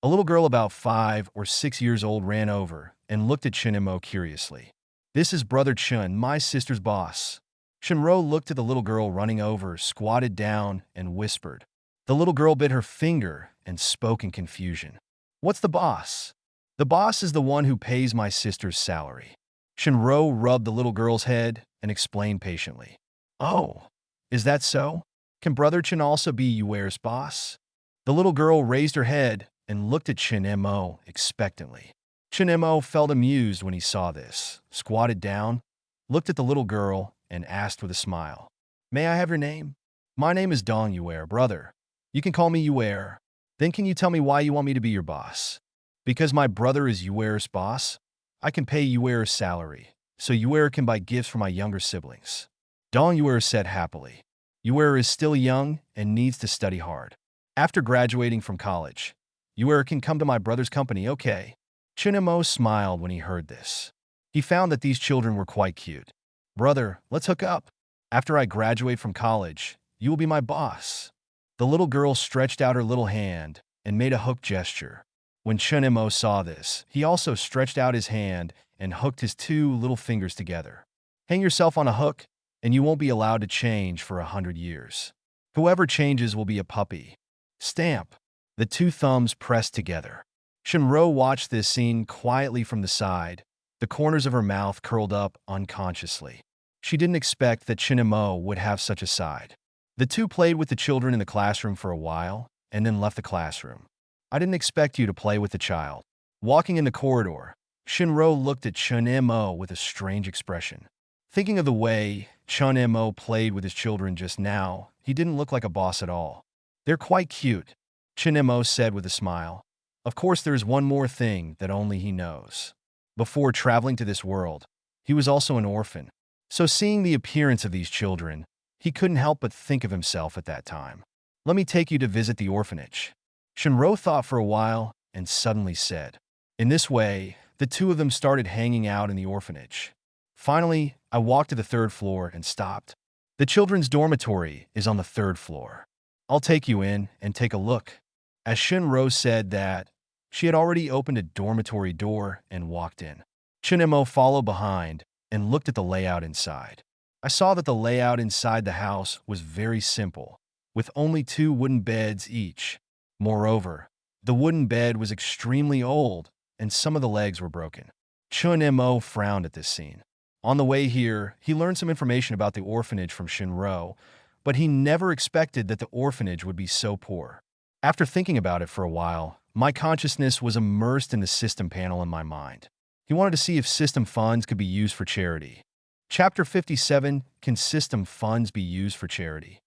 A little girl about 5 or 6 years old ran over and looked at Chunemo curiously. This is Brother Chun, my sister's boss. Shinro looked at the little girl running over, squatted down, and whispered. The little girl bit her finger and spoke in confusion. What's the boss? The boss is the one who pays my sister's salary. Shinro rubbed the little girl's head and explained patiently. Oh, is that so? Can Brother Chen also be Yuere's boss? The little girl raised her head and looked at Chen Mo expectantly. Chen Mo felt amused when he saw this, squatted down, looked at the little girl, and asked with a smile, "May I have your name?" "My name is Dong Yuer, brother. You can call me Yuer. Then can you tell me why you want me to be your boss?" "Because my brother is Yuer's boss, I can pay Yuer's salary, so Yuer can buy gifts for my younger siblings." Dong Yuer said happily. Yuer is still young and needs to study hard. After graduating from college, Yuer can come to my brother's company, okay? Chinemo smiled when he heard this. He found that these children were quite cute. "Brother, let's hook up. After I graduate from college, you will be my boss." The little girl stretched out her little hand and made a hook gesture. When Chinemo saw this, he also stretched out his hand and hooked his two little fingers together. "Hang yourself on a hook, and you won't be allowed to change for 100 years. Whoever changes will be a puppy." Stamp. The two thumbs pressed together. Shinro watched this scene quietly from the side, the corners of her mouth curled up unconsciously. She didn't expect that Chinemo would have such a side. The two played with the children in the classroom for a while, and then left the classroom. "I didn't expect you to play with the child." Walking in the corridor, Shinro looked at Chunemo with a strange expression. Thinking of the way Chunemo played with his children just now, he didn't look like a boss at all. "They're quite cute," Chunemo said with a smile. Of course, there is one more thing that only he knows. Before traveling to this world, he was also an orphan. So seeing the appearance of these children, he couldn't help but think of himself at that time. "Let me take you to visit the orphanage." Shinro thought for a while and suddenly said. In this way, the two of them started hanging out in the orphanage. Finally, I walked to the 3rd floor and stopped. "The children's dormitory is on the 3rd floor. I'll take you in and take a look." As Shinro said that, she had already opened a dormitory door and walked in. Chinemo followed behind and looked at the layout inside. I saw that the layout inside the house was very simple, with only 2 wooden beds each. Moreover, the wooden bed was extremely old, and some of the legs were broken. Chunemo frowned at this scene. On the way here, he learned some information about the orphanage from Shinro, but he never expected that the orphanage would be so poor. After thinking about it for a while, my consciousness was immersed in the system panel in my mind. He wanted to see if system funds could be used for charity. Chapter 57, Can System Funds Be Used for Charity?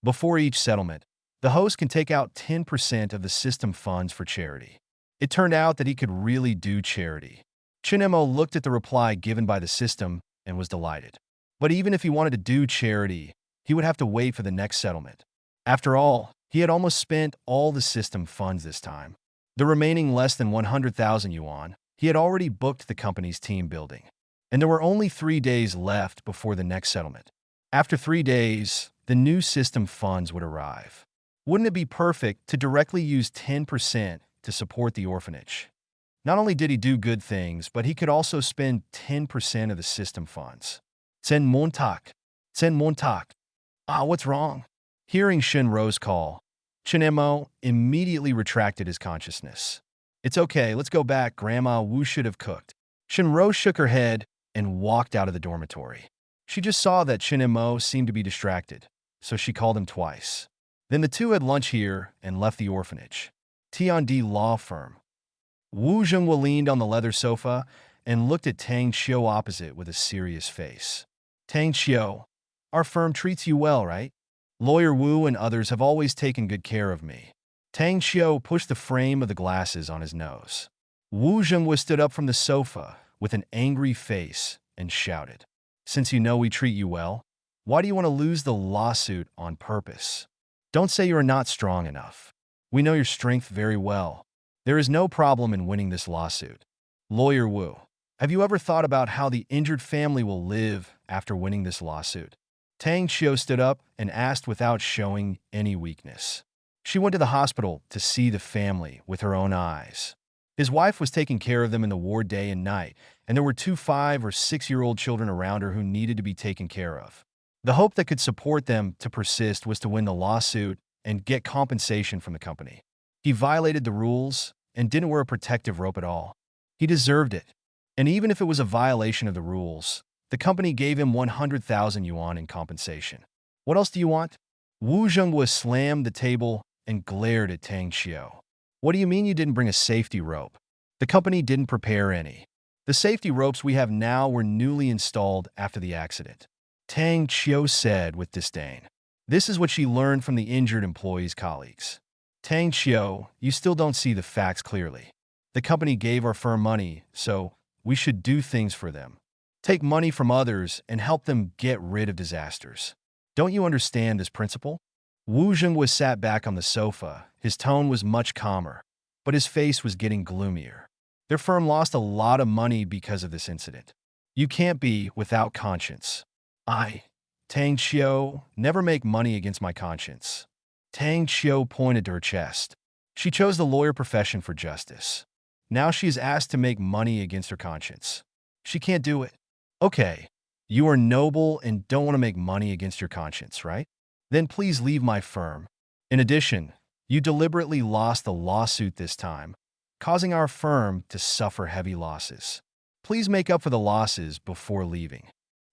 Before each settlement, the host can take out 10% of the system funds for charity. It turned out that he could really do charity. Chinemo looked at the reply given by the system and was delighted. But even if he wanted to do charity, he would have to wait for the next settlement. After all, he had almost spent all the system funds this time. The remaining less than 100,000 yuan, he had already booked the company's team building. And there were only 3 days left before the next settlement. After 3 days, the new system funds would arrive. Wouldn't it be perfect to directly use 10% to support the orphanage? Not only did he do good things, but he could also spend 10% of the system funds. Zen Montak. Zen Montak. Ah, what's wrong? Hearing Shinro's call, Chinemo immediately retracted his consciousness. "It's okay, let's go back, Grandma Wu should have cooked." Shinro shook her head and walked out of the dormitory. She just saw that Chinemo seemed to be distracted, so she called him twice. Then the two had lunch here and left the orphanage. T&D Law Firm. Wu Zhenghua leaned on the leather sofa and looked at Tang Xiu opposite with a serious face. "Tang Xiu, our firm treats you well, right? Lawyer Wu and others have always taken good care of me." Tang Xiu pushed the frame of the glasses on his nose. Wu Zhenghua stood up from the sofa with an angry face and shouted, "Since you know we treat you well, why do you want to lose the lawsuit on purpose? Don't say you are not strong enough. We know your strength very well. There is no problem in winning this lawsuit. Lawyer Wu, have you ever thought about how the injured family will live after winning this lawsuit?" Tang Xiu stood up and asked without showing any weakness. She went to the hospital to see the family with her own eyes. His wife was taking care of them in the ward day and night, and there were 2 5- or 6-year-old children around her who needed to be taken care of. The hope that could support them to persist was to win the lawsuit and get compensation from the company. He violated the rules and didn't wear a protective rope at all. He deserved it. And even if it was a violation of the rules, the company gave him 100,000 yuan in compensation. What else do you want? Wu Zhenghua slammed the table and glared at Tang Xiao. What do you mean you didn't bring a safety rope? The company didn't prepare any. The safety ropes we have now were newly installed after the accident. Tang Xiao said with disdain. This is what she learned from the injured employee's colleagues. Tang Xiao, you still don't see the facts clearly. The company gave our firm money, so we should do things for them. Take money from others and help them get rid of disasters. Don't you understand this principle? Wu Zhenghua sat back on the sofa. His tone was much calmer, but his face was getting gloomier. Their firm lost a lot of money because of this incident. You can't be without conscience. Tang Xiao, never make money against my conscience. Tang Xiao pointed to her chest. She chose the lawyer profession for justice. Now she is asked to make money against her conscience. She can't do it. Okay, you are noble and don't want to make money against your conscience, right? Then please leave my firm. In addition, you deliberately lost the lawsuit this time, causing our firm to suffer heavy losses. Please make up for the losses before leaving.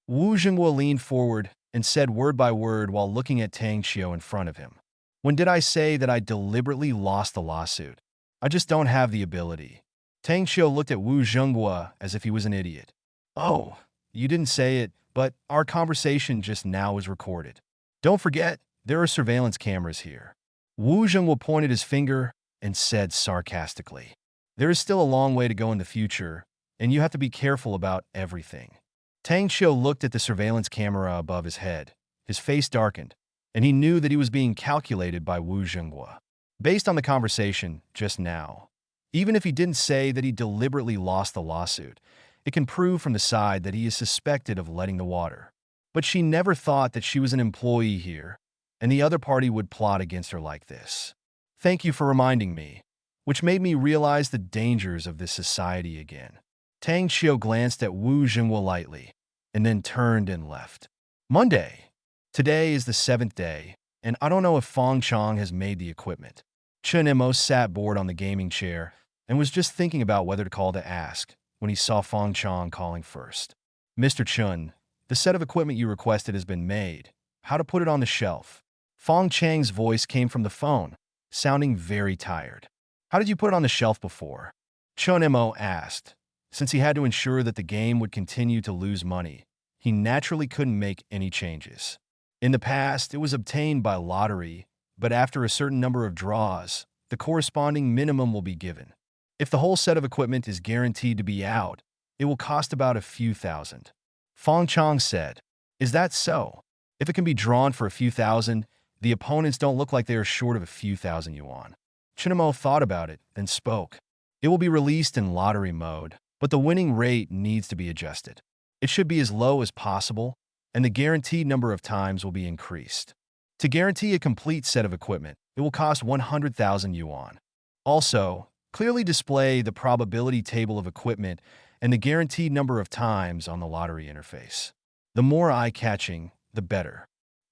Wu Zhenghua leaned forward and said word by word while looking at Tang Xiao in front of him. When did I say that I deliberately lost the lawsuit? I just don't have the ability. Tang Xiao looked at Wu Zhenghua as if he was an idiot. Oh, you didn't say it, but our conversation just now is recorded. Don't forget, there are surveillance cameras here. Wu Zhenghua pointed his finger and said sarcastically. There is still a long way to go in the future, and you have to be careful about everything. Tang Xiao looked at the surveillance camera above his head. His face darkened, and he knew that he was being calculated by Wu Zhenghua. Based on the conversation just now, even if he didn't say that he deliberately lost the lawsuit, it can prove from the side that he is suspected of letting the water. But she never thought that she was an employee here, and the other party would plot against her like this. Thank you for reminding me, which made me realize the dangers of this society again. Tang Xiao glanced at Wu Zhenghua lightly, and then turned and left. Monday. Today is the 7th day, and I don't know if Fong Chong has made the equipment. Chun Mo sat bored on the gaming chair and was just thinking about whether to call to ask when he saw Fong Chong calling first. Mr. Chun, the set of equipment you requested has been made. How to put it on the shelf? Fong Chang's voice came from the phone, sounding very tired. How did you put it on the shelf before? Chun Mo asked. Since he had to ensure that the game would continue to lose money, he naturally couldn't make any changes. In the past, it was obtained by lottery, but after a certain number of draws, the corresponding minimum will be given. If the whole set of equipment is guaranteed to be out, it will cost about a few thousand. Fong Chong said, Is that so? If it can be drawn for a few thousand, the opponents don't look like they are short of a few thousand yuan. Chunamo thought about it, then spoke. It will be released in lottery mode, but the winning rate needs to be adjusted. It should be as low as possible, and the guaranteed number of times will be increased. To guarantee a complete set of equipment, it will cost 100,000 yuan. Also, clearly display the probability table of equipment and the guaranteed number of times on the lottery interface. The more eye-catching, the better.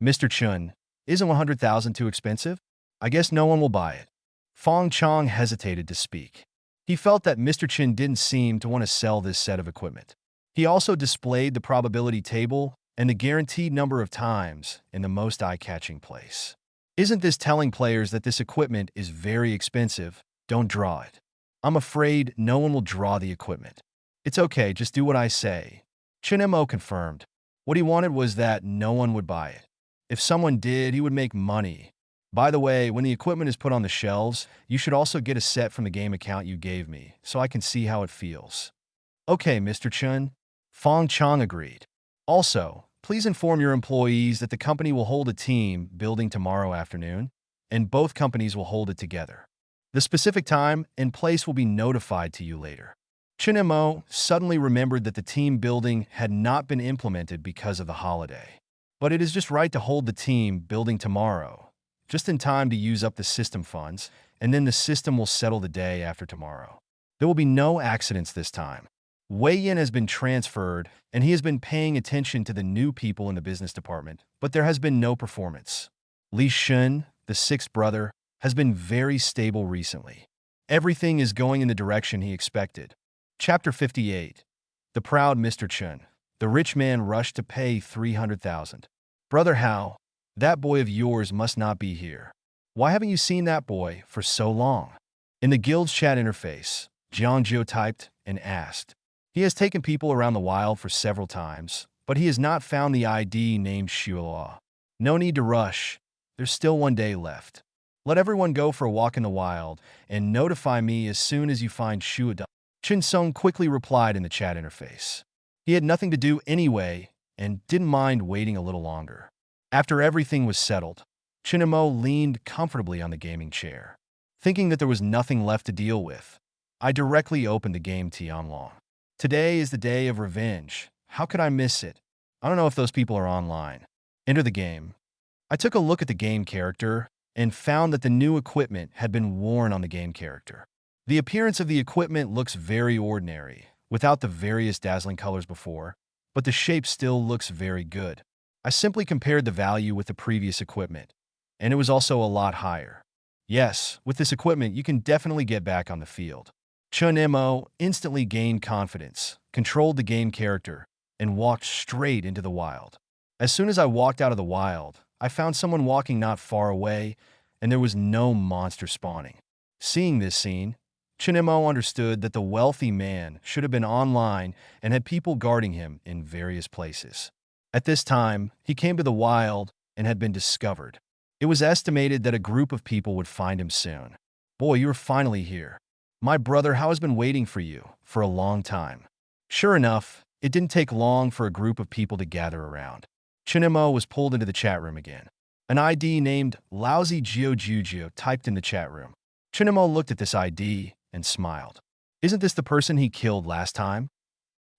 Mr. Chun, isn't 100,000 too expensive? I guess no one will buy it. Fong Chong hesitated to speak. He felt that Mr. Chin didn't seem to want to sell this set of equipment. He also displayed the probability table and the guaranteed number of times in the most eye-catching place. Isn't this telling players that this equipment is very expensive? Don't draw it. I'm afraid no one will draw the equipment. It's okay, just do what I say. Chin Mo confirmed. What he wanted was that no one would buy it. If someone did, he would make money. By the way, when the equipment is put on the shelves, you should also get a set from the game account you gave me, so I can see how it feels. Okay, Mr. Chun. Fong Chong agreed. Also, please inform your employees that the company will hold a team building tomorrow afternoon, and both companies will hold it together. The specific time and place will be notified to you later. Chin Mo suddenly remembered that the team building had not been implemented because of the holiday. But it is just right to hold the team building tomorrow, just in time to use up the system funds, and then the system will settle the day after tomorrow. There will be no accidents this time. Wei Yin has been transferred, and he has been paying attention to the new people in the business department, but there has been no performance. Li Shun, the sixth brother, has been very stable recently. Everything is going in the direction he expected. Chapter 58. The proud Mr. Chun. The rich man rushed to pay 300,000. Brother Hao, That boy of yours must not be here. Why haven't you seen that boy for so long? In the guild's chat interface, Jiangjiu typed and asked. He has taken people around the wild for several times, but he has not found the ID named Shuoa. No need to rush. There's still one day left. Let everyone go for a walk in the wild and notify me as soon as you find Shuoda. Chin Sung quickly replied in the chat interface. He had nothing to do anyway and didn't mind waiting a little longer. After everything was settled, Chinemo leaned comfortably on the gaming chair. Thinking that there was nothing left to deal with, I directly opened the game Tianlong. Today is the day of revenge. How could I miss it? I don't know if those people are online. Enter the game. I took a look at the game character and found that the new equipment had been worn on the game character. The appearance of the equipment looks very ordinary, without the various dazzling colors before, but the shape still looks very good. I simply compared the value with the previous equipment, and it was also a lot higher. Yes, with this equipment, you can definitely get back on the field. Chun Mo instantly gained confidence, controlled the game character, and walked straight into the wild. As soon as I walked out of the wild, I found someone walking not far away, and there was no monster spawning. Seeing this scene, Chinemo understood that the wealthy man should have been online and had people guarding him in various places. At this time, he came to the wild and had been discovered. It was estimated that a group of people would find him soon. Boy, you're finally here. My brother Hao has been waiting for you for a long time. Sure enough, it didn't take long for a group of people to gather around. Chinemo was pulled into the chat room again. An ID named Lousy Gio Jujio typed in the chat room. Chinemo looked at this ID and smiled. Isn't this the person he killed last time?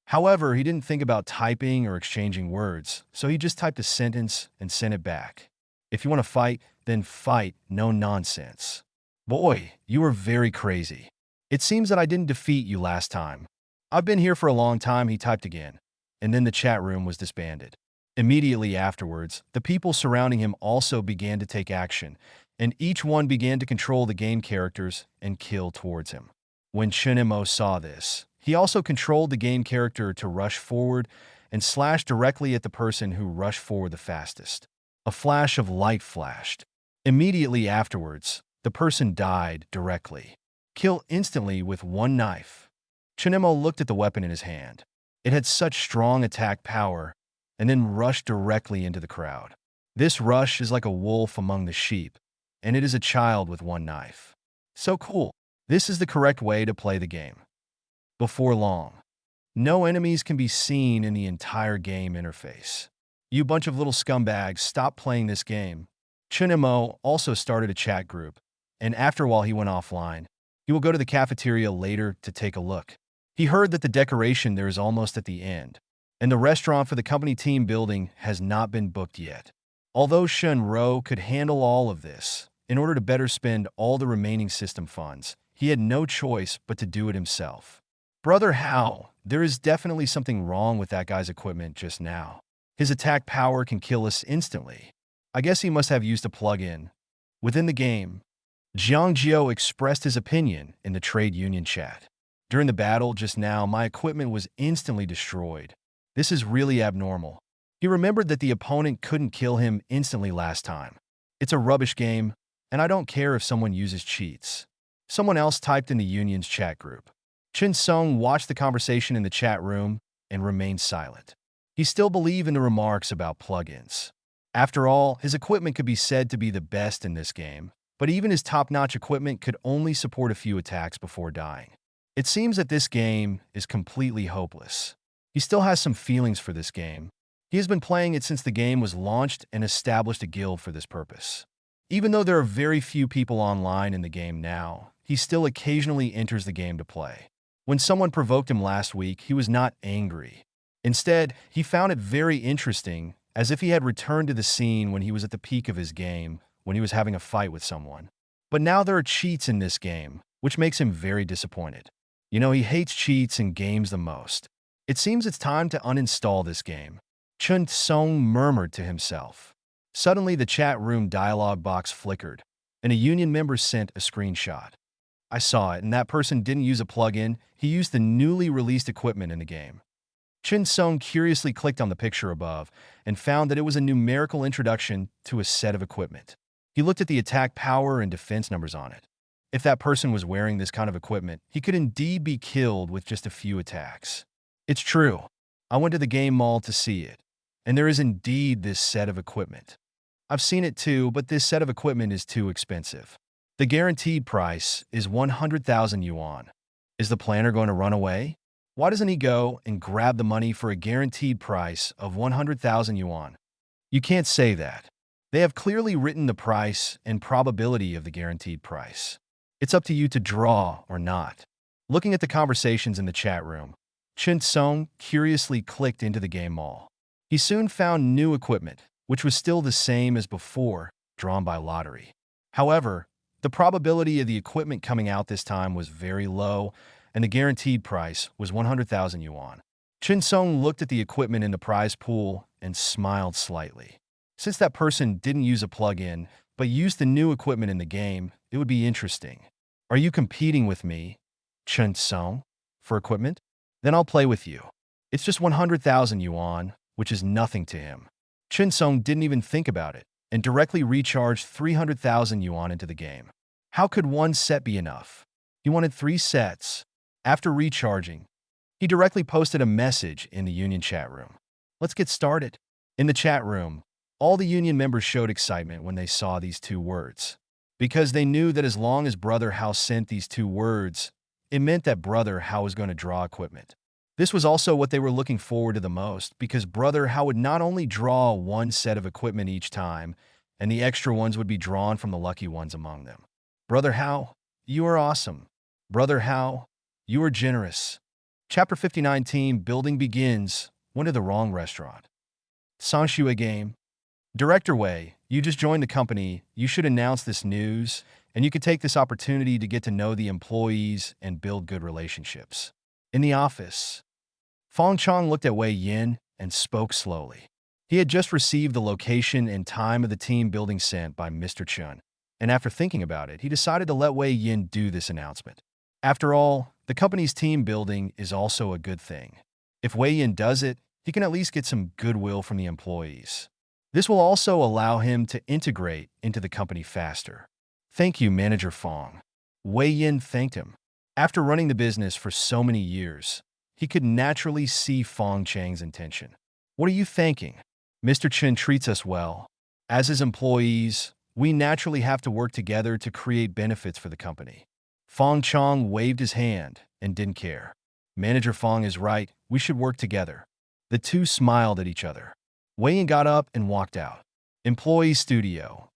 However, he didn't think about typing or exchanging words, so he just typed a sentence and sent it back. If you want to fight, then fight, no nonsense. Boy, you are very crazy. It seems that I didn't defeat you last time. I've been here for a long time, he typed again, and then the chat room was disbanded. Immediately afterwards, the people surrounding him also began to take action, and each one began to control the game characters and kill towards him. When Chinemo saw this, he also controlled the game character to rush forward and slash directly at the person who rushed forward the fastest. A flash of light flashed. Immediately afterwards, the person died directly. Kill instantly with one knife. Chinemo looked at the weapon in his hand. It had such strong attack power, and then rushed directly into the crowd. This rush is like a wolf among the sheep, and it is a child with one knife. So cool. This is the correct way to play the game. Before long, no enemies can be seen in the entire game interface. You bunch of little scumbags, stop playing this game. Chinemo also started a chat group, and after a while he went offline. He will go to the cafeteria later to take a look. He heard that the decoration there is almost at the end, and the restaurant for the company team building has not been booked yet. Although Shun Ro could handle all of this, in order to better spend all the remaining system funds, he had no choice but to do it himself. Brother Hao, there is definitely something wrong with that guy's equipment just now. His attack power can kill us instantly. I guess he must have used a plug-in. Within the game, Jiang Jiao expressed his opinion in the trade union chat. During the battle just now, my equipment was instantly destroyed. This is really abnormal. He remembered that the opponent couldn't kill him instantly last time. It's a rubbish game, and I don't care if someone uses cheats. Someone else typed in the union's chat group. Chin Sung watched the conversation in the chat room and remained silent. He still believed in the remarks about plugins. After all, his equipment could be said to be the best in this game, but even his top-notch equipment could only support a few attacks before dying. It seems that this game is completely hopeless. He still has some feelings for this game. He has been playing it since the game was launched and established a guild for this purpose. Even though there are very few people online in the game now, he still occasionally enters the game to play. When someone provoked him last week, he was not angry. Instead, he found it very interesting, as if he had returned to the scene when he was at the peak of his game, when he was having a fight with someone. But now there are cheats in this game, which makes him very disappointed. You know, he hates cheats in games the most. It seems it's time to uninstall this game. Chun Sung murmured to himself. Suddenly, the chat room dialog box flickered, and a union member sent a screenshot. I saw it, and that person didn't use a plugin, he used the newly released equipment in the game. Chin Sung curiously clicked on the picture above and found that it was a numerical introduction to a set of equipment. He looked at the attack power and defense numbers on it. If that person was wearing this kind of equipment, he could indeed be killed with just a few attacks. It's true. I went to the game mall to see it, and there is indeed this set of equipment. I've seen it too, but this set of equipment is too expensive. The guaranteed price is 100,000 yuan. Is the planner going to run away? Why doesn't he go and grab the money for a guaranteed price of 100,000 yuan? You can't say that. They have clearly written the price and probability of the guaranteed price. It's up to you to draw or not. Looking at the conversations in the chat room, Chin Sung curiously clicked into the game mall. He soon found new equipment, which was still the same as before, drawn by lottery. However, the probability of the equipment coming out this time was very low, and the guaranteed price was 100,000 yuan. Chin Sung looked at the equipment in the prize pool and smiled slightly. Since that person didn't use a plug-in, but used the new equipment in the game, it would be interesting. Are you competing with me, Chin Sung, for equipment? Then I'll play with you. It's just 100,000 yuan, which is nothing to him. Chin Sung didn't even think about it and directly recharged 300,000 yuan into the game. How could one set be enough? He wanted 3 sets. After recharging, he directly posted a message in the Union chat room. Let's get started. In the chat room, all the Union members showed excitement when they saw these 2 words. Because they knew that as long as Brother Hao sent these 2 words, it meant that Brother Hao was going to draw equipment. This was also what they were looking forward to the most, because Brother Hao would not only draw 1 set of equipment each time, and the extra ones would be drawn from the lucky ones among them. Brother Hao, you are awesome. Brother Hao, you are generous. Chapter 59 Team Building begins. Went to the wrong restaurant. Sanshua Game. Director Wei, you just joined the company. You should announce this news, and you could take this opportunity to get to know the employees and build good relationships. In the office, Fong Chong looked at Wei Yin and spoke slowly. He had just received the location and time of the team building sent by Mr. Chun, and after thinking about it, he decided to let Wei Yin do this announcement. After all, the company's team building is also a good thing. If Wei Yin does it, he can at least get some goodwill from the employees. This will also allow him to integrate into the company faster. Thank you, Manager Fong. Wei Yin thanked him. After running the business for so many years, he could naturally see Fong Chang's intention. What are you thanking? Mr. Chen treats us well. As his employees, we naturally have to work together to create benefits for the company. Fong Chong waved his hand and didn't care. Manager Fong is right, we should work together. The 2 smiled at each other. Wei Yin got up and walked out. Employee studio.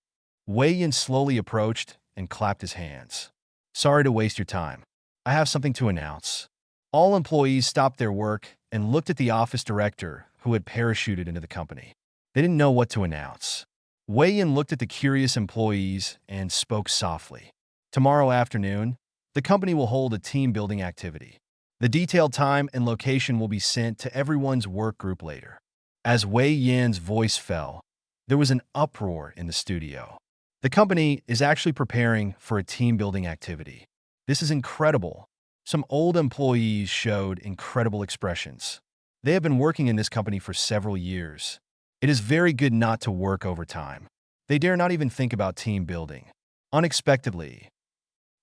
Wei Yin slowly approached and clapped his hands. Sorry to waste your time. I have something to announce. All employees stopped their work and looked at the office director who had parachuted into the company. They didn't know what to announce. Wei Yin looked at the curious employees and spoke softly. Tomorrow afternoon, the company will hold a team-building activity. The detailed time and location will be sent to everyone's work group later. As Wei Yin's voice fell, there was an uproar in the studio. The company is actually preparing for a team-building activity. This is incredible. Some old employees showed incredible expressions. They have been working in this company for several years. It is very good not to work overtime. They dare not even think about team building. Unexpectedly,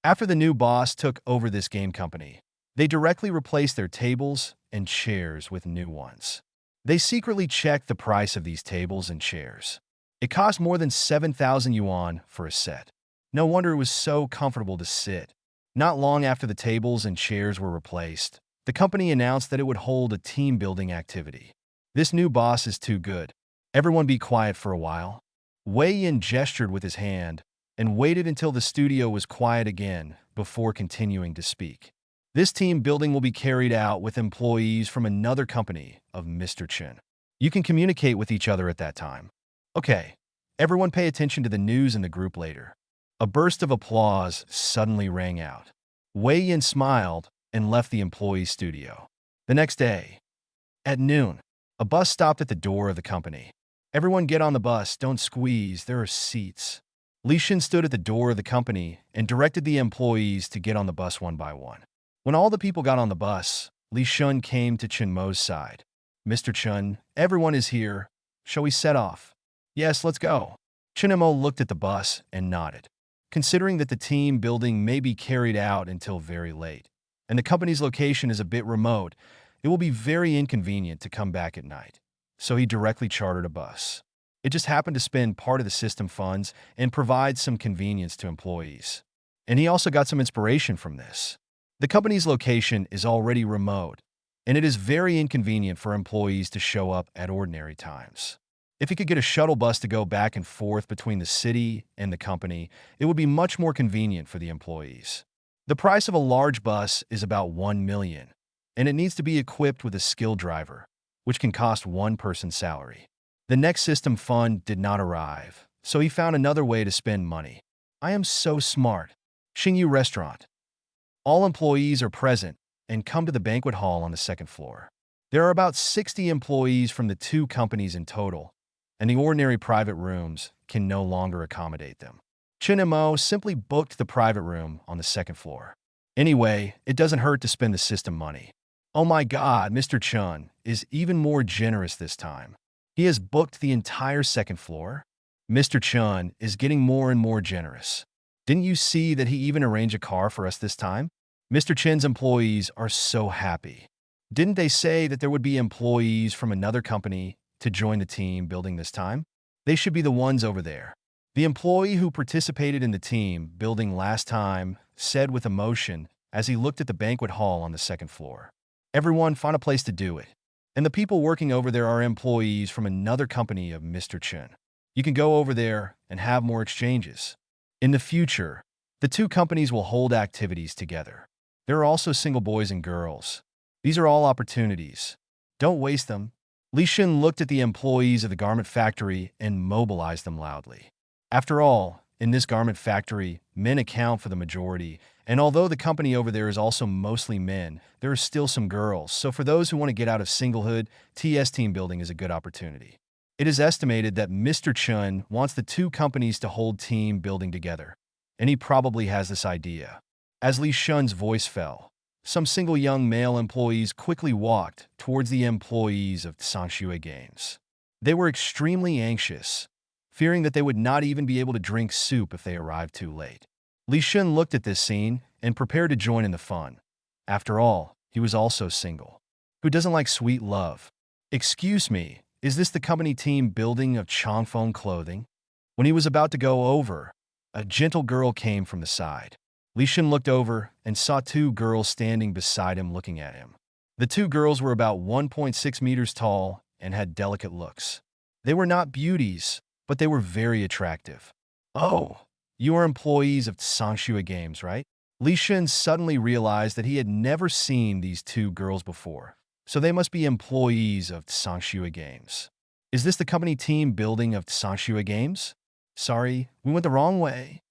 after the new boss took over this game company, they directly replaced their tables and chairs with new ones. They secretly checked the price of these tables and chairs. It cost more than 7,000 yuan for a set. No wonder it was so comfortable to sit. Not long after the tables and chairs were replaced, the company announced that it would hold a team-building activity. This new boss is too good. Everyone be quiet for a while. Wei Yin gestured with his hand and waited until the studio was quiet again before continuing to speak. This team building will be carried out with employees from another company of Mr. Chen. You can communicate with each other at that time. Okay, everyone pay attention to the news in the group later. A burst of applause suddenly rang out. Wei Yin smiled and left the employee studio. The next day, at noon, a bus stopped at the door of the company. Everyone get on the bus, don't squeeze, there are seats. Li Shin stood at the door of the company and directed the employees to get on the bus one by one. When all the people got on the bus, Li Shun came to Chen Mo's side. Mr. Chun, everyone is here. Shall we set off? Yes, let's go. Chunemo looked at the bus and nodded. Considering that the team building may be carried out until very late, and the company's location is a bit remote, it will be very inconvenient to come back at night. So he directly chartered a bus. It just happened to spend part of the system funds and provide some convenience to employees. And he also got some inspiration from this. The company's location is already remote, and it is very inconvenient for employees to show up at ordinary times. If he could get a shuttle bus to go back and forth between the city and the company, it would be much more convenient for the employees. The price of a large bus is about 1 million, and it needs to be equipped with a skilled driver, which can cost one person's salary. The next system fund did not arrive, so he found another way to spend money. I am so smart. Xingyu Restaurant. All employees are present and come to the banquet hall on the second floor. There are about 60 employees from the two companies in total, and the ordinary private rooms can no longer accommodate them. Chun and Mo simply booked the private room on the second floor. Anyway, it doesn't hurt to spend the system money. Oh my god, Mr. Chun is even more generous this time. He has booked the entire second floor. Mr. Chun is getting more and more generous. Didn't you see that he even arranged a car for us this time? Mr. Chin's employees are so happy. Didn't they say that there would be employees from another company to join the team building this time? They should be the ones over there. The employee who participated in the team building last time said with emotion as he looked at the banquet hall on the second floor. Everyone find a place to do it. And the people working over there are employees from another company of Mr. Chin. You can go over there and have more exchanges. In the future, the two companies will hold activities together. There are also single boys and girls. These are all opportunities. Don't waste them. Li Shun looked at the employees of the garment factory and mobilized them loudly. After all, in this garment factory, men account for the majority, and although the company over there is also mostly men, there are still some girls, so for those who want to get out of singlehood, TS team building is a good opportunity. It is estimated that Mr. Chun wants the two companies to hold team building together, and he probably has this idea. As Li Shun's voice fell, some single young male employees quickly walked towards the employees of Sanshue Games. They were extremely anxious, fearing that they would not even be able to drink soup if they arrived too late. Li Shun looked at this scene and prepared to join in the fun. After all, he was also single. Who doesn't like sweet love? Excuse me, is this the company team building of Changfeng Clothing? When he was about to go over, a gentle girl came from the side. Li Shun looked over and saw two girls standing beside him looking at him. The two girls were about 1.6 meters tall and had delicate looks. They were not beauties, but they were very attractive. Oh, you are employees of Sanshue Games, right? Li Shun suddenly realized that he had never seen these two girls before, so they must be employees of Sanshue Games. Is this the company team building of Sanshue Games? Sorry, we went the wrong way.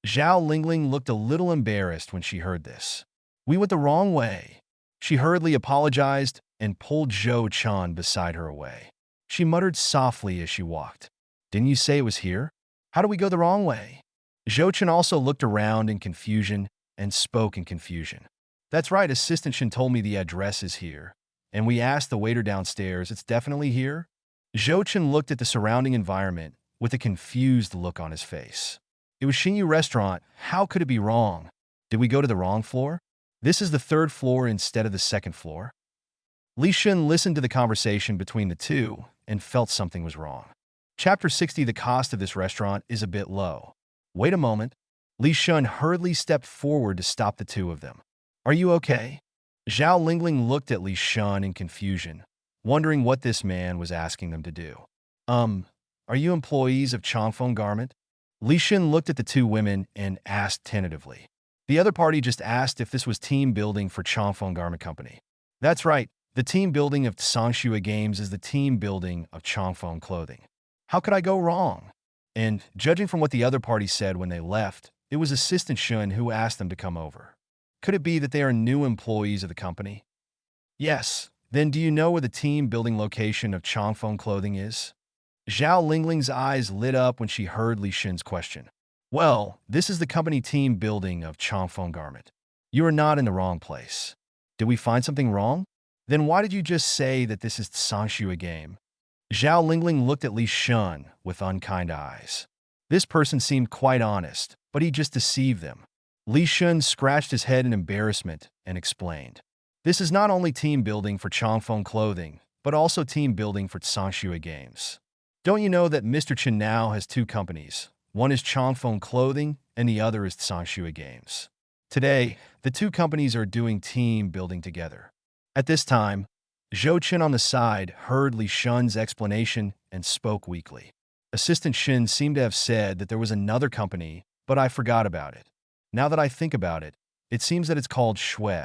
Zhao Lingling looked a little embarrassed when she heard this. We went the wrong way. She hurriedly apologized and pulled Zhou Chan beside her away. She muttered softly as she walked. Didn't you say it was here? How do we go the wrong way? Zhou Chen also looked around in confusion and spoke in confusion. That's right, Assistant Chen told me the address is here. And we asked the waiter downstairs, it's definitely here? Zhou Chen looked at the surrounding environment with a confused look on his face. It was Xingyu Restaurant. How could it be wrong? Did we go to the wrong floor? This is the third floor instead of the second floor? Li Shun listened to the conversation between the two and felt something was wrong. Chapter 60. The cost of this restaurant is a bit low. Wait a moment. Li Shun hurriedly stepped forward to stop the two of them. Are you okay? Zhao Lingling looked at Li Shun in confusion, wondering what this man was asking them to do. Are you employees of Changfeng Garment? Li Shun looked at the two women and asked tentatively. The other party just asked if this was team building for Changfeng Garment Company. That's right, the team building of Sanshue Games is the team building of Changfeng Clothing. How could I go wrong? And, judging from what the other party said when they left, it was Assistant Shun who asked them to come over. Could it be that they are new employees of the company? Yes. Then do you know where the team building location of Changfeng Clothing is? Zhao Lingling's eyes lit up when she heard Li Shun's question. Well, this is the company team building of Changfeng Garment. You are not in the wrong place. Did we find something wrong? Then why did you just say that this is Sangshu game? Zhao Lingling looked at Li Shun with unkind eyes. This person seemed quite honest, but he just deceived them. Li Shun scratched his head in embarrassment and explained. This is not only team building for Changfeng Clothing, but also team building for Sangshu Games. Don't you know that Mr. Chen now has two companies? One is Changfeng Clothing and the other is Sangshu Games. Today, the two companies are doing team building together. At this time, Zhou Chen on the side heard Li Shun's explanation and spoke weakly. Assistant Shin seemed to have said that there was another company, but I forgot about it. Now that I think about it, it seems that it's called Shui.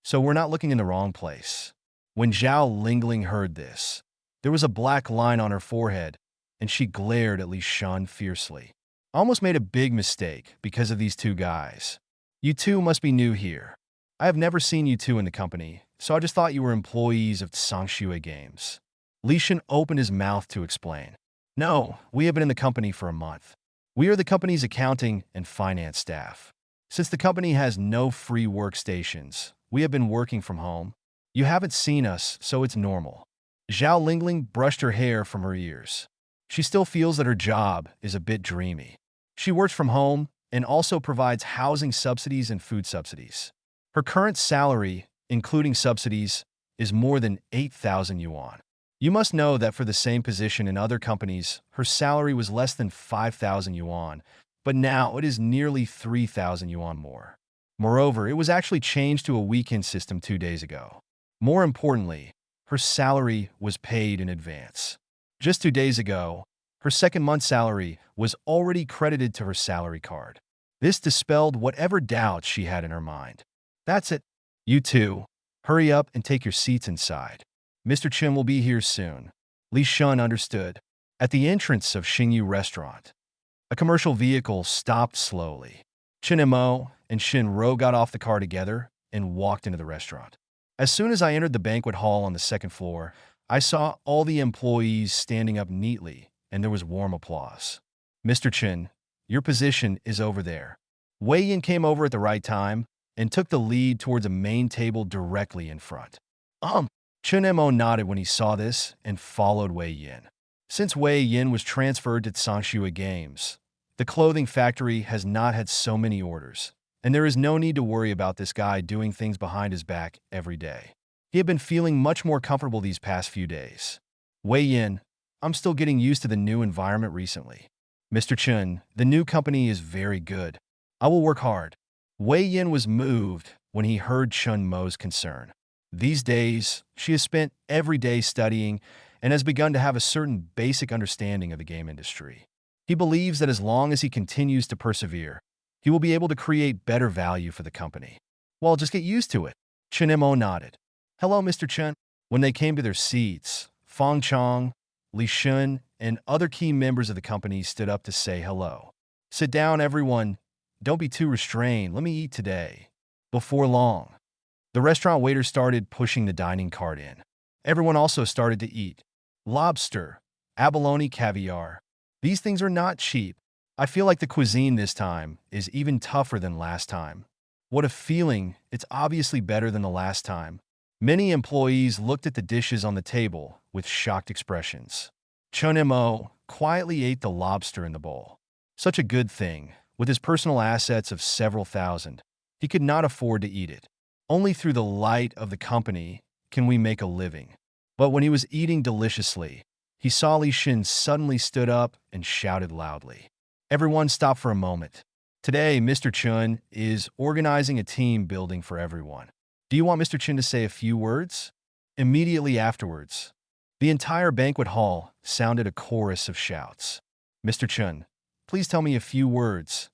So we're not looking in the wrong place. When Zhao Lingling heard this, there was a black line on her forehead, and she glared at Li Shun fiercely. I almost made a big mistake because of these two guys. You two must be new here. I have never seen you two in the company, so I just thought you were employees of Sangshu Games. Li Shun opened his mouth to explain. No, we have been in the company for a month. We are the company's accounting and finance staff. Since the company has no free workstations, we have been working from home. You haven't seen us, so it's normal. Zhao Lingling brushed her hair from her ears. She still feels that her job is a bit dreamy. She works from home and also provides housing subsidies and food subsidies. Her current salary, including subsidies, is more than 8,000 yuan. You must know that for the same position in other companies, her salary was less than 5,000 yuan, but now it is nearly 3,000 yuan more. Moreover, it was actually changed to a weekend system 2 days ago. More importantly, her salary was paid in advance. Just 2 days ago, her second month's salary was already credited to her salary card. This dispelled whatever doubts she had in her mind. That's it. You two, hurry up and take your seats inside. Mr. Chen will be here soon. Li Shun understood. At the entrance of Xingyu Restaurant, a commercial vehicle stopped slowly. Chen Mo and Shin Ro got off the car together and walked into the restaurant. As soon as I entered the banquet hall on the second floor, I saw all the employees standing up neatly, and there was warm applause. Mr. Chen, your position is over there. Wei Yin came over at the right time and took the lead towards a main table directly in front. Chen Mo nodded when he saw this and followed Wei Yin. Since Wei Yin was transferred to Sangshu Games, the clothing factory has not had so many orders, and there is no need to worry about this guy doing things behind his back every day. He had been feeling much more comfortable these past few days. Wei Yin, I'm still getting used to the new environment recently. Mr. Chen, the new company is very good. I will work hard. Wei Yin was moved when he heard Chun Mo's concern. These days, she has spent every day studying and has begun to have a certain basic understanding of the game industry. He believes that as long as he continues to persevere, he will be able to create better value for the company. Well, just get used to it. Chen Mo nodded. Hello, Mr. Chen. When they came to their seats, Fang Chong, Li Shun, and other key members of the company stood up to say hello. Sit down, everyone. Don't be too restrained. Let me eat today. Before long, the restaurant waiter started pushing the dining cart in. Everyone also started to eat. Lobster, abalone caviar. These things are not cheap. I feel like the cuisine this time is even tougher than last time. What a feeling. It's obviously better than the last time. Many employees looked at the dishes on the table with shocked expressions. Chun Mo quietly ate the lobster in the bowl. Such a good thing. With his personal assets of several thousand, he could not afford to eat it. Only through the light of the company can we make a living. But when he was eating deliciously, he saw Li Shin suddenly stood up and shouted loudly. Everyone stopped for a moment. Today, Mr. Chun is organizing a team building for everyone. Do you want Mr. Chun to say a few words? Immediately afterwards, the entire banquet hall sounded a chorus of shouts. Mr. Chun, please tell me a few words.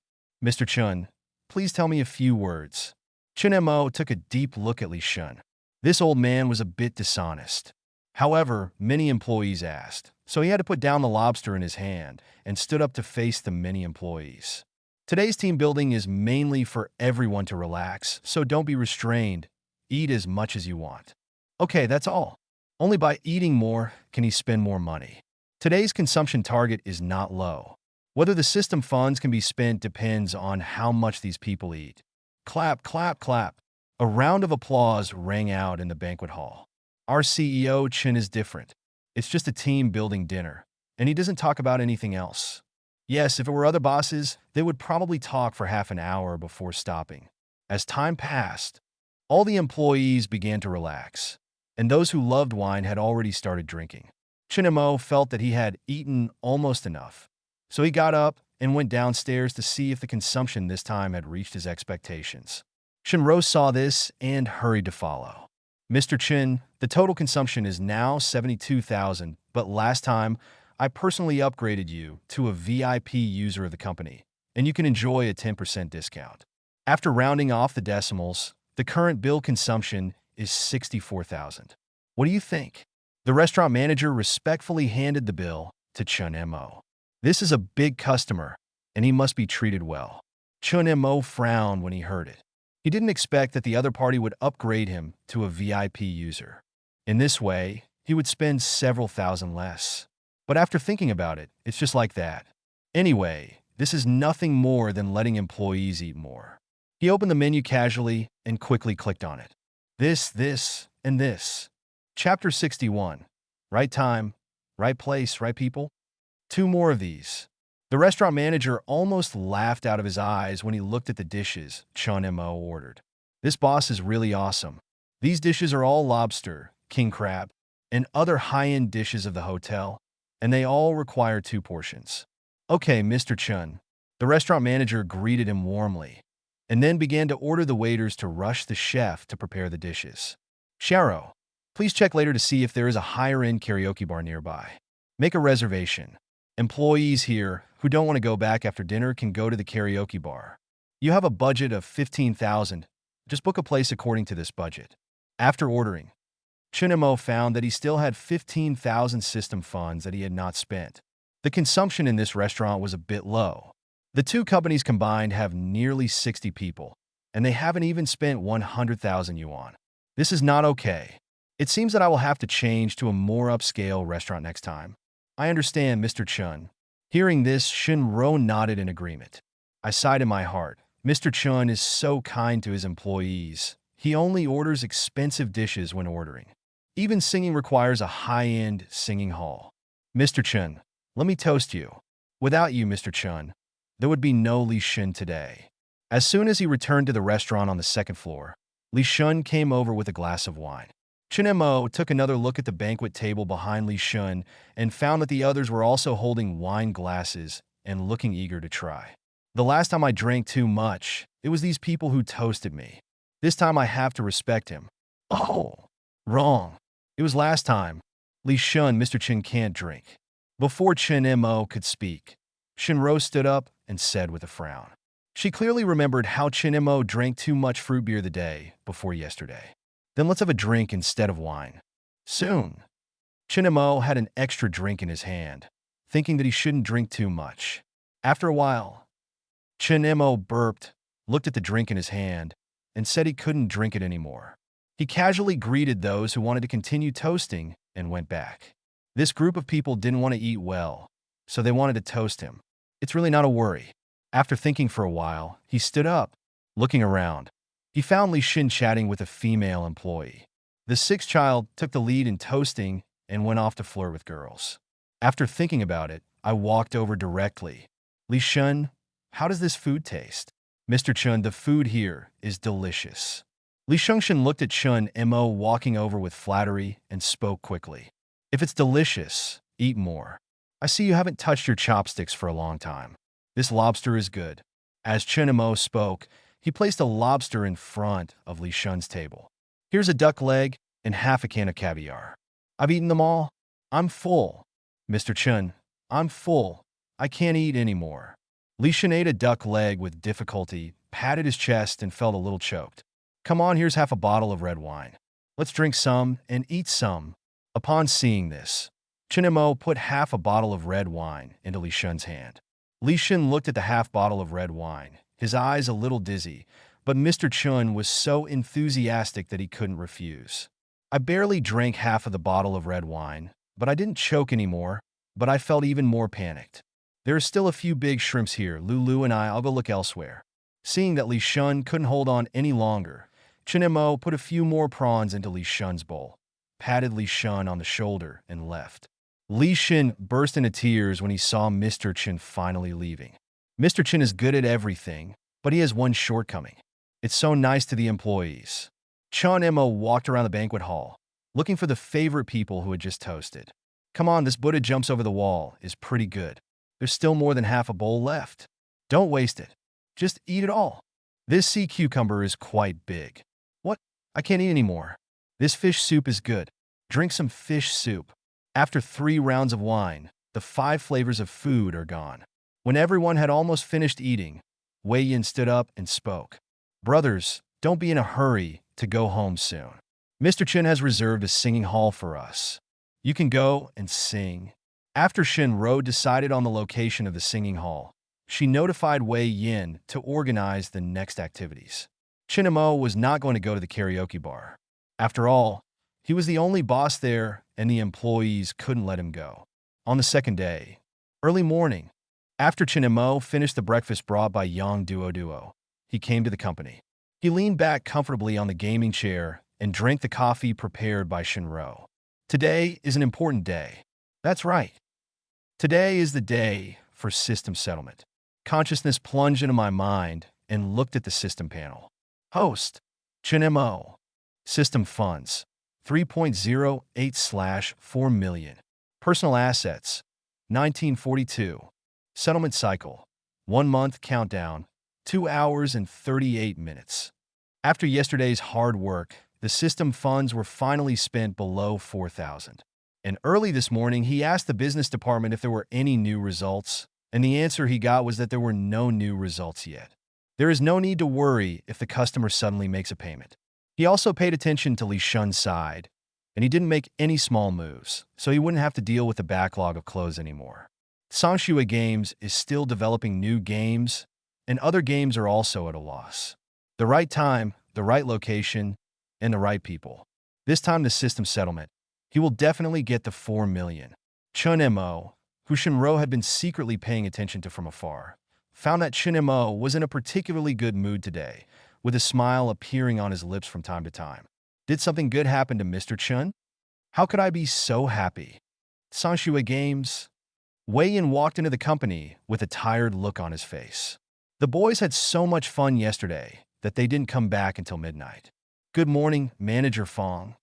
Mr. Chun, please tell me a few words. Chen Mo took a deep look at Li Shun. This old man was a bit dishonest. However, many employees asked, so he had to put down the lobster in his hand and stood up to face the many employees. Today's team building is mainly for everyone to relax, so don't be restrained. Eat as much as you want. Okay, that's all. Only by eating more can he spend more money. Today's consumption target is not low. Whether the system funds can be spent depends on how much these people eat. Clap, clap, clap. A round of applause rang out in the banquet hall. Our CEO, Chin, is different. It's just a team building dinner, and he doesn't talk about anything else. Yes, if it were other bosses, they would probably talk for half an hour before stopping. As time passed, all the employees began to relax, and those who loved wine had already started drinking. Chinemo felt that he had eaten almost enough, so he got up and went downstairs to see if the consumption this time had reached his expectations. Shinro saw this and hurried to follow. Mr. Chin, the total consumption is now 72,000, but last time, I personally upgraded you to a VIP user of the company, and you can enjoy a 10% discount. After rounding off the decimals, the current bill consumption is 64,000. What do you think? The restaurant manager respectfully handed the bill to Chun Mo. This is a big customer, and he must be treated well. Chun Mo frowned when he heard it. He didn't expect that the other party would upgrade him to a VIP user. In this way, he would spend several thousand less. But after thinking about it, it's just like that. Anyway, this is nothing more than letting employees eat more. He opened the menu casually and quickly clicked on it. This, and this. Chapter 61. Right time, right place, right people? 2 more of these. The restaurant manager almost laughed out of his eyes when he looked at the dishes Chun Mo ordered. This boss is really awesome. These dishes are all lobster, king crab, and other high-end dishes of the hotel, and they all require 2 portions. Okay, Mr. Chun. The restaurant manager greeted him warmly, and then began to order the waiters to rush the chef to prepare the dishes. Sharo, please check later to see if there is a higher-end karaoke bar nearby. Make a reservation. Employees here who don't want to go back after dinner can go to the karaoke bar. You have a budget of 15,000. Just book a place according to this budget. After ordering, Chinemo found that he still had 15,000 system funds that he had not spent. The consumption in this restaurant was a bit low. The 2 companies combined have nearly 60 people, and they haven't even spent 100,000 yuan. This is not okay. It seems that I will have to change to a more upscale restaurant next time. I understand, Mr. Chun. Hearing this, Shinro nodded in agreement. I sighed in my heart. Mr. Chun is so kind to his employees. He only orders expensive dishes when ordering. Even singing requires a high-end singing hall. Mr. Chun, let me toast you. Without you, Mr. Chun, there would be no Li Shun today. As soon as he returned to the restaurant on the 2nd floor, Li Shun came over with a glass of wine. Chinemo took another look at the banquet table behind Li Shun and found that the others were also holding wine glasses and looking eager to try. The last time I drank too much, it was these people who toasted me. This time I have to respect him. Oh, wrong. It was last time. Li Shun, Mr. Chin can't drink. Before Chin Mo could speak, Shinro stood up and said with a frown. She clearly remembered how Chin Mo drank too much fruit beer the day before yesterday. Then let's have a drink instead of wine. Soon. Chinemo had an extra drink in his hand, thinking that he shouldn't drink too much. After a while, Chinemo burped, looked at the drink in his hand, and said he couldn't drink it anymore. He casually greeted those who wanted to continue toasting and went back. This group of people didn't want to eat well, so they wanted to toast him. It's really not a worry. After thinking for a while, he stood up, looking around. He found Li Shin chatting with a female employee. The 6th child took the lead in toasting and went off to flirt with girls. After thinking about it, I walked over directly. Li Shun, how does this food taste? Mr. Chun, the food here is delicious. Li Shungshin looked at Chun Mo walking over with flattery and spoke quickly. If it's delicious, eat more. I see you haven't touched your chopsticks for a long time. This lobster is good. As Chun Mo spoke, he placed a lobster in front of Li Shun's table. Here's a duck leg and half a can of caviar. I've eaten them all. I'm full. Mr. Chun, I'm full. I can't eat anymore. Li Shun ate a duck leg with difficulty, patted his chest, and felt a little choked. Come on, here's half a bottle of red wine. Let's drink some and eat some. Upon seeing this, Chinemo put half a bottle of red wine into Li Shun's hand. Li Shun looked at the half bottle of red wine, his eyes a little dizzy, but Mr. Chun was so enthusiastic that he couldn't refuse. I barely drank half of the bottle of red wine, but I didn't choke anymore, but I felt even more panicked. There are still a few big shrimps here. Lulu and I'll go look elsewhere. Seeing that Li Shun couldn't hold on any longer, Chinemo put a few more prawns into Li Shun's bowl. patted Li Shun on the shoulder, and left. Li Shun burst into tears when he saw Mr. Chen finally leaving. Mr. Chen is good at everything, but he has one shortcoming. It's so nice to the employees. Chun Mo walked around the banquet hall, looking for the favorite people who had just toasted. Come on, this Buddha jumps over the wall is pretty good. There's still more than half a bowl left. Don't waste it. Just eat it all. This sea cucumber is quite big. What? I can't eat anymore. This fish soup is good. Drink some fish soup. After 3 rounds of wine, the 5 flavors of food are gone. When everyone had almost finished eating, Wei Yin stood up and spoke. Brothers, don't be in a hurry to go home soon. Mr. Chen has reserved a singing hall for us. You can go and sing. After Shinro decided on the location of the singing hall, she notified Wei Yin to organize the next activities. Chinamo was not going to go to the karaoke bar. After all, he was the only boss there and the employees couldn't let him go. On the second day, early morning, after Chinamo finished the breakfast brought by Yang Duo, he came to the company. He leaned back comfortably on the gaming chair and drank the coffee prepared by Shinro. Today is an important day. That's right. Today is the day for system settlement. Consciousness plunged into my mind and looked at the system panel. Host, Chinmo. System funds, 3.08/4 million. Personal assets, 1942. Settlement cycle, 1 month countdown, 2 hours and 38 minutes. After yesterday's hard work, the system funds were finally spent below 4,000. And early this morning, he asked the business department if there were any new results, and the answer he got was that there were no new results yet. There is no need to worry if the customer suddenly makes a payment. He also paid attention to Li Shun's side, and he didn't make any small moves, so he wouldn't have to deal with the backlog of clothes anymore. Sanshua Games is still developing new games, and other games are also at a loss. The right time, the right location, and the right people. This time the system settlement. He will definitely get the 4 million. Chun Mo, who Shinro had been secretly paying attention to from afar, found that Chun Mo was in a particularly good mood today, with a smile appearing on his lips from time to time. Did something good happen to Mr. Chun? How could I be so happy? Sanshua Games. Wei Yin walked into the company with a tired look on his face. The boys had so much fun yesterday that they didn't come back until midnight. Good morning, Manager Fong.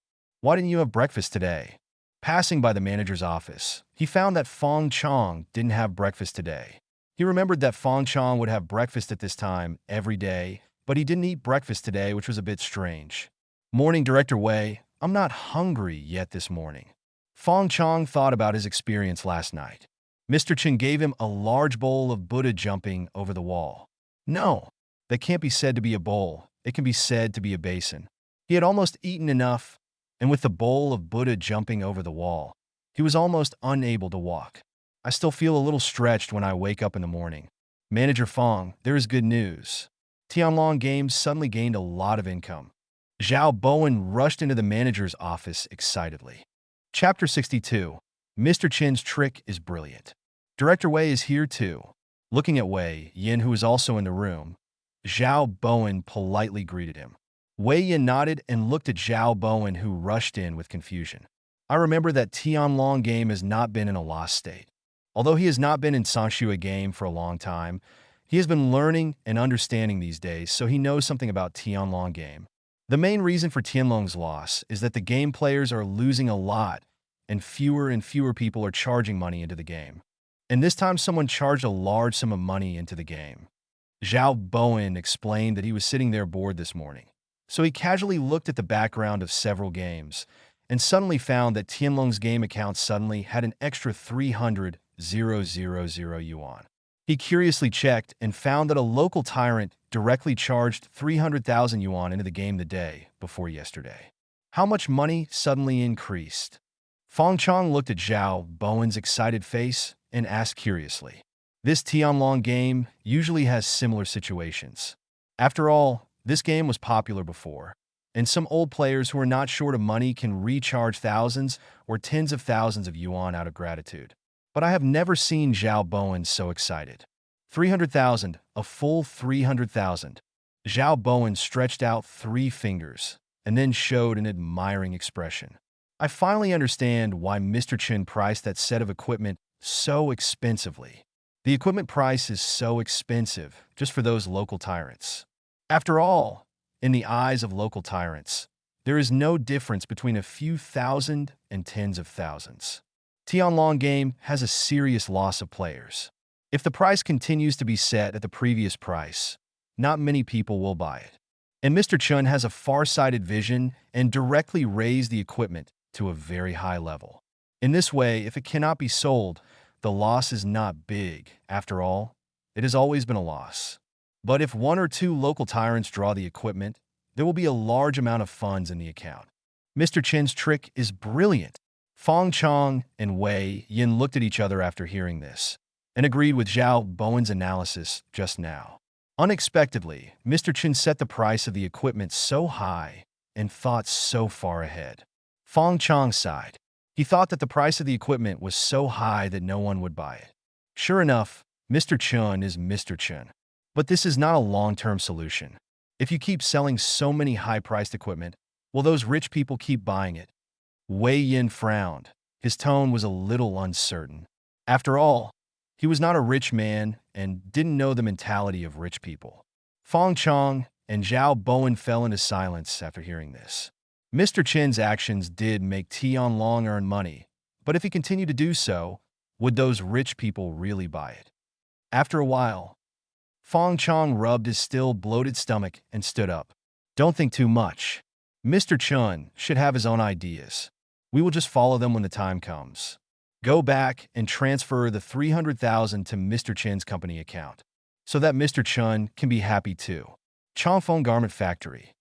Why didn't you have breakfast today? Passing by the manager's office, he found that Fong Chong didn't have breakfast today. He remembered that Fong Chong would have breakfast at this time every day, but he didn't eat breakfast today, which was a bit strange. Morning, Director Wei. I'm not hungry yet this morning. Fong Chong thought about his experience last night. Mr. Chen gave him a large bowl of Buddha jumping over the wall. No, that can't be said to be a bowl. It can be said to be a basin. He had almost eaten enough, and with the bowl of Buddha jumping over the wall, he was almost unable to walk. I still feel a little stretched when I wake up in the morning. Manager Fong, there is good news. Tianlong Games suddenly gained a lot of income. Zhao Bowen rushed into the manager's office excitedly. Chapter 62. Mr. Chen's trick is brilliant. Director Wei is here too. Looking at Wei Yin, who was also in the room, Zhao Bowen politely greeted him. Wei Yin nodded and looked at Zhao Bowen, who rushed in with confusion. I remember that Tianlong Game has not been in a lost state. Although he has not been in Sanshua Game for a long time, he has been learning and understanding these days, so he knows something about Tianlong Game. The main reason for Tianlong's loss is that the game players are losing a lot, and fewer people are charging money into the game. And this time someone charged a large sum of money into the game. Zhao Bowen explained that he was sitting there bored this morning. So he casually looked at the background of several games, and suddenly found that Tianlong's game account suddenly had an extra 300,000 yuan. He curiously checked and found that a local tyrant directly charged 300,000 yuan into the game the day before yesterday. How much money suddenly increased? Fong Chong looked at Zhao Bowen's excited face and asked curiously. This Tianlong Game usually has similar situations. After all, this game was popular before, and some old players who are not short of money can recharge thousands or tens of thousands of yuan out of gratitude. But I have never seen Zhao Bowen so excited. 300,000, a full 300,000. Zhao Bowen stretched out 3 fingers and then showed an admiring expression. I finally understand why Mr. Chen priced that set of equipment so expensively. The equipment price is so expensive just for those local tyrants. After all, in the eyes of local tyrants, there is no difference between a few thousand and tens of thousands. Tianlong game has a serious loss of players. If the price continues to be set at the previous price, not many people will buy it. And Mr. Chun has a far-sighted vision and directly raised the equipment to a very high level. In this way, if it cannot be sold, the loss is not big. After all, it has always been a loss. But if one or two local tyrants draw the equipment, there will be a large amount of funds in the account. Mr. Chen's trick is brilliant. Fong Chong and Wei Yin looked at each other after hearing this and agreed with Zhao Bowen's analysis just now. Unexpectedly, Mr. Chen set the price of the equipment so high and thought so far ahead. Fong Chong sighed. He thought that the price of the equipment was so high that no one would buy it. Sure enough, Mr. Chun is Mr. Chun. But this is not a long-term solution. If you keep selling so many high-priced equipment, will those rich people keep buying it? Wei Yin frowned. His tone was a little uncertain. After all, he was not a rich man and didn't know the mentality of rich people. Fong Chong and Zhao Bowen fell into silence after hearing this. Mr. Chen's actions did make Tianlong earn money, but if he continued to do so, would those rich people really buy it? After a while, Fong Chong rubbed his still bloated stomach and stood up. Don't think too much. Mr. Chun should have his own ideas. We will just follow them when the time comes. Go back and transfer the 300,000 to Mr. Chen's company account, so that Mr. Chun can be happy too. Chongfeng Garment Factory.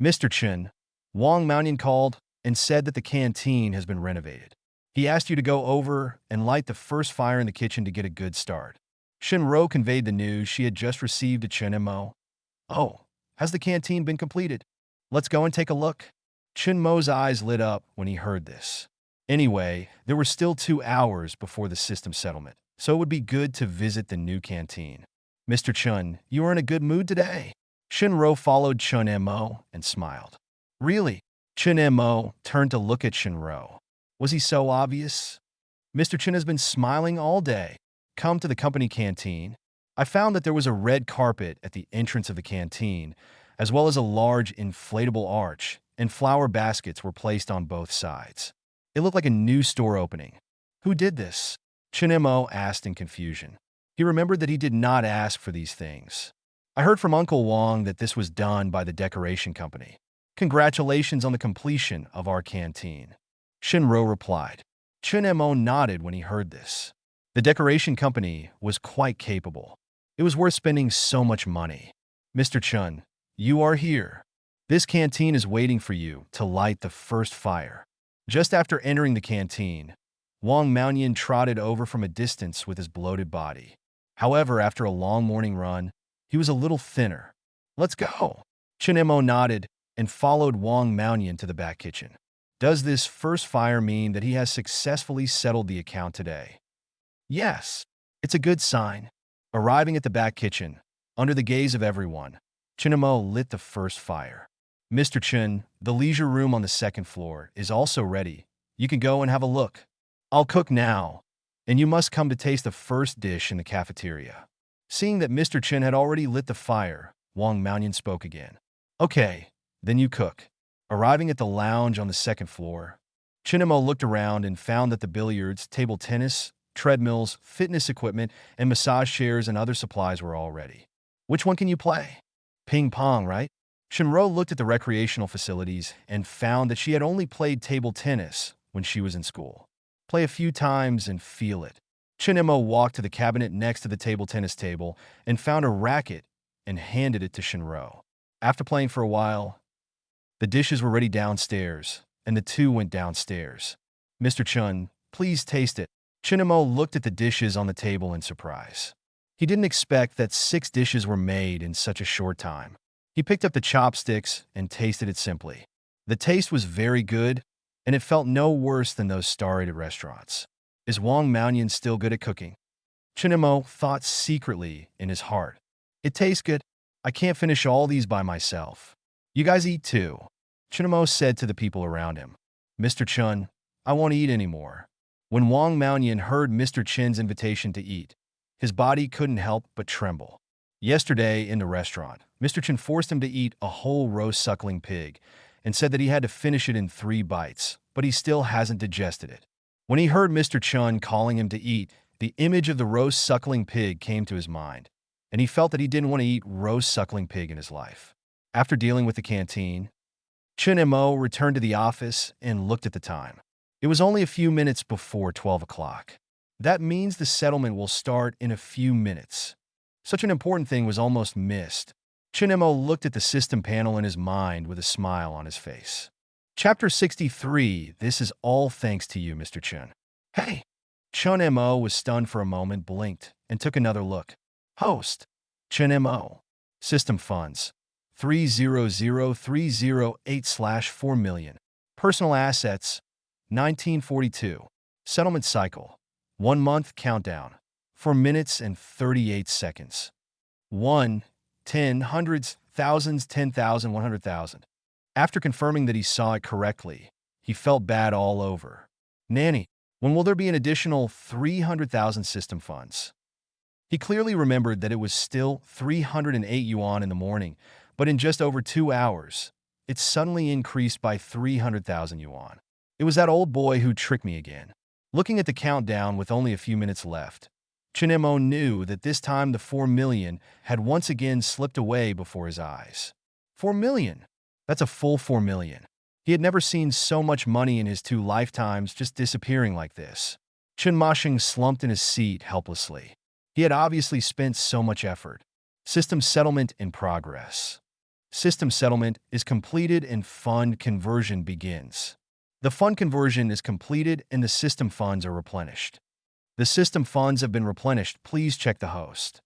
Mr. Chen, Wang Maonian called and said that the canteen has been renovated. He asked you to go over and light the first fire in the kitchen to get a good start. Shinro conveyed the news she had just received to Chen Mo. Oh, has the canteen been completed? Let's go and take a look. Chen Mo's eyes lit up when he heard this. Anyway, there were still 2 hours before the system settlement, so it would be good to visit the new canteen. Mr. Chun, you are in a good mood today. Shinro followed Chen Mo and smiled. Really? Chen Mo turned to look at Shinro. Was he so obvious? Mr. Chen has been smiling all day. Come to the company canteen. I found that there was a red carpet at the entrance of the canteen, as well as a large inflatable arch, and flower baskets were placed on both sides. It looked like a new store opening. Who did this? Chen Mo asked in confusion. He remembered that he did not ask for these things. I heard from Uncle Wang that this was done by the decoration company. Congratulations on the completion of our canteen. Shinro replied. Chen Mo nodded when he heard this. The decoration company was quite capable. It was worth spending so much money. Mr. Chun, you are here. This canteen is waiting for you to light the first fire. Just after entering the canteen, Wang Maonian trotted over from a distance with his bloated body. However, after a long morning run, he was a little thinner. Let's go. Chen Mo nodded and followed Wang Maonian to the back kitchen. Does this first fire mean that he has successfully settled the account today? Yes, it's a good sign. Arriving at the back kitchen, under the gaze of everyone, Chen Mo lit the first fire. Mr. Chen, the leisure room on the second floor is also ready. You can go and have a look. I'll cook now, and you must come to taste the first dish in the cafeteria. Seeing that Mr. Chen had already lit the fire, Wang Maonian spoke again. Okay, then you cook. Arriving at the lounge on the second floor, Chen Mo looked around and found that the billiards, table tennis, treadmills, fitness equipment, and massage chairs and other supplies were all ready. Which one can you play? Ping pong, right? Shinro looked at the recreational facilities and found that she had only played table tennis when she was in school. Play a few times and feel it. Chen Mo walked to the cabinet next to the table tennis table and found a racket and handed it to Shinro. After playing for a while, the dishes were ready downstairs, and the two went downstairs. Mr. Chun, please taste it. Chen Mo looked at the dishes on the table in surprise. He didn't expect that 6 dishes were made in such a short time. He picked up the chopsticks and tasted it simply. The taste was very good, and it felt no worse than those star-rated restaurants. Is Wang Maonian still good at cooking? Chen Mo thought secretly in his heart. It tastes good. I can't finish all these by myself. You guys eat too, Chen Mo said to the people around him. Mr. Chun, I won't eat anymore. When Wang Maoyan heard Mr. Chin's invitation to eat, his body couldn't help but tremble. Yesterday, in the restaurant, Mr. Chin forced him to eat a whole roast suckling pig and said that he had to finish it in 3 bites, but he still hasn't digested it. When he heard Mr. Chun calling him to eat, the image of the roast suckling pig came to his mind, and he felt that he didn't want to eat roast suckling pig in his life. After dealing with the canteen, Chun Mo returned to the office and looked at the time. It was only a few minutes before 12 o'clock. That means the settlement will start in a few minutes. Such an important thing was almost missed. Chun Mo looked at the system panel in his mind with a smile on his face. Chapter 63, This is all thanks to you, Mr. Chun. Hey! Chun Mo was stunned for a moment, blinked, and took another look. Host. Chun Mo. System funds. 300,308/4 million. Personal assets. 1942. Settlement cycle. 1 month countdown. 4 minutes and 38 seconds. 1, 10, hundreds, thousands, 10,000, 100,000. After confirming that he saw it correctly, he felt bad all over. Nanny, when will there be an additional 300,000 system funds? He clearly remembered that it was still 308 yuan in the morning, but in just over 2 hours, it suddenly increased by 300,000 yuan. It was that old boy who tricked me again. Looking at the countdown with only a few minutes left, Chun Mo knew that this time the 4 million had once again slipped away before his eyes. 4 million! That's a full 4 million. He had never seen so much money in his 2 lifetimes just disappearing like this. Chun Mashing slumped in his seat helplessly. He had obviously spent so much effort. System settlement in progress. System settlement is completed and fund conversion begins. The fund conversion is completed and the system funds are replenished. The system funds have been replenished. Please check the host.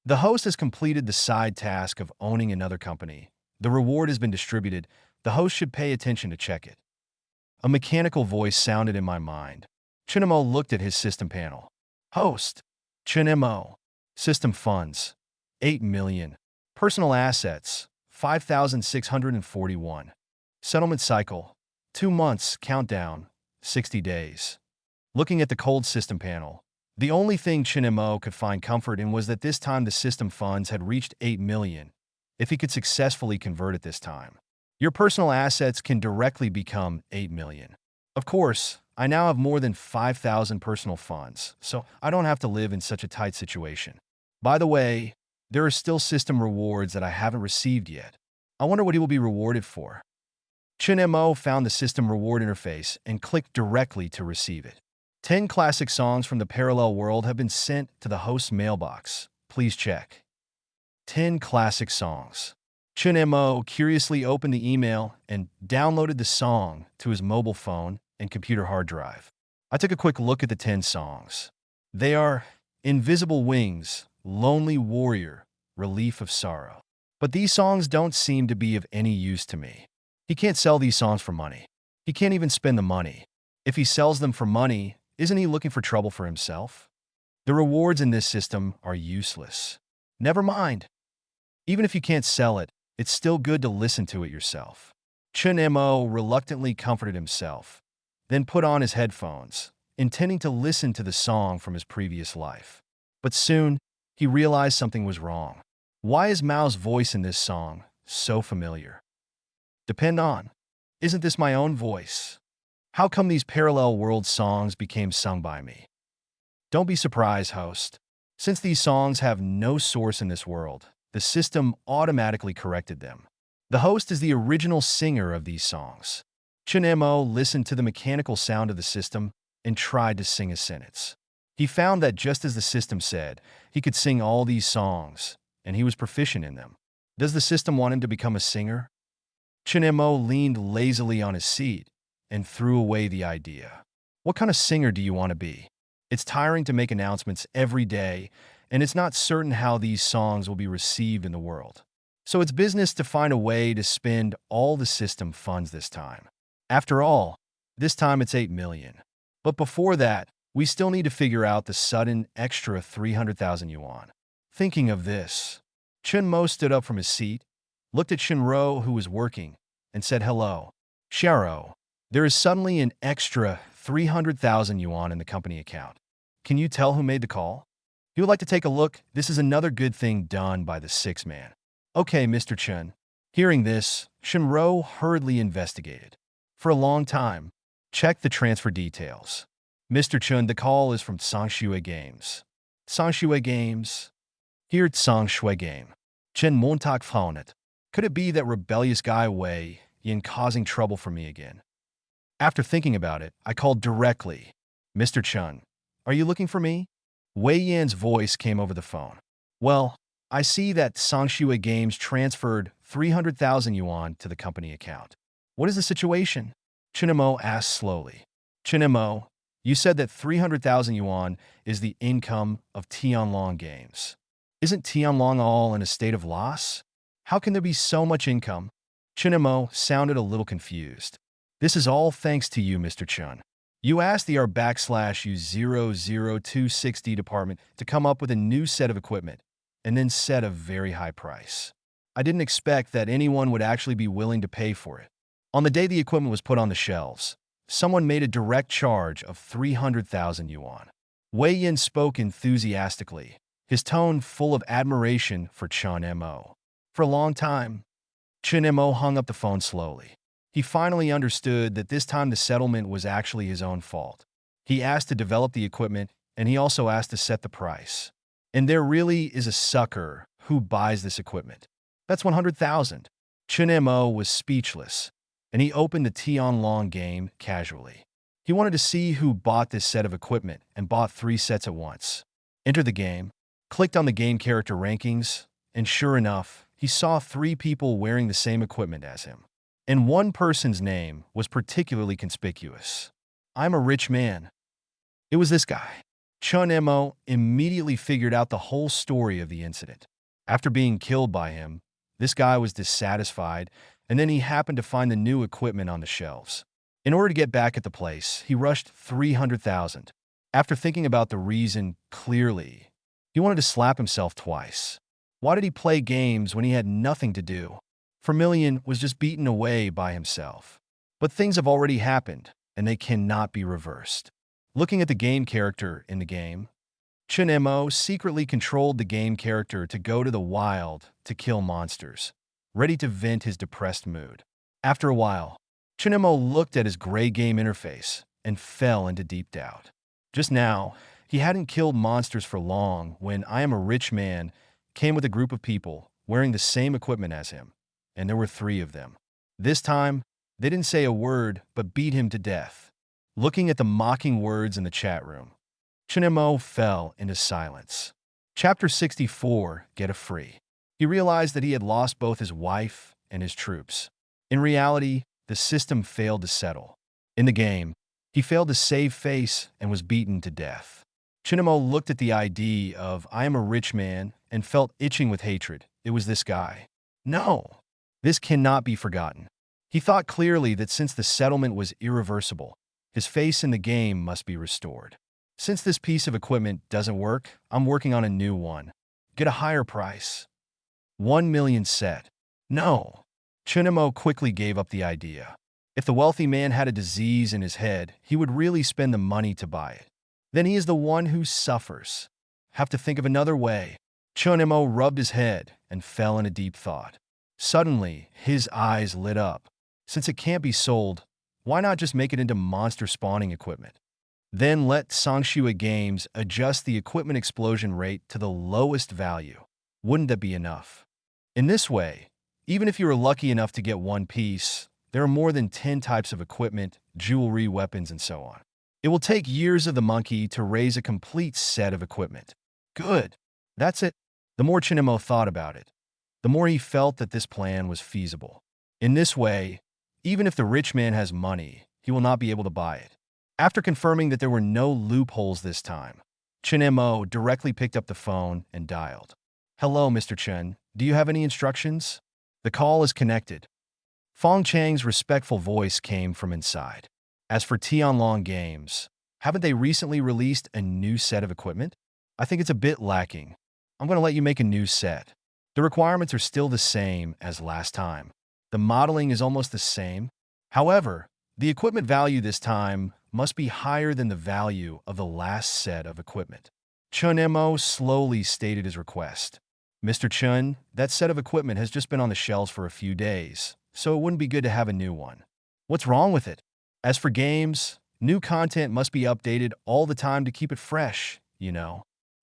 The host has completed the side task of owning another company. The reward has been distributed. The host should pay attention to check it. A mechanical voice sounded in my mind. Chun Mo looked at his system panel. Host. Chun Mo. System funds. 8 million. Personal assets. 5,641. Settlement cycle. 2 months. Countdown. 60 days. Looking at the cold system panel, the only thing Chun Mo could find comfort in was that this time the system funds had reached 8 million, if he could successfully convert it this time. Your personal assets can directly become 8 million. Of course, I now have more than 5,000 personal funds, so I don't have to live in such a tight situation. By the way, there are still system rewards that I haven't received yet. I wonder what he will be rewarded for. Chun Mo found the system reward interface and clicked directly to receive it. 10 classic songs from the parallel world have been sent to the host's mailbox. Please check. 10 classic songs. Chun Mo curiously opened the email and downloaded the song to his mobile phone and computer hard drive. I took a quick look at the 10 songs. They are Invisible Wings, Lonely Warrior, Relief of Sorrow. But these songs don't seem to be of any use to me. He can't sell these songs for money. He can't even spend the money. If he sells them for money, isn't he looking for trouble for himself? The rewards in this system are useless. Never mind. Even if you can't sell it, it's still good to listen to it yourself. Chun Mo reluctantly comforted himself, then put on his headphones, intending to listen to the song from his previous life. But soon, he realized something was wrong. Why is Mao's voice in this song so familiar? Depend on. Isn't this my own voice? How come these parallel world songs became sung by me? Don't be surprised, host. Since these songs have no source in this world, the system automatically corrected them. The host is the original singer of these songs. Chun Mo listened to the mechanical sound of the system and tried to sing a sentence. He found that just as the system said, he could sing all these songs, and he was proficient in them. Does the system want him to become a singer? Chun Mo leaned lazily on his seat and threw away the idea. What kind of singer do you want to be? It's tiring to make announcements every day, and it's not certain how these songs will be received in the world. So it's business to find a way to spend all the system funds this time. After all, this time it's 8 million. But before that, we still need to figure out the sudden extra 300,000 yuan. Thinking of this, Chun Mo stood up from his seat, looked at Shinro, who was working, and said hello. Sharo, There is suddenly an extra 300,000 yuan in the company account. Can you tell who made the call? You would like to take a look? This is another good thing done by the six man. Okay, Mr. Chen. Hearing this, Shinro hurriedly investigated. For a long time, check the transfer details. Mr. Chun, the call is from Sangshui Games. Sangshui Games? Here at Sangshui Game. Chen Montag Faunet. Could it be that rebellious guy Wei Yin causing trouble for me again? After thinking about it, I called directly. Mr. Chun, are you looking for me? Wei Yan's voice came over the phone. Well, I see that Sangshui Games transferred 300,000 yuan to the company account. What is the situation? Chinemo asked slowly. Chinemo, you said that 300,000 yuan is the income of Tianlong Games. Isn't Tianlong all in a state of loss? How can there be so much income? Chinemo sounded a little confused. This is all thanks to you, Mr. Chun. You asked the R/U00260 department to come up with a new set of equipment, and then set a very high price. I didn't expect that anyone would actually be willing to pay for it. On the day the equipment was put on the shelves, someone made a direct charge of 300,000 yuan. Wei Yin spoke enthusiastically, his tone full of admiration for Chun Mo. For a long time, Chun Mo hung up the phone slowly. He finally understood that this time the settlement was actually his own fault. He asked to develop the equipment, and he also asked to set the price. And there really is a sucker who buys this equipment. That's 100,000. Chun Mo was speechless, and he opened the Tianlong game casually. He wanted to see who bought this set of equipment and bought 3 sets at once. Entered the game, clicked on the game character rankings, and sure enough, he saw 3 people wearing the same equipment as him. And one person's name was particularly conspicuous. I'm a rich man. It was this guy. Chun Mo immediately figured out the whole story of the incident. After being killed by him, this guy was dissatisfied, and then he happened to find the new equipment on the shelves. In order to get back at the place, he rushed 300,000. After thinking about the reason clearly, he wanted to slap himself twice. Why did he play games when he had nothing to do? Vermilion was just beaten away by himself. But things have already happened, and they cannot be reversed. Looking at the game character in the game, Chun Mo secretly controlled the game character to go to the wild to kill monsters, ready to vent his depressed mood. After a while, Chun Mo looked at his gray game interface and fell into deep doubt. Just now, he hadn't killed monsters for long when I Am a Rich Man came with a group of people wearing the same equipment as him, and there were 3 of them. This time, they didn't say a word but beat him to death. Looking at the mocking words in the chat room, Chun Mo fell into silence. Chapter 64, Get a Free. He realized that he had lost both his wife and his troops. In reality, the system failed to settle. In the game, he failed to save face and was beaten to death. Chun Mo looked at the ID of I Am a Rich Man and felt itching with hatred. It was this guy. No, this cannot be forgotten. He thought clearly that since the settlement was irreversible, his face in the game must be restored. Since this piece of equipment doesn't work, I'm working on a new one. Get a higher price. 1 million set. No. Chun Mo quickly gave up the idea. If the wealthy man had a disease in his head, he would really spend the money to buy it. Then he is the one who suffers. Have to think of another way. Chun Mo rubbed his head and fell into deep thought. Suddenly, his eyes lit up. Since it can't be sold, why not just make it into monster spawning equipment? Then let Sangshui Games adjust the equipment explosion rate to the lowest value. Wouldn't that be enough? In this way, even if you are lucky enough to get one piece, there are more than 10 types of equipment, jewelry, weapons, and so on. It will take years of the monkey to raise a complete set of equipment. Good. That's it. The more Chun Mo thought about it, the more he felt that this plan was feasible. In this way, even if the rich man has money, he will not be able to buy it. After confirming that there were no loopholes this time, Chun Mo directly picked up the phone and dialed. Hello, Mr. Chen. Do you have any instructions? The call is connected. Fong Chang's respectful voice came from inside. As for Tianlong Games, haven't they recently released a new set of equipment? I think it's a bit lacking. I'm going to let you make a new set. The requirements are still the same as last time. The modeling is almost the same. However, The equipment value this time must be higher than the value of the last set of equipment. Chun Mo slowly stated his request. Mr. Chun, that set of equipment has just been on the shelves for a few days, so it wouldn't be good to have a new one. What's wrong with it? As for games, new content must be updated all the time to keep it fresh, you know.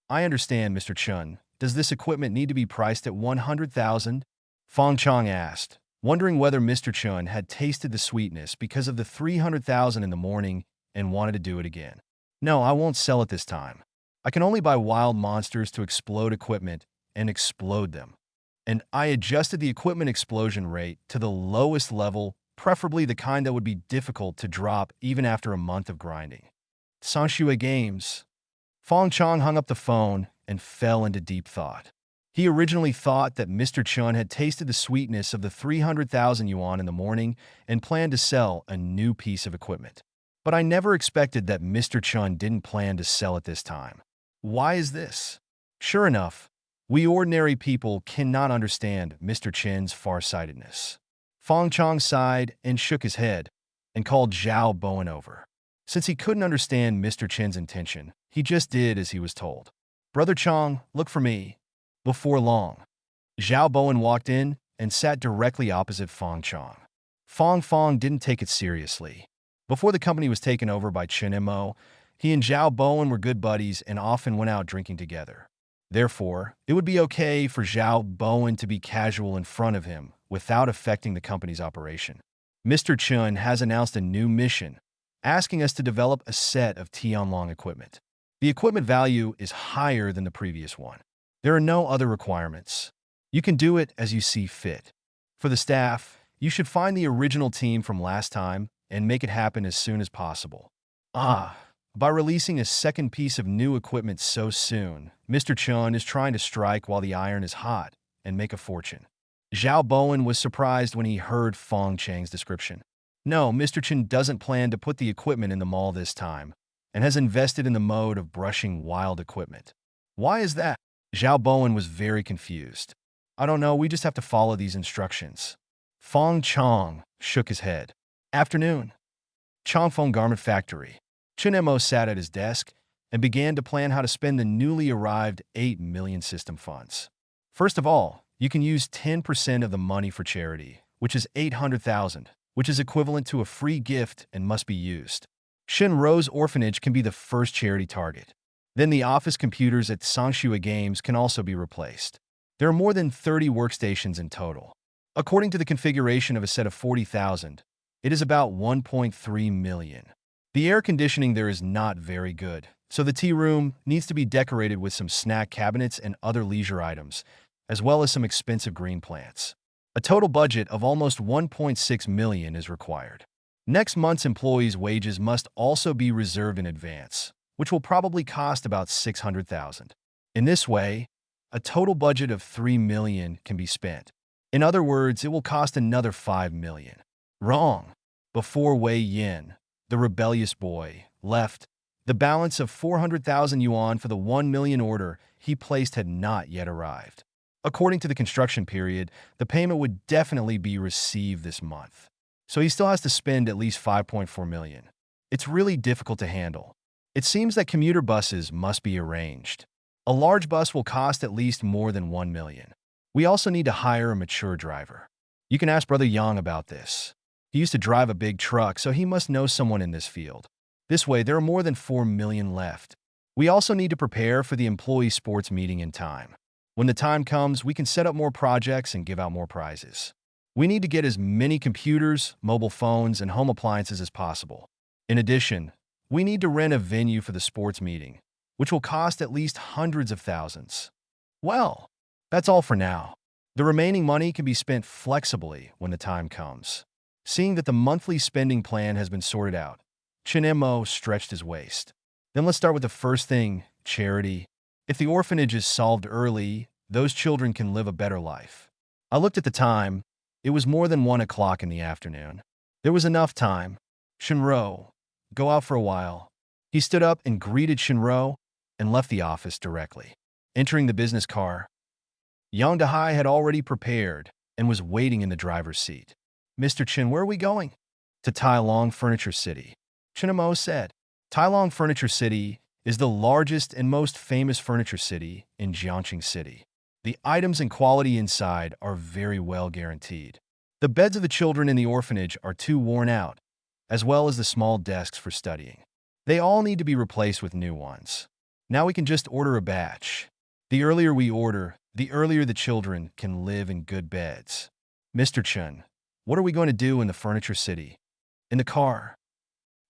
I understand, Mr. Chun. Does this equipment need to be priced at 100,000? Fong Chong asked, wondering whether Mr. Chun had tasted the sweetness because of the 300,000 in the morning and wanted to do it again. No, I won't sell it this time. I can only buy wild monsters to explode equipment and explode them. And I adjusted the equipment explosion rate to the lowest level, preferably the kind that would be difficult to drop even after a month of grinding. Sanshua Games. Fong Chong hung up the phone and fell into deep thought. He originally thought that Mr. Chun had tasted the sweetness of the 300,000 yuan in the morning and planned to sell a new piece of equipment. But I never expected that Mr. Chun didn't plan to sell it this time. Why is this? Sure enough, we ordinary people cannot understand Mr. Chen's farsightedness. Fong Chong sighed and shook his head and called Zhao Bowen over. Since he couldn't understand Mr. Chen's intention, he just did as he was told. Brother Chong, look for me. Before long, Zhao Bowen walked in and sat directly opposite Fong Chong. Fong didn't take it seriously. Before the company was taken over by Chen Mo, he and Zhao Bowen were good buddies and often went out drinking together. Therefore, it would be okay for Zhao Bowen to be casual in front of him without affecting the company's operation. Mr. Chun has announced a new mission, asking us to develop a set of Tianlong equipment. The equipment value is higher than the previous one. There are no other requirements. You can do it as you see fit. For the staff, you should find the original team from last time and make it happen as soon as possible. By releasing a second piece of new equipment so soon, Mr. Chun is trying to strike while the iron is hot and make a fortune. Zhao Bowen was surprised when he heard Fong Chang's description. No, Mr. Chun doesn't plan to put the equipment in the mall this time and has invested in the mode of brushing wild equipment. Why is that? Zhao Bowen was very confused. I don't know, we just have to follow these instructions. Fong Chong shook his head. Afternoon. Chongfeng Garment Factory. Chen Mo sat at his desk and began to plan how to spend the newly arrived 8 million system funds. First of all, you can use 10% of the money for charity, which is 800,000, which is equivalent to a free gift and must be used. Shinro's orphanage can be the first charity target. Then the office computers at Sanshua Games can also be replaced. There are more than 30 workstations in total. According to the configuration of a set of 40,000, it is about 1.3 million. The air conditioning there is not very good, so the tea room needs to be decorated with some snack cabinets and other leisure items, as well as some expensive green plants. A total budget of almost 1.6 million is required. Next month's employees' wages must also be reserved in advance, which will probably cost about 600,000. In this way, a total budget of 3 million can be spent. In other words, it will cost another 5 million. Wrong. Before Wei Yin, the rebellious boy, left, the balance of 400,000 yuan for the 1 million order he placed had not yet arrived. According to the construction period, the payment would definitely be received this month. So he still has to spend at least 5.4 million. It's really difficult to handle. It seems that commuter buses must be arranged. A large bus will cost at least more than 1 million. We also need to hire a mature driver. You can ask Brother Yang about this. He used to drive a big truck, so he must know someone in this field. This way, there are more than 4 million left. We also need to prepare for the employee sports meeting in time. When the time comes, we can set up more projects and give out more prizes. We need to get as many computers, mobile phones, and home appliances as possible. In addition, we need to rent a venue for the sports meeting, which will cost at least hundreds of thousands. Well, that's all for now. The remaining money can be spent flexibly when the time comes. Seeing that the monthly spending plan has been sorted out, Chen Mo stretched his waist. Then let's start with the first thing, charity. If the orphanage is solved early, those children can live a better life. I looked at the time. It was more than 1 o'clock in the afternoon. There was enough time. Shinro, go out for a while. He stood up and greeted Shinro and left the office directly. Entering the business car, Yang Dahai had already prepared and was waiting in the driver's seat. Mr. Chen, where are we going? to Tailong Furniture City. Chinamo said. Tailong Furniture City is the largest and most famous furniture city in Jiangxing City. The items and quality inside are very well guaranteed. The beds of the children in the orphanage are too worn out, as well as the small desks for studying. They all need to be replaced with new ones. Now we can just order a batch. The earlier we order, the earlier the children can live in good beds. Mr. Chen, what are we going to do in the furniture city? In the car?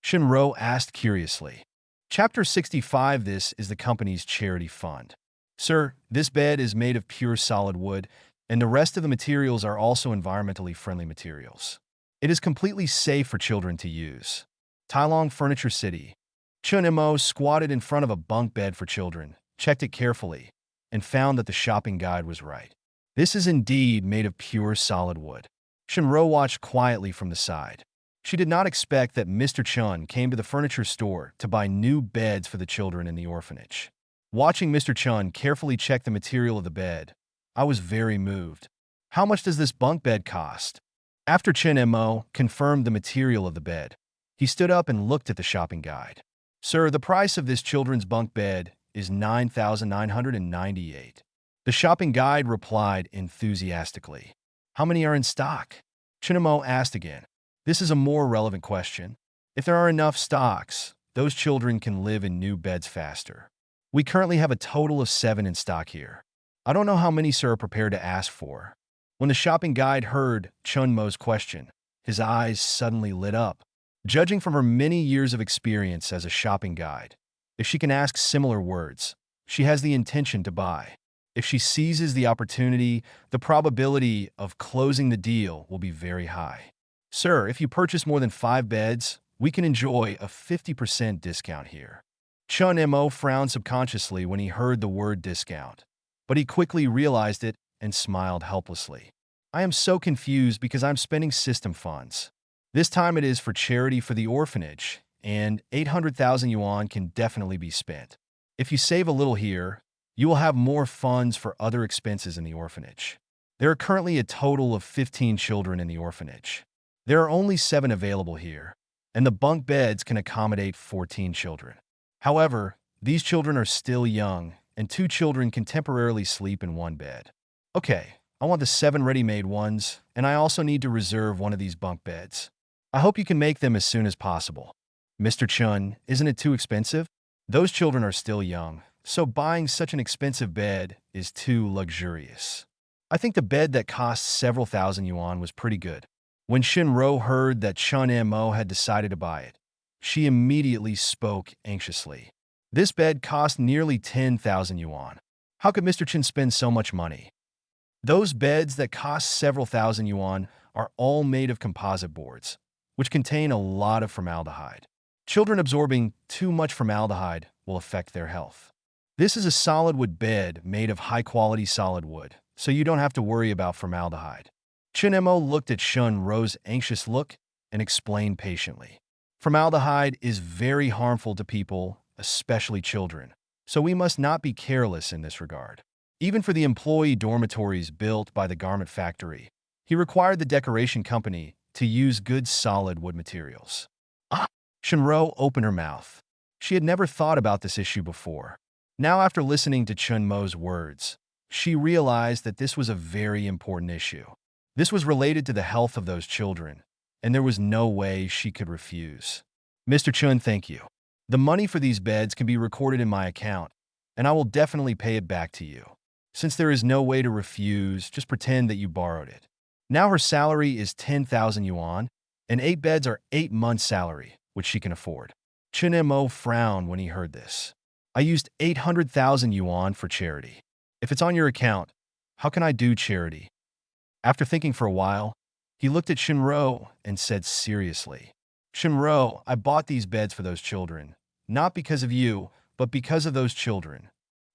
Shinro asked curiously. Chapter 65. This is the company's charity fund. Sir, this bed is made of pure solid wood, and the rest of the materials are also environmentally friendly materials. It is completely safe for children to use. Tailong Furniture City. Chun Mo squatted in front of a bunk bed for children, checked it carefully, and found that the shopping guide was right. This is indeed made of pure solid wood. Shinro watched quietly from the side. She did not expect that Mr. Chun came to the furniture store to buy new beds for the children in the orphanage. Watching Mr. Chun carefully check the material of the bed, I was very moved. How much does this bunk bed cost? After Chen Mo confirmed the material of the bed, he stood up and looked at the shopping guide. Sir, the price of this children's bunk bed is 9,998. The shopping guide replied enthusiastically. How many are in stock? Chen Mo asked again. This is a more relevant question. If there are enough stocks, those children can live in new beds faster. We currently have a total of 7 in stock here. I don't know how many sir are prepared to ask for. When the shopping guide heard Chun Mo's question, his eyes suddenly lit up. Judging from her many years of experience as a shopping guide, if she can ask similar words, she has the intention to buy. If she seizes the opportunity, the probability of closing the deal will be very high. Sir, if you purchase more than 5 beds, we can enjoy a 50% discount here. Chun Mo frowned subconsciously when he heard the word discount, but he quickly realized it and smiled helplessly. I am so confused because I'm spending system funds. This time it is for charity for the orphanage, and 800,000 yuan can definitely be spent. If you save a little here, you will have more funds for other expenses in the orphanage. There are currently a total of 15 children in the orphanage. There are only 7 available here, and the bunk beds can accommodate 14 children. However, these children are still young, and 2 children can temporarily sleep in one bed. Okay, I want the 7 ready-made ones, and I also need to reserve one of these bunk beds. I hope you can make them as soon as possible. Mr. Chun, isn't it too expensive? Those children are still young, so buying such an expensive bed is too luxurious. I think the bed that cost several thousand yuan was pretty good. When Shinro heard that Chun Mo had decided to buy it, she immediately spoke anxiously. This bed cost nearly 10,000 yuan. How could Mr. Chen spend so much money? Those beds that cost several thousand yuan are all made of composite boards, which contain a lot of formaldehyde. Children absorbing too much formaldehyde will affect their health. This is a solid wood bed made of high-quality solid wood, so you don't have to worry about formaldehyde. Chen Mo looked at Shun Ro's anxious look and explained patiently. Formaldehyde is very harmful to people, especially children, so we must not be careless in this regard. Even for the employee dormitories built by the garment factory, he required the decoration company to use good solid wood materials. Shinro opened her mouth. She had never thought about this issue before. Now, after listening to Chun Mo's words, she realized that this was a very important issue. This was related to the health of those children, and there was no way she could refuse. Mr. Chun, thank you. The money for these beds can be recorded in my account, and I will definitely pay it back to you. Since there is no way to refuse, just pretend that you borrowed it. Now her salary is 10,000 yuan, and 8 beds are 8 months' salary, which she can afford. Chen Mo frowned when he heard this. I used 800,000 yuan for charity. If it's on your account, how can I do charity? After thinking for a while, he looked at Shinro and said seriously, Shinro, I bought these beds for those children, not because of you, but because of those children.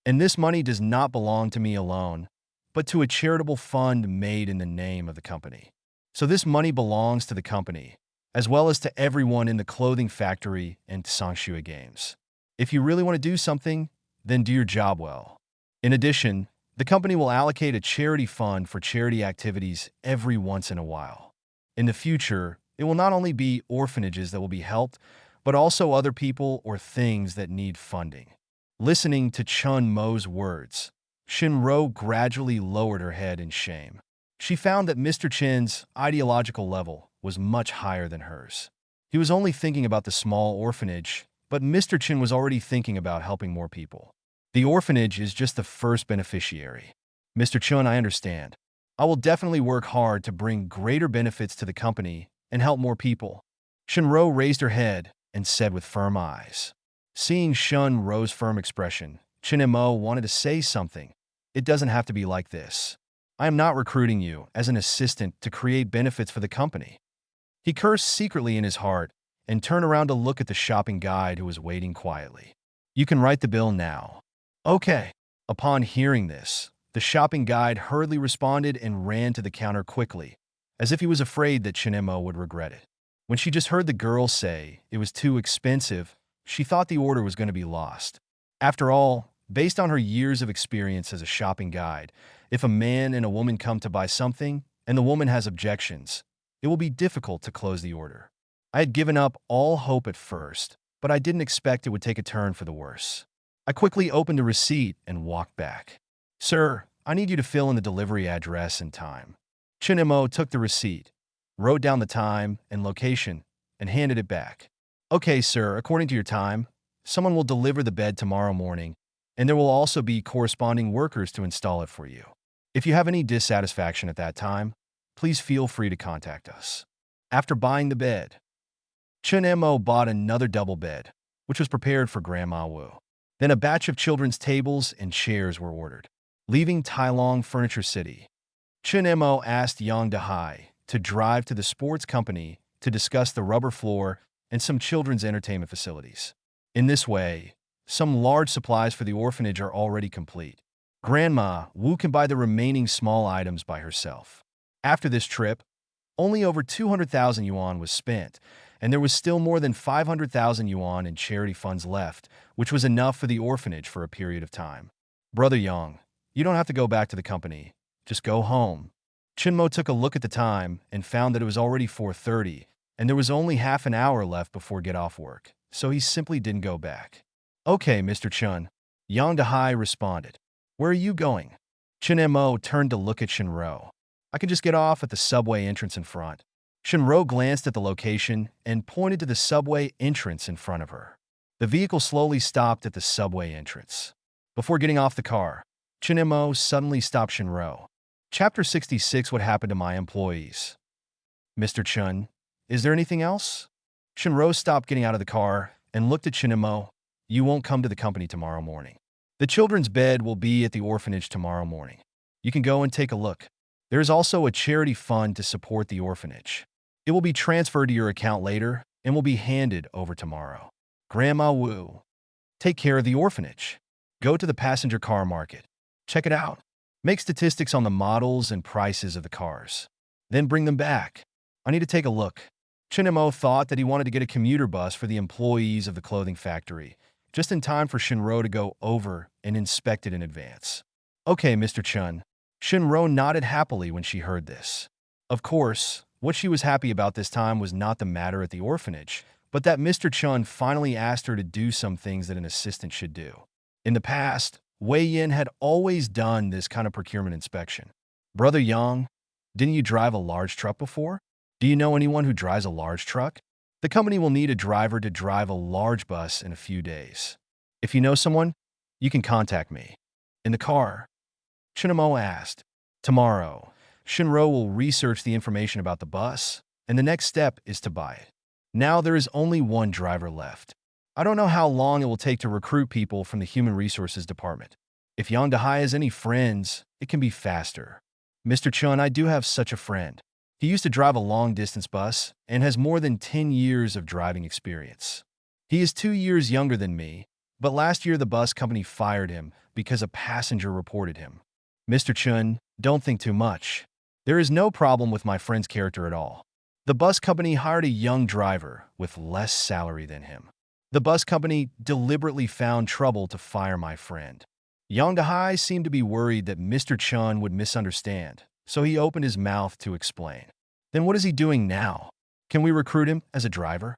And this money does not belong to me alone, but to a charitable fund made in the name of the company. So this money belongs to the company, as well as to everyone in the clothing factory and Sangshui Games. If you really want to do something, then do your job well. In addition, the company will allocate a charity fund for charity activities every once in a while. In the future, It will not only be orphanages that will be helped, but also other people or things that need funding. Listening to Chun Mo's words, Shinro gradually lowered her head in shame. She found that Mr. Chin's ideological level was much higher than hers. He was only thinking about the small orphanage, but Mr. Chin was already thinking about helping more people. The orphanage is just the first beneficiary. Mr. Chun, I understand. I will definitely work hard to bring greater benefits to the company and help more people. Shinro raised her head and said with firm eyes. Seeing Shinro's firm expression, Chinemo wanted to say something. It doesn't have to be like this. I am not recruiting you as an assistant to create benefits for the company. He cursed secretly in his heart and turned around to look at the shopping guide who was waiting quietly. You can write the bill now. Okay. Upon hearing this, the shopping guide hurriedly responded and ran to the counter quickly, as if he was afraid that Chinemo would regret it. When she just heard the girl say it was too expensive, she thought the order was going to be lost. After all, based on her years of experience as a shopping guide, if a man and a woman come to buy something and the woman has objections, it will be difficult to close the order. I had given up all hope at first, but I didn't expect it would take a turn for the worse. I quickly opened the receipt and walked back. Sir, I need you to fill in the delivery address and time. Chinemo took the receipt, wrote down the time and location, and handed it back. Okay, sir, according to your time, someone will deliver the bed tomorrow morning, and there will also be corresponding workers to install it for you. If you have any dissatisfaction at that time, please feel free to contact us. After buying the bed, Chinemo bought another double bed, which was prepared for Grandma Wu. Then a batch of children's tables and chairs were ordered. Leaving Tailong Furniture City, Chinemo asked Yang Dahai to drive to the sports company to discuss the rubber floor and some children's entertainment facilities. In this way, some large supplies for the orphanage are already complete. Grandma Wu can buy the remaining small items by herself. After this trip, only over 200,000 yuan was spent, and there was still more than 500,000 yuan in charity funds left, which was enough for the orphanage for a period of time. Brother Yang, you don't have to go back to the company. Just go home. Chinmo took a look at the time and found that it was already 4:30, and there was only half an hour left before get off work, so he simply didn't go back. Okay, Mr. Chun. Yang Dahai responded. Where are you going? Chinmo turned to look at Shinro. I can just get off at the subway entrance in front. Shinro glanced at the location and pointed to the subway entrance in front of her. The vehicle slowly stopped at the subway entrance. Before getting off the car, Chinemo suddenly stopped Shinro. Chapter 66, What Happened to My Employees. Mr. Chun, is there anything else? Shinro stopped getting out of the car and looked at Chinemo. You won't come to the company tomorrow morning. The children's bed will be at the orphanage tomorrow morning. You can go and take a look. There is also a charity fund to support the orphanage. It will be transferred to your account later and will be handed over tomorrow. Grandma Wu, take care of the orphanage. Go to the passenger car market. Check it out. Make statistics on the models and prices of the cars. Then bring them back. I need to take a look. Chinemo thought that he wanted to get a commuter bus for the employees of the clothing factory, just in time for Shinro to go over and inspect it in advance. Okay, Mr. Chun. Shinro nodded happily when she heard this. Of course, what she was happy about this time was not the matter at the orphanage, but that Mr. Chun finally asked her to do some things that an assistant should do. In the past, Wei Yin had always done this kind of procurement inspection. Brother Yang, didn't you drive a large truck before? Do you know anyone who drives a large truck? The company will need a driver to drive a large bus in a few days. If you know someone, you can contact me. In the car, Chinemo asked. Tomorrow, Shinro will research the information about the bus, and the next step is to buy it. Now there is only one driver left. I don't know how long it will take to recruit people from the Human Resources Department. If Yang Dahai has any friends, it can be faster. Mr. Chun, I do have such a friend. He used to drive a long-distance bus and has more than 10 years of driving experience. He is 2 years younger than me, but last year the bus company fired him because a passenger reported him. Mr. Chun, don't think too much. There is no problem with my friend's character at all. The bus company hired a young driver with less salary than him. The bus company deliberately found trouble to fire my friend. Yang Dahai seemed to be worried that Mr. Chun would misunderstand, so he opened his mouth to explain. Then what is he doing now? Can we recruit him as a driver?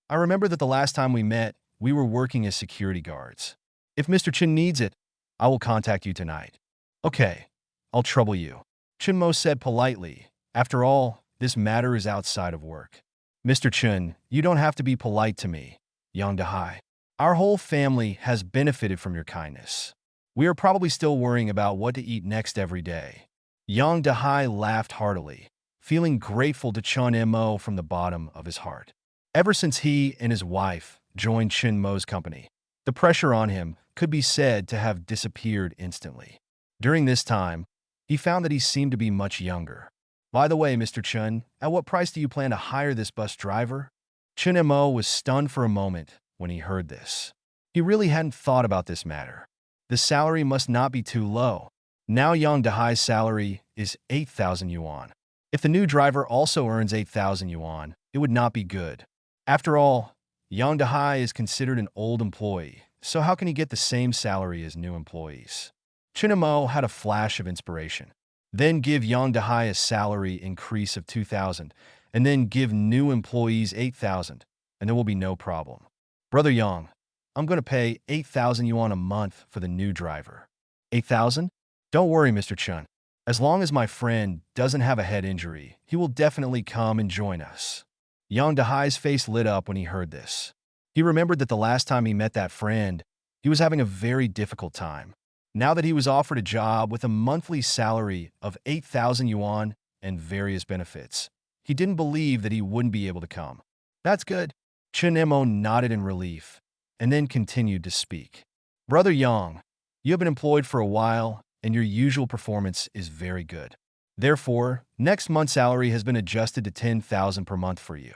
I remember that the last time we met, we were working as security guards. If Mr. Chin needs it, I will contact you tonight. Okay, I'll trouble you. Chinmo said politely. After all, this matter is outside of work. Mr. Chun, you don't have to be polite to me, Yang Dahai. Our whole family has benefited from your kindness. We are probably still worrying about what to eat next every day. Yang Dahai laughed heartily, feeling grateful to Chun Mo from the bottom of his heart. Ever since he and his wife joined Chin Mo's company, the pressure on him could be said to have disappeared instantly. During this time, he found that he seemed to be much younger. By the way, Mr. Chun, at what price do you plan to hire this bus driver? Chun Mo was stunned for a moment when he heard this. He really hadn't thought about this matter. The salary must not be too low. Now Yang Dahai's salary is 8,000 yuan. If the new driver also earns 8,000 yuan, it would not be good. After all, Yang Dahai is considered an old employee, so how can he get the same salary as new employees? Chinamo had a flash of inspiration. Then give Yang Dahai a salary increase of 2,000, and then give new employees 8,000, and there will be no problem. Brother Yang, I'm going to pay 8,000 yuan a month for the new driver. 8,000? Don't worry, Mr. Chun. As long as my friend doesn't have a head injury, he will definitely come and join us. Yang Dahai's face lit up when he heard this. He remembered that the last time he met that friend, he was having a very difficult time. Now that he was offered a job with a monthly salary of 8,000 yuan and various benefits, he didn't believe that he wouldn't be able to come. That's good. Chen Mo nodded in relief, and then continued to speak. Brother Yang, you have been employed for a while, and your usual performance is very good. Therefore, next month's salary has been adjusted to 10,000 per month for you.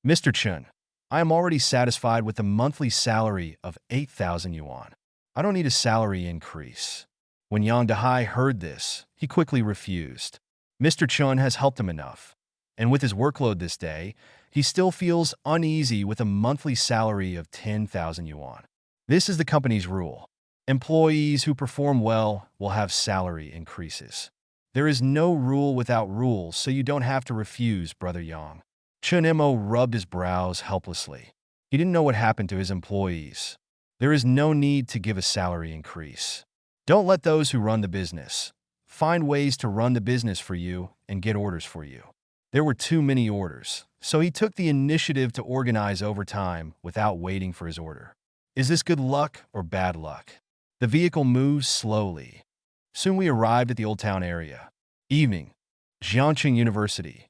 Mr. Chun, I am already satisfied with the monthly salary of 8,000 yuan. I don't need a salary increase. When Yang Dahai heard this, he quickly refused. Mr. Chun has helped him enough, and with his workload this day, he still feels uneasy with a monthly salary of 10,000 yuan. This is the company's rule. Employees who perform well will have salary increases. There is no rule without rules, so you don't have to refuse, Brother Yang. Chun Mo rubbed his brows helplessly. He didn't know what happened to his employees. There is no need to give a salary increase. Don't let those who run the business find ways to run the business for you and get orders for you. There were too many orders, so he took the initiative to organize overtime without waiting for his order. Is this good luck or bad luck? The vehicle moves slowly. Soon we arrived at the Old Town area. Evening. Jiangqing University.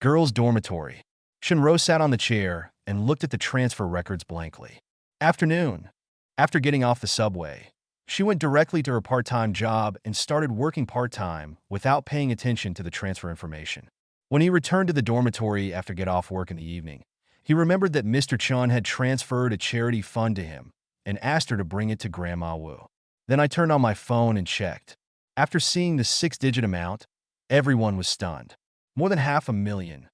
Girls' dormitory. Shinro sat on the chair and looked at the transfer records blankly. Afternoon. After getting off the subway, she went directly to her part-time job and started working part-time without paying attention to the transfer information. When he returned to the dormitory after get off work in the evening, he remembered that Mr. Chun had transferred a charity fund to him and asked her to bring it to Grandma Wu. Then I turned on my phone and checked. After seeing the 6-digit amount, everyone was stunned. More than 500,000.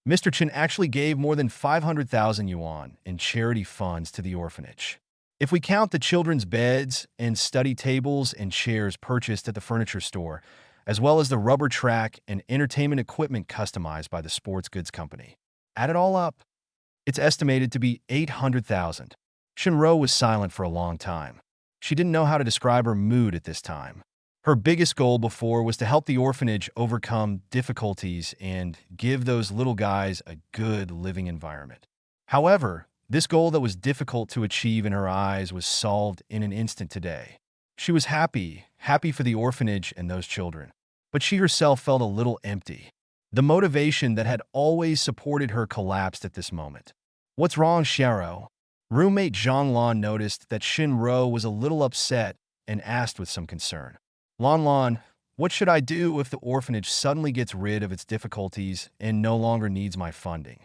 Mr. Chen actually gave more than 500,000 yuan in charity funds to the orphanage. If we count the children's beds and study tables and chairs purchased at the furniture store, as well as the rubber track and entertainment equipment customized by the sports goods company, add it all up, it's estimated to be 800,000. Shinro was silent for a long time. She didn't know how to describe her mood at this time. Her biggest goal before was to help the orphanage overcome difficulties and give those little guys a good living environment. However, this goal that was difficult to achieve in her eyes was solved in an instant today. She was happy for the orphanage and those children. But she herself felt a little empty. The motivation that had always supported her collapsed at this moment. What's wrong, Sharo? Roommate Zhang Lan noticed that Shinro was a little upset and asked with some concern. Lan, what should I do if the orphanage suddenly gets rid of its difficulties and no longer needs my funding?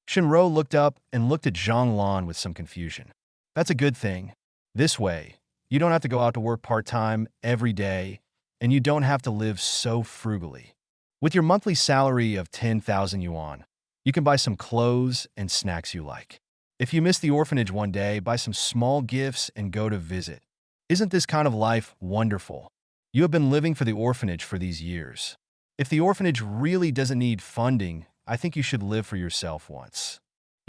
Shinro looked up and looked at Zhang Lan with some confusion. That's a good thing. This way, you don't have to go out to work part-time every day, and you don't have to live so frugally. With your monthly salary of 10,000 yuan, you can buy some clothes and snacks you like. If you miss the orphanage one day, buy some small gifts and go to visit. Isn't this kind of life wonderful? You have been living for the orphanage for these years. If the orphanage really doesn't need funding, I think you should live for yourself once.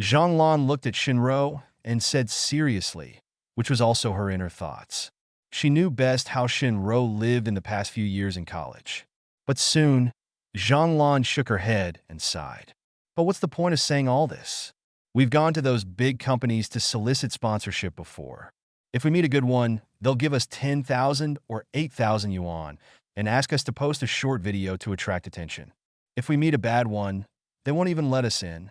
Zhanglan looked at Shinro and said seriously, which was also her inner thoughts. She knew best how Shinro lived in the past few years in college. But soon, Zhanglan shook her head and sighed. But what's the point of saying all this? We've gone to those big companies to solicit sponsorship before. If we meet a good one, they'll give us 10,000 or 8,000 yuan and ask us to post a short video to attract attention. If we meet a bad one, they won't even let us in.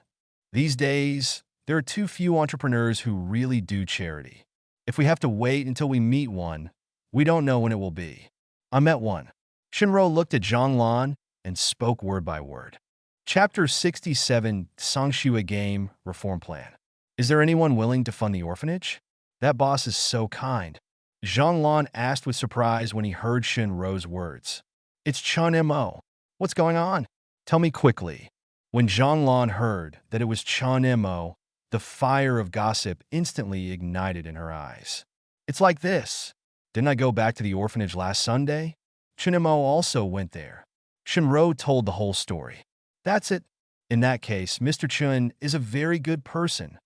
These days, there are too few entrepreneurs who really do charity. If we have to wait until we meet one, we don't know when it will be. I met one. Shinro looked at Zhanglan and spoke word by word. Chapter 67, Sangshua Game Reform Plan. Is there anyone willing to fund the orphanage? That boss is so kind. Zhanglan asked with surprise when he heard Shinro's words. It's Chun Mo. What's going on? Tell me quickly. When Zhanglan heard that it was Chun Mo, the fire of gossip instantly ignited in her eyes. It's like this. Didn't I go back to the orphanage last Sunday? Chun Mo also went there. Shinro told the whole story. That's it. In that case, Mr. Chun is a very good person.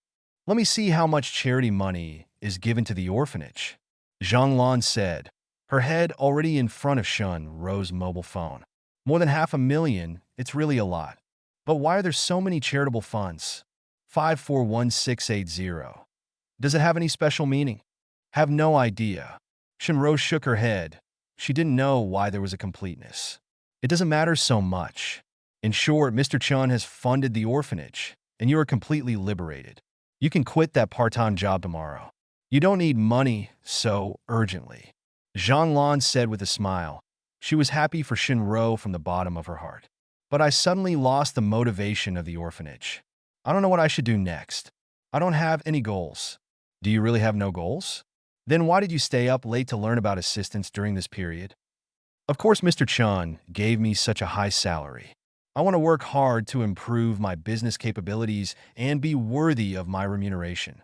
Let me see how much charity money is given to the orphanage. Zhanglan said, her head already in front of Shinro's mobile phone. More than 500,000, it's really a lot. But why are there so many charitable funds? 541680. Does it have any special meaning? Have no idea. Shinro shook her head. She didn't know why there was a completeness. It doesn't matter so much. In short, Mr. Chun has funded the orphanage, and you are completely liberated. You can quit that part-time job tomorrow. You don't need money so urgently. Zhanglan said with a smile. She was happy for Shinro from the bottom of her heart. But I suddenly lost the motivation of the orphanage. I don't know what I should do next. I don't have any goals. Do you really have no goals? Then why did you stay up late to learn about assistance during this period? Of course, Mr. Chun gave me such a high salary. I want to work hard to improve my business capabilities and be worthy of my remuneration.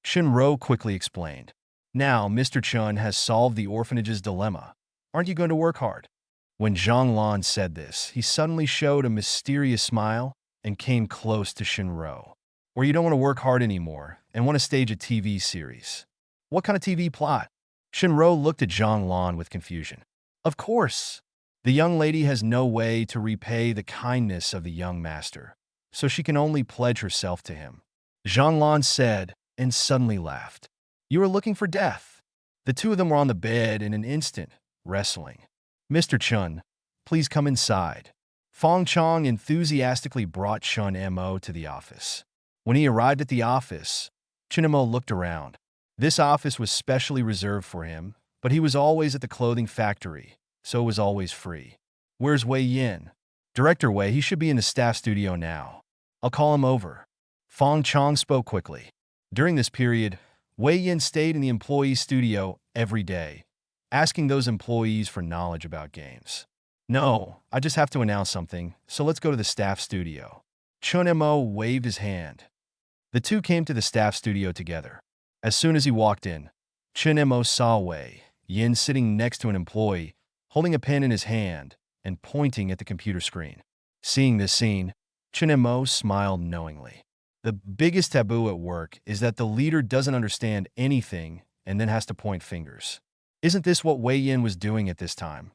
Shinro quickly explained. Now, Mr. Chun has solved the orphanage's dilemma. Aren't you going to work hard? When Zhanglan said this, he suddenly showed a mysterious smile and came close to Shinro. Or you don't want to work hard anymore and want to stage a TV series. What kind of TV plot? Shinro looked at Zhanglan with confusion. Of course. The young lady has no way to repay the kindness of the young master, so she can only pledge herself to him. Zhanglan said, and suddenly laughed. You are looking for death. The two of them were on the bed in an instant, wrestling. Mr. Chun, please come inside. Fong Chong enthusiastically brought Chun Mo to the office. When he arrived at the office, Chun Mo looked around. This office was specially reserved for him, but he was always at the clothing factory, so it was always free. Where's Wei Yin? Director Wei, he should be in the staff studio now. I'll call him over. Fong Chong spoke quickly. During this period, Wei Yin stayed in the employees' studio every day, asking those employees for knowledge about games. No, I just have to announce something, so let's go to the staff studio. Chun Mo waved his hand. The two came to the staff studio together. As soon as he walked in, Chun Mo saw Wei Yin sitting next to an employee, holding a pen in his hand and pointing at the computer screen. Seeing this scene, Chun Mo smiled knowingly. The biggest taboo at work is that the leader doesn't understand anything and then has to point fingers. Isn't this what Wei Yin was doing at this time?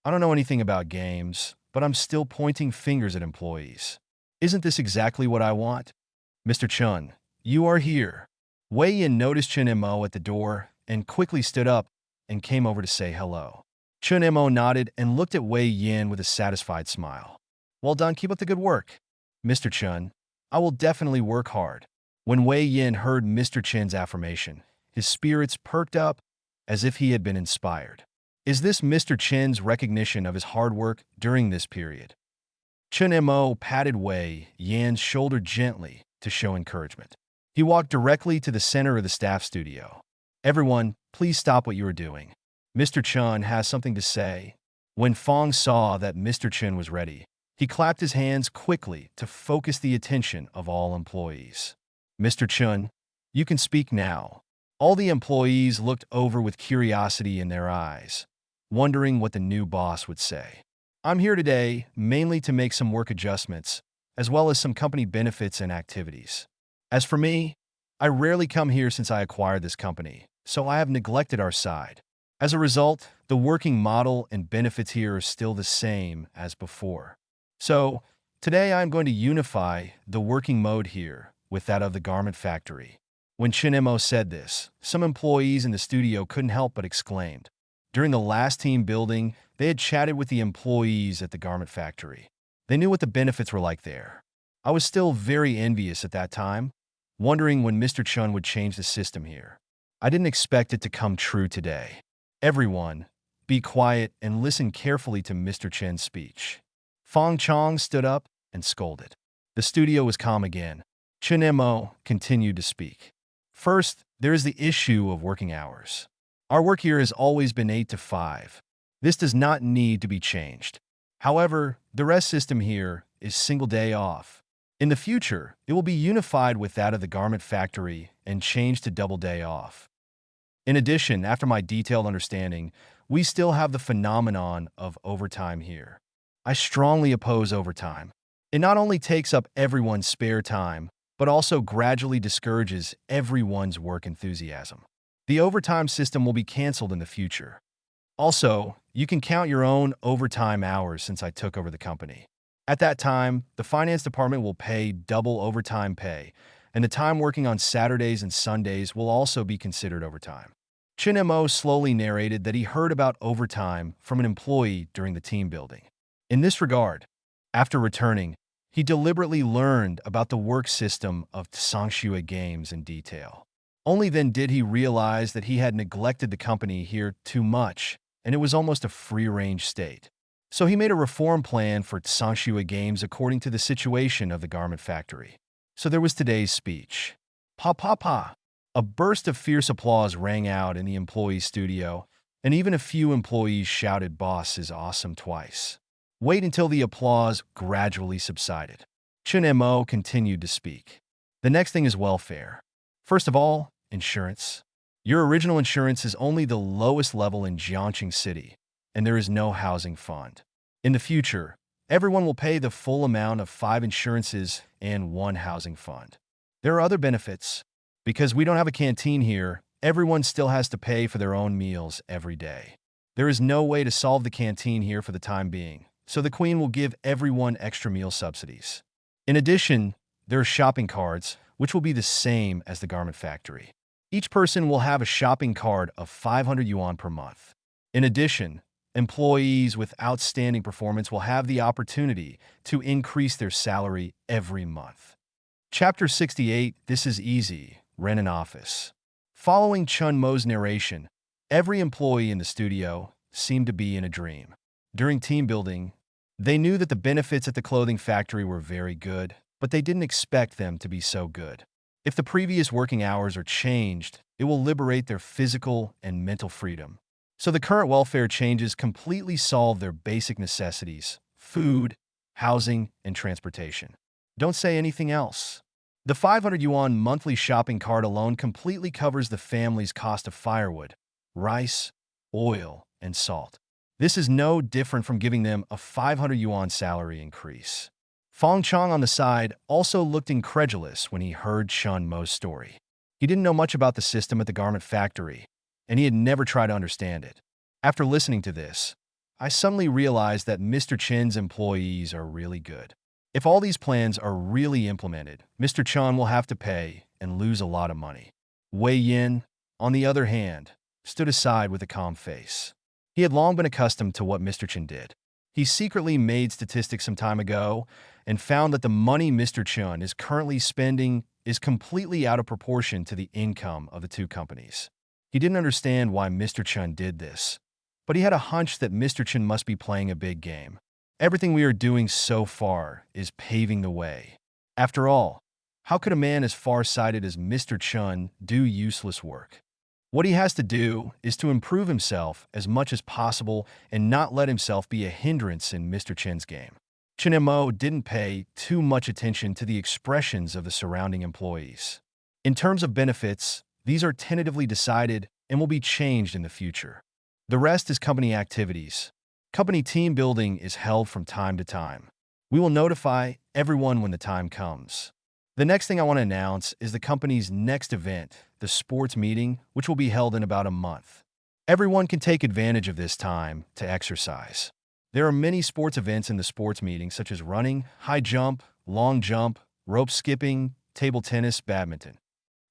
I don't know anything about games, but I'm still pointing fingers at employees. Isn't this exactly what I want? Mr. Chun, you are here. Wei Yin noticed Chun Mo at the door and quickly stood up and came over to say hello. Chun Mo nodded and looked at Wei Yin with a satisfied smile. Well done, keep up the good work. Mr. Chun, I will definitely work hard. When Wei Yin heard Mr. Chen's affirmation, his spirits perked up as if he had been inspired. Is this Mr. Chen's recognition of his hard work during this period? Chun Mo patted Wei Yin's shoulder gently to show encouragement. He walked directly to the center of the staff studio. Everyone, please stop what you are doing. Mr. Chun has something to say. When Fong saw that Mr. Chun was ready, he clapped his hands quickly to focus the attention of all employees. Mr. Chun, you can speak now. All the employees looked over with curiosity in their eyes, wondering what the new boss would say. I'm here today mainly to make some work adjustments, as well as some company benefits and activities. As for me, I rarely come here since I acquired this company, so I have neglected our side. As a result, the working model and benefits here are still the same as before. So, today I am going to unify the working mode here with that of the garment factory. When Chinemo said this, some employees in the studio couldn't help but exclaimed. During the last team building, they had chatted with the employees at the garment factory. They knew what the benefits were like there. I was still very envious at that time, wondering when Mr. Chun would change the system here. I didn't expect it to come true today. Everyone, be quiet and listen carefully to Mr. Chen's speech. Fong Chong stood up and scolded. The studio was calm again. Chinemo continued to speak. First, there is the issue of working hours. Our work here has always been 8 to 5. This does not need to be changed. However, the rest system here is single day off. In the future, it will be unified with that of the garment factory and changed to double day off. In addition, after my detailed understanding, we still have the phenomenon of overtime here. I strongly oppose overtime. It not only takes up everyone's spare time, but also gradually discourages everyone's work enthusiasm. The overtime system will be canceled in the future. Also, you can count your own overtime hours since I took over the company. At that time, the finance department will pay double overtime pay, and the time working on Saturdays and Sundays will also be considered overtime. Chinemo slowly narrated that he heard about overtime from an employee during the team building. In this regard, after returning, he deliberately learned about the work system of Tsangshui Games in detail. Only then did he realize that he had neglected the company here too much, and it was almost a free-range state. So he made a reform plan for Tsangshui Games according to the situation of the garment factory. So there was today's speech. Pa pa pa! A burst of fierce applause rang out in the employee studio, and even a few employees shouted "Boss is awesome" twice. Wait until the applause gradually subsided. Chinemo continued to speak. The next thing is welfare. First of all, insurance. Your original insurance is only the lowest level in Jiangxing City, and there is no housing fund. In the future, everyone will pay the full amount of 5 insurances and 1 housing fund. There are other benefits. Because we don't have a canteen here, everyone still has to pay for their own meals every day. There is no way to solve the canteen here for the time being, so the Queen will give everyone extra meal subsidies. In addition, there are shopping cards, which will be the same as the garment factory. Each person will have a shopping card of 500 yuan per month. In addition, employees with outstanding performance will have the opportunity to increase their salary every month. Chapter 68, This is Easy, Rent an Office. Following Chun Mo's narration, every employee in the studio seemed to be in a dream. During team building, they knew that the benefits at the clothing factory were very good, but they didn't expect them to be so good. If the previous working hours are changed, it will liberate their physical and mental freedom. So the current welfare changes completely solve their basic necessities: food, housing, and transportation. Don't say anything else. The 500 yuan monthly shopping cart alone completely covers the family's cost of firewood, rice, oil, and salt. This is no different from giving them a 500 yuan salary increase. Fong Chong on the side also looked incredulous when he heard Chun Mo's story. He didn't know much about the system at the garment factory, and he had never tried to understand it. After listening to this, I suddenly realized that Mr. Chen's employees are really good. If all these plans are really implemented, Mr. Chun will have to pay and lose a lot of money. Wei Yin, on the other hand, stood aside with a calm face. He had long been accustomed to what Mr. Chen did. He secretly made statistics some time ago and found that the money Mr. Chun is currently spending is completely out of proportion to the income of the two companies. He didn't understand why Mr. Chun did this, but he had a hunch that Mr. Chen must be playing a big game. Everything we are doing so far is paving the way. After all, how could a man as far-sighted as Mr. Chun do useless work? What he has to do is to improve himself as much as possible and not let himself be a hindrance in Mr. Chen's game. Chen Mo didn't pay too much attention to the expressions of the surrounding employees. In terms of benefits, these are tentatively decided and will be changed in the future. The rest is company activities. Company team building is held from time to time. We will notify everyone when the time comes. The next thing I want to announce is the company's next event, the sports meeting, which will be held in about a month. Everyone can take advantage of this time to exercise. There are many sports events in the sports meeting, such as running, high jump, long jump, rope skipping, table tennis, badminton,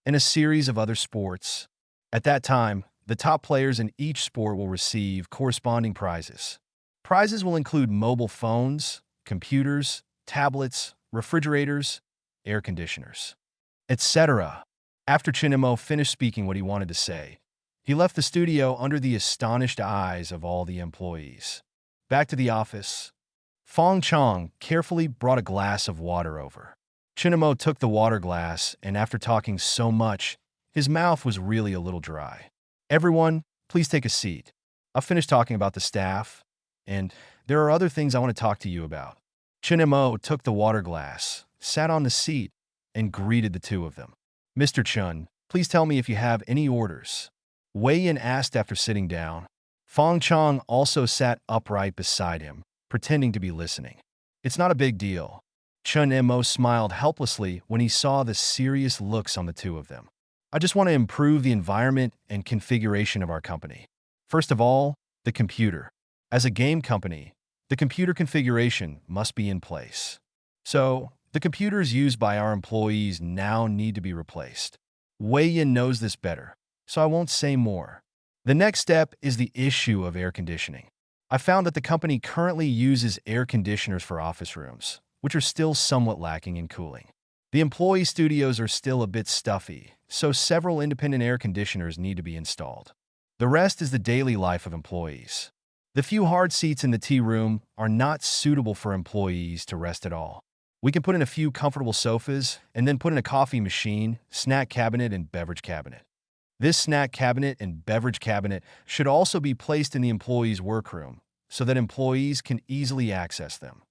and a series of other sports. At that time, the top players in each sport will receive corresponding prizes. Prizes will include mobile phones, computers, tablets, refrigerators, air conditioners, etc. After Chinemo finished speaking what he wanted to say, he left the studio under the astonished eyes of all the employees. Back to the office, Fong Chong carefully brought a glass of water over. Chinemo took the water glass, and after talking so much, his mouth was really a little dry. Everyone, please take a seat. I've finished talking about the staff, and there are other things I want to talk to you about. Chinemo took the water glass, sat on the seat, and greeted the two of them. Mr. Chun, please tell me if you have any orders. Wei Yin asked after sitting down. Fong Chong also sat upright beside him, pretending to be listening. It's not a big deal. Chun Mo smiled helplessly when he saw the serious looks on the two of them. I just want to improve the environment and configuration of our company. First of all, the computer. As a game company, the computer configuration must be in place. So, the computers used by our employees now need to be replaced. Wei Yin knows this better, so I won't say more. The next step is the issue of air conditioning. I found that the company currently uses air conditioners for office rooms, which are still somewhat lacking in cooling. The employee studios are still a bit stuffy, so several independent air conditioners need to be installed. The rest is the daily life of employees. The few hard seats in the tea room are not suitable for employees to rest at all. We can put in a few comfortable sofas and then put in a coffee machine, snack cabinet, and beverage cabinet. This snack cabinet and beverage cabinet should also be placed in the employees' workroom so that employees can easily access them.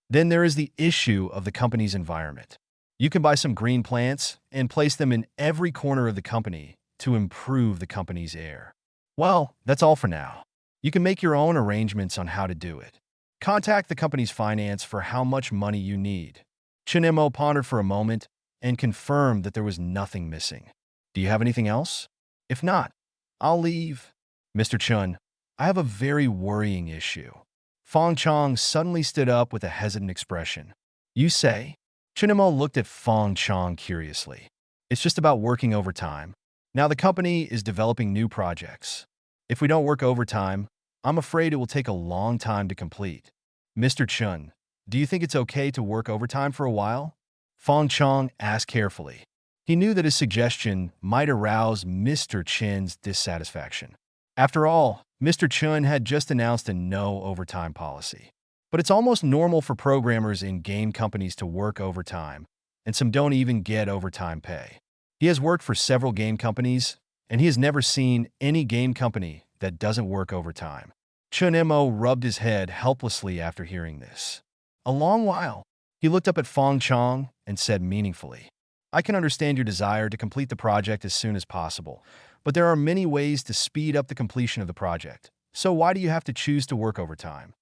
Then there is the issue of the company's environment. You can buy some green plants and place them in every corner of the company to improve the company's air. Well, that's all for now. You can make your own arrangements on how to do it. Contact the company's finance for how much money you need. Chinemo pondered for a moment and confirmed that there was nothing missing. Do you have anything else? If not, I'll leave. Mr. Chun, I have a very worrying issue. Fong Chong suddenly stood up with a hesitant expression. You say? Chinemo looked at Fong Chong curiously. It's just about working overtime. Now the company is developing new projects. If we don't work overtime, I'm afraid it will take a long time to complete. Mr. Chun, do you think it's okay to work overtime for a while? Fong Chong asked carefully. He knew that his suggestion might arouse Mr. Chin's dissatisfaction. After all, Mr. Chun had just announced a no overtime policy. But it's almost normal for programmers in game companies to work overtime, and some don't even get overtime pay. He has worked for several game companies, and he has never seen any game company that doesn't work overtime. Chun Mo rubbed his head helplessly after hearing this. A long while, he looked up at Fong Chong and said meaningfully, I can understand your desire to complete the project as soon as possible, but there are many ways to speed up the completion of the project. So why do you have to choose to work overtime?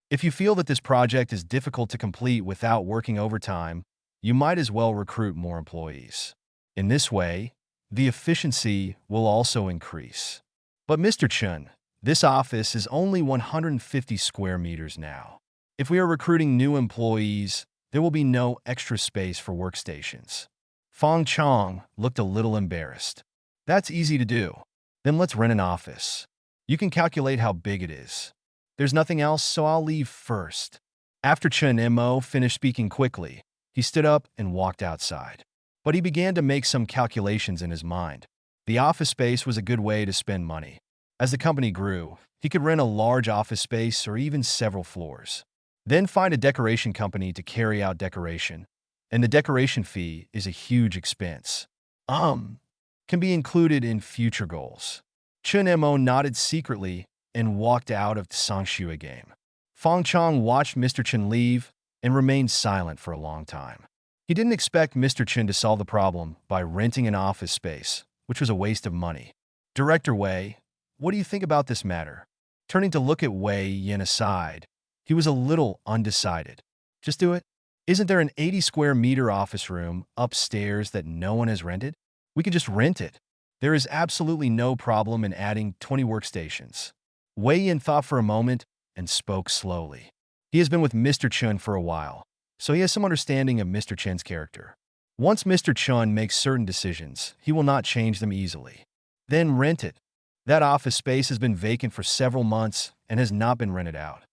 If you feel that this project is difficult to complete without working overtime, you might as well recruit more employees. In this way, the efficiency will also increase. But Mr. Chun, this office is only 150 square meters now. If we are recruiting new employees, there will be no extra space for workstations. Fong Chong looked a little embarrassed. That's easy to do. Then let's rent an office. You can calculate how big it is. There's nothing else, so I'll leave first. After Chun Mo finished speaking quickly, he stood up and walked outside. But he began to make some calculations in his mind. The office space was a good way to spend money. As the company grew, he could rent a large office space or even several floors. Then find a decoration company to carry out decoration, and the decoration fee is a huge expense. Can be included in future goals. Chun Mo nodded secretly and walked out of the Songshua game. Fong Chong watched Mr. Chun leave and remained silent for a long time. He didn't expect Mr. Chun to solve the problem by renting an office space, which was a waste of money. Director Wei, what do you think about this matter? Turning to look at Wei Yin aside, he was a little undecided. Just do it. Isn't there an 80 square meter office room upstairs that no one has rented? We can just rent it. There is absolutely no problem in adding 20 workstations. Wei Yin thought for a moment and spoke slowly. He has been with Mr. Chun for a while, so he has some understanding of Mr. Chen's character. Once Mr. Chun makes certain decisions, he will not change them easily. Then rent it. That office space has been vacant for several months and has not been rented out.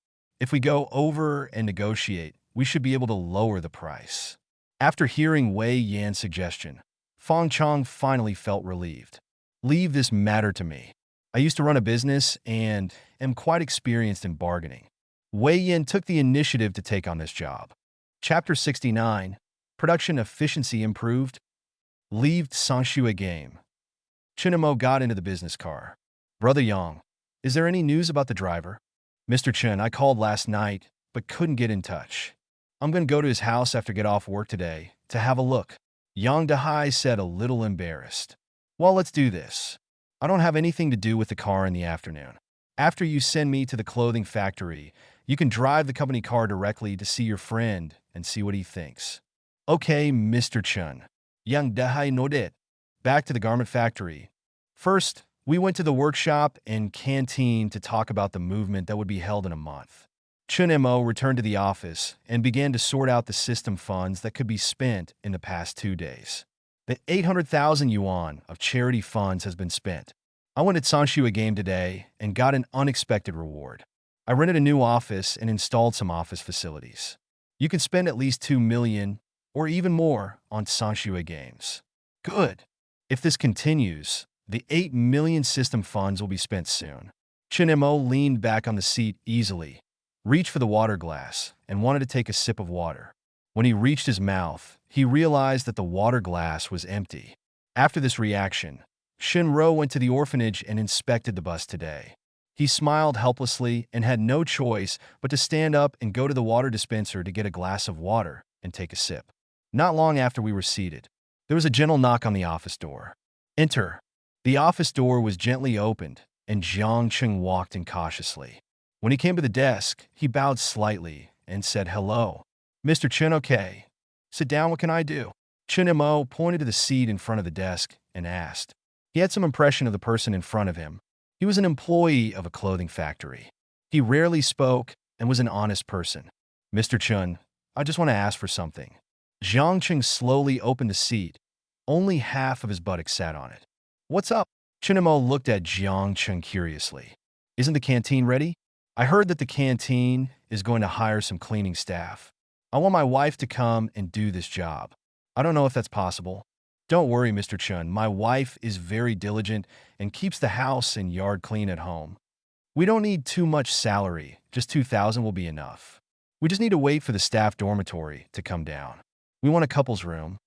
If we go over and negotiate, we should be able to lower the price. After hearing Wei Yan's suggestion, Fong Chong finally felt relieved. Leave this matter to me. I used to run a business and am quite experienced in bargaining. Wei Yan took the initiative to take on this job. Chapter 69, Production Efficiency Improved. Leaved Sanshui game. Chunimo got into the business car. Brother Yang, is there any news about the driver? Mr. Chen, I called last night, but couldn't get in touch. I'm going to go to his house after get off work today to have a look. Yang Dehai said, a little embarrassed. Well, let's do this. I don't have anything to do with the car in the afternoon. After you send me to the clothing factory, you can drive the company car directly to see your friend and see what he thinks. Okay, Mr. Chun. Yang Dehai nodded. Back to the garment factory. First, we went to the workshop and canteen to talk about the movement that would be held in a month. Chun Mo returned to the office and began to sort out the system funds that could be spent in the past 2 days. The 800,000 yuan of charity funds has been spent. I went at Sanshui game today and got an unexpected reward. I rented a new office and installed some office facilities. You can spend at least 2 million or even more on Sanshui games. Good. If this continues, the 8 million system funds will be spent soon. Chun Mo leaned back on the seat easily, reached for the water glass, and wanted to take a sip of water. When he reached his mouth, he realized that the water glass was empty. After this reaction, Shinro went to the orphanage and inspected the bus today. He smiled helplessly and had no choice but to stand up and go to the water dispenser to get a glass of water and take a sip. Not long after we were seated, there was a gentle knock on the office door. Enter. The office door was gently opened, and Jiang Cheng walked in cautiously. When he came to the desk, he bowed slightly and said, hello. Mr. Chen, okay. Sit down, what can I do? Chen Mo pointed to the seat in front of the desk and asked. He had some impression of the person in front of him. He was an employee of a clothing factory. He rarely spoke and was an honest person. Mr. Chun, I just want to ask for something. Jiang Cheng slowly opened the seat. Only half of his buttocks sat on it. What's up? Chen Mo looked at Jiang Cheng curiously. Isn't the canteen ready? I heard that the canteen is going to hire some cleaning staff. I want my wife to come and do this job. I don't know if that's possible. Don't worry, Mr. Chun. My wife is very diligent and keeps the house and yard clean at home. We don't need too much salary. Just 2,000 will be enough. We just need to wait for the staff dormitory to come down. We want a couple's room.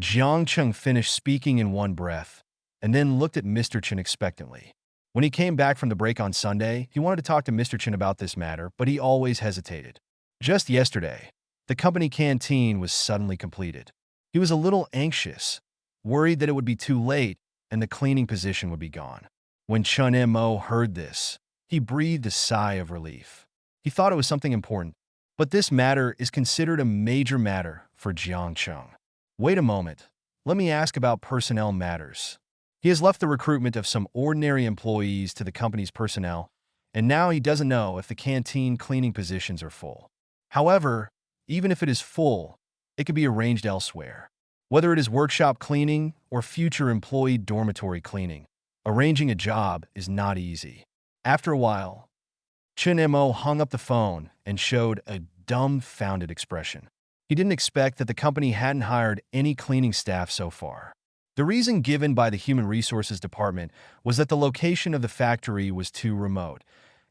Jiang Cheng finished speaking in one breath and then looked at Mr. Chen expectantly. When he came back from the break on Sunday, he wanted to talk to Mr. Chen about this matter, but he always hesitated. Just yesterday, the company canteen was suddenly completed. He was a little anxious, worried that it would be too late and the cleaning position would be gone. When Chun Mo heard this, he breathed a sigh of relief. He thought it was something important, but this matter is considered a major matter for Jiang Cheng. Wait a moment. Let me ask about personnel matters. He has left the recruitment of some ordinary employees to the company's personnel, and now he doesn't know if the canteen cleaning positions are full. However, even if it is full, it can be arranged elsewhere. Whether it is workshop cleaning or future employee dormitory cleaning, arranging a job is not easy. After a while, Chun Mo hung up the phone and showed a dumbfounded expression. He didn't expect that the company hadn't hired any cleaning staff so far. The reason given by the Human Resources Department was that the location of the factory was too remote,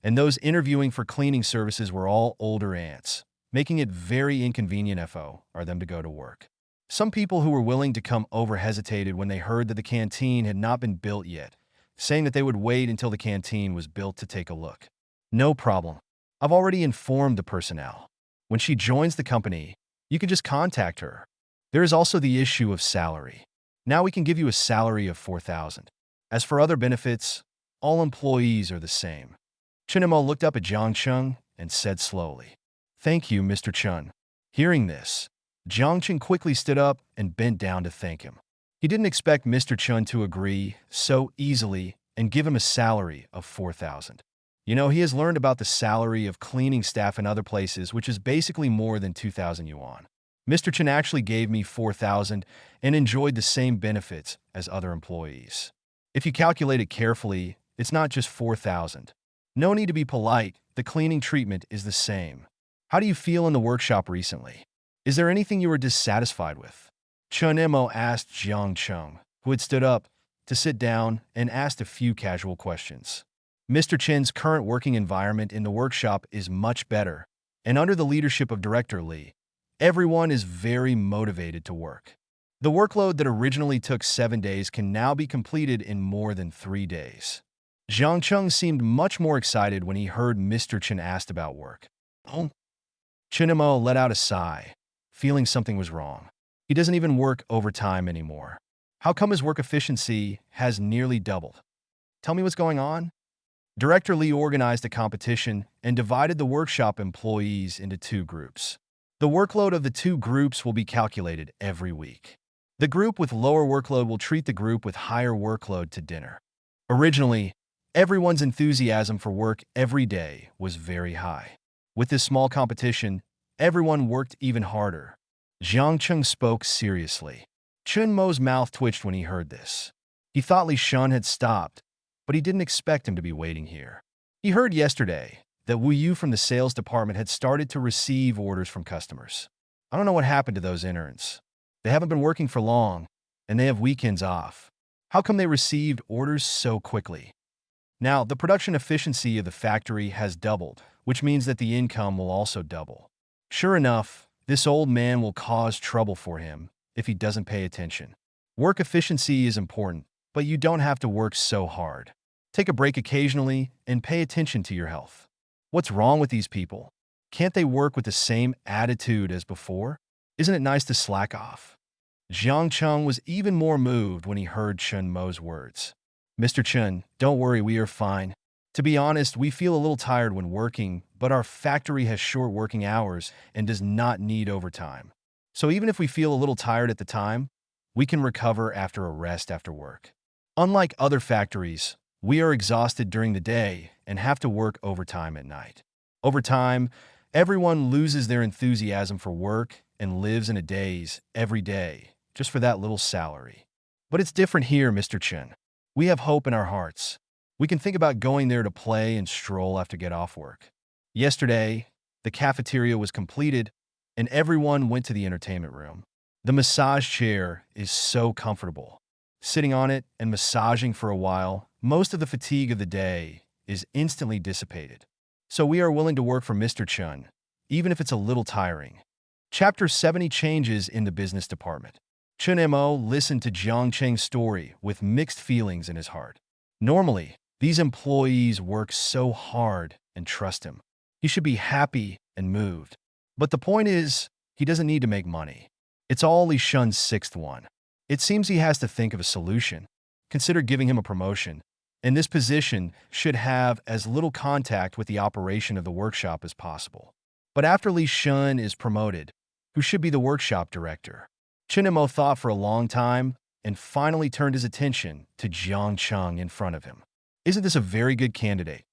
and those interviewing for cleaning services were all older aunts, making it very inconvenient for them to go to work. Some people who were willing to come over hesitated when they heard that the canteen had not been built yet, saying that they would wait until the canteen was built to take a look. No problem. I've already informed the personnel. When she joins the company, you can just contact her. There is also the issue of salary. Now we can give you a salary of 4,000. As for other benefits, all employees are the same. Chun Mo looked up at Jiang Cheng and said slowly, Thank you, Mr. Chun. Hearing this, Jiang Chun quickly stood up and bent down to thank him. He didn't expect Mr. Chun to agree so easily and give him a salary of 4,000. He has learned about the salary of cleaning staff in other places, which is basically more than 2,000 yuan. Mr. Chun actually gave me 4,000 and enjoyed the same benefits as other employees. If you calculate it carefully, it's not just 4,000. No need to be polite, the cleaning treatment is the same. How do you feel in the workshop recently? Is there anything you were dissatisfied with? Chun Mo asked Jiang Chung, who had stood up to sit down and asked a few casual questions. Mr. Chen's current working environment in the workshop is much better, and under the leadership of Director Li, everyone is very motivated to work. The workload that originally took 7 days can now be completed in more than 3 days. Jiang Chung seemed much more excited when he heard Mr. Chen asked about work. Oh. Chun Mo let out a sigh, feeling something was wrong. He doesn't even work overtime anymore. How come his work efficiency has nearly doubled? Tell me what's going on? Director Li organized a competition and divided the workshop employees into 2 groups. The workload of the 2 groups will be calculated every week. The group with lower workload will treat the group with higher workload to dinner. Originally, everyone's enthusiasm for work every day was very high. With this small competition, everyone worked even harder. Jiang Chung spoke seriously. Chun Mo's mouth twitched when he heard this. He thought Li Shun had stopped, but he didn't expect him to be waiting here. He heard yesterday that Wu Yu from the sales department had started to receive orders from customers. I don't know what happened to those interns. They haven't been working for long, and they have weekends off. How come they received orders so quickly? Now, the production efficiency of the factory has doubled, which means that the income will also double. Sure enough, this old man will cause trouble for him if he doesn't pay attention. Work efficiency is important, but you don't have to work so hard. Take a break occasionally and pay attention to your health. What's wrong with these people? Can't they work with the same attitude as before? Isn't it nice to slack off? Jiang Chung was even more moved when he heard Chun Mo's words. Mr. Chun, don't worry, we are fine. To be honest, we feel a little tired when working, but our factory has short working hours and does not need overtime. So even if we feel a little tired at the time, we can recover after a rest after work. Unlike other factories, we are exhausted during the day and have to work overtime at night. Over time, everyone loses their enthusiasm for work and lives in a daze every day just for that little salary. But it's different here, Mr. Chen. We have hope in our hearts. We can think about going there to play and stroll after get off work. Yesterday, the cafeteria was completed and everyone went to the entertainment room. The massage chair is so comfortable. Sitting on it and massaging for a while, most of the fatigue of the day is instantly dissipated. So we are willing to work for Mr. Chun, even if it's a little tiring. Chapter 70 Changes in the Business Department. Chun Mo listened to Jiang Cheng's story with mixed feelings in his heart. Normally, these employees work so hard and trust him. He should be happy and moved. But the point is, he doesn't need to make money. It's all Li Shun's 6th one. It seems he has to think of a solution. Consider giving him a promotion, and this position should have as little contact with the operation of the workshop as possible. But after Li Shun is promoted, who should be the workshop director? Chun Mo thought for a long time and finally turned his attention to Jiang Chung in front of him. Isn't this a very good candidate?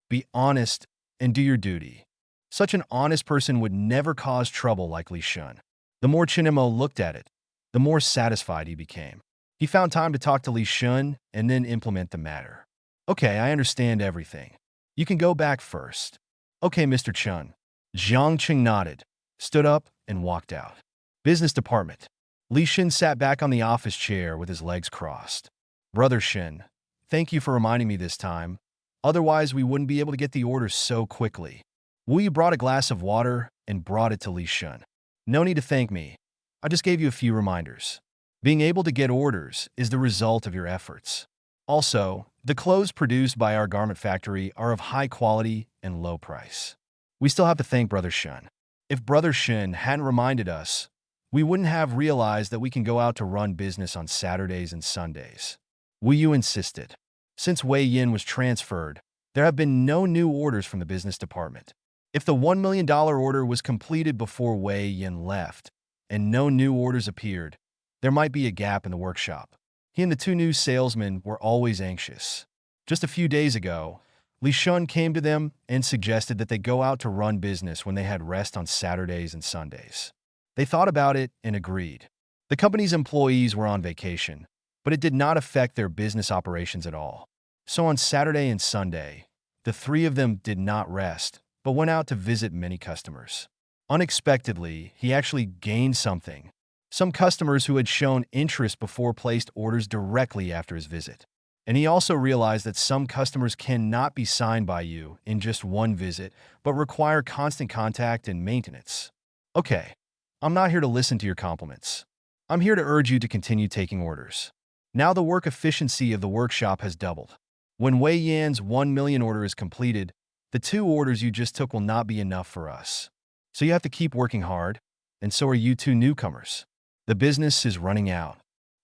Be honest and do your duty. Such an honest person would never cause trouble like Li Shun. The more Chun Mo looked at it, the more satisfied he became. He found time to talk to Li Shun and then implement the matter. Okay, I understand everything. You can go back first. Okay, Mr. Chun. Jiang Chung nodded, stood up, and walked out. Business Department. Li Shun sat back on the office chair with his legs crossed. Brother Shin, thank you for reminding me this time. Otherwise, we wouldn't be able to get the orders so quickly. Wu Yu brought a glass of water and brought it to Li Shun. No need to thank me. I just gave you a few reminders. Being able to get orders is the result of your efforts. Also, the clothes produced by our garment factory are of high quality and low price. We still have to thank Brother Shun. If Brother Shin hadn't reminded us, we wouldn't have realized that we can go out to run business on Saturdays and Sundays. Wu Yu insisted. Since Wei Yin was transferred, there have been no new orders from the business department. If the $1 million order was completed before Wei Yin left, and no new orders appeared, there might be a gap in the workshop. He and the two new salesmen were always anxious. Just a few days ago, Li Shun came to them and suggested that they go out to run business when they had rest on Saturdays and Sundays. They thought about it and agreed. The company's employees were on vacation, but it did not affect their business operations at all. So on Saturday and Sunday, the three of them did not rest, but went out to visit many customers. Unexpectedly, he actually gained something. Some customers who had shown interest before placed orders directly after his visit. And he also realized that some customers cannot be signed by you in just one visit, but require constant contact and maintenance. Okay, I'm not here to listen to your compliments. I'm here to urge you to continue taking orders. Now the work efficiency of the workshop has doubled. When Wei Yan's 1 million order is completed, the 2 orders you just took will not be enough for us. So you have to keep working hard, and so are you two newcomers. The business is running out.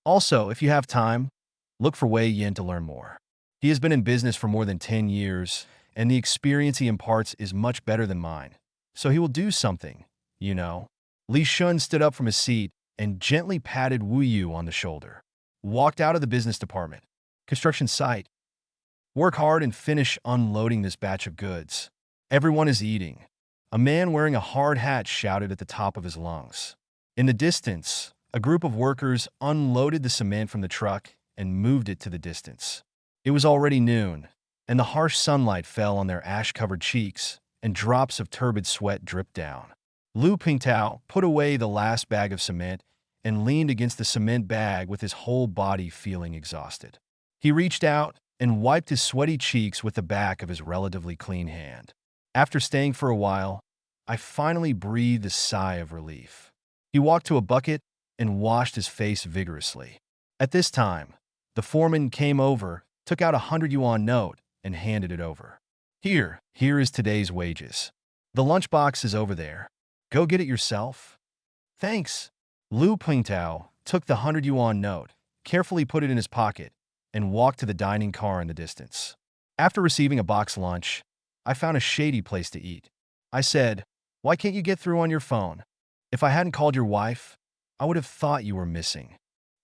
Also, if you have time, look for Wei Yin to learn more. He has been in business for more than 10 years, and the experience he imparts is much better than mine. So he will do something, you know. Li Shun stood up from his seat and gently patted Wu Yu on the shoulder. Walked out of the business department. Construction site. Work hard and finish unloading this batch of goods. Everyone is eating. A man wearing a hard hat shouted at the top of his lungs. In the distance, a group of workers unloaded the cement from the truck and moved it to the distance. It was already noon, and the harsh sunlight fell on their ash-covered cheeks, and drops of turbid sweat dripped down. Lu Pingtao put away the last bag of cement and leaned against the cement bag with his whole body feeling exhausted. He reached out and wiped his sweaty cheeks with the back of his relatively clean hand. After staying for a while, I finally breathed a sigh of relief. He walked to a bucket and washed his face vigorously. At this time, the foreman came over, took out a 100 yuan note, and handed it over. Here is today's wages. The lunchbox is over there. Go get it yourself. Thanks. Lu Pingtao took the 100 yuan note, carefully put it in his pocket, and walked to the dining car in the distance. After receiving a box lunch, I found a shady place to eat. I said, "Why can't you get through on your phone? If I hadn't called your wife, I would have thought you were missing."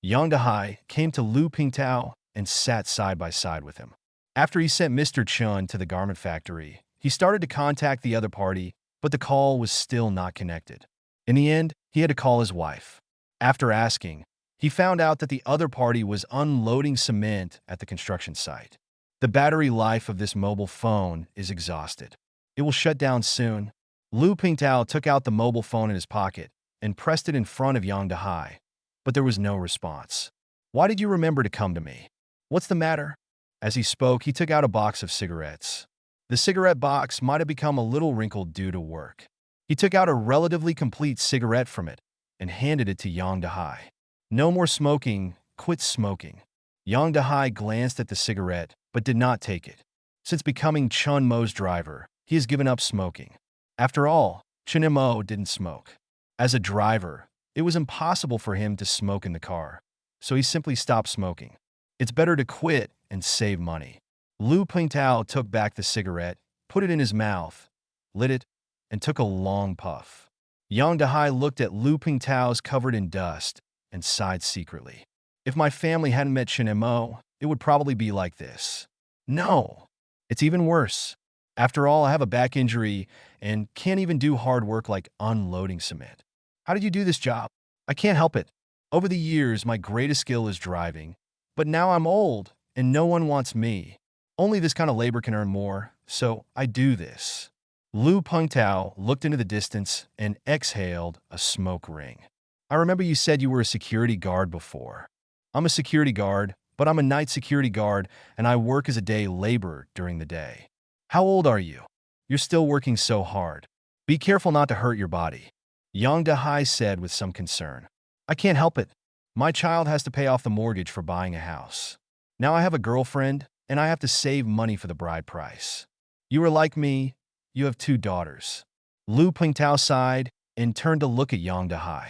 Yang Dehai came to Lu Pingtao and sat side by side with him. After he sent Mr. Chun to the garment factory, he started to contact the other party, but the call was still not connected. In the end, he had to call his wife. After asking, he found out that the other party was unloading cement at the construction site. The battery life of this mobile phone is exhausted. It will shut down soon. Lu Pingtao took out the mobile phone in his pocket and pressed it in front of Yang Dehai, but there was no response. "Why did you remember to come to me? What's the matter?" As he spoke, he took out a box of cigarettes. The cigarette box might have become a little wrinkled due to work. He took out a relatively complete cigarette from it and handed it to Yang Dehai. "No more smoking, quit smoking." Yang Dehai glanced at the cigarette, but did not take it. Since becoming Chun Mo's driver, he has given up smoking. After all, Chun Mo didn't smoke. As a driver, it was impossible for him to smoke in the car, so he simply stopped smoking. It's better to quit and save money. Lu Pingtao took back the cigarette, put it in his mouth, lit it, and took a long puff. Yang Dehai looked at Lu Pingtao's covered in dust and sighed secretly. If my family hadn't met Chun Mo, it would probably be like this. No, it's even worse. After all, I have a back injury and can't even do hard work like unloading cement. How did you do this job? I can't help it. Over the years, my greatest skill is driving, but now I'm old and no one wants me. Only this kind of labor can earn more, so I do this. Lu Pingtao looked into the distance and exhaled a smoke ring. I remember you said you were a security guard before. I'm a security guard, but I'm a night security guard and I work as a day laborer during the day. How old are you? You're still working so hard. Be careful not to hurt your body. Yang Dehai said with some concern. I can't help it. My child has to pay off the mortgage for buying a house. Now I have a girlfriend, and I have to save money for the bride price. You are like me. You have 2 daughters. Lu Pingtao sighed and turned to look at Yang Dehai.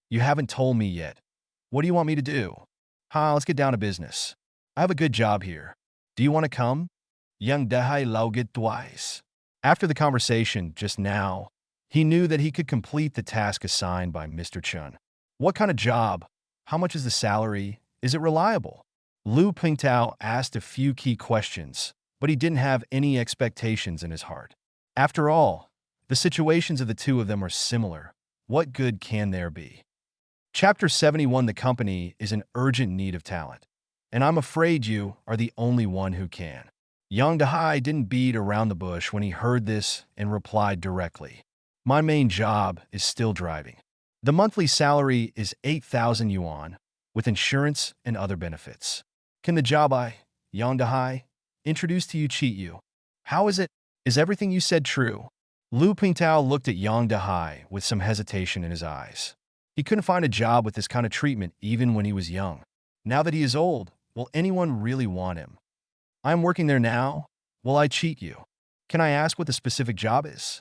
You haven't told me yet. What do you want me to do? Let's get down to business. I have a good job here. Do you want to come? Yang Dehai laughed twice. After the conversation just now, he knew that he could complete the task assigned by Mr. Chun. What kind of job? How much is the salary? Is it reliable? Lu Pingtao asked a few key questions, but he didn't have any expectations in his heart. After all, the situations of the two of them are similar. What good can there be? Chapter 71. The company is in urgent need of talent, and I'm afraid you are the only one who can. Yang Dahai didn't beat around the bush when he heard this and replied directly. My main job is still driving. The monthly salary is 8,000 yuan, with insurance and other benefits. Can the job Yang Dahai, introduce to you cheat you? How is it? Is everything you said true? Lu Pingtao looked at Yang Dahai with some hesitation in his eyes. He couldn't find a job with this kind of treatment even when he was young. Now that he is old, will anyone really want him? I am working there now. Will I cheat you? Can I ask what the specific job is?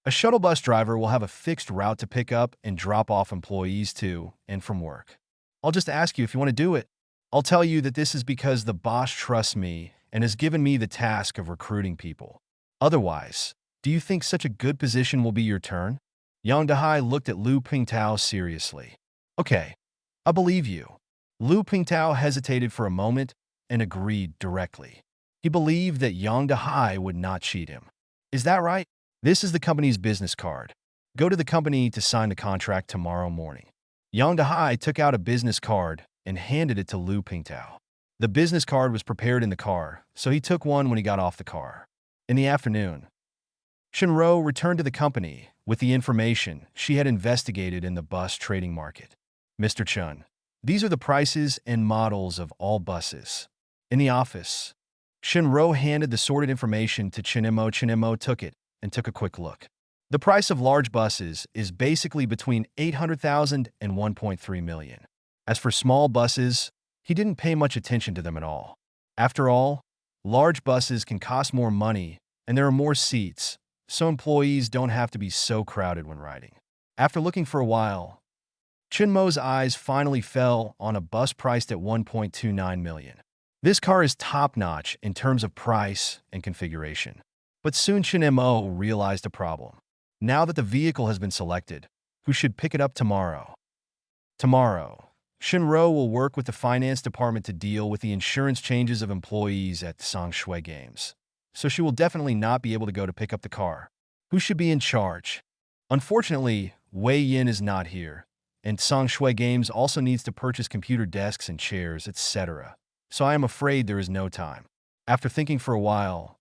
A shuttle bus driver will have a fixed route to pick up and drop off employees to and from work. I'll just ask you if you want to do it. I'll tell you that this is because the boss trusts me and has given me the task of recruiting people. Otherwise, do you think such a good position will be your turn? Yang Dahai looked at Lu Pingtao seriously. Okay, I believe you. Lu Pingtao hesitated for a moment and agreed directly. He believed that Yang Dahai would not cheat him. Is that right? This is the company's business card. Go to the company to sign the contract tomorrow morning. Yang Dahai took out a business card and handed it to Lu Pingtao. The business card was prepared in the car, so he took one when he got off the car. In the afternoon, Shinro returned to the company with the information she had investigated in the bus trading market. Mr. Chun, these are the prices and models of all buses. In the office, Shinro handed the sorted information to Chinemo. Chinemo took it and took a quick look. The price of large buses is basically between 800,000 and 1.3 million. As for small buses, he didn't pay much attention to them at all. After all, large buses can cost more money and there are more seats, so employees don't have to be so crowded when riding. After looking for a while, Chinmo's eyes finally fell on a bus priced at 1.29 million. This car is top-notch in terms of price and configuration. But soon Chinmo realized a problem. Now that the vehicle has been selected, who should pick it up tomorrow? Tomorrow, Shinro will work with the finance department to deal with the insurance changes of employees at Songshui Games. So she will definitely not be able to go to pick up the car. Who should be in charge? Unfortunately, Wei Yin is not here, and Songshui Games also needs to purchase computer desks and chairs, etc. So I am afraid there is no time. After thinking for a while,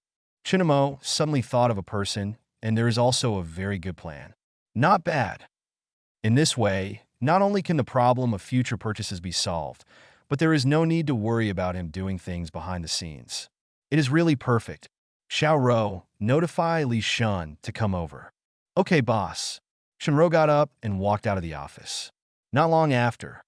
Chinmo suddenly thought of a person, and there is also a very good plan. Not bad. In this way, not only can the problem of future purchases be solved, but there is no need to worry about him doing things behind the scenes. It is really perfect. Xiao Ro, notify Li Shun to come over. Okay, boss. Shinro got up and walked out of the office. Not long after,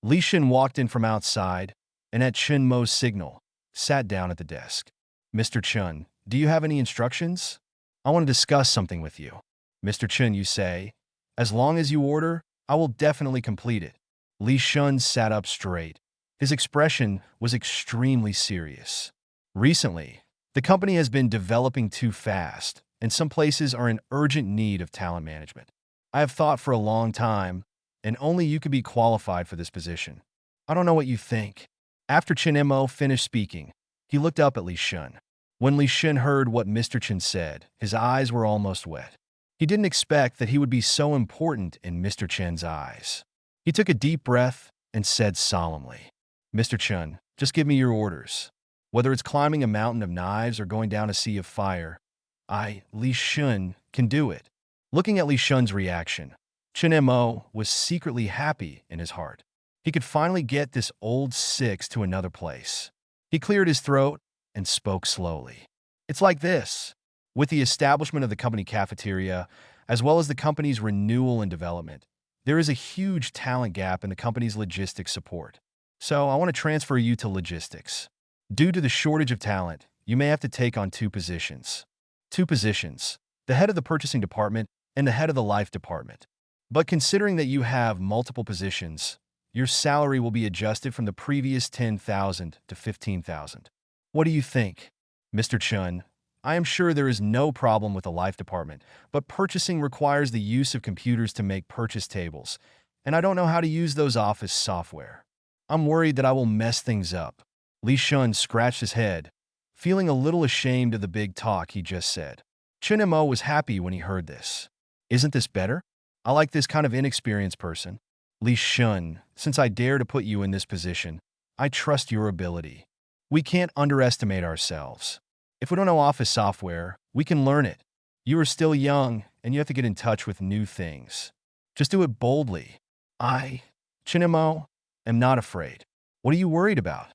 Li Shun walked in from outside, and at Chinmo's signal, sat down at the desk. Mr. Chun, do you have any instructions? I want to discuss something with you. Mr. Chun, you say, as long as you order, I will definitely complete it. Li Shun sat up straight. His expression was extremely serious. Recently, the company has been developing too fast, and some places are in urgent need of talent management. I have thought for a long time, and only you could be qualified for this position. I don't know what you think. After Chinmo finished speaking, he looked up at Li Shun. When Li Shun heard what Mr. Chen said, his eyes were almost wet. He didn't expect that he would be so important in Mr. Chen's eyes. He took a deep breath and said solemnly, Mr. Chen, just give me your orders. Whether it's climbing a mountain of knives or going down a sea of fire, Li Shun, can do it. Looking at Li Shun's reaction, Chinmo was secretly happy in his heart. He could finally get this old six to another place. He cleared his throat and spoke slowly. It's like this. With the establishment of the company cafeteria, as well as the company's renewal and development, there is a huge talent gap in the company's logistics support. So I want to transfer you to logistics. Due to the shortage of talent, you may have to take on two positions. The head of the purchasing department and the head of the life department. But considering that you have multiple positions, your salary will be adjusted from the previous 10,000 to 15,000. What do you think? Mr. Chun, I am sure there is no problem with the life department, but purchasing requires the use of computers to make purchase tables, and I don't know how to use those office software. I'm worried that I will mess things up. Li Shun scratched his head, feeling a little ashamed of the big talk he just said. Chen Mo was happy when he heard this. Isn't this better? I like this kind of inexperienced person. Li Shun, since I dare to put you in this position, I trust your ability. We can't underestimate ourselves. If we don't know office software, we can learn it. You are still young, and you have to get in touch with new things. Just do it boldly. Chen Mo, am not afraid. What are you worried about?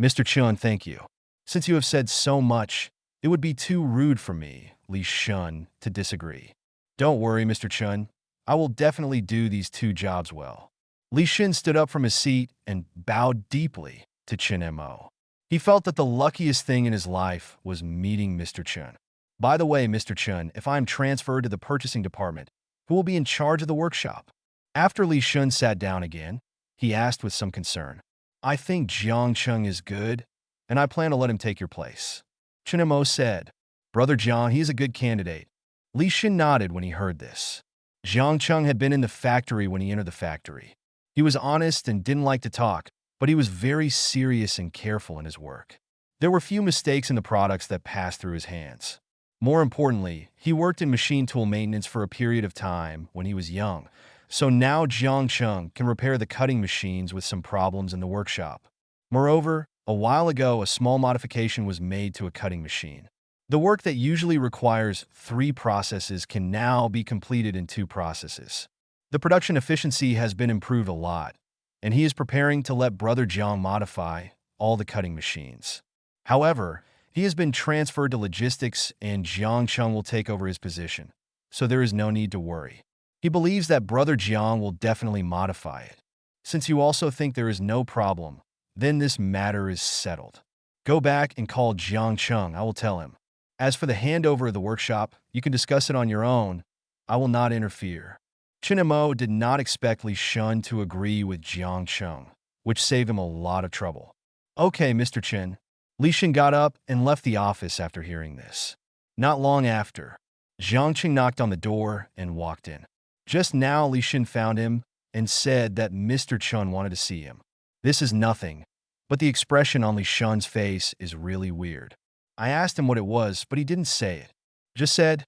Mr. Chun, thank you. Since you have said so much, it would be too rude for me, Li Shun, to disagree. Don't worry, Mr. Chun. I will definitely do these two jobs well. Li Shun stood up from his seat and bowed deeply to Chen Mo. He felt that the luckiest thing in his life was meeting Mr. Chun. By the way, Mr. Chun, if I am transferred to the purchasing department, who will be in charge of the workshop? After Li Shun sat down again, he asked with some concern. I think Jiang Chung is good, and I plan to let him take your place. Chen Mo said. Brother Jiang, he is a good candidate. Li Shun nodded when he heard this. Jiang Chung had been in the factory when he entered the factory. He was honest and didn't like to talk, but he was very serious and careful in his work. There were few mistakes in the products that passed through his hands. More importantly, he worked in machine tool maintenance for a period of time when he was young, so now Jiang Chung can repair the cutting machines with some problems in the workshop. Moreover, a while ago a small modification was made to a cutting machine. The work that usually requires 3 processes can now be completed in 2 processes. The production efficiency has been improved a lot, and he is preparing to let Brother Jiang modify all the cutting machines. However, he has been transferred to logistics and Jiang Chung will take over his position, so there is no need to worry. He believes that Brother Jiang will definitely modify it. Since you also think there is no problem, then this matter is settled. Go back and call Jiang Chung, I will tell him. As for the handover of the workshop, you can discuss it on your own. I will not interfere. Chen Mo did not expect Li Shun to agree with Jiang Chung, which saved him a lot of trouble. Okay, Mr. Chen. Li Shun got up and left the office after hearing this. Not long after, Jiang Chung knocked on the door and walked in. Just now, Li Shun found him and said that Mr. Chun wanted to see him. This is nothing, but the expression on Li Shun's face is really weird. I asked him what it was, but he didn't say it. Just said,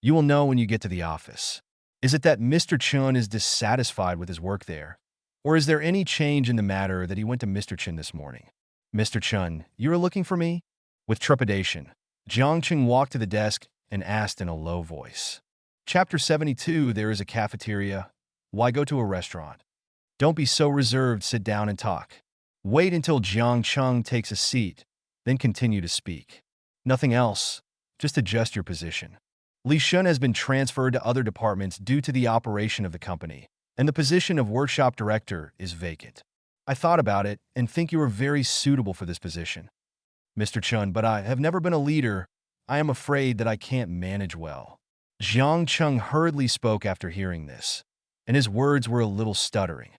you will know when you get to the office. Is it that Mr. Chun is dissatisfied with his work there? Or is there any change in the matter that he went to Mr. Chun this morning? Mr. Chun, you are looking for me? With trepidation, Jiang Chung walked to the desk and asked in a low voice. Chapter 72, there is a cafeteria. Why go to a restaurant? Don't be so reserved, sit down and talk. Wait until Jiang Chung takes a seat, then continue to speak. Nothing else, just adjust your position. Li Shun has been transferred to other departments due to the operation of the company, and the position of workshop director is vacant. I thought about it and think you are very suitable for this position. Mr. Chun, but I have never been a leader. I am afraid that I can't manage well. Jiang Chung hurriedly spoke after hearing this, and his words were a little stuttering.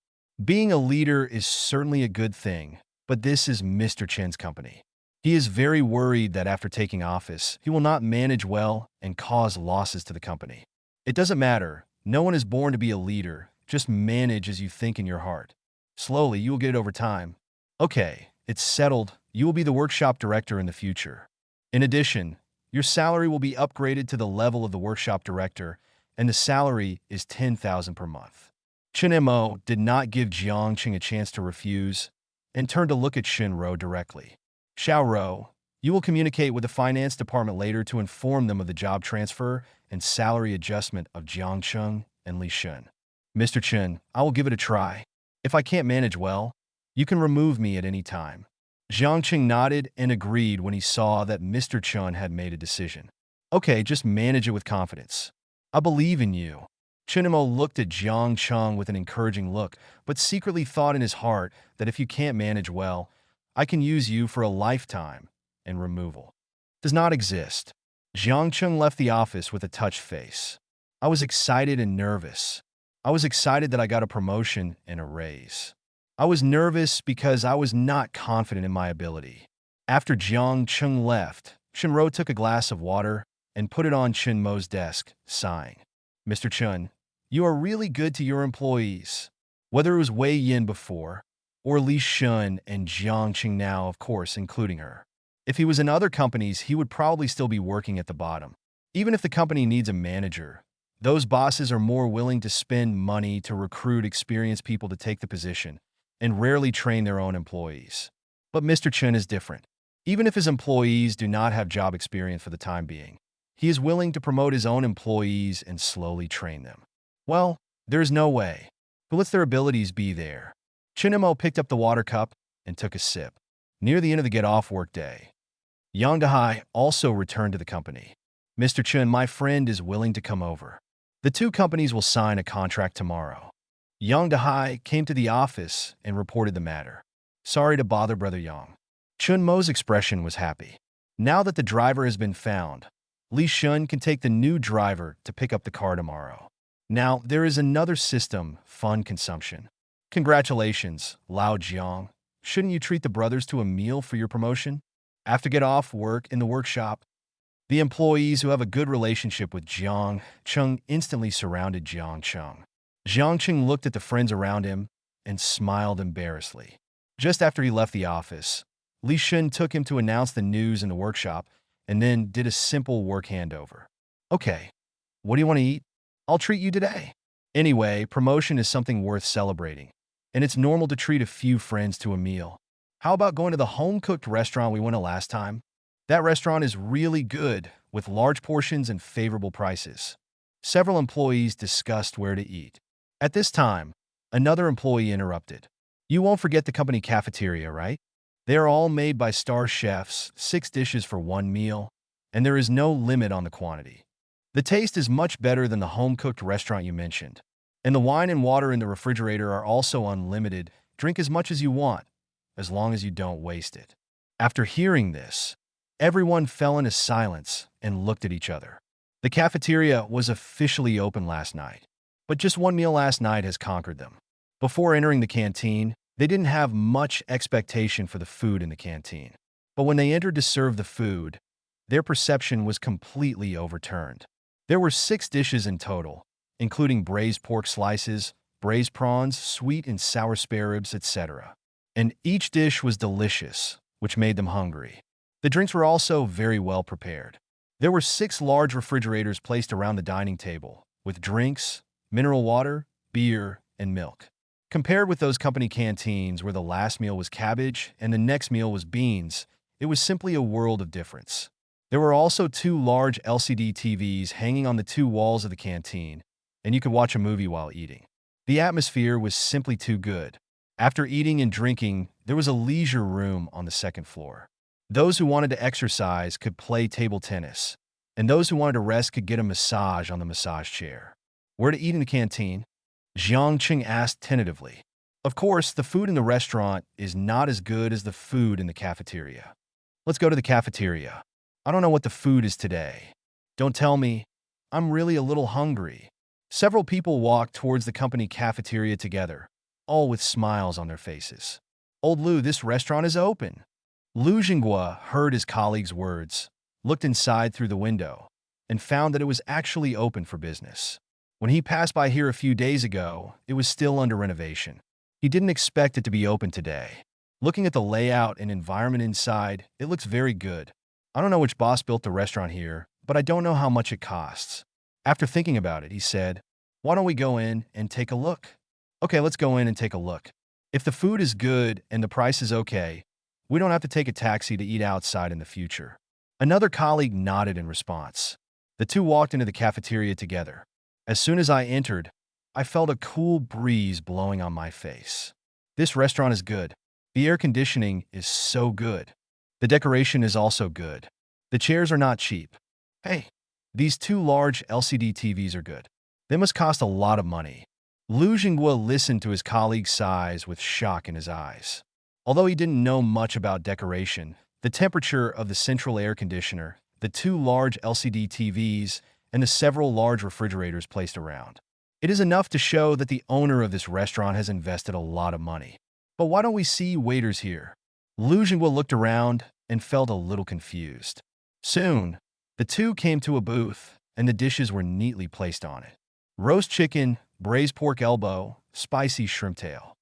Being a leader is certainly a good thing, but this is Mr. Chen's company. He is very worried that after taking office, he will not manage well and cause losses to the company. It doesn't matter. No one is born to be a leader. Just manage as you think in your heart. Slowly, you will get it over time. Okay, it's settled. You will be the workshop director in the future. In addition, your salary will be upgraded to the level of the workshop director, and the salary is 10,000 per month. Chen Mo did not give Jiang Chung a chance to refuse and turned to look at Shin Ro directly. Xiao Ro, you will communicate with the finance department later to inform them of the job transfer and salary adjustment of Jiang Chung and Li Shun. Mr. Chen, I will give it a try. If I can't manage well, you can remove me at any time. Jiang Chung nodded and agreed when he saw that Mr. Chun had made a decision. Okay, just manage it with confidence. I believe in you. Chen Mo looked at Jiang Chung with an encouraging look, but secretly thought in his heart that if you can't manage well, I can use you for a lifetime, and removal does not exist. Jiang Chung left the office with a touched face. I was excited and nervous. I was excited that I got a promotion and a raise. I was nervous because I was not confident in my ability. After Jiang Chung left, Chunro took a glass of water and put it on Chunmo's desk, sighing. Mr. Chun, you are really good to your employees. Whether it was Wei Yin before, or Li Shun and Jiang Qing now, of course, including her. If he was in other companies, he would probably still be working at the bottom. Even if the company needs a manager, those bosses are more willing to spend money to recruit experienced people to take the position and rarely train their own employees. But Mr. Chun is different. Even if his employees do not have job experience for the time being, he is willing to promote his own employees and slowly train them. Well, there is no way. Who lets their abilities be there? Chinemo picked up the water cup and took a sip. Near the end of the get-off work day, Yang Dahai also returned to the company. Mr. Chun, my friend is willing to come over. The two companies will sign a contract tomorrow. Yang Dahai came to the office and reported the matter. Sorry to bother, Brother Yang. Chun Mo's expression was happy. Now that the driver has been found, Li Shun can take the new driver to pick up the car tomorrow. Now, there is another system, fund consumption. Congratulations, Lao Jiang. Shouldn't you treat the brothers to a meal for your promotion? After get off work in the workshop, the employees who have a good relationship with Jiang Cheng instantly surrounded Jiang Cheng. Jiang Cheng looked at the friends around him and smiled embarrassedly. Just after he left the office, Li Shun took him to announce the news in the workshop and then did a simple work handover. Okay, what do you want to eat? I'll treat you today. Anyway, promotion is something worth celebrating, and it's normal to treat a few friends to a meal. How about going to the home-cooked restaurant we went to last time? That restaurant is really good, with large portions and favorable prices. Several employees discussed where to eat. At this time, another employee interrupted. You won't forget the company cafeteria, right? They are all made by star chefs, 6 dishes for 1 meal, and there is no limit on the quantity. The taste is much better than the home-cooked restaurant you mentioned. And the wine and water in the refrigerator are also unlimited. Drink as much as you want, as long as you don't waste it. After hearing this, everyone fell into silence and looked at each other. The cafeteria was officially open last night, but just 1 meal last night has conquered them. Before entering the canteen, they didn't have much expectation for the food in the canteen. But when they entered to serve the food, their perception was completely overturned. There were 6 dishes in total, including braised pork slices, braised prawns, sweet and sour spare ribs, etc. And each dish was delicious, which made them hungry. The drinks were also very well prepared. There were 6 large refrigerators placed around the dining table, with drinks, mineral water, beer, and milk. Compared with those company canteens where the last meal was cabbage and the next meal was beans, it was simply a world of difference. There were also 2 large LCD TVs hanging on the 2 walls of the canteen, and you could watch a movie while eating. The atmosphere was simply too good. After eating and drinking, there was a leisure room on the 2nd floor. Those who wanted to exercise could play table tennis, and those who wanted to rest could get a massage on the massage chair. Where to eat in the canteen? Jiang Qing asked tentatively. Of course, the food in the restaurant is not as good as the food in the cafeteria. Let's go to the cafeteria. I don't know what the food is today. Don't tell me. I'm really a little hungry. Several people walked towards the company cafeteria together, all with smiles on their faces. Old Lu, this restaurant is open. Lu Jinghua heard his colleague's words, looked inside through the window, and found that it was actually open for business. When he passed by here a few days ago, it was still under renovation. He didn't expect it to be open today. Looking at the layout and environment inside, it looks very good. I don't know which boss built the restaurant here, but I don't know how much it costs. After thinking about it, he said, why don't we go in and take a look? Okay, let's go in and take a look. If the food is good and the price is okay, we don't have to take a taxi to eat outside in the future. Another colleague nodded in response. The two walked into the cafeteria together. As soon as I entered, I felt a cool breeze blowing on my face. This restaurant is good. The air conditioning is so good. The decoration is also good. The chairs are not cheap. Hey, these 2 large LCD TVs are good. They must cost a lot of money. Lu Jinghua listened to his colleague's sighs with shock in his eyes. Although he didn't know much about decoration, the temperature of the central air conditioner, the 2 large LCD TVs, and the several large refrigerators placed around. It is enough to show that the owner of this restaurant has invested a lot of money. But why don't we see waiters here? Lu Jinghua looked around and felt a little confused. Soon, the two came to a booth, and the dishes were neatly placed on it. Roast chicken, braised pork elbow, spicy shrimp tail.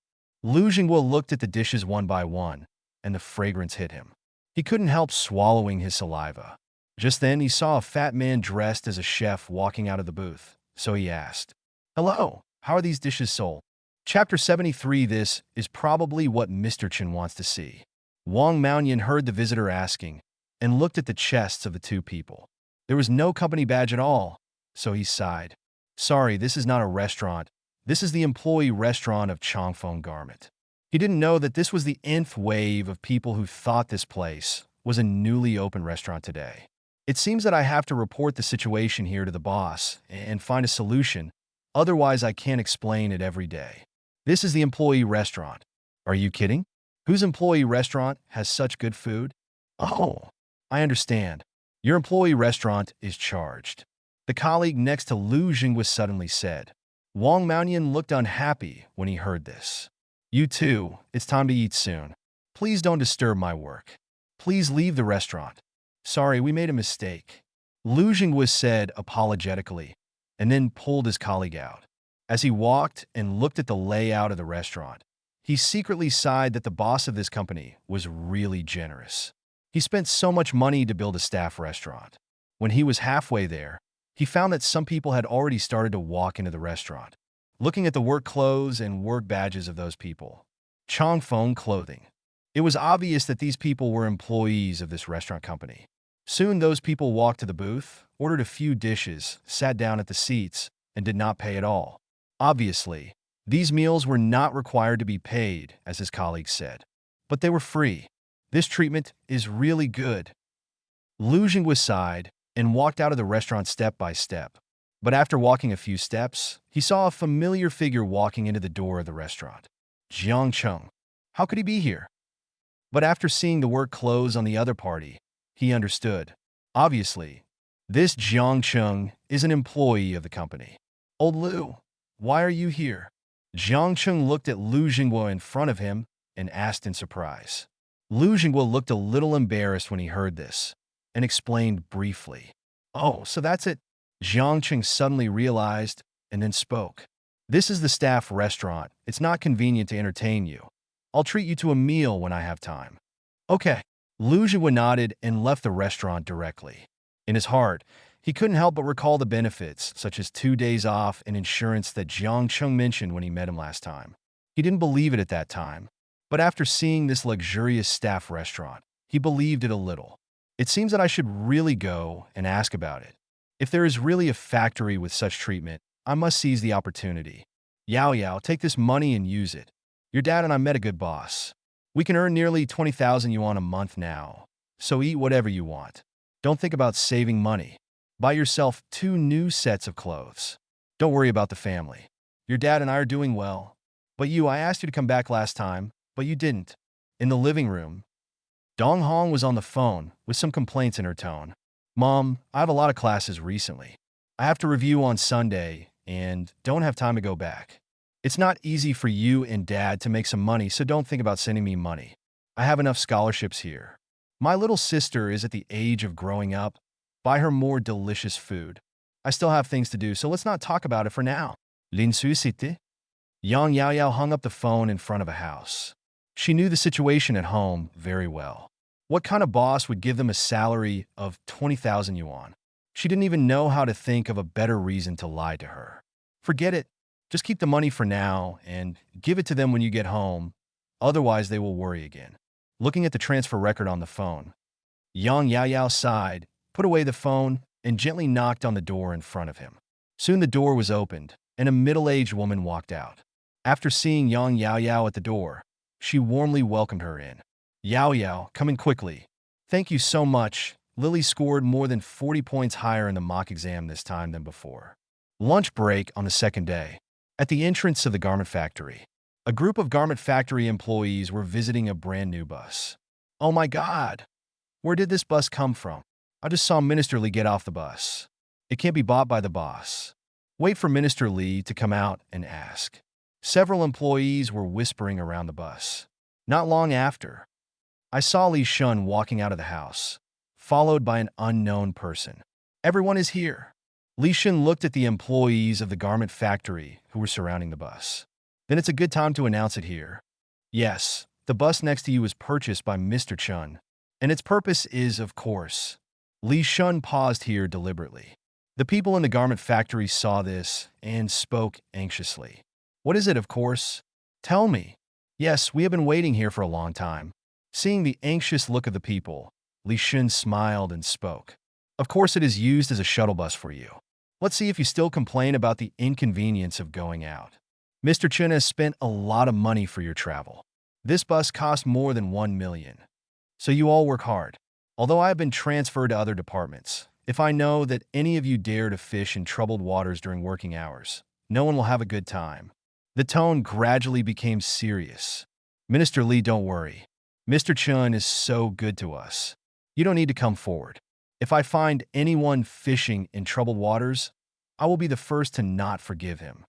Lu Jingguo looked at the dishes one by one, and the fragrance hit him. He couldn't help swallowing his saliva. Just then, he saw a fat man dressed as a chef walking out of the booth, so he asked, "Hello, how are these dishes sold?" Chapter 73. This is probably what Mr. Chen wants to see. Wang Maoyan heard the visitor asking and looked at the chests of the two people. There was no company badge at all, so he sighed. "Sorry, this is not a restaurant. This is the employee restaurant of Changfeng Garment." He didn't know that this was the nth wave of people who thought this place was a newly opened restaurant today. "It seems that I have to report the situation here to the boss and find a solution, otherwise I can't explain it every day. This is the employee restaurant." "Are you kidding? Whose employee restaurant has such good food?" "Oh, I understand. Your employee restaurant is charged." The colleague next to Lu Jingguo suddenly said. Wang Maoyan looked unhappy when he heard this. "You too, it's time to eat soon. Please don't disturb my work. Please leave the restaurant." "Sorry, we made a mistake," Lu Jingguo said apologetically, and then pulled his colleague out. As he walked and looked at the layout of the restaurant, he secretly sighed that the boss of this company was really generous. He spent so much money to build a staff restaurant. When he was halfway there, he found that some people had already started to walk into the restaurant, looking at the work clothes and work badges of those people. Changfeng Clothing. It was obvious that these people were employees of this restaurant company. Soon those people walked to the booth, ordered a few dishes, sat down at the seats, and did not pay at all. Obviously, these meals were not required to be paid, as his colleagues said, but they were free. "This treatment is really good." Lu Jingguo sighed and walked out of the restaurant step by step. But after walking a few steps, he saw a familiar figure walking into the door of the restaurant. Jiang Cheng. How could he be here? But after seeing the work clothes on the other party, he understood. Obviously, this Jiang Cheng is an employee of the company. "Old Lu, why are you here?" Jiang Cheng looked at Lu Jingguo in front of him and asked in surprise. Lu Jingguo looked a little embarrassed when he heard this, and explained briefly. "Oh, so that's it." Jiang Cheng suddenly realized and then spoke. "This is the staff restaurant. It's not convenient to entertain you. I'll treat you to a meal when I have time." "Okay." Lu Jingguo nodded and left the restaurant directly. In his heart, he couldn't help but recall the benefits, such as 2 days off and insurance that Jiang Cheng mentioned when he met him last time. He didn't believe it at that time, but after seeing this luxurious staff restaurant, he believed it a little. "It seems that I should really go and ask about it. If there is really a factory with such treatment, I must seize the opportunity. Yao Yao, take this money and use it. Your dad and I met a good boss. We can earn nearly 20,000 yuan a month now, so eat whatever you want. Don't think about saving money. Buy yourself 2 new sets of clothes. Don't worry about the family. Your dad and I are doing well. But I asked you to come back last time, but you didn't." In the living room, Dong Hong was on the phone with some complaints in her tone. "Mom, I have a lot of classes recently. I have to review on Sunday and don't have time to go back. It's not easy for you and Dad to make some money, so don't think about sending me money. I have enough scholarships here. My little sister is at the age of growing up. Buy her more delicious food. I still have things to do, so let's not talk about it for now." Lin Sui Siti? Yang Yao Yao hung up the phone in front of a house. She knew the situation at home very well. What kind of boss would give them a salary of 20,000 yuan? She didn't even know how to think of a better reason to lie to her. "Forget it. Just keep the money for now and give it to them when you get home. Otherwise, they will worry again." Looking at the transfer record on the phone, Yang Yao Yao sighed, put away the phone, and gently knocked on the door in front of him. Soon the door was opened, and a middle-aged woman walked out. After seeing Yang Yao Yao at the door, she warmly welcomed her in. "Yao Yao, come in quickly." "Thank you so much." Lily scored more than 40 points higher in the mock exam this time than before. Lunch break on the second day. At the entrance of the garment factory, a group of garment factory employees were visiting a brand new bus. "Oh my God! Where did this bus come from? I just saw Minister Li get off the bus. It can't be bought by the boss. Wait for Minister Li to come out and ask." Several employees were whispering around the bus. Not long after, I saw Li Shun walking out of the house, followed by an unknown person. Everyone is here. Li Shun looked at the employees of the garment factory who were surrounding the bus. Then it's a good time to announce it here. Yes, the bus next to you was purchased by Mr. Chun, and its purpose is, of course. Li Shun paused here deliberately. The people in the garment factory saw this and spoke anxiously. What is it, of course? Tell me. Yes, we have been waiting here for a long time. Seeing the anxious look of the people, Li Shun smiled and spoke. Of course it is used as a shuttle bus for you. Let's see if you still complain about the inconvenience of going out. Mr. Chun has spent a lot of money for your travel. This bus cost more than 1 million. So you all work hard. Although I have been transferred to other departments, if I know that any of you dare to fish in troubled waters during working hours, no one will have a good time. The tone gradually became serious. Minister Lee, don't worry. Mr. Chun is so good to us. You don't need to come forward. If I find anyone fishing in troubled waters, I will be the first to not forgive him.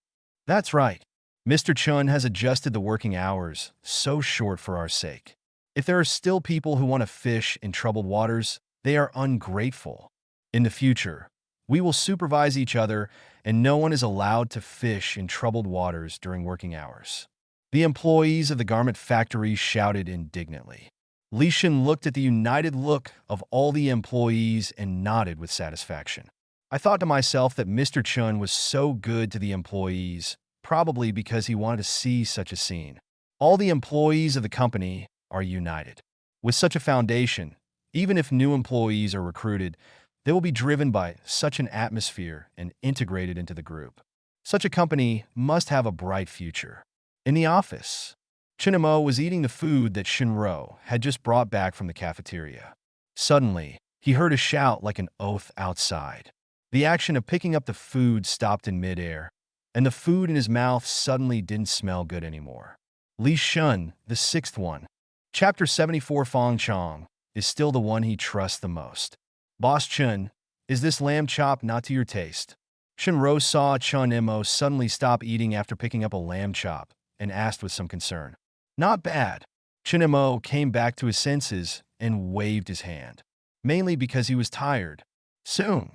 That's right. Mr. Chun has adjusted the working hours so short for our sake. If there are still people who want to fish in troubled waters, they are ungrateful. In the future, we will supervise each other and no one is allowed to fish in troubled waters during working hours. The employees of the garment factory shouted indignantly. Li Shun looked at the united look of all the employees and nodded with satisfaction. I thought to myself that Mr. Chun was so good to the employees, probably because he wanted to see such a scene. All the employees of the company are united. With such a foundation, even if new employees are recruited, they will be driven by such an atmosphere and integrated into the group. Such a company must have a bright future. In the office, Chinamo was eating the food that Shinro had just brought back from the cafeteria. Suddenly, he heard a shout like an oath outside. The action of picking up the food stopped in midair, and the food in his mouth suddenly didn't smell good anymore. Li Shun, the sixth one, Chapter 74 Fong Chong, is still the one he trusts the most. Boss Chun, is this lamb chop not to your taste? Shinro saw Chun Imo suddenly stop eating after picking up a lamb chop and asked with some concern. Not bad. Chun Imo came back to his senses and waved his hand, mainly because he was tired. Soon,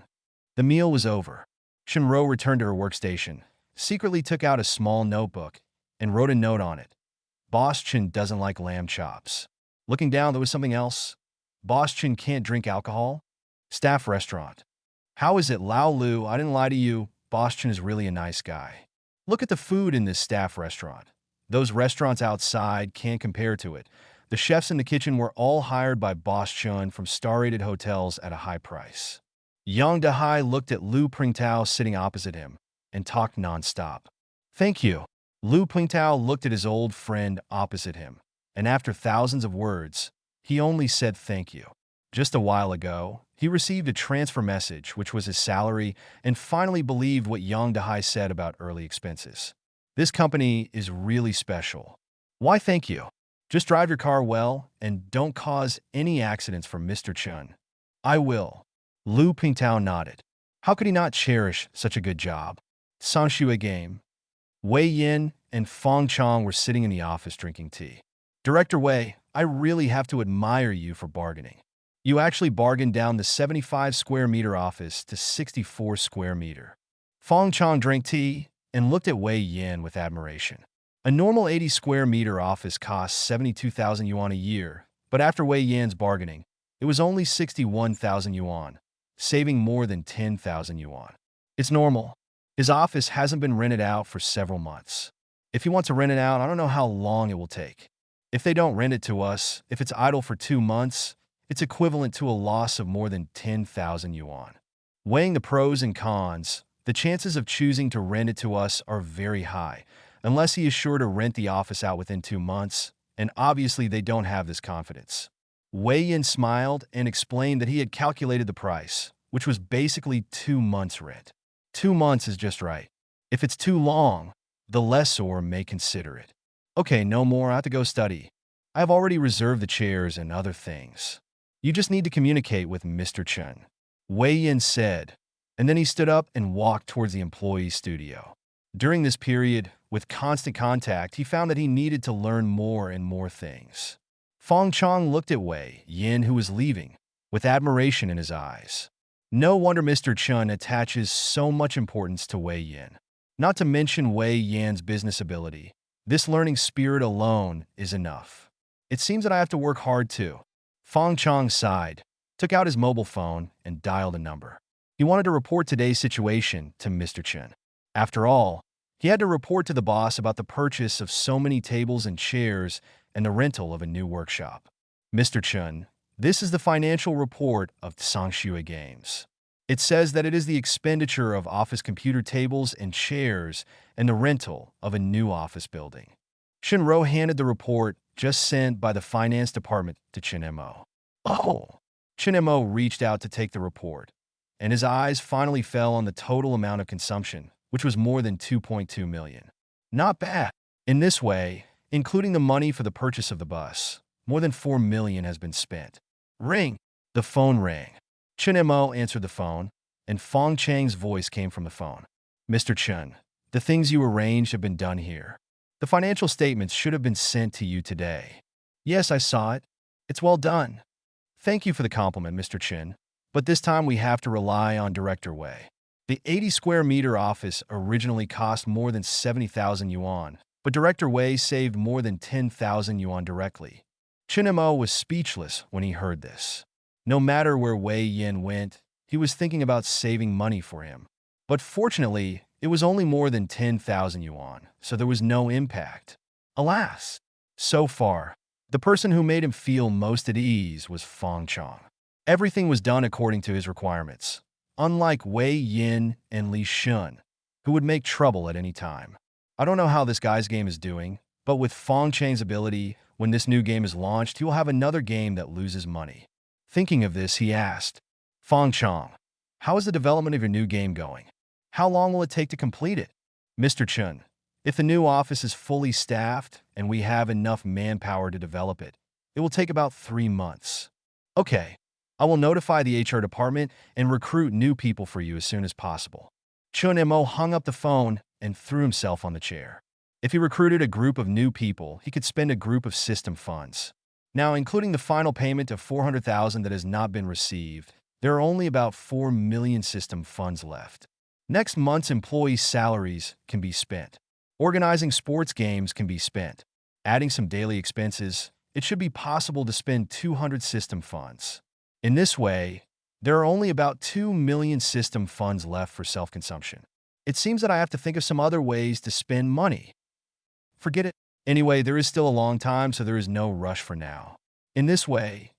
the meal was over. Shinro returned to her workstation, secretly took out a small notebook, and wrote a note on it. Boss Chun doesn't like lamb chops. Looking down, there was something else. Boss Chun can't drink alcohol. Staff restaurant. How is it, Lao Lu? I didn't lie to you. Boss Chun is really a nice guy. Look at the food in this staff restaurant. Those restaurants outside can't compare to it. The chefs in the kitchen were all hired by Boss Chun from star-rated hotels at a high price. Yang Dahai looked at Lu Pringtao sitting opposite him and talked nonstop. Thank you. Lu Pingtao looked at his old friend opposite him, and after thousands of words, he only said thank you. Just a while ago, he received a transfer message, which was his salary, and finally believed what Yang Dahai said about early expenses. This company is really special. Why thank you? Just drive your car well and don't cause any accidents for Mr. Chun. I will. Lu Pingtao nodded. How could he not cherish such a good job? Sanshua game. Wei Yin and Fong Chong were sitting in the office drinking tea. Director Wei, I really have to admire you for bargaining. You actually bargained down the 75 square meter office to 64 square meter. Fong Chong drank tea and looked at Wei Yin with admiration. A normal 80 square meter office costs 72,000 yuan a year, but after Wei Yin's bargaining, it was only 61,000 yuan, saving more than 10,000 yuan. It's normal. His office hasn't been rented out for several months. If he wants to rent it out, I don't know how long it will take. If they don't rent it to us, if it's idle for 2 months, it's equivalent to a loss of more than 10,000 yuan. Weighing the pros and cons, the chances of choosing to rent it to us are very high, unless he is sure to rent the office out within 2 months, and obviously they don't have this confidence. Wei Yin smiled and explained that he had calculated the price, which was basically 2 months' rent. 2 months is just right. If it's too long, the lessor may consider it. Okay, no more, I have to go study. I have already reserved the chairs and other things. You just need to communicate with Mr. Chen. Wei Yin said, and then he stood up and walked towards the employee studio. During this period, with constant contact, he found that he needed to learn more and more things. Fong Chong looked at Wei Yin, who was leaving, with admiration in his eyes. No wonder Mr. Chun attaches so much importance to Wei Yin. Not to mention Wei Yan's business ability. This learning spirit alone is enough. It seems that I have to work hard too. Fong Chong sighed, took out his mobile phone, and dialed a number. He wanted to report today's situation to Mr. Chun. After all, he had to report to the boss about the purchase of so many tables and chairs and the rental of a new workshop. Mr. Chun, this is the financial report of Sangshui Games. It says that it is the expenditure of office computer tables and chairs and the rental of a new office building. Shinro handed the report just sent by the finance department to Chinemo. Oh! Chinemo reached out to take the report, and his eyes finally fell on the total amount of consumption, which was more than 2.2 million. Not bad. In this way, including the money for the purchase of the bus, more than 4 million has been spent. Ring! The phone rang. Chinemo answered the phone, and Fong Chang's voice came from the phone. Mr. Chun, the things you arranged have been done here. The financial statements should have been sent to you today. Yes, I saw it. It's well done. Thank you for the compliment, Mr. Chin, but this time we have to rely on Director Wei. The 80 square meter office originally cost more than 70,000 yuan, but Director Wei saved more than 10,000 yuan directly. Chinemo was speechless when he heard this. No matter where Wei Yin went, he was thinking about saving money for him. But fortunately, it was only more than 10,000 yuan, so there was no impact. Alas! So far, the person who made him feel most at ease was Fong Chong. Everything was done according to his requirements, unlike Wei Yin and Li Shun, who would make trouble at any time. I don't know how this guy's game is doing, but with Fong Chang's ability, when this new game is launched, he will have another game that loses money. Thinking of this, he asked, Fong Chong, how is the development of your new game going? How long will it take to complete it? Mr. Chun, if the new office is fully staffed and we have enough manpower to develop it, it will take about 3 months. Okay, I will notify the HR department and recruit new people for you as soon as possible. Chun Mo hung up the phone and threw himself on the chair. If he recruited a group of new people, he could spend a group of system funds. Now, including the final payment of 400,000 that has not been received, there are only about 4 million system funds left. Next month's employee salaries can be spent. Organizing sports games can be spent. Adding some daily expenses, it should be possible to spend 200 system funds. In this way, there are only about 2 million system funds left for self-consumption. It seems that I have to think of some other ways to spend money. Forget it. Anyway, there is still a long time, so there is no rush for now. In this way,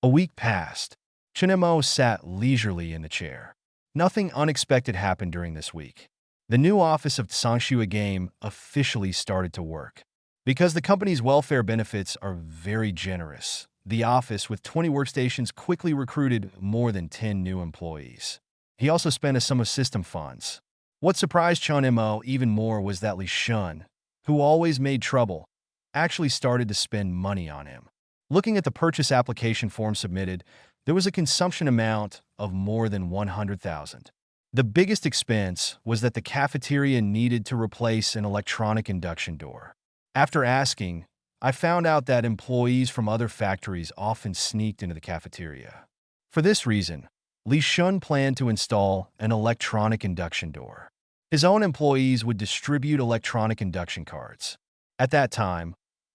a week passed. Chinemo sat leisurely in the chair. Nothing unexpected happened during this week. The new office of Sangshui Game officially started to work. Because the company's welfare benefits are very generous, the office with 20 workstations quickly recruited more than 10 new employees. He also spent a sum of system funds. What surprised Chun Mo even more was that Li Shun, who always made trouble, actually started to spend money on him. Looking at the purchase application form submitted, there was a consumption amount of more than 100,000. The biggest expense was that the cafeteria needed to replace an electronic induction door. After asking, I found out that employees from other factories often sneaked into the cafeteria. For this reason, Li Shun planned to install an electronic induction door. His own employees would distribute electronic induction cards. At that time,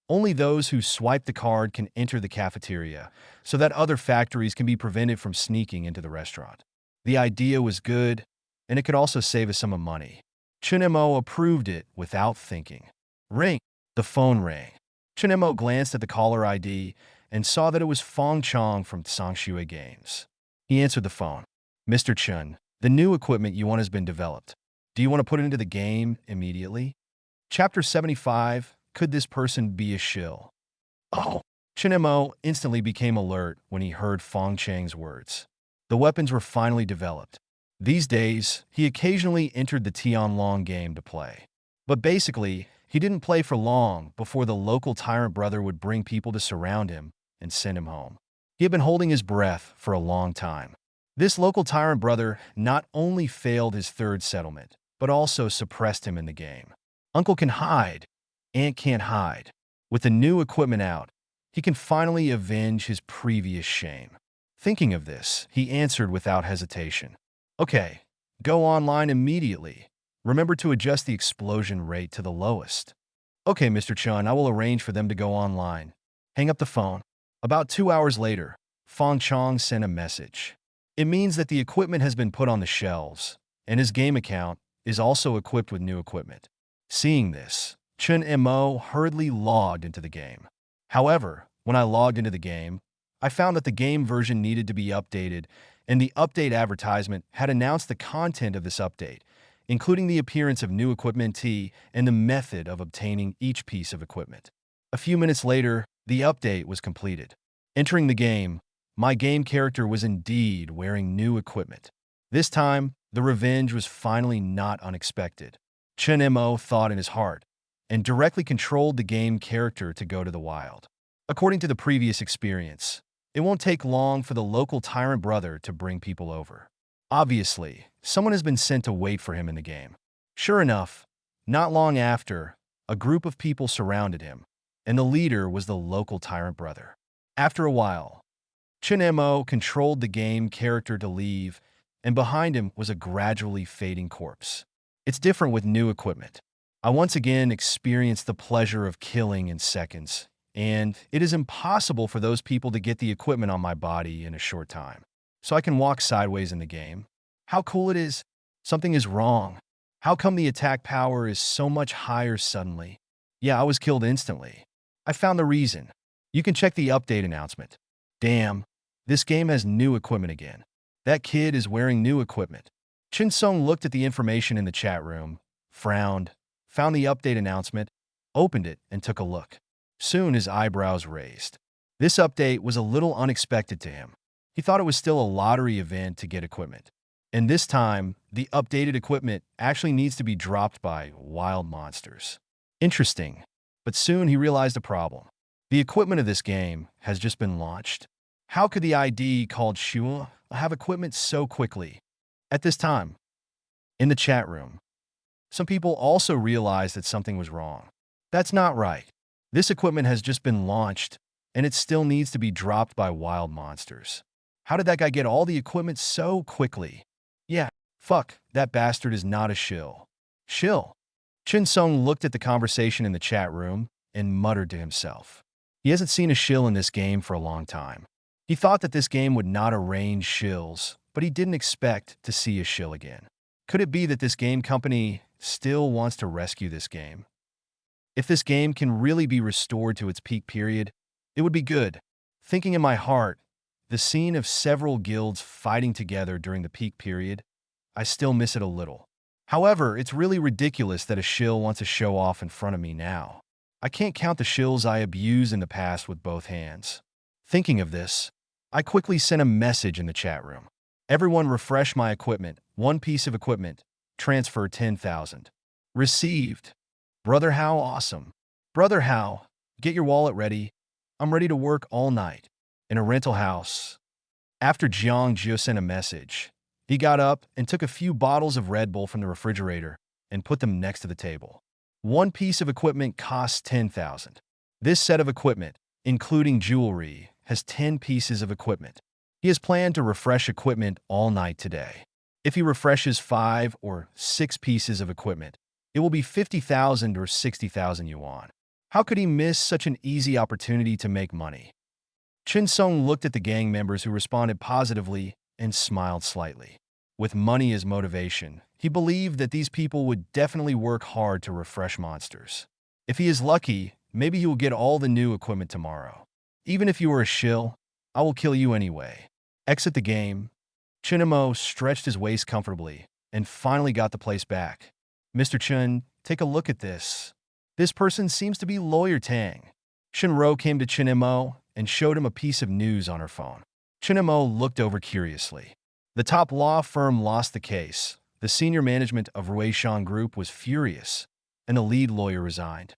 only those who swipe the card can enter the cafeteria, so that other factories can be prevented from sneaking into the restaurant. The idea was good, and it could also save a sum of money. Chunemo approved it without thinking. Ring! The phone rang. Chunemo glanced at the caller ID and saw that it was Fong Chong from Sangshui Games. He answered the phone. Mr. Chun, the new equipment you want has been developed. Do you want to put it into the game immediately? Chapter 75, Could This Person Be a Shill? Oh! Chunemo instantly became alert when he heard Fong Chang's words. The weapons were finally developed. These days, he occasionally entered the Tianlong game to play. But basically, he didn't play for long before the local tyrant brother would bring people to surround him and send him home. He had been holding his breath for a long time. This local tyrant brother not only failed his third settlement, but also suppressed him in the game. Uncle can hide, Aunt can't hide. With the new equipment out, he can finally avenge his previous shame. Thinking of this, he answered without hesitation. Okay, go online immediately. Remember to adjust the explosion rate to the lowest. Okay, Mr. Chun, I will arrange for them to go online. Hang up the phone. About 2 hours later, Fong Chong sent a message. It means that the equipment has been put on the shelves, and his game account is also equipped with new equipment. Seeing this, Chun Mo hurriedly logged into the game. However, when I logged into the game, I found that the game version needed to be updated, and the update advertisement had announced the content of this update, including the appearance of new equipment T and the method of obtaining each piece of equipment. A few minutes later, the update was completed. Entering the game, my game character was indeed wearing new equipment. This time, the revenge was finally not unexpected. Chen Mo thought in his heart, and directly controlled the game character to go to the wild. According to the previous experience, it won't take long for the local tyrant brother to bring people over. Obviously, someone has been sent to wait for him in the game. Sure enough, not long after, a group of people surrounded him, and the leader was the local tyrant brother. After a while, Chen Mo controlled the game character to leave, and behind him was a gradually fading corpse. It's different with new equipment. I once again experienced the pleasure of killing in seconds, and it is impossible for those people to get the equipment on my body in a short time. So I can walk sideways in the game. How cool it is! Something is wrong. How come the attack power is so much higher suddenly? Yeah, I was killed instantly. I found the reason. You can check the update announcement. Damn, this game has new equipment again. That kid is wearing new equipment. Chin Sung looked at the information in the chat room, frowned, found the update announcement, opened it, and took a look. Soon his eyebrows raised. This update was a little unexpected to him. He thought it was still a lottery event to get equipment. And this time, the updated equipment actually needs to be dropped by wild monsters. Interesting. But soon he realized a problem. The equipment of this game has just been launched. How could the ID called Shua have equipment so quickly? At this time, in the chat room, some people also realized that something was wrong. That's not right. This equipment has just been launched, and it still needs to be dropped by wild monsters. How did that guy get all the equipment so quickly? Yeah, fuck, that bastard is not a shill. Shill? Chin Sung looked at the conversation in the chat room and muttered to himself. He hasn't seen a shill in this game for a long time. He thought that this game would not arrange shills, but he didn't expect to see a shill again. Could it be that this game company still wants to rescue this game? If this game can really be restored to its peak period, it would be good. Thinking in my heart, the scene of several guilds fighting together during the peak period, I still miss it a little. However, it's really ridiculous that a shill wants to show off in front of me now. I can't count the shills I abused in the past with both hands. Thinking of this, I quickly sent a message in the chat room. Everyone refresh my equipment. One piece of equipment. Transfer 10,000. Received. Brother How awesome. Brother How, get your wallet ready. I'm ready to work all night. In a rental house. After Jiang Jio sent a message, he got up and took a few bottles of Red Bull from the refrigerator and put them next to the table. One piece of equipment costs 10,000. This set of equipment, including jewelry, has 10 pieces of equipment. He has planned to refresh equipment all night today. If he refreshes 5 or 6 pieces of equipment, it will be 50,000 or 60,000 yuan. How could he miss such an easy opportunity to make money? Chin Sung looked at the gang members who responded positively and smiled slightly. With money as motivation, he believed that these people would definitely work hard to refresh monsters. If he is lucky, maybe he will get all the new equipment tomorrow. Even if you are a shill, I will kill you anyway. Exit the game. Chinamo stretched his waist comfortably and finally got the place back. Mr. Chun, take a look at this. This person seems to be Lawyer Tang. Shinro came to Chinamo and showed him a piece of news on her phone. Chinamo looked over curiously. The top law firm lost the case. The senior management of Ruishan Group was furious, and the lead lawyer resigned.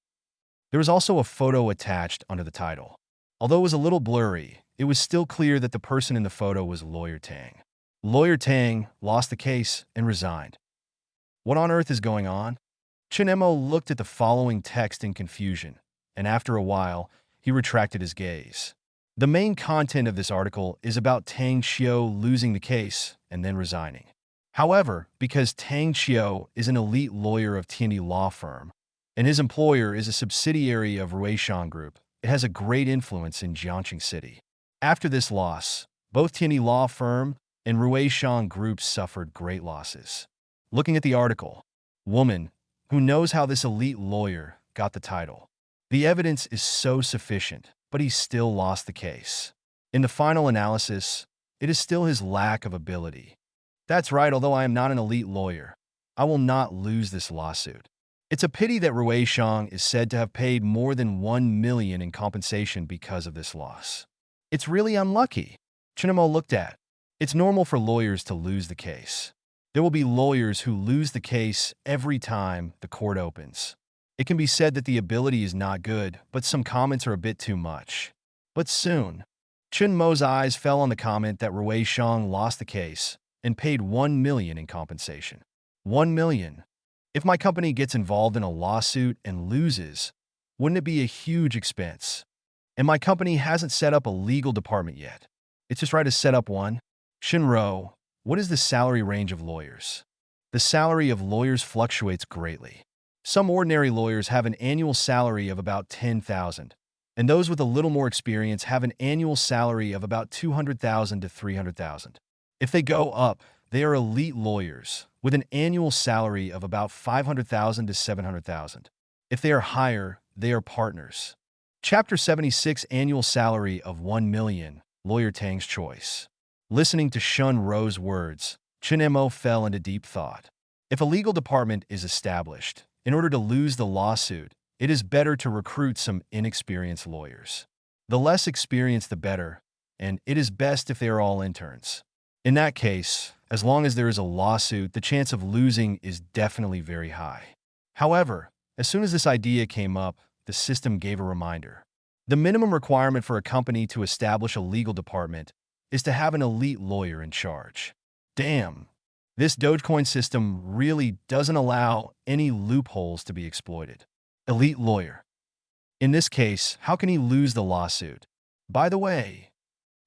There was also a photo attached under the title. Although it was a little blurry, it was still clear that the person in the photo was Lawyer Tang. Lawyer Tang lost the case and resigned. What on earth is going on? Chinemo looked at the following text in confusion, and after a while, he retracted his gaze. The main content of this article is about Tang Xiao losing the case and then resigning. However, because Tang Xiao is an elite lawyer of Tianyi law firm, and his employer is a subsidiary of Ruishan Group, it has a great influence in Jiangxing City. After this loss, both Tianyi law firm and Ruishan Group suffered great losses. Looking at the article, woman, who knows how this elite lawyer got the title. The evidence is so sufficient, but he still lost the case. In the final analysis, it is still his lack of ability. That's right, although I am not an elite lawyer, I will not lose this lawsuit. It's a pity that Ruishang is said to have paid more than 1 million in compensation because of this loss. It's really unlucky. Chinamo looked at. It's normal for lawyers to lose the case. There will be lawyers who lose the case every time the court opens. It can be said that the ability is not good, but some comments are a bit too much. But soon, Chun Mo's eyes fell on the comment that Ruishang lost the case and paid 1 million in compensation. 1 million. If my company gets involved in a lawsuit and loses, wouldn't it be a huge expense? And my company hasn't set up a legal department yet. It's just right to set up one. Shinro, what is the salary range of lawyers? The salary of lawyers fluctuates greatly. Some ordinary lawyers have an annual salary of about 10,000, and those with a little more experience have an annual salary of about 200,000 to 300,000. If they go up, they are elite lawyers with an annual salary of about 500,000 to 700,000. If they are higher, they are partners. Chapter 76 Annual Salary of 1 million, Lawyer Tang's Choice. Listening to Shun Ro's words, Chen Mo fell into deep thought. If a legal department is established, in order to lose the lawsuit, it is better to recruit some inexperienced lawyers. The less experienced the better, and it is best if they are all interns. In that case, as long as there is a lawsuit, the chance of losing is definitely very high. However, as soon as this idea came up, the system gave a reminder. The minimum requirement for a company to establish a legal department is to have an elite lawyer in charge. Damn, this Dogecoin system really doesn't allow any loopholes to be exploited. Elite lawyer. In this case, how can he lose the lawsuit? By the way,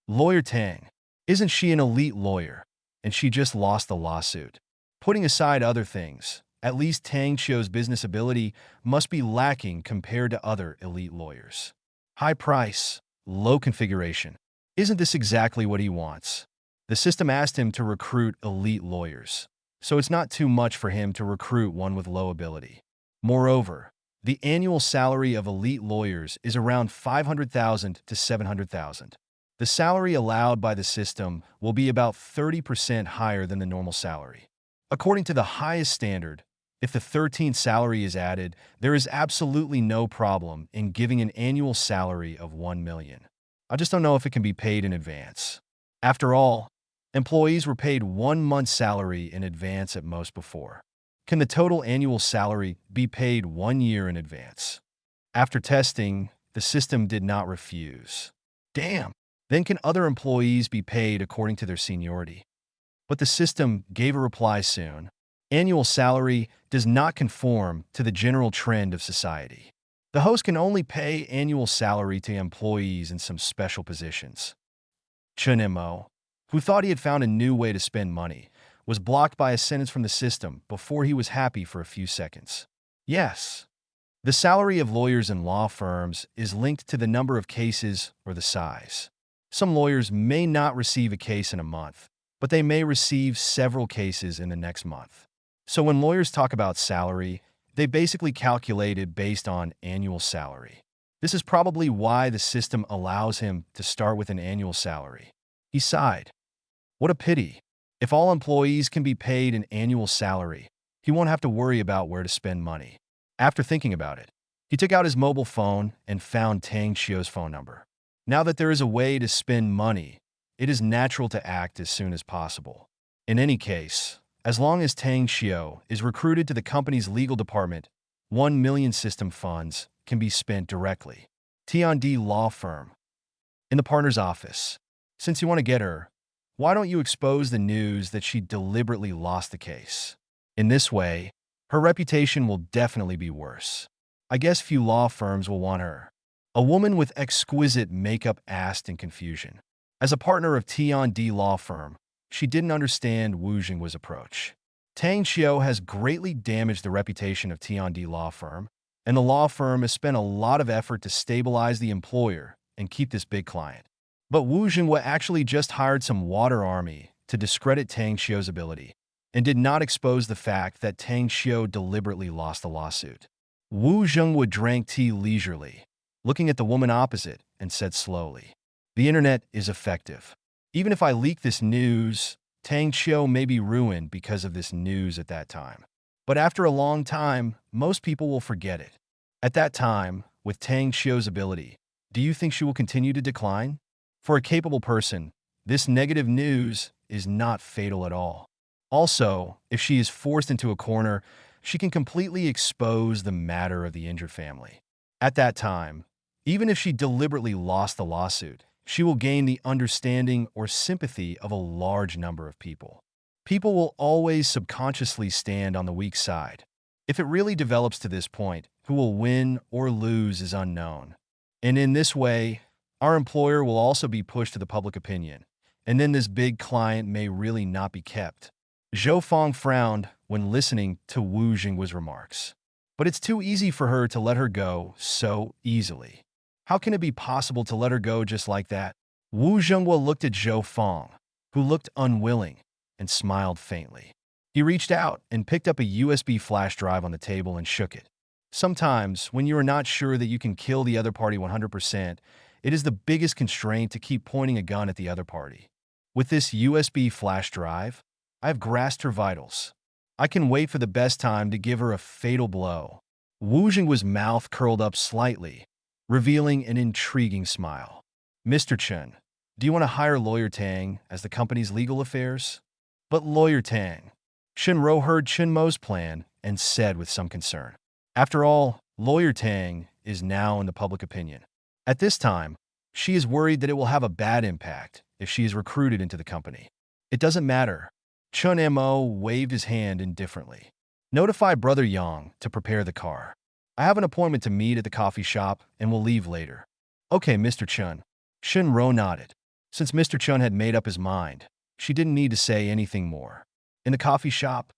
Lawyer Tang, isn't she an elite lawyer? And she just lost the lawsuit. Putting aside other things, at least Tang Xiao's business ability must be lacking compared to other elite lawyers. High price, low configuration. Isn't this exactly what he wants? The system asked him to recruit elite lawyers, so it's not too much for him to recruit one with low ability. Moreover, the annual salary of elite lawyers is around 500,000 to 700,000. The salary allowed by the system will be about 30% higher than the normal salary. According to the highest standard, if the 13th salary is added, there is absolutely no problem in giving an annual salary of 1 million. I just don't know if it can be paid in advance. After all, employees were paid 1 month's salary in advance at most before. Can the total annual salary be paid 1 year in advance? After testing, the system did not refuse. Damn! Then can other employees be paid according to their seniority? But the system gave a reply soon. Annual salary does not conform to the general trend of society. The host can only pay annual salary to employees in some special positions. Chun Mo, who thought he had found a new way to spend money, was blocked by a sentence from the system before he was happy for a few seconds. Yes, the salary of lawyers in law firms is linked to the number of cases or the size. Some lawyers may not receive a case in a month, but they may receive several cases in the next month. So when lawyers talk about salary, they basically calculate it based on annual salary. This is probably why the system allows him to start with an annual salary. He sighed. What a pity. If all employees can be paid an annual salary, he won't have to worry about where to spend money. After thinking about it, he took out his mobile phone and found Tang Xiao's phone number. Now that there is a way to spend money, it is natural to act as soon as possible. In any case, as long as Tang Xiao is recruited to the company's legal department, 1 million system funds can be spent directly. T&D law firm. In the partner's office. Since you want to get her, why don't you expose the news that she deliberately lost the case? In this way, her reputation will definitely be worse. I guess few law firms will want her. A woman with exquisite makeup asked in confusion. As a partner of T&D law firm, she didn't understand Wu Jingwa's approach. Tang Xiao has greatly damaged the reputation of T&D law firm, and the law firm has spent a lot of effort to stabilize the employer and keep this big client. But Wu Jingwa actually just hired some water army to discredit Tang Xiao's ability and did not expose the fact that Tang Xiao deliberately lost the lawsuit. Wu Jingwa drank tea leisurely, looking at the woman opposite, and said slowly, "The internet is effective. Even if I leak this news, Tang Xiao may be ruined because of this news at that time. But after a long time, most people will forget it. At that time, with Tang Xiao's ability, do you think she will continue to decline? For a capable person, this negative news is not fatal at all. Also, if she is forced into a corner, she can completely expose the matter of the injured family. At that time, even if she deliberately lost the lawsuit, she will gain the understanding or sympathy of a large number of people. People will always subconsciously stand on the weak side. If it really develops to this point, who will win or lose is unknown. And in this way, our employer will also be pushed to the public opinion, and then this big client may really not be kept." Zhou Fong frowned when listening to Wu Jingwa's remarks. But it's too easy for her to let her go so easily. How can it be possible to let her go just like that? Wu Jingwa looked at Zhou Fong, who looked unwilling, and smiled faintly. He reached out and picked up a USB flash drive on the table and shook it. Sometimes, when you are not sure that you can kill the other party 100%, it is the biggest constraint to keep pointing a gun at the other party. With this USB flash drive, I have grasped her vitals. I can wait for the best time to give her a fatal blow. Wu Jingwa's mouth curled up slightly, revealing an intriguing smile. "Mr. Chen, do you want to hire Lawyer Tang as the company's legal affairs?" But Lawyer Tang. Shinro heard Chen Mo's plan and said with some concern. After all, Lawyer Tang is now in the public opinion. At this time, she is worried that it will have a bad impact if she is recruited into the company. It doesn't matter. Chen Mo waved his hand indifferently. "Notify Brother Yang to prepare the car. I have an appointment to meet at the coffee shop and will leave later." "Okay, Mr. Chen." Shinro nodded. Since Mr. Chen had made up his mind, she didn't need to say anything more. In the coffee shop,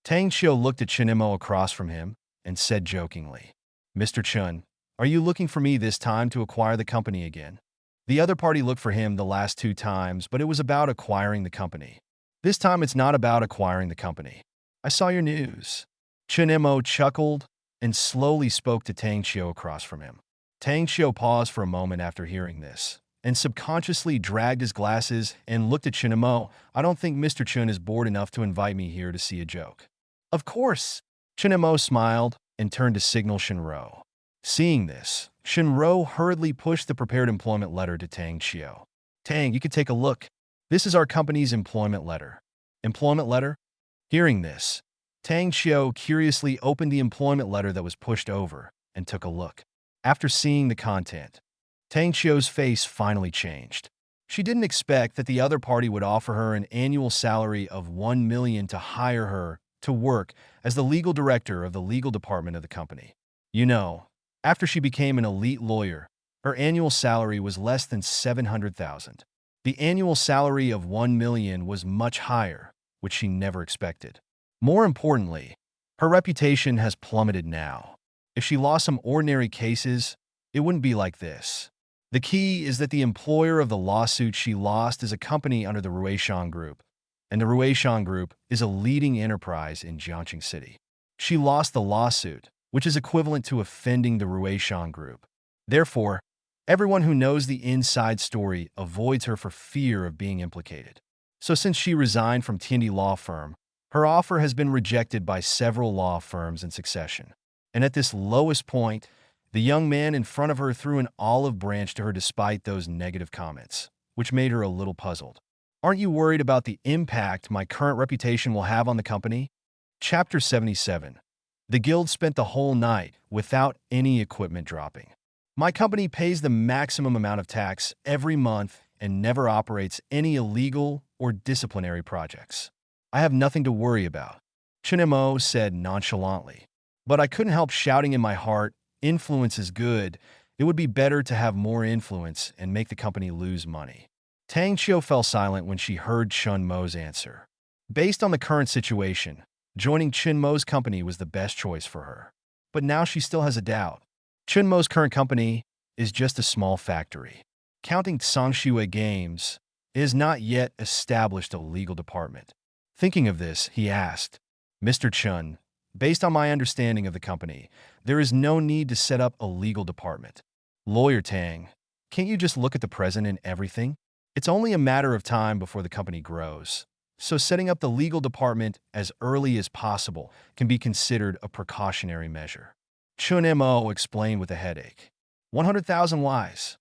Tang Xiao looked at Chen Mo across from him and said jokingly, "Mr. Chen, are you looking for me this time to acquire the company again?" The other party looked for him the last 2 times, but it was about acquiring the company. This time it's not about acquiring the company. "I saw your news." Chen Mo chuckled and slowly spoke to Tang Xiao across from him. Tang Xiao paused for a moment after hearing this, and subconsciously dragged his glasses and looked at Chen Mo. "I don't think Mr. Chen is bored enough to invite me here to see a joke." "Of course." Chen Mo smiled and turned to signal Shinro. Seeing this, Shinro hurriedly pushed the prepared employment letter to Tang Xiao. "Tang, you can take a look. This is our company's employment letter." "Employment letter?" Hearing this, Tang Xiao curiously opened the employment letter that was pushed over and took a look. After seeing the content, Tang Xiao's face finally changed. She didn't expect that the other party would offer her an annual salary of 1 million to hire her to work as the legal director of the legal department of the company. You know, after she became an elite lawyer, her annual salary was less than 700,000. The annual salary of 1 million was much higher, which she never expected. More importantly, her reputation has plummeted now. If she lost some ordinary cases, it wouldn't be like this. The key is that the employer of the lawsuit she lost is a company under the Ruishan Group, and the Ruishan Group is a leading enterprise in Jiangxing City. She lost the lawsuit, which is equivalent to offending the Ruishan Group. Therefore, everyone who knows the inside story avoids her for fear of being implicated. So since she resigned from T&D law firm, her offer has been rejected by several law firms in succession. And at this lowest point, the young man in front of her threw an olive branch to her despite those negative comments, which made her a little puzzled. "Aren't you worried about the impact my current reputation will have on the company?" Chapter 77. The guild spent the whole night without any equipment dropping. "My company pays the maximum amount of tax every month and never operates any illegal or disciplinary projects. I have nothing to worry about," Chen Mo said nonchalantly. "But I couldn't help shouting in my heart, influence is good, It would be better to have more influence and make the company lose money. Tang Qiu fell silent when she heard Chun Mo's answer. Based on the current situation, joining Chun Mo's company was the best choice for her. But now she still has a doubt. Chun Mo's current company is just a small factory. Counting Songxue Games, it has not yet established a legal department. Thinking of this, he asked, Mr. Chun, based on my understanding of the company, there is no need to set up a legal department. Lawyer Tang, can't you just look at the present and everything? It's only a matter of time before the company grows. So setting up the legal department as early as possible can be considered a precautionary measure. Chun Mo explained with a headache. 100,000 Ys.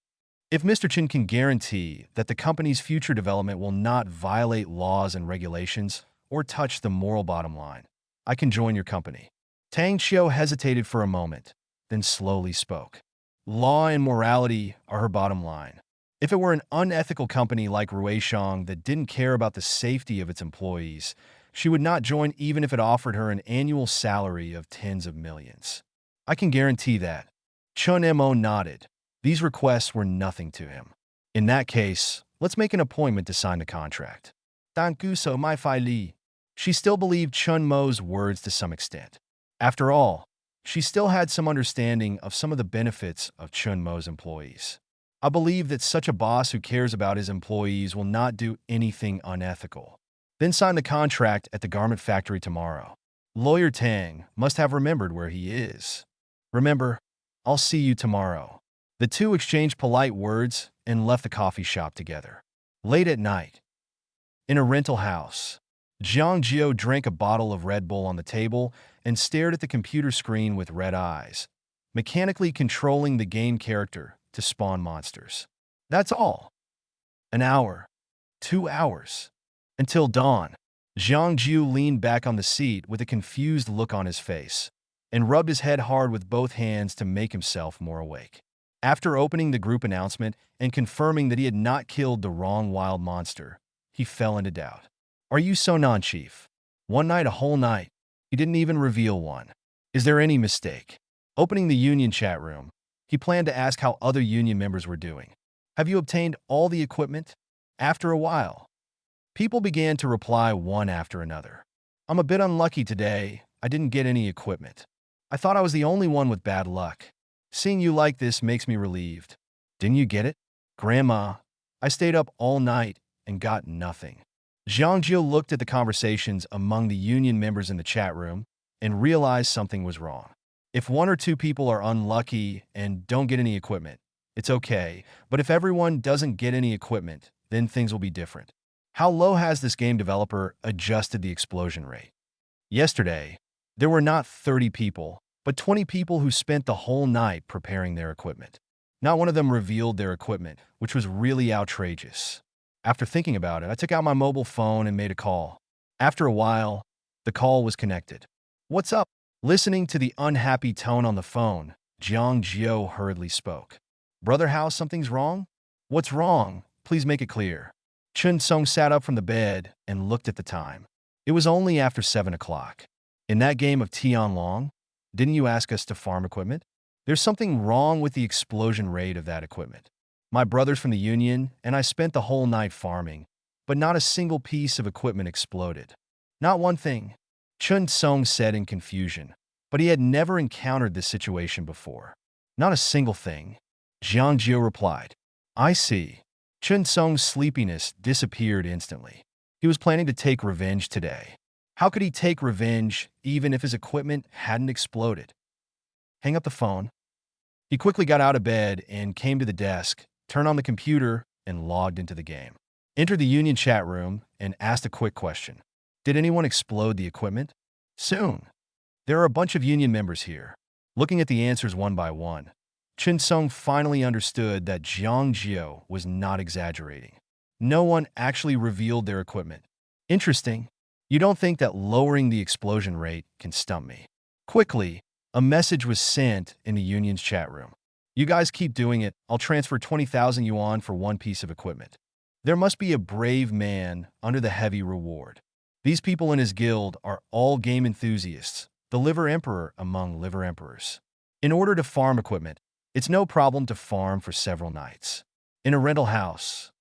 If Mr. Chin can guarantee that the company's future development will not violate laws and regulations or touch the moral bottom line, I can join your company. Tang Qiu hesitated for a moment, then slowly spoke. Law and morality are her bottom line. If it were an unethical company like Ruishang that didn't care about the safety of its employees, she would not join even if it offered her an annual salary of tens of millions. I can guarantee that. Chun Mo nodded. These requests were nothing to him. In that case, let's make an appointment to sign the contract. Danku so mai fai li. She still believed Chun Mo's words to some extent. After all, she still had some understanding of some of the benefits of Chun Mo's employees. I believe that such a boss who cares about his employees will not do anything unethical. Then sign the contract at the garment factory tomorrow. Lawyer Tang must have remembered where he is. Remember, I'll see you tomorrow. The two exchanged polite words and left the coffee shop together. Late at night, in a rental house, Jiang Jio drank a bottle of Red Bull on the table and stared at the computer screen with red eyes, mechanically controlling the game character to spawn monsters. That's all. An hour, 2 hours, until dawn. Jiang Jiu leaned back on the seat with a confused look on his face and rubbed his head hard with both hands to make himself more awake. After opening the group announcement and confirming that he had not killed the wrong wild monster, he fell into doubt. Are you so non-chief? One night, a whole night. He didn't even reveal one. Is there any mistake? Opening the union chat room, he planned to ask how other union members were doing. Have you obtained all the equipment? After a while, people began to reply one after another. I'm a bit unlucky today. I didn't get any equipment. I thought I was the only one with bad luck. Seeing you like this makes me relieved. Didn't you get it? Grandma, I stayed up all night and got nothing. Jiang Jiu looked at the conversations among the union members in the chat room and realized something was wrong. If one or two people are unlucky and don't get any equipment, it's okay, but if everyone doesn't get any equipment, then things will be different. How low has this game developer adjusted the explosion rate? Yesterday, there were not 30 people, but 20 people who spent the whole night preparing their equipment. Not one of them revealed their equipment, which was really outrageous. After thinking about it, I took out my mobile phone and made a call. After a while, the call was connected. What's up? Listening to the unhappy tone on the phone, Jiang Jiu hurriedly spoke. Brother House, something's wrong? What's wrong? Please make it clear. Chun Song sat up from the bed and looked at the time. It was only after 7 o'clock. In that game of Tian Long, didn't you ask us to farm equipment? There's something wrong with the explosion rate of that equipment. My brother's from the union, and I spent the whole night farming, but not a single piece of equipment exploded. Not one thing, Chun Song said in confusion, but he had never encountered this situation before. Not a single thing, Jiang Jiu replied. I see. Chun Song's sleepiness disappeared instantly. He was planning to take revenge today. How could he take revenge even if his equipment hadn't exploded? Hang up the phone. He quickly got out of bed and came to the desk, turned on the computer, and logged into the game. Entered the union chat room and asked a quick question. Did anyone explode the equipment? Soon. There are a bunch of union members here. Looking at the answers one by one, Chun Song finally understood that Jiang Jiu was not exaggerating. No one actually revealed their equipment. Interesting. You don't think that lowering the explosion rate can stump me? Quickly, a message was sent in the union's chat room. You guys keep doing it. I'll transfer 20,000 yuan for one piece of equipment. There must be a brave man under the heavy reward. These people in his guild are all game enthusiasts, the liver emperor among liver emperors. In order to farm equipment, It's no problem to farm for several nights. In a rental house,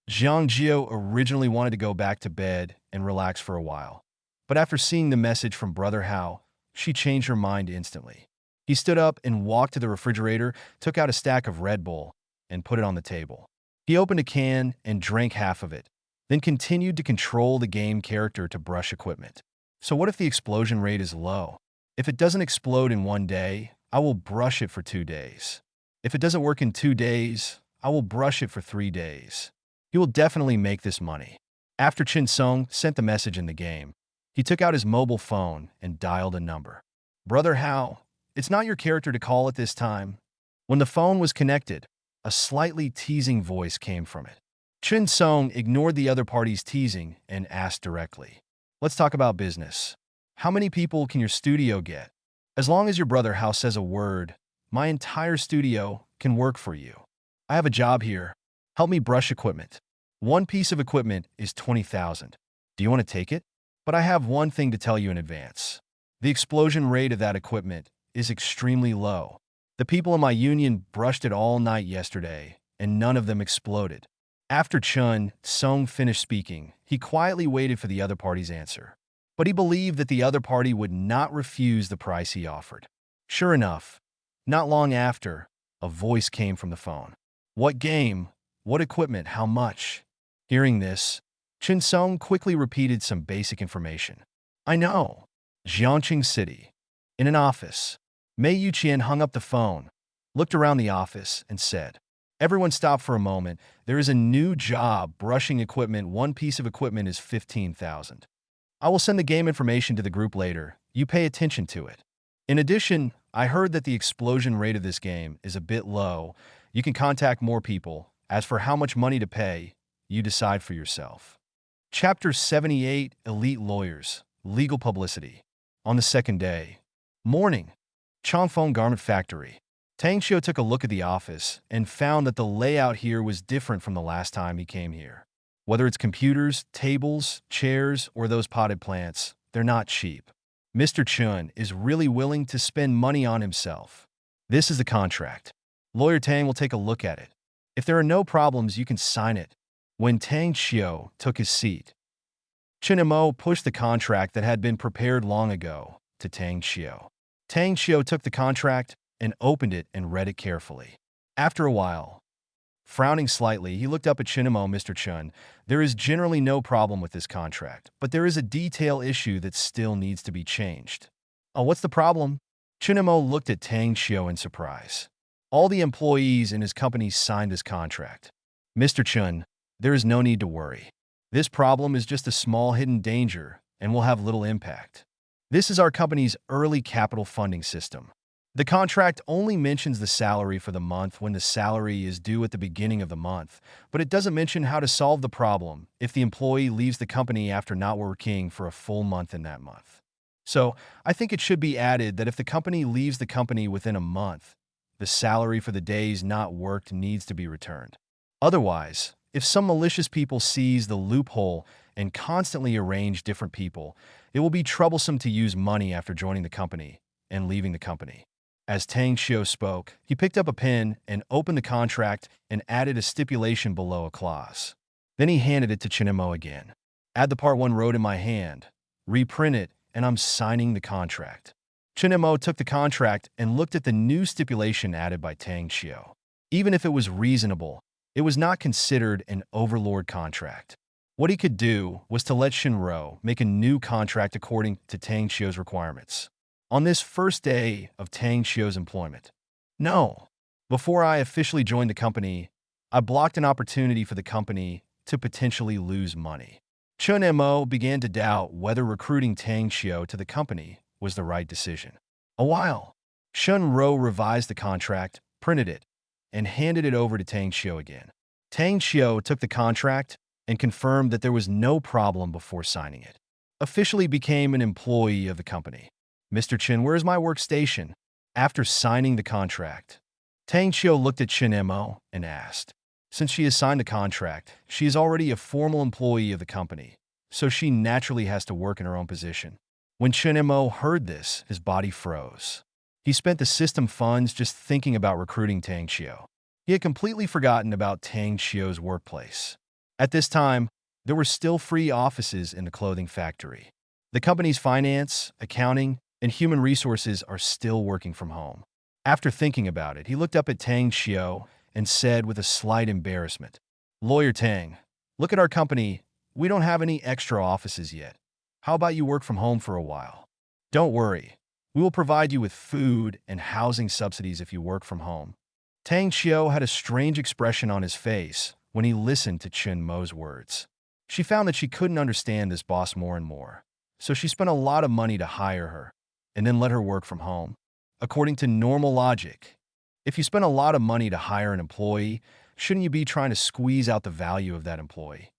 Zhang Jiao originally wanted to go back to bed and relax for a while. But after seeing the message from Brother Hao, she changed her mind instantly. He stood up and walked to the refrigerator, took out a stack of Red Bull, and put it on the table. He opened a can and drank half of it, then continued to control the game character to brush equipment. So what if the explosion rate is low? If it doesn't explode in 1 day, I will brush it for 2 days. If it doesn't work in 2 days, I will brush it for 3 days. He will definitely make this money. After Chin Sung sent the message in the game, he took out his mobile phone and dialed a number. Brother Hao, it's not your character to call at this time. When the phone was connected, a slightly teasing voice came from it. Chin Sung ignored the other party's teasing and asked directly, "Let's talk about business. How many people can your studio get? As long as your Brother Hao says a word, my entire studio can work for you. I have a job here. Help me brush equipment. One piece of equipment is 20,000. Do you want to take it? But I have one thing to tell you in advance. The explosion rate of that equipment is extremely low. The people in my union brushed it all night yesterday, and none of them exploded." After Chun Sung finished speaking, he quietly waited for the other party's answer. But he believed that the other party would not refuse the price he offered. Sure enough, not long after, a voice came from the phone. "What game? What equipment? How much?" Hearing this, Chin Sung quickly repeated some basic information. "I know. Jiangqing City." In an office, Mei Yuqian hung up the phone, looked around the office, and said, "Everyone stop for a moment. There is a new job brushing equipment. One piece of equipment is 15,000. I will send the game information to the group later. You pay attention to it. In addition, I heard that the explosion rate of this game is a bit low. You can contact more people. As for how much money to pay, you decide for yourself." Chapter 78, Elite Lawyers, Legal Publicity. On the second day, morning, Chongfeng Garment Factory. Tang Xiu took a look at the office and found that the layout here was different from the last time he came here. Whether it's computers, tables, chairs, or those potted plants, they're not cheap. Mr. Chun is really willing to spend money on himself. This is the contract. Lawyer Tang will take a look at it. If there are no problems, you can sign it. When Tang Xiu took his seat, Chen Mo pushed the contract that had been prepared long ago to Tang Xiu. Tang Xiu took the contract and opened it and read it carefully. After a while, frowning slightly, he looked up at Chen Mo. "Mr. Chun, there is generally no problem with this contract, but there is a detail issue that still needs to be changed." "Oh, what's the problem?" Chen Mo looked at Tang Xiu in surprise. "All the employees in his company signed this contract. Mr. Chun, there is no need to worry. This problem is just a small hidden danger and will have little impact. This is our company's early capital funding system. The contract only mentions the salary for the month when the salary is due at the beginning of the month, but it doesn't mention how to solve the problem if the employee leaves the company after not working for a full month in that month. So, I think it should be added that if the company leaves the company within a month, the salary for the days not worked needs to be returned. Otherwise, if some malicious people seize the loophole and constantly arrange different people, it will be troublesome to use money after joining the company and leaving the company." As Tang Xiu spoke, he picked up a pen and opened the contract and added a stipulation below a clause. Then he handed it to Chen Mo again. "Add the part one wrote in my hand, reprint it, and I'm signing the contract." Chen Mo took the contract and looked at the new stipulation added by Tang Xiu. Even if it was reasonable, it was not considered an overlord contract. What he could do was to let Shinro make a new contract according to Tang Xiu's requirements. On this first day of Tang Xiu's employment. No. Before I officially joined the company, I blocked an opportunity for the company to potentially lose money. Chun Mo began to doubt whether recruiting Tang Xiu to the company was the right decision. A while, Shun Ro revised the contract, printed it, and handed it over to Tang Xiu again. Tang Xiu took the contract and confirmed that there was no problem before signing it. Officially became an employee of the company. "Mr. Chen, where is my workstation?" After signing the contract, Tang Xiu looked at Chen Mo and asked. Since she has signed the contract, she is already a formal employee of the company, so she naturally has to work in her own position. When Chen Mo heard this, his body froze. He spent the system funds just thinking about recruiting Tang Xiao. He had completely forgotten about Tang Xiao's workplace. At this time, there were still free offices in the clothing factory. The company's finance, accounting, and human resources are still working from home. After thinking about it, he looked up at Tang Xiao and said with a slight embarrassment, "Lawyer Tang, look at our company. We don't have any extra offices yet. How about you work from home for a while? Don't worry. We will provide you with food and housing subsidies if you work from home." Tang Xiao had a strange expression on his face when he listened to Chen Mo's words. She found that she couldn't understand this boss more and more, so she spent a lot of money to hire her and then let her work from home. According to normal logic, if you spend a lot of money to hire an employee, shouldn't you be trying to squeeze out the value of that employee?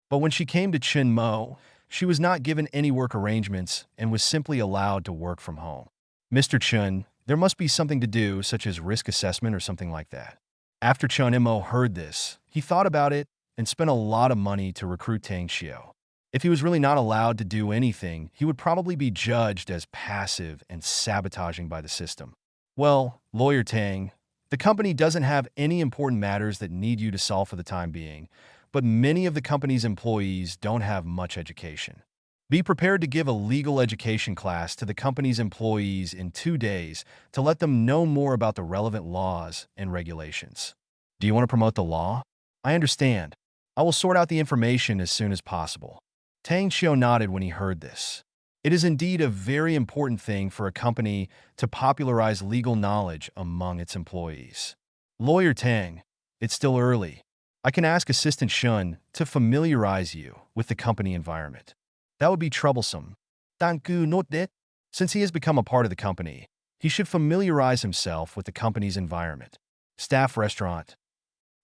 But when she came to Chen Mo, she was not given any work arrangements and was simply allowed to work from home. "Mr. Chen, there must be something to do, such as risk assessment or something like that." After Chen Mo heard this, he thought about it and spent a lot of money to recruit Tang Xiao. If he was really not allowed to do anything, he would probably be judged as passive and sabotaging by the system. "Well, Lawyer Tang, the company doesn't have any important matters that need you to solve for the time being, but many of the company's employees don't have much education. Be prepared to give a legal education class to the company's employees in 2 days to let them know more about the relevant laws and regulations." "Do you want to promote the law?" "I understand. I will sort out the information as soon as possible." Tang Xiao nodded when he heard this. It is indeed a very important thing for a company to popularize legal knowledge among its employees. "Lawyer Tang, it's still early. I can ask Assistant Shun to familiarize you with the company environment." "That would be troublesome." "Danku note that. Since he has become a part of the company, he should familiarize himself with the company's environment." Staff restaurant.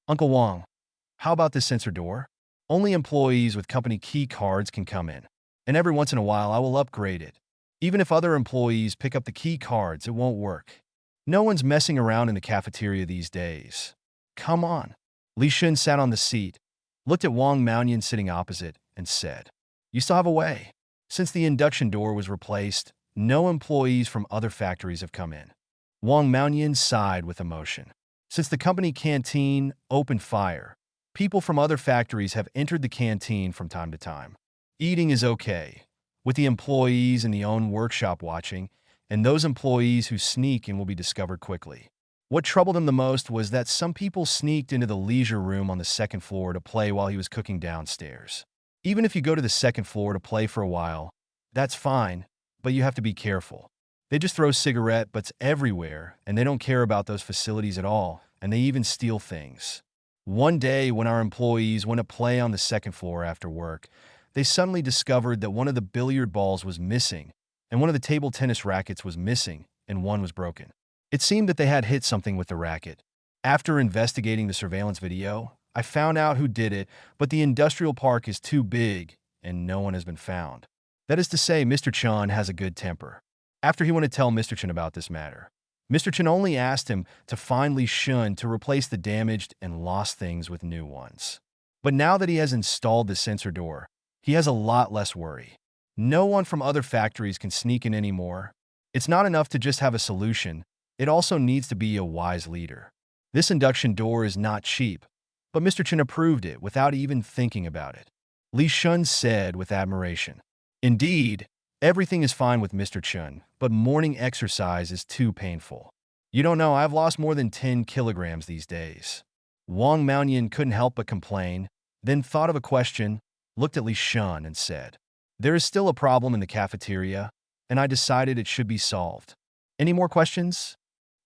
"Uncle Wang, how about this sensor door? Only employees with company key cards can come in, and every once in a while I will upgrade it. Even if other employees pick up the key cards, it won't work. No one's messing around in the cafeteria these days. Come on." Li Shun sat on the seat, looked at Wang Maoyan sitting opposite, and said, "You still have a way." Since the induction door was replaced, no employees from other factories have come in. Wang Maoyan sighed with emotion. Since the company canteen opened fire, people from other factories have entered the canteen from time to time. Eating is okay, with the employees in the own workshop watching, and those employees who sneak in will be discovered quickly. What troubled him the most was that some people sneaked into the leisure room on the second floor to play while he was cooking downstairs. Even if you go to the second floor to play for a while, that's fine, but you have to be careful. They just throw cigarette butts everywhere, and they don't care about those facilities at all, and they even steal things. One day, when our employees went to play on the second floor after work, they suddenly discovered that one of the billiard balls was missing, and one of the table tennis rackets was missing, and one was broken. It seemed that they had hit something with the racket. After investigating the surveillance video, I found out who did it, but the industrial park is too big, and no one has been found. That is to say, Mr. Chen has a good temper. After he went to tell Mr. Chen about this matter, Mr. Chen only asked him to find Li Shun to replace the damaged and lost things with new ones. But now that he has installed the sensor door, he has a lot less worry. No one from other factories can sneak in anymore. It's not enough to just have a solution. It also needs to be a wise leader. This induction door is not cheap, but Mr. Chen approved it without even thinking about it. Li Shun said with admiration, "Indeed, everything is fine with Mr. Chen, but morning exercise is too painful. You don't know, I've lost more than 10 kilograms these days." Wang Maoyan couldn't help but complain, then thought of a question, looked at Li Shun and said, "There is still a problem in the cafeteria, and I decided it should be solved. Any more questions?"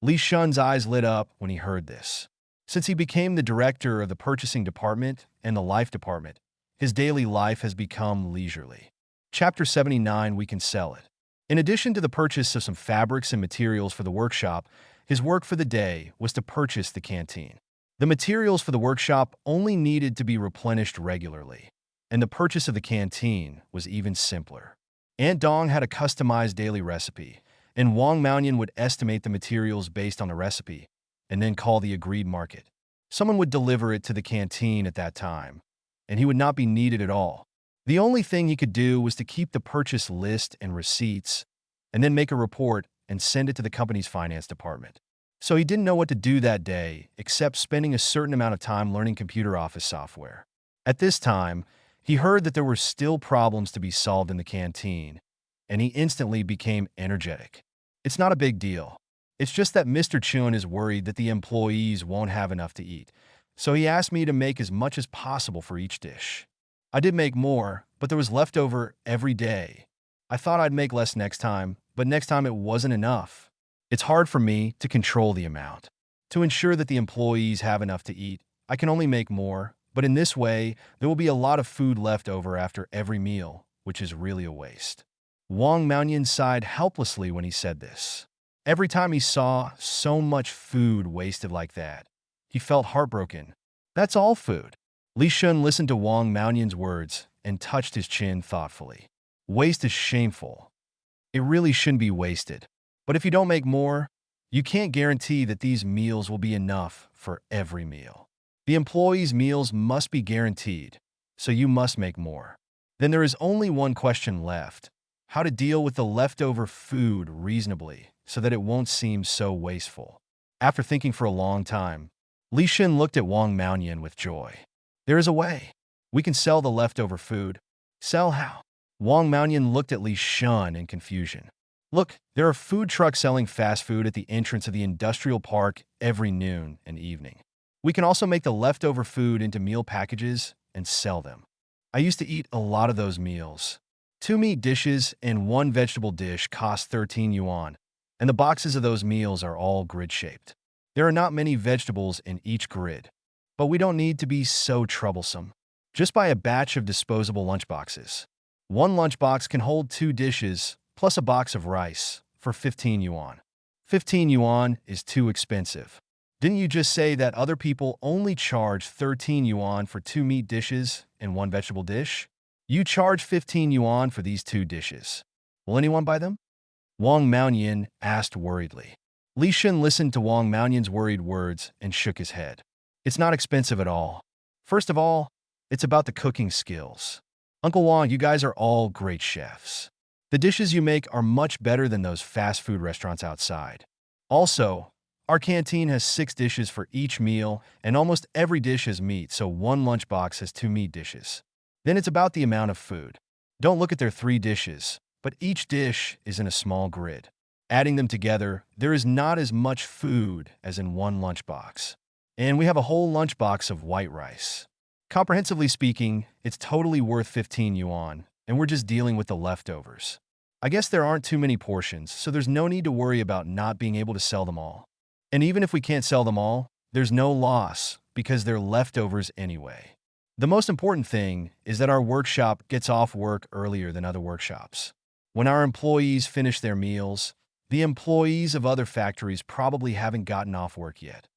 Li Shun's eyes lit up when he heard this. Since he became the director of the purchasing department and the life department, his daily life has become leisurely. Chapter 79, We Can Sell It. In addition to the purchase of some fabrics and materials for the workshop, his work for the day was to purchase the canteen. The materials for the workshop only needed to be replenished regularly, and the purchase of the canteen was even simpler. Aunt Dong had a customized daily recipe, and Wang Maoyan would estimate the materials based on the recipe, and then call the agreed market. Someone would deliver it to the canteen at that time, and he would not be needed at all. The only thing he could do was to keep the purchase list and receipts, and then make a report and send it to the company's finance department. So he didn't know what to do that day, except spending a certain amount of time learning computer office software. At this time, he heard that there were still problems to be solved in the canteen, and he instantly became energetic. It's not a big deal. It's just that Mr. Chun is worried that the employees won't have enough to eat, so he asked me to make as much as possible for each dish. I did make more, but there was leftover every day. I thought I'd make less next time, but next time it wasn't enough. It's hard for me to control the amount. To ensure that the employees have enough to eat, I can only make more, but in this way, there will be a lot of food left over after every meal, which is really a waste. Wang Maoyan sighed helplessly when he said this. Every time he saw so much food wasted like that, he felt heartbroken. That's all food. Li Shun listened to Wang Maoyan's words and touched his chin thoughtfully. Waste is shameful. It really shouldn't be wasted. But if you don't make more, you can't guarantee that these meals will be enough for every meal. The employees' meals must be guaranteed, so you must make more. Then there is only one question left: how to deal with the leftover food reasonably so that it won't seem so wasteful. After thinking for a long time, Li Shun looked at Wang Maoyan with joy. There is a way. We can sell the leftover food. Sell how? Wang Maoyan looked at Li Shun in confusion. Look, there are food trucks selling fast food at the entrance of the industrial park every noon and evening. We can also make the leftover food into meal packages and sell them. I used to eat a lot of those meals. 2 meat dishes and 1 vegetable dish cost 13 yuan, and the boxes of those meals are all grid-shaped. There are not many vegetables in each grid, but we don't need to be so troublesome. Just buy a batch of disposable lunchboxes. 1 lunchbox can hold 2 dishes, plus a box of rice, for 15 yuan. 15 yuan is too expensive. Didn't you just say that other people only charge 13 yuan for 2 meat dishes and 1 vegetable dish? You charge 15 yuan for these 2 dishes. Will anyone buy them? Wang Maoyan asked worriedly. Li Shun listened to Wang Maoyan's worried words and shook his head. It's not expensive at all. First of all, it's about the cooking skills. Uncle Wang, you guys are all great chefs. The dishes you make are much better than those fast food restaurants outside. Also, our canteen has 6 dishes for each meal, and almost every dish has meat, so 1 lunchbox has 2 meat dishes. Then it's about the amount of food. Don't look at their 3 dishes, but each dish is in a small grid. Adding them together, there is not as much food as in 1 lunchbox. And we have a whole lunchbox of white rice. Comprehensively speaking, it's totally worth 15 yuan, and we're just dealing with the leftovers. I guess there aren't too many portions, so there's no need to worry about not being able to sell them all. And even if we can't sell them all, there's no loss, because they're leftovers anyway. The most important thing is that our workshop gets off work earlier than other workshops. When our employees finish their meals, the employees of other factories probably haven't gotten off work yet.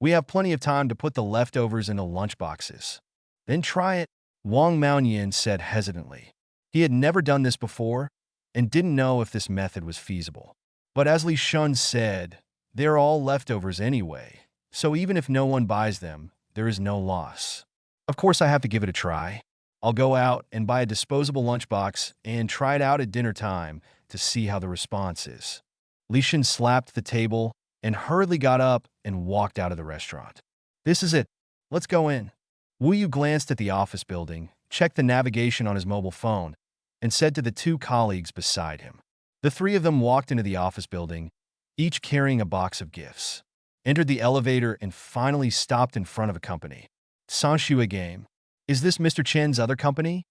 We have plenty of time to put the leftovers into lunchboxes. Then try it, Wang Maoyan said hesitantly. He had never done this before and didn't know if this method was feasible. But as Li Shun said, they're all leftovers anyway, so even if no one buys them, there is no loss. Of course, I have to give it a try. I'll go out and buy a disposable lunchbox and try it out at dinner time to see how the response is. Li Shun slapped the table and hurriedly got up and walked out of the restaurant. This is it. Let's go in. Wu Yu glanced at the office building, checked the navigation on his mobile phone, and said to the 2 colleagues beside him. The 3 of them walked into the office building, each carrying a box of gifts, entered the elevator, and finally stopped in front of a company. Sanshua Game. Is this Mr. Chen's other company?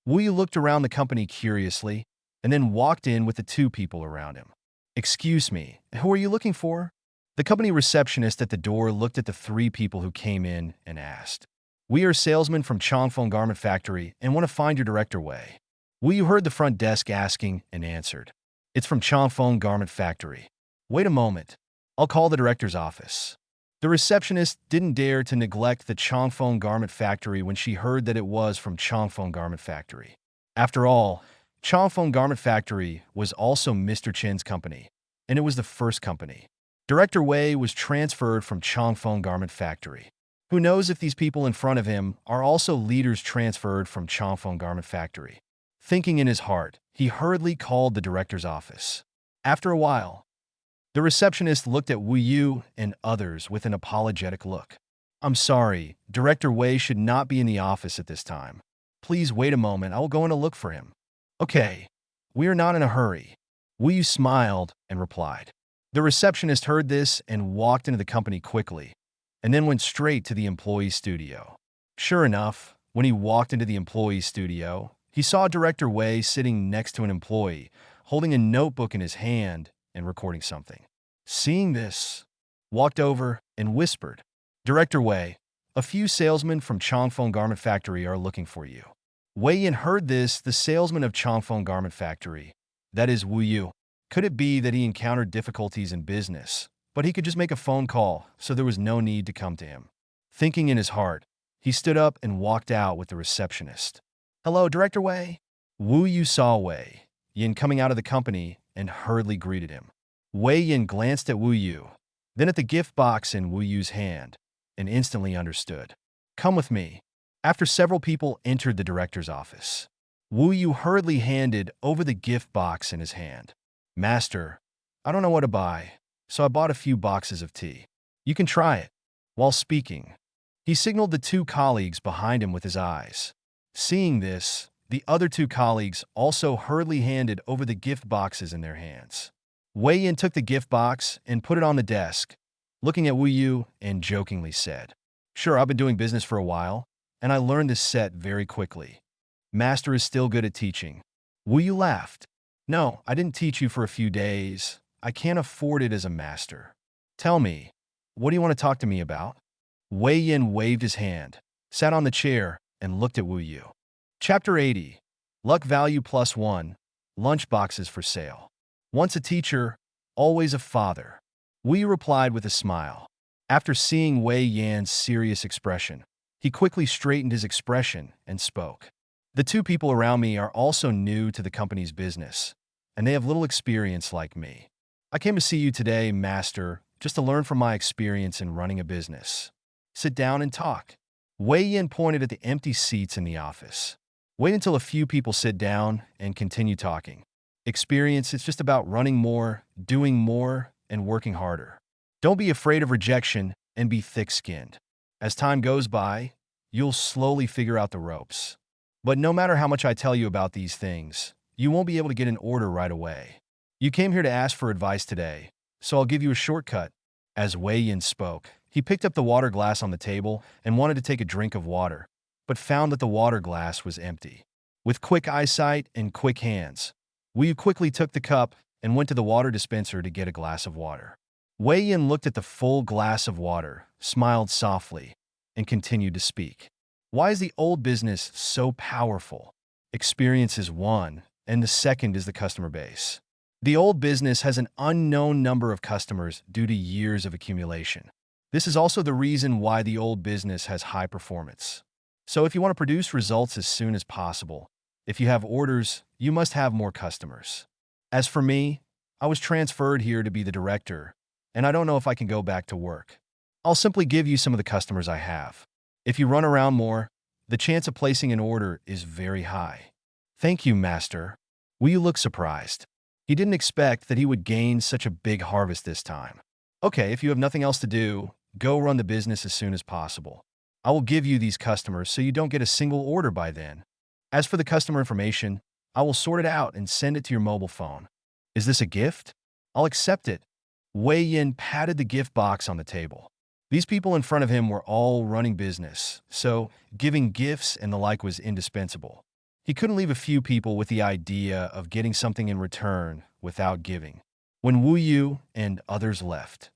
Wu Yu looked around the company curiously, and then walked in with the 2 people around him. Excuse me, who are you looking for? The company receptionist at the door looked at the 3 people who came in and asked. We are salesmen from Chongfeng Garment Factory and want to find your director Wei. Wu Yu heard the front desk asking and answered. It's from Chongfeng Garment Factory. Wait a moment. I'll call the director's office. The receptionist didn't dare to neglect the Chongfeng Garment Factory when she heard that it was from Chongfeng Garment Factory. After all, Chongfeng Garment Factory was also Mr. Chen's company, and it was the first company. Director Wei was transferred from Chongfeng Garment Factory. Who knows if these people in front of him are also leaders transferred from Chongfeng Garment Factory? Thinking in his heart, he hurriedly called the director's office. After a while, The receptionist looked at Wu Yu and others with an apologetic look. I'm sorry, Director Wei should not be in the office at this time. Please wait a moment, I will go in to look for him. Okay, we are not in a hurry. Wu Yu smiled and replied. The receptionist heard this and walked into the company quickly, and then went straight to the employee studio. Sure enough, when he walked into the employee studio, he saw Director Wei sitting next to an employee, holding a notebook in his hand and recording something. Seeing this, walked over and whispered, Director Wei, a few salesmen from Chongfeng Garment Factory are looking for you. Wei Yin heard this, the salesman of Chongfeng Garment Factory, that is Wu Yu. Could it be that he encountered difficulties in business, but he could just make a phone call, so there was no need to come to him? Thinking in his heart, he stood up and walked out with the receptionist. Hello, Director Wei. Wu Yu saw Wei Yin coming out of the company and hurriedly greeted him. Wei Yin glanced at Wu Yu, then at the gift box in Wu Yu's hand, and instantly understood. Come with me. After several people entered the director's office, Wu Yu hurriedly handed over the gift box in his hand. Master, I don't know what to buy, so I bought a few boxes of tea. You can try it. While speaking, he signaled the two colleagues behind him with his eyes. Seeing this, the other two colleagues also hurriedly handed over the gift boxes in their hands. Wei Yin took the gift box and put it on the desk, looking at Wu Yu and jokingly said, Sure, I've been doing business for a while, and I learned this set very quickly. Master is still good at teaching. Wu Yu laughed. No, I didn't teach you for a few days. I can't afford it as a master. Tell me, what do you want to talk to me about? Wei Yin waved his hand, sat on the chair, and looked at Wu Yu. Chapter 80. Luck Value +1. Lunch Boxes for Sale. Once a teacher, always a father. Wu Yu replied with a smile. After seeing Wei Yan's serious expression, he quickly straightened his expression and spoke. The two people around me are also new to the company's business, and they have little experience like me. I came to see you today, Master, just to learn from my experience in running a business. Sit down and talk. Wei Yin pointed at the empty seats in the office. Wait until a few people sit down and continue talking. Experience is just about running more, doing more, and working harder. Don't be afraid of rejection and be thick-skinned. As time goes by, you'll slowly figure out the ropes. But no matter how much I tell you about these things, you won't be able to get an order right away. You came here to ask for advice today, so I'll give you a shortcut. As Wei Yin spoke, he picked up the water glass on the table and wanted to take a drink of water, but found that the water glass was empty. With quick eyesight and quick hands, Wu Yu quickly took the cup and went to the water dispenser to get a glass of water. Wei Yin looked at the full glass of water, smiled softly, and continued to speak. Why is the old business so powerful? Experience is one, and the second is the customer base. The old business has an unknown number of customers due to years of accumulation. This is also the reason why the old business has high performance. So if you want to produce results as soon as possible, if you have orders, you must have more customers. As for me, I was transferred here to be the director, and I don't know if I can go back to work. I'll simply give you some of the customers I have. If you run around more, the chance of placing an order is very high. Thank you, Master. Wu Yu looked surprised. He didn't expect that he would gain such a big harvest this time. Okay, if you have nothing else to do, go run the business as soon as possible. I will give you these customers so you don't get a single order by then. As for the customer information, I will sort it out and send it to your mobile phone. Is this a gift? I'll accept it. Wei Yin patted the gift box on the table. These people in front of him were all running business, so giving gifts and the like was indispensable. He couldn't leave a few people with the idea of getting something in return without giving. When Wu Yu and others left,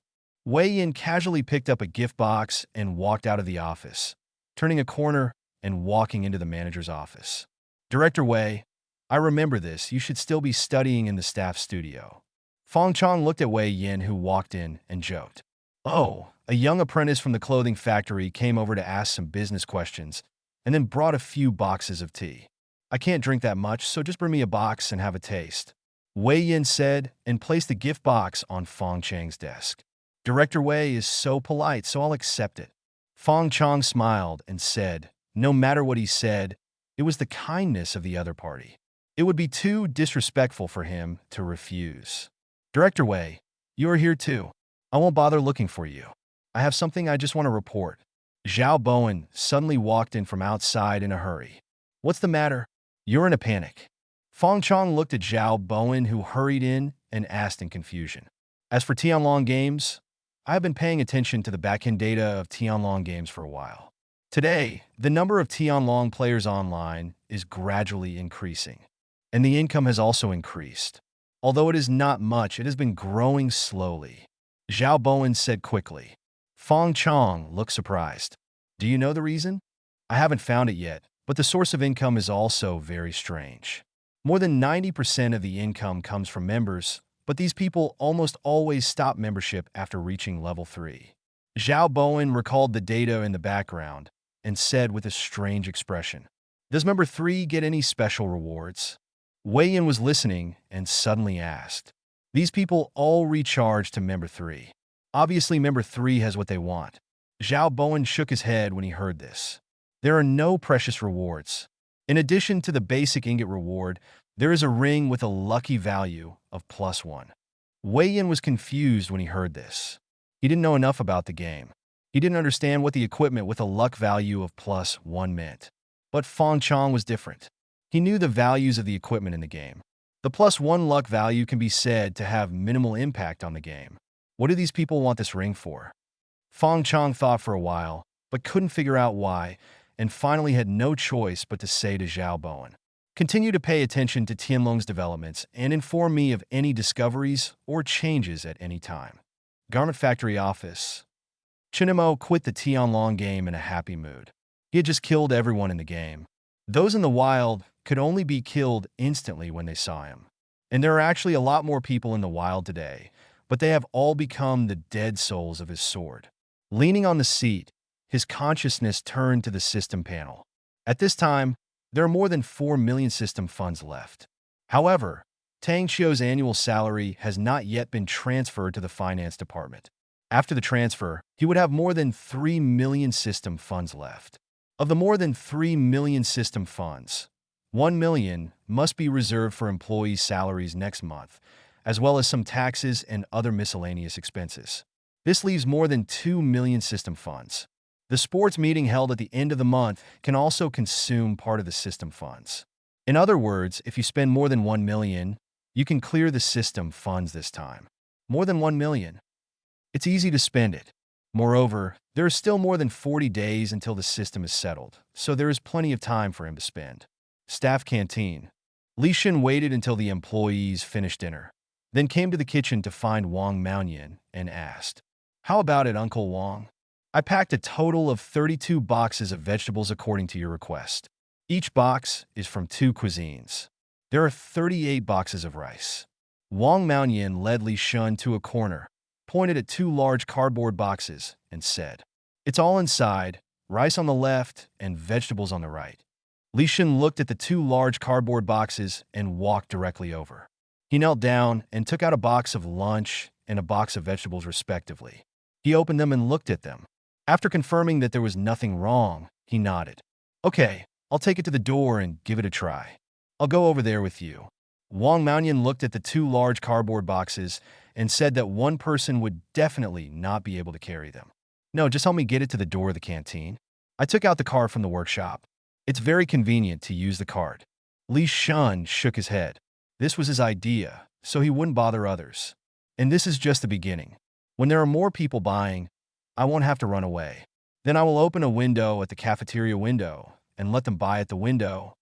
Wei Yin casually picked up a gift box and walked out of the office, turning a corner and walking into the manager's office. Director Wei, I remember this. You should still be studying in the staff studio. Fong Chong looked at Wei Yin, who walked in, and joked. Oh, a young apprentice from the clothing factory came over to ask some business questions and then brought a few boxes of tea. I can't drink that much, so just bring me a box and have a taste. Wei Yin said and placed the gift box on Fong Chang's desk. Director Wei is so polite, so I'll accept it. Fong Chong smiled and said, no matter what he said, it was the kindness of the other party. It would be too disrespectful for him to refuse. Director Wei, You are here too. I won't bother looking for you. I have something I just want to report. Zhao Bowen suddenly walked in from outside in a hurry. What's the matter? You're in a panic. Fong Chong looked at Zhao Bowen, who hurried in and asked in confusion. As for Tianlong Games, I have been paying attention to the backend data of Tianlong Games for a while. Today, the number of Tianlong players online is gradually increasing, and the income has also increased. Although it is not much, it has been growing slowly. Zhao Bowen said quickly. Fong Chong looked surprised. Do you know the reason? I haven't found it yet, but the source of income is also very strange. More than 90% of the income comes from members, but these people almost always stop membership after reaching level 3. Zhao Bowen recalled the data in the background and said with a strange expression, Does member 3 get any special rewards? Wei Yin was listening and suddenly asked, These people all recharge to member 3. Obviously, member 3 has what they want. Zhao Bowen shook his head when he heard this. There are no precious rewards. In addition to the basic ingot reward, there is a ring with a lucky value of +1. Wei Yin was confused when he heard this. He didn't know enough about the game. He didn't understand what the equipment with a luck value of +1 meant. But Fong Chong was different. He knew the values of the equipment in the game. The +1 luck value can be said to have minimal impact on the game. What do these people want this ring for? Fong Chong thought for a while, but couldn't figure out why, and finally had no choice but to say to Zhao Bowen, Continue to pay attention to Tianlong's developments and inform me of any discoveries or changes at any time. Garment Factory Office. Chinemo quit the Tianlong game in a happy mood. He had just killed everyone in the game. Those in the wild could only be killed instantly when they saw him. And there are actually a lot more people in the wild today, but they have all become the dead souls of his sword. Leaning on the seat, his consciousness turned to the system panel. At this time, there are more than 4 million system funds left. However, Tang Xiu's annual salary has not yet been transferred to the finance department. After the transfer, he would have more than 3 million system funds left. Of the more than 3 million system funds, 1 million must be reserved for employees' salaries next month, as well as some taxes and other miscellaneous expenses. This leaves more than 2 million system funds. The sports meeting held at the end of the month can also consume part of the system funds. In other words, if you spend more than 1 million, you can clear the system funds this time. More than 1 million. It's easy to spend it. Moreover, there is still more than 40 days until the system is settled, so there is plenty of time for him to spend. Staff Canteen. Li Shin waited until the employees finished dinner, then came to the kitchen to find Wang Maoyan and asked, How about it, Uncle Wang? I packed a total of 32 boxes of vegetables according to your request. Each box is from 2 cuisines. There are 38 boxes of rice. Wang Maoyan led Li Shun to a corner, pointed at 2 large cardboard boxes, and said, It's all inside, rice on the left and vegetables on the right. Li Shun looked at the 2 large cardboard boxes and walked directly over. He knelt down and took out a box of lunch and a box of vegetables respectively. He opened them and looked at them. After confirming that there was nothing wrong, he nodded. Okay, I'll take it to the door and give it a try. I'll go over there with you. Wang Maoyan looked at the 2 large cardboard boxes and said that one person would definitely not be able to carry them. No, just help me get it to the door of the canteen. I took out the card from the workshop. It's very convenient to use the card. Li Shun shook his head. This was his idea, so he wouldn't bother others. And this is just the beginning. When there are more people buying, I won't have to run away. Then I will open a window at the cafeteria window and let them buy at the window